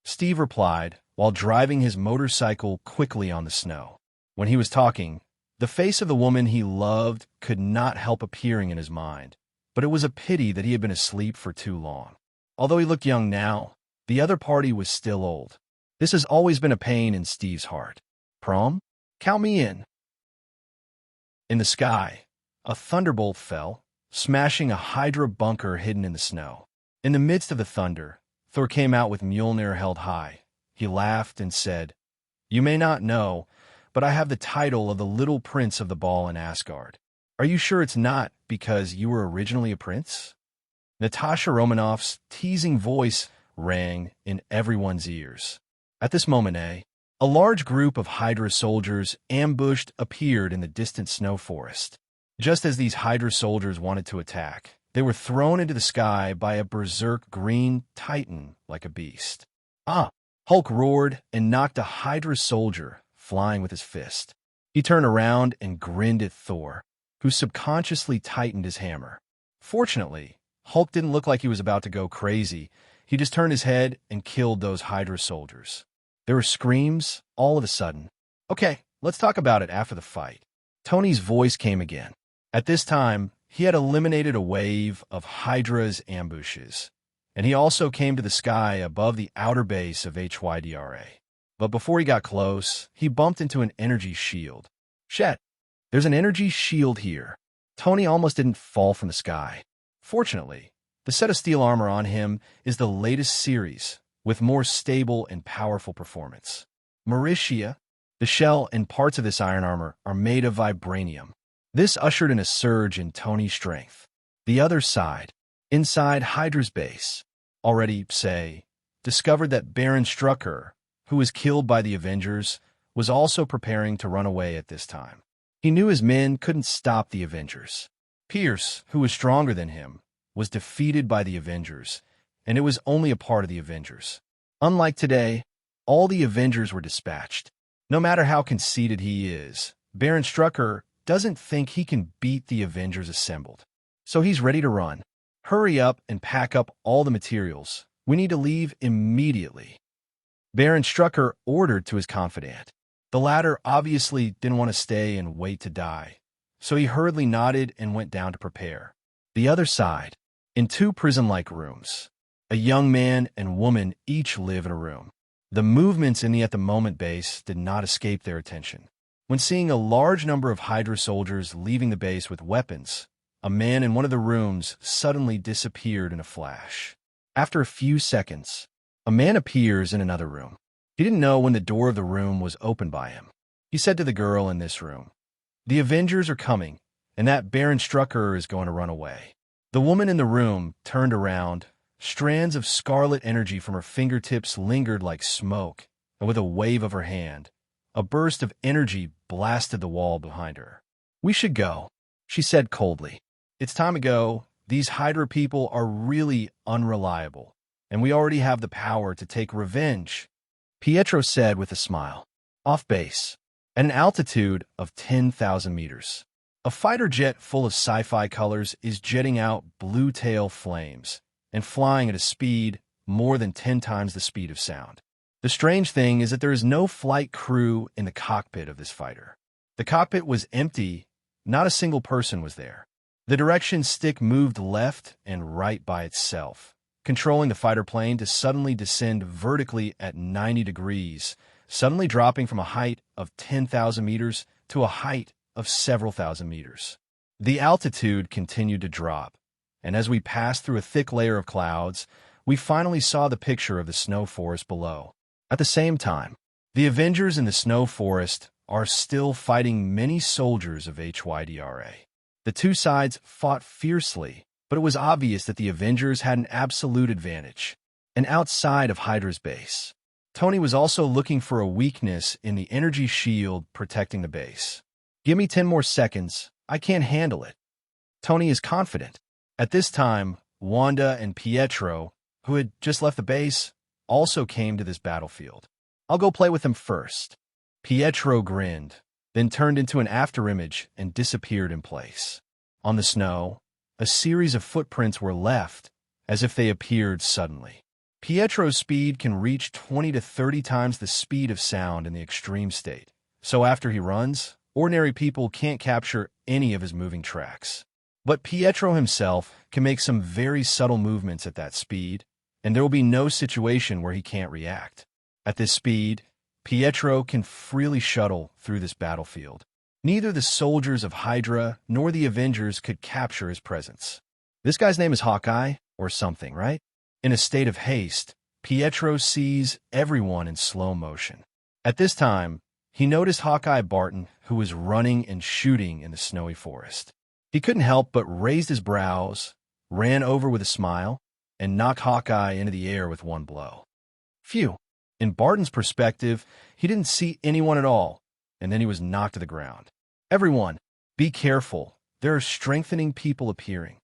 Steve replied, while driving his motorcycle quickly on the snow. When he was talking, the face of the woman he loved could not help appearing in his mind, but it was a pity that he had been asleep for too long. Although he looked young now, the other party was still old. This has always been a pain in Steve's heart. Prom? Count me in. In the sky, a thunderbolt fell, smashing a Hydra bunker hidden in the snow. In the midst of the thunder, Thor came out with Mjolnir held high. He laughed and said, "You may not know, but I have the title of the little prince of the ball in Asgard. Are you sure it's not because you were originally a prince?" Natasha Romanoff's teasing voice rang in everyone's ears. At this moment, a large group of Hydra soldiers ambushed appeared in the distant snow forest. Just as these Hydra soldiers wanted to attack, they were thrown into the sky by a berserk green titan like a beast. "Ah!" Hulk roared and knocked a Hydra soldier flying with his fist. He turned around and grinned at Thor, who subconsciously tightened his hammer. Fortunately, Hulk didn't look like he was about to go crazy. He just turned his head and killed those Hydra soldiers. There were screams all of a sudden. "Okay, let's talk about it after the fight." Tony's voice came again. At this time, he had eliminated a wave of Hydra's ambushes, and he also came to the sky above the outer base of HYDRA. But before he got close, he bumped into an energy shield. "Shit, there's an energy shield here." Tony almost didn't fall from the sky. Fortunately, the set of steel armor on him is the latest series, with more stable and powerful performance. Mauritia, the shell and parts of this iron armor are made of vibranium. This ushered in a surge in Tony's strength. The other side, inside Hydra's base, already, discovered that Baron Strucker, who was killed by the Avengers, was also preparing to run away at this time. He knew his men couldn't stop the Avengers. Pierce, who was stronger than him, was defeated by the Avengers, and it was only a part of the Avengers. Unlike today, all the Avengers were dispatched. No matter how conceited he is, Baron Strucker doesn't think he can beat the Avengers assembled. So he's ready to run. "Hurry up and pack up all the materials. We need to leave immediately," Baron Strucker ordered to his confidant. The latter obviously didn't want to stay and wait to die, so he hurriedly nodded and went down to prepare. The other side, in two prison-like rooms, a young man and woman each live in a room. The movements in the at-the-moment base did not escape their attention. When seeing a large number of Hydra soldiers leaving the base with weapons, a man in one of the rooms suddenly disappeared in a flash. After a few seconds, a man appears in another room. He didn't know when the door of the room was opened by him. He said to the girl in this room, "The Avengers are coming, and that Baron Strucker is going to run away." The woman in the room turned around. Strands of scarlet energy from her fingertips lingered like smoke, and with a wave of her hand, a burst of energy blasted the wall behind her. "We should go," she said coldly. "It's time to go. These Hydra people are really unreliable, and we already have the power to take revenge," Pietro said with a smile. Off base, at an altitude of 10,000 meters, a fighter jet full of sci-fi colors is jetting out blue tail flames and flying at a speed more than 10 times the speed of sound. The strange thing is that there is no flight crew in the cockpit of this fighter. The cockpit was empty, not a single person was there. The direction stick moved left and right by itself, controlling the fighter plane to suddenly descend vertically at 90 degrees, suddenly dropping from a height of 10,000 meters to a height of several thousand meters. The altitude continued to drop, and as we passed through a thick layer of clouds, we finally saw the picture of the snow forest below. At the same time, the Avengers in the snow forest are still fighting many soldiers of HYDRA. The two sides fought fiercely, but it was obvious that the Avengers had an absolute advantage. And outside of Hydra's base, Tony was also looking for a weakness in the energy shield protecting the base. "Give me 10 more seconds. I can't handle it." Tony is confident. At this time, Wanda and Pietro, who had just left the base, also came to this battlefield. "I'll go play with them first." Pietro grinned, then turned into an afterimage and disappeared in place. On the snow, a series of footprints were left, as if they appeared suddenly. Pietro's speed can reach 20 to 30 times the speed of sound in the extreme state, so after he runs, ordinary people can't capture any of his moving tracks. But Pietro himself can make some very subtle movements at that speed, and there will be no situation where he can't react. At this speed, Pietro can freely shuttle through this battlefield. Neither the soldiers of Hydra nor the Avengers could capture his presence. This guy's name is Hawkeye, or something, right? In a state of haste, Pietro sees everyone in slow motion. At this time, he noticed Hawkeye Barton, who was running and shooting in the snowy forest. He couldn't help but raised his brows, ran over with a smile, and knocked Hawkeye into the air with one blow. Phew! In Barton's perspective, he didn't see anyone at all, and then he was knocked to the ground. Everyone, be careful. There are strengthening people appearing.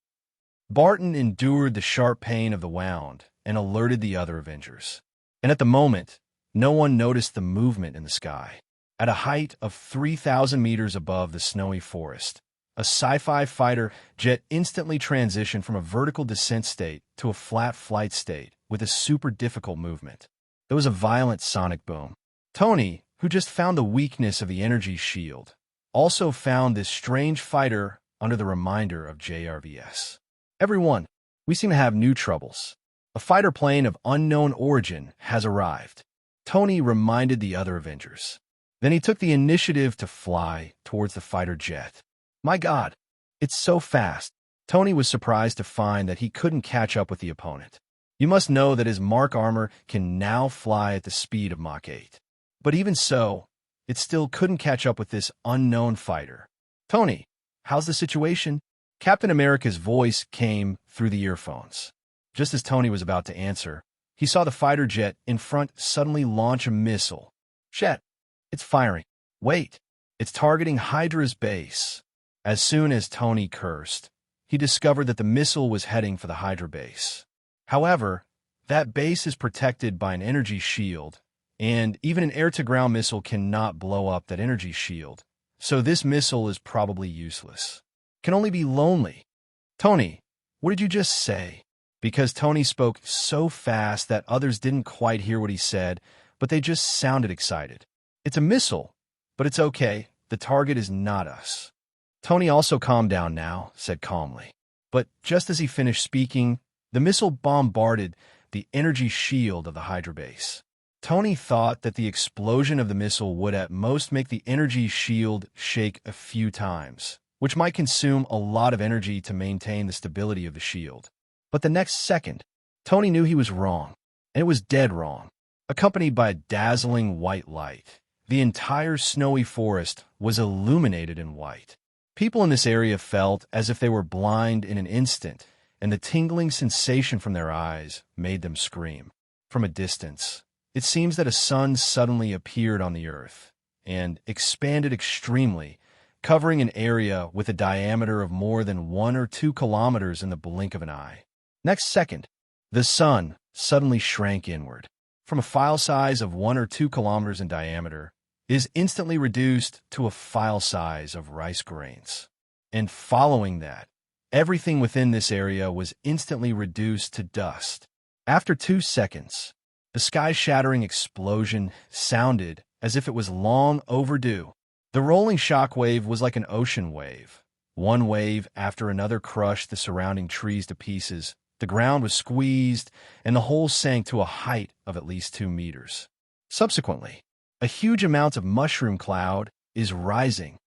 Barton endured the sharp pain of the wound and alerted the other Avengers. And at the moment, no one noticed the movement in the sky. At a height of 3,000 meters above the snowy forest, a sci-fi fighter jet instantly transitioned from a vertical descent state to a flat flight state with a super difficult movement. There was a violent sonic boom. Tony, who just found the weakness of the energy shield, also found this strange fighter under the reminder of JRVS. Everyone, we seem to have new troubles. A fighter plane of unknown origin has arrived. Tony reminded the other Avengers. Then he took the initiative to fly towards the fighter jet. My God, it's so fast. Tony was surprised to find that he couldn't catch up with the opponent. You must know that his Mark armor can now fly at the speed of Mach 8. But even so, it still couldn't catch up with this unknown fighter. Tony, how's the situation? Captain America's voice came through the earphones. Just as Tony was about to answer, he saw the fighter jet in front suddenly launch a missile. Jet, it's firing. Wait, it's targeting Hydra's base. As soon as Tony cursed, he discovered that the missile was heading for the Hydra base. However, that base is protected by an energy shield, and even an air-to-ground missile cannot blow up that energy shield, so this missile is probably useless. Can only be lonely. Tony, what did you just say? Because Tony spoke so fast that others didn't quite hear what he said, but they just sounded excited. It's a missile, but it's okay. The target is not us. Tony also calmed down now, said calmly. But just as he finished speaking, the missile bombarded the energy shield of the Hydra base. Tony thought that the explosion of the missile would at most make the energy shield shake a few times, which might consume a lot of energy to maintain the stability of the shield. But the next second, Tony knew he was wrong, and it was dead wrong. Accompanied by a dazzling white light, the entire snowy forest was illuminated in white. People in this area felt as if they were blind in an instant, and the tingling sensation from their eyes made them scream. From a distance, it seems that a sun suddenly appeared on the earth and expanded extremely, covering an area with a diameter of more than 1 or 2 kilometers in the blink of an eye. Next second, the sun suddenly shrank inward. From a file size of 1 or 2 kilometers in diameter, is instantly reduced to a file size of rice grains. And following that, everything within this area was instantly reduced to dust. After 2 seconds, the sky-shattering explosion sounded as if it was long overdue. The rolling shockwave was like an ocean wave. One wave after another crushed the surrounding trees to pieces. The ground was squeezed, and the whole sank to a height of at least 2 meters. Subsequently, a huge amount of mushroom cloud is rising,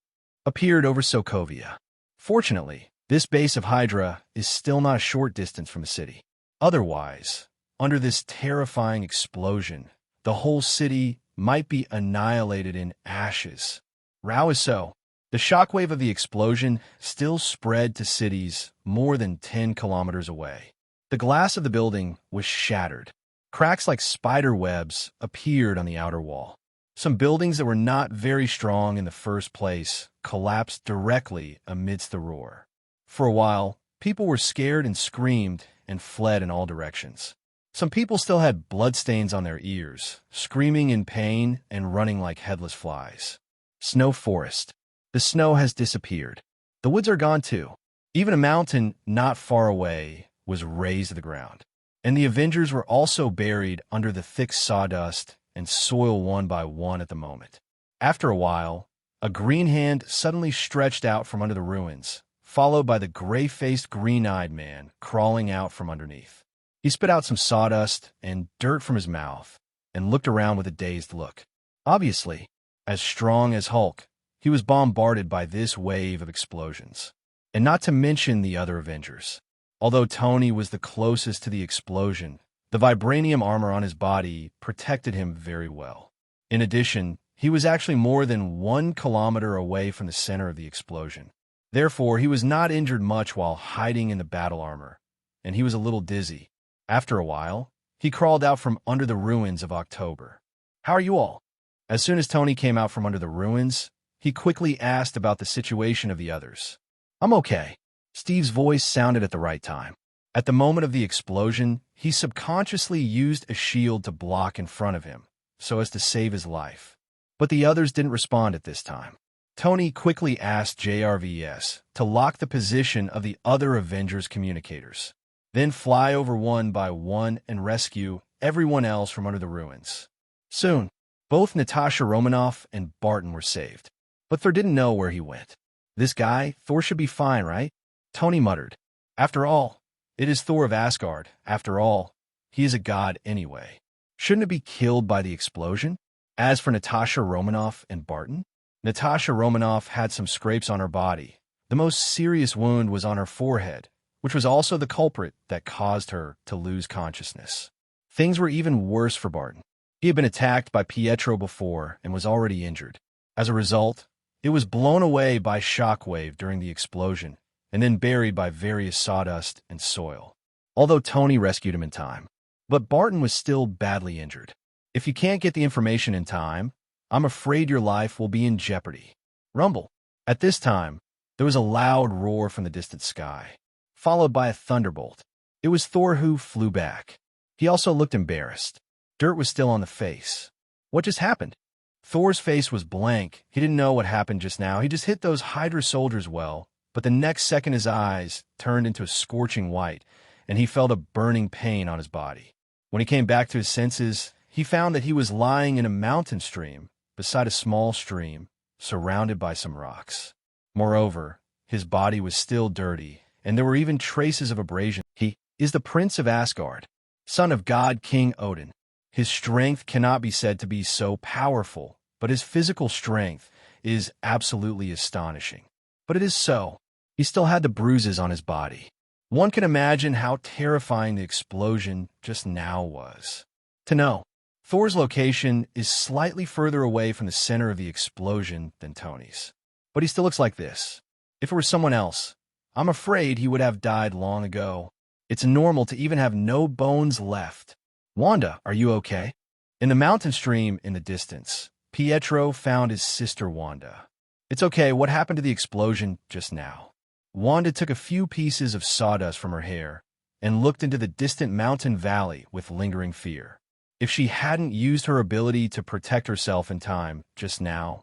appeared over Sokovia. Fortunately, this base of Hydra is still not a short distance from the city. Otherwise, under this terrifying explosion, the whole city might be annihilated in ashes. Rao is so. The shockwave of the explosion still spread to cities more than 10 kilometers away. The glass of the building was shattered. Cracks like spider webs appeared on the outer wall. Some buildings that were not very strong in the first place collapsed directly amidst the roar. For a while, people were scared and screamed and fled in all directions. Some people still had bloodstains on their ears, screaming in pain and running like headless flies. Snow forest. The snow has disappeared. The woods are gone too. Even a mountain not far away was razed to the ground. And the Avengers were also buried under the thick sawdust and soil one by one at the moment. After a while, a green hand suddenly stretched out from under the ruins, followed by the gray-faced, green-eyed man crawling out from underneath. He spit out some sawdust and dirt from his mouth and looked around with a dazed look. Obviously, as strong as Hulk, he was bombarded by this wave of explosions. And not to mention the other Avengers. Although Tony was the closest to the explosion, the vibranium armor on his body protected him very well. In addition, he was actually more than 1 kilometer away from the center of the explosion. Therefore, he was not injured much while hiding in the battle armor, and he was a little dizzy. After a while, he crawled out from under the ruins of October. "How are you all?" As soon as Tony came out from under the ruins, he quickly asked about the situation of the others. "I'm okay." Steve's voice sounded at the right time. At the moment of the explosion, he subconsciously used a shield to block in front of him, so as to save his life. But the others didn't respond at this time. Tony quickly asked JRVS to lock the position of the other Avengers communicators, then fly over one by one and rescue everyone else from under the ruins. Soon, both Natasha Romanoff and Barton were saved. But Thor didn't know where he went. "This guy, Thor should be fine, right?" Tony muttered. "After all, it is Thor of Asgard. After all, he is a god anyway. Shouldn't it be killed by the explosion?" As for Natasha Romanoff and Barton, Natasha Romanoff had some scrapes on her body. The most serious wound was on her forehead, which was also the culprit that caused her to lose consciousness. Things were even worse for Barton. He had been attacked by Pietro before and was already injured. As a result, it was blown away by shockwave during the explosion and then buried by various sawdust and soil. Although Tony rescued him in time. But Barton was still badly injured. If you can't get the information in time, I'm afraid your life will be in jeopardy. Rumble. At this time, there was a loud roar from the distant sky, followed by a thunderbolt. It was Thor who flew back. He also looked embarrassed. Dirt was still on the face. What just happened? Thor's face was blank. He didn't know what happened just now. He just hit those Hydra soldiers well, but the next second his eyes turned into a scorching white, and he felt a burning pain on his body. When he came back to his senses, he found that he was lying in a mountain stream beside a small stream, surrounded by some rocks. Moreover, his body was still dirty, and there were even traces of abrasion. He is the Prince of Asgard, son of God King Odin. His strength cannot be said to be so powerful, but his physical strength is absolutely astonishing. But it is so. He still had the bruises on his body. One can imagine how terrifying the explosion just now was. To know, Thor's location is slightly further away from the center of the explosion than Tony's. But he still looks like this. If it were someone else, I'm afraid he would have died long ago. It's normal to even have no bones left. Wanda, are you okay? In the mountain stream in the distance, Pietro found his sister Wanda. It's okay, what happened to the explosion just now? Wanda took a few pieces of sawdust from her hair and looked into the distant mountain valley with lingering fear. If she hadn't used her ability to protect herself in time just now,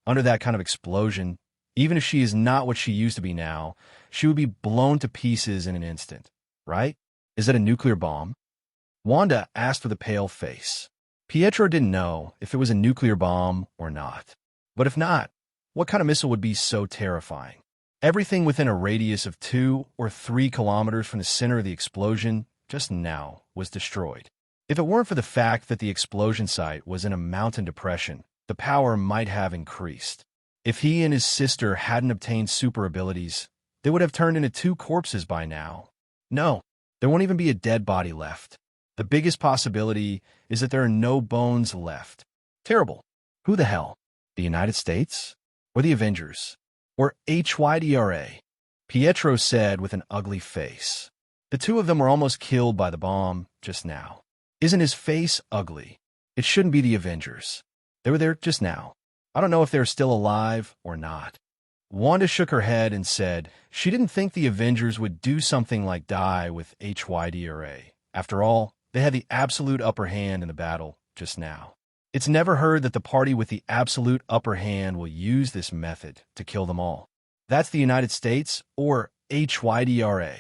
under that kind of explosion, even if she is not what she used to be now, she would be blown to pieces in an instant, right? Is that a nuclear bomb? Wanda asked with a pale face. Pietro didn't know if it was a nuclear bomb or not. But if not, what kind of missile would be so terrifying? Everything within a radius of 2 or 3 kilometers from the center of the explosion just now was destroyed. If it weren't for the fact that the explosion site was in a mountain depression, the power might have increased. If he and his sister hadn't obtained super abilities, they would have turned into 2 corpses by now. No, there won't even be a dead body left. The biggest possibility is that there are no bones left. Terrible. Who the hell? The United States? Or the Avengers? Or HYDRA? Pietro said with an ugly face. The 2 of them were almost killed by the bomb just now. Isn't his face ugly? It shouldn't be the Avengers. They were there just now. I don't know if they're still alive or not. Wanda shook her head and said she didn't think the Avengers would do something like die with HYDRA. After all, they had the absolute upper hand in the battle just now. It's never heard that the party with the absolute upper hand will use this method to kill them all. That's the United States or HYDRA.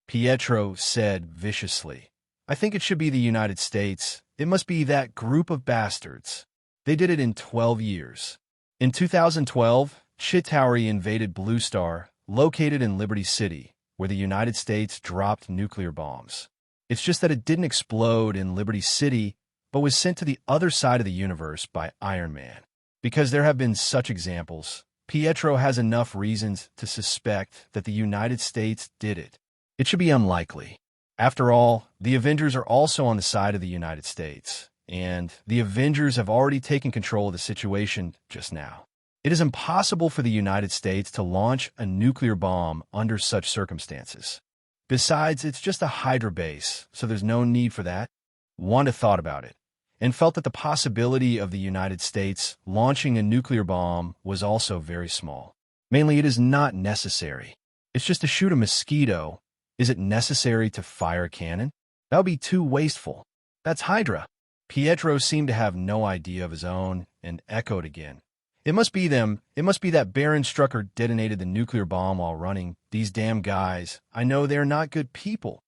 Pietro said viciously. I think it should be the United States. It must be that group of bastards. They did it in 12 years. In 2012, Chitauri invaded Blue Star, located in Liberty City, where the United States dropped nuclear bombs. It's just that it didn't explode in Liberty City, but was sent to the other side of the universe by Iron Man. Because there have been such examples, Pietro has enough reasons to suspect that the United States did it. It should be unlikely. After all, the Avengers are also on the side of the United States, and the Avengers have already taken control of the situation just now. It is impossible for the United States to launch a nuclear bomb under such circumstances. Besides, it's just a Hydra base, so there's no need for that. Wanda thought about it, and felt that the possibility of the United States launching a nuclear bomb was also very small. Mainly, it is not necessary. It's just to shoot a mosquito. Is it necessary to fire a cannon? That would be too wasteful. That's Hydra. Pietro seemed to have no idea of his own and echoed again. It must be them. It must be that Baron Strucker detonated the nuclear bomb while running. These damn guys. I know they're not good people.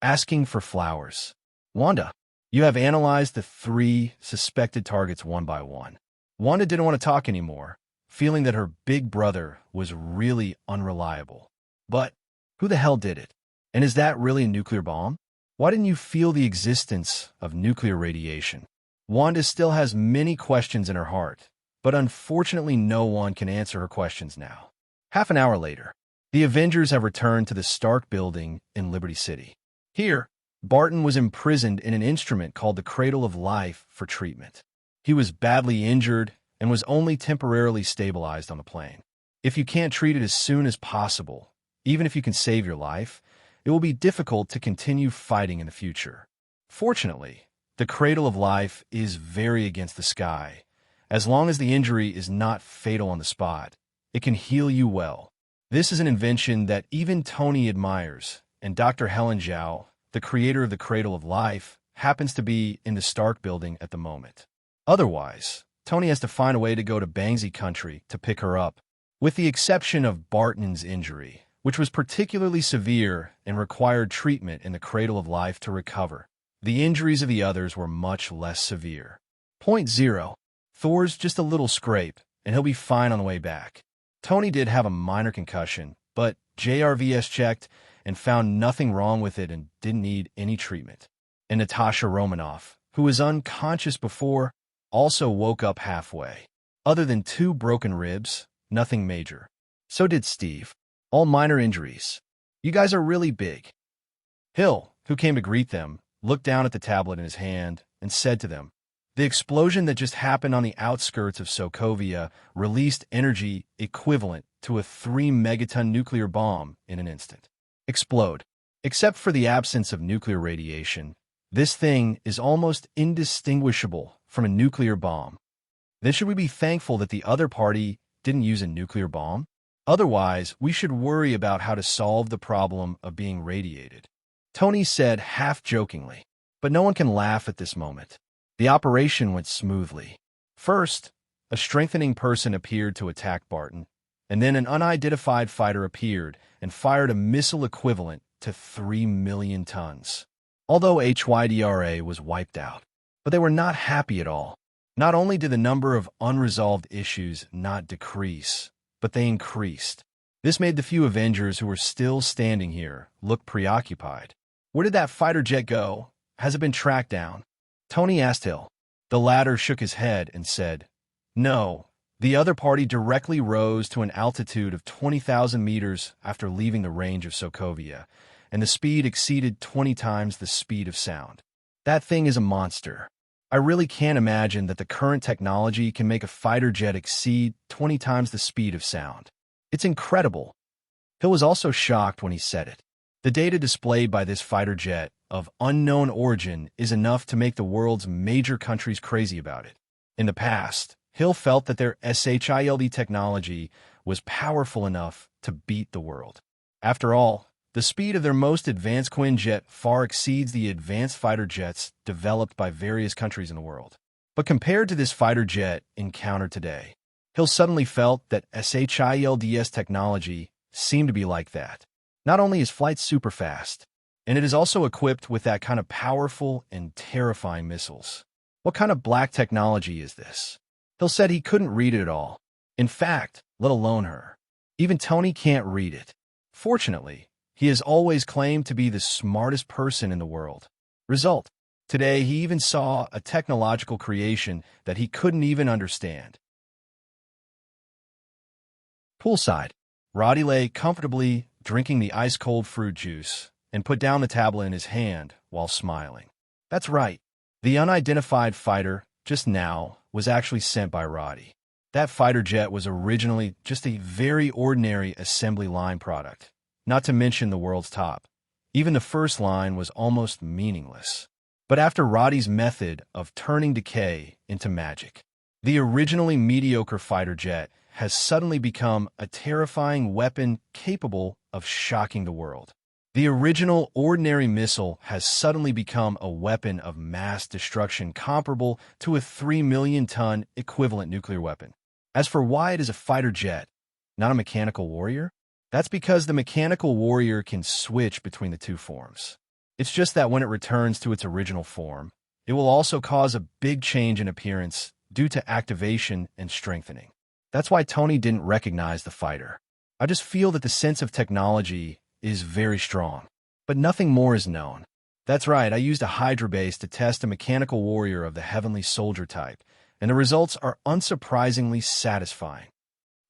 Asking for flowers. Wanda, you have analyzed the 3 suspected targets one by one. Wanda didn't want to talk anymore, feeling that her big brother was really unreliable. But who the hell did it? And is that really a nuclear bomb? Why didn't you feel the existence of nuclear radiation? Wanda still has many questions in her heart, but unfortunately no one can answer her questions now. Half an hour later, the Avengers have returned to the Stark building in Liberty City. Here, Barton was imprisoned in an instrument called the Cradle of Life for treatment. He was badly injured and was only temporarily stabilized on the plane. If you can't treat it as soon as possible, even if you can save your life, it will be difficult to continue fighting in the future. Fortunately, the Cradle of Life is very against the sky. As long as the injury is not fatal on the spot, it can heal you well. This is an invention that even Tony admires, and Dr. Helen Zhao, the creator of the Cradle of Life, happens to be in the Stark building at the moment. Otherwise, Tony has to find a way to go to Bangsi country to pick her up. With the exception of Barton's injury, which was particularly severe and required treatment in the Cradle of Life to recover, the injuries of the others were much less severe. Point 0. Thor's just a little scrape, and he'll be fine on the way back. Tony did have a minor concussion, but JRVS checked and found nothing wrong with it and didn't need any treatment. And Natasha Romanoff, who was unconscious before, also woke up halfway. Other than 2 broken ribs, nothing major. So did Steve. All minor injuries. You guys are really big. Hill, who came to greet them, looked down at the tablet in his hand and said to them, "The explosion that just happened on the outskirts of Sokovia released energy equivalent to a 3-megaton nuclear bomb in an instant. Explode. Except for the absence of nuclear radiation, this thing is almost indistinguishable from a nuclear bomb. Then should we be thankful that the other party didn't use a nuclear bomb? Otherwise, we should worry about how to solve the problem of being radiated." Tony said half-jokingly, but no one can laugh at this moment. The operation went smoothly. First, a strengthening person appeared to attack Barton, and then an unidentified fighter appeared and fired a missile equivalent to 3 million tons. Although HYDRA was wiped out, but they were not happy at all. Not only did the number of unresolved issues not decrease, but they increased. This made the few Avengers who were still standing here look preoccupied. Where did that fighter jet go? Has it been tracked down? Tony asked Hill. The latter shook his head and said, "No, the other party directly rose to an altitude of 20,000 meters after leaving the range of Sokovia, and the speed exceeded 20 times the speed of sound. That thing is a monster. I really can't imagine that the current technology can make a fighter jet exceed 20 times the speed of sound. It's incredible." Hill was also shocked when he said it. The data displayed by this fighter jet of unknown origin is enough to make the world's major countries crazy about it. In the past, Hill felt that their SHIELD technology was powerful enough to beat the world. After all, the speed of their most advanced Quinjet far exceeds the advanced fighter jets developed by various countries in the world. But compared to this fighter jet encountered today, Hill suddenly felt that SHIELD's technology seemed to be like that. Not only is flight super fast, and it is also equipped with that kind of powerful and terrifying missiles. What kind of black technology is this? Hill said he couldn't read it at all. In fact, let alone her. Even Tony can't read it. Fortunately, he has always claimed to be the smartest person in the world. Result, today he even saw a technological creation that he couldn't even understand. Poolside, Roddy lay comfortably drinking the ice-cold fruit juice and put down the tablet in his hand while smiling. That's right. The unidentified fighter just now was actually sent by Roddy. That fighter jet was originally just a very ordinary assembly line product, not to mention the world's top. Even the first line was almost meaningless. But after Roddy's method of turning decay into magic, the originally mediocre fighter jet has suddenly become a terrifying weapon capable of shocking the world. The original ordinary missile has suddenly become a weapon of mass destruction comparable to a 3 million-ton equivalent nuclear weapon. As for why it is a fighter jet, not a mechanical warrior, that's because the mechanical warrior can switch between the two forms. It's just that when it returns to its original form, it will also cause a big change in appearance due to activation and strengthening. That's why Tony didn't recognize the fighter. I just feel that the sense of technology is very strong, but nothing more is known. That's right, I used a Hydra base to test a mechanical warrior of the Heavenly Soldier type, and the results are unsurprisingly satisfying.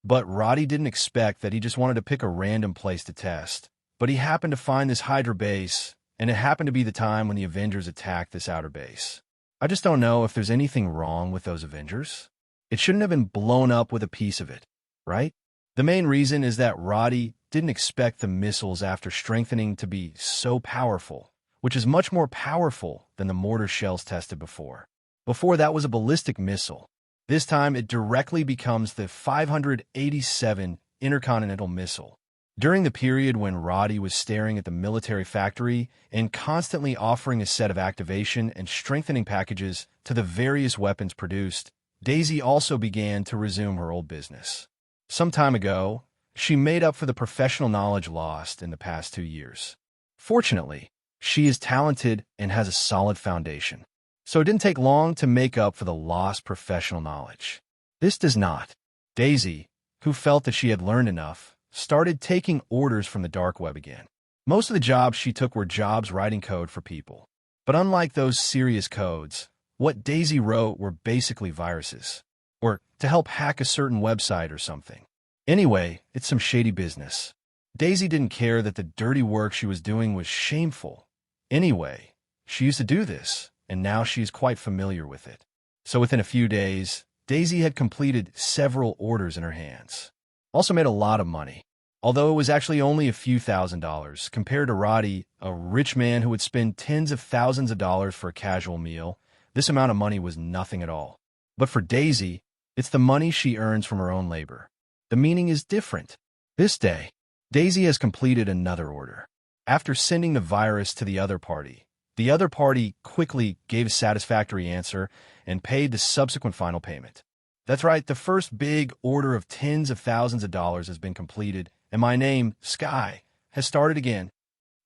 But Roddy didn't expect that. He just wanted to pick a random place to test. But he happened to find this Hydra base, and it happened to be the time when the Avengers attacked this outer base. I just don't know if there's anything wrong with those Avengers. It shouldn't have been blown up with a piece of it, right? The main reason is that Roddy didn't expect the missiles after strengthening to be so powerful, which is much more powerful than the mortar shells tested before. Before that was a ballistic missile. This time it directly becomes the 587 intercontinental missile. During the period when Roddy was staring at the military factory and constantly offering a set of activation and strengthening packages to the various weapons produced, Daisy also began to resume her old business. Some time ago, she made up for the professional knowledge lost in the past 2 years. Fortunately, she is talented and has a solid foundation. So it didn't take long to make up for the lost professional knowledge. This does not. Daisy, who felt that she had learned enough, started taking orders from the dark web again. Most of the jobs she took were jobs writing code for people. But unlike those serious codes, what Daisy wrote were basically viruses, or to help hack a certain website or something. Anyway, it's some shady business. Daisy didn't care that the dirty work she was doing was shameful. Anyway, she used to do this, and now she is quite familiar with it. So within a few days, Daisy had completed several orders in her hands. Also made a lot of money, although it was actually only a few $1,000s compared to Roddy, a rich man who would spend tens of thousands of dollars for a casual meal. This amount of money was nothing at all. But for Daisy, it's the money she earns from her own labor. The meaning is different. This day, Daisy has completed another order. After sending the virus to the other party quickly gave a satisfactory answer and paid the subsequent final payment. That's right, the first big order of tens of thousands of dollars has been completed, and my name, Sky, has started again.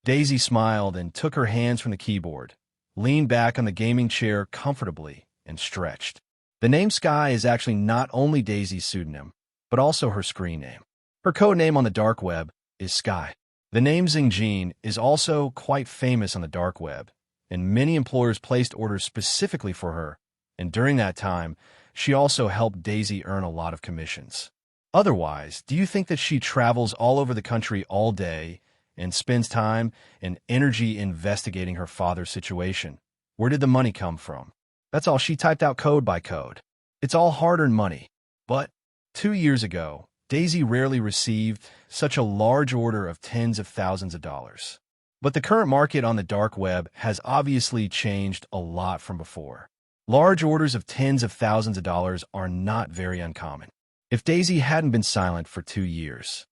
Daisy smiled and took her hands from the keyboard, leaned back on the gaming chair comfortably, and stretched. The name Sky is actually not only Daisy's pseudonym, but also her screen name. Her code name on the dark web is Sky. The name Xingjin is also quite famous on the dark web, and many employers placed orders specifically for her, and during that time, she also helped Daisy earn a lot of commissions. Otherwise, do you think that she travels all over the country all day and spends time and energy investigating her father's situation? Where did the money come from? That's all. She typed out code by code. It's all hard-earned money. But 2 years ago, Daisy rarely received such a large order of tens of thousands of dollars. But the current market on the dark web has obviously changed a lot from before. Large orders of tens of thousands of dollars are not very uncommon. If Daisy hadn't been silent for 2 years,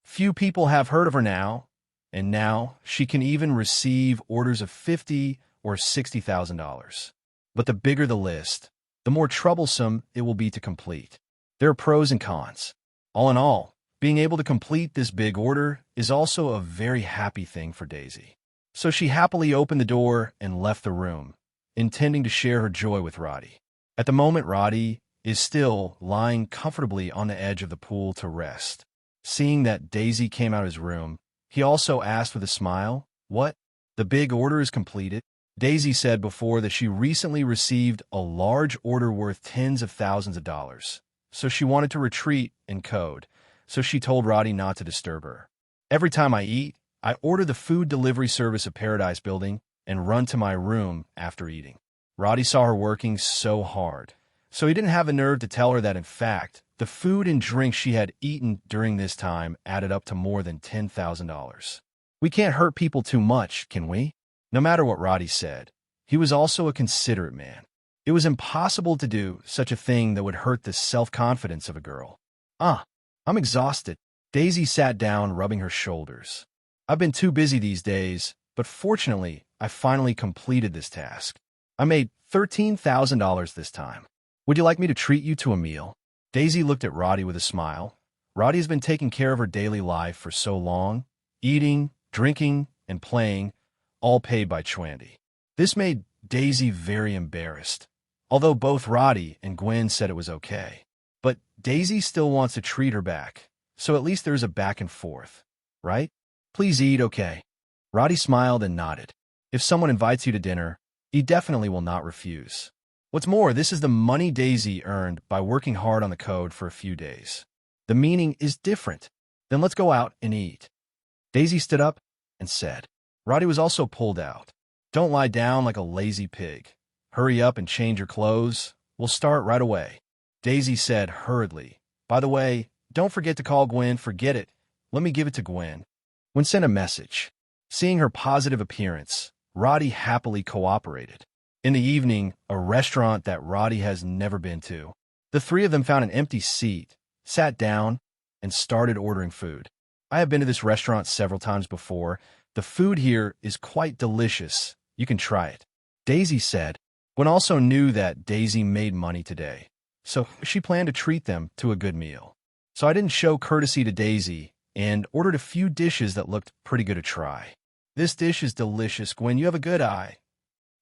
few people have heard of her now, and now she can even receive orders of $50,000 or $60,000. But the bigger the list, the more troublesome it will be to complete. There are pros and cons. All in all, being able to complete this big order is also a very happy thing for Daisy. So she happily opened the door and left the room, intending to share her joy with Roddy. At the moment, Roddy is still lying comfortably on the edge of the pool to rest. Seeing that Daisy came out of his room, he also asked with a smile, "What? The big order is completed?" Daisy said before that she recently received a large order worth tens of thousands of dollars, so she wanted to retreat in code, so she told Roddy not to disturb her. Every time I eat, I order the food delivery service of Paradise Building and run to my room after eating. Roddy saw her working so hard, so he didn't have the nerve to tell her that, in fact, the food and drink she had eaten during this time added up to more than $10,000. We can't hurt people too much, can we? No matter what Roddy said, he was also a considerate man. It was impossible to do such a thing that would hurt the self-confidence of a girl. I'm exhausted. Daisy sat down, rubbing her shoulders. I've been too busy these days, but fortunately, I finally completed this task. I made $13,000 this time. Would you like me to treat you to a meal? Daisy looked at Roddy with a smile. Roddy has been taking care of her daily life for so long, eating, drinking, and playing, all paid by Chwandy. This made Daisy very embarrassed, although both Roddy and Gwen said it was okay. But Daisy still wants to treat her back, so at least there's a back and forth, right? Please eat, okay? Roddy smiled and nodded. If someone invites you to dinner, he definitely will not refuse. What's more, this is the money Daisy earned by working hard on the code for a few days. The meaning is different. Then let's go out and eat. Daisy stood up and said. Roddy was also pulled out. Don't lie down like a lazy pig. Hurry up and change your clothes. We'll start right away. Daisy said hurriedly. By the way, don't forget to call Gwen. Forget it. Let me give it to Gwen. Gwen sent a message. Seeing her positive appearance, Roddy happily cooperated. In the evening, a restaurant that Roddy has never been to, the three of them found an empty seat, sat down, and started ordering food. I have been to this restaurant several times before. The food here is quite delicious. You can try it. Daisy said. Gwen also knew that Daisy made money today, so she planned to treat them to a good meal. So I didn't show courtesy to Daisy and ordered a few dishes that looked pretty good to try. This dish is delicious, Gwen. You have a good eye.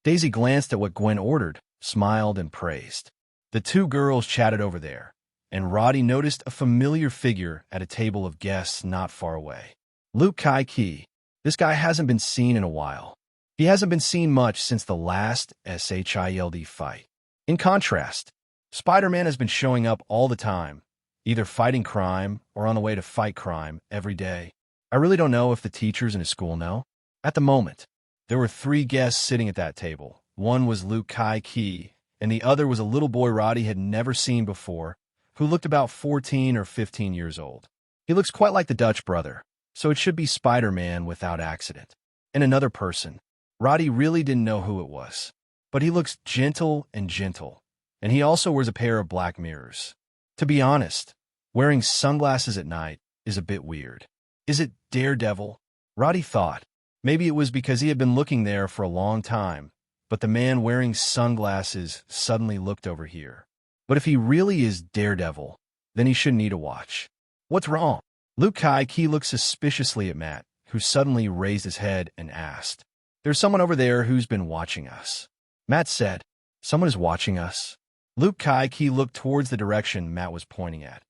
Daisy glanced at what Gwen ordered, smiled, and praised. The two girls chatted over there, and Roddy noticed a familiar figure at a table of guests not far away. Luke Kai-Ki. This guy hasn't been seen in a while. He hasn't been seen much since the last SHIELD fight. In contrast, Spider-Man has been showing up all the time, either fighting crime or on the way to fight crime every day. I really don't know if the teachers in his school know. At the moment, there were 3 guests sitting at that table. One was Luke Kai-Ki, and the other was a little boy Roddy had never seen before, who looked about 14 or 15 years old. He looks quite like the Dutch brother, so it should be Spider-Man without accident. And another person. Roddy really didn't know who it was, but he looks gentle, and he also wears a pair of black mirrors. To be honest, wearing sunglasses at night is a bit weird. Is it Daredevil? Roddy thought. Maybe it was because he had been looking there for a long time, but the man wearing sunglasses suddenly looked over here. But if he really is Daredevil, then he shouldn't need a watch. What's wrong? Luke Kai-Ki looked suspiciously at Matt, who suddenly raised his head and asked, There's someone over there who's been watching us. Matt said, Someone is watching us? Luke Kai-Ki looked towards the direction Matt was pointing at,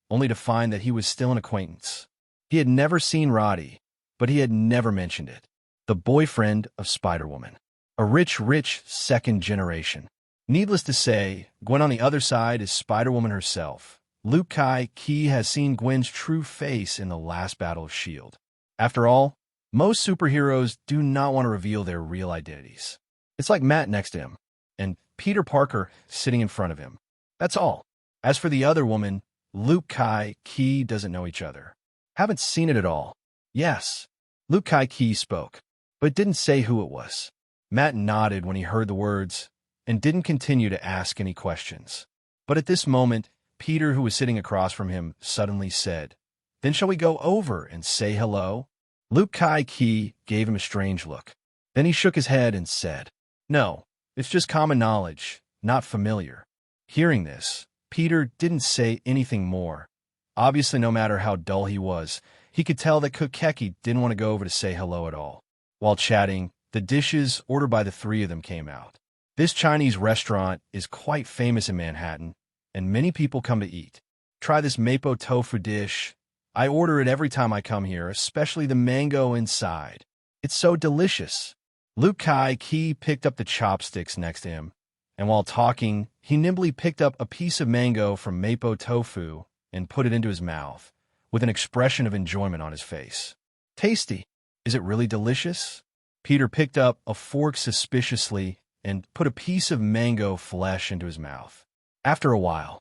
only to find that he was still an acquaintance. He had never seen Roddy, but he had never mentioned it. The boyfriend of Spider-Woman. A rich second generation. Needless to say, Gwen on the other side is Spider-Woman herself. Luke Kai-Ki has seen Gwen's true face in the last battle of S.H.I.E.L.D. After all, most superheroes do not want to reveal their real identities. It's like Matt next to him, and Peter Parker sitting in front of him. That's all. As for the other woman, Luke Kai-Ki doesn't know each other. Haven't seen it at all. Yes, Luke Kai-Ki spoke, but didn't say who it was. Matt nodded when he heard the words and didn't continue to ask any questions. But at this moment, Peter, who was sitting across from him, suddenly said, Then shall we go over and say hello? Luke Kai-Ki gave him a strange look. Then he shook his head and said, No, it's just common knowledge, not familiar. Hearing this, Peter didn't say anything more. Obviously, no matter how dull he was, he could tell that Kokeki didn't want to go over to say hello at all. While chatting, the dishes ordered by the 3 of them came out. This Chinese restaurant is quite famous in Manhattan, and many people come to eat. Try this mapo tofu dish. I order it every time I come here, especially the mango inside. It's so delicious. Luke Kai-Ki picked up the chopsticks next to him and while talking, he nimbly picked up a piece of mango from mapo tofu and put it into his mouth, with an expression of enjoyment on his face. Tasty. Is it really delicious? Peter picked up a fork suspiciously and put a piece of mango flesh into his mouth. After a while,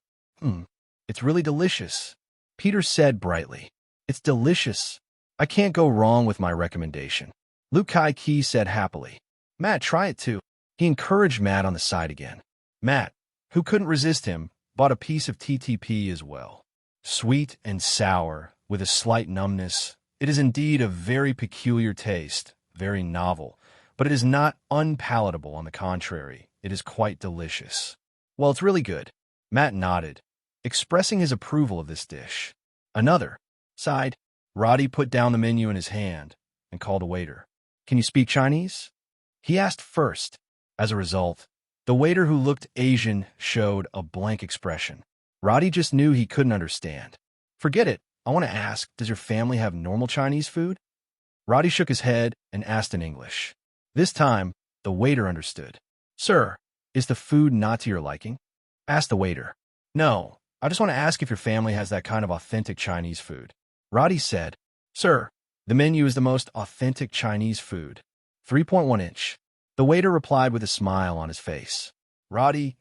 it's really delicious, Peter said brightly. It's delicious. I can't go wrong with my recommendation, Luke Kai-Ki said happily. Matt, try it too. He encouraged Matt on the side again. Matt, who couldn't resist him, bought a piece of TTP as well. Sweet and sour, with a slight numbness, it is indeed a very peculiar taste, very novel, but it is not unpalatable. On the contrary, it is quite delicious. Well, it's really good. Matt nodded, expressing his approval of this dish. Another side. Roddy put down the menu in his hand and called a waiter. Can you speak Chinese? He asked first. As a result, the waiter, who looked Asian, showed a blank expression. Roddy just knew he couldn't understand. Forget it. I want to ask, does your family have normal Chinese food? Roddy shook his head and asked in English. This time, the waiter understood. Sir, is the food not to your liking? Asked the waiter. No, I just want to ask if your family has that kind of authentic Chinese food. Roddy said, Sir, the menu is the most authentic Chinese food. 3.1 inch. The waiter replied with a smile on his face. Roddy,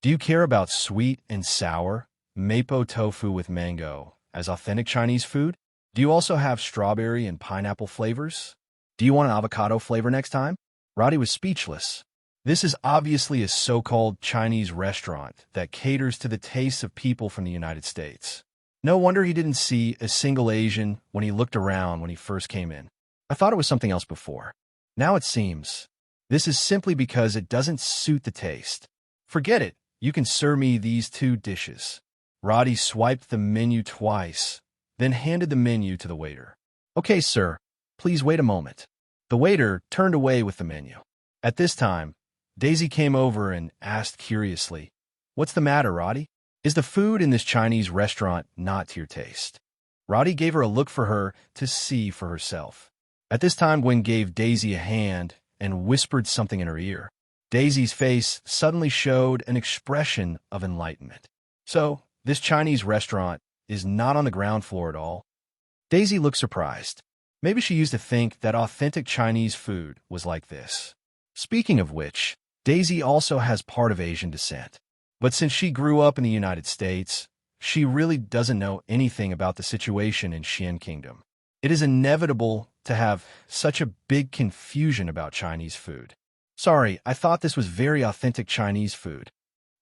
do you care about sweet and sour, mapo tofu with mango, as authentic Chinese food? Do you also have strawberry and pineapple flavors? Do you want an avocado flavor next time? Roddy was speechless. This is obviously a so-called Chinese restaurant that caters to the tastes of people from the United States. No wonder he didn't see a single Asian when he looked around when he first came in. I thought it was something else before. Now it seems. This is simply because it doesn't suit the taste. Forget it. You can serve me these two dishes. Roddy swiped the menu twice, then handed the menu to the waiter. Okay, sir. Please wait a moment. The waiter turned away with the menu. At this time, Daisy came over and asked curiously, What's the matter, Roddy? Is the food in this Chinese restaurant not to your taste? Roddy gave her a look for her to see for herself. At this time, Gwen gave Daisy a hand and whispered something in her ear. Daisy's face suddenly showed an expression of enlightenment. So, this Chinese restaurant is not on the ground floor at all? Daisy looked surprised. Maybe she used to think that authentic Chinese food was like this. Speaking of which, Daisy also has part of Asian descent. But since she grew up in the United States, she really doesn't know anything about the situation in Xian Kingdom. It is inevitable to have such a big confusion about Chinese food. Sorry, I thought this was very authentic Chinese food.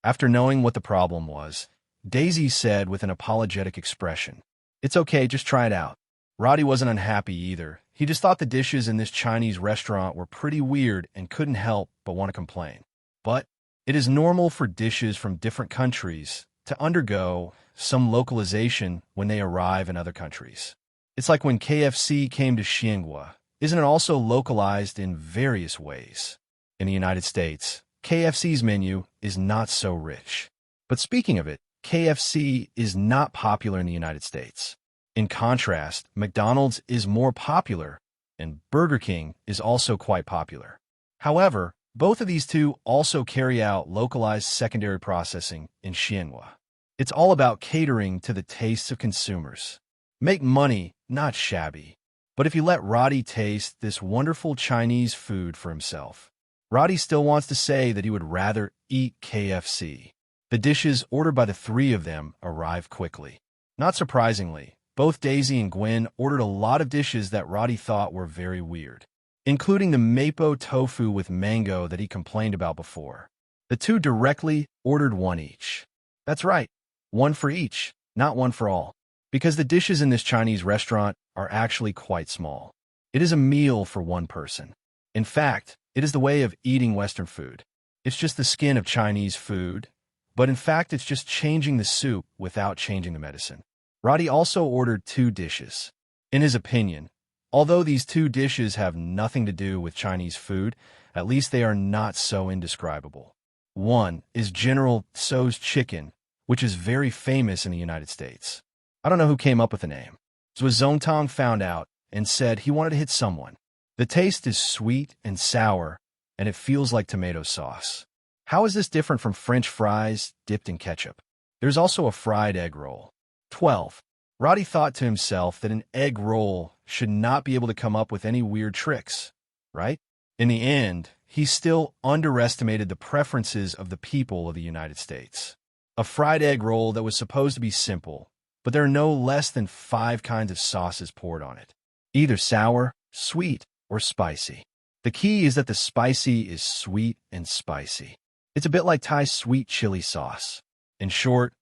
After knowing what the problem was, Daisy said with an apologetic expression, It's okay, just try it out. Roddy wasn't unhappy either. He just thought the dishes in this Chinese restaurant were pretty weird and couldn't help but want to complain. But it is normal for dishes from different countries to undergo some localization when they arrive in other countries. It's like when KFC came to Xiangwa. Isn't it also localized in various ways? In the United States, KFC's menu is not so rich. But speaking of it, KFC is not popular in the United States. In contrast, McDonald's is more popular, and Burger King is also quite popular. However, both of these two also carry out localized secondary processing in Xiangwa. It's all about catering to the tastes of consumers. Make money, not shabby. But if you let Roddy taste this wonderful Chinese food for himself, Roddy still wants to say that he would rather eat KFC. The dishes ordered by the three of them arrive quickly. Not surprisingly, both Daisy and Gwen ordered a lot of dishes that Roddy thought were very weird, including the mapo tofu with mango that he complained about before. The two directly ordered one each. That's right, one for each, not one for all, because the dishes in this Chinese restaurant are actually quite small. It is a meal for one person. In fact, it is the way of eating Western food. It's just the skin of Chinese food, but in fact it's just changing the soup without changing the medicine. Roddy also ordered two dishes. In his opinion, although these two dishes have nothing to do with Chinese food, at least they are not so indescribable. One is General Tso's chicken, which is very famous in the United States. I don't know who came up with the name. Zhou Zongtong found out and said he wanted to hit someone. The taste is sweet and sour, and it feels like tomato sauce. How is this different from French fries dipped in ketchup? There's also a fried egg roll. 12. Roddy thought to himself that an egg roll should not be able to come up with any weird tricks, right? In the end, he still underestimated the preferences of the people of the United States. A fried egg roll that was supposed to be simple, but there are no less than 5 kinds of sauces poured on it, either sour, sweet, or spicy. The key is that the spicy is sweet and spicy. It's a bit like Thai sweet chili sauce. In short,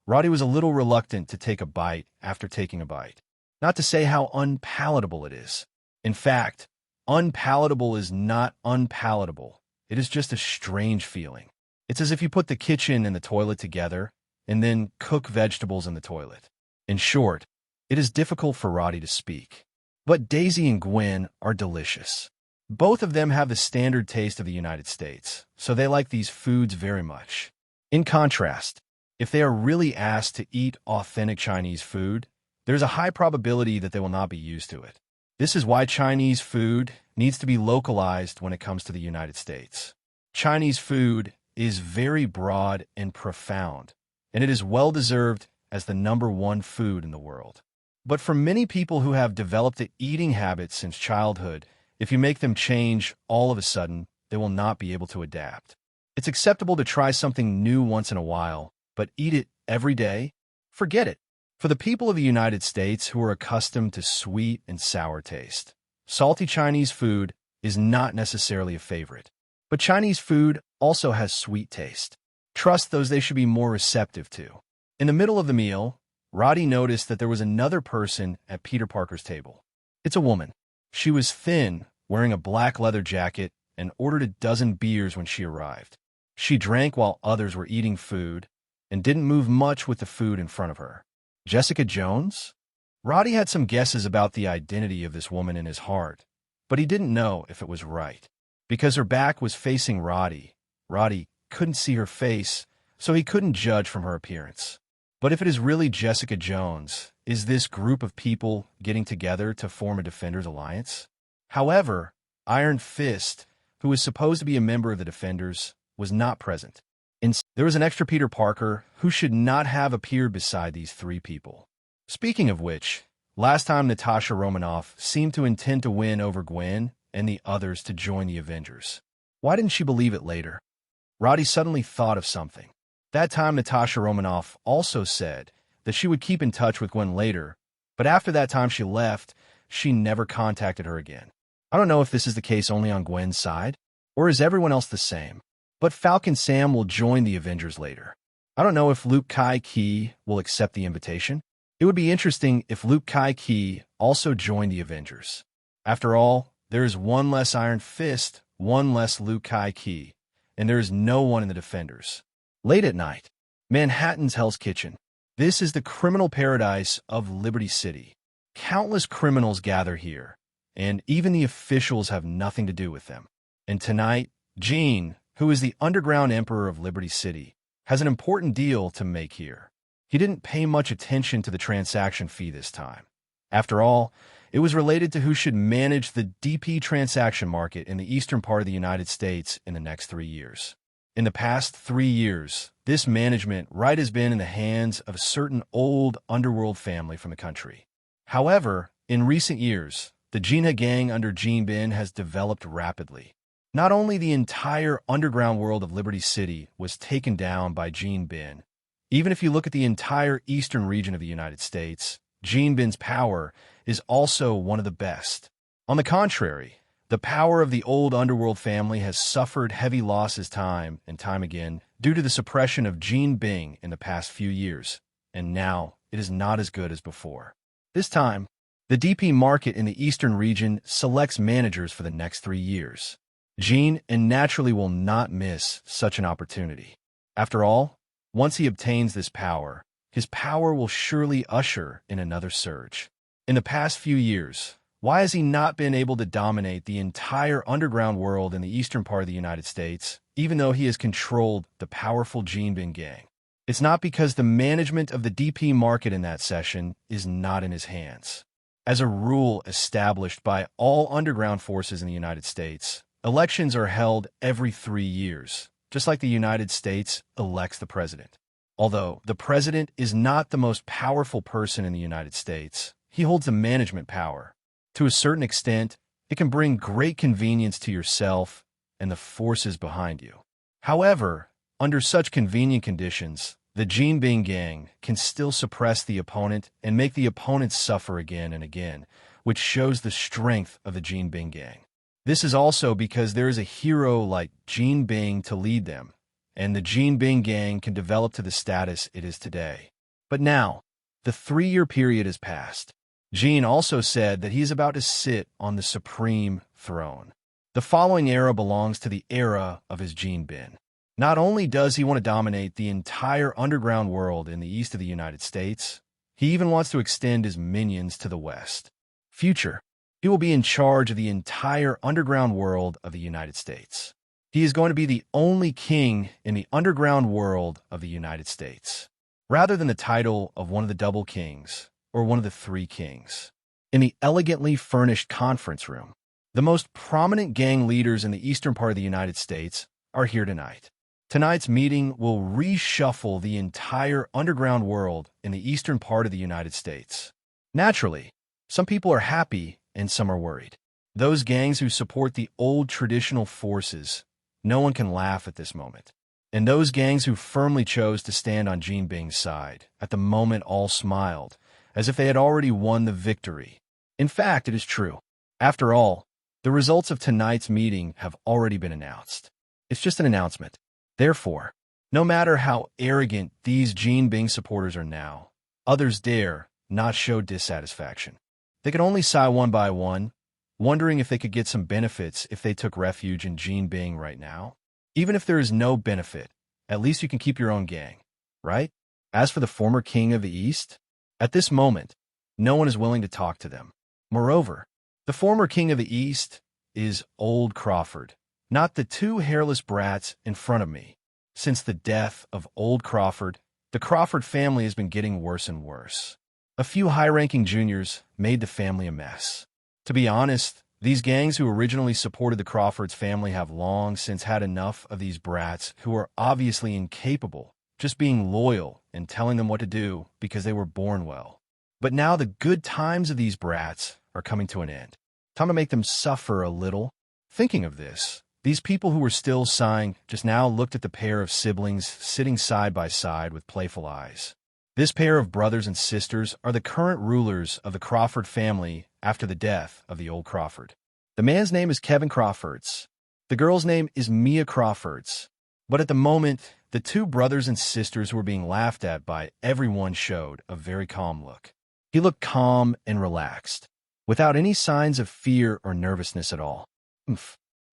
Roddy was a little reluctant to take a bite after taking a bite. Not to say how unpalatable it is. In fact, unpalatable is not unpalatable. It is just a strange feeling. It's as if you put the kitchen and the toilet together and then cook vegetables in the toilet. In short, it is difficult for Roddy to speak. But Daisy and Gwen are delicious. Both of them have the standard taste of the United States, so they like these foods very much. In contrast, if they are really asked to eat authentic Chinese food, there's a high probability that they will not be used to it. This is why Chinese food needs to be localized when it comes to the United States. Chinese food is very broad and profound, and it is well-deserved as the #1 food in the world. But for many people who have developed the eating habit since childhood, if you make them change all of a sudden, they will not be able to adapt. It's acceptable to try something new once in a while, but eat it every day? Forget it. For the people of the United States who are accustomed to sweet and sour taste, salty Chinese food is not necessarily a favorite. But Chinese food also has sweet taste. Trust those they should be more receptive to. In the middle of the meal, Roddy noticed that there was another person at Peter Parker's table. It's a woman. She was thin, wearing a black leather jacket, and ordered a dozen beers when she arrived. She drank while others were eating food, and didn't move much with the food in front of her. Jessica Jones? Roddy had some guesses about the identity of this woman in his heart, but he didn't know if it was right. Because her back was facing Roddy, Roddy couldn't see her face, so he couldn't judge from her appearance. But if it is really Jessica Jones, is this group of people getting together to form a Defenders Alliance? However, Iron Fist, who was supposed to be a member of the Defenders, was not present. There was an extra Peter Parker who should not have appeared beside these 3 people. Speaking of which, last time Natasha Romanoff seemed to intend to win over Gwen and the others to join the Avengers. Why didn't she believe it later? Roddy suddenly thought of something. That time Natasha Romanoff also said that she would keep in touch with Gwen later, but after that time she left, she never contacted her again. I don't know if this is the case only on Gwen's side, or is everyone else the same? But Falcon Sam will join the Avengers later. I don't know if Luke Kai-Ki will accept the invitation. It would be interesting if Luke Kai-Ki also joined the Avengers. After all, there is one less Iron Fist, one less Luke Kai-Ki, and there is no one in the Defenders. Late at night, Manhattan's Hell's Kitchen. This is the criminal paradise of Liberty City. Countless criminals gather here, and even the officials have nothing to do with them. And tonight, Gene, who is the underground emperor of Liberty City, has an important deal to make here. He didn't pay much attention to the transaction fee this time. After all, it was related to who should manage the DP transaction market in the eastern part of the United States in the next 3 years. In the past 3 years, this management right has been in the hands of a certain old underworld family from the country. However, in recent years, the Jinha gang under Gene Bin has developed rapidly. Not only the entire underground world of Liberty City was taken down by Gene Bin, even if you look at the entire eastern region of the United States, Gene Bin's power is also one of the best. On the contrary, the power of the old underworld family has suffered heavy losses time and time again due to the suppression of Gene Bing in the past few years, and now it is not as good as before. This time, the DP market in the eastern region selects managers for the next 3 years. Gene and naturally will not miss such an opportunity. After all, once he obtains this power, his power will surely usher in another surge. In the past few years, why has he not been able to dominate the entire underground world in the eastern part of the United States, even though he has controlled the powerful Gene Bin gang? It's not because the management of the DP market in that session is not in his hands. As a rule established by all underground forces in the United States, elections are held every 3 years, just like the United States elects the president. Although the president is not the most powerful person in the United States, he holds the management power. To a certain extent, it can bring great convenience to yourself and the forces behind you. However, under such convenient conditions, the Jinbing gang can still suppress the opponent and make the opponent suffer again and again, which shows the strength of the Jinbing gang. This is also because there is a hero like Jinbing to lead them, and the Jinbing gang can develop to the status it is today. But now, the 3-year period has passed. Jin also said that he is about to sit on the supreme throne. The following era belongs to the era of his Jinbin. Not only does he want to dominate the entire underground world in the east of the United States, he even wants to extend his minions to the west. Future, he will be in charge of the entire underground world of the United States. He is going to be the only king in the underground world of the United States, rather than the title of one of the double kings or one of the 3 kings. In the elegantly furnished conference room, the most prominent gang leaders in the eastern part of the United States are here tonight. Tonight's meeting will reshuffle the entire underground world in the eastern part of the United States. Naturally, some people are happy and some are worried. Those gangs who support the old traditional forces, no one can laugh at this moment. And those gangs who firmly chose to stand on Jinbing's side, at the moment all smiled, as if they had already won the victory. In fact, it is true. After all, the results of tonight's meeting have already been announced. It's just an announcement. Therefore, no matter how arrogant these Jinbing supporters are now, others dare not show dissatisfaction. They could only sigh one by one, wondering if they could get some benefits if they took refuge in Jinbing right now. Even if there is no benefit, at least you can keep your own gang, right? As for the former king of the East, at this moment, no one is willing to talk to them. Moreover, the former king of the East is Old Crawford, not the 2 hairless brats in front of me. Since the death of Old Crawford, the Crawford family has been getting worse and worse. A few high-ranking juniors made the family a mess. To be honest, these gangs who originally supported the Crawfords family have long since had enough of these brats who are obviously incapable, just being loyal and telling them what to do because they were born well. But now the good times of these brats are coming to an end. Time to make them suffer a little. Thinking of this, these people who were still sighing just now looked at the pair of siblings sitting side by side with playful eyes. This pair of brothers and sisters are the current rulers of the Crawford family after the death of the old Crawford. The man's name is Kevin Crawfords. The girl's name is Mia Crawfords. But at the moment, the 2 brothers and sisters who were being laughed at by everyone showed a very calm look. He looked calm and relaxed, without any signs of fear or nervousness at all.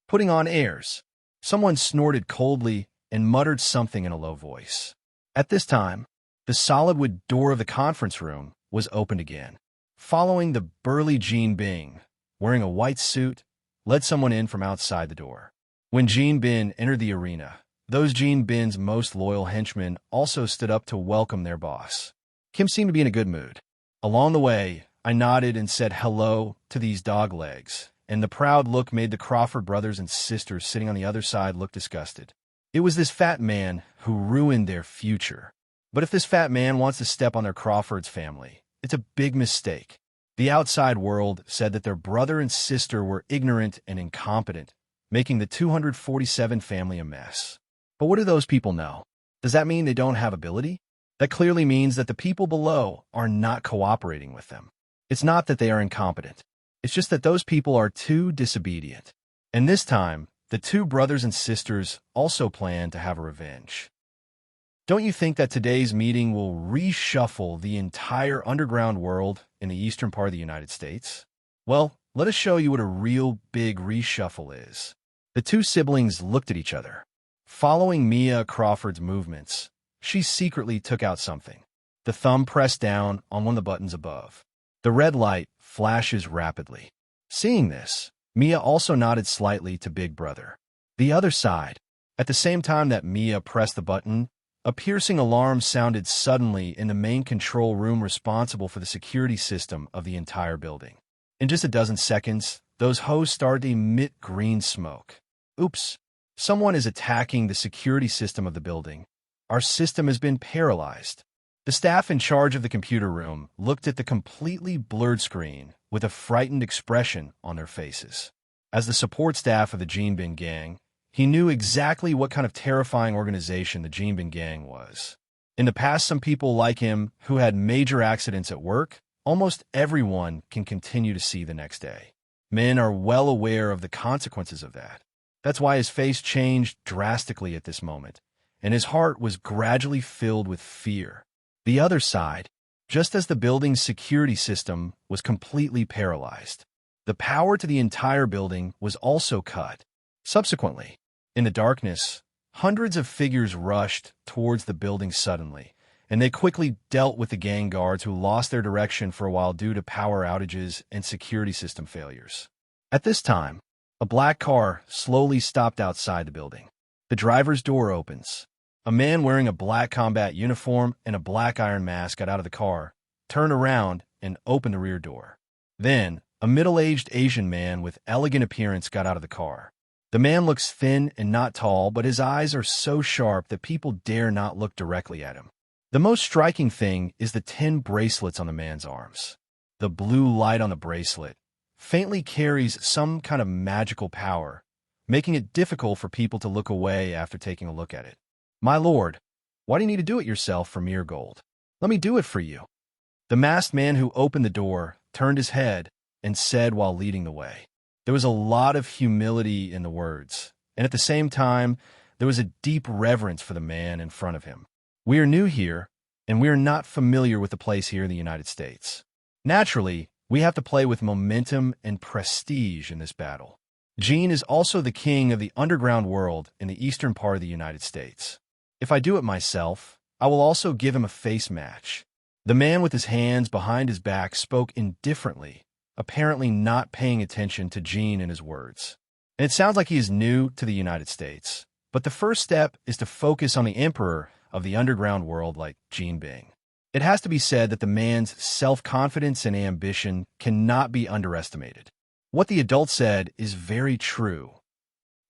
Putting on airs. Someone snorted coldly and muttered something in a low voice. At this time, the solid wood door of the conference room was opened again. Following the burly Jinbing, wearing a white suit, led someone in from outside the door. When Jinbin entered the arena, those Jinbin's most loyal henchmen also stood up to welcome their boss. Kim seemed to be in a good mood. Along the way, I nodded and said hello to these dog legs, and the proud look made the Crawford brothers and sisters sitting on the other side look disgusted. It was this fat man who ruined their future. But if this fat man wants to step on their Crawford's family, it's a big mistake. The outside world said that their brother and sister were ignorant and incompetent, making the 247 family a mess. But what do those people know? Does that mean they don't have ability? That clearly means that the people below are not cooperating with them. It's not that they are incompetent. It's just that those people are too disobedient. And this time, the 2 brothers and sisters also plan to have a revenge. Don't you think that today's meeting will reshuffle the entire underground world in the eastern part of the United States? Well, let us show you what a real big reshuffle is. The 2 siblings looked at each other. Following Mia Crawford's movements, she secretly took out something. The thumb pressed down on one of the buttons above. The red light flashes rapidly. Seeing this, Mia also nodded slightly to Big Brother. The other side, at the same time that Mia pressed the button, a piercing alarm sounded suddenly in the main control room responsible for the security system of the entire building. In just a dozen seconds, those hosts started to emit green smoke. Oops. Someone is attacking the security system of the building. Our system has been paralyzed. The staff in charge of the computer room looked at the completely blurred screen with a frightened expression on their faces. As the support staff of the Jinbin gang, he knew exactly what kind of terrifying organization the Jinbin gang was. In the past, some people like him who had major accidents at work, almost everyone can continue to see the next day. Men are well aware of the consequences of that. That's why his face changed drastically at this moment, and his heart was gradually filled with fear. The other side, just as the building's security system was completely paralyzed, the power to the entire building was also cut. Subsequently, in the darkness, hundreds of figures rushed towards the building suddenly, and they quickly dealt with the gang guards who lost their direction for a while due to power outages and security system failures. At this time, a black car slowly stopped outside the building. The driver's door opens. A man wearing a black combat uniform and a black iron mask got out of the car, turned around, and opened the rear door. Then, a middle-aged Asian man with elegant appearance got out of the car. The man looks thin and not tall, but his eyes are so sharp that people dare not look directly at him. The most striking thing is the 10 bracelets on the man's arms. The blue light on the bracelet faintly carries some kind of magical power, making it difficult for people to look away after taking a look at it. "My lord, why do you need to do it yourself for mere gold? Let me do it for you." The masked man who opened the door turned his head and said while leading the way. There was a lot of humility in the words, and at the same time, there was a deep reverence for the man in front of him. "We are new here, and we are not familiar with the place here in the United States. Naturally, we have to play with momentum and prestige in this battle. Gene is also the king of the underground world in the eastern part of the United States. If I do it myself, I will also give him a face match." The man with his hands behind his back spoke indifferently, apparently not paying attention to Gene and his words. And it sounds like he is new to the United States, but the first step is to focus on the emperor of the underground world like Gene Bing. It has to be said that the man's self-confidence and ambition cannot be underestimated. What the adult said is very true.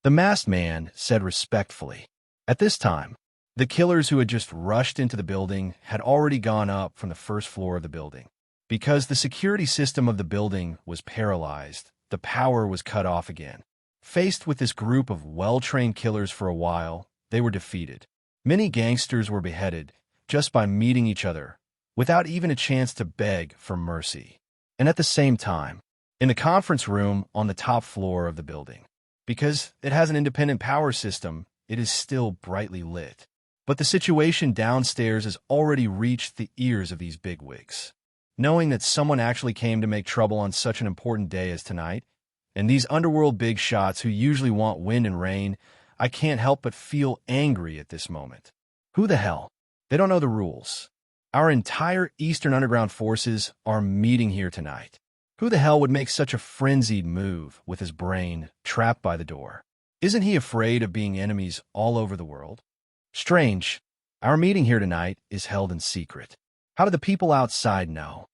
The masked man said respectfully. At this time, the killers who had just rushed into the building had already gone up from the first floor of the building. Because the security system of the building was paralyzed, the power was cut off again. Faced with this group of well-trained killers for a while, they were defeated. Many gangsters were beheaded just by meeting each other, without even a chance to beg for mercy. And at the same time, in the conference room on the top floor of the building, because it has an independent power system, it is still brightly lit. But the situation downstairs has already reached the ears of these bigwigs. Knowing that someone actually came to make trouble on such an important day as tonight, and these underworld big shots who usually want wind and rain, I can't help but feel angry at this moment. Who the hell? They don't know the rules. Our entire Eastern Underground forces are meeting here tonight. Who the hell would make such a frenzied move with his brain trapped by the door? Isn't he afraid of being enemies all over the world? Strange. Our meeting here tonight is held in secret. How do the people outside know?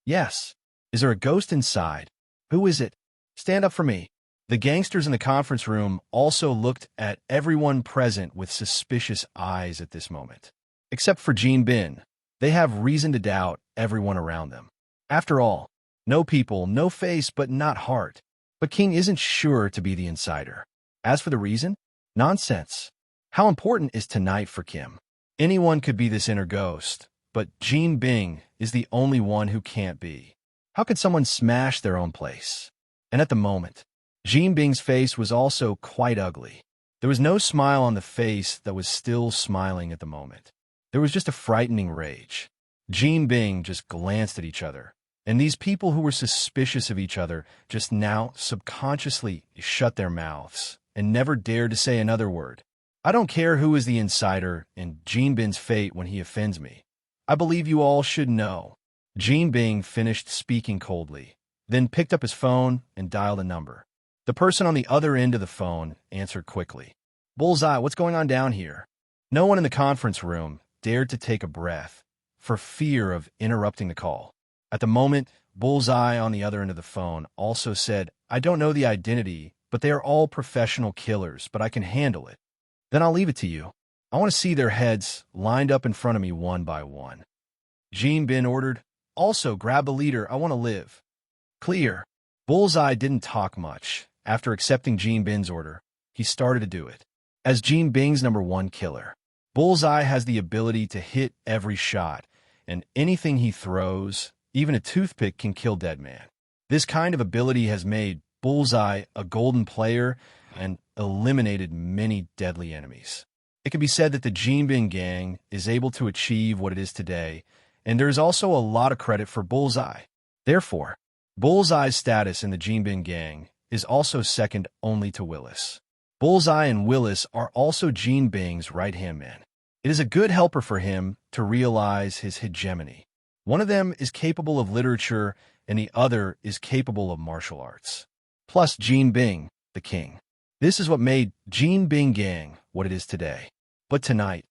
Yes. Is there a ghost inside? Who is it? Stand up for me. The gangsters in the conference room also looked at everyone present with suspicious eyes at this moment. Except for Gene Bin. They have reason to doubt everyone around them. After all, no people, no face, but not heart. But King isn't sure to be the insider. As for the reason? Nonsense. How important is tonight for Kim? Anyone could be this inner ghost, but Gene Bing is the only one who can't be. How could someone smash their own place? And at the moment, Gene Bing's face was also quite ugly. There was no smile on the face that was still smiling at the moment. There was just a frightening rage. Gene Bing just glanced at each other, and these people who were suspicious of each other just now subconsciously shut their mouths and never dared to say another word. I don't care who is the insider in Gene Bing's fate when he offends me. I believe you all should know. Gene Bing finished speaking coldly, then picked up his phone and dialed a number. The person on the other end of the phone answered quickly. "Bullseye, what's going on down here?" No one in the conference room dared to take a breath for fear of interrupting the call. At the moment, Bullseye on the other end of the phone also said, "I don't know the identity but they are all professional killers, but I can handle it. Then I'll leave it to you. I want to see their heads lined up in front of me one by one. Jean Bin ordered. Also, grab the leader. I want to live. Clear. Bullseye didn't talk much. After accepting Jean Bin's order, he started to do it. As Jean Bing's #1 killer, Bullseye has the ability to hit every shot, and anything he throws, even a toothpick, can kill dead man. This kind of ability has made Bullseye a golden player and eliminated many deadly enemies. It can be said that the Jean Bin gang is able to achieve what it is today, and there is also a lot of credit for Bullseye. Therefore, Bullseye's status in the Jean Bin gang is also second only to Willis. Bullseye and Willis are also Jean Bing's right-hand man. It is a good helper for him to realize his hegemony. One of them is capable of literature, and the other is capable of martial arts. Plus Jean Bing, the king. This is what made Jean Bin gang what it is today. But tonight,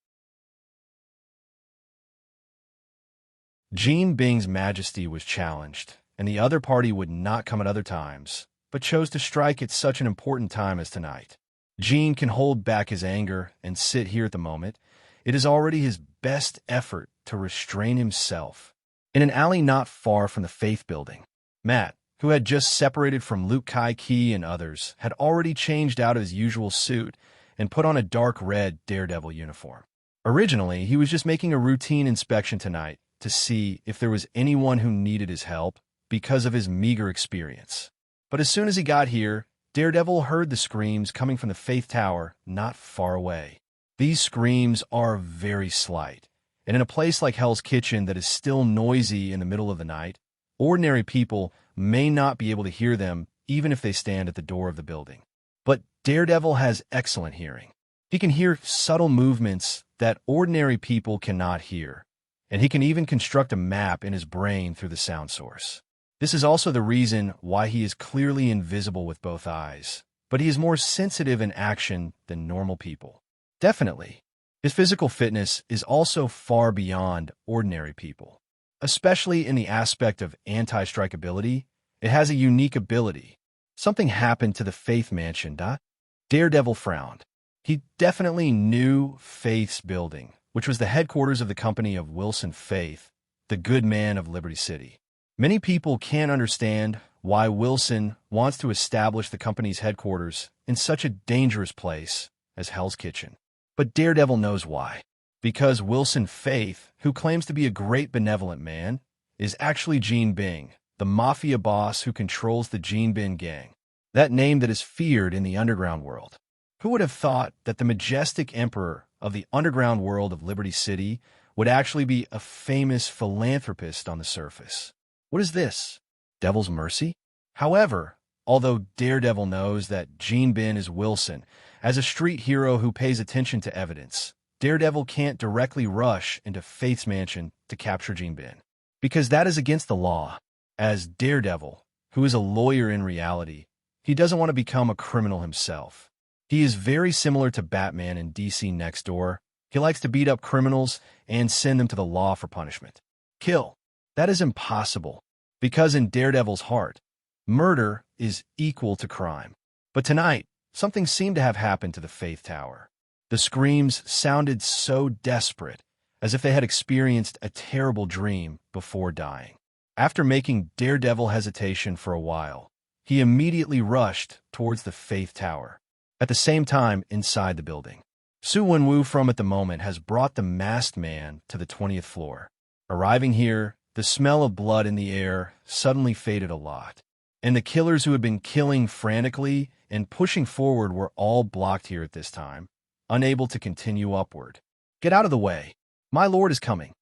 Jean Bing's majesty was challenged, and the other party would not come at other times, but chose to strike at such an important time as tonight. Jean can hold back his anger and sit here at the moment. It is already his best effort to restrain himself. In an alley not far from the Faith building, Matt, who had just separated from Luke Kai Key and others, had already changed out of his usual suit and put on a dark red Daredevil uniform. Originally, he was just making a routine inspection tonight to see if there was anyone who needed his help because of his meager experience. But as soon as he got here, Daredevil heard the screams coming from the Faith Tower not far away. These screams are very slight, and in a place like Hell's Kitchen that is still noisy in the middle of the night, ordinary people may not be able to hear them even if they stand at the door of the building. But Daredevil has excellent hearing. He can hear subtle movements that ordinary people cannot hear, and he can even construct a map in his brain through the sound source. This is also the reason why he is clearly invisible with both eyes, but he is more sensitive in action than normal people. Definitely, his physical fitness is also far beyond ordinary people. Especially in the aspect of anti-strikeability, it has a unique ability. Something happened to the Faith Mansion. Daredevil frowned. He definitely knew Faith's building, which was the headquarters of the company of Wilson Faith, the good man of Liberty City. Many people can't understand why Wilson wants to establish the company's headquarters in such a dangerous place as Hell's Kitchen. But Daredevil knows why. Because Wilson Faith, who claims to be a great benevolent man, is actually Jean Bing, the mafia boss who controls the Jean Bin gang, that name that is feared in the underground world. Who would have thought that the majestic emperor of the underground world of Liberty City would actually be a famous philanthropist on the surface? What is this? Devil's mercy? However, although Daredevil knows that Jean Bin is Wilson, as a street hero who pays attention to evidence, Daredevil can't directly rush into Faith's mansion to capture Jean Bin, because that is against the law. As Daredevil, who is a lawyer in reality, he doesn't want to become a criminal himself. He is very similar to Batman in DC Next Door. He likes to beat up criminals and send them to the law for punishment. Kill. That is impossible, because in Daredevil's heart, murder is equal to crime. But tonight, something seemed to have happened to the Faith Tower. The screams sounded so desperate, as if they had experienced a terrible dream before dying. After making Daredevil hesitation for a while, he immediately rushed towards the Faith Tower. At the same time, inside the building, Su Wenwu from at the moment has brought the masked man to the 20th floor. Arriving here, the smell of blood in the air suddenly faded a lot, and the killers who had been killing frantically and pushing forward were all blocked here at this time, unable to continue upward. Get out of the way. My lord is coming.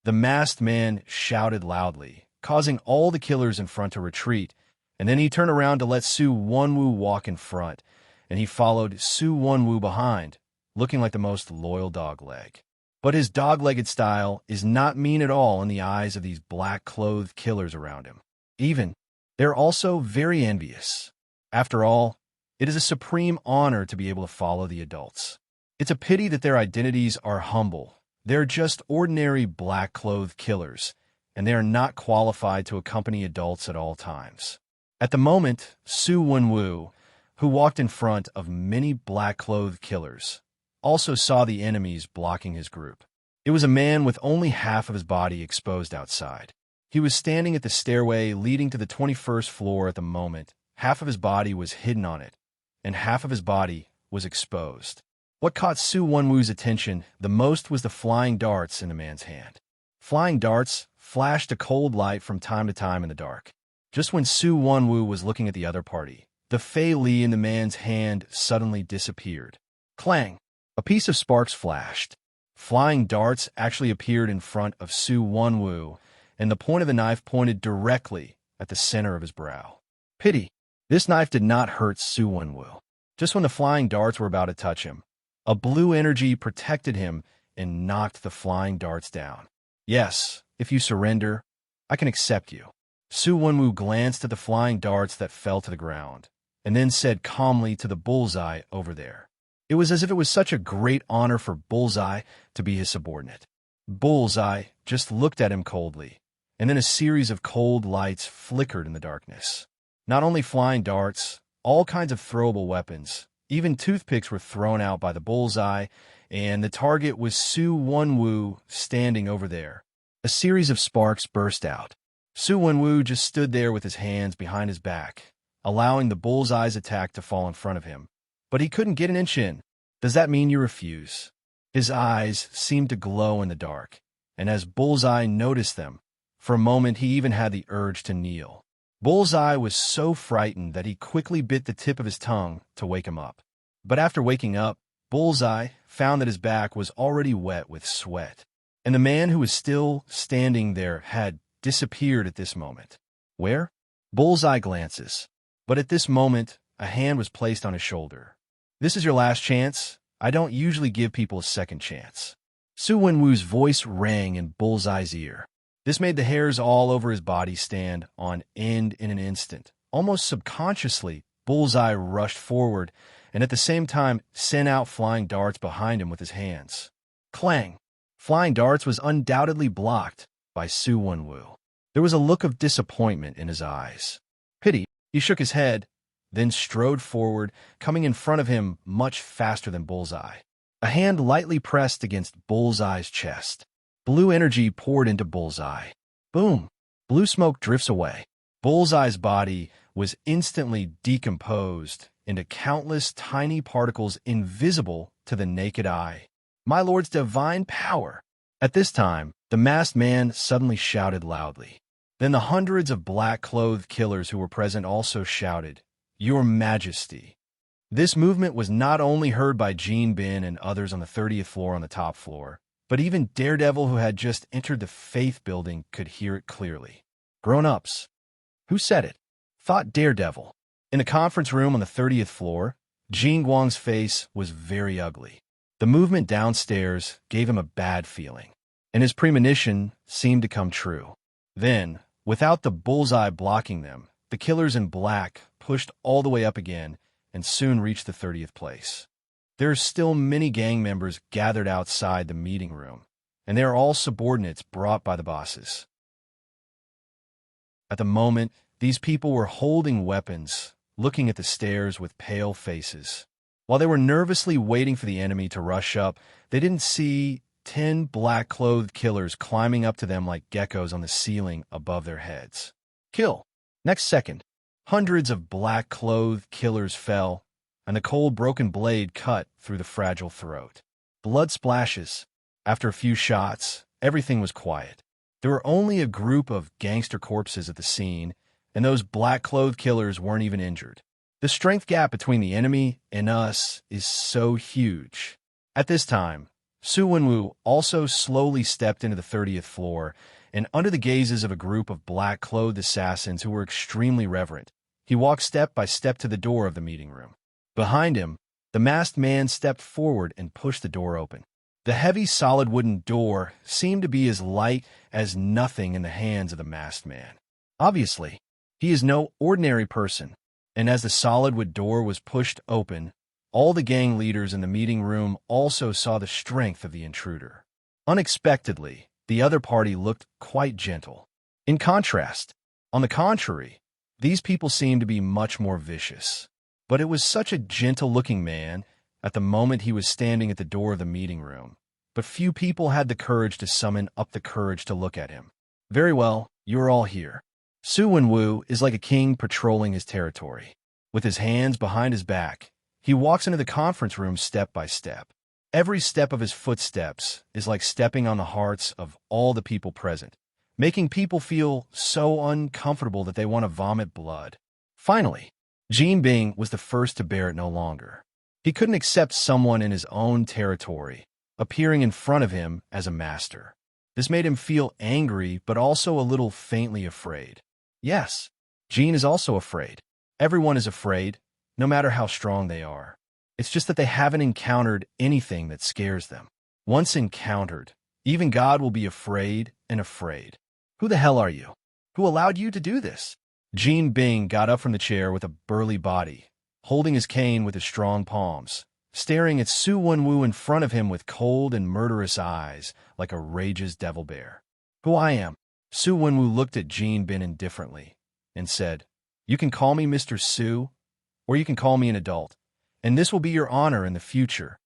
The masked man shouted loudly, causing all the killers in front to retreat, and then he turned around to let Su Wenwu walk in front, and he followed Su Wenwu behind, looking like the most loyal dogleg. But his dog-legged style is not mean at all in the eyes of these black-clothed killers around him. Even, they're also very envious. After all, it is a supreme honor to be able to follow the adults. It's a pity that their identities are humble. They're just ordinary black-clothed killers, and they are not qualified to accompany adults at all times. At the moment, Su Wenwu, who walked in front of many black-clothed killers, also saw the enemies blocking his group. It was a man with only half of his body exposed outside. He was standing at the stairway leading to the 21st floor at the moment. Half of his body was hidden on it, and half of his body was exposed. What caught Su Wonwoo's attention the most was the flying darts in the man's hand. Flying darts flashed a cold light from time to time in the dark. Just when Su Wonwoo was looking at the other party, the Fei Li in the man's hand suddenly disappeared. Clang! A piece of sparks flashed. Flying darts actually appeared in front of Su Wonwoo, and the point of the knife pointed directly at the center of his brow. Pity! This knife did not hurt Su Wonwoo. Just when the flying darts were about to touch him, a blue energy protected him and knocked the flying darts down. Yes, if you surrender, I can accept you. Su Wonwoo glanced at the flying darts that fell to the ground, and then said calmly to the bullseye over there. It was as if it was such a great honor for Bullseye to be his subordinate. Bullseye just looked at him coldly, and then a series of cold lights flickered in the darkness. Not only flying darts, all kinds of throwable weapons, even toothpicks were thrown out by the bullseye, and the target was Su Wonwoo standing over there. A series of sparks burst out. Su Wonwoo just stood there with his hands behind his back, allowing the bullseye's attack to fall in front of him. But he couldn't get an inch in. Does that mean you refuse? His eyes seemed to glow in the dark, and as Bullseye noticed them, for a moment he even had the urge to kneel. Bullseye was so frightened that he quickly bit the tip of his tongue to wake him up. But after waking up, Bullseye found that his back was already wet with sweat, and the man who was still standing there had disappeared at this moment. Where? Bullseye glances. But at this moment, a hand was placed on his shoulder. This is your last chance. I don't usually give people a second chance. Su Wonwoo's voice rang in Bullseye's ear. This made the hairs all over his body stand on end in an instant. Almost subconsciously, Bullseye rushed forward and at the same time sent out flying darts behind him with his hands. Clang! Flying darts was undoubtedly blocked by Su Wonwoo. There was a look of disappointment in his eyes. Pity, he shook his head, then strode forward, coming in front of him much faster than Bullseye. A hand lightly pressed against Bullseye's chest. Blue energy poured into Bullseye. Boom! Blue smoke drifts away. Bullseye's body was instantly decomposed into countless tiny particles invisible to the naked eye. My lord's divine power! At this time, the masked man suddenly shouted loudly. Then the hundreds of black-clothed killers who were present also shouted, Your Majesty. This movement was not only heard by Jean Bin and others on the 30th floor on the top floor, but even Daredevil, who had just entered the Faith building, could hear it clearly. Grown-ups. Who said it? Thought Daredevil. In the conference room on the 30th floor, Jean Guang's face was very ugly. The movement downstairs gave him a bad feeling, and his premonition seemed to come true. Then, without the bullseye blocking them, the killers in black pushed all the way up again and soon reached the 30th place. There are still many gang members gathered outside the meeting room, and they are all subordinates brought by the bosses. At the moment, these people were holding weapons, looking at the stairs with pale faces. While they were nervously waiting for the enemy to rush up, they didn't see 10 black-clothed killers climbing up to them like geckos on the ceiling above their heads. Kill! Next second, hundreds of black-clothed killers fell, and the cold broken blade cut through the fragile throat. Blood splashes. After a few shots, everything was quiet. There were only a group of gangster corpses at the scene, and those black-clothed killers weren't even injured. The strength gap between the enemy and us is so huge. At this time, Su Wonwoo also slowly stepped into the 30th floor, and under the gazes of a group of black-clothed assassins who were extremely reverent, he walked step by step to the door of the meeting room. Behind him, the masked man stepped forward and pushed the door open. The heavy, solid wooden door seemed to be as light as nothing in the hands of the masked man. Obviously, he is no ordinary person, and as the solid wood door was pushed open, all the gang leaders in the meeting room also saw the strength of the intruder. Unexpectedly, the other party looked quite gentle. In contrast, on the contrary, these people seemed to be much more vicious. But it was such a gentle-looking man at the moment he was standing at the door of the meeting room. But few people had the courage to summon up the courage to look at him. Very well, you are all here. Su Wenwu is like a king patrolling his territory. With his hands behind his back, he walks into the conference room step by step. Every step of his footsteps is like stepping on the hearts of all the people present, making people feel so uncomfortable that they want to vomit blood. Finally, Jin Bing was the first to bear it no longer. He couldn't accept someone in his own territory appearing in front of him as a master. This made him feel angry, but also a little faintly afraid. Yes, Jin is also afraid. Everyone is afraid, no matter how strong they are. It's just that they haven't encountered anything that scares them. Once encountered, even God will be afraid and afraid. Who the hell are you? Who allowed you to do this? Jin Bing got up from the chair with a burly body, holding his cane with his strong palms, staring at Su Wenwu in front of him with cold and murderous eyes like a rage's devil bear. Who I am? Su Wenwu looked at Jin Bing indifferently and said, You can call me Mr. Su, or you can call me an adult, and this will be your honor in the future.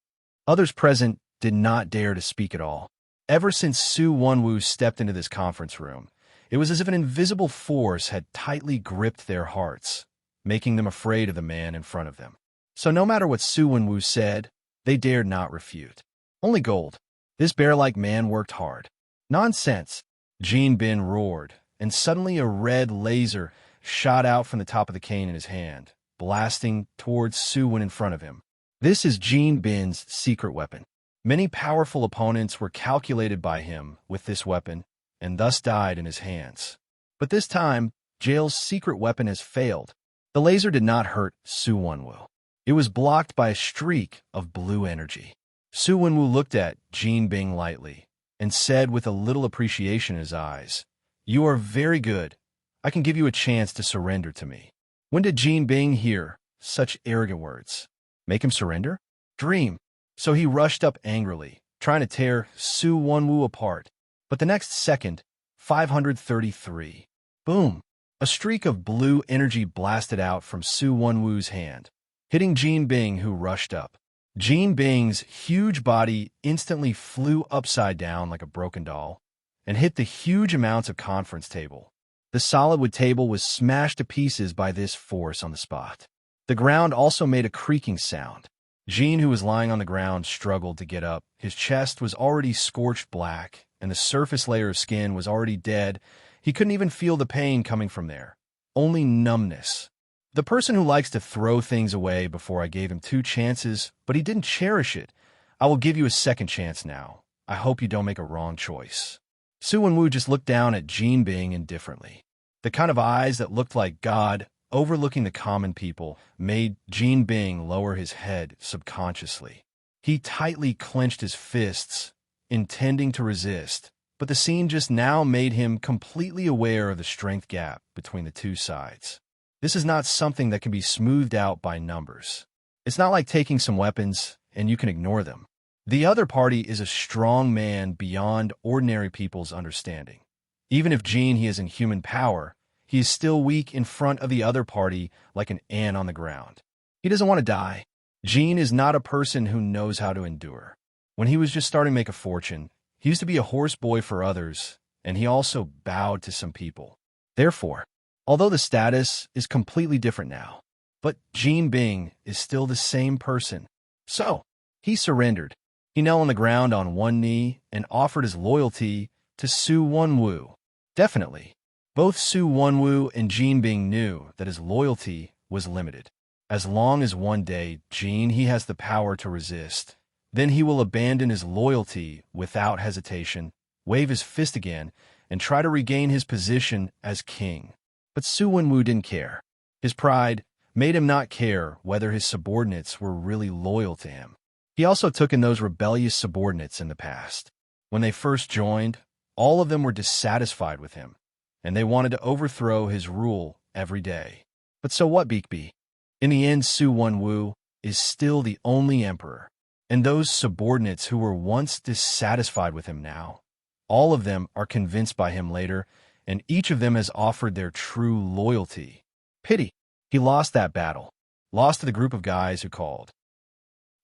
Others present did not dare to speak at all. Ever since Su Wenwu stepped into this conference room, it was as if an invisible force had tightly gripped their hearts, making them afraid of the man in front of them. So no matter what Su Wenwu said, they dared not refute. Only gold. This bear-like man worked hard. Nonsense! Jin Bing roared, and suddenly a red laser shot out from the top of the cane in his hand, blasting towards Su Wen in front of him. This is Jin Bing's secret weapon. Many powerful opponents were calculated by him with this weapon, and thus died in his hands. But this time, Jail's secret weapon has failed. The laser did not hurt Su Wenwu. It was blocked by a streak of blue energy. Su Wenwu looked at Jin Bing lightly and said with a little appreciation in his eyes, You are very good. I can give you a chance to surrender to me. When did Jin Bing hear such arrogant words? Make him surrender? Dream. So he rushed up angrily, trying to tear Su Wenwu apart. But the next second, 533. Boom! A streak of blue energy blasted out from Su Wenwu's hand, hitting Jin Bing, who rushed up. Jin Bing's huge body instantly flew upside down like a broken doll and hit the huge amounts of conference table. The solid wood table was smashed to pieces by this force on the spot. The ground also made a creaking sound. Jin, who was lying on the ground, struggled to get up. His chest was already scorched black, and the surface layer of skin was already dead. He couldn't even feel the pain coming from there. Only numbness. The person who likes to throw things away before I gave him 2 chances, but he didn't cherish it. I will give you a second chance now. I hope you don't make a wrong choice. Su Wenwu just looked down at Jin Bing indifferently. The kind of eyes that looked like God overlooking the common people made Jin Bing lower his head subconsciously. He tightly clenched his fists, intending to resist, but the scene just now made him completely aware of the strength gap between the two sides. This is not something that can be smoothed out by numbers. It's not like taking some weapons and you can ignore them. The other party is a strong man beyond ordinary people's understanding. Even if Jin he is in human power, he is still weak in front of the other party like an ant on the ground. He doesn't want to die. Jin is not a person who knows how to endure. When he was just starting to make a fortune, he used to be a horse boy for others, and he also bowed to some people. Therefore, although the status is completely different now, but Jin Bing is still the same person. So, he surrendered. He knelt on the ground on one knee and offered his loyalty to Su Wenwu. Definitely, both Su Wenwu and Jin Bing knew that his loyalty was limited. As long as one day Jin he has the power to resist, then he will abandon his loyalty without hesitation, wave his fist again, and try to regain his position as king. But Su Wenwu didn't care. His pride made him not care whether his subordinates were really loyal to him. He also took in those rebellious subordinates in the past. When they first joined, all of them were dissatisfied with him, and they wanted to overthrow his rule every day. But so what, Beakby? In the end, Su Wenwu is still the only emperor, and those subordinates who were once dissatisfied with him now, all of them are convinced by him later, and each of them has offered their true loyalty. Pity, he lost that battle. lost to the group of guys who called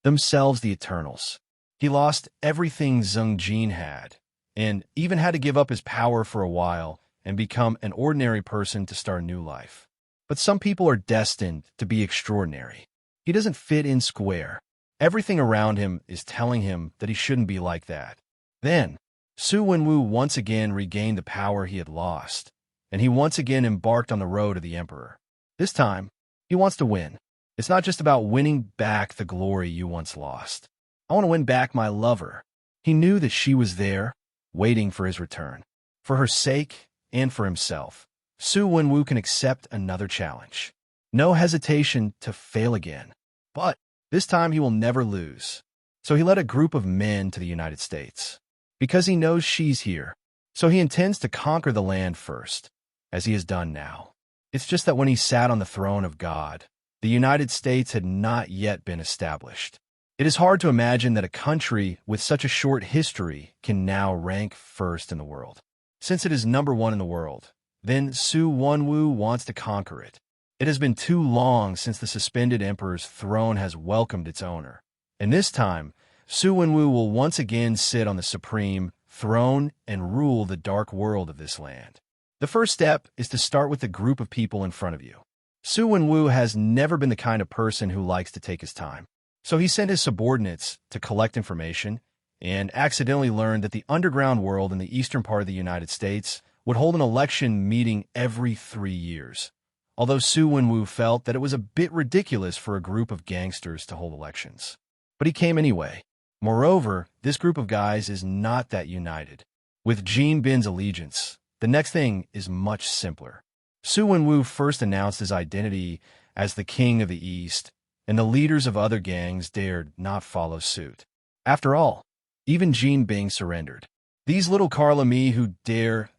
themselves the Eternals. He lost everything Zheng Jin had, and even had to give up his power for a while and become an ordinary person to start a new life. But some people are destined to be extraordinary. He doesn't fit in square. Everything around him is telling him that he shouldn't be like that. Then, Su Wenwu once again regained the power he had lost, and he once again embarked on the road of the Emperor. This time, he wants to win. It's not just about winning back the glory you once lost. I want to win back my lover. He knew that she was there, waiting for his return. For her sake and for himself, Su Wenwu can accept another challenge. No hesitation to fail again. But this time he will never lose. So he led a group of men to the United States. Because he knows she's here. So he intends to conquer the land first, as he has done now. It's just that when he sat on the throne of God, the United States had not yet been established. It is hard to imagine that a country with such a short history can now rank first in the world. Since it is number one in the world, then Su Wenwu wants to conquer it. It has been too long since the suspended emperor's throne has welcomed its owner. And this time, Su Wenwu will once again sit on the supreme throne and rule the dark world of this land. The first step is to start with the group of people in front of you. Su Wenwu has never been the kind of person who likes to take his time. So he sent his subordinates to collect information and accidentally learned that the underground world in the eastern part of the United States would hold an election meeting every 3 years. Although Su Wenwu felt that it was a bit ridiculous for a group of gangsters to hold elections. But he came anyway. Moreover, this group of guys is not that united. With Jin Bin's allegiance, the next thing is much simpler. Su Wenwu first announced his identity as the King of the East, and the leaders of other gangs dared not follow suit. After all, even Jin Bing surrendered. These little Carla Me who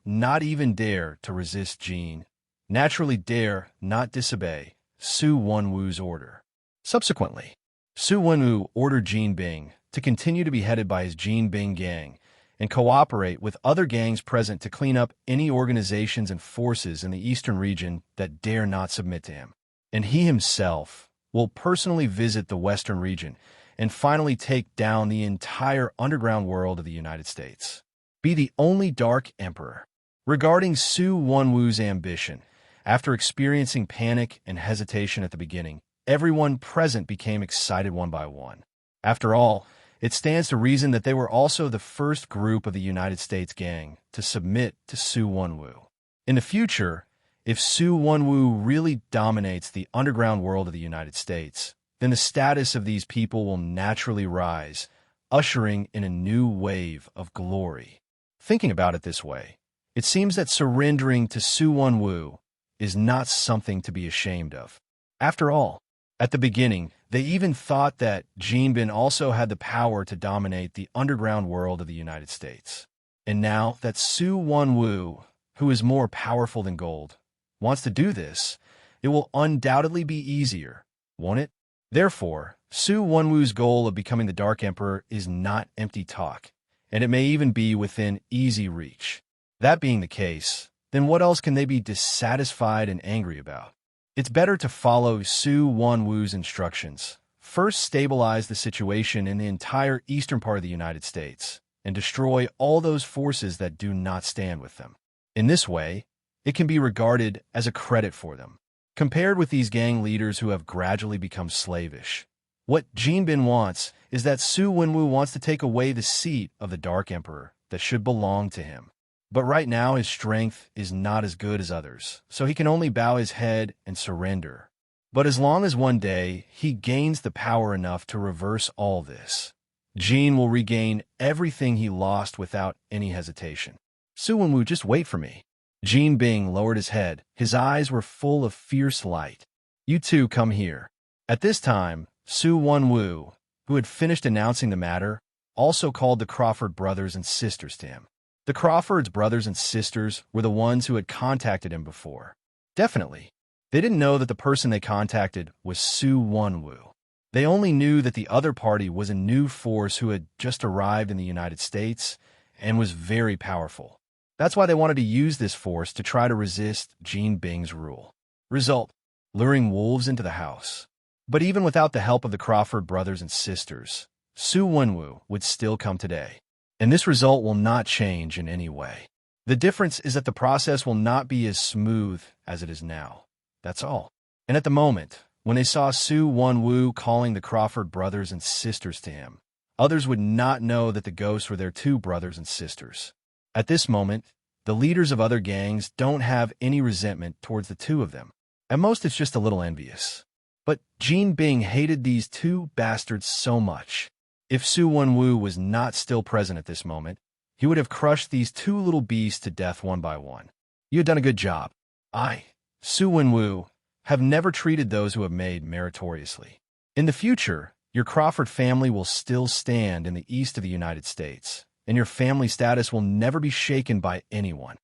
not even dare to resist Jin, naturally dare not disobey Su Wenwu's order. Subsequently, Su Wenwu ordered Jin Bing to continue to be headed by his Jin Bing gang and cooperate with other gangs present to clean up any organizations and forces in the eastern region that dare not submit to him. And he himself will personally visit the western region and finally take down the entire underground world of the United States. Be the only Dark Emperor. Regarding Su Wenwu's ambition, after experiencing panic and hesitation at the beginning, everyone present became excited one by one. After all, it stands to reason that they were also the first group of the United States gang to submit to Su Wenwu. In the future, if Su Wenwu really dominates the underground world of the United States, then the status of these people will naturally rise, ushering in a new wave of glory. Thinking about it this way, it seems that surrendering to Su Wenwu is not something to be ashamed of. After all, at the beginning, they even thought that Jin Bin also had the power to dominate the underground world of the United States. And now that Su Wenwu, who is more powerful than gold, wants to do this, it will undoubtedly be easier, won't it? Therefore, Su Wenwu's goal of becoming the Dark Emperor is not empty talk, and it may even be within easy reach. That being the case, then what else can they be dissatisfied and angry about? It's better to follow Su Wenwu's instructions. First, stabilize the situation in the entire eastern part of the United States and destroy all those forces that do not stand with them. In this way, it can be regarded as a credit for them. Compared with these gang leaders who have gradually become slavish, what Jin Bin wants is that Su Wenwu wants to take away the seat of the Dark Emperor that should belong to him. But right now his strength is not as good as others, so he can only bow his head and surrender. But as long as one day he gains the power enough to reverse all this, Jin will regain everything he lost without any hesitation. Su Wenwu, just wait for me. Jin Bing lowered his head. His eyes were full of fierce light. You two come here. At this time, Su Wenwu, who had finished announcing the matter, also called the Crawford brothers and sisters to him. The Crawford's brothers and sisters were the ones who had contacted him before. Definitely. They didn't know that the person they contacted was Su Wenwu. They only knew that the other party was a new force who had just arrived in the United States and was very powerful. That's why they wanted to use this force to try to resist Jin Bing's rule. Result: luring wolves into the house. But even without the help of the Crawford brothers and sisters, Su Wenwu would still come today. And this result will not change in any way. The difference is that the process will not be as smooth as it is now. That's all. And at the moment, when they saw Su Wenwu calling the Crawford brothers and sisters to him, others would not know that the ghosts were their two brothers and sisters. At this moment, the leaders of other gangs don't have any resentment towards the two of them. At most, it's just a little envious. But Jin Bing hated these two bastards so much. If Su Wenwu was not still present at this moment, he would have crushed these two little beasts to death one by one. You had done a good job. I, Su Wenwu, have never treated those who have made meritoriously. In the future, your Crawford family will still stand in the east of the United States, and your family status will never be shaken by anyone.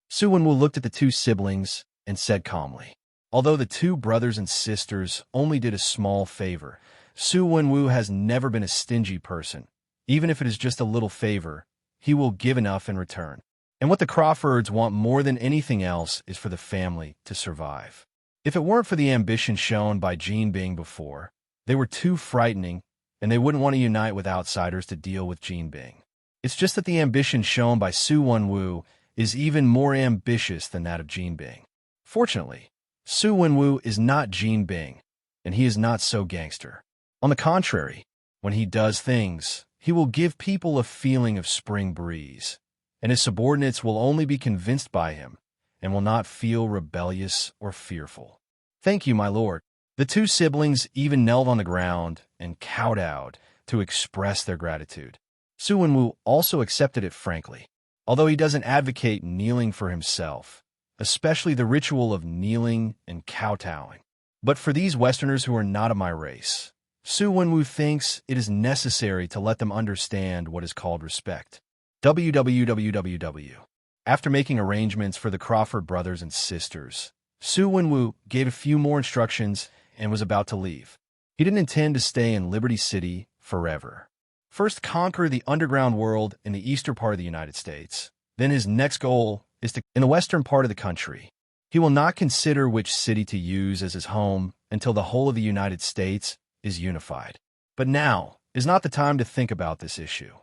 Su Wenwu looked at the two siblings and said calmly, although the two brothers and sisters only did a small favor, Su Wenwu has never been a stingy person. Even if it is just a little favor, he will give enough in return. And what the Crawfords want more than anything else is for the family to survive. If it weren't for the ambition shown by Jin Bing before, they were too frightening, and they wouldn't want to unite with outsiders to deal with Jin Bing. It's just that the ambition shown by Su Wenwu is even more ambitious than that of Jin Bing. Fortunately, Su Wenwu is not Jin Bing, and he is not so gangster. On the contrary, when he does things, he will give people a feeling of spring breeze, and his subordinates will only be convinced by him and will not feel rebellious or fearful. Thank you, my lord. The two siblings even knelt on the ground and kowtowed to express their gratitude. Su Wenwu also accepted it frankly, although he doesn't advocate kneeling for himself, especially the ritual of kneeling and kowtowing. But for these Westerners who are not of my race, Su Wenwu thinks it is necessary to let them understand what is called respect. www. After making arrangements for the Crawford brothers and sisters, Su Wenwu gave a few more instructions and was about to leave. He didn't intend to stay in Liberty City forever. First, conquer the underground world in the eastern part of the United States. Then his next goal is to in the western part of the country. He will not consider which city to use as his home until the whole of the United States is unified. But now is not the time to think about this issue.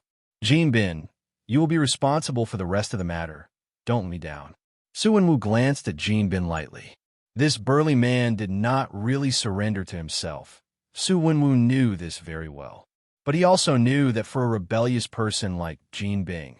Jin Bin, you will be responsible for the rest of the matter. Don't let me down. Su Wenwu glanced at Jin Bin lightly. This burly man did not really surrender to himself. Su Wenwu knew this very well. But he also knew that for a rebellious person like Jin Bing,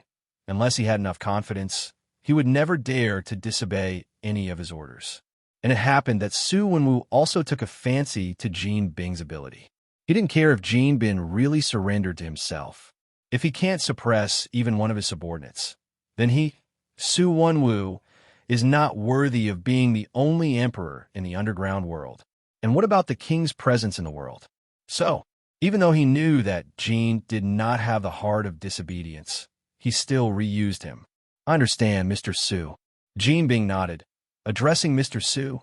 unless he had enough confidence, he would never dare to disobey any of his orders. And it happened that Su Wenwu also took a fancy to Jin Bing's ability. He didn't care if Jin Bin really surrendered to himself. If he can't suppress even one of his subordinates, then he, Su Wenwu, is not worthy of being the only emperor in the underground world. And what about the king's presence in the world? So, even though he knew that Jin did not have the heart of disobedience, he still reused him. I understand, Mr. Su. Jin Bing nodded, addressing Mr. Su,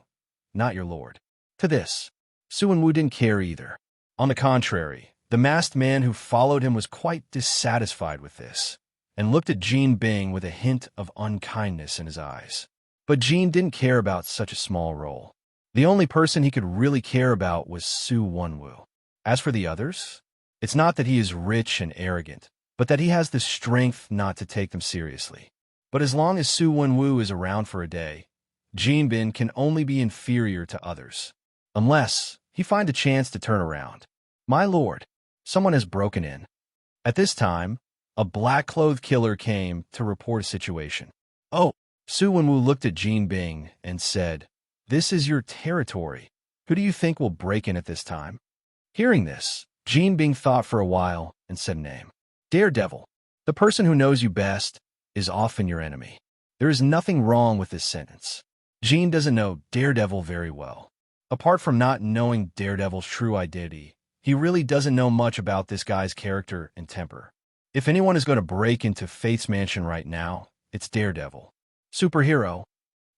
not your lord. To this, Su Wenwu didn't care either. On the contrary, the masked man who followed him was quite dissatisfied with this, and looked at Jin Bing with a hint of unkindness in his eyes. But Jin didn't care about such a small role. The only person he could really care about was Su Wenwu. As for the others, it's not that he is rich and arrogant, but that he has the strength not to take them seriously. But as long as Su Wenwu is around for a day, Jin Bin can only be inferior to others, unless he find a chance to turn around. My lord, someone has broken in. At this time, a black-clothed killer came to report a situation. Oh, Su Wenwu looked at Jin Bing and said, "This is your territory. Who do you think will break in at this time?" Hearing this, Jin Bing thought for a while and said a name. Daredevil. The person who knows you best is often your enemy. There is nothing wrong with this sentence. Jin doesn't know Daredevil very well. Apart from not knowing Daredevil's true identity, he really doesn't know much about this guy's character and temper. If anyone is going to break into Fate's mansion right now, it's Daredevil. Superhero.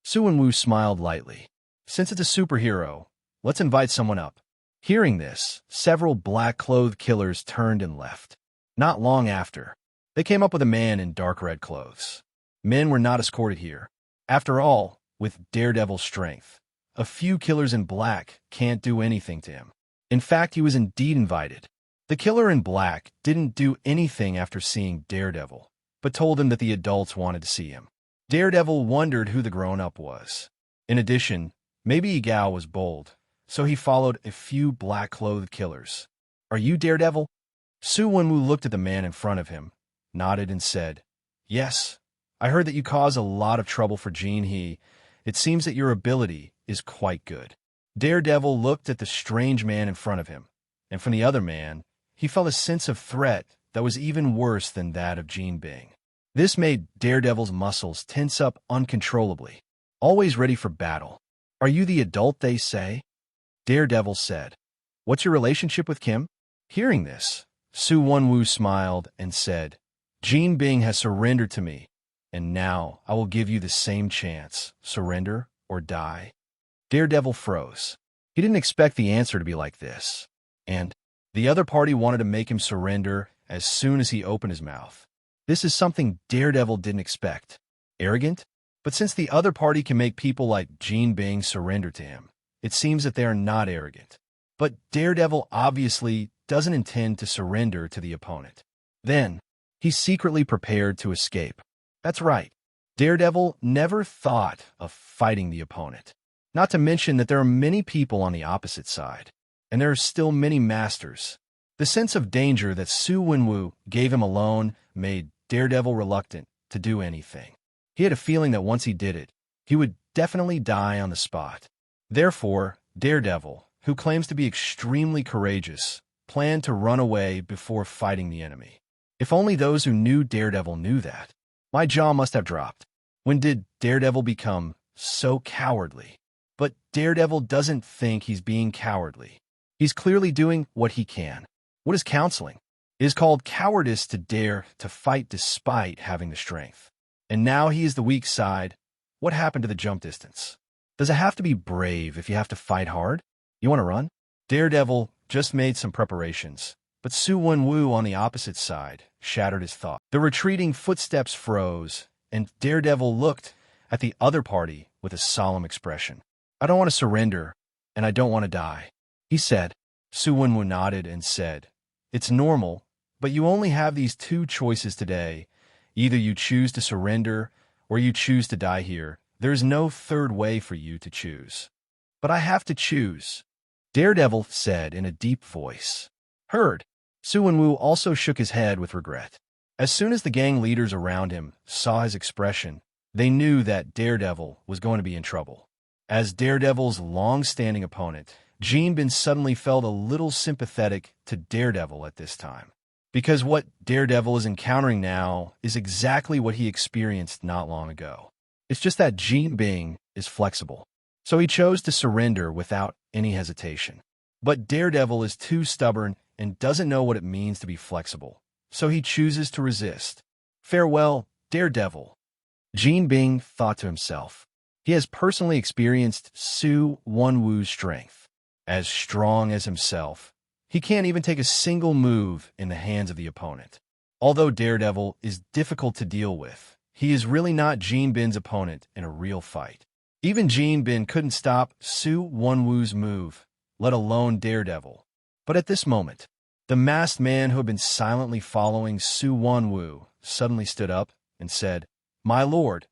Su Wenwu smiled lightly. Since it's a superhero, let's invite someone up. Hearing this, several black-clothed killers turned and left. Not long after, they came up with a man in dark red clothes. Men were not escorted here. After all, with Daredevil's strength, a few killers in black can't do anything to him. In fact, he was indeed invited. The killer in black didn't do anything after seeing Daredevil, but told him that the adults wanted to see him. Daredevil wondered who the grown-up was. In addition, maybe Igao was bold, so he followed a few black-clothed killers. "Are you Daredevil?" Su Wenwu looked at the man in front of him, nodded and said, "Yes, I heard that you cause a lot of trouble for Jin He. It seems that your ability is quite good." Daredevil looked at the strange man in front of him, and from the other man, he felt a sense of threat that was even worse than that of Jin Bing. This made Daredevil's muscles tense up uncontrollably, always ready for battle. "Are you the adult they say?" Daredevil said. "What's your relationship with Kim?" Hearing this, Su Wenwu smiled and said, "Jin Bing has surrendered to me, and now I will give you the same chance. Surrender or die." Daredevil froze. He didn't expect the answer to be like this, and the other party wanted to make him surrender as soon as he opened his mouth. This is something Daredevil didn't expect. Arrogant? But since the other party can make people like Jin Bing surrender to him, it seems that they are not arrogant. But Daredevil obviously doesn't intend to surrender to the opponent. Then, he secretly prepared to escape. That's right. Daredevil never thought of fighting the opponent. Not to mention that there are many people on the opposite side, and there are still many masters. The sense of danger that Su Wenwu gave him alone made Daredevil reluctant to do anything. He had a feeling that once he did it, he would definitely die on the spot. Therefore, Daredevil, who claims to be extremely courageous, planned to run away before fighting the enemy. If only those who knew Daredevil knew that. My jaw must have dropped. When did Daredevil become so cowardly? But Daredevil doesn't think he's being cowardly. He's clearly doing what he can. What is counseling? It is called cowardice to dare to fight despite having the strength. And now he is the weak side. What happened to the jump distance? Does it have to be brave if you have to fight hard? You want to run? Daredevil just made some preparations, but Su Wenwu on the opposite side shattered his thought. The retreating footsteps froze, and Daredevil looked at the other party with a solemn expression. "I don't want to surrender, and I don't want to die," he said. Su Wenwu nodded and said, "It's normal, but you only have these two choices today. Either you choose to surrender, or you choose to die here. There is no third way for you to choose." "But I have to choose," Daredevil said in a deep voice. "Heard." Su Wenwu also shook his head with regret. As soon as the gang leaders around him saw his expression, they knew that Daredevil was going to be in trouble. As Daredevil's long-standing opponent, Jin Bin suddenly felt a little sympathetic to Daredevil at this time. Because what Daredevil is encountering now is exactly what he experienced not long ago. It's just that Jin Bing is flexible. So he chose to surrender without any hesitation. But Daredevil is too stubborn and doesn't know what it means to be flexible. So he chooses to resist. "Farewell, Daredevil," Jin Bing thought to himself. He has personally experienced Su Wenwu's strength. As strong as himself, he can't even take a single move in the hands of the opponent. Although Daredevil is difficult to deal with, he is really not Jin Bin's opponent in a real fight. Even Jin Bin couldn't stop Su Wenwu's move, let alone Daredevil. But at this moment, the masked man who had been silently following Su Wenwu suddenly stood up and said, "My lord,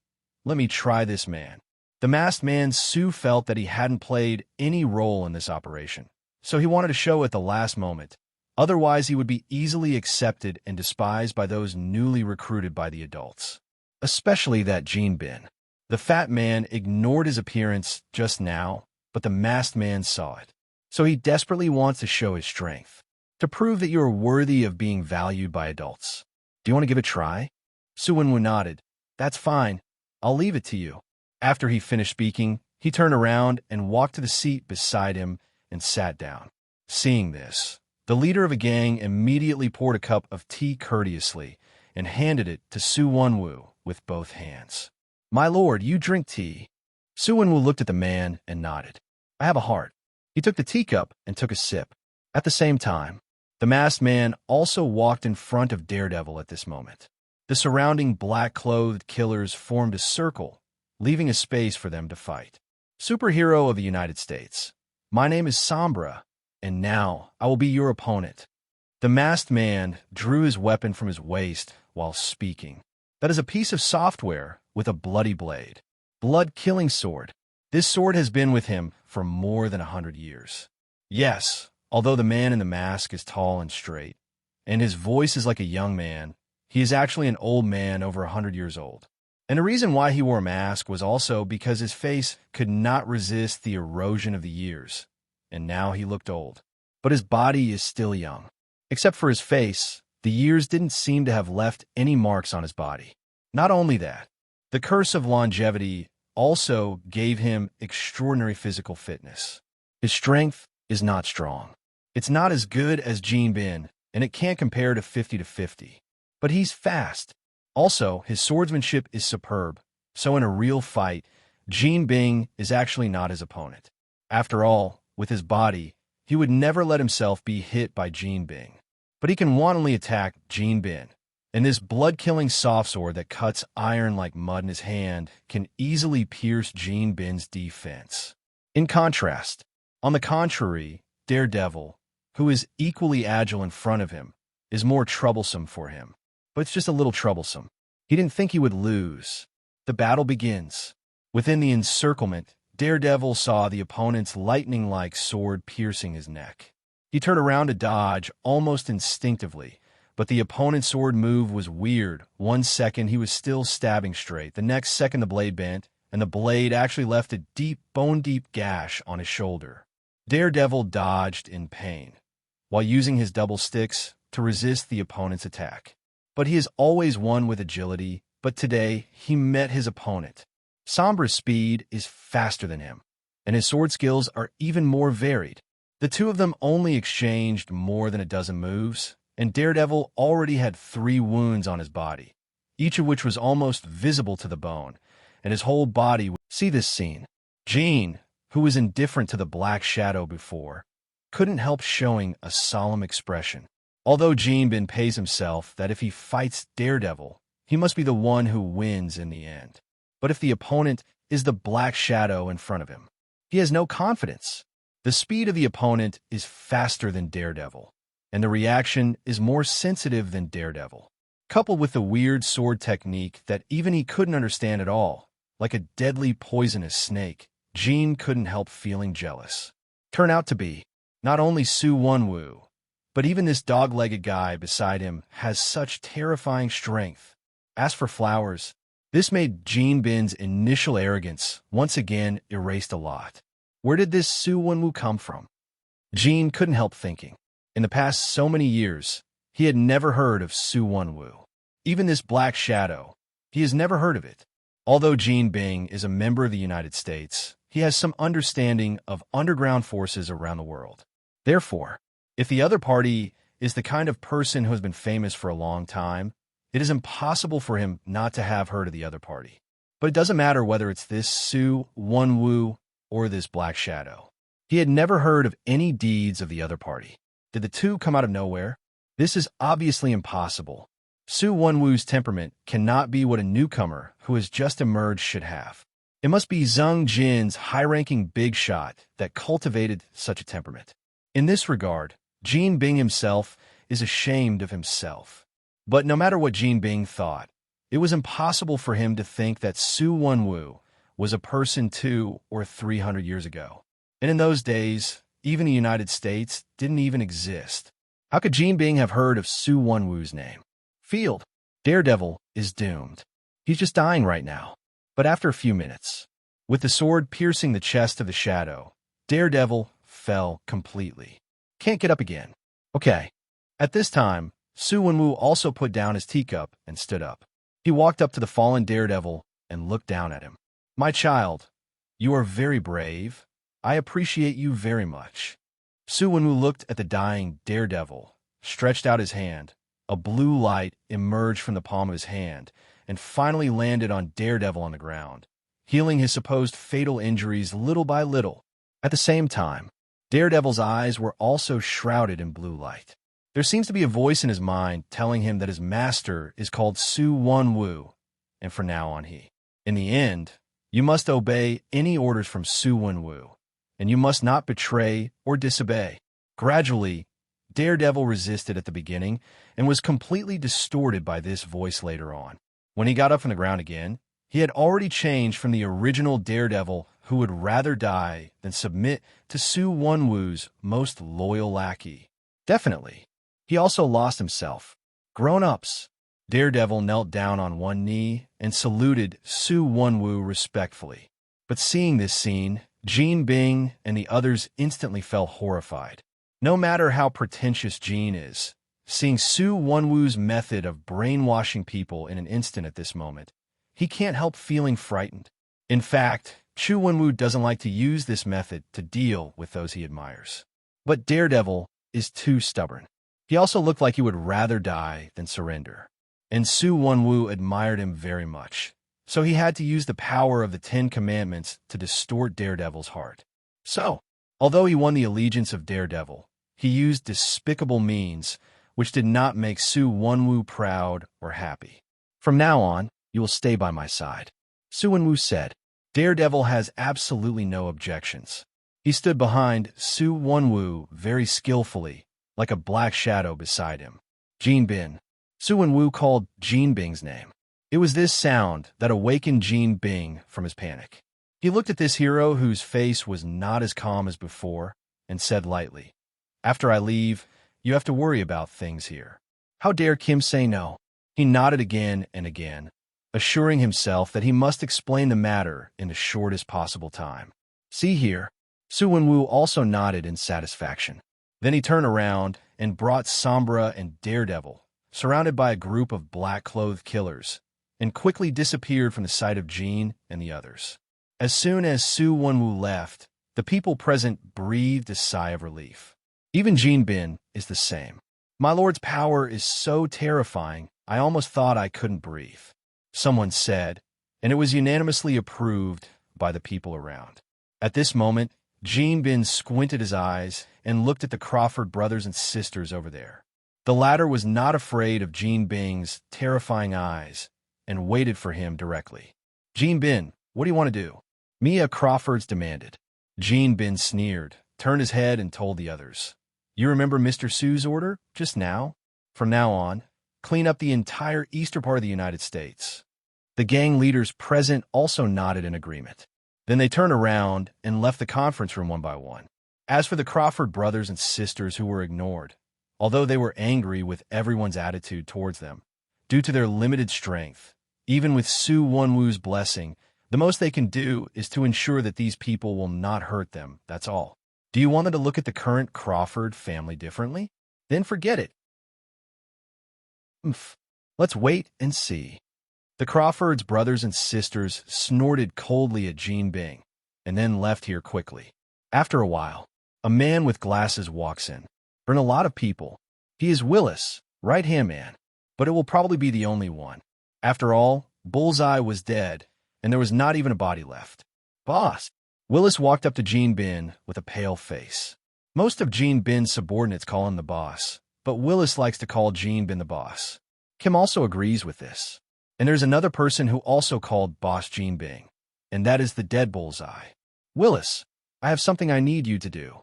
let me try this man." The masked man Su felt that he hadn't played any role in this operation, so he wanted to show at the last moment. Otherwise, he would be easily accepted and despised by those newly recruited by the adults, especially that Jin Bin. The fat man ignored his appearance just now, but the masked man saw it. So he desperately wants to show his strength, to prove that you are worthy of being valued by adults. "Do you want to give it a try?" Su Wenwu nodded. "That's fine. I'll leave it to you." After he finished speaking, he turned around and walked to the seat beside him and sat down. Seeing this, the leader of a gang immediately poured a cup of tea courteously and handed it to Su Wenwu with both hands. "My lord, you drink tea." Su Wenwu looked at the man and nodded. "I have a heart." He took the teacup and took a sip. At the same time, the masked man also walked in front of Daredevil at this moment. The surrounding black-clothed killers formed a circle, leaving a space for them to fight. "Superhero of the United States. My name is Sombra. and now I will be your opponent." The masked man drew his weapon from his waist while speaking. "That is a piece of software with a bloody blade. Blood-killing sword. This sword has been with him for more than 100 years. Yes, although the man in the mask is tall and straight, and his voice is like a young man, he is actually an old man over 100 years old. And the reason why he wore a mask was also because his face could not resist the erosion of the years, and now he looked old. But his body is still young. Except for his face, the years didn't seem to have left any marks on his body. Not only that, the curse of longevity also gave him extraordinary physical fitness. His strength is not strong. It's not as good as Gene Bin, and it can't compare to 50-50. But he's fast. Also, his swordsmanship is superb, so in a real fight, Gene Bing is actually not his opponent. After all, with his body, he would never let himself be hit by Gene Bing. But he can wantonly attack Gene Bin, and this blood-killing soft sword that cuts iron like mud in his hand can easily pierce Gene Bin's defense. In contrast, on the contrary, Daredevil, who is equally agile in front of him, is more troublesome for him. But it's just a little troublesome. He didn't think he would lose. The battle begins. Within the encirclement, Daredevil saw the opponent's lightning-like sword piercing his neck. He turned around to dodge almost instinctively, but the opponent's sword move was weird. 1 second he was still stabbing straight. The next second the blade bent, and the blade actually left a deep, bone-deep gash on his shoulder. Daredevil dodged in pain, while using his double sticks to resist the opponent's attack. But he has always won with agility, but today he met his opponent. Sombra's speed is faster than him, and his sword skills are even more varied. The two of them only exchanged more than a dozen moves, and Daredevil already had 3 wounds on his body, each of which was almost visible to the bone, and his whole body would see this scene. Gene, who was indifferent to the Black Shadow before, couldn't help showing a solemn expression. Although Gene Bin pays himself that if he fights Daredevil, he must be the one who wins in the end. But if the opponent is the Black Shadow in front of him, he has no confidence. The speed of the opponent is faster than Daredevil, and the reaction is more sensitive than Daredevil. Coupled with the weird sword technique that even he couldn't understand at all, like a deadly poisonous snake, Gene couldn't help feeling jealous. Turned out to be not only Su Wonwoo, but even this dog-legged guy beside him has such terrifying strength. As for flowers, this made Gene Bin's initial arrogance once again erased a lot. Where did this Su Wonwoo come from? Gene couldn't help thinking. In the past so many years, he had never heard of Su Wonwoo. Even this Black Shadow, he has never heard of it. Although Gene Bing is a member of the United States, he has some understanding of underground forces around the world. Therefore, if the other party is the kind of person who has been famous for a long time, it is impossible for him not to have heard of the other party. But it doesn't matter whether it's this Su Wonwoo or this Black Shadow. He had never heard of any deeds of the other party. Did the two come out of nowhere? This is obviously impossible. Su Wonwoo's temperament cannot be what a newcomer who has just emerged should have. It must be Zheng Jin's high-ranking big shot that cultivated such a temperament. In this regard, Gene Bing himself is ashamed of himself. But no matter what Gene Bing thought, it was impossible for him to think that Su Wonwoo was a person 200 or 300 years ago. And in those days, even the United States didn't even exist. How could Gene Bing have heard of Su Wonwoo's name? Field. Daredevil is doomed. He's just dying right now. But after a few minutes, with the sword piercing the chest of the shadow, Daredevil fell completely. Can't get up again. Okay. At this time, Su Wonwoo also put down his teacup and stood up. He walked up to the fallen Daredevil and looked down at him. "My child, you are very brave. I appreciate you very much." Su Wonwoo looked at the dying Daredevil, stretched out his hand. A blue light emerged from the palm of his hand and finally landed on Daredevil on the ground, healing his supposed fatal injuries little by little. At the same time, Daredevil's eyes were also shrouded in blue light. There seems to be a voice in his mind telling him that his master is called Su Wonwoo, and from now on in the end, you must obey any orders from Su Wonwoo, and you must not betray or disobey. Gradually, Daredevil resisted at the beginning and was completely distorted by this voice later on. When he got up from the ground again, he had already changed from the original Daredevil who would rather die than submit to Su Wonwoo's most loyal lackey. Definitely. He also lost himself. Grown-ups. Daredevil knelt down on one knee and saluted Su Wonwoo respectfully. But seeing this scene, Jean Bing and the others instantly felt horrified. No matter how pretentious Jean is, seeing Su Wonwoo's method of brainwashing people in an instant at this moment, he can't help feeling frightened. In fact, Chu Wonwoo doesn't like to use this method to deal with those he admires. But Daredevil is too stubborn. He also looked like he would rather die than surrender. And Su Wonwoo admired him very much, so he had to use the power of the 10 Commandments to distort Daredevil's heart. So, although he won the allegiance of Daredevil, he used despicable means which did not make Su Wonwoo proud or happy. From now on, you will stay by my side, Su Wonwoo said. Daredevil has absolutely no objections. He stood behind Su Wonwoo very skillfully, like a black shadow beside him. Jean Bin. Su Wonwoo called Jean Bing's name. It was this sound that awakened Jean Bing from his panic. He looked at this hero whose face was not as calm as before and said lightly, "After I leave, you have to worry about things here." How dare Kim say no? He nodded again and again, assuring himself that he must explain the matter in the shortest possible time. See here. Su Wonwoo also nodded in satisfaction. Then he turned around and brought Sombra and Daredevil, surrounded by a group of black-clothed killers, and quickly disappeared from the sight of Jean and the others. As soon as Su Wonwoo left, the people present breathed a sigh of relief. Even Jean Bin is the same. My lord's power is so terrifying, I almost thought I couldn't breathe, someone said, and it was unanimously approved by the people around. At this moment, Jean Bin squinted his eyes and looked at the Crawford brothers and sisters over there. The latter was not afraid of Jean Bing's terrifying eyes and waited for him directly. Jean Bin, what do you want to do? Mia Crawford's demanded. Jean Bin sneered, turned his head and told the others. You remember Mr. Su's order just now? From now on, clean up the entire eastern part of the United States. The gang leaders present also nodded in agreement. Then they turned around and left the conference room one by one. As for the Crawford brothers and sisters who were ignored, although they were angry with everyone's attitude towards them, due to their limited strength, even with Su Wonwoo's blessing, the most they can do is to ensure that these people will not hurt them, that's all. Do you want them to look at the current Crawford family differently? Then forget it. Let's wait and see. The Crawfords' brothers and sisters snorted coldly at Jean Bing, and then left here quickly. After a while, a man with glasses walks in. Bring a lot of people. He is Willis, right-hand man, but it will probably be the only one. After all, Bullseye was dead, and there was not even a body left. Boss. Willis walked up to Jean Bin with a pale face. Most of Jean Bin's subordinates call him the boss, but Willis likes to call Jean Bin the boss. Kim also agrees with this. And there's another person who also called Boss Jean Bing, and that is the dead Bullseye. Willis, I have something I need you to do.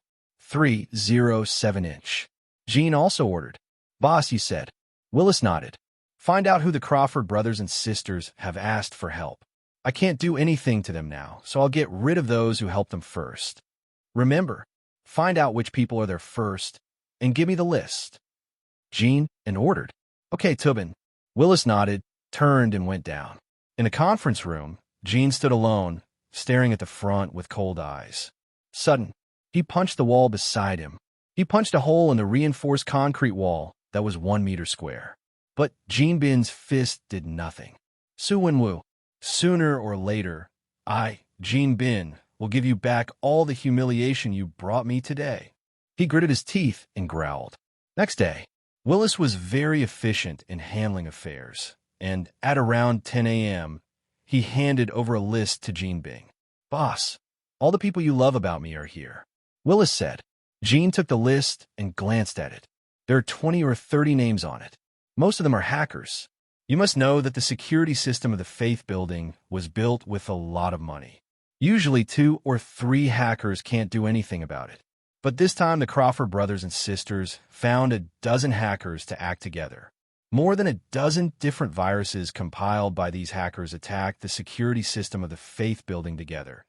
307-inch. Jean also ordered. Boss, he said. Willis nodded. Find out who the Crawford brothers and sisters have asked for help. I can't do anything to them now, so I'll get rid of those who helped them first. Remember, find out which people are there first, and give me the list. Jean and ordered. Okay, Tubin. Willis nodded, turned, and went down. In the conference room, Jean stood alone, staring at the front with cold eyes. Sudden, he punched the wall beside him. He punched a hole in the reinforced concrete wall that was 1 meter square. But Jean Bin's fist did nothing. Su Wonwoo, sooner or later, I, Jean Bin, will give you back all the humiliation you brought me today. He gritted his teeth and growled. Next day, Willis was very efficient in handling affairs, and at around 10 a.m., he handed over a list to Jean Bing. Boss, all the people you love about me are here, Willis said. Jean took the list and glanced at it. There are 20 or 30 names on it. Most of them are hackers. You must know that the security system of the Faith Building was built with a lot of money. Usually 2 or 3 hackers can't do anything about it. But this time the Crawford brothers and sisters found a dozen hackers to act together. More than a dozen different viruses compiled by these hackers attacked the security system of the Faith building together.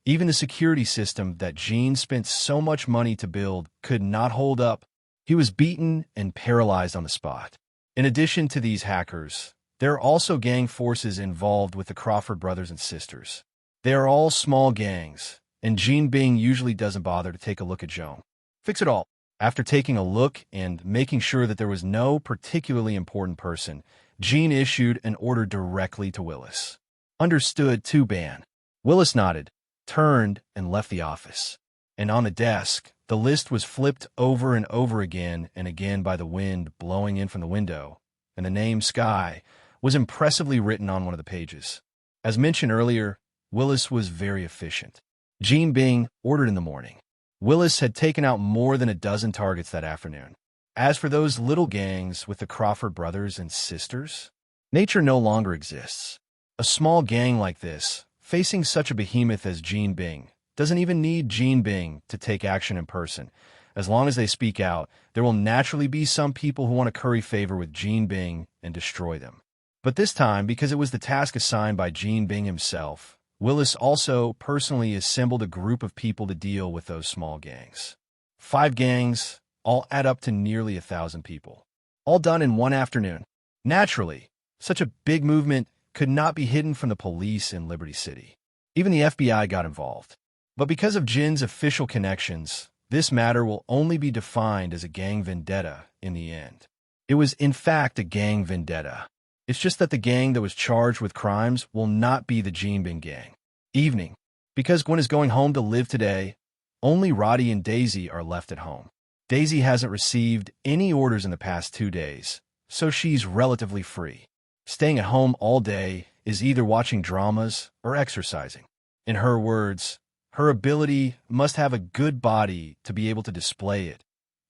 Even the security system that Gene spent so much money to build could not hold up. He was beaten and paralyzed on the spot. In addition to these hackers, there are also gang forces involved with the Crawford brothers and sisters. They are all small gangs, and Gene Bing usually doesn't bother to take a look at Joan. Fix it all. After taking a look and making sure that there was no particularly important person, Gene issued an order directly to Willis. Understood, Ban. Willis nodded, turned, and left the office. And on the desk, the list was flipped over and again by the wind blowing in from the window, and the name Sky was impressively written on one of the pages. As mentioned earlier, Willis was very efficient. Gene Bing ordered in the morning. Willis had taken out more than a dozen targets that afternoon. As for those little gangs with the Crawford brothers and sisters, nature no longer exists. A small gang like this, facing such a behemoth as Gene Bing, doesn't even need Gene Bing to take action in person. As long as they speak out, there will naturally be some people who want to curry favor with Gene Bing and destroy them. But this time, because it was the task assigned by Gene Bing himself, Willis also personally assembled a group of people to deal with those small gangs. 5 gangs, all add up to nearly 1,000 people. All done in one afternoon. Naturally, such a big movement could not be hidden from the police in Liberty City. Even the FBI got involved. But because of Jin's official connections, this matter will only be defined as a gang vendetta in the end. It was in fact a gang vendetta. It's just that the gang that was charged with crimes will not be the Gene Bing gang. Evening. Because Gwen is going home to live today, only Roddy and Daisy are left at home. Daisy hasn't received any orders in the past 2 days, so she's relatively free. Staying at home all day is either watching dramas or exercising. In her words, her ability must have a good body to be able to display it.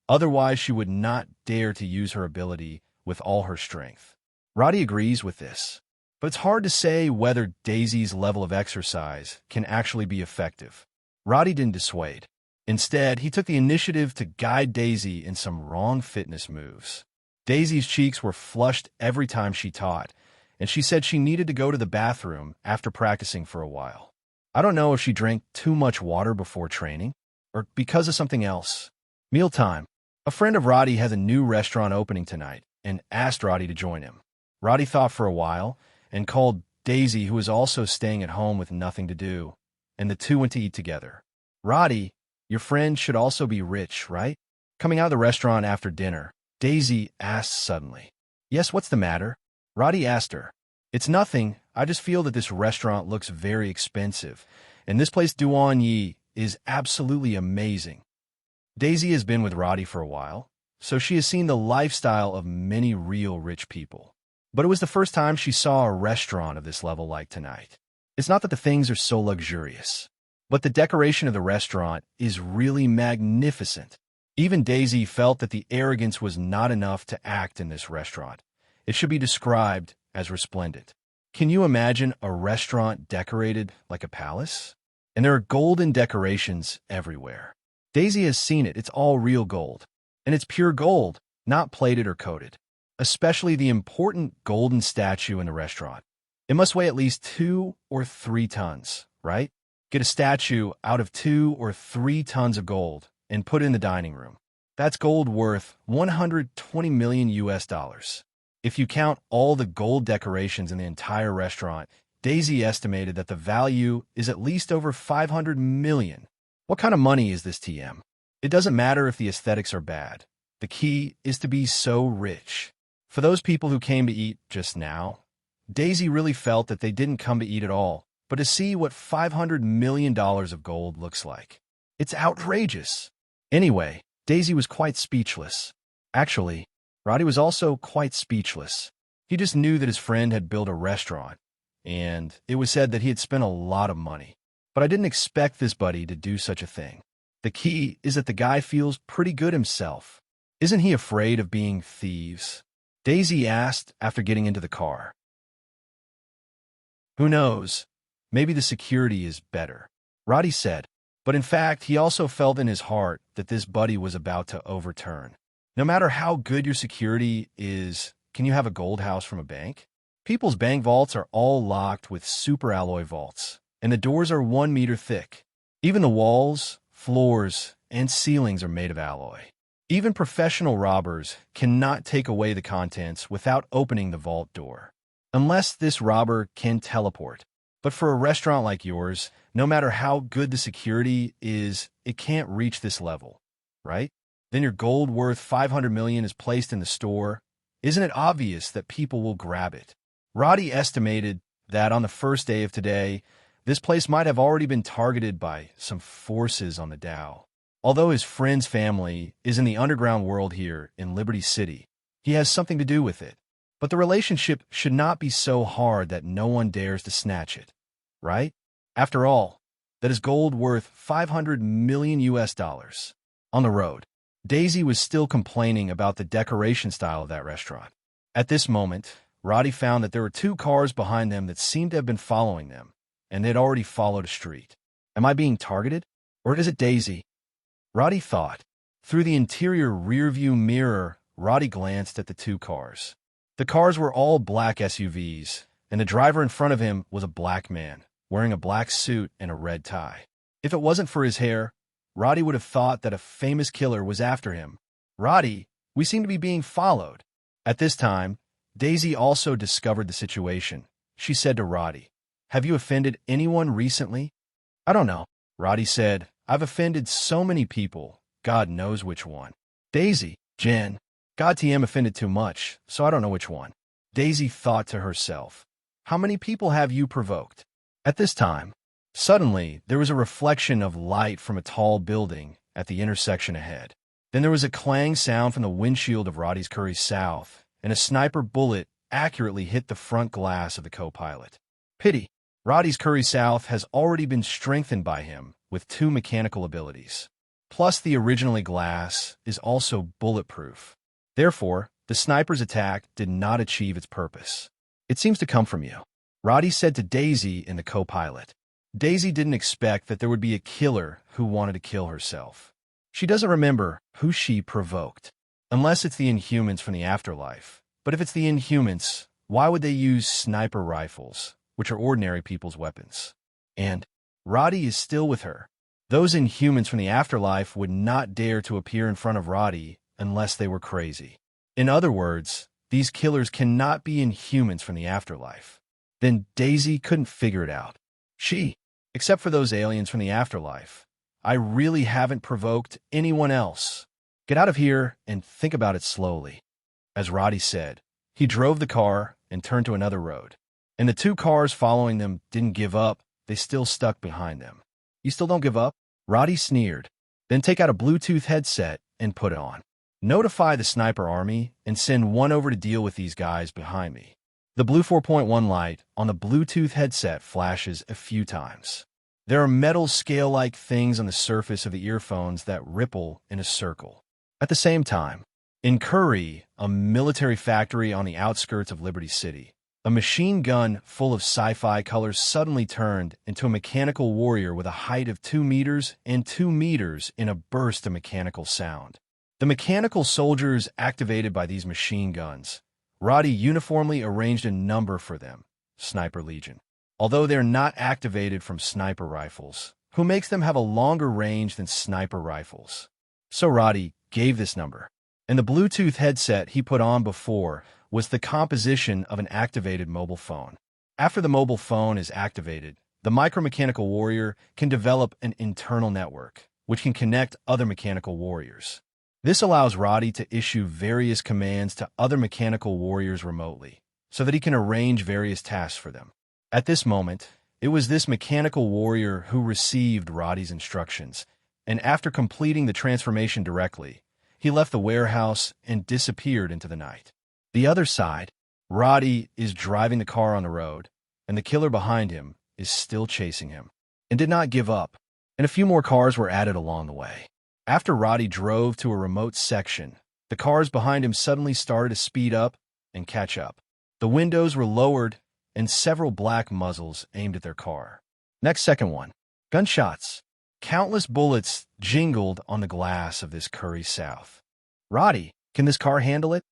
Otherwise, she would not dare to use her ability with all her strength. Roddy agrees with this, but it's hard to say whether Daisy's level of exercise can actually be effective. Roddy didn't dissuade. Instead, he took the initiative to guide Daisy in some wrong fitness moves. Daisy's cheeks were flushed every time she taught, and she said she needed to go to the bathroom after practicing for a while. I don't know if she drank too much water before training, or because of something else. Mealtime. A friend of Roddy has a new restaurant opening tonight and asked Roddy to join him. Roddy thought for a while and called Daisy, who was also staying at home with nothing to do, and the two went to eat together. Roddy, your friend should also be rich, right? Coming out of the restaurant after dinner, Daisy asked suddenly. Yes, what's the matter? Roddy asked her. It's nothing. I just feel that this restaurant looks very expensive, and this place Duan Yi is absolutely amazing. Daisy has been with Roddy for a while, so she has seen the lifestyle of many real rich people. But it was the first time she saw a restaurant of this level like tonight. It's not that the things are so luxurious, but the decoration of the restaurant is really magnificent. Even Daisy felt that the arrogance was not enough to act in this restaurant. It should be described as resplendent. Can you imagine a restaurant decorated like a palace? And there are golden decorations everywhere. Daisy has seen it. It's all real gold. And it's pure gold, not plated or coated. Especially the important golden statue in the restaurant. It must weigh at least 2 or 3 tons, right? Get a statue out of 2 or 3 tons of gold and put it in the dining room. That's gold worth $120 million US. If you count all the gold decorations in the entire restaurant, Daisy estimated that the value is at least over $500 million. What kind of money is this, TM? It doesn't matter if the aesthetics are bad. The key is to be so rich. For those people who came to eat just now, Daisy really felt that they didn't come to eat at all, but to see what $500 million of gold looks like. It's outrageous. Anyway, Daisy was quite speechless. Actually, Roddy was also quite speechless. He just knew that his friend had built a restaurant, and it was said that he had spent a lot of money. But I didn't expect this buddy to do such a thing. The key is that the guy feels pretty good himself. Isn't he afraid of being thieves? Daisy asked after getting into the car. Who knows? Maybe the security is better. Roddy said, But in fact, he also felt in his heart that this buddy was about to overturn. No matter how good your security is, can you have a gold house from a bank? People's bank vaults are all locked with super alloy vaults, and the doors are 1 meter thick. Even the walls, floors, and ceilings are made of alloy. Even professional robbers cannot take away the contents without opening the vault door, unless this robber can teleport. But for a restaurant like yours, no matter how good the security is, it can't reach this level, right? Then your gold worth $500 million is placed in the store. Isn't it obvious that people will grab it? Roddy estimated that on the first day of today, this place might have already been targeted by some forces on the Dow. Although his friend's family is in the underground world here in Liberty City, he has something to do with it. But the relationship should not be so hard that no one dares to snatch it, right? After all, that is gold worth $500 million US. On the road, Daisy was still complaining about the decoration style of that restaurant. At this moment, Roddy found that there were 2 cars behind them that seemed to have been following them, and they'd already followed a street. Am I being targeted? Or is it Daisy? Roddy thought. Through the interior rearview mirror, Roddy glanced at the 2 cars. The cars were all black SUVs, and the driver in front of him was a black man, wearing a black suit and a red tie. If it wasn't for his hair, Roddy would have thought that a famous killer was after him. Roddy, we seem to be being followed. At this time, Daisy also discovered the situation. She said to Roddy, "Have you offended anyone recently?" "I don't know," Roddy said. "I've offended so many people, God knows which one." "Daisy, Jen, God TM offended too much, so I don't know which one." Daisy thought to herself, "How many people have you provoked?" At this time, suddenly there was a reflection of light from a tall building at the intersection ahead. Then there was a clang sound from the windshield of Roddy's Curry South, and a sniper bullet accurately hit the front glass of the co-pilot. Pity, Roddy's Curry South has already been strengthened by him with 2 mechanical abilities. Plus, the originally glass is also bulletproof. Therefore, the sniper's attack did not achieve its purpose. "It seems to come from you," Roddy said to Daisy in the co-pilot. Daisy didn't expect that there would be a killer who wanted to kill herself. She doesn't remember who she provoked, unless it's the Inhumans from the afterlife. But if it's the Inhumans, why would they use sniper rifles, which are ordinary people's weapons? And Roddy is still with her. Those Inhumans from the afterlife would not dare to appear in front of Roddy unless they were crazy. In other words, these killers cannot be Inhumans from the afterlife. Then Daisy couldn't figure it out. Except for those aliens from the afterlife, I really haven't provoked anyone else. Get out of here and think about it slowly. As Roddy said, he drove the car and turned to another road. And the 2 cars following them didn't give up. They still stuck behind them. "You still don't give up?" Roddy sneered. "Then take out a Bluetooth headset and put it on. Notify the sniper army and send one over to deal with these guys behind me." The blue 4.1 light on the Bluetooth headset flashes a few times. There are metal scale-like things on the surface of the earphones that ripple in a circle. At the same time, in Curry, a military factory on the outskirts of Liberty City, a machine gun full of sci-fi colors suddenly turned into a mechanical warrior with a height of 2 meters and 2 meters in a burst of mechanical sound. The mechanical soldiers activated by these machine guns, Roddy uniformly arranged a number for them, Sniper Legion. Although they're not activated from sniper rifles, who makes them have a longer range than sniper rifles. So Roddy gave this number. And the Bluetooth headset he put on before was the composition of an activated mobile phone. After the mobile phone is activated, the micromechanical warrior can develop an internal network, which can connect other mechanical warriors. This allows Roddy to issue various commands to other mechanical warriors remotely, so that he can arrange various tasks for them. At this moment, it was this mechanical warrior who received Roddy's instructions, and after completing the transformation directly, he left the warehouse and disappeared into the night. The other side, Roddy is driving the car on the road, and the killer behind him is still chasing him, and did not give up, and a few more cars were added along the way. After Roddy drove to a remote section, the cars behind him suddenly started to speed up and catch up. The windows were lowered, and several black muzzles aimed at their car. Next second one. Gunshots. Countless bullets jingled on the glass of this Curry South. "Roddy, can this car handle it?"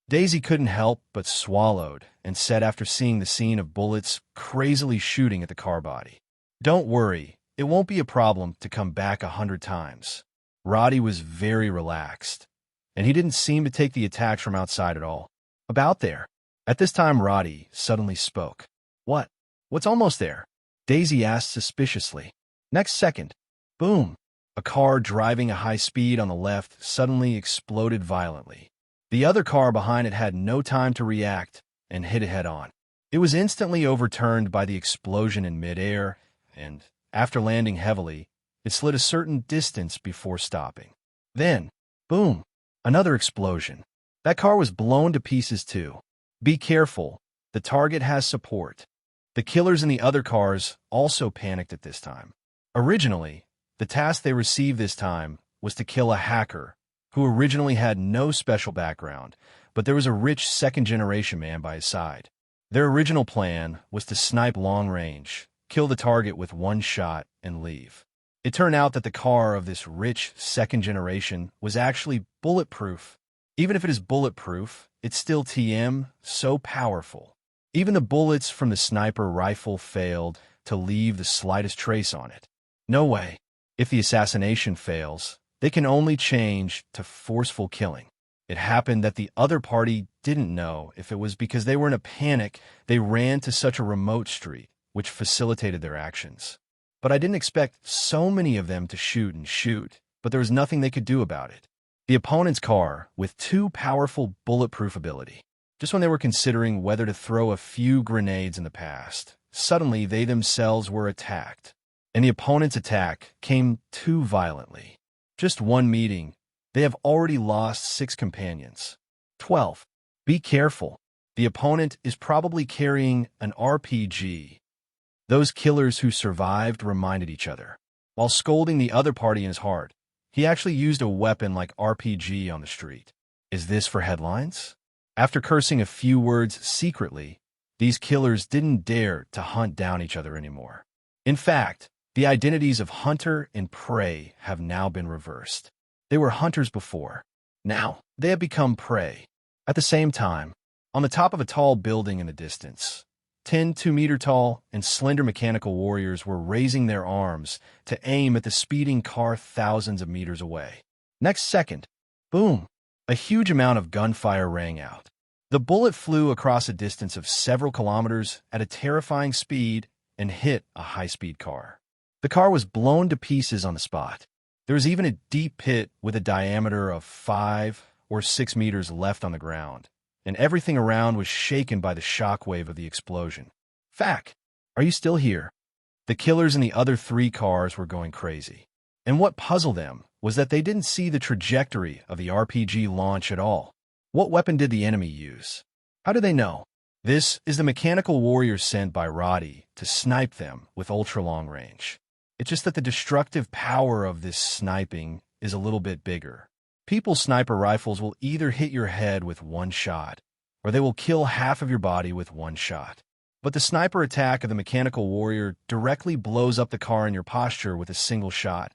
Daisy couldn't help but swallowed and said after seeing the scene of bullets crazily shooting at the car body, "Don't worry, it won't be a problem to come back 100 times." Roddy was very relaxed, and he didn't seem to take the attacks from outside at all. "About there." At this time, Roddy suddenly spoke. "What? What's almost there?" Daisy asked suspiciously. Next second, boom, a car driving at high speed on the left suddenly exploded violently. The other car behind it had no time to react and hit it head-on. It was instantly overturned by the explosion in midair, and, after landing heavily, it slid a certain distance before stopping. Then, boom, another explosion. That car was blown to pieces too. Be careful, the target has support. The killers in the other cars also panicked at this time. Originally, the task they received this time was to kill a hacker who originally had no special background, but there was a rich second-generation man by his side. Their original plan was to snipe long range, kill the target with one shot, and leave. It turned out that the car of this rich second generation was actually bulletproof. Even if it is bulletproof, it's still TM, so powerful. Even the bullets from the sniper rifle failed to leave the slightest trace on it. No way. If the assassination fails, they can only change to forceful killing. It happened that the other party didn't know if it was because they were in a panic they ran to such a remote street, which facilitated their actions. But I didn't expect so many of them to shoot and shoot, but there was nothing they could do about it. The opponent's car, with two powerful bulletproof ability. Just when they were considering whether to throw a few grenades in the past, suddenly they themselves were attacked. And the opponent's attack came too violently. Just one meeting, they have already lost 6 companions. 12. Be careful. The opponent is probably carrying an RPG. Those killers who survived reminded each other. While scolding the other party in his heart, he actually used a weapon like RPG on the street. Is this for headlines? After cursing a few words secretly, these killers didn't dare to hunt down each other anymore. In fact, the identities of hunter and prey have now been reversed. They were hunters before. Now, they have become prey. At the same time, on the top of a tall building in the distance, 10 2-meter-tall and slender mechanical warriors were raising their arms to aim at the speeding car thousands of meters away. Next second, boom, a huge amount of gunfire rang out. The bullet flew across a distance of several kilometers at a terrifying speed and hit a high-speed car. The car was blown to pieces on the spot. There was even a deep pit with a diameter of 5 or 6 meters left on the ground, and everything around was shaken by the shockwave of the explosion. Fact, are you still here? The killers in the other 3 cars were going crazy. And what puzzled them was that they didn't see the trajectory of the RPG launch at all. What weapon did the enemy use? How did they know? This is the mechanical warrior sent by Roddy to snipe them with ultra-long range. It's just that the destructive power of this sniping is a little bit bigger. People's sniper rifles will either hit your head with one shot, or they will kill half of your body with one shot. But the sniper attack of the mechanical warrior directly blows up the car in your posture with a single shot,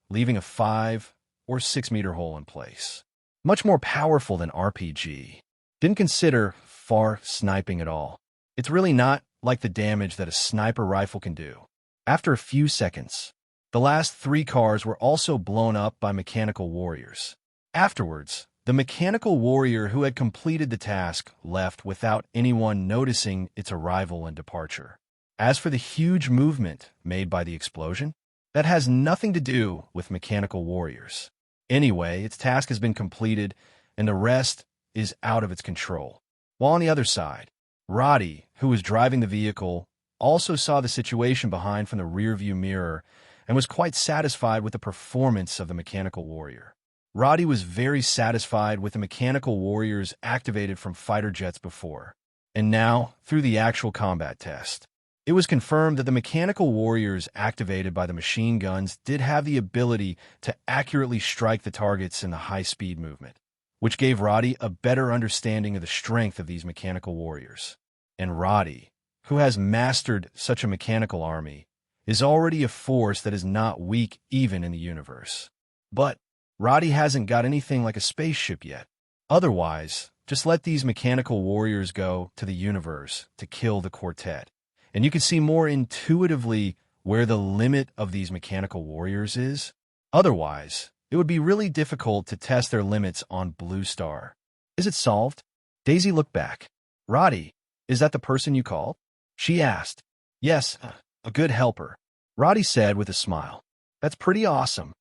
leaving a 5 or 6 meter hole in place. Much more powerful than RPG. Didn't consider far sniping at all. It's really not like the damage that a sniper rifle can do. After a few seconds, the last 3 cars were also blown up by mechanical warriors. Afterwards, the mechanical warrior who had completed the task left without anyone noticing its arrival and departure. As for the huge movement made by the explosion, that has nothing to do with mechanical warriors. Anyway, its task has been completed, and the rest is out of its control. While on the other side, Roddy, who was driving the vehicle, also saw the situation behind from the rearview mirror and was quite satisfied with the performance of the mechanical warrior. Roddy was very satisfied with the mechanical warriors activated from fighter jets before, and now, through the actual combat test, it was confirmed that the mechanical warriors activated by the machine guns did have the ability to accurately strike the targets in the high-speed movement, which gave Roddy a better understanding of the strength of these mechanical warriors. And Roddy, who has mastered such a mechanical army, is already a force that is not weak even in the universe. But Roddy hasn't got anything like a spaceship yet. Otherwise, just let these mechanical warriors go to the universe to kill the quartet. And you can see more intuitively where the limit of these mechanical warriors is. Otherwise, it would be really difficult to test their limits on Blue Star. Is it solved? Daisy looked back. Roddy, is that the person you called? She asked. Yes, a good helper, Roddy said with a smile. That's pretty awesome,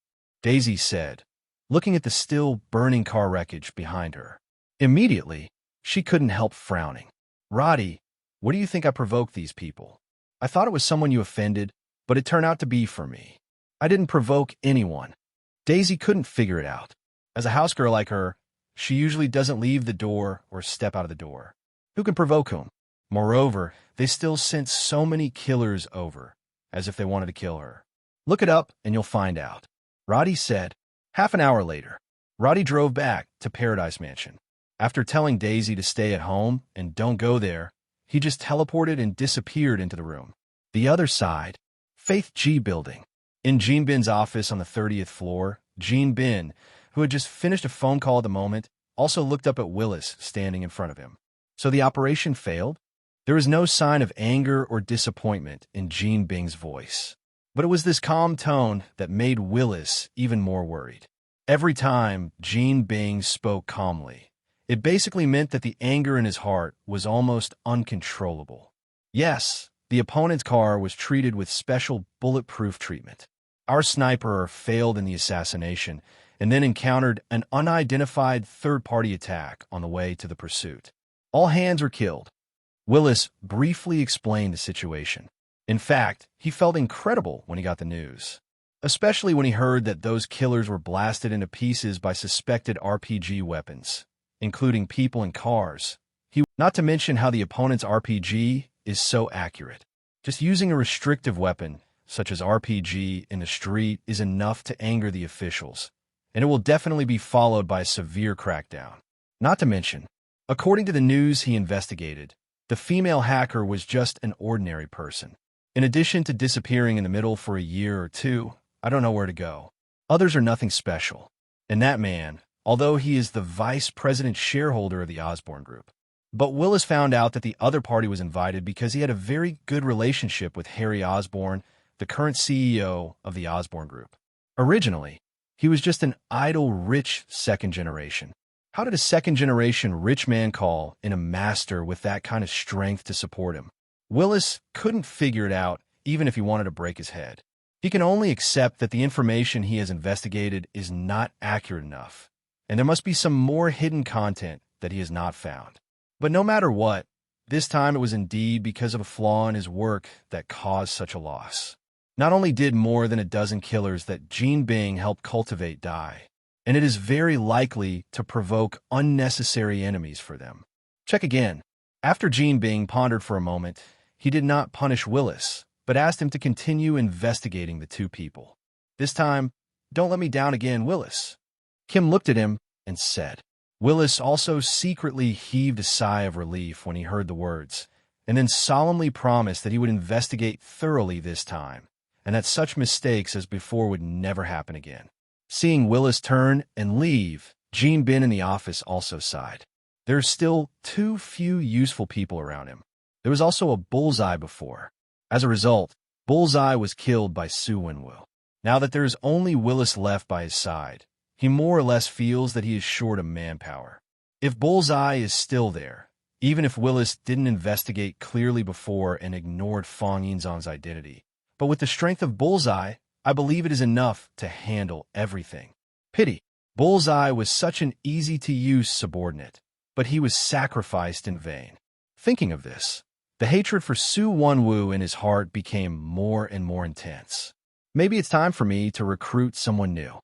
Daisy said, looking at the still burning car wreckage behind her. Immediately, she couldn't help frowning. Roddy, what do you think I provoked these people? I thought it was someone you offended, but it turned out to be for me. I didn't provoke anyone. Daisy couldn't figure it out. As a housegirl like her, she usually doesn't leave the door or step out of the door. Who can provoke whom? Moreover, they still sent so many killers over, as if they wanted to kill her. Look it up and you'll find out, Roddy said. Half an hour later, Roddy drove back to Paradise Mansion. After telling Daisy to stay at home and don't go there, he just teleported and disappeared into the room. The other side, Faith G building. In Jean Bin's office on the 30th floor, Jean Bin, who had just finished a phone call at the moment, also looked up at Willis standing in front of him. So the operation failed? There was no sign of anger or disappointment in Jean Bing's voice. But it was this calm tone that made Willis even more worried. Every time Jean Bing spoke calmly, it basically meant that the anger in his heart was almost uncontrollable. Yes, the opponent's car was treated with special bulletproof treatment. Our sniper failed in the assassination and then encountered an unidentified third-party attack on the way to the pursuit. All hands were killed. Willis briefly explained the situation. In fact, he felt incredible when he got the news, especially when he heard that those killers were blasted into pieces by suspected RPG weapons, including people and cars. Not to mention how the opponent's RPG is so accurate. Just using a restrictive weapon, such as RPG, in the street is enough to anger the officials, and it will definitely be followed by a severe crackdown. Not to mention, according to the news he investigated, the female hacker was just an ordinary person. In addition to disappearing in the middle for a year or two, I don't know where to go. Others are nothing special. And that man, although he is the vice president shareholder of the Osborne Group. But Willis found out that the other party was invited because he had a very good relationship with Harry Osborne, the current CEO of the Osborne Group. Originally, he was just an idle, rich second generation. How did a second-generation rich man call in a master with that kind of strength to support him? Willis couldn't figure it out, even if he wanted to break his head. He can only accept that the information he has investigated is not accurate enough, and there must be some more hidden content that he has not found. But no matter what, this time it was indeed because of a flaw in his work that caused such a loss. Not only did more than a dozen killers that Jean Bing helped cultivate die, and it is very likely to provoke unnecessary enemies for them. Check again. After Jean Bing pondered for a moment, he did not punish Willis, but asked him to continue investigating the two people. This time, don't let me down again, Willis. Kim looked at him and said. Willis also secretly heaved a sigh of relief when he heard the words, and then solemnly promised that he would investigate thoroughly this time, and that such mistakes as before would never happen again. Seeing Willis turn and leave, Jean Bin in the office also sighed. There are still too few useful people around him. There was also a Bullseye before. As a result, Bullseye was killed by Su Wenwu. Now that there is only Willis left by his side, he more or less feels that he is short of manpower. If Bullseye is still there, even if Willis didn't investigate clearly before and ignored Fong Yinzong's identity, but with the strength of Bullseye, I believe it is enough to handle everything. Pity. Bullseye was such an easy-to-use subordinate, but he was sacrificed in vain. Thinking of this, the hatred for Su Wenwu in his heart became more and more intense. Maybe it's time for me to recruit someone new.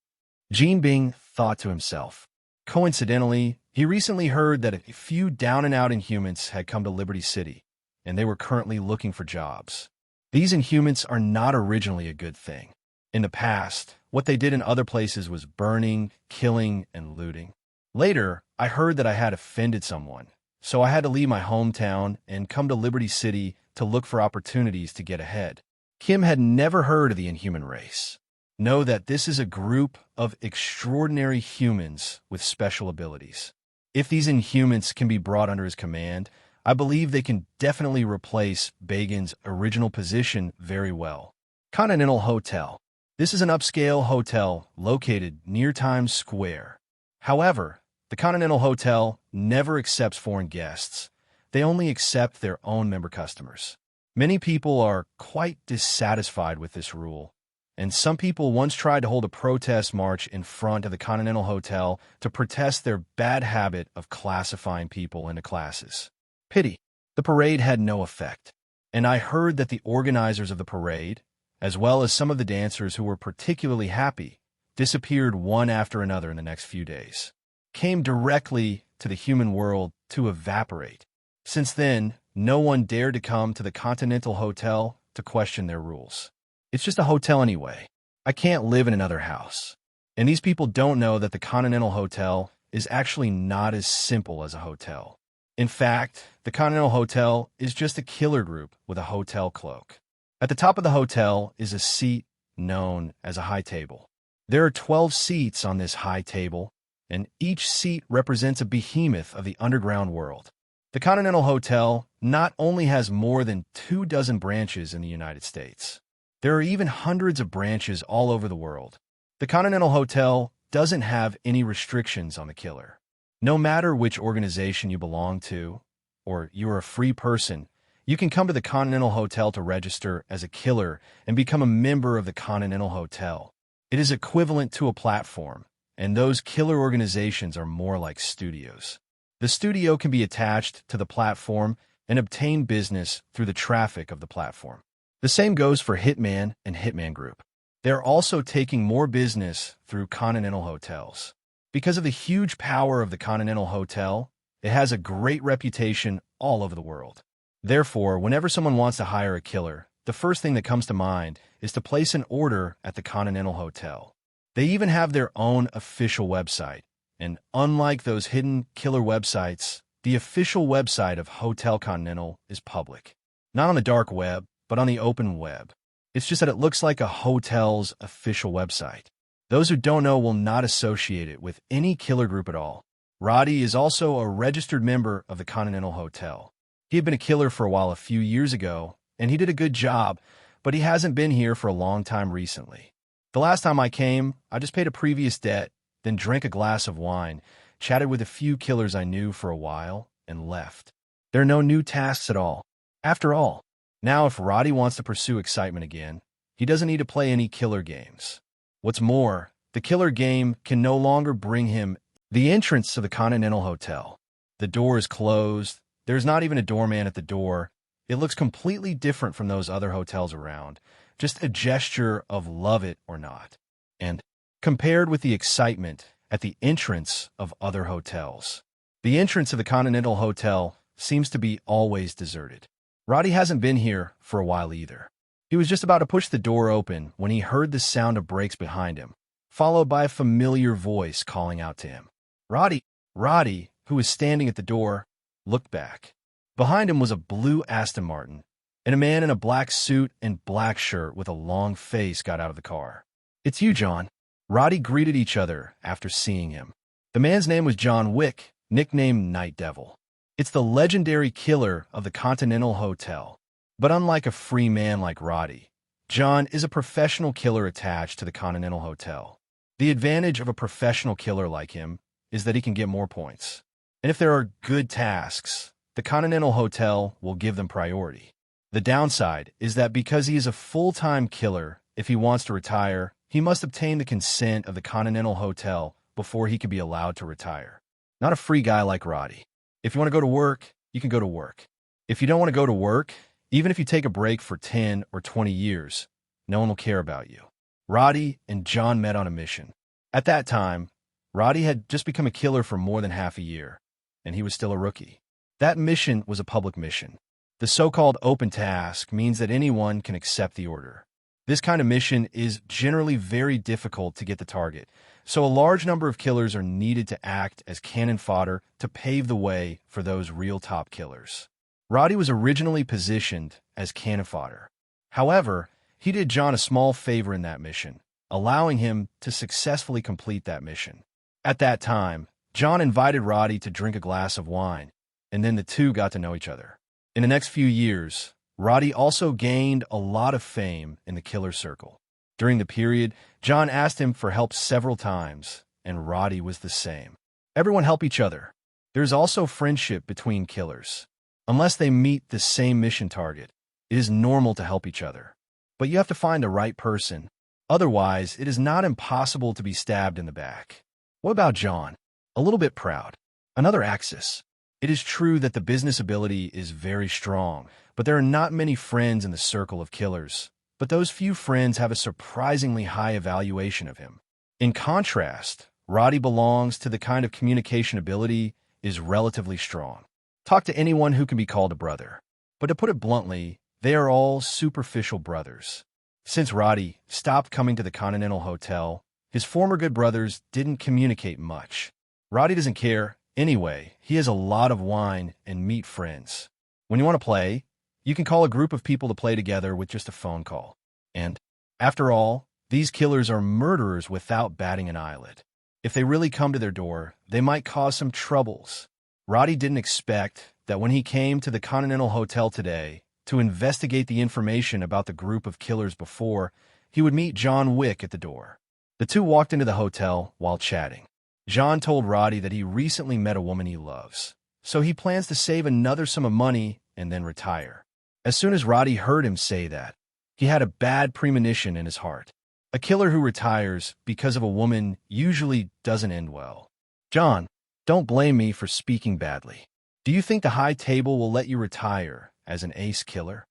Jean Bing thought to himself. Coincidentally, he recently heard that a few down-and-out Inhumans had come to Liberty City, and they were currently looking for jobs. These Inhumans are not originally a good thing. In the past, what they did in other places was burning, killing, and looting. Later, I heard that I had offended someone, so I had to leave my hometown and come to Liberty City to look for opportunities to get ahead. Kim had never heard of the Inhuman race. Know that this is a group of extraordinary humans with special abilities. If these Inhumans can be brought under his command, I believe they can definitely replace Bagan's original position very well. Continental Hotel. This is an upscale hotel located near Times Square. However, the Continental Hotel never accepts foreign guests. They only accept their own member customers. Many people are quite dissatisfied with this rule, and some people once tried to hold a protest march in front of the Continental Hotel to protest their bad habit of classifying people into classes. Pity. The parade had no effect, and I heard that the organizers of the parade, as well as some of the dancers who were particularly happy, disappeared one after another in the next few days. Came directly to the human world to evaporate. Since then, no one dared to come to the Continental Hotel to question their rules. It's just a hotel anyway. I can't live in another house. And these people don't know that the Continental Hotel is actually not as simple as a hotel. In fact, the Continental Hotel is just a killer group with a hotel cloak. At the top of the hotel is a seat known as a high table. There are 12 seats on this high table, and each seat represents a behemoth of the underground world. The Continental Hotel not only has more than 24 branches in the United States. There are even hundreds of branches all over the world. The Continental Hotel doesn't have any restrictions on the killer. No matter which organization you belong to, or you are a free person, you can come to the Continental Hotel to register as a killer and become a member of the Continental Hotel. It is equivalent to a platform, and those killer organizations are more like studios. The studio can be attached to the platform and obtain business through the traffic of the platform. The same goes for Hitman and Hitman Group. They're also taking more business through Continental Hotels. Because of the huge power of the Continental Hotel, it has a great reputation all over the world. Therefore, whenever someone wants to hire a killer, the first thing that comes to mind is to place an order at the Continental Hotel. They even have their own official website. And unlike those hidden killer websites, the official website of Hotel Continental is public. Not on the dark web, but on the open web. It's just that it looks like a hotel's official website. Those who don't know will not associate it with any killer group at all. Roddy is also a registered member of the Continental Hotel. He had been a killer for a while a few years ago, and he did a good job, but he hasn't been here for a long time recently. The last time I came, I just paid a previous debt, then drank a glass of wine, chatted with a few killers I knew for a while, and left. There are no new tasks at all. After all, now if Roddy wants to pursue excitement again, he doesn't need to play any killer games. What's more, the killer game can no longer bring him the entrance to the Continental Hotel. The door is closed. There's not even a doorman at the door. It looks completely different from those other hotels around. Just a gesture of love it or not. And compared with the excitement at the entrance of other hotels, the entrance of the Continental Hotel seems to be always deserted. Roddy hasn't been here for a while either. He was just about to push the door open when he heard the sound of brakes behind him, followed by a familiar voice calling out to him. Roddy! Roddy, who was standing at the door, looked back. Behind him was a blue Aston Martin, and a man in a black suit and black shirt with a long face got out of the car. It's you, John. Roddy greeted each other after seeing him. The man's name was John Wick, nicknamed Night Devil. It's the legendary killer of the Continental Hotel. But unlike a free man like Roddy, John is a professional killer attached to the Continental Hotel. The advantage of a professional killer like him is that he can get more points. And if there are good tasks, the Continental Hotel will give them priority. The downside is that because he is a full-time killer, if he wants to retire, he must obtain the consent of the Continental Hotel before he can be allowed to retire. Not a free guy like Roddy. If you want to go to work, you can go to work. If you don't want to go to work, even if you take a break for 10 or 20 years, no one will care about you. Roddy and John met on a mission. At that time, Roddy had just become a killer for more than half a year, and he was still a rookie. That mission was a public mission. The so-called open task means that anyone can accept the order. This kind of mission is generally very difficult to get the target, so a large number of killers are needed to act as cannon fodder to pave the way for those real top killers. Roddy was originally positioned as cannon fodder. However, he did John a small favor in that mission, allowing him to successfully complete that mission. At that time, John invited Roddy to drink a glass of wine, and then the two got to know each other. In the next few years, Roddy also gained a lot of fame in the killer circle. During the period, John asked him for help several times, and Roddy was the same. Everyone help each other. There's also friendship between killers. Unless they meet the same mission target, it is normal to help each other. But you have to find the right person. Otherwise, it is not impossible to be stabbed in the back. What about John? A little bit proud. Another axis. It is true that the business ability is very strong, but there are not many friends in the circle of killers. But those few friends have a surprisingly high evaluation of him. In contrast, Roddy belongs to the kind of communication ability is relatively strong. Talk to anyone who can be called a brother. But to put it bluntly, they are all superficial brothers. Since Roddy stopped coming to the Continental Hotel, his former good brothers didn't communicate much. Roddy doesn't care. Anyway, he has a lot of wine and meet friends. When you want to play, you can call a group of people to play together with just a phone call. And, after all, these killers are murderers without batting an eyelid. If they really come to their door, they might cause some troubles. Roddy didn't expect that when he came to the Continental Hotel today to investigate the information about the group of killers before, he would meet John Wick at the door. The two walked into the hotel while chatting. John told Roddy that he recently met a woman he loves, so he plans to save another sum of money and then retire. As soon as Roddy heard him say that, he had a bad premonition in his heart. A killer who retires because of a woman usually doesn't end well. John, don't blame me for speaking badly. Do you think the high table will let you retire as an ace killer?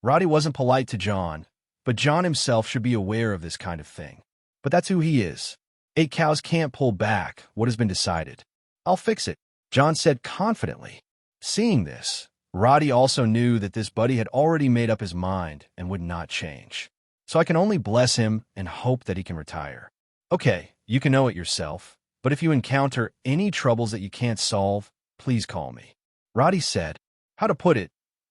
Roddy wasn't polite to John, but John himself should be aware of this kind of thing. But that's who he is. 8 cows can't pull back what has been decided. I'll fix it, John said confidently. Seeing this, Roddy also knew that this buddy had already made up his mind and would not change. So I can only bless him and hope that he can retire. Okay, you can know it yourself, but if you encounter any troubles that you can't solve, please call me. Roddy said. How to put it,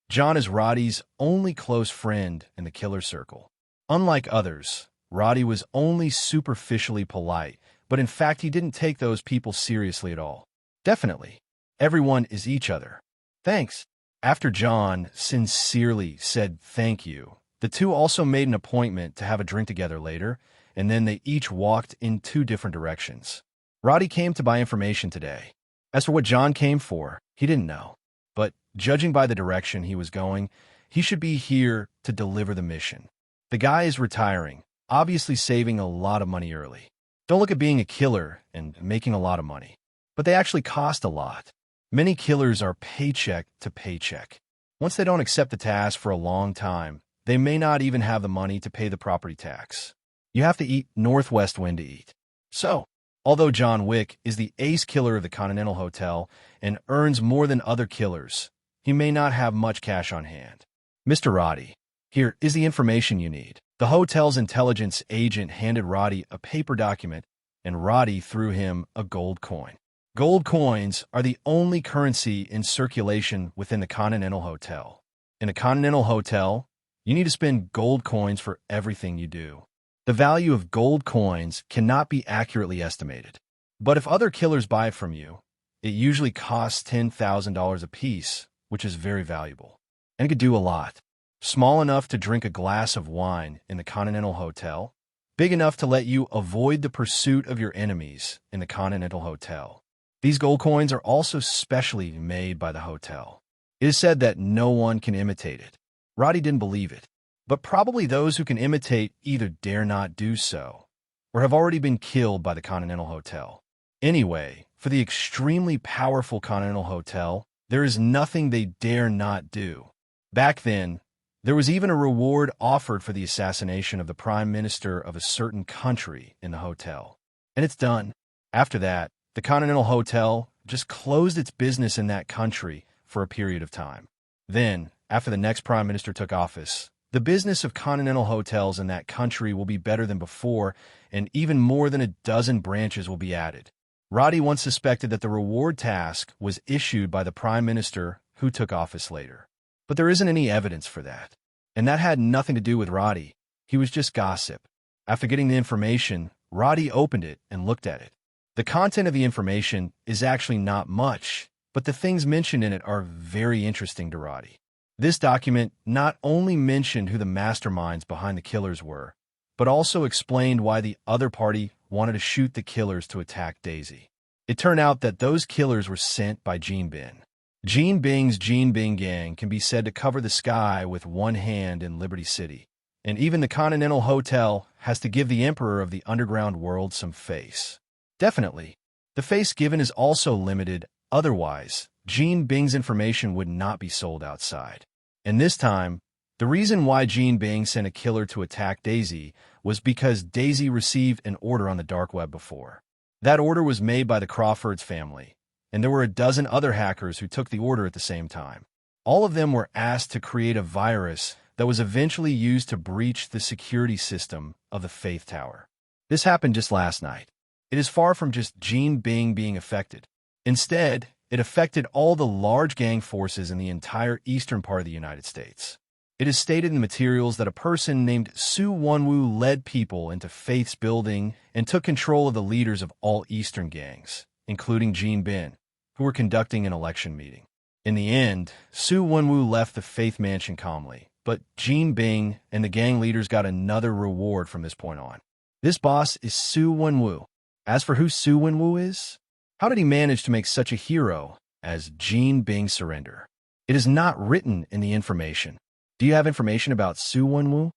John is Roddy's only close friend in the killer circle. Unlike others, Roddy was only superficially polite, but in fact he didn't take those people seriously at all. Definitely, everyone is each other. Thanks. After John sincerely said thank you, the two also made an appointment to have a drink together later, and then they each walked in 2 different directions. Roddy came to buy information today. As for what John came for, he didn't know. But judging by the direction he was going, he should be here to deliver the mission. The guy is retiring, obviously saving a lot of money early. Don't look at being a killer and making a lot of money. But they actually cost a lot. Many killers are paycheck to paycheck. Once they don't accept the task for a long time, they may not even have the money to pay the property tax. You have to eat Northwest Wind to eat. So, although John Wick is the ace killer of the Continental Hotel and earns more than other killers, he may not have much cash on hand. Mr. Roddy, here is the information you need. The hotel's intelligence agent handed Roddy a paper document, and Roddy threw him a gold coin. Gold coins are the only currency in circulation within the Continental Hotel. In a Continental Hotel, you need to spend gold coins for everything you do. The value of gold coins cannot be accurately estimated. But if other killers buy from you, it usually costs $10,000 a piece, which is very valuable. And it could do a lot. Small enough to drink a glass of wine in the Continental Hotel, big enough to let you avoid the pursuit of your enemies in the Continental Hotel. These gold coins are also specially made by the hotel. It is said that no one can imitate it. Roddy didn't believe it, but probably those who can imitate either dare not do so, or have already been killed by the Continental Hotel. Anyway, for the extremely powerful Continental Hotel, there is nothing they dare not do. Back then, there was even a reward offered for the assassination of the Prime Minister of a certain country in the hotel. And it's done. After that, the Continental Hotel just closed its business in that country for a period of time. Then, after the next Prime Minister took office, the business of Continental Hotels in that country will be better than before, and even more than a dozen branches will be added. Roddy once suspected that the reward task was issued by the Prime Minister who took office later. But there isn't any evidence for that. And that had nothing to do with Roddy. He was just gossip. After getting the information, Roddy opened it and looked at it. The content of the information is actually not much, but the things mentioned in it are very interesting to Roddy. This document not only mentioned who the masterminds behind the killers were, but also explained why the other party wanted to shoot the killers to attack Daisy. It turned out that those killers were sent by Jean Bin. Jean Bing's Jean Bing gang can be said to cover the sky with one hand in Liberty City, and even the Continental Hotel has to give the emperor of the underground world some face. Definitely. The face given is also limited, otherwise, Jean Bing's information would not be sold outside. And this time, the reason why Jean Bing sent a killer to attack Daisy was because Daisy received an order on the dark web before. That order was made by the Crawfords family, and there were a dozen other hackers who took the order at the same time. All of them were asked to create a virus that was eventually used to breach the security system of the Faith Tower. This happened just last night. It is far from just Jean Bing being affected. Instead, it affected all the large gang forces in the entire eastern part of the United States. It is stated in the materials that a person named Su Wonwoo led people into Faith's building and took control of the leaders of all eastern gangs, including Jean Bin, who were conducting an election meeting. In the end, Su Wonwoo left the Faith Mansion calmly, but Jean Bing and the gang leaders got another reward from this point on. This boss is Su Wonwoo. As for who Su Wonwoo is, how did he manage to make such a hero as Jean Bing surrender? It is not written in the information. Do you have information about Su Wonwoo?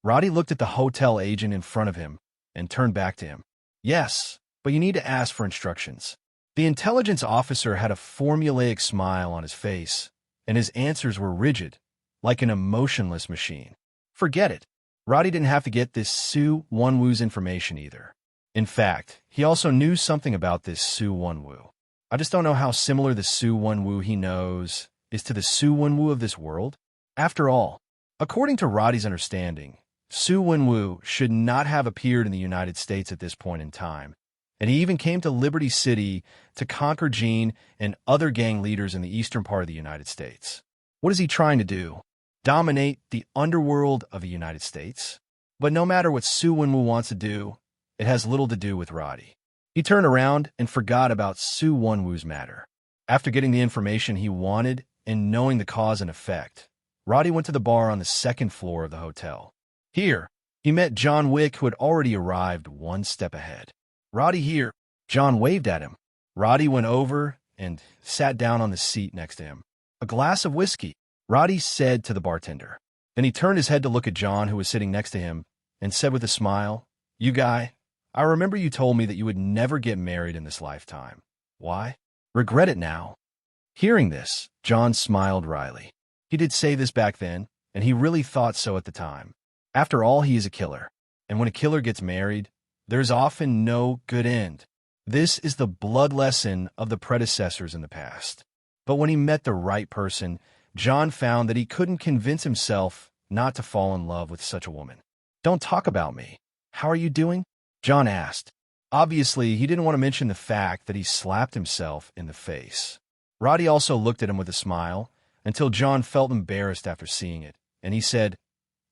Roddy looked at the hotel agent in front of him and turned back to him. Yes, but you need to ask for instructions. The intelligence officer had a formulaic smile on his face, and his answers were rigid, like an emotionless machine. Forget it. Roddy didn't have to get this Su Wonwoo's information either. In fact, he also knew something about this Su Wonwoo. I just don't know how similar the Su Wonwoo he knows is to the Su Wonwoo of this world. After all, according to Roddy's understanding, Su Wonwoo should not have appeared in the United States at this point in time, and he even came to Liberty City to conquer Jean and other gang leaders in the eastern part of the United States. What is he trying to do? Dominate the underworld of the United States? But no matter what Su Wonwoo wants to do, it has little to do with Roddy. He turned around and forgot about Su Wonwoo's matter. After getting the information he wanted and knowing the cause and effect, Roddy went to the bar on the second floor of the hotel. Here, he met John Wick, who had already arrived one step ahead. Roddy here. John waved at him. Roddy went over and sat down on the seat next to him. A glass of whiskey, Roddy said to the bartender. Then he turned his head to look at John, who was sitting next to him, and said with a smile, "You guy, I remember you told me that you would never get married in this lifetime. Why? Regret it now." Hearing this, John smiled wryly. He did say this back then, and he really thought so at the time. After all, he is a killer, and when a killer gets married, there's often no good end. This is the blood lesson of the predecessors in the past. But when he met the right person, John found that he couldn't convince himself not to fall in love with such a woman. "Don't talk about me. How are you doing?" John asked. Obviously, he didn't want to mention the fact that he slapped himself in the face. Roddy also looked at him with a smile, until John felt embarrassed after seeing it, and he said,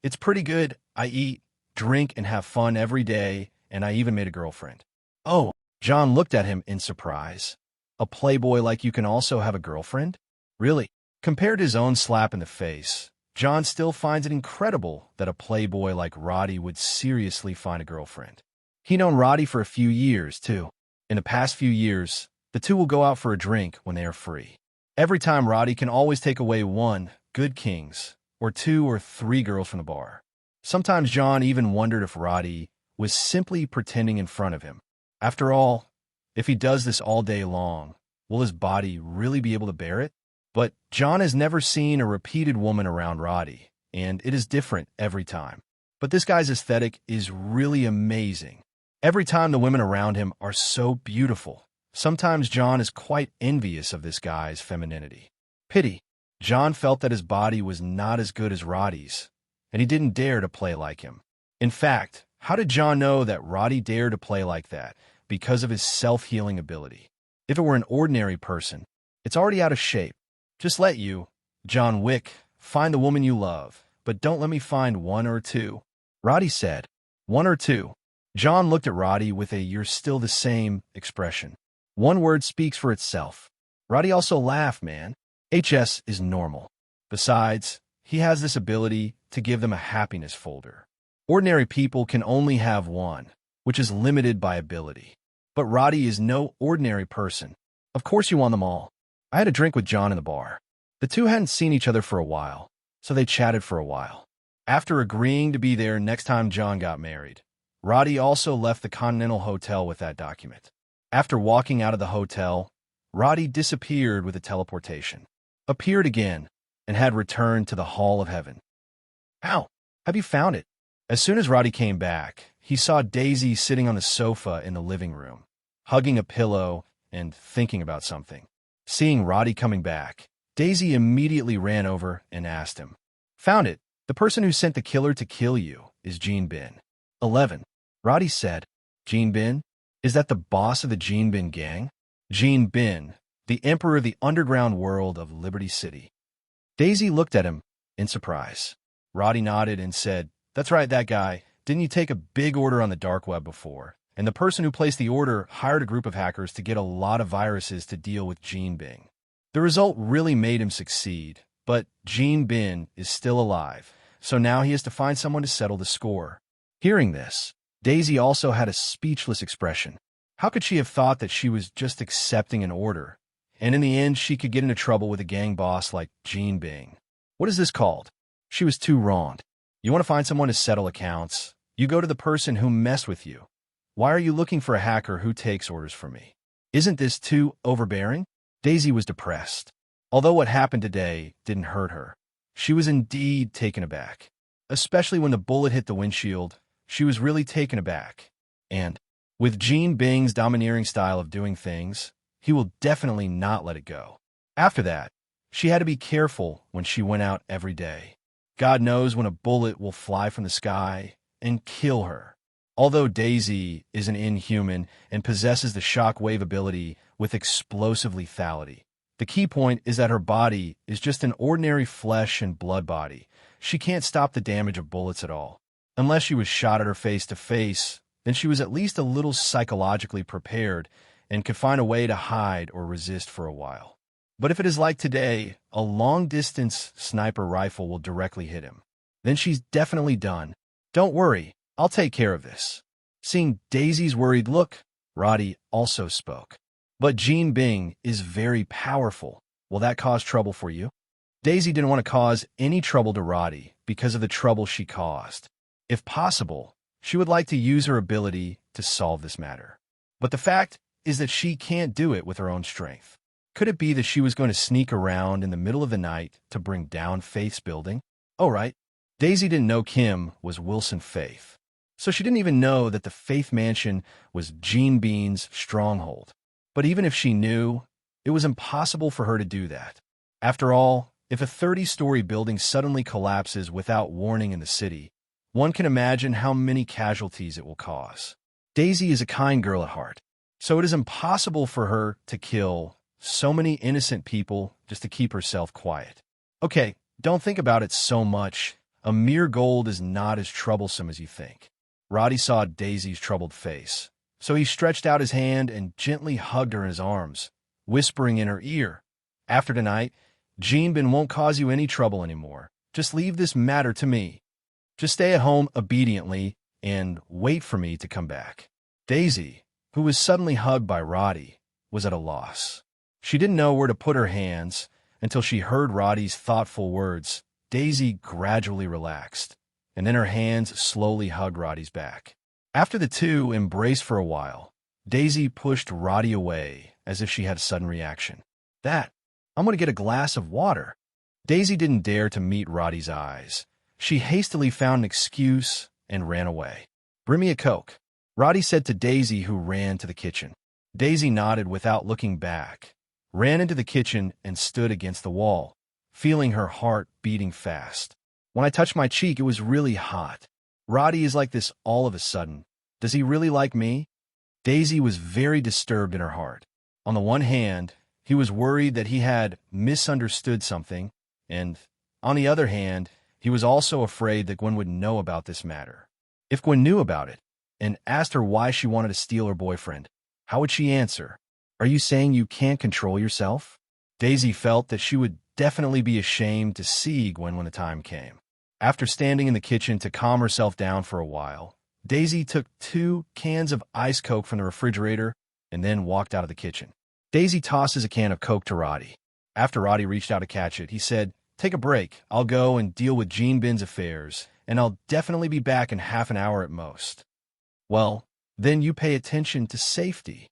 "It's pretty good. I eat, drink, and have fun every day, and I even made a girlfriend." "Oh," John looked at him in surprise. "A playboy like you can also have a girlfriend? Really?" Compared to his own slap in the face, John still finds it incredible that a playboy like Roddy would seriously find a girlfriend. He known Roddy for a few years, too. In the past few years, the two will go out for a drink when they are free. Every time Roddy can always take away one, good kings, or two or three girls from the bar. Sometimes John even wondered if Roddy was simply pretending in front of him. After all, if he does this all day long, will his body really be able to bear it? But John has never seen a repeated woman around Roddy, and it is different every time. But this guy's aesthetic is really amazing. Every time the women around him are so beautiful. Sometimes John is quite envious of this guy's femininity. Pity. John felt that his body was not as good as Roddy's, and he didn't dare to play like him. In fact, how did John know that Roddy dared to play like that? Because of his self-healing ability. If it were an ordinary person, it's already out of shape. Just let you, John Wick, find the woman you love, but don't let me find one or two. Roddy said. One or two. John looked at Roddy with a "you're still the same" expression. One word speaks for itself. Roddy also laughed, man. HS is normal. Besides, he has this ability to give them a happiness folder. Ordinary people can only have one, which is limited by ability. But Roddy is no ordinary person. Of course you want them all. I had a drink with John in the bar. The two hadn't seen each other for a while, so they chatted for a while. After agreeing to be there next time John got married, Roddy also left the Continental Hotel with that document. After walking out of the hotel, Roddy disappeared with a teleportation, appeared again, and had returned to the Hall of Heaven. How? Have you found it? As soon as Roddy came back, he saw Daisy sitting on the sofa in the living room, hugging a pillow and thinking about something. Seeing Roddy coming back, Daisy immediately ran over and asked him. Found it. The person who sent the killer to kill you is Gene Bin. 11. Roddy said, Gene Bin? Is that the boss of the Gene Bin gang? Gene Bin, the emperor of the underground world of Liberty City. Daisy looked at him in surprise. Roddy nodded and said, That's right, that guy. Didn't you take a big order on the dark web before? And the person who placed the order hired a group of hackers to get a lot of viruses to deal with Gene Bin. The result really made him succeed, but Gene Bin is still alive, so now he has to find someone to settle the score. Hearing this, Daisy also had a speechless expression. How could she have thought that she was just accepting an order, and in the end she could get into trouble with a gang boss like Gene Bin? What is this called? She was too wronged. You want to find someone to settle accounts, you go to the person who messed with you. Why are you looking for a hacker who takes orders from me? Isn't this too overbearing? Daisy was depressed. Although what happened today didn't hurt her, she was indeed taken aback. Especially when the bullet hit the windshield, she was really taken aback. And, with Gene Bing's domineering style of doing things, he will definitely not let it go. After that, she had to be careful when she went out every day. God knows when a bullet will fly from the sky and kill her. Although Daisy is an inhuman and possesses the shockwave ability with explosive lethality, the key point is that her body is just an ordinary flesh and blood body. She can't stop the damage of bullets at all. Unless she was shot at her face to face, then she was at least a little psychologically prepared and could find a way to hide or resist for a while. But if it is like today, a long-distance sniper rifle will directly hit him. Then she's definitely done. Don't worry, I'll take care of this. Seeing Daisy's worried look, Roddy also spoke. But Gene Bin is very powerful. Will that cause trouble for you? Daisy didn't want to cause any trouble to Roddy because of the trouble she caused. If possible, she would like to use her ability to solve this matter. But the fact is that she can't do it with her own strength. Could it be that she was going to sneak around in the middle of the night to bring down Faith's building? Oh, right. Daisy didn't know Kim was Wilson Faith, so she didn't even know that the Faith Mansion was Gene Bin's stronghold. But even if she knew, it was impossible for her to do that. After all, if a 30-story building suddenly collapses without warning in the city, one can imagine how many casualties it will cause. Daisy is a kind girl at heart, so it is impossible for her to kill so many innocent people just to keep herself quiet. Okay, don't think about it so much. A mere gold is not as troublesome as you think. Roddy saw Daisy's troubled face, so he stretched out his hand and gently hugged her in his arms, whispering in her ear, After tonight, Gene Bin won't cause you any trouble anymore. Just leave this matter to me. Just stay at home obediently and wait for me to come back. Daisy, who was suddenly hugged by Roddy, was at a loss. She didn't know where to put her hands until she heard Roddy's thoughtful words. Daisy gradually relaxed, and then her hands slowly hugged Roddy's back. After the two embraced for a while, Daisy pushed Roddy away as if she had a sudden reaction. I'm going to get a glass of water. Daisy didn't dare to meet Roddy's eyes. She hastily found an excuse and ran away. Bring me a Coke, Roddy said to Daisy, who ran to the kitchen. Daisy nodded without looking back, ran into the kitchen and stood against the wall, feeling her heart beating fast. When I touched my cheek, it was really hot. Roddy is like this all of a sudden. Does he really like me? Daisy was very disturbed in her heart. On the one hand, he was worried that he had misunderstood something, and on the other hand, he was also afraid that Gwen would know about this matter. If Gwen knew about it and asked her why she wanted to steal her boyfriend, how would she answer? Are you saying you can't control yourself? Daisy felt that she would definitely be ashamed to see Gwen when the time came. After standing in the kitchen to calm herself down for a while, Daisy took 2 cans of ice Coke from the refrigerator and then walked out of the kitchen. Daisy tosses a can of Coke to Roddy. After Roddy reached out to catch it, he said, "Take a break. I'll go and deal with Jean Bin's affairs, and I'll definitely be back in half an hour at most." "Well, then you pay attention to safety,"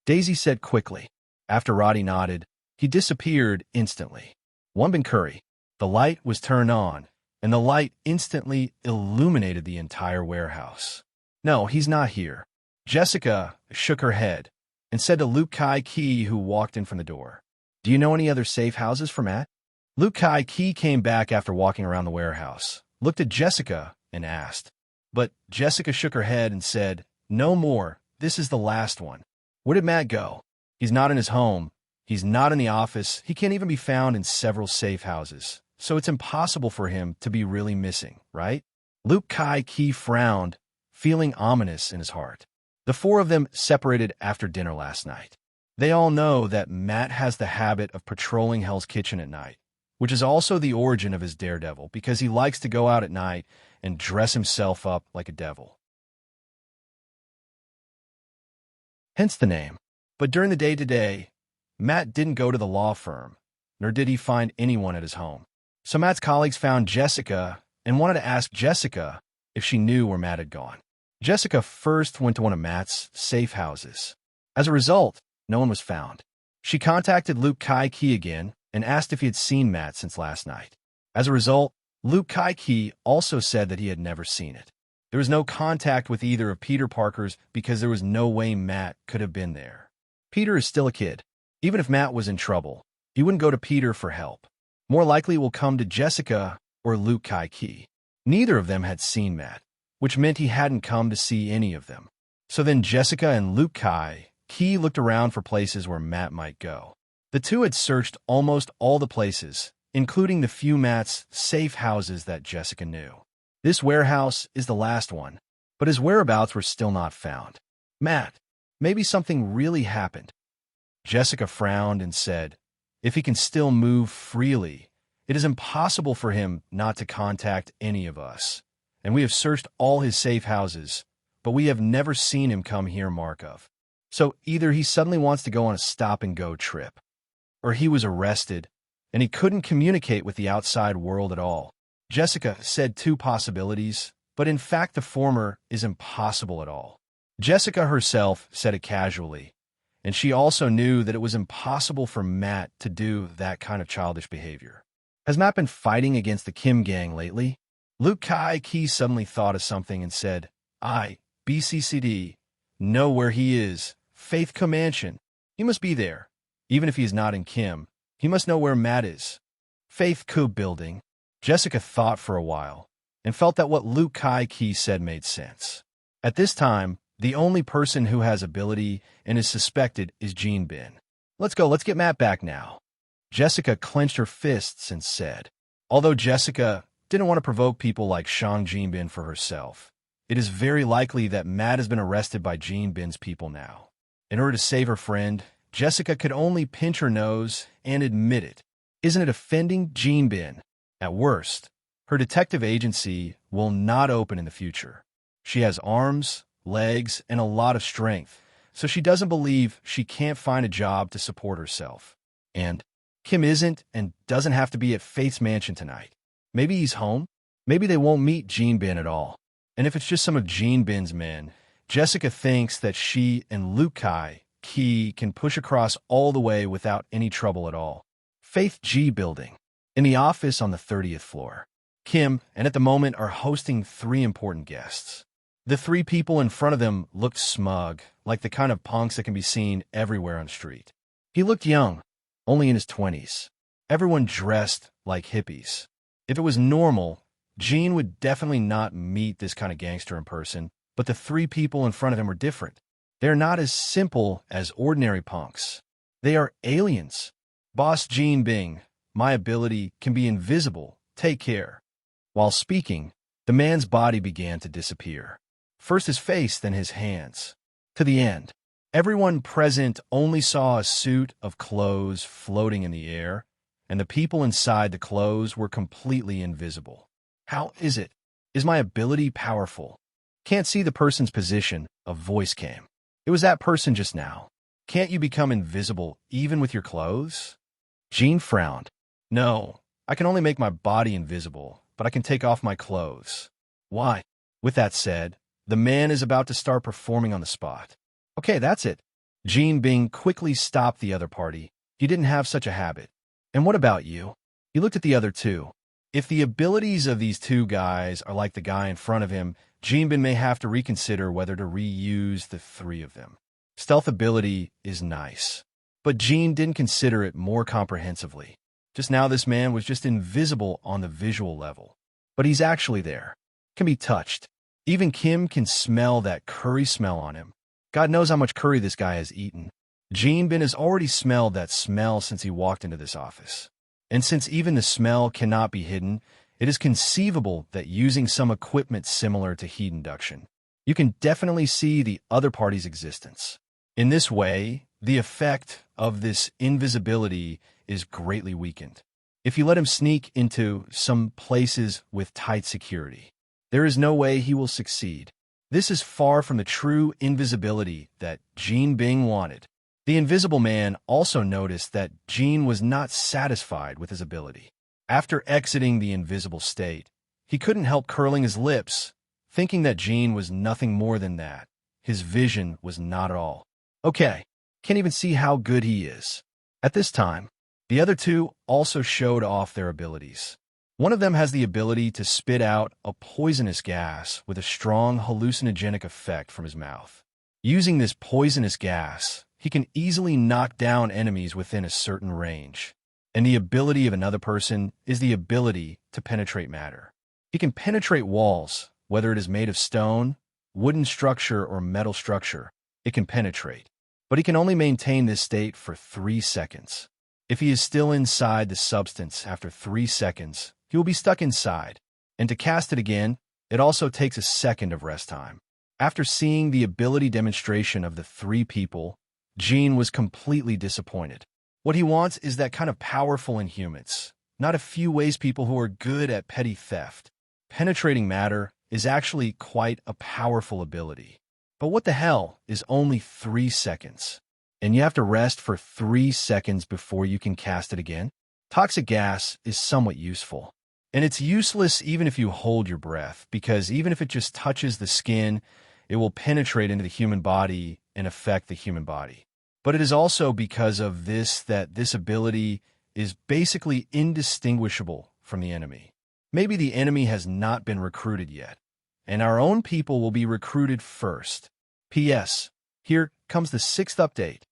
Daisy said quickly. After Roddy nodded, he disappeared instantly. Bin Curry. The light was turned on, and the light instantly illuminated the entire warehouse. "No, he's not here." Jessica shook her head and said to Luke Kai Key, who walked in from the door, "Do you know any other safe houses for Matt?" Luke Kai Key came back after walking around the warehouse, looked at Jessica, and asked. But Jessica shook her head and said, "No more. This is the last one." "Where did Matt go?" "He's not in his home. He's not in the office. He can't even be found in several safe houses. So it's impossible for him to be really missing, right?" Luke Kai Key frowned, feeling ominous in his heart. The 4 of them separated after dinner last night. They all know that Matt has the habit of patrolling Hell's Kitchen at night, which is also the origin of his daredevil, because he likes to go out at night and dress himself up like a devil. Hence the name. But during the day today, Matt didn't go to the law firm, nor did he find anyone at his home. So Matt's colleagues found Jessica and wanted to ask Jessica if she knew where Matt had gone. Jessica first went to one of Matt's safe houses. As a result, no one was found. She contacted Luke Kai Key again and asked if he had seen Matt since last night. As a result, Luke Kai Key also said that he had never seen it. There was no contact with either of Peter Parker's because there was no way Matt could have been there. Peter is still a kid. Even if Matt was in trouble, he wouldn't go to Peter for help. More likely will come to Jessica or Luke Kai Key. Neither of them had seen Matt, which meant he hadn't come to see any of them. So then Jessica and Luke Kai Key looked around for places where Matt might go. The two had searched almost all the places, including the few Matt's safe houses that Jessica knew. This warehouse is the last one, but his whereabouts were still not found. "Matt, maybe something really happened." Jessica frowned and said, "If he can still move freely, it is impossible for him not to contact any of us. And we have searched all his safe houses, but we have never seen him come here, Markov. So either he suddenly wants to go on a stop-and-go trip, or he was arrested, and he couldn't communicate with the outside world at all." Jessica said 2 possibilities, but in fact the former is impossible at all. Jessica herself said it casually, and she also knew that it was impossible for Matt to do that kind of childish behavior. "Has Matt been fighting against the Kim gang lately?" Luke Kai Key suddenly thought of something and said, BCCD, know where he is. Faith Comanchen. He must be there. Even if he is not in Kim, he must know where Matt is." Faith Cube building. Jessica thought for a while and felt that what Luke Kai Key said made sense. At this time, the only person who has ability and is suspected is Jean Bin. "Let's go, let's get Matt back now." Jessica clenched her fists and said. Although Jessica didn't want to provoke people like Shang Jean Bin for herself, it is very likely that Matt has been arrested by Jean Bin's people now. In order to save her friend, Jessica could only pinch her nose and admit it. Isn't it offending Jean Bin? At worst, her detective agency will not open in the future. She has arms, legs, and a lot of strength, so she doesn't believe she can't find a job to support herself. And Kim isn't and doesn't have to be at Faith's mansion tonight. Maybe he's home. Maybe they won't meet Jean Bin at all. And if it's just some of Jean Bin's men, Jessica thinks that she and Luke Kai Key can push across all the way without any trouble at all. Faith G building. In the office on the 30th floor, Kim and at the moment are hosting 3 important guests. The 3 people in front of them looked smug, like the kind of punks that can be seen everywhere on the street. He looked young, only in his 20s. Everyone dressed like hippies. If it was normal, Jean would definitely not meet this kind of gangster in person, but the 3 people in front of him were different. They're not as simple as ordinary punks. They are aliens. "Boss Jean Bing, my ability can be invisible. Take care." While speaking, the man's body began to disappear. First his face, then his hands. To the end. Everyone present only saw a suit of clothes floating in the air, and the people inside the clothes were completely invisible. How is it? Is my ability powerful? Can't see the person's position, a voice came. It was that person just now. Can't you become invisible even with your clothes? Jean frowned. No, I can only make my body invisible, but I can take off my clothes. Why? With that said, the man is about to start performing on the spot. Okay, that's it. Jean Bing quickly stopped the other party. You didn't have such a habit. And what about you? He looked at the other two. If the abilities of these two guys are like the guy in front of him, Jean Bin may have to reconsider whether to reuse the three of them. Stealth ability is nice, but Jean didn't consider it more comprehensively. Just now this man was just invisible on the visual level. But he's actually there. Can be touched. Even Kim can smell that curry smell on him. God knows how much curry this guy has eaten. Jean Bin has already smelled that smell since he walked into this office. And since even the smell cannot be hidden, it is conceivable that using some equipment similar to heat induction, you can definitely see the other party's existence. In this way, the effect of this invisibility is greatly weakened. If you let him sneak into some places with tight security, there is no way he will succeed. This is far from the true invisibility that Jean Bing wanted. The invisible man also noticed that Jean was not satisfied with his ability. After exiting the invisible state, he couldn't help curling his lips, thinking that Jean was nothing more than that. His vision was not at all. Okay, can't even see how good he is. At this time, the other two also showed off their abilities. One of them has the ability to spit out a poisonous gas with a strong hallucinogenic effect from his mouth. Using this poisonous gas, he can easily knock down enemies within a certain range. And the ability of another person is the ability to penetrate matter. He can penetrate walls, whether it is made of stone, wooden structure, or metal structure. It can penetrate. But he can only maintain this state for 3 seconds. If he is still inside the substance after 3 seconds, he will be stuck inside. And to cast it again, it also takes a second of rest time. After seeing the ability demonstration of the 3 people, Jean was completely disappointed. What he wants is that kind of powerful inhumans, not a few ways people who are good at petty theft. Penetrating matter is actually quite a powerful ability. But what the hell is only 3 seconds? And you have to rest for 3 seconds before you can cast it again? Toxic gas is somewhat useful. And it's useless even if you hold your breath, because even if it just touches the skin, it will penetrate into the human body and affect the human body. But it is also because of this that this ability is basically indistinguishable from the enemy. Maybe the enemy has not been recruited yet, and our own people will be recruited first. P.S. Here comes the 6th update.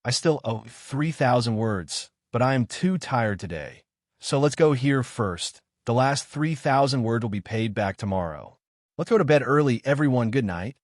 I still owe 3,000 words, but I am too tired today. So let's go here first. The last 3,000 words will be paid back tomorrow. Let's go to bed early, everyone. Good night.